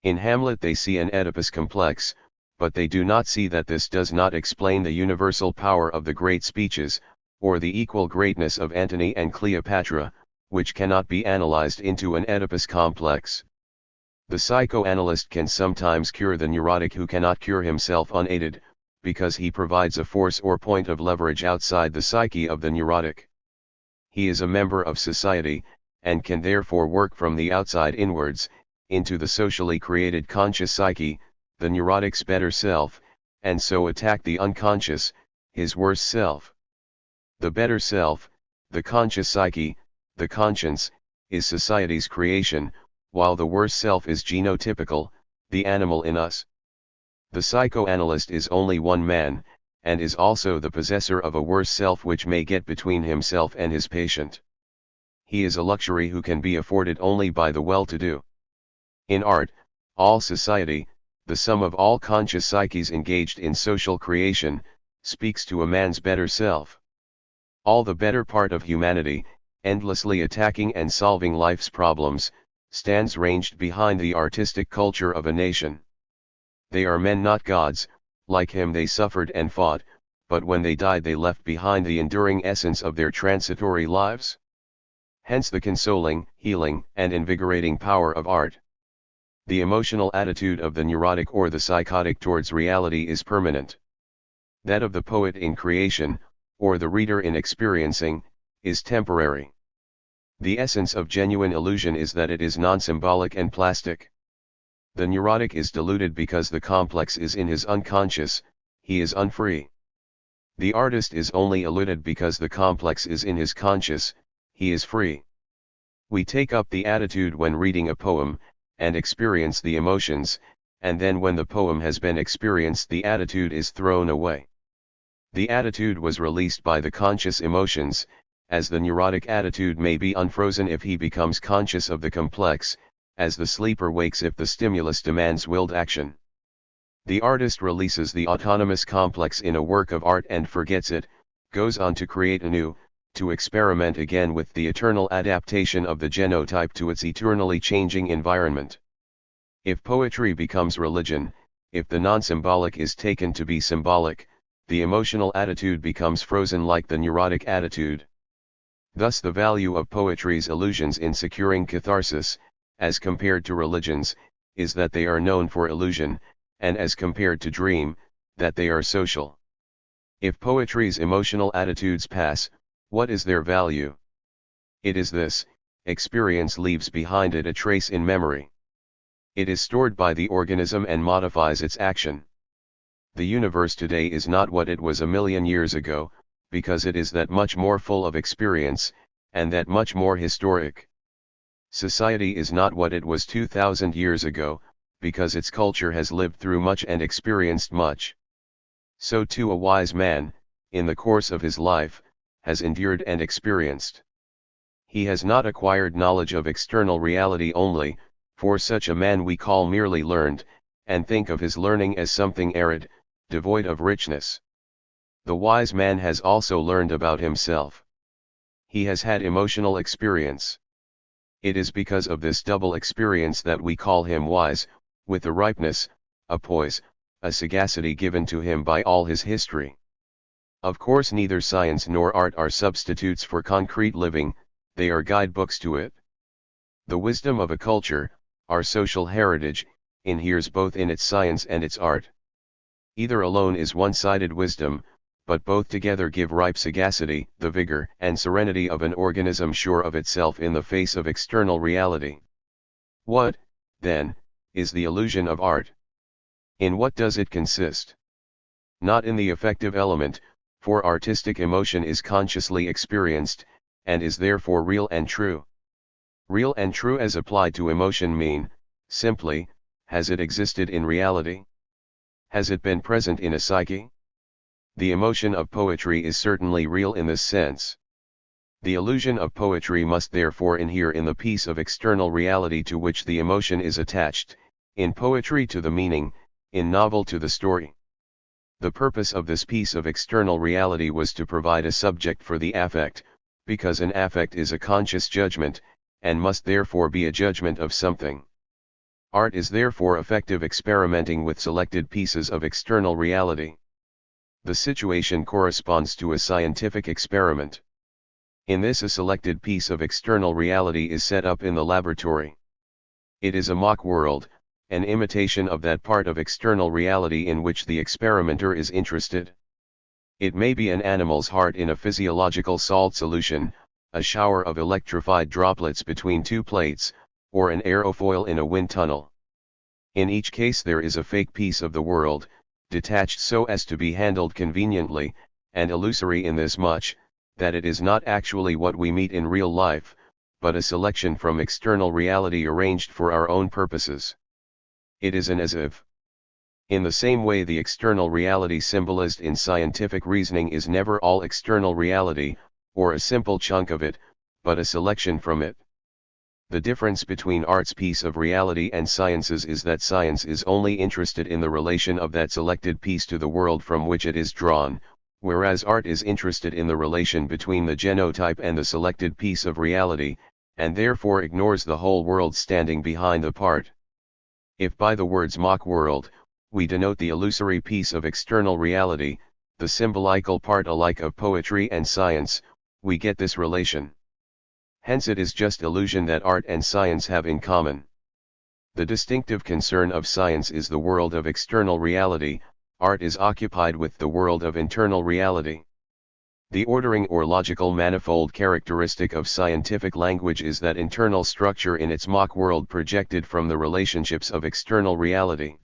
In Hamlet they see an Oedipus complex, but they do not see that this does not explain the universal power of the great speeches, or the equal greatness of Antony and Cleopatra, which cannot be analyzed into an Oedipus complex. The psychoanalyst can sometimes cure the neurotic who cannot cure himself unaided, because he provides a force or point of leverage outside the psyche of the neurotic. he is a member of society, and can therefore work from the outside inwards, into the socially created conscious psyche, the neurotic's better self, and so attack the unconscious, his worse self. The better self, the conscious psyche, the conscience, is society's creation, while the worse self is genotypical, the animal in us. The psychoanalyst is only one man, and is also the possessor of a worse self which may get between himself and his patient. He is a luxury who can be afforded only by the well-to-do. In art, all society, the sum of all conscious psyches engaged in social creation, speaks to a man's better self. All the better part of humanity, endlessly attacking and solving life's problems, stands ranged behind the artistic culture of a nation. They are men, not gods. Like him they suffered and fought, but when they died they left behind the enduring essence of their transitory lives. Hence the consoling, healing, and invigorating power of art. The emotional attitude of the neurotic or the psychotic towards reality is permanent. That of the poet in creation, or the reader in experiencing, is temporary. The essence of genuine illusion is that it is non-symbolic and plastic. The neurotic is deluded because the complex is in his unconscious, he is unfree. The artist is only eluded because the complex is in his conscious, he is free. We take up the attitude when reading a poem, and experience the emotions, and then when the poem has been experienced the attitude is thrown away. The attitude was released by the conscious emotions, as the neurotic attitude may be unfrozen if he becomes conscious of the complex, as the sleeper wakes if the stimulus demands willed action. The artist releases the autonomous complex in a work of art and forgets it, goes on to create anew, to experiment again with the eternal adaptation of the genotype to its eternally changing environment. If poetry becomes religion, if the non-symbolic is taken to be symbolic, the emotional attitude becomes frozen like the neurotic attitude. Thus the value of poetry's illusions in securing catharsis, as compared to religions, is that they are known for illusion, and as compared to dream, that they are social. If poetry's emotional attitudes pass, what is their value? It is this: experience leaves behind it a trace in memory. It is stored by the organism and modifies its action. The universe today is not what it was a million years ago, because it is that much more full of experience, and that much more historic. Society is not what it was 2,000 years ago, because its culture has lived through much and experienced much. So too a wise man, in the course of his life, has endured and experienced. He has not acquired knowledge of external reality only, for such a man we call merely learned, and think of his learning as something arid, devoid of richness. The wise man has also learned about himself. He has had emotional experience. It is because of this double experience that we call him wise, with a ripeness, a poise, a sagacity given to him by all his history. Of course neither science nor art are substitutes for concrete living, they are guidebooks to it. The wisdom of a culture, our social heritage, inheres both in its science and its art. Either alone is one-sided wisdom, but both together give ripe sagacity, the vigor and serenity of an organism sure of itself in the face of external reality. What, then, is the illusion of art? In what does it consist? Not in the affective element, for artistic emotion is consciously experienced, and is therefore real and true. Real and true as applied to emotion mean, simply, has it existed in reality? Has it been present in a psyche? The emotion of poetry is certainly real in this sense. The illusion of poetry must therefore inhere in the piece of external reality to which the emotion is attached, in poetry to the meaning, in novel to the story. The purpose of this piece of external reality was to provide a subject for the affect, because an affect is a conscious judgment, and must therefore be a judgment of something. Art is therefore effective experimenting with selected pieces of external reality. The situation corresponds to a scientific experiment. In this a selected piece of external reality is set up in the laboratory. It is a mock world, an imitation of that part of external reality in which the experimenter is interested. It may be an animal's heart in a physiological salt solution, a shower of electrified droplets between two plates, or an aerofoil in a wind tunnel. In each case there is a fake piece of the world, detached so as to be handled conveniently, and illusory in this much, that it is not actually what we meet in real life, but a selection from external reality arranged for our own purposes. It is an as if. In the same way, the external reality symbolized in scientific reasoning is never all external reality, or a simple chunk of it, but a selection from it. The difference between art's piece of reality and science's is that science is only interested in the relation of that selected piece to the world from which it is drawn, whereas art is interested in the relation between the genotype and the selected piece of reality, and therefore ignores the whole world standing behind the part. If by the words mock world, we denote the illusory piece of external reality, the symbolical part alike of poetry and science, we get this relation. Hence it is just illusion that art and science have in common. The distinctive concern of science is the world of external reality, art is occupied with the world of internal reality. The ordering or logical manifold characteristic of scientific language is that internal structure in its mock world projected from the relationships of external reality.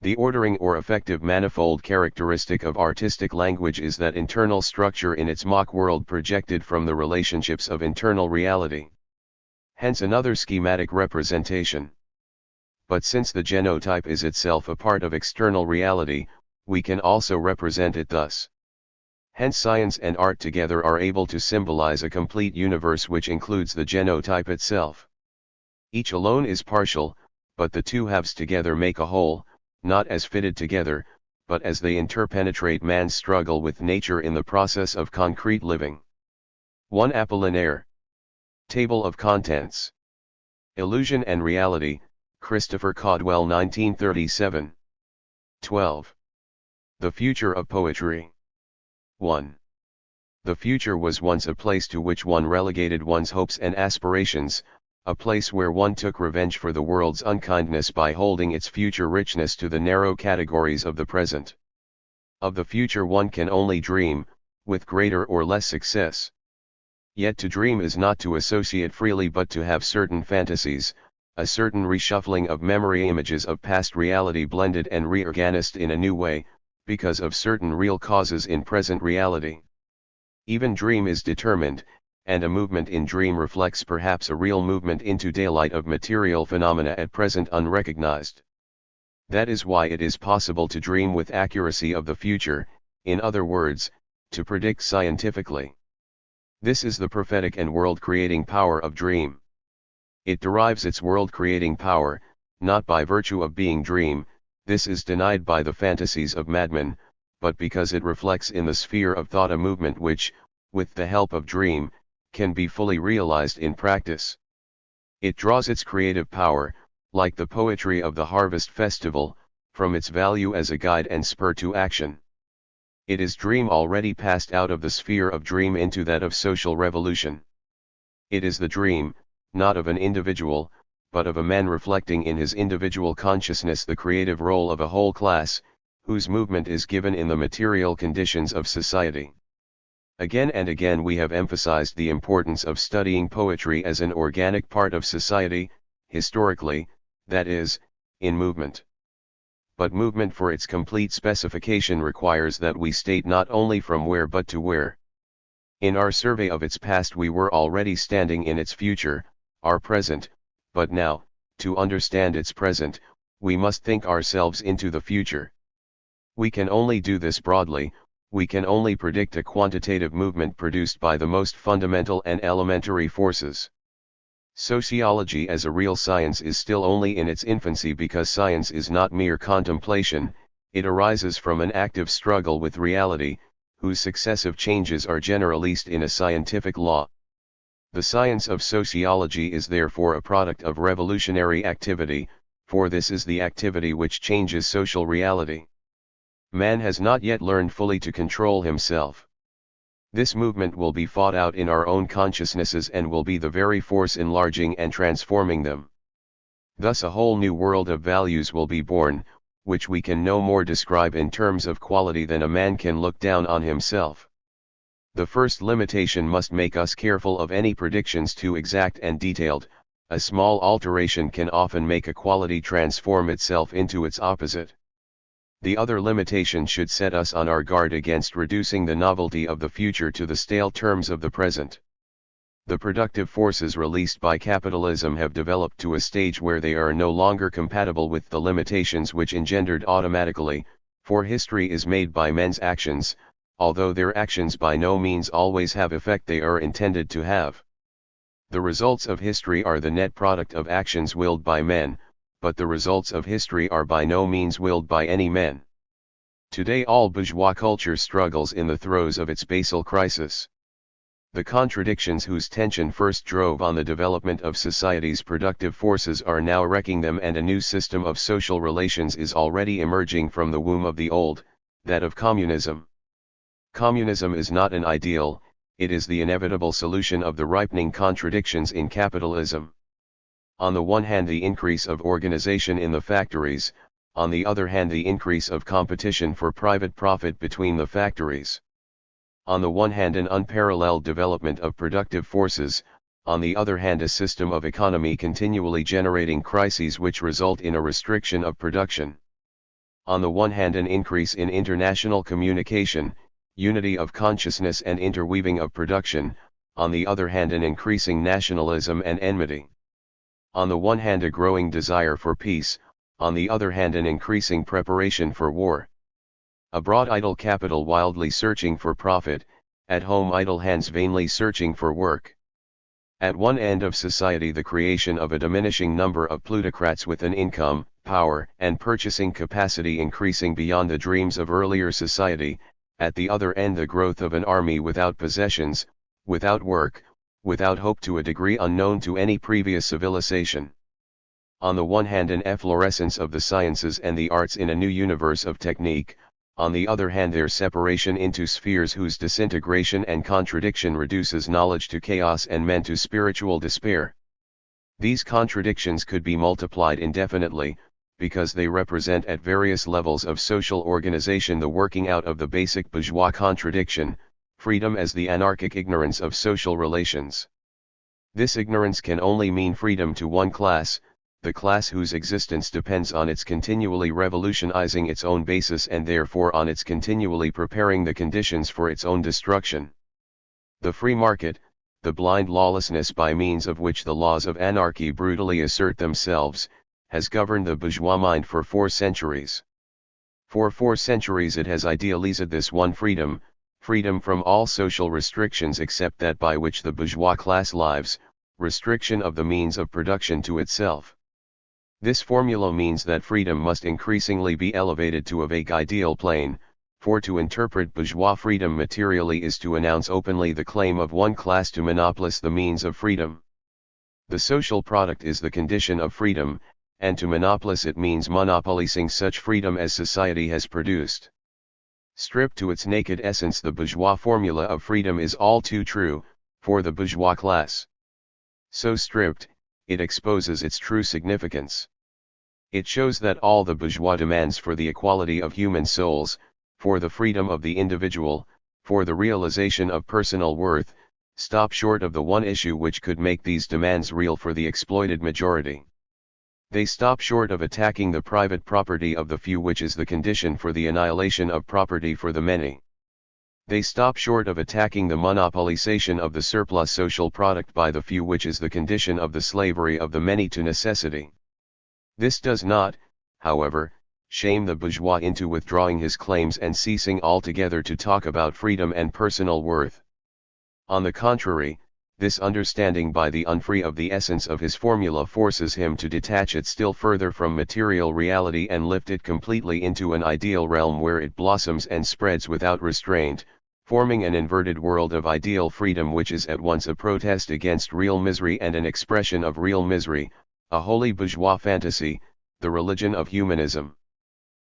The ordering or effective manifold characteristic of artistic language is that internal structure in its mock world projected from the relationships of internal reality. Hence another schematic representation. But since the genotype is itself a part of external reality, we can also represent it thus. Hence science and art together are able to symbolize a complete universe which includes the genotype itself. Each alone is partial, but the two halves together make a whole, not as fitted together, but as they interpenetrate man's struggle with nature in the process of concrete living. 1 Apollinaire. Table of Contents. Illusion and Reality, Christopher Caudwell 1937. 12. The Future of Poetry. 1. The future was once a place to which one relegated one's hopes and aspirations, a place where one took revenge for the world's unkindness by holding its future richness to the narrow categories of the present. Of the future one can only dream, with greater or less success. Yet to dream is not to associate freely but to have certain fantasies, a certain reshuffling of memory images of past reality blended and reorganized in a new way, because of certain real causes in present reality. Even dream is determined, and a movement in dream reflects perhaps a real movement into daylight of material phenomena at present unrecognized. That is why it is possible to dream with accuracy of the future, in other words, to predict scientifically. This is the prophetic and world-creating power of dream. It derives its world-creating power, not by virtue of being dream, this is denied by the fantasies of madmen, but because it reflects in the sphere of thought a movement which, with the help of dream, can be fully realized in practice. It draws its creative power, like the poetry of the Harvest Festival, from its value as a guide and spur to action. It is dream already passed out of the sphere of dream into that of social revolution. It is the dream, not of an individual, but of a man reflecting in his individual consciousness the creative role of a whole class, whose movement is given in the material conditions of society. Again and again we have emphasized the importance of studying poetry as an organic part of society, historically, that is, in movement. But movement for its complete specification requires that we state not only from where but to where. In our survey of its past we were already standing in its future, our present, but now, to understand its present, we must think ourselves into the future. We can only do this broadly, we can only predict a quantitative movement produced by the most fundamental and elementary forces. Sociology as a real science is still only in its infancy because science is not mere contemplation, it arises from an active struggle with reality, whose successive changes are generalized in a scientific law. The science of sociology is therefore a product of revolutionary activity, for this is the activity which changes social reality. Man has not yet learned fully to control himself. This movement will be fought out in our own consciousnesses and will be the very force enlarging and transforming them. Thus a whole new world of values will be born, which we can no more describe in terms of quality than a man can look down on himself. The first limitation must make us careful of any predictions too exact and detailed. A small alteration can often make a quality transform itself into its opposite. The other limitation should set us on our guard against reducing the novelty of the future to the stale terms of the present. The productive forces released by capitalism have developed to a stage where they are no longer compatible with the limitations which engendered automatically, for history is made by men's actions, although their actions by no means always have effect they are intended to have. The results of history are the net product of actions willed by men, but the results of history are by no means willed by any men. Today all bourgeois culture struggles in the throes of its basal crisis. The contradictions whose tension first drove on the development of society's productive forces are now wrecking them, and a new system of social relations is already emerging from the womb of the old, that of communism. Communism is not an ideal, it is the inevitable solution of the ripening contradictions in capitalism. On the one hand the increase of organization in the factories, on the other hand the increase of competition for private profit between the factories. On the one hand an unparalleled development of productive forces, on the other hand a system of economy continually generating crises which result in a restriction of production. On the one hand an increase in international communication, unity of consciousness and interweaving of production, on the other hand an increasing nationalism and enmity. On the one hand a growing desire for peace, on the other hand an increasing preparation for war. Abroad idle capital wildly searching for profit, at home idle hands vainly searching for work. At one end of society the creation of a diminishing number of plutocrats with an income, power and purchasing capacity increasing beyond the dreams of earlier society, at the other end the growth of an army without possessions, without work, without hope to a degree unknown to any previous civilization. On the one hand an efflorescence of the sciences and the arts in a new universe of technique, on the other hand their separation into spheres whose disintegration and contradiction reduces knowledge to chaos and men to spiritual despair. These contradictions could be multiplied indefinitely, because they represent at various levels of social organization the working out of the basic bourgeois contradiction, freedom as the anarchic ignorance of social relations. This ignorance can only mean freedom to one class, the class whose existence depends on its continually revolutionizing its own basis and therefore on its continually preparing the conditions for its own destruction. The free market, the blind lawlessness by means of which the laws of anarchy brutally assert themselves, has governed the bourgeois mind for 4 centuries. For 4 centuries it has idealized this one freedom, freedom from all social restrictions except that by which the bourgeois class lives, restriction of the means of production to itself. This formula means that freedom must increasingly be elevated to a vague ideal plane, for to interpret bourgeois freedom materially is to announce openly the claim of one class to monopolize the means of freedom. The social product is the condition of freedom, and to monopolize it means monopolizing such freedom as society has produced. Stripped to its naked essence the bourgeois formula of freedom is all too true, for the bourgeois class. So stripped, it exposes its true significance. It shows that all the bourgeois demands for the equality of human souls, for the freedom of the individual, for the realization of personal worth, stop short of the one issue which could make these demands real for the exploited majority. They stop short of attacking the private property of the few, which is the condition for the annihilation of property for the many. They stop short of attacking the monopolization of the surplus social product by the few, which is the condition of the slavery of the many to necessity. This does not, however, shame the bourgeois into withdrawing his claims and ceasing altogether to talk about freedom and personal worth. On the contrary, this understanding by the unfree of the essence of his formula forces him to detach it still further from material reality and lift it completely into an ideal realm where it blossoms and spreads without restraint, forming an inverted world of ideal freedom which is at once a protest against real misery and an expression of real misery, a wholly bourgeois fantasy, the religion of humanism.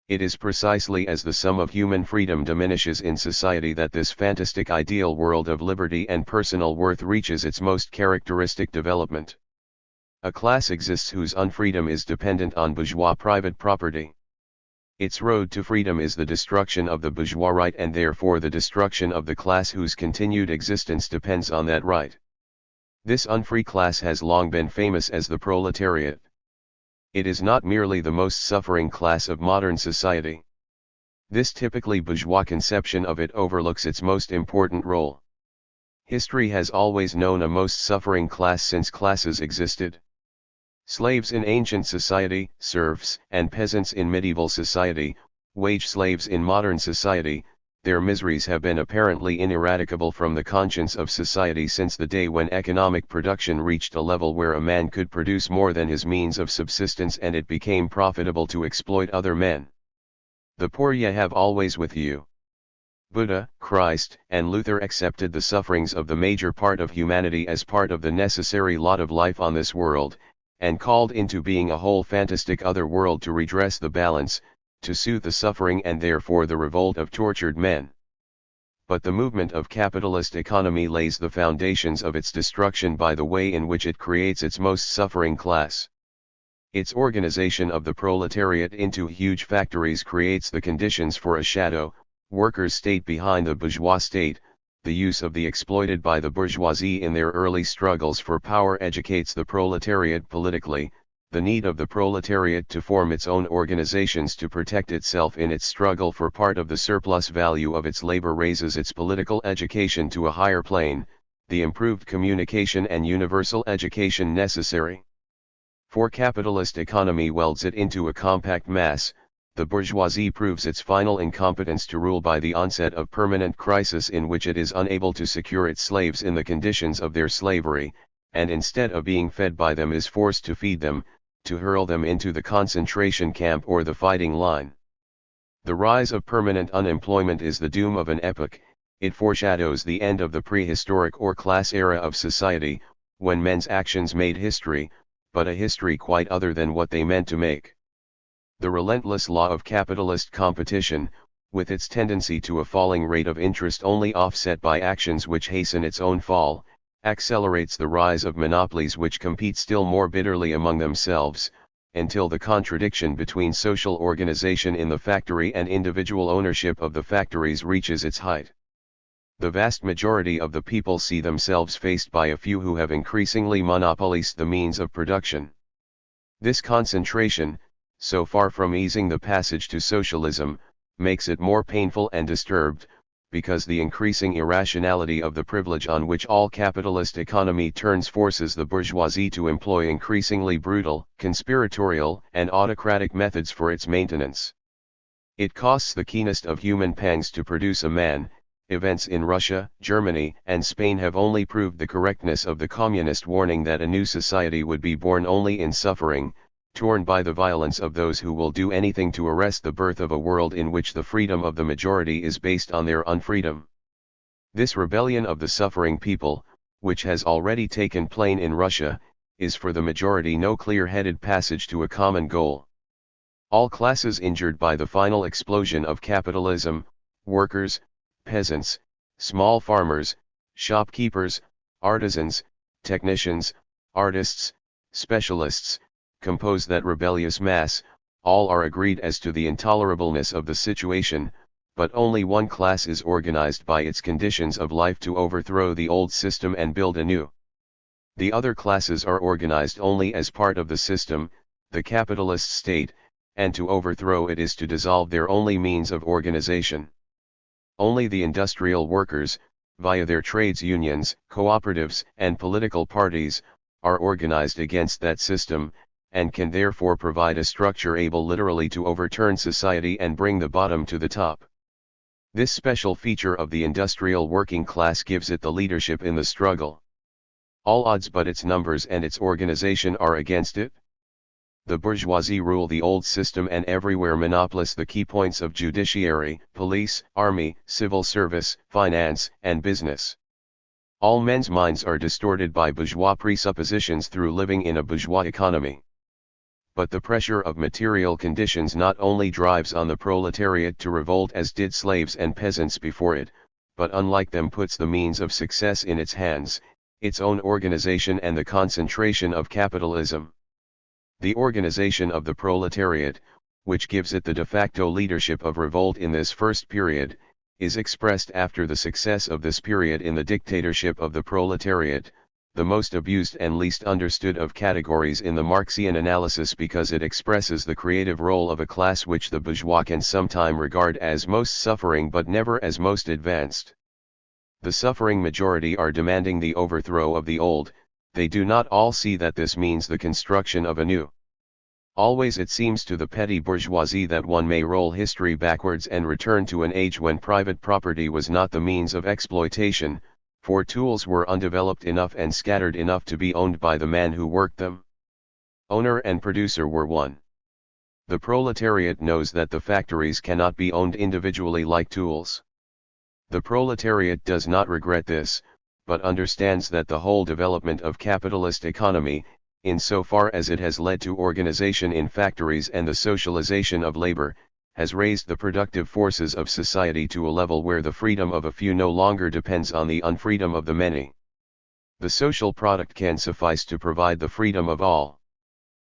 It is precisely as the sum of human freedom diminishes in society that this fantastic ideal world of liberty and personal worth reaches its most characteristic development. A class exists whose unfreedom is dependent on bourgeois private property. Its road to freedom is the destruction of the bourgeois right and therefore the destruction of the class whose continued existence depends on that right. This unfree class has long been famous as the proletariat. It is not merely the most suffering class of modern society. This typically bourgeois conception of it overlooks its most important role. History has always known a most suffering class since classes existed. Slaves in ancient society, serfs and peasants in medieval society, wage slaves in modern society, their miseries have been apparently ineradicable from the conscience of society since the day when economic production reached a level where a man could produce more than his means of subsistence and it became profitable to exploit other men. The poor ye have always with you. Buddha, Christ, and Luther accepted the sufferings of the major part of humanity as part of the necessary lot of life on this world, and called into being a whole fantastic other world to redress the balance, to soothe the suffering and therefore the revolt of tortured men. But the movement of capitalist economy lays the foundations of its destruction by the way in which it creates its most suffering class. Its organization of the proletariat into huge factories creates the conditions for a shadow, workers' state behind the bourgeois state. The use of the exploited by the bourgeoisie in their early struggles for power educates the proletariat politically. The need of the proletariat to form its own organizations to protect itself in its struggle for part of the surplus value of its labor raises its political education to a higher plane, the improved communication and universal education necessary. For capitalist economy welds it into a compact mass. The bourgeoisie proves its final incompetence to rule by the onset of permanent crisis in which it is unable to secure its slaves in the conditions of their slavery, and instead of being fed by them is forced to feed them, to hurl them into the concentration camp or the fighting line. The rise of permanent unemployment is the doom of an epoch. It foreshadows the end of the prehistoric or class era of society, when men's actions made history, but a history quite other than what they meant to make. The relentless law of capitalist competition, with its tendency to a falling rate of interest only offset by actions which hasten its own fall, accelerates the rise of monopolies which compete still more bitterly among themselves, until the contradiction between social organization in the factory and individual ownership of the factories reaches its height. The vast majority of the people see themselves faced by a few who have increasingly monopolized the means of production. This concentration, so far from easing the passage to socialism, makes it more painful and disturbed, because the increasing irrationality of the privilege on which all capitalist economy turns forces the bourgeoisie to employ increasingly brutal, conspiratorial, and autocratic methods for its maintenance. It costs the keenest of human pangs to produce a man. Events in Russia, Germany, and Spain have only proved the correctness of the communist warning that a new society would be born only in suffering, torn by the violence of those who will do anything to arrest the birth of a world in which the freedom of the majority is based on their unfreedom. This rebellion of the suffering people, which has already taken place in Russia, is for the majority no clear-headed passage to a common goal. All classes injured by the final explosion of capitalism, workers, peasants, small farmers, shopkeepers, artisans, technicians, artists, specialists, compose that rebellious mass. All are agreed as to the intolerableness of the situation, but only one class is organized by its conditions of life to overthrow the old system and build a new. The other classes are organized only as part of the system, the capitalist state, and to overthrow it is to dissolve their only means of organization. Only the industrial workers, via their trades unions, cooperatives, and political parties, are organized against that system, and can therefore provide a structure able literally to overturn society and bring the bottom to the top. This special feature of the industrial working class gives it the leadership in the struggle. All odds but its numbers and its organization are against it. The bourgeoisie rule the old system and everywhere monopolize the key points of judiciary, police, army, civil service, finance, and business. All men's minds are distorted by bourgeois presuppositions through living in a bourgeois economy. But the pressure of material conditions not only drives on the proletariat to revolt as did slaves and peasants before it, but unlike them puts the means of success in its hands, its own organization and the concentration of capitalism. The organization of the proletariat, which gives it the de facto leadership of revolt in this first period, is expressed after the success of this period in the dictatorship of the proletariat, the most abused and least understood of categories in the Marxian analysis because it expresses the creative role of a class which the bourgeois can sometime regard as most suffering but never as most advanced. The suffering majority are demanding the overthrow of the old, they do not all see that this means the construction of a new. Always it seems to the petty bourgeoisie that one may roll history backwards and return to an age when private property was not the means of exploitation, for tools were undeveloped enough and scattered enough to be owned by the man who worked them. Owner and producer were one. The proletariat knows that the factories cannot be owned individually like tools. The proletariat does not regret this, but understands that the whole development of capitalist economy, insofar as it has led to organization in factories and the socialization of labor, has raised the productive forces of society to a level where the freedom of a few no longer depends on the unfreedom of the many. The social product can suffice to provide the freedom of all.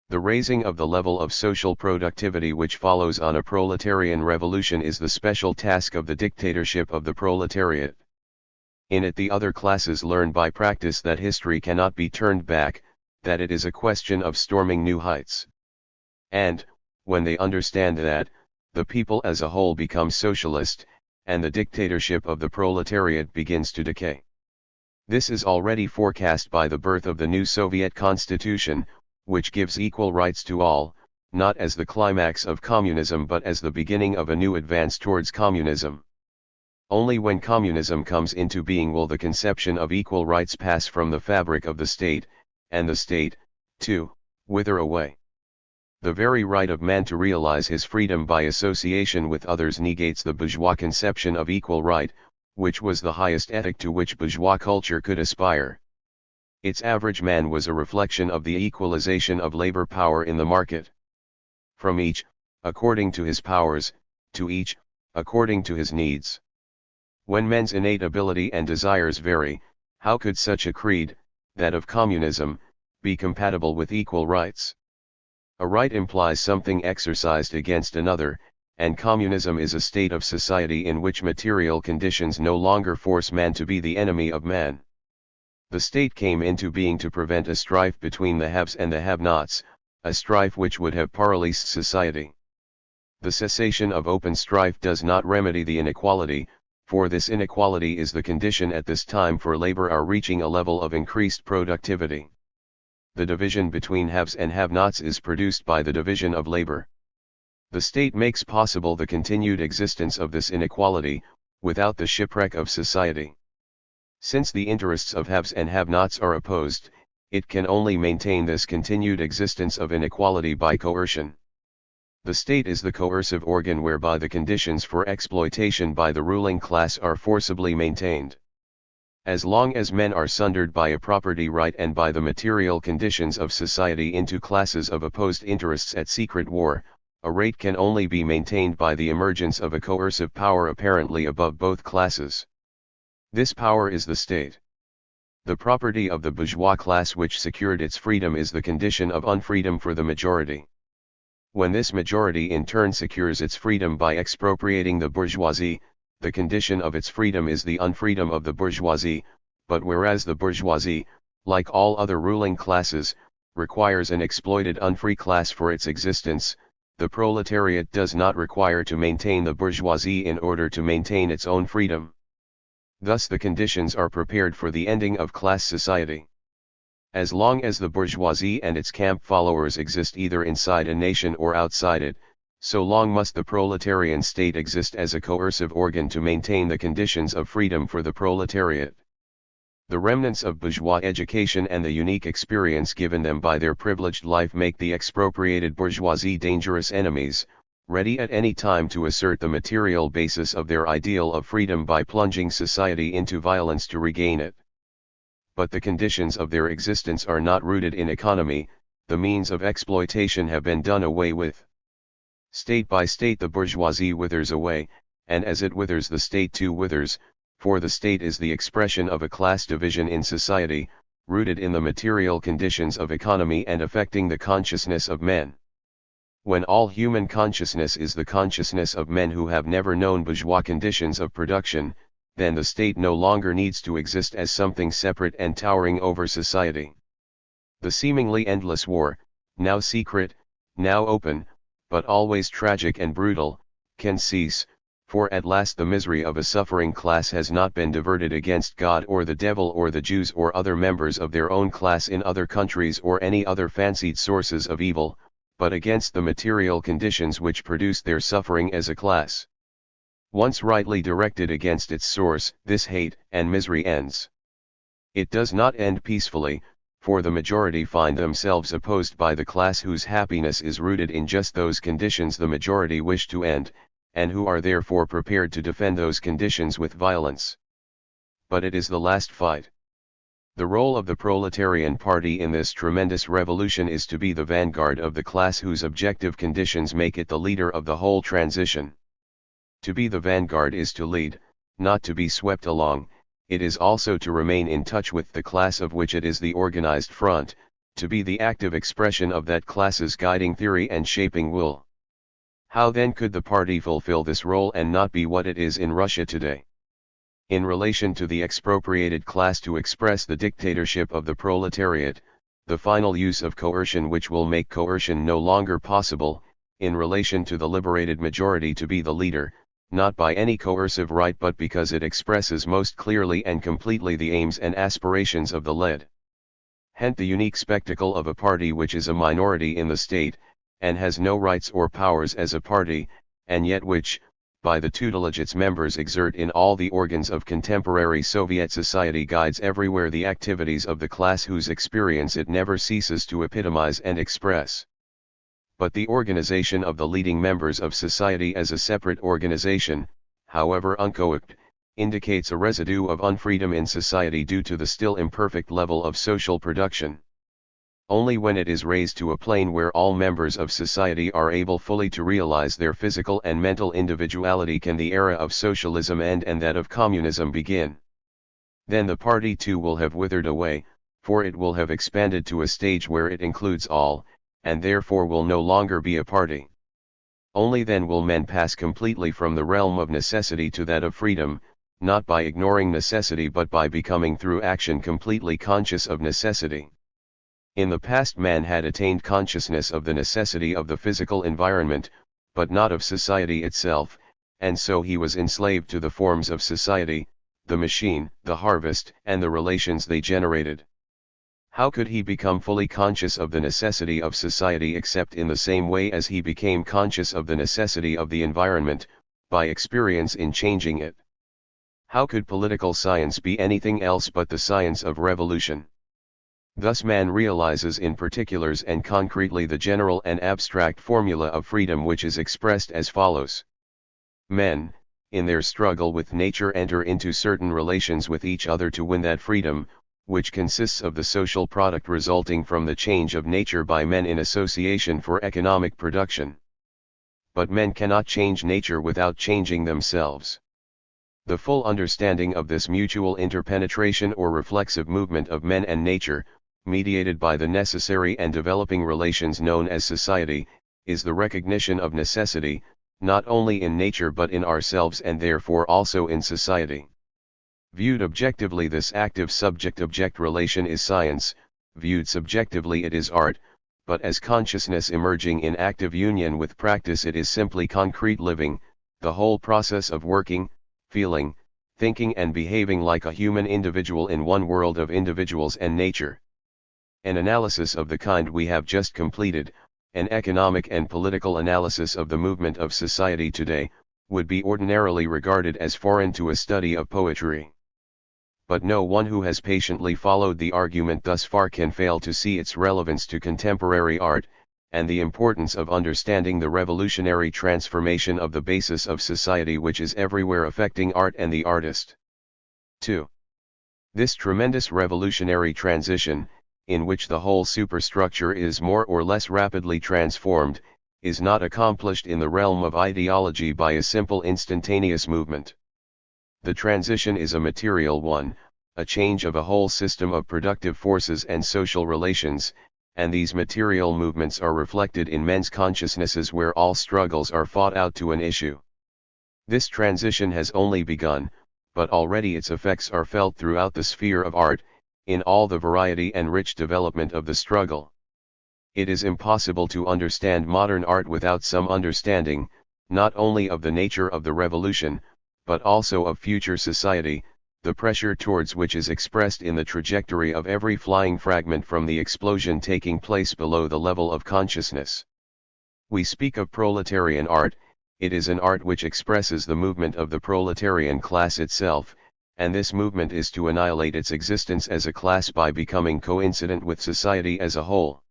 The raising of the level of social productivity which follows on a proletarian revolution is the special task of the dictatorship of the proletariat. In it the other classes learn by practice that history cannot be turned back, that it is a question of storming new heights. And, when they understand that, the people as a whole becomes socialist, and the dictatorship of the proletariat begins to decay. This is already forecast by the birth of the new Soviet constitution, which gives equal rights to all, not as the climax of communism but as the beginning of a new advance towards communism. Only when communism comes into being will the conception of equal rights pass from the fabric of the state, and the state, too, wither away. The very right of man to realize his freedom by association with others negates the bourgeois conception of equal right, which was the highest ethic to which bourgeois culture could aspire. Its average man was a reflection of the equalization of labor power in the market. From each, according to his powers, to each, according to his needs. When men's innate ability and desires vary, how could such a creed, that of communism, be compatible with equal rights? A right implies something exercised against another, and communism is a state of society in which material conditions no longer force man to be the enemy of man. The state came into being to prevent a strife between the haves and the have-nots, a strife which would have paralyzed society. The cessation of open strife does not remedy the inequality, for this inequality is the condition at this time for labor are reaching a level of increased productivity. The division between haves and have-nots is produced by the division of labor. The state makes possible the continued existence of this inequality, without the shipwreck of society. Since the interests of haves and have-nots are opposed, it can only maintain this continued existence of inequality by coercion. The state is the coercive organ whereby the conditions for exploitation by the ruling class are forcibly maintained. As long as men are sundered by a property right and by the material conditions of society into classes of opposed interests at secret war, a rate can only be maintained by the emergence of a coercive power apparently above both classes. This power is the state. The property of the bourgeois class which secured its freedom is the condition of unfreedom for the majority. When this majority in turn secures its freedom by expropriating the bourgeoisie, the condition of its freedom is the unfreedom of the bourgeoisie, but whereas the bourgeoisie, like all other ruling classes, requires an exploited unfree class for its existence, the proletariat does not require to maintain the bourgeoisie in order to maintain its own freedom. Thus the conditions are prepared for the ending of class society. As long as the bourgeoisie and its camp followers exist either inside a nation or outside it, so long must the proletarian state exist as a coercive organ to maintain the conditions of freedom for the proletariat. The remnants of bourgeois education and the unique experience given them by their privileged life make the expropriated bourgeoisie dangerous enemies, ready at any time to assert the material basis of their ideal of freedom by plunging society into violence to regain it. But the conditions of their existence are not rooted in economy, the means of exploitation have been done away with. State by state the bourgeoisie withers away, and as it withers the state too withers, for the state is the expression of a class division in society, rooted in the material conditions of economy and affecting the consciousness of men. When all human consciousness is the consciousness of men who have never known bourgeois conditions of production, then the state no longer needs to exist as something separate and towering over society. The seemingly endless war, now secret, now open, but always tragic and brutal, can cease, for at last the misery of a suffering class has not been diverted against God or the devil or the Jews or other members of their own class in other countries or any other fancied sources of evil, but against the material conditions which produce their suffering as a class. Once rightly directed against its source, this hate and misery ends. It does not end peacefully, for the majority find themselves opposed by the class whose happiness is rooted in just those conditions the majority wish to end, and who are therefore prepared to defend those conditions with violence. But it is the last fight. The role of the proletarian party in this tremendous revolution is to be the vanguard of the class whose objective conditions make it the leader of the whole transition. To be the vanguard is to lead, not to be swept along. It is also to remain in touch with the class of which it is the organized front, to be the active expression of that class's guiding theory and shaping will. How then could the party fulfill this role and not be what it is in Russia today? In relation to the expropriated class, to express the dictatorship of the proletariat, the final use of coercion which will make coercion no longer possible, in relation to the liberated majority, to be the leader, not by any coercive right but because it expresses most clearly and completely the aims and aspirations of the led. Hence the unique spectacle of a party which is a minority in the state, and has no rights or powers as a party, and yet which, by the tutelage its members exert in all the organs of contemporary Soviet society, guides everywhere the activities of the class whose experience it never ceases to epitomize and express. But the organization of the leading members of society as a separate organization, however uncoopted, indicates a residue of unfreedom in society due to the still imperfect level of social production. Only when it is raised to a plane where all members of society are able fully to realize their physical and mental individuality can the era of socialism end and that of communism begin. Then the party too will have withered away, for it will have expanded to a stage where it includes all, and therefore will no longer be a party. Only then will men pass completely from the realm of necessity to that of freedom, not by ignoring necessity but by becoming through action completely conscious of necessity. In the past man had attained consciousness of the necessity of the physical environment, but not of society itself, and so he was enslaved to the forms of society, the machine, the harvest, and the relations they generated. How could he become fully conscious of the necessity of society except in the same way as he became conscious of the necessity of the environment, by experience in changing it? How could political science be anything else but the science of revolution? Thus man realizes in particulars and concretely the general and abstract formula of freedom, which is expressed as follows. Men, in their struggle with nature, enter into certain relations with each other to win that freedom, which consists of the social product resulting from the change of nature by men in association for economic production. But men cannot change nature without changing themselves. The full understanding of this mutual interpenetration or reflexive movement of men and nature, mediated by the necessary and developing relations known as society, is the recognition of necessity, not only in nature but in ourselves and therefore also in society. Viewed objectively, this active subject-object relation is science, viewed subjectively it is art, but as consciousness emerging in active union with practice it is simply concrete living, the whole process of working, feeling, thinking and behaving like a human individual in one world of individuals and nature. An analysis of the kind we have just completed, an economic and political analysis of the movement of society today, would be ordinarily regarded as foreign to a study of poetry. But no one who has patiently followed the argument thus far can fail to see its relevance to contemporary art, and the importance of understanding the revolutionary transformation of the basis of society which is everywhere affecting art and the artist. 2. This tremendous revolutionary transition, in which the whole superstructure is more or less rapidly transformed, is not accomplished in the realm of ideology by a simple instantaneous movement. The transition is a material one, a change of a whole system of productive forces and social relations, and these material movements are reflected in men's consciousnesses where all struggles are fought out to an issue. This transition has only begun, but already its effects are felt throughout the sphere of art, in all the variety and rich development of the struggle. It is impossible to understand modern art without some understanding, not only of the nature of the revolution, but also of future society, the pressure towards which is expressed in the trajectory of every flying fragment from the explosion taking place below the level of consciousness. We speak of proletarian art. It is an art which expresses the movement of the proletarian class itself, and this movement is to annihilate its existence as a class by becoming coincident with society as a whole.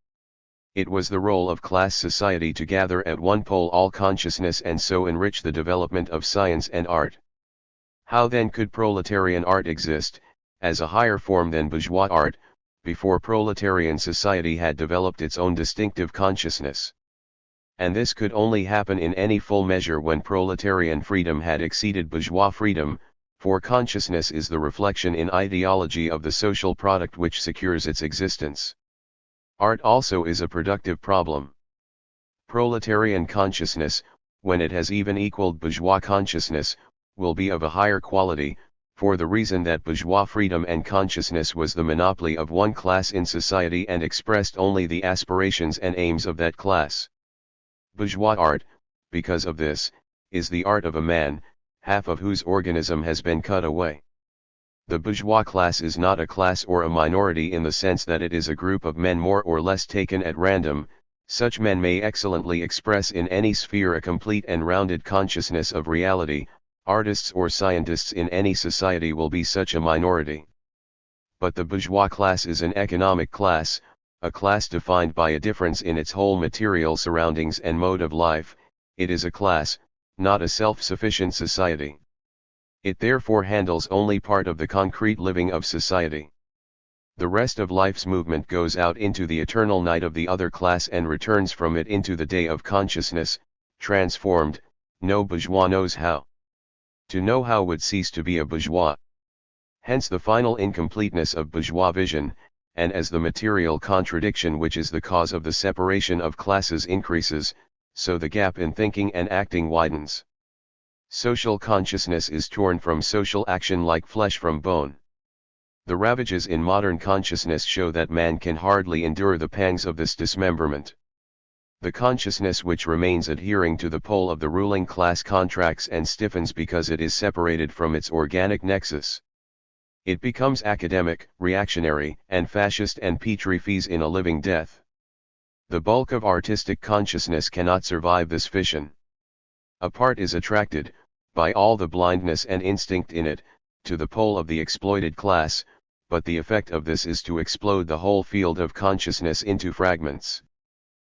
It was the role of class society to gather at one pole all consciousness and so enrich the development of science and art. How then could proletarian art exist, as a higher form than bourgeois art, before proletarian society had developed its own distinctive consciousness? And this could only happen in any full measure when proletarian freedom had exceeded bourgeois freedom, for consciousness is the reflection in ideology of the social product which secures its existence. Art also is a productive problem. Proletarian consciousness, when it has even equaled bourgeois consciousness, will be of a higher quality, for the reason that bourgeois freedom and consciousness was the monopoly of one class in society and expressed only the aspirations and aims of that class. Bourgeois art, because of this, is the art of a man, half of whose organism has been cut away. The bourgeois class is not a class or a minority in the sense that it is a group of men more or less taken at random. Such men may excellently express in any sphere a complete and rounded consciousness of reality. Artists or scientists in any society will be such a minority. But the bourgeois class is an economic class, a class defined by a difference in its whole material surroundings and mode of life. It is a class, not a self-sufficient society. It therefore handles only part of the concrete living of society. The rest of life's movement goes out into the eternal night of the other class and returns from it into the day of consciousness, transformed. No bourgeois knows how. To know how would cease to be a bourgeois. Hence the final incompleteness of bourgeois vision, and as the material contradiction which is the cause of the separation of classes increases, so the gap in thinking and acting widens. Social consciousness is torn from social action like flesh from bone. The ravages in modern consciousness show that man can hardly endure the pangs of this dismemberment. The consciousness which remains adhering to the pole of the ruling class contracts and stiffens because it is separated from its organic nexus. It becomes academic, reactionary, and fascist and petrifies in a living death. The bulk of artistic consciousness cannot survive this fission. A part is attracted, by all the blindness and instinct in it, to the pole of the exploited class, but the effect of this is to explode the whole field of consciousness into fragments.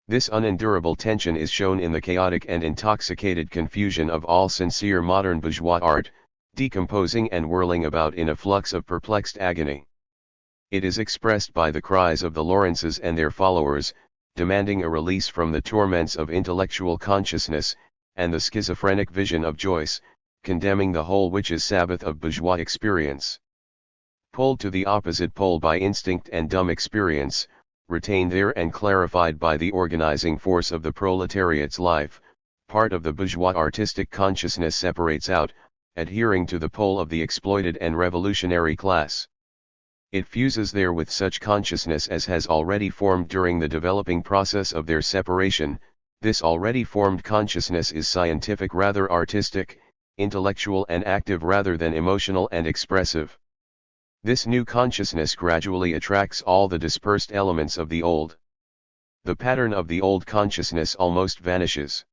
This unendurable tension is shown in the chaotic and intoxicated confusion of all sincere modern bourgeois art, decomposing and whirling about in a flux of perplexed agony. It is expressed by the cries of the Lawrences and their followers, demanding a release from the torments of intellectual consciousness, and the schizophrenic vision of Joyce, condemning the whole witches' Sabbath of bourgeois experience. Pulled to the opposite pole by instinct and dumb experience, retained there and clarified by the organizing force of the proletariat's life, part of the bourgeois artistic consciousness separates out, adhering to the pole of the exploited and revolutionary class. It fuses there with such consciousness as has already formed during the developing process of their separation. This already formed consciousness is scientific rather artistic, intellectual and active rather than emotional and expressive. This new consciousness gradually attracts all the dispersed elements of the old. The pattern of the old consciousness almost vanishes.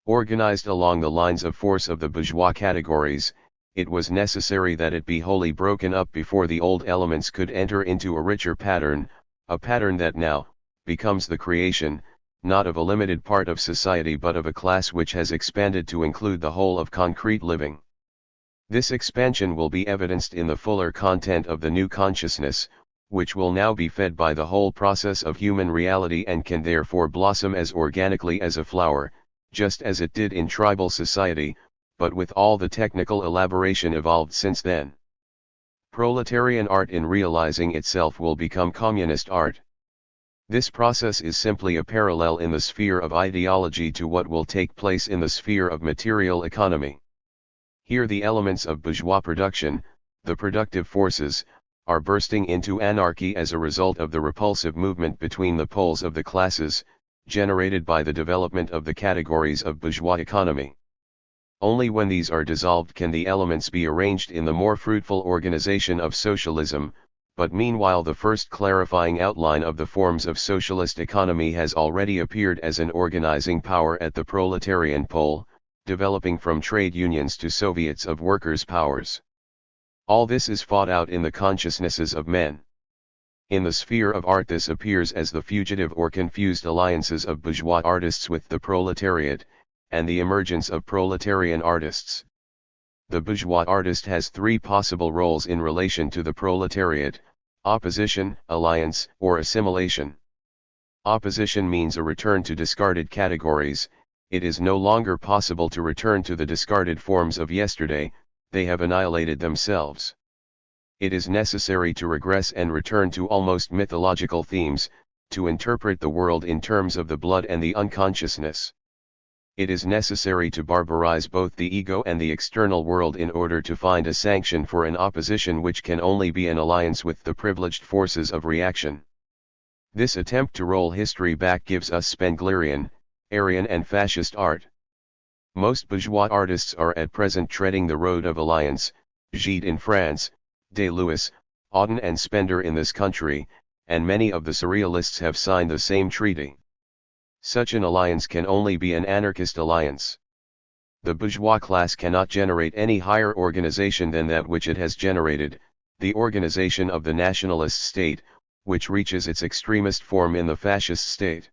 Organized along the lines of force of the bourgeois categories, it was necessary that it be wholly broken up before the old elements could enter into a richer pattern, a pattern that now becomes the creation, not of a limited part of society but of a class which has expanded to include the whole of concrete living. This expansion will be evidenced in the fuller content of the new consciousness, which will now be fed by the whole process of human reality and can therefore blossom as organically as a flower, just as it did in tribal society, but with all the technical elaboration evolved since then. Proletarian art in realizing itself will become communist art. This process is simply a parallel in the sphere of ideology to what will take place in the sphere of material economy. Here the elements of bourgeois production, the productive forces, are bursting into anarchy as a result of the repulsive movement between the poles of the classes, generated by the development of the categories of bourgeois economy. Only when these are dissolved can the elements be arranged in the more fruitful organization of socialism, but meanwhile the first clarifying outline of the forms of socialist economy has already appeared as an organizing power at the proletarian pole, developing from trade unions to Soviets of workers' powers. All this is fought out in the consciousnesses of men. In the sphere of art this appears as the fugitive or confused alliances of bourgeois artists with the proletariat, and the emergence of proletarian artists. The bourgeois artist has three possible roles in relation to the proletariat: opposition, alliance, or assimilation. Opposition means a return to discarded categories. It is no longer possible to return to the discarded forms of yesterday, they have annihilated themselves. It is necessary to regress and return to almost mythological themes, to interpret the world in terms of the blood and the unconsciousness. It is necessary to barbarize both the ego and the external world in order to find a sanction for an opposition which can only be an alliance with the privileged forces of reaction. This attempt to roll history back gives us Spenglerian, Aryan and fascist art. Most bourgeois artists are at present treading the road of alliance, Gide in France, Deleuze, Auden and Spender in this country, and many of the surrealists have signed the same treaty. Such an alliance can only be an anarchist alliance. The bourgeois class cannot generate any higher organization than that which it has generated, the organization of the nationalist state, which reaches its extremist form in the fascist state.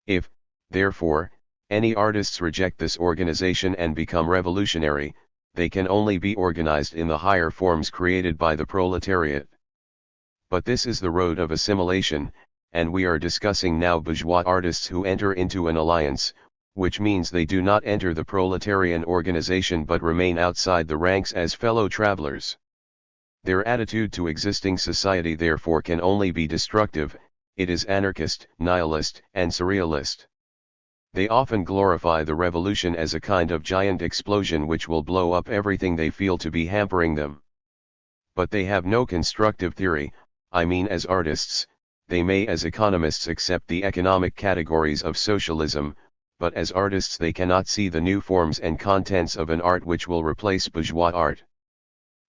If, therefore, any artists reject this organization and become revolutionary, they can only be organized in the higher forms created by the proletariat. But this is the road of assimilation, and we are discussing now bourgeois artists who enter into an alliance, which means they do not enter the proletarian organization but remain outside the ranks as fellow travelers. Their attitude to existing society therefore can only be destructive, it is anarchist, nihilist, and surrealist. They often glorify the revolution as a kind of giant explosion which will blow up everything they feel to be hampering them. But they have no constructive theory, I mean as artists. They may as economists accept the economic categories of socialism, but as artists they cannot see the new forms and contents of an art which will replace bourgeois art.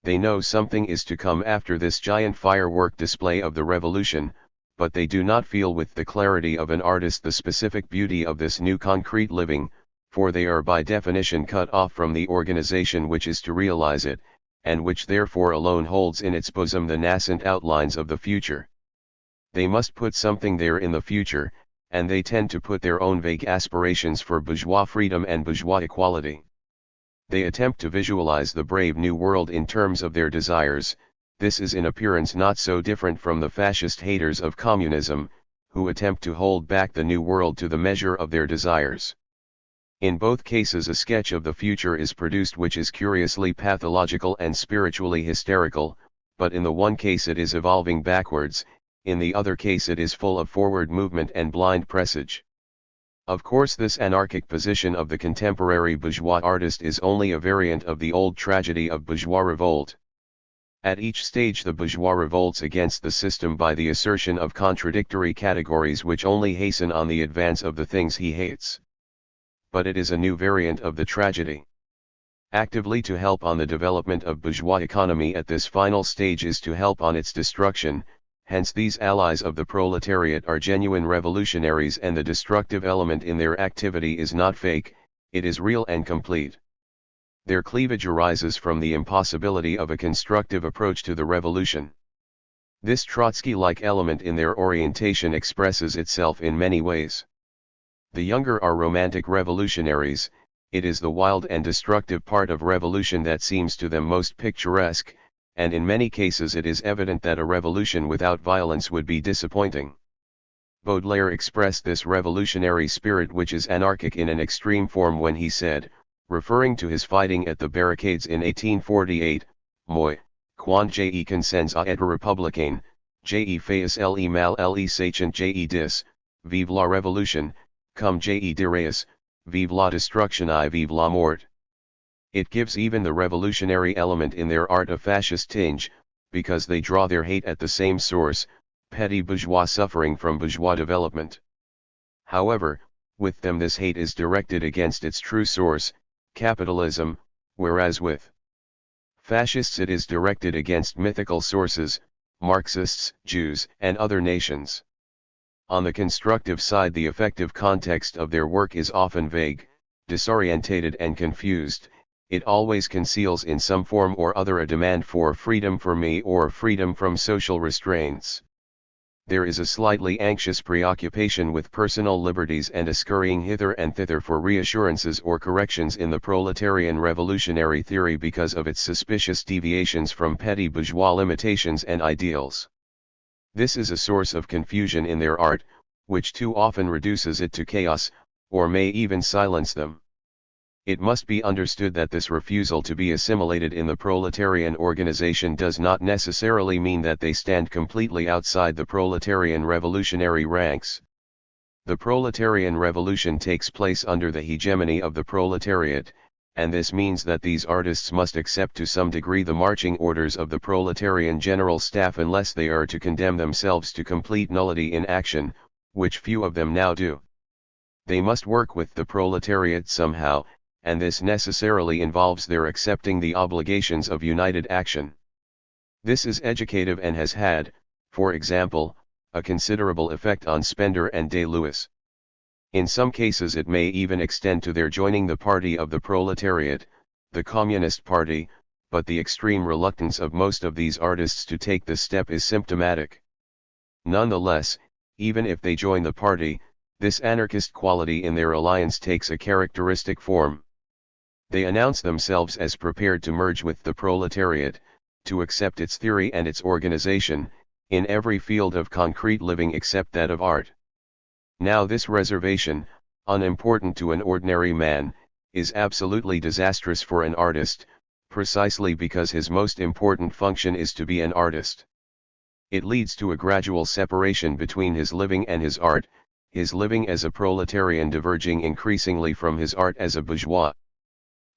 They know something is to come after this giant firework display of the revolution, but they do not feel with the clarity of an artist the specific beauty of this new concrete living, for they are by definition cut off from the organization which is to realize it, and which therefore alone holds in its bosom the nascent outlines of the future. They must put something there in the future, and they tend to put their own vague aspirations for bourgeois freedom and bourgeois equality. They attempt to visualize the brave new world in terms of their desires. This is in appearance not so different from the fascist haters of communism, who attempt to hold back the new world to the measure of their desires. In both cases a sketch of the future is produced which is curiously pathological and spiritually hysterical, but in the one case it is evolving backwards, in the other case it is full of forward movement and blind presage. Of course this anarchic position of the contemporary bourgeois artist is only a variant of the old tragedy of bourgeois revolt. At each stage the bourgeois revolts against the system by the assertion of contradictory categories which only hasten on the advance of the things he hates. But it is a new variant of the tragedy. Actively to help on the development of bourgeois economy at this final stage is to help on its destruction. Hence these allies of the proletariat are genuine revolutionaries and the destructive element in their activity is not fake, it is real and complete. Their cleavage arises from the impossibility of a constructive approach to the revolution. This Trotsky-like element in their orientation expresses itself in many ways. The younger are romantic revolutionaries, it is the wild and destructive part of revolution that seems to them most picturesque, and in many cases it is evident that a revolution without violence would be disappointing. Baudelaire expressed this revolutionary spirit which is anarchic in an extreme form when he said, referring to his fighting at the barricades in 1848, Moi, quand j'ai consens à être républicain, Je fais le mal le sachant je dis, vive la révolution, comme je dirais, vive la destruction I vive la mort. It gives even the revolutionary element in their art a fascist tinge, because they draw their hate at the same source, petty bourgeois suffering from bourgeois development. However, with them this hate is directed against its true source, capitalism, whereas with fascists it is directed against mythical sources, Marxists, Jews, and other nations. On the constructive side, the effective context of their work is often vague, disorientated and confused. It always conceals in some form or other a demand for freedom for me or freedom from social restraints. There is a slightly anxious preoccupation with personal liberties and a scurrying hither and thither for reassurances or corrections in the proletarian revolutionary theory because of its suspicious deviations from petty bourgeois limitations and ideals. This is a source of confusion in their art, which too often reduces it to chaos, or may even silence them. It must be understood that this refusal to be assimilated in the proletarian organization does not necessarily mean that they stand completely outside the proletarian revolutionary ranks. The proletarian revolution takes place under the hegemony of the proletariat, and this means that these artists must accept to some degree the marching orders of the proletarian general staff unless they are to condemn themselves to complete nullity in action, which few of them now do. They must work with the proletariat somehow, and this necessarily involves their accepting the obligations of united action. This is educative and has had, for example, a considerable effect on Spender and Day Lewis. In some cases it may even extend to their joining the party of the proletariat, the Communist Party, but the extreme reluctance of most of these artists to take this step is symptomatic. Nonetheless, even if they join the party, this anarchist quality in their alliance takes a characteristic form. They announce themselves as prepared to merge with the proletariat, to accept its theory and its organization, in every field of concrete living except that of art. Now this reservation, unimportant to an ordinary man, is absolutely disastrous for an artist, precisely because his most important function is to be an artist. It leads to a gradual separation between his living and his art, his living as a proletarian diverging increasingly from his art as a bourgeois.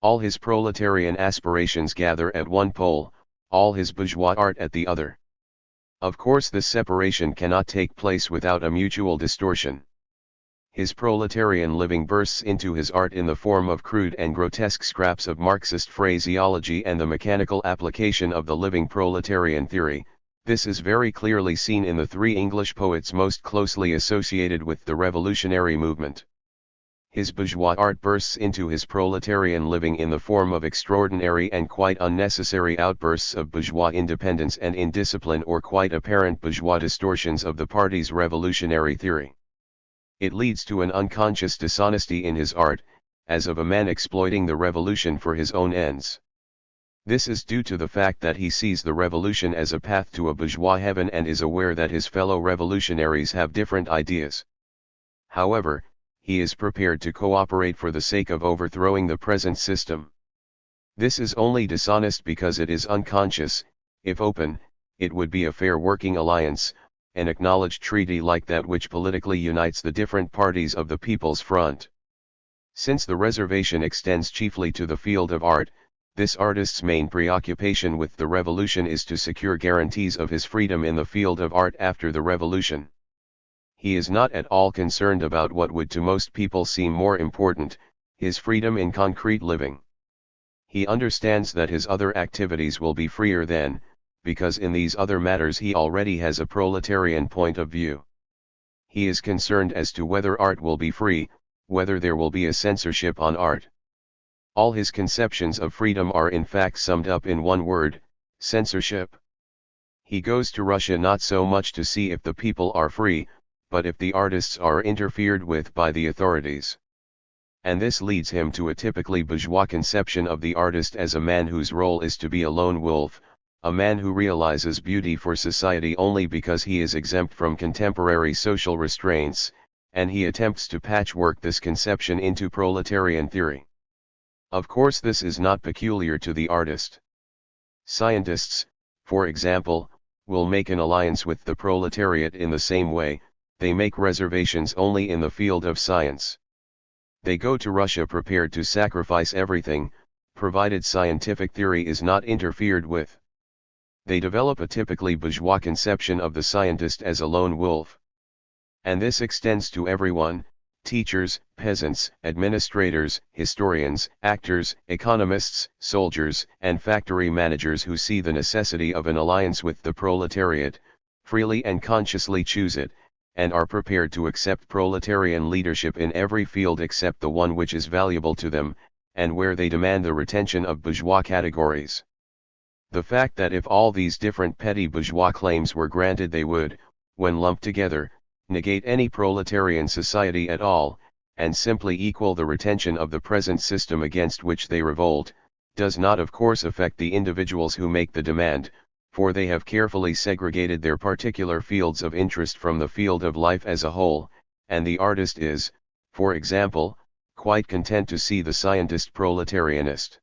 All his proletarian aspirations gather at one pole, all his bourgeois art at the other. Of course this separation cannot take place without a mutual distortion. His proletarian living bursts into his art in the form of crude and grotesque scraps of Marxist phraseology and the mechanical application of the living proletarian theory. This is very clearly seen in the three English poets most closely associated with the revolutionary movement. His bourgeois art bursts into his proletarian living in the form of extraordinary and quite unnecessary outbursts of bourgeois independence and indiscipline or quite apparent bourgeois distortions of the party's revolutionary theory. It leads to an unconscious dishonesty in his art, as of a man exploiting the revolution for his own ends. This is due to the fact that he sees the revolution as a path to a bourgeois heaven and is aware that his fellow revolutionaries have different ideas. However, he is prepared to cooperate for the sake of overthrowing the present system. This is only dishonest because it is unconscious. If open, it would be a fair working alliance, an acknowledged treaty like that which politically unites the different parties of the People's Front. Since the reservation extends chiefly to the field of art, this artist's main preoccupation with the revolution is to secure guarantees of his freedom in the field of art after the revolution. He is not at all concerned about what would to most people seem more important, his freedom in concrete living. He understands that his other activities will be freer then, because in these other matters he already has a proletarian point of view. He is concerned as to whether art will be free, whether there will be a censorship on art. All his conceptions of freedom are in fact summed up in one word: censorship. He goes to Russia not so much to see if the people are free, but if the artists are interfered with by the authorities. And this leads him to a typically bourgeois conception of the artist as a man whose role is to be a lone wolf, a man who realizes beauty for society only because he is exempt from contemporary social restraints, and he attempts to patchwork this conception into proletarian theory. Of course this is not peculiar to the artist. Scientists, for example, will make an alliance with the proletariat in the same way. They make reservations only in the field of science. They go to Russia prepared to sacrifice everything, provided scientific theory is not interfered with. They develop a typically bourgeois conception of the scientist as a lone wolf. And this extends to everyone: teachers, peasants, administrators, historians, actors, economists, soldiers, and factory managers who see the necessity of an alliance with the proletariat, freely and consciously choose it, and are prepared to accept proletarian leadership in every field except the one which is valuable to them, and where they demand the retention of bourgeois categories. The fact that if all these different petty bourgeois claims were granted they would, when lumped together, negate any proletarian society at all, and simply equal the retention of the present system against which they revolt, does not of course affect the individuals who make the demand, for they have carefully segregated their particular fields of interest from the field of life as a whole, and the artist is, for example, quite content to see the scientist proletarianist.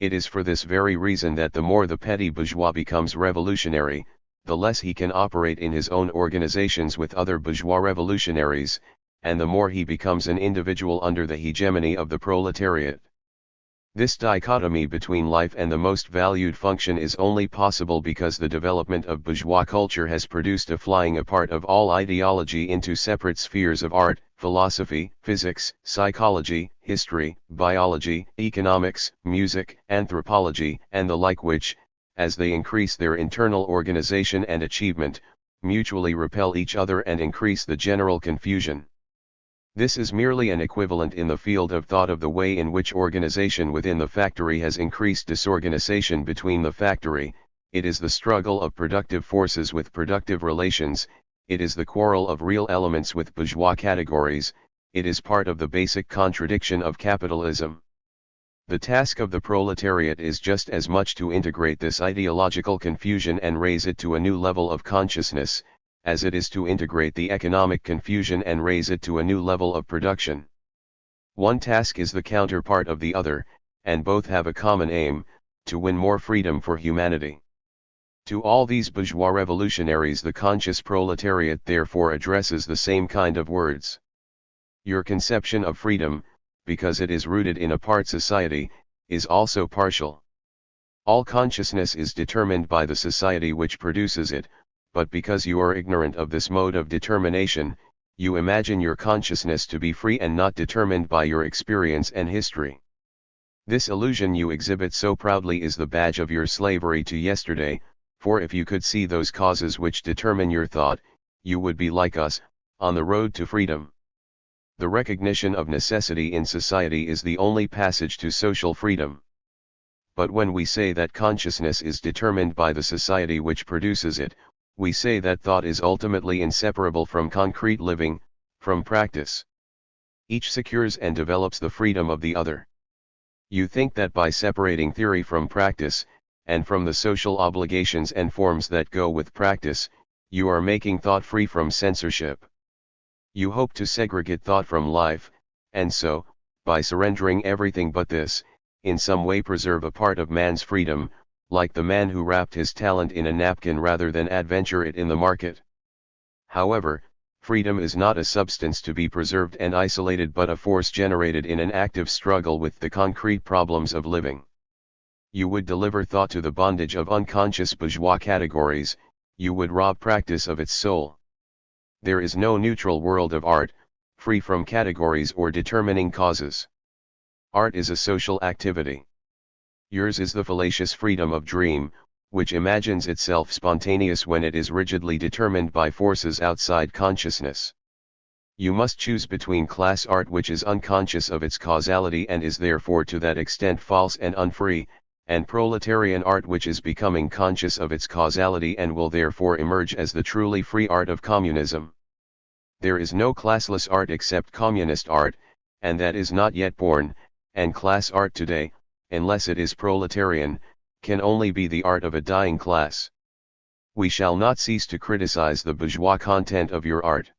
It is for this very reason that the more the petty bourgeois becomes revolutionary, the less he can operate in his own organizations with other bourgeois revolutionaries, and the more he becomes an individual under the hegemony of the proletariat. This dichotomy between life and the most valued function is only possible because the development of bourgeois culture has produced a flying apart of all ideology into separate spheres of art, philosophy, physics, psychology, history, biology, economics, music, anthropology, and the like, which, as they increase their internal organization and achievement, mutually repel each other and increase the general confusion. This is merely an equivalent in the field of thought of the way in which organization within the factory has increased disorganization between the factory. It is the struggle of productive forces with productive relations, it is the quarrel of real elements with bourgeois categories, it is part of the basic contradiction of capitalism. The task of the proletariat is just as much to integrate this ideological confusion and raise it to a new level of consciousness, as it is to integrate the economic confusion and raise it to a new level of production. One task is the counterpart of the other, and both have a common aim: to win more freedom for humanity. To all these bourgeois revolutionaries the conscious proletariat therefore addresses the same kind of words. Your conception of freedom, because it is rooted in a part society, is also partial. All consciousness is determined by the society which produces it, but because you are ignorant of this mode of determination, you imagine your consciousness to be free and not determined by your experience and history. This illusion you exhibit so proudly is the badge of your slavery to yesterday, for if you could see those causes which determine your thought, you would be like us, on the road to freedom. The recognition of necessity in society is the only passage to social freedom. But when we say that consciousness is determined by the society which produces it, we say that thought is ultimately inseparable from concrete living, from practice. Each secures and develops the freedom of the other. You think that by separating theory from practice, and from the social obligations and forms that go with practice, you are making thought free from censorship. You hope to segregate thought from life, and so, by surrendering everything but this, in some way preserve a part of man's freedom, like the man who wrapped his talent in a napkin rather than adventure it in the market. However, freedom is not a substance to be preserved and isolated but a force generated in an active struggle with the concrete problems of living. You would deliver thought to the bondage of unconscious bourgeois categories, you would rob practice of its soul. There is no neutral world of art, free from categories or determining causes. Art is a social activity. Yours is the fallacious freedom of dream, which imagines itself spontaneous when it is rigidly determined by forces outside consciousness. You must choose between class art, which is unconscious of its causality and is therefore to that extent false and unfree, and proletarian art, which is becoming conscious of its causality and will therefore emerge as the truly free art of communism. There is no classless art except communist art, and that is not yet born, and class art today, unless it is proletarian, can only be the art of a dying class. We shall not cease to criticize the bourgeois content of your art.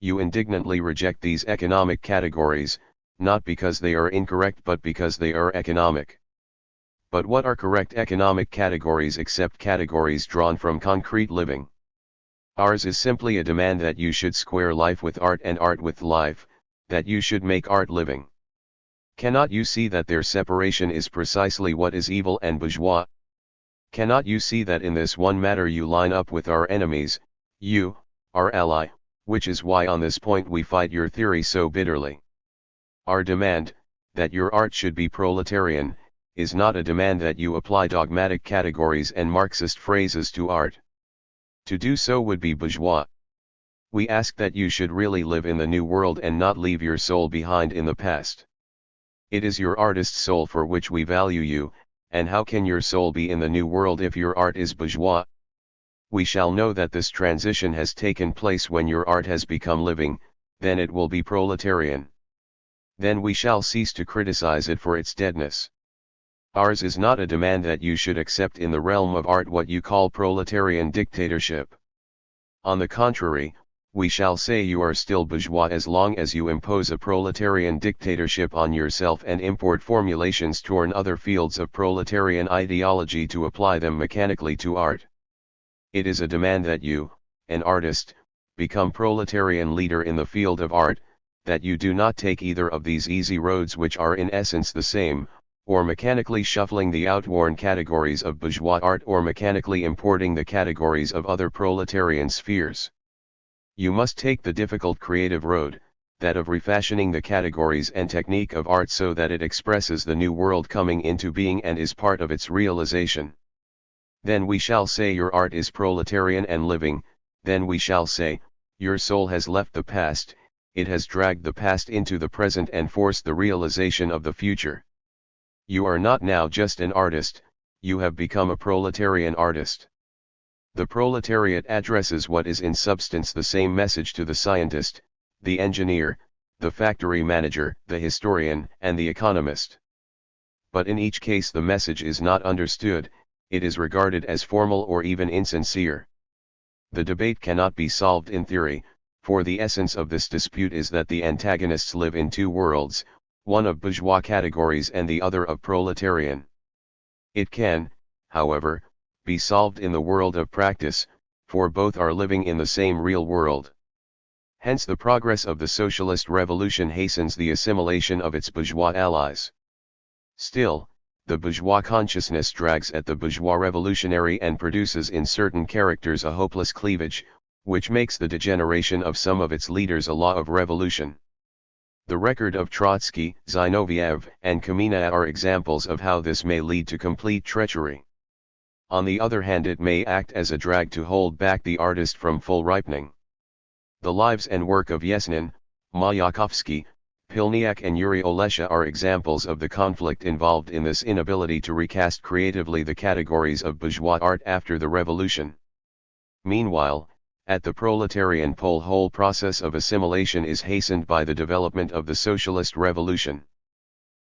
You indignantly reject these economic categories, not because they are incorrect but because they are economic. But what are correct economic categories except categories drawn from concrete living? Ours is simply a demand that you should square life with art and art with life, that you should make art living. Cannot you see that their separation is precisely what is evil and bourgeois? Cannot you see that in this one matter you line up with our enemies, you, our ally, which is why on this point we fight your theory so bitterly? Our demand, that your art should be proletarian, is not a demand that you apply dogmatic categories and Marxist phrases to art. To do so would be bourgeois. We ask that you should really live in the new world and not leave your soul behind in the past. It is your artist's soul for which we value you, and how can your soul be in the new world if your art is bourgeois? We shall know that this transition has taken place when your art has become living, then it will be proletarian. Then we shall cease to criticize it for its deadness. Ours is not a demand that you should accept in the realm of art what you call proletarian dictatorship. On the contrary, we shall say you are still bourgeois as long as you impose a proletarian dictatorship on yourself and import formulations torn other fields of proletarian ideology to apply them mechanically to art. It is a demand that you, an artist, become proletarian leader in the field of art, that you do not take either of these easy roads which are in essence the same, or mechanically shuffling the outworn categories of bourgeois art or mechanically importing the categories of other proletarian spheres. You must take the difficult creative road, that of refashioning the categories and technique of art so that it expresses the new world coming into being and is part of its realization. Then we shall say your art is proletarian and living, then we shall say, your soul has left the past, it has dragged the past into the present and forced the realization of the future. You are not now just an artist, you have become a proletarian artist. The proletariat addresses what is in substance the same message to the scientist, the engineer, the factory manager, the historian, and the economist. But in each case the message is not understood, it is regarded as formal or even insincere. The debate cannot be solved in theory, for the essence of this dispute is that the antagonists live in two worlds, one of bourgeois categories and the other of proletarian. It can, however, be solved in the world of practice, for both are living in the same real world. Hence the progress of the socialist revolution hastens the assimilation of its bourgeois allies. Still, the bourgeois consciousness drags at the bourgeois revolutionary and produces in certain characters a hopeless cleavage, which makes the degeneration of some of its leaders a law of revolution. The record of Trotsky, Zinoviev, and Kamina are examples of how this may lead to complete treachery. On the other hand, it may act as a drag to hold back the artist from full ripening. The lives and work of Yesenin, Mayakovsky, Pilniak and Yuri Olesha are examples of the conflict involved in this inability to recast creatively the categories of bourgeois art after the revolution. Meanwhile, at the proletarian pole whole process of assimilation is hastened by the development of the socialist revolution.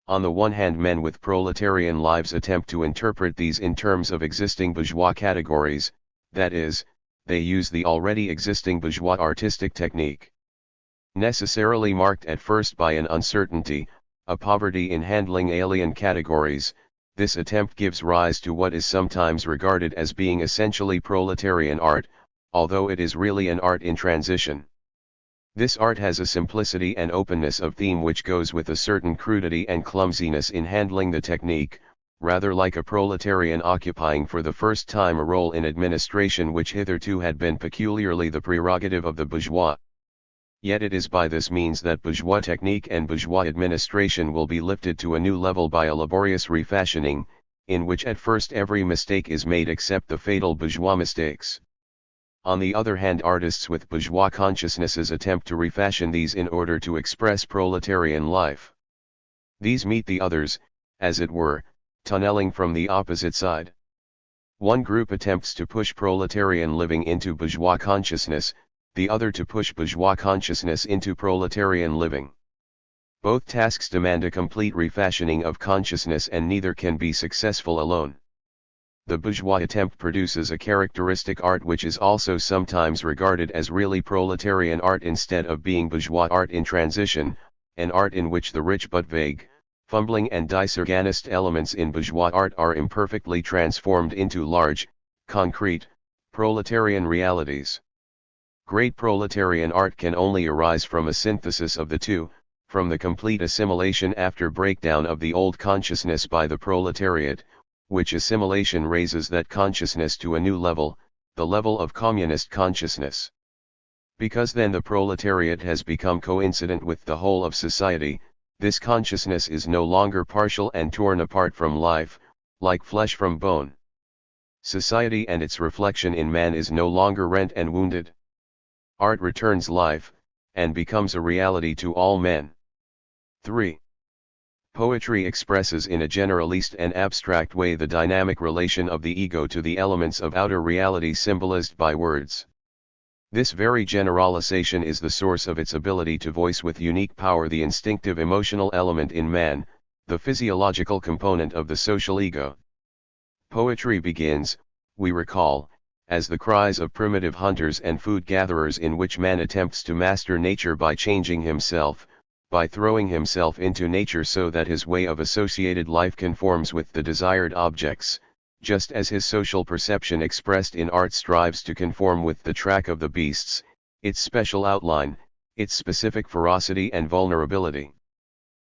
On the one hand, men with proletarian lives attempt to interpret these in terms of existing bourgeois categories, that is, they use the already existing bourgeois artistic technique. Necessarily marked at first by an uncertainty, a poverty in handling alien categories, this attempt gives rise to what is sometimes regarded as being essentially proletarian art, although it is really an art in transition. This art has a simplicity and openness of theme which goes with a certain crudity and clumsiness in handling the technique, rather like a proletarian occupying for the first time a role in administration which hitherto had been peculiarly the prerogative of the bourgeois. Yet it is by this means that bourgeois technique and bourgeois administration will be lifted to a new level by a laborious refashioning, in which at first every mistake is made except the fatal bourgeois mistakes. On the other hand, artists with bourgeois consciousnesses attempt to refashion these in order to express proletarian life. These meet the others, as it were, tunneling from the opposite side. One group attempts to push proletarian living into bourgeois consciousness, the other to push bourgeois consciousness into proletarian living. Both tasks demand a complete refashioning of consciousness and neither can be successful alone. The bourgeois attempt produces a characteristic art which is also sometimes regarded as really proletarian art instead of being bourgeois art in transition, an art in which the rich but vague, fumbling and disorganized elements in bourgeois art are imperfectly transformed into large, concrete, proletarian realities. Great proletarian art can only arise from a synthesis of the two, from the complete assimilation after breakdown of the old consciousness by the proletariat, which assimilation raises that consciousness to a new level, the level of communist consciousness. Because then the proletariat has become coincident with the whole of society, this consciousness is no longer partial and torn apart from life, like flesh from bone. Society and its reflection in man is no longer rent and wounded. Art returns life, and becomes a reality to all men. 3. Poetry expresses in a generalist and abstract way the dynamic relation of the ego to the elements of outer reality symbolized by words. This very generalization is the source of its ability to voice with unique power the instinctive emotional element in man, the physiological component of the social ego. Poetry begins, we recall, as the cries of primitive hunters and food gatherers in which man attempts to master nature by changing himself, by throwing himself into nature so that his way of associated life conforms with the desired objects, just as his social perception expressed in art strives to conform with the track of the beasts, its special outline, its specific ferocity and vulnerability.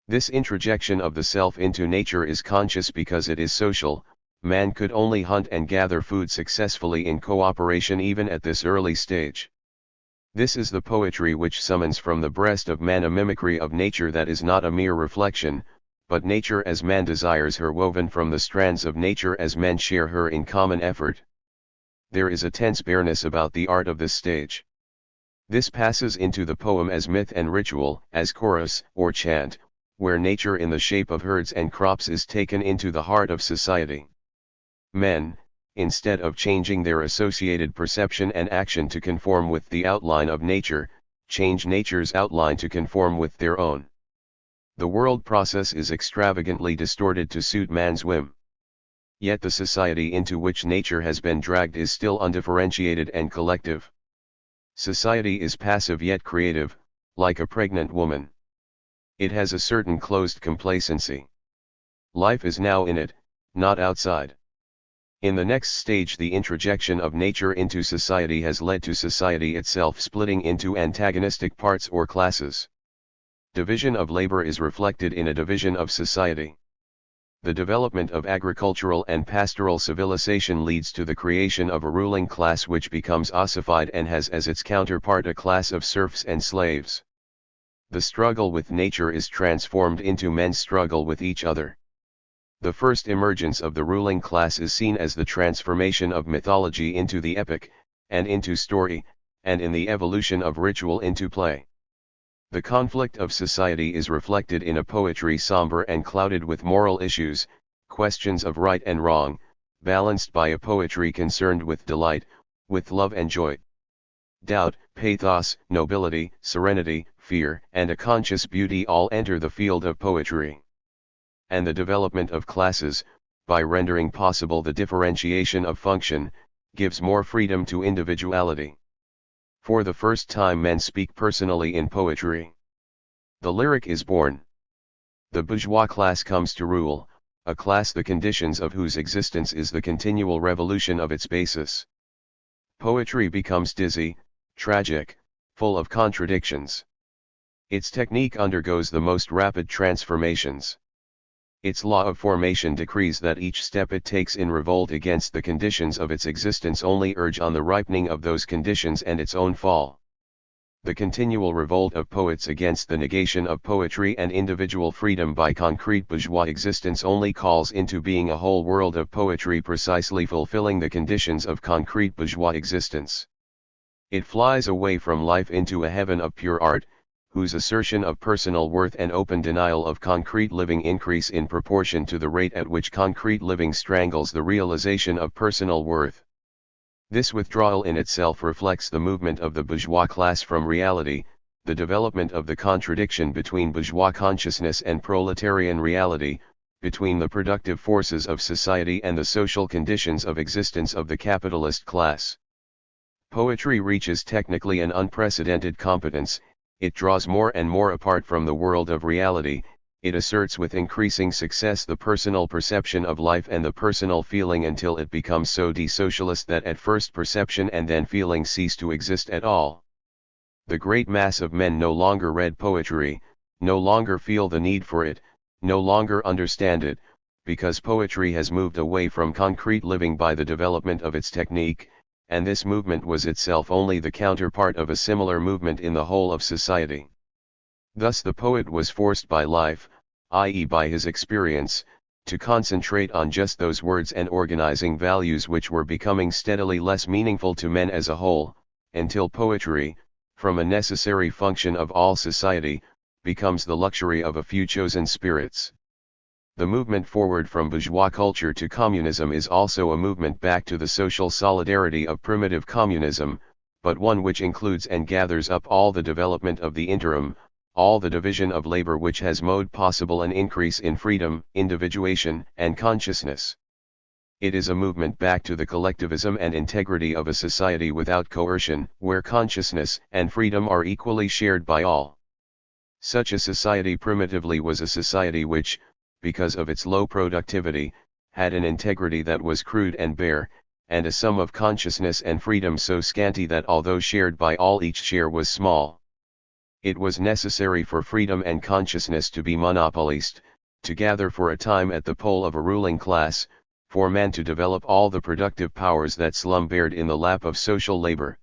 This introjection of the self into nature is conscious because it is social. Man could only hunt and gather food successfully in cooperation even at this early stage. This is the poetry which summons from the breast of man a mimicry of nature that is not a mere reflection, but nature as man desires her, woven from the strands of nature as men share her in common effort. There is a tense bareness about the art of this stage. This passes into the poem as myth and ritual, as chorus or chant, where nature in the shape of herds and crops is taken into the heart of society. Men, instead of changing their associated perception and action to conform with the outline of nature, change nature's outline to conform with their own. The world process is extravagantly distorted to suit man's whim. Yet the society into which nature has been dragged is still undifferentiated and collective. Society is passive yet creative, like a pregnant woman. It has a certain closed complacency. Life is now in it, not outside. In the next stage, the introjection of nature into society has led to society itself splitting into antagonistic parts or classes. Division of labor is reflected in a division of society. The development of agricultural and pastoral civilization leads to the creation of a ruling class which becomes ossified and has as its counterpart a class of serfs and slaves. The struggle with nature is transformed into men's struggle with each other. The first emergence of the ruling class is seen as the transformation of mythology into the epic, and into story, and in the evolution of ritual into play. The conflict of society is reflected in a poetry somber and clouded with moral issues, questions of right and wrong, balanced by a poetry concerned with delight, with love and joy. Doubt, pathos, nobility, serenity, fear, and a conscious beauty all enter the field of poetry. And the development of classes, by rendering possible the differentiation of function, gives more freedom to individuality. For the first time men speak personally in poetry. The lyric is born. The bourgeois class comes to rule, a class the conditions of whose existence is the continual revolution of its basis. Poetry becomes dizzy, tragic, full of contradictions. Its technique undergoes the most rapid transformations. Its law of formation decrees that each step it takes in revolt against the conditions of its existence only urge on the ripening of those conditions and its own fall. The continual revolt of poets against the negation of poetry and individual freedom by concrete bourgeois existence only calls into being a whole world of poetry precisely fulfilling the conditions of concrete bourgeois existence. It flies away from life into a heaven of pure art, whose assertion of personal worth and open denial of concrete living increase in proportion to the rate at which concrete living strangles the realization of personal worth. This withdrawal in itself reflects the movement of the bourgeois class from reality, the development of the contradiction between bourgeois consciousness and proletarian reality, between the productive forces of society and the social conditions of existence of the capitalist class. Poetry reaches technically an unprecedented competence. It draws more and more apart from the world of reality, It asserts with increasing success the personal perception of life and the personal feeling until it becomes so de-socialist that at first perception and then feeling cease to exist at all. The great mass of men no longer read poetry, no longer feel the need for it, no longer understand it, because poetry has moved away from concrete living by the development of its technique, and this movement was itself only the counterpart of a similar movement in the whole of society. Thus the poet was forced by life, i.e. by his experience, to concentrate on just those words and organizing values which were becoming steadily less meaningful to men as a whole, until poetry, from a necessary function of all society, becomes the luxury of a few chosen spirits. The movement forward from bourgeois culture to communism is also a movement back to the social solidarity of primitive communism, but one which includes and gathers up all the development of the interim, all the division of labor which has made possible an increase in freedom, individuation, and consciousness. It is a movement back to the collectivism and integrity of a society without coercion, where consciousness and freedom are equally shared by all. Such a society primitively was a society which, because of its low productivity, had an integrity that was crude and bare, and a sum of consciousness and freedom so scanty that although shared by all each share was small. It was necessary for freedom and consciousness to be monopolized, to gather for a time at the pole of a ruling class, for man to develop all the productive powers that slumbered in the lap of social labor.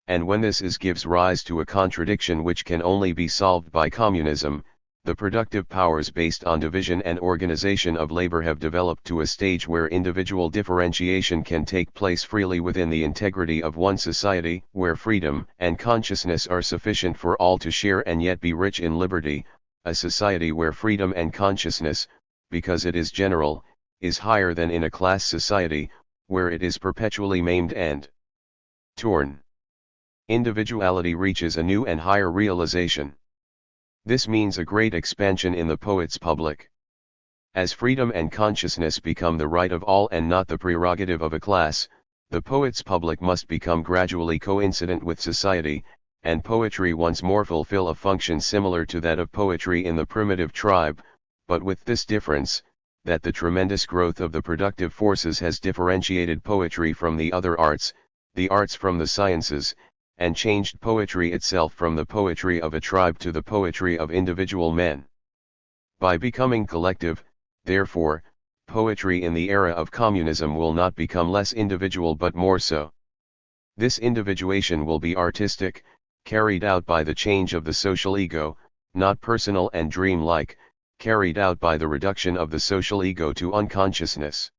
And when this gives rise to a contradiction which can only be solved by communism, the productive powers based on division and organization of labor have developed to a stage where individual differentiation can take place freely within the integrity of one society, where freedom and consciousness are sufficient for all to share and yet be rich in liberty, a society where freedom and consciousness, because it is general, is higher than in a class society, where it is perpetually maimed and torn. Individuality reaches a new and higher realization. This means a great expansion in the poet's public. As freedom and consciousness become the right of all and not the prerogative of a class, the poet's public must become gradually coincident with society, and poetry once more fulfill a function similar to that of poetry in the primitive tribe, but with this difference, that the tremendous growth of the productive forces has differentiated poetry from the other arts, the arts from the sciences, and changed poetry itself from the poetry of a tribe to the poetry of individual men. By becoming collective, therefore, poetry in the era of communism will not become less individual but more so. This individuation will be artistic, carried out by the change of the social ego, not personal and dream-like, carried out by the reduction of the social ego to unconsciousness.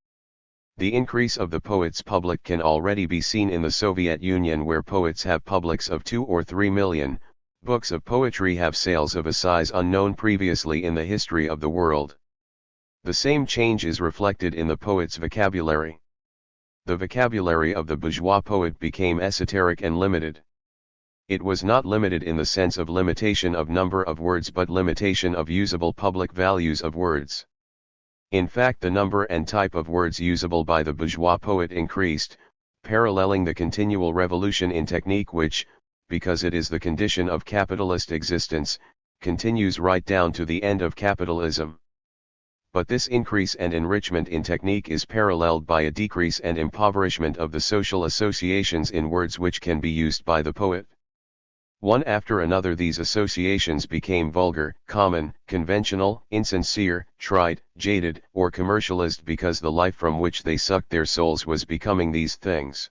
The increase of the poet's public can already be seen in the Soviet Union, where poets have publics of 2 or 3 million, books of poetry have sales of a size unknown previously in the history of the world. The same change is reflected in the poet's vocabulary. The vocabulary of the bourgeois poet became esoteric and limited. It was not limited in the sense of limitation of number of words but limitation of usable public values of words. In fact, the number and type of words usable by the bourgeois poet increased, paralleling the continual revolution in technique which, because it is the condition of capitalist existence, continues right down to the end of capitalism. But this increase and enrichment in technique is paralleled by a decrease and impoverishment of the social associations in words which can be used by the poet. One after another these associations became vulgar, common, conventional, insincere, trite, jaded, or commercialized because the life from which they sucked their souls was becoming these things.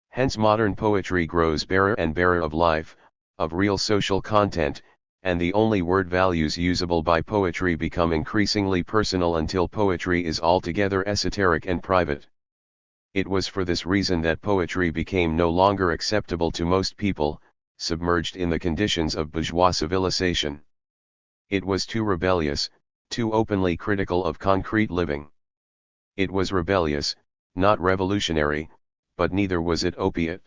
Hence modern poetry grows barer and barer of life, of real social content, and the only word values usable by poetry become increasingly personal until poetry is altogether esoteric and private. It was for this reason that poetry became no longer acceptable to most people, submerged in the conditions of bourgeois civilization. It was too rebellious, too openly critical of concrete living. It was rebellious, not revolutionary, but neither was it opiate.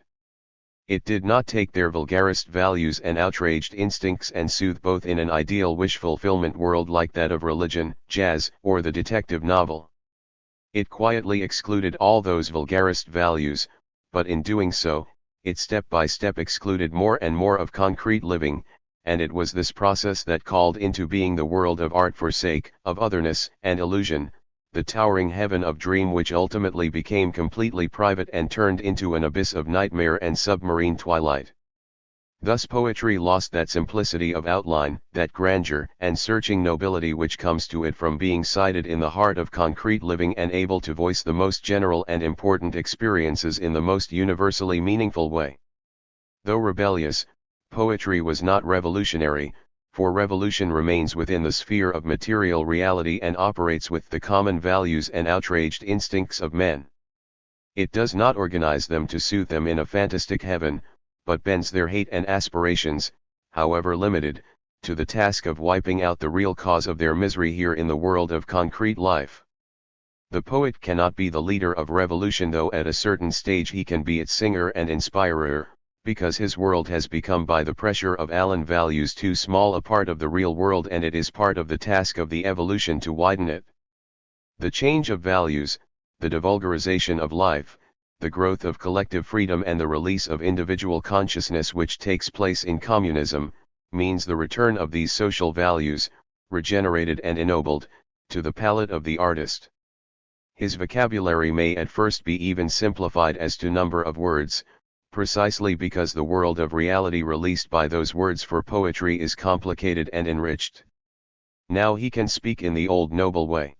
It did not take their vulgarist values and outraged instincts and soothe both in an ideal wish-fulfillment world like that of religion, jazz, or the detective novel. It quietly excluded all those vulgarist values, but in doing so, it step by step excluded more and more of concrete living, and it was this process that called into being the world of art for sake of otherness and illusion, the towering heaven of dream which ultimately became completely private and turned into an abyss of nightmare and submarine twilight. Thus poetry lost that simplicity of outline, that grandeur and searching nobility which comes to it from being sited in the heart of concrete living and able to voice the most general and important experiences in the most universally meaningful way. Though rebellious, poetry was not revolutionary, for revolution remains within the sphere of material reality and operates with the common values and outraged instincts of men. It does not organize them to soothe them in a fantastic heaven, but bends their hate and aspirations, however limited, to the task of wiping out the real cause of their misery here in the world of concrete life. The poet cannot be the leader of revolution, though at a certain stage he can be its singer and inspirer, because his world has become by the pressure of alien values too small a part of the real world, and it is part of the task of the evolution to widen it. The change of values, the devulgarization of life, the growth of collective freedom and the release of individual consciousness which takes place in communism, means the return of these social values, regenerated and ennobled, to the palate of the artist. His vocabulary may at first be even simplified as to number of words, precisely because the world of reality released by those words for poetry is complicated and enriched. Now he can speak in the old noble way.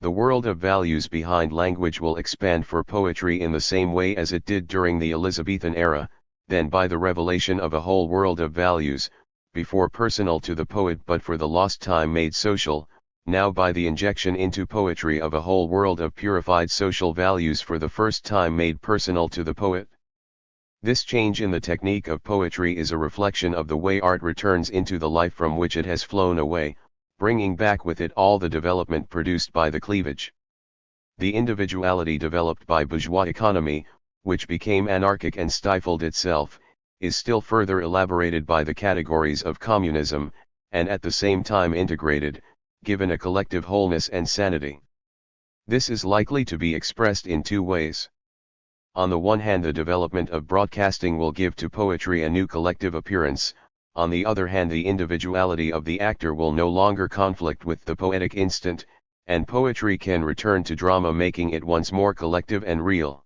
The world of values behind language will expand for poetry in the same way as it did during the Elizabethan era, then by the revelation of a whole world of values, before personal to the poet but for the lost time made social, now by the injection into poetry of a whole world of purified social values for the first time made personal to the poet. This change in the technique of poetry is a reflection of the way art returns into the life from which it has flown away, bringing back with it all the development produced by the cleavage. The individuality developed by bourgeois economy, which became anarchic and stifled itself, is still further elaborated by the categories of communism, and at the same time integrated, given a collective wholeness and sanity. This is likely to be expressed in two ways. On the one hand, the development of broadcasting will give to poetry a new collective appearance. On the other hand, the individuality of the actor will no longer conflict with the poetic instant, and poetry can return to drama, making it once more collective and real.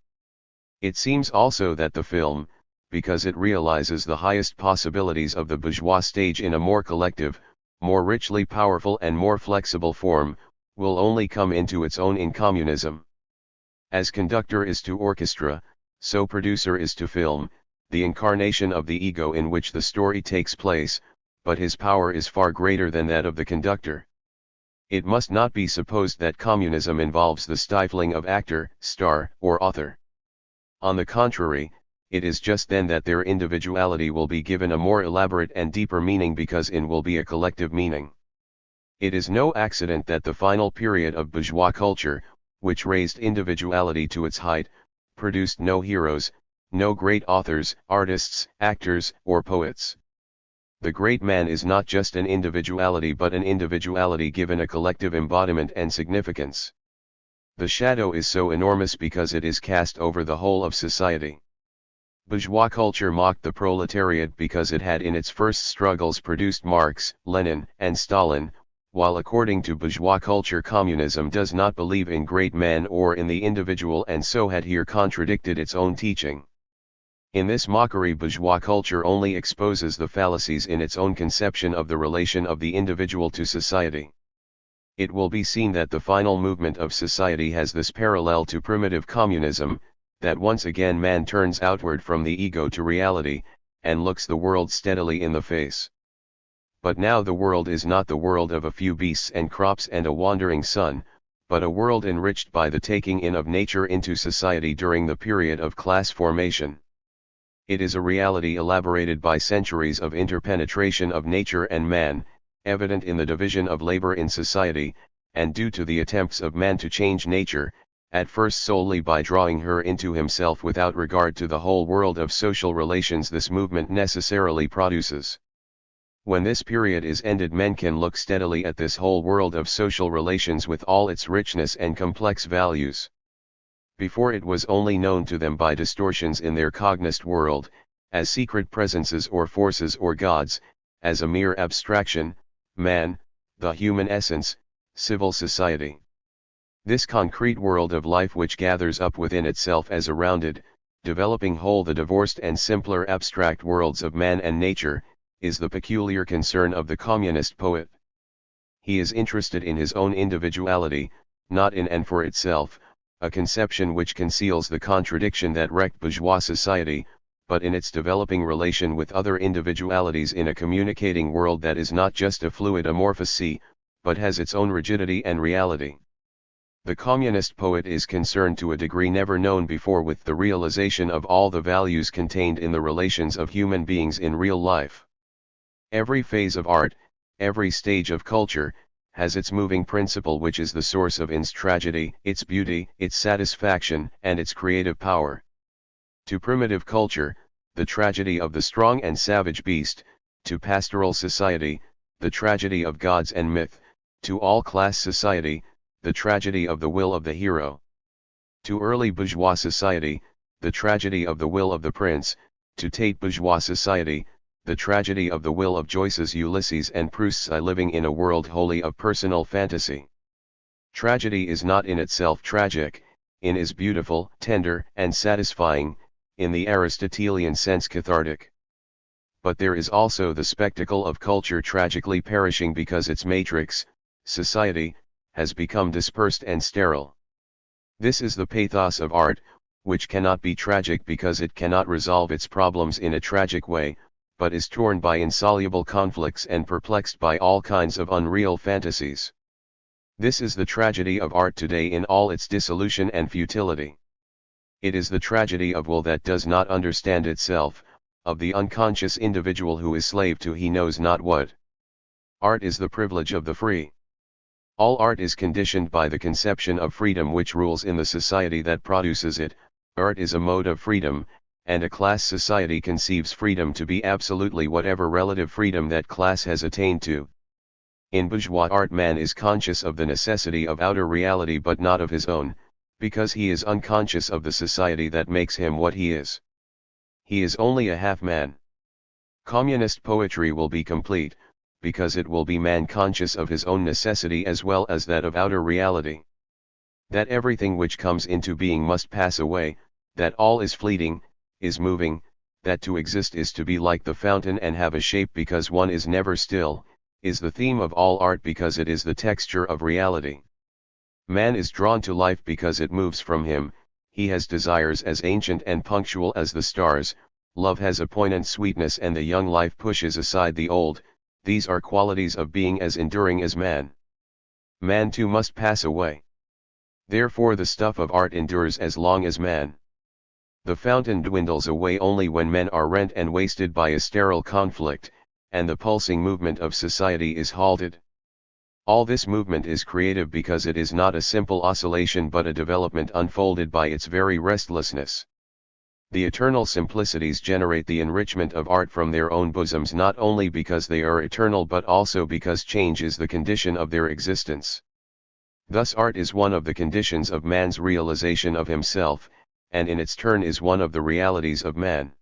It seems also that the film, because it realizes the highest possibilities of the bourgeois stage in a more collective, more richly powerful and more flexible form, will only come into its own in communism. As conductor is to orchestra, so producer is to film, the incarnation of the ego in which the story takes place, but his power is far greater than that of the conductor. It must not be supposed that communism involves the stifling of actor, star, or author. On the contrary, it is just then that their individuality will be given a more elaborate and deeper meaning, because in will be a collective meaning. It is no accident that the final period of bourgeois culture, which raised individuality to its height, produced no heroes, no great authors, artists, actors, or poets. The great man is not just an individuality but an individuality given a collective embodiment and significance. The shadow is so enormous because it is cast over the whole of society. Bourgeois culture mocked the proletariat because it had in its first struggles produced Marx, Lenin, and Stalin, while according to bourgeois culture communism does not believe in great men or in the individual, and so had here contradicted its own teaching. In this mockery, bourgeois culture only exposes the fallacies in its own conception of the relation of the individual to society. It will be seen that the final movement of society has this parallel to primitive communism, that once again man turns outward from the ego to reality, and looks the world steadily in the face. But now the world is not the world of a few beasts and crops and a wandering sun, but a world enriched by the taking in of nature into society during the period of class formation. It is a reality elaborated by centuries of interpenetration of nature and man, evident in the division of labor in society, and due to the attempts of man to change nature, at first solely by drawing her into himself without regard to the whole world of social relations this movement necessarily produces. When this period is ended, men can look steadily at this whole world of social relations with all its richness and complex values. Before it was only known to them by distortions in their cognized world, as secret presences or forces or gods, as a mere abstraction, man, the human essence, civil society. This concrete world of life which gathers up within itself as a rounded, developing whole the divorced and simpler abstract worlds of man and nature, is the peculiar concern of the communist poet. He is interested in his own individuality, not in and for itself, a conception which conceals the contradiction that wrecked bourgeois society, but in its developing relation with other individualities in a communicating world that is not just a fluid amorphous sea, but has its own rigidity and reality. The communist poet is concerned to a degree never known before with the realization of all the values contained in the relations of human beings in real life. Every phase of art, every stage of culture, has its moving principle which is the source of its tragedy, its beauty, its satisfaction, and its creative power. To primitive culture, the tragedy of the strong and savage beast; to pastoral society, the tragedy of gods and myth; to all-class society, the tragedy of the will of the hero. To early bourgeois society, the tragedy of the will of the prince; to Tate bourgeois society, the tragedy of the will of Joyce's Ulysses and Proust's I living in a world wholly of personal fantasy. Tragedy is not in itself tragic, it is beautiful, tender, and satisfying, in the Aristotelian sense cathartic. But there is also the spectacle of culture tragically perishing because its matrix, society, has become dispersed and sterile. This is the pathos of art, which cannot be tragic because it cannot resolve its problems in a tragic way, but is torn by insoluble conflicts and perplexed by all kinds of unreal fantasies. This is the tragedy of art today in all its dissolution and futility. It is the tragedy of will that does not understand itself, of the unconscious individual who is slave to he knows not what. Art is the privilege of the free. All art is conditioned by the conception of freedom which rules in the society that produces it. Art is a mode of freedom, and a class society conceives freedom to be absolutely whatever relative freedom that class has attained to. In bourgeois art man is conscious of the necessity of outer reality but not of his own, because he is unconscious of the society that makes him what he is. He is only a half-man. Communist poetry will be complete, because it will be man conscious of his own necessity as well as that of outer reality. That everything which comes into being must pass away, that all is fleeting, is moving, that to exist is to be like the fountain and have a shape because one is never still, is the theme of all art because it is the texture of reality. Man is drawn to life because it moves from him, he has desires as ancient and punctual as the stars, love has a poignant sweetness and the young life pushes aside the old. These are qualities of being as enduring as man. Man too must pass away. Therefore the stuff of art endures as long as man. The fountain dwindles away only when men are rent and wasted by a sterile conflict, and the pulsing movement of society is halted. All this movement is creative because it is not a simple oscillation but a development unfolded by its very restlessness. The eternal simplicities generate the enrichment of art from their own bosoms not only because they are eternal but also because change is the condition of their existence. Thus art is one of the conditions of man's realization of himself, and in its turn is one of the realities of man.